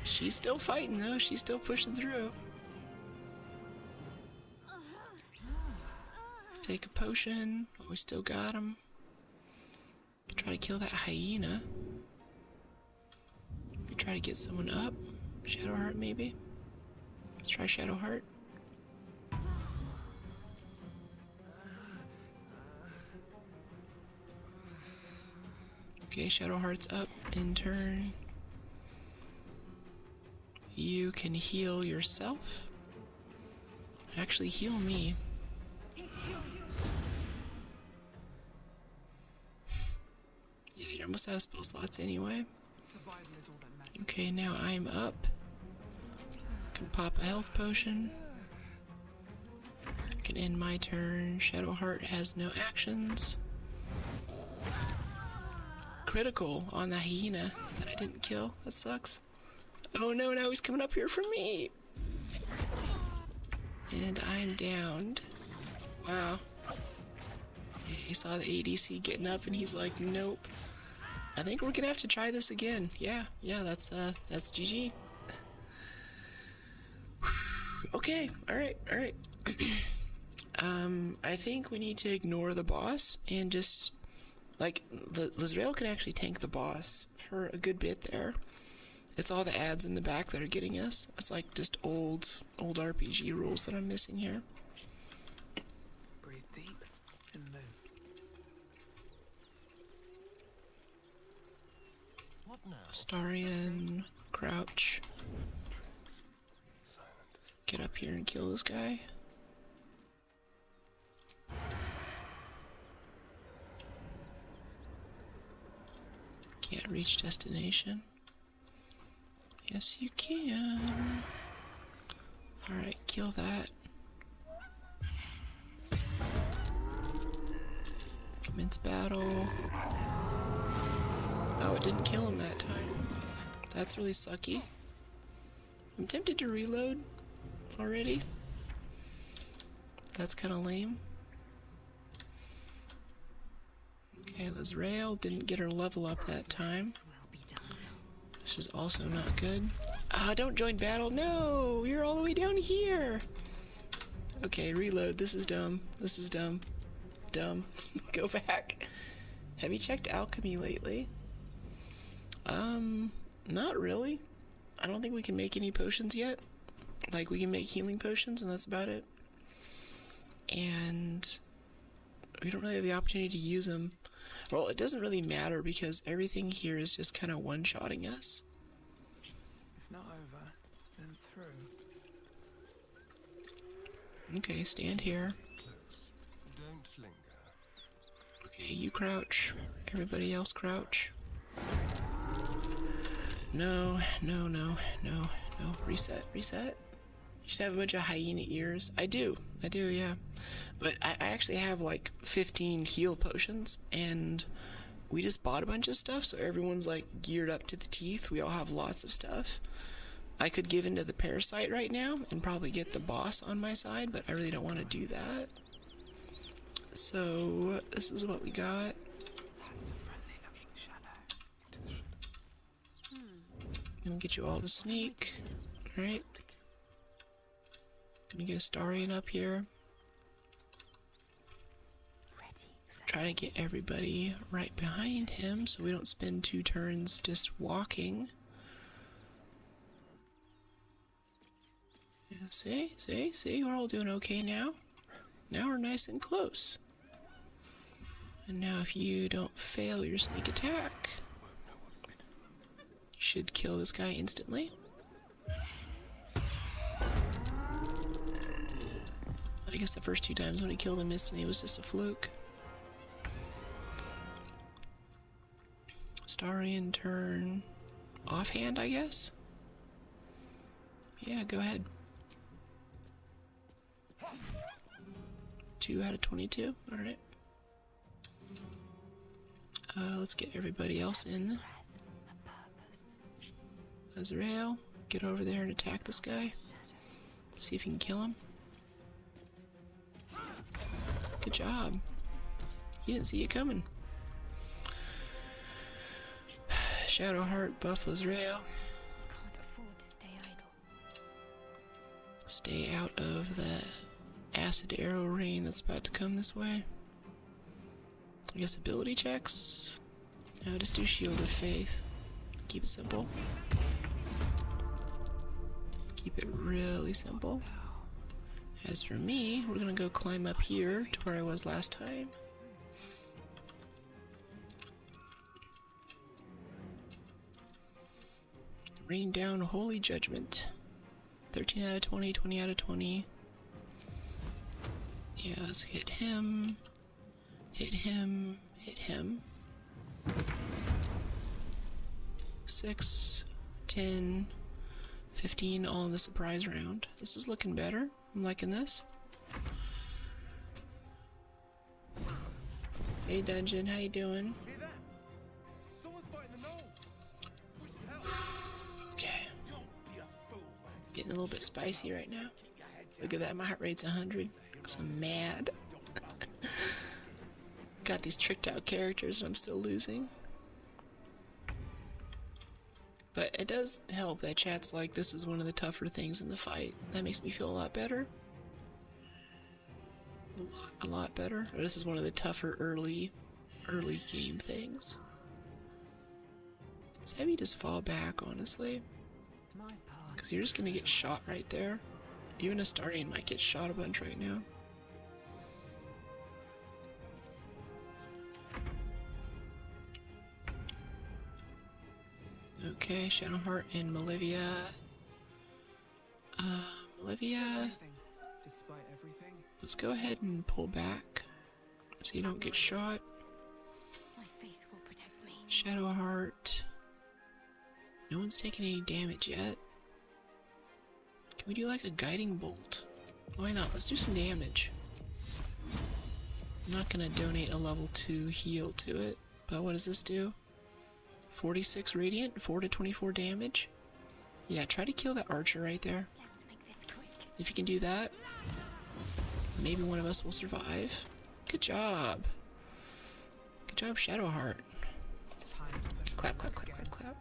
She's still fighting though, she's still pushing through. Take a potion, we still got him. Try to kill that hyena. We try to get someone up. Shadowheart maybe? Let's try Shadowheart. Okay, Shadowheart's up in turn. You can heal yourself. Actually, heal me. Yeah, you're almost out of spell slots anyway. Okay, now I'm up. Can pop a health potion. Can end my turn. Shadowheart has no actions. Critical on the hyena that I didn't kill. That sucks. Oh no, now he's coming up here for me. And I'm downed. Wow. He saw the ADC getting up and he's like, nope. I think we're gonna have to try this again. Yeah, that's GG. Okay, alright. I think we need to ignore the boss and just, like, Lizrael can actually tank the boss for a good bit there. It's all the ads in the back that are getting us. It's like just old RPG rules that I'm missing here. Breathe deep and move. What now? Astarion, crouch. Get up here and kill this guy. Can't reach destination. Yes, you can. Alright, kill that. Commence battle. Oh, it didn't kill him that time. That's really sucky. I'm tempted to reload already. That's kind of lame. Okay, Lizrael didn't get her level up that time. This is also not good. Ah, don't join battle. No, you're all the way down here. Okay, reload. This is dumb. This is dumb. Dumb. Go back. Have you checked alchemy lately? Not really. I don't think we can make any potions yet. Like, we can make healing potions, and that's about it. And we don't really have the opportunity to use them. Well, it doesn't really matter because everything here is just kind of one-shotting us. If not over, then through. Okay, stand here. Close. Don't linger. Okay, you crouch. Everybody else crouch. No. Reset. You should have a bunch of hyena ears. I do, yeah. But I actually have like 15 heal potions, and we just bought a bunch of stuff, so everyone's like geared up to the teeth. We all have lots of stuff. I could give into the parasite right now and probably get the boss on my side, but I really don't want to do that. So this is what we got. That's a friendly looking shadow. Gonna get you all to sneak. Alright. Gonna get Astarion up here. Try to get everybody right behind him so we don't spend 2 turns just walking. Yeah, see, we're all doing okay now. Now we're nice and close. And now if you don't fail your sneak attack, you should kill this guy instantly. I guess the first 2 times when he killed him instantly was just a fluke. Astarion turn offhand, I guess? Yeah, go ahead. 2 out of 22, alright. Let's get everybody else in. Azrael, get over there and attack this guy. See if you can kill him. Good job. He didn't see you coming. Shadowheart, buff Azrael. Can't afford to stay idle. Stay out of the acid arrow rain that's about to come this way. I guess ability checks. No, just do Shield of Faith. Keep it simple. Keep it really simple. As for me, we're gonna go climb up here to where I was last time. Rain down Holy Judgment. 13 out of 20, 20 out of 20. Yeah, let's hit him. Hit him. Hit him. 6, 10, 15, all in the surprise round. This is looking better. I'm liking this. Hey Dungeon, how you doing? Hear that? Someone's fighting the gnolls. We should help. Okay. Getting a little bit spicy right now. Look at that, my heart rate's 100. Because I'm mad. Got these tricked out characters and I'm still losing. But it does help that chat's like, this is one of the tougher things in the fight. That makes me feel a lot better. A lot better. Or this is one of the tougher early game things. It's heavy just fall back, honestly. Because you're just gonna get shot right there. Even Astarion might get shot a bunch right now. Okay, Shadowheart and Malivia. Malivia. Despite everything. Let's go ahead and pull back so you don't get shot. My faith will protect me. Shadowheart. No one's taken any damage yet. Can we do like a guiding bolt? Why not? Let's do some damage. I'm not gonna donate a level 2 heal to it, but what does this do? 46 radiant, 4 to 24 damage. Yeah, try to kill that archer right there. Let's make this quick. If you can do that, maybe one of us will survive. Good job. Good job, Shadowheart. Clap, clap, clap, clap, clap.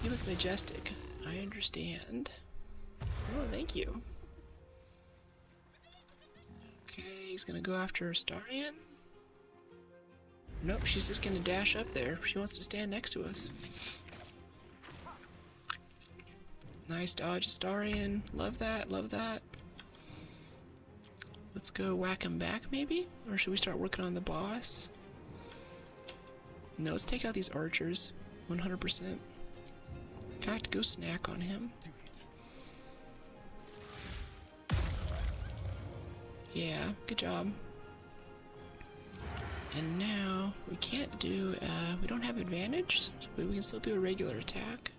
You look majestic. I understand. Oh, thank you. Okay, he's gonna go after Astarion. Nope, she's just gonna dash up there. She wants to stand next to us. Nice dodge, Astarion. Love that, love that. Let's go whack him back, maybe? Or should we start working on the boss? No, let's take out these archers. 100%. In fact, go snack on him. Yeah, good job. And now, we can't do, we don't have advantage, but we can still do a regular attack.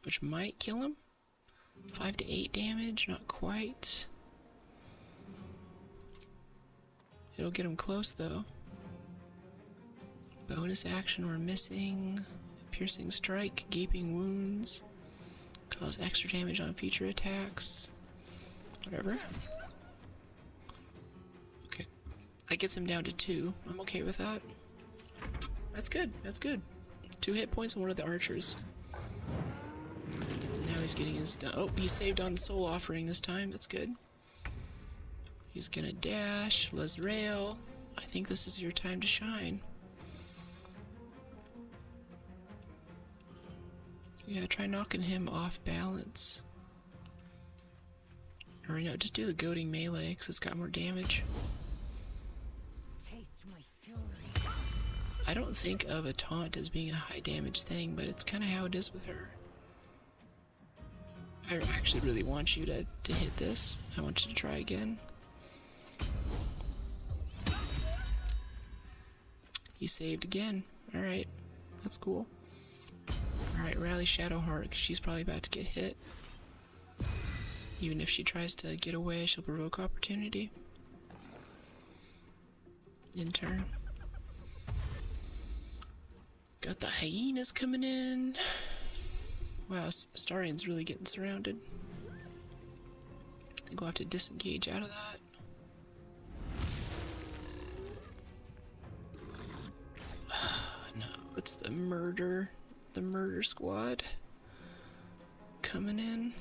Which might kill him. 5 to 8 damage, not quite. It'll get him close though. Bonus action we're missing. Piercing strike, gaping wounds. Cause extra damage on future attacks. Whatever. Okay. That gets him down to 2. I'm okay with that. That's good. That's good. 2 hit points on one of the archers. Now he's getting his... Oh, he saved on Soul Offering this time. That's good. He's gonna dash. Lesrael. I think this is your time to shine. Yeah, try knocking him off balance. Or no, just do the goading melee, because it's got more damage. I don't think of a taunt as being a high damage thing, but it's kind of how it is with her. I actually really want you to hit this. I want you to try again. He saved again. Alright, that's cool. Alright, rally Shadowheart, because she's probably about to get hit. Even if she tries to get away, she'll provoke opportunity. In turn. Got the hyenas coming in. Wow, Starian's really getting surrounded. I think we'll have to disengage out of that. No, it's the murder squad coming in.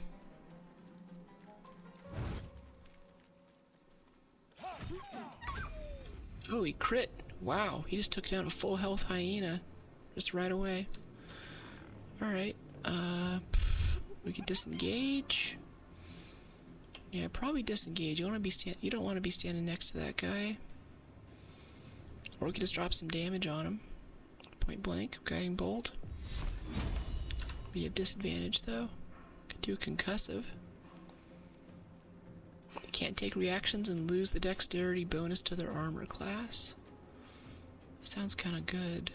Oh, he crit. Wow, he just took down a full health hyena just right away. Alright, we could disengage. Yeah, probably disengage. You don't want to be standing next to that guy. Or we could just drop some damage on him. Point blank, guiding bolt. Be a disadvantage though. Could do a concussive. They can't take reactions and lose the dexterity bonus to their armor class. That sounds kind of good.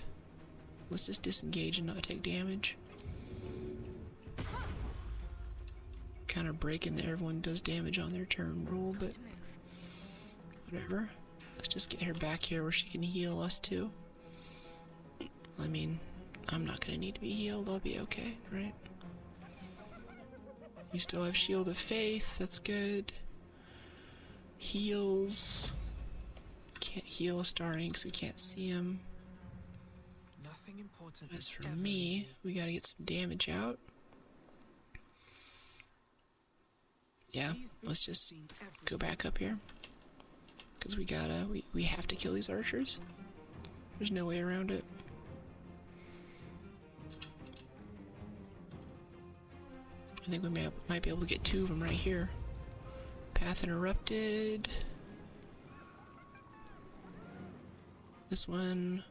Let's just disengage and not take damage. Kind of breaking the everyone does damage on their turn rule, but whatever. Let's just get her back here where she can heal us too. I mean, I'm not gonna need to be healed, I'll be okay, right? You still have Shield of Faith, that's good. Heals. Can't heal Astarian because we can't see him. Nothing important. As for me, we gotta get some damage out. Yeah, let's just go back up here. Because we have to kill these archers. There's no way around it. I think we might be able to get 2 of them right here. Path interrupted. This one.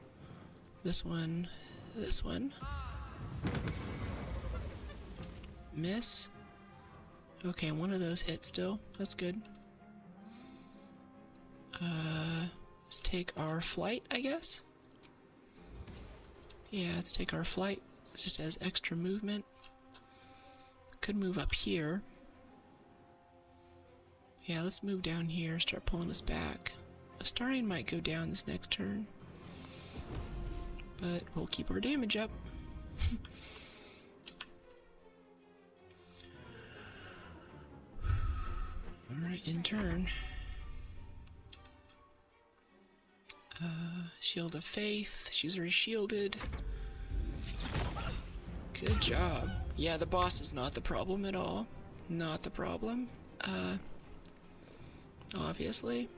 This one. This one. Miss. Okay, one of those hit still. That's good. Let's take our flight, I guess. Yeah, let's take our flight. It just has extra movement. Could move up here. Yeah, let's move down here, start pulling us back. Astarian might go down this next turn. But we'll keep our damage up. Alright, in turn. Shield of Faith. She's already shielded. Good job. Yeah, the boss is not the problem at all. Not the problem. Obviously.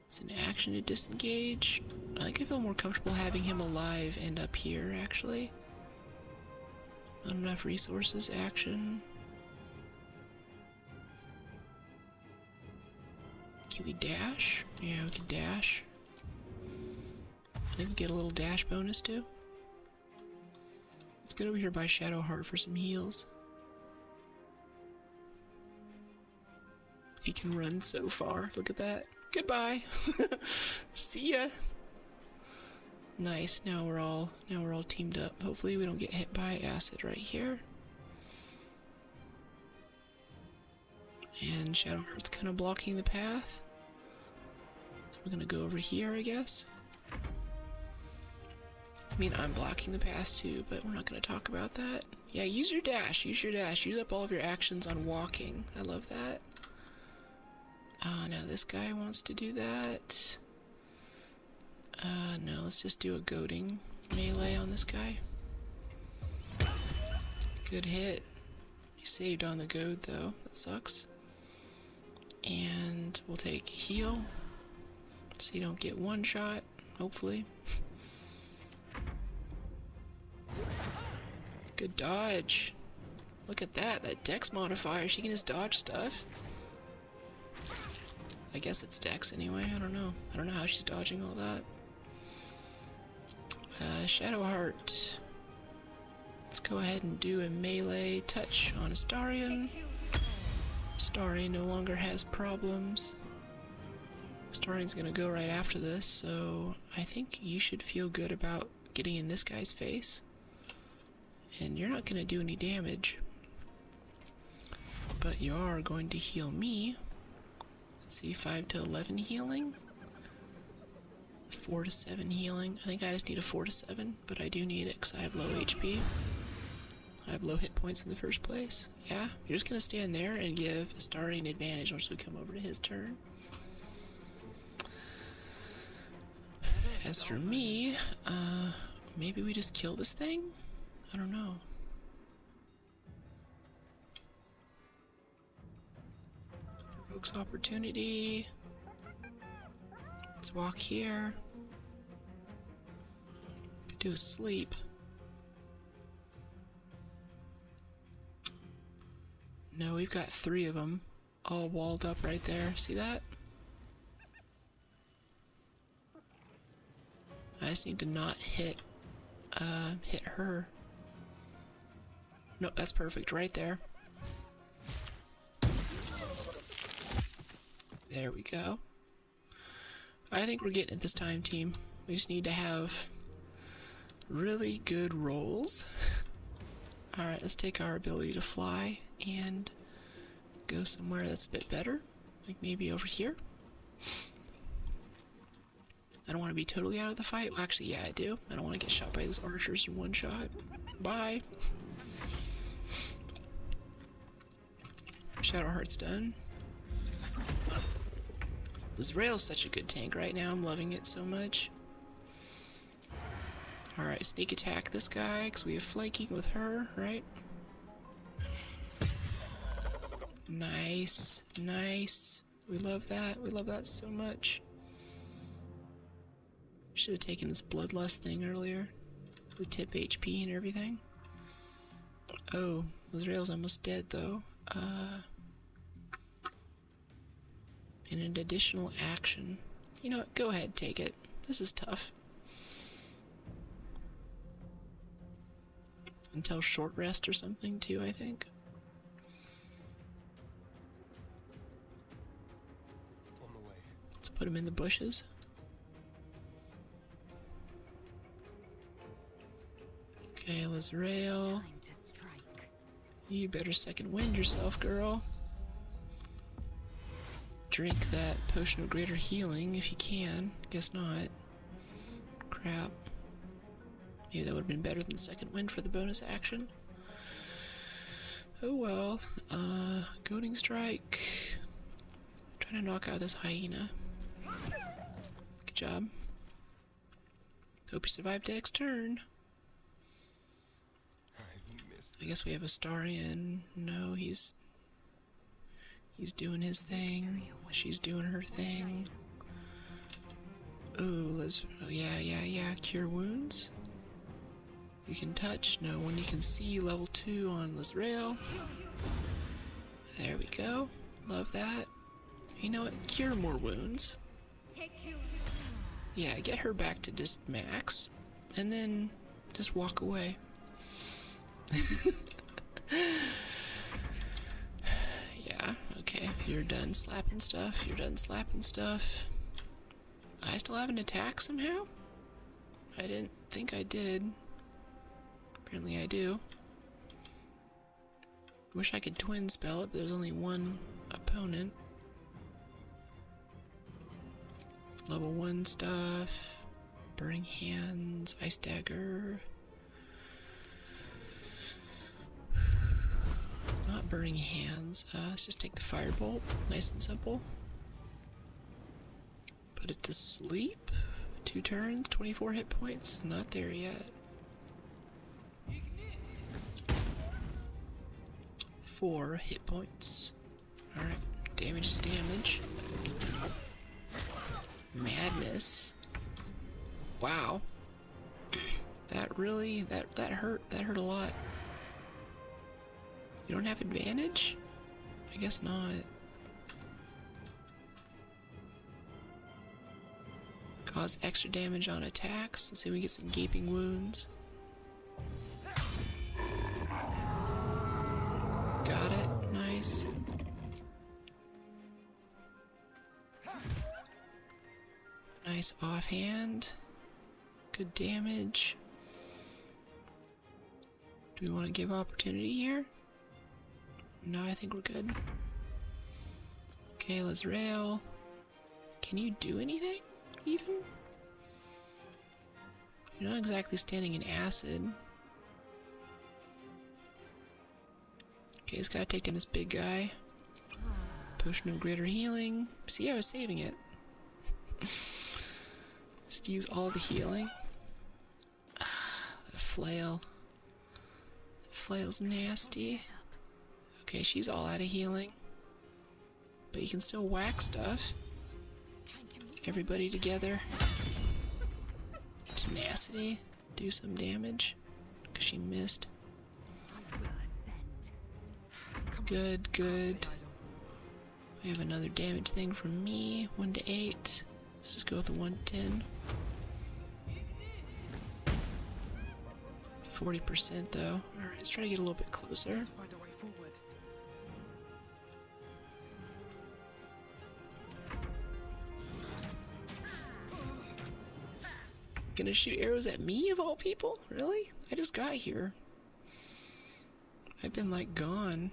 It's an action to disengage. I think I feel more comfortable having him alive and up here, actually. Not enough resources, action. Can we dash? Yeah, we can dash. I think we get a little dash bonus too. Let's get over here by Shadowheart for some heals. He can run so far. Look at that. Goodbye. See ya. Nice. Now we're all teamed up. Hopefully we don't get hit by acid right here. And Shadowheart's kind of blocking the path. So we're gonna go over here, I guess. I mean, I'm blocking the path too, but we're not gonna talk about that. Yeah, use your dash. Use your dash. Use up all of your actions on walking. I love that. Now this guy wants to do that. No, let's just do a goading melee on this guy. Good hit. He saved on the goad though, that sucks. And we'll take heal, so you don't get one shot, hopefully. Good dodge. Look at that dex modifier, she can just dodge stuff. I guess it's dex anyway, I don't know. I don't know how she's dodging all that. Shadowheart. Let's go ahead and do a melee touch on Astarion. Astarion no longer has problems. Astarion's gonna go right after this, so I think you should feel good about getting in this guy's face. And you're not gonna do any damage. But you are going to heal me. Let's see, 5 to 11 healing. 4 to 7 healing. I think I just need a 4 to 7, but I do need it because I have low HP. I have low hit points in the first place. Yeah, you're just gonna stand there and give Astarion advantage once we come over to his turn. As for me, maybe we just kill this thing? I don't know. Rogue's opportunity. Let's walk here. Could do a sleep. No, we've got 3 of them all walled up right there. See that? I just need to not hit her. No, that's perfect right there. There we go. I think we're getting it this time, team. We just need to have really good rolls. Alright, let's take our ability to fly and go somewhere that's a bit better. Like maybe over here. I don't want to be totally out of the fight. Well, actually, yeah, I do. I don't want to get shot by those archers in one shot. Bye. Shadowheart's done. This rail's such a good tank right now. I'm loving it so much. Alright, sneak attack this guy, because we have flanking with her, right? Nice. Nice. We love that. We love that so much. Should have taken this bloodlust thing earlier. The tip HP and everything. Oh, Azrael's almost dead though. In an additional action. You know what? Go ahead, take it. This is tough. Until short rest or something too, I think. On the way. Let's put him in the bushes. Okay, Lizrael. You better second wind yourself, girl. Drink that potion of greater healing if you can. Guess not. Crap. Maybe that would have been better than second wind for the bonus action. Oh well. Goading strike. Try to knock out this hyena. Good job. Hope you survived Deck's turn. I guess we have Astarion. No, he's doing his thing. She's doing her thing. Ooh, oh yeah. Cure wounds. You can touch. No one you can see. Level 2 on Lizrael. There we go. Love that. You know what? Cure more wounds. Yeah, get her back to just max. And then just walk away. Yeah, okay. You're done slapping stuff. You're done slapping stuff. I still have an attack somehow? I didn't think I did. Apparently I do. Wish I could twin spell it, but there's only one opponent. Level 1 stuff. Burning Hands. Ice Dagger. Not Burning Hands. Let's just take the Firebolt. Nice and simple. Put it to sleep. 2 turns, 24 hit points. Not there yet. 4 hit points. Alright, damage is damage. Madness. Wow. That really, that hurt. That hurt a lot. You don't have advantage? I guess not. Cause extra damage on attacks. Let's see if we get some gaping wounds. Got it. Nice. Nice offhand. Good damage. Do we want to give opportunity here? No, I think we're good. Okay, let's rail. Can you do anything, even? You're not exactly standing in acid. Okay, just gotta take down this big guy. Potion of greater healing. See, I was saving it. Just use all the healing. The flail. The flail's nasty. Okay, she's all out of healing. But you can still whack stuff. Everybody together. Tenacity. Do some damage. Because she missed. Good, good. We have another damage thing from me. 1 to 8. Let's just go with the 1 to 10. 40% though. Alright, let's try to get a little bit closer. Gonna shoot arrows at me of all people? Really? I just got here. I've been like gone.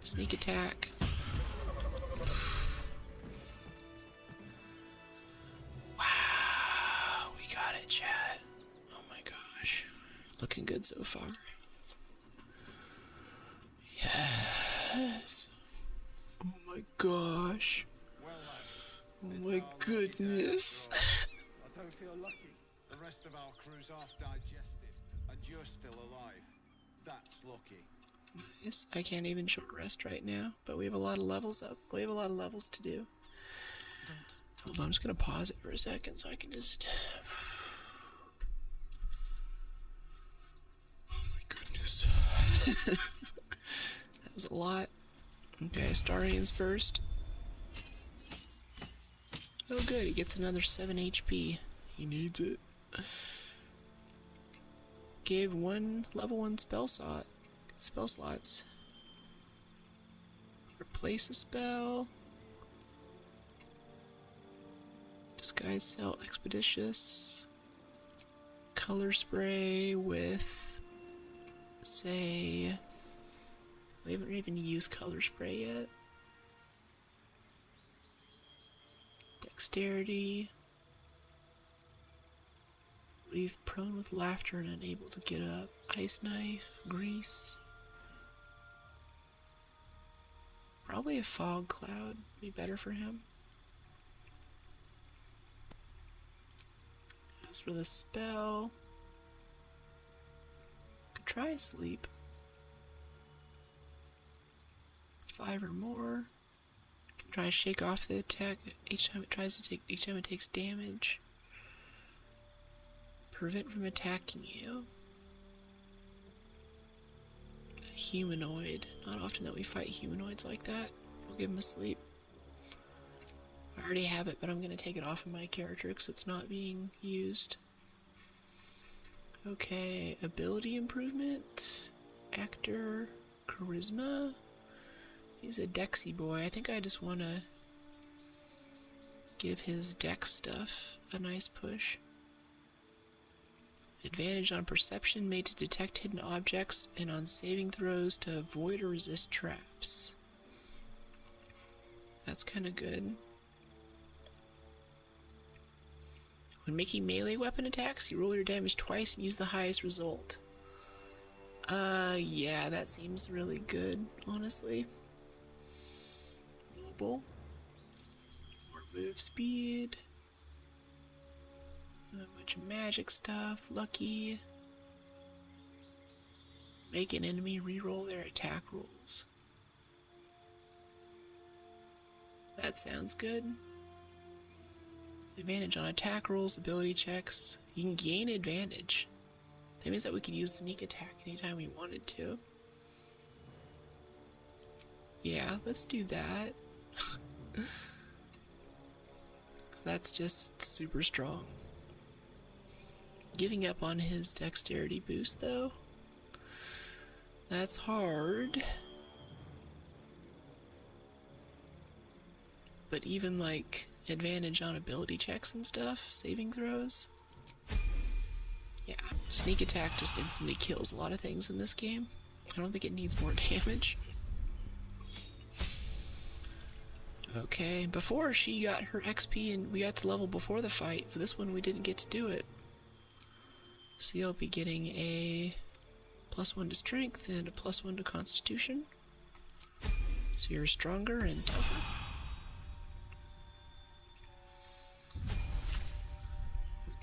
Sneak attack. Wow, we got it, chat. Oh my gosh. Looking good so far. Yes. Oh my gosh. Oh my goodness. I don't feel lucky. The rest of our crew's half digested, and you're still alive. That's lucky. Yes, I can't even short rest right now, but we have a lot of levels up. We have a lot of levels to do. Hold on, I'm just gonna pause it for a second so I can just... Oh my goodness. That was a lot. Okay, Starian's first. Oh good, he gets another 7 HP. He needs it. Gave 1 level 1 spell slots. Replace a spell. Disguise Cell Expeditious. Color spray with, say, we haven't even used color spray yet. Dexterity. Leave prone with laughter and unable to get up. Ice knife, grease. Probably a fog cloud would be better for him. As for the spell, could try a sleep. 5 or more. Can try to shake off the attack each time it takes damage. Prevent from attacking you. A humanoid. Not often that we fight humanoids like that. We'll give him a sleep. I already have it, but I'm going to take it off of my character because it's not being used. Okay, ability improvement. Actor. Charisma. He's a Dexy boy. I think I just want to give his Dex stuff a nice push. Advantage on perception made to detect hidden objects and on saving throws to avoid or resist traps. That's kind of good. When making melee weapon attacks, you roll your damage twice and use the highest result. Yeah, that seems really good, honestly. Mobile. Move speed. A bunch of magic stuff. Lucky. Make an enemy reroll their attack rolls. That sounds good. Advantage on attack rolls, ability checks. You can gain advantage. That means that we could use sneak attack anytime we wanted to. Yeah, let's do that. That's just super strong. Giving up on his dexterity boost, though. That's hard. But even, like, advantage on ability checks and stuff, saving throws. Yeah, sneak attack just instantly kills a lot of things in this game. I don't think it needs more damage. Okay, before she got her XP and we got to level before the fight. For this one we didn't get to do it. So you'll be getting a +1 to strength and a +1 to constitution. So you're stronger and tougher.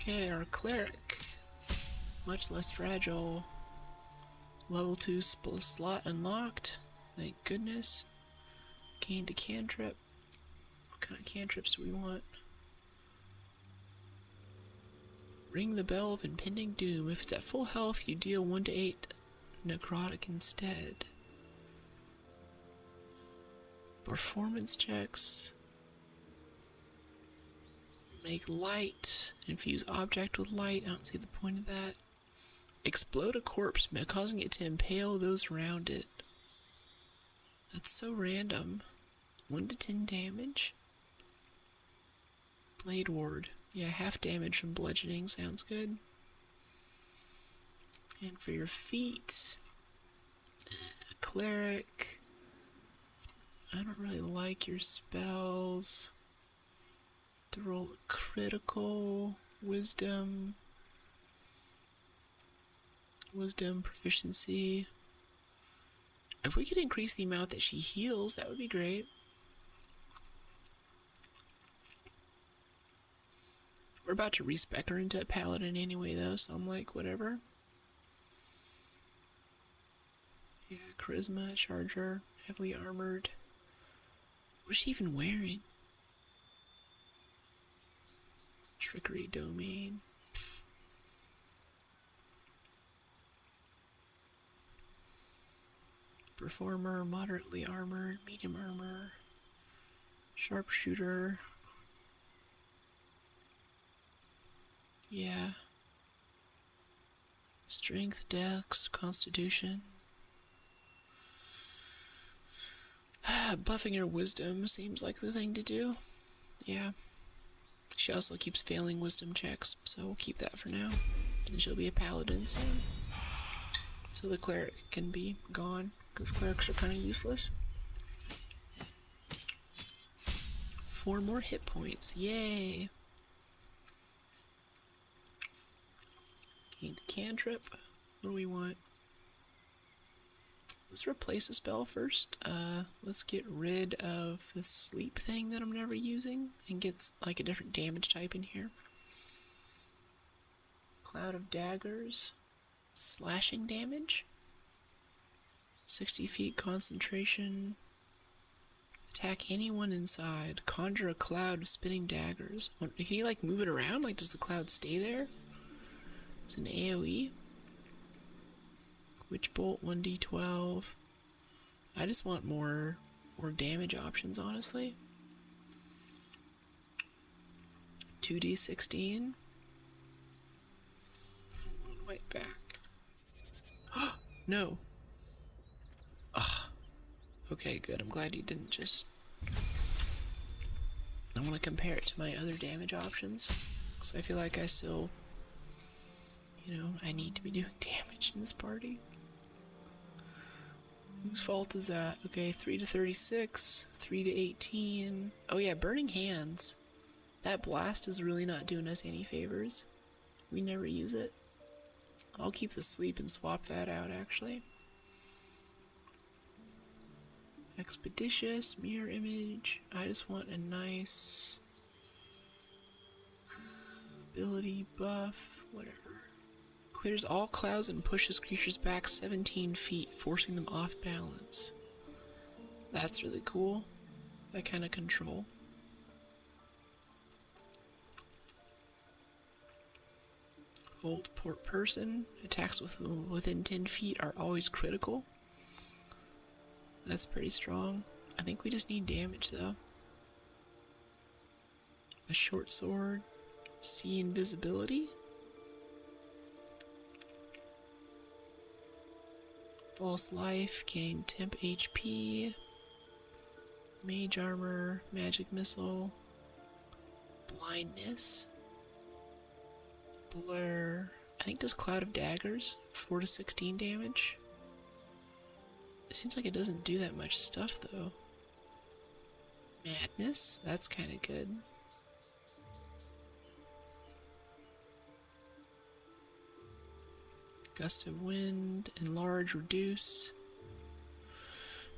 Okay, our cleric. Much less fragile. Level 2 slot unlocked. Thank goodness. Gained a cantrip. What kind of cantrips do we want? Ring the Bell of Impending Doom. If it's at full health, you deal 1 to 8 necrotic instead. Performance checks. Make light. Infuse object with light. I don't see the point of that. Explode a corpse, causing it to impale those around it. That's so random. 1 to 10 damage. Blade Ward. Yeah, half damage from bludgeoning sounds good. And for your feet, cleric. I don't really like your spells. To roll a critical, wisdom, proficiency. If we could increase the amount that she heals, that would be great. We're about to respec her into a paladin anyway, though, so I'm like, whatever. Yeah, charisma, charger, heavily armored. What is she even wearing? Trickery domain. Performer, moderately armored, medium armor, sharpshooter. Yeah. Strength, dex, constitution. Buffing her wisdom seems like the thing to do. Yeah. She also keeps failing wisdom checks, so we'll keep that for now. And she'll be a paladin soon. So the cleric can be gone, because clerics are kind of useless. 4 more hit points. Yay! Gained a cantrip. What do we want? Let's replace a spell first. Let's get rid of the sleep thing that I'm never using and get like a different damage type in here. Cloud of daggers. Slashing damage. 60 feet concentration. Attack anyone inside. Conjure a cloud of spinning daggers. Can you like move it around? Like does the cloud stay there? It's an AoE. Witch Bolt 1d12. I just want more damage options, honestly. 2d16. 1 white back. No. Ugh. Okay, good. I'm glad you didn't just... I want to compare it to my other damage options. Because I feel like I still... You know, I need to be doing damage in this party. Whose fault is that? Okay, 3 to 36, 3 to 18. Oh yeah, Burning Hands. That blast is really not doing us any favors. We never use it. I'll keep the sleep and swap that out, actually. Expeditious, mirror image. I just want a nice ability, buff, whatever. Clears all clouds and pushes creatures back 17 feet, forcing them off balance. That's really cool. That kind of control. Hold port person. Attacks within 10 feet are always critical. That's pretty strong. I think we just need damage though. A short sword. See invisibility. False life. Gain temp HP. Mage armor. Magic missile. Blindness. Blur. I think does Cloud of Daggers. 4 to 16 damage. It seems like it doesn't do that much stuff though. Madness. That's kind of good. Gust of wind, enlarge, reduce.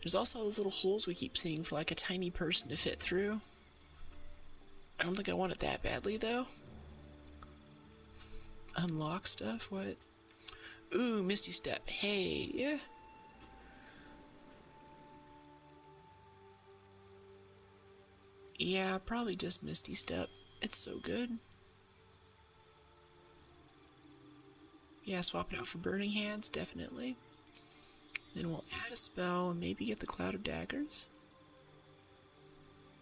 There's also those little holes we keep seeing for like a tiny person to fit through. I don't think I want it that badly though. Unlock stuff, what? Ooh, Misty Step, hey, yeah. Yeah, probably just Misty Step. It's so good. Yeah, swap it out for Burning Hands, definitely. Then we'll add a spell and maybe get the Cloud of Daggers.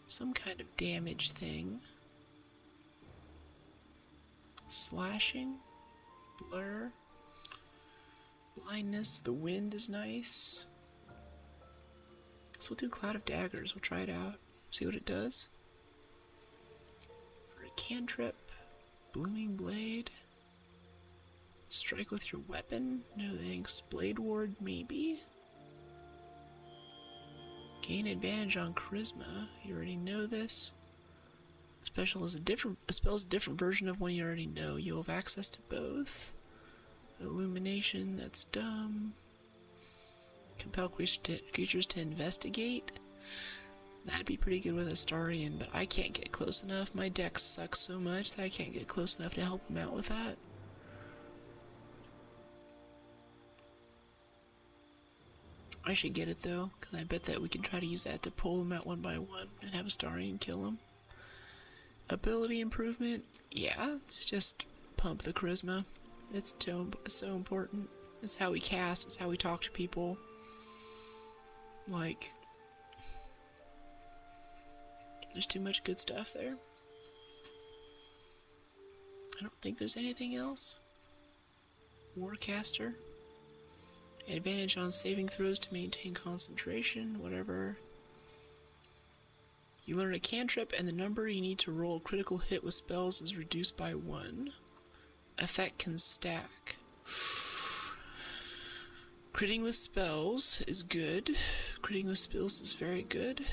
Some kind of damage thing. Slashing. Blur. Blindness. The wind is nice. So we'll do Cloud of Daggers. We'll try it out. See what it does. For a cantrip. Blooming Blade. Strike with your weapon? No thanks. Blade Ward, maybe? Gain advantage on Charisma. You already know this. Spell's a different version of one you already know. You'll have access to both. Illumination, that's dumb. Compel creatures to investigate. That'd be pretty good with Astarion, but I can't get close enough. My deck sucks so much that I can't get close enough to help him out with that. I should get it though, because I bet that we can try to use that to pull them out one by one and have Astarion kill them. Ability improvement, yeah, it's just pump the charisma. It's so important. It's how we cast, it's how we talk to people. Like, there's too much good stuff there. I don't think there's anything else. Warcaster. Advantage on saving throws to maintain concentration, whatever. You learn a cantrip and the number you need to roll a critical hit with spells is reduced by 1. Effect can stack. Critting with spells is good. Critting with spells is very good.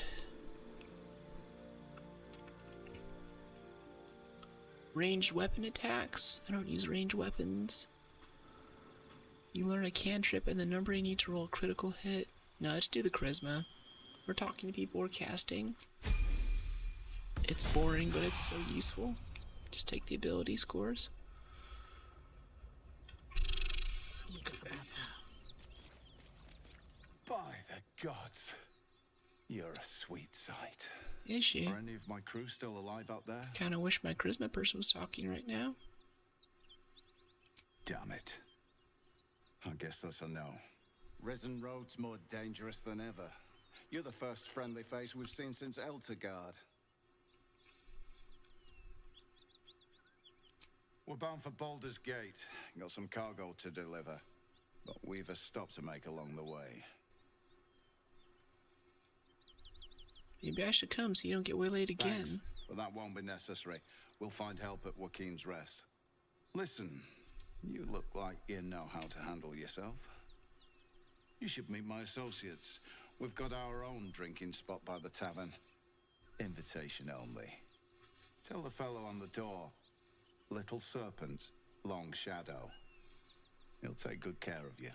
Ranged weapon attacks. I don't use ranged weapons. You learn a cantrip and the number you need to roll a critical hit. No, let's do the charisma. We're talking to people, we're casting. It's boring, but it's so useful. Just take the ability scores. By the gods, you're a sweet sight. Is she? Are any of my crew still alive out there? Kinda wish my charisma person was talking right now. Damn it. I guess that's a no. Risen Road's more dangerous than ever. You're the first friendly face we've seen since Eltergard. We're bound for Baldur's Gate. Got some cargo to deliver. But we've a stop to make along the way. Maybe I should come so you don't get waylaid again. Thanks, but that won't be necessary. We'll find help at Joaquin's Rest. Listen, you look like you know how to handle yourself. You should meet my associates. We've got our own drinking spot by the tavern. Invitation only. Tell the fellow on the door. Little Serpent, Long Shadow. He'll take good care of you.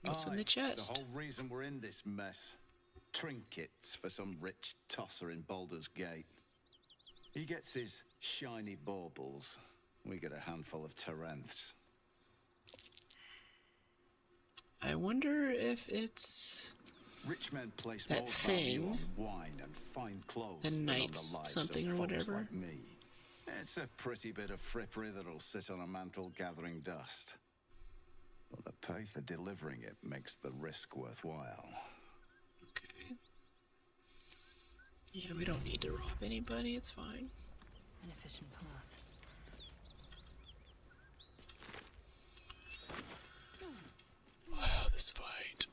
What's in the chest? The whole reason we're in this mess. trinkets for some rich tosser in Baldur's Gate. He gets his shiny baubles. We get a handful of Terenths. I wonder if it's Rich men place that more value thing, on wine and fine clothes the than on the knights lives something of or folks whatever. like me. It's a pretty bit of frippery that'll sit on a mantle gathering dust. But the pay for delivering it makes the risk worthwhile. Okay. Yeah, we don't need to rob anybody, it's fine. An efficient path. Wow, this fight.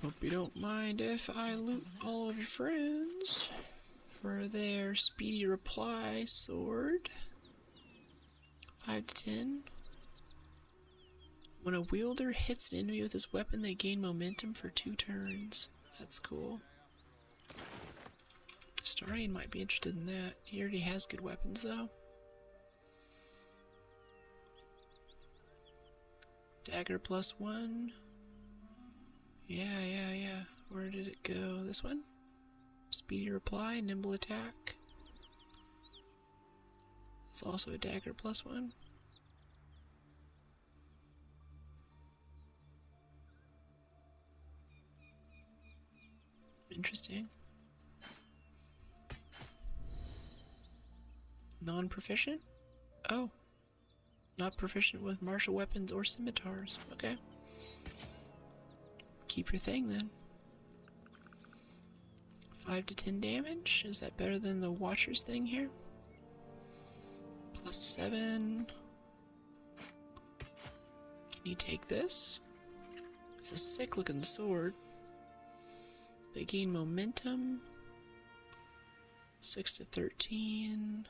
Hope you don't mind if I loot all of your friends for their speedy reply sword. 5 to 10. When a wielder hits an enemy with his weapon, they gain momentum for 2 turns. That's cool. Starian might be interested in that. He already has good weapons, though. Dagger +1. Yeah. Where did it go? This one? Speedy reply, nimble attack. It's also a dagger +1. Interesting. Non-proficient? Oh. Not proficient with martial weapons or scimitars. Okay. Keep your thing then. 5 to 10 damage. Is that better than the Watcher's thing here? +7. Can you take this? It's a sick looking sword. They gain momentum. 6 to 13.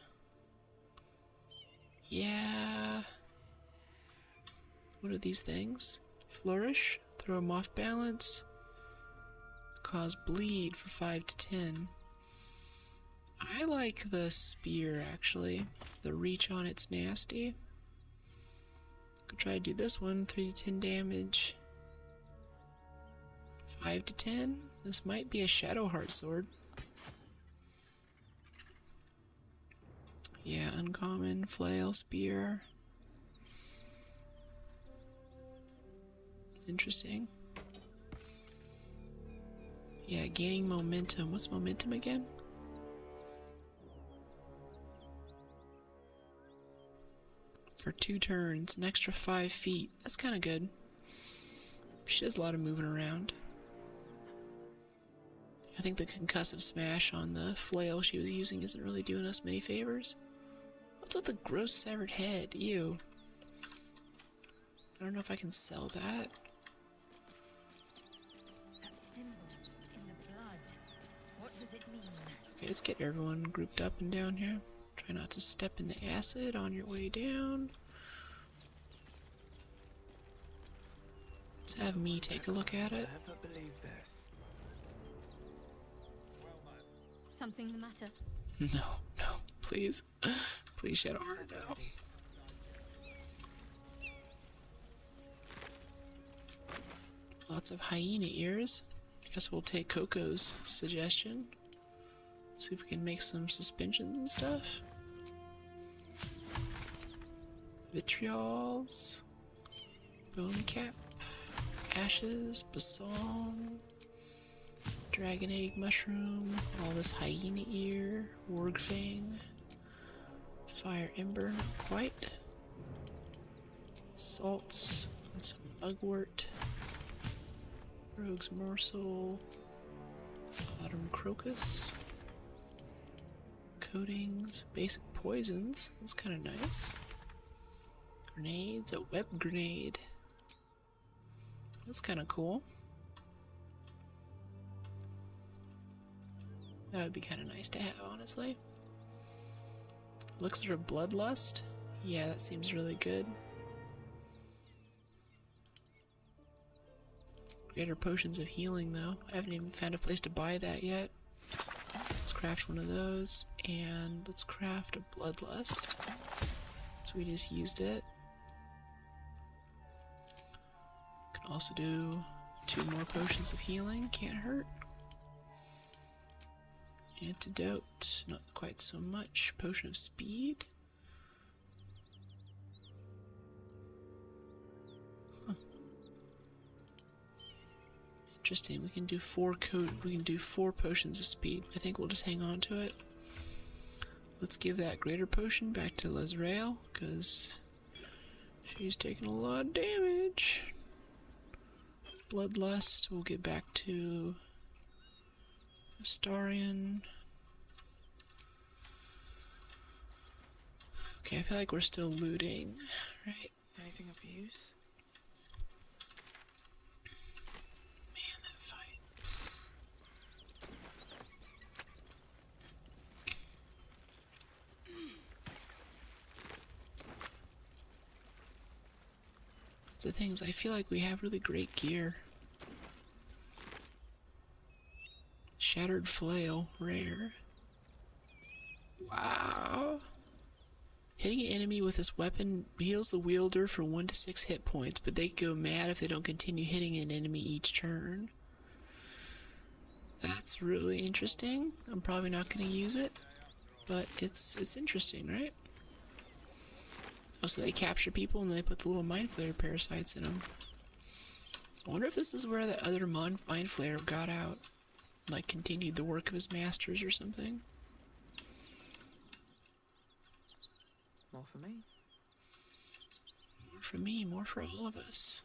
Yeah. What are these things? Flourish. Throw them off balance. Cause bleed for 5 to 10. I like the spear, actually. The reach on it's nasty. Could try to do this one. 3 to 10 damage. 5 to 10. This might be a Shadowheart sword. Yeah, uncommon, flail, spear. Interesting. Yeah, gaining momentum. What's momentum again? For 2 turns, an extra 5 feet. That's kind of good. She does a lot of moving around. I think the concussive smash on the flail she was using isn't really doing us many favors. What's with the gross severed head? Ew. I don't know if I can sell that. That symbol in the blood. What does it mean? Okay, let's get everyone grouped up and down here. Try not to step in the acid on your way down. Let's have me take a look at it. Never believe this. Something the matter? No, please. Please, Shadowheart, no. Lots of hyena ears. Guess we'll take Coco's suggestion. See if we can make some suspensions and stuff. Vitriols. Bone cap. Ashes. Balsam. Dragon egg mushroom, all this hyena ear, warg fang, fire ember, not quite, salts, and some mugwort, rogue's morsel, autumn crocus, coatings, basic poisons, that's kind of nice, grenades, a web grenade, that's kind of cool. That would be kind of nice to have, honestly. Elixir of Bloodlust. Yeah, that seems really good. Greater Potions of Healing, though. I haven't even found a place to buy that yet. Let's craft one of those, and let's craft a Bloodlust. So we just used it. Can also do 2 more potions of healing, can't hurt. Antidote, not quite so much. Potion of speed. Huh. Interesting. We can do 4 potions of speed. I think we'll just hang on to it. Let's give that greater potion back to Lezrael, because she's taking a lot of damage. Bloodlust, we'll get back to Astarion. Okay, I feel like we're still looting, right? Anything of use? Man, that fight. The things, I feel like we have really great gear. Shattered flail, rare. Wow. Hitting an enemy with this weapon heals the wielder for 1 to 6 hit points, but they go mad if they don't continue hitting an enemy each turn. That's really interesting. I'm probably not going to use it, but it's interesting, right? Oh, so they capture people and they put the little mind flayer parasites in them. I wonder if this is where that other mind flayer got out. Like, continued the work of his masters or something. More for me. More for me, more for all of us.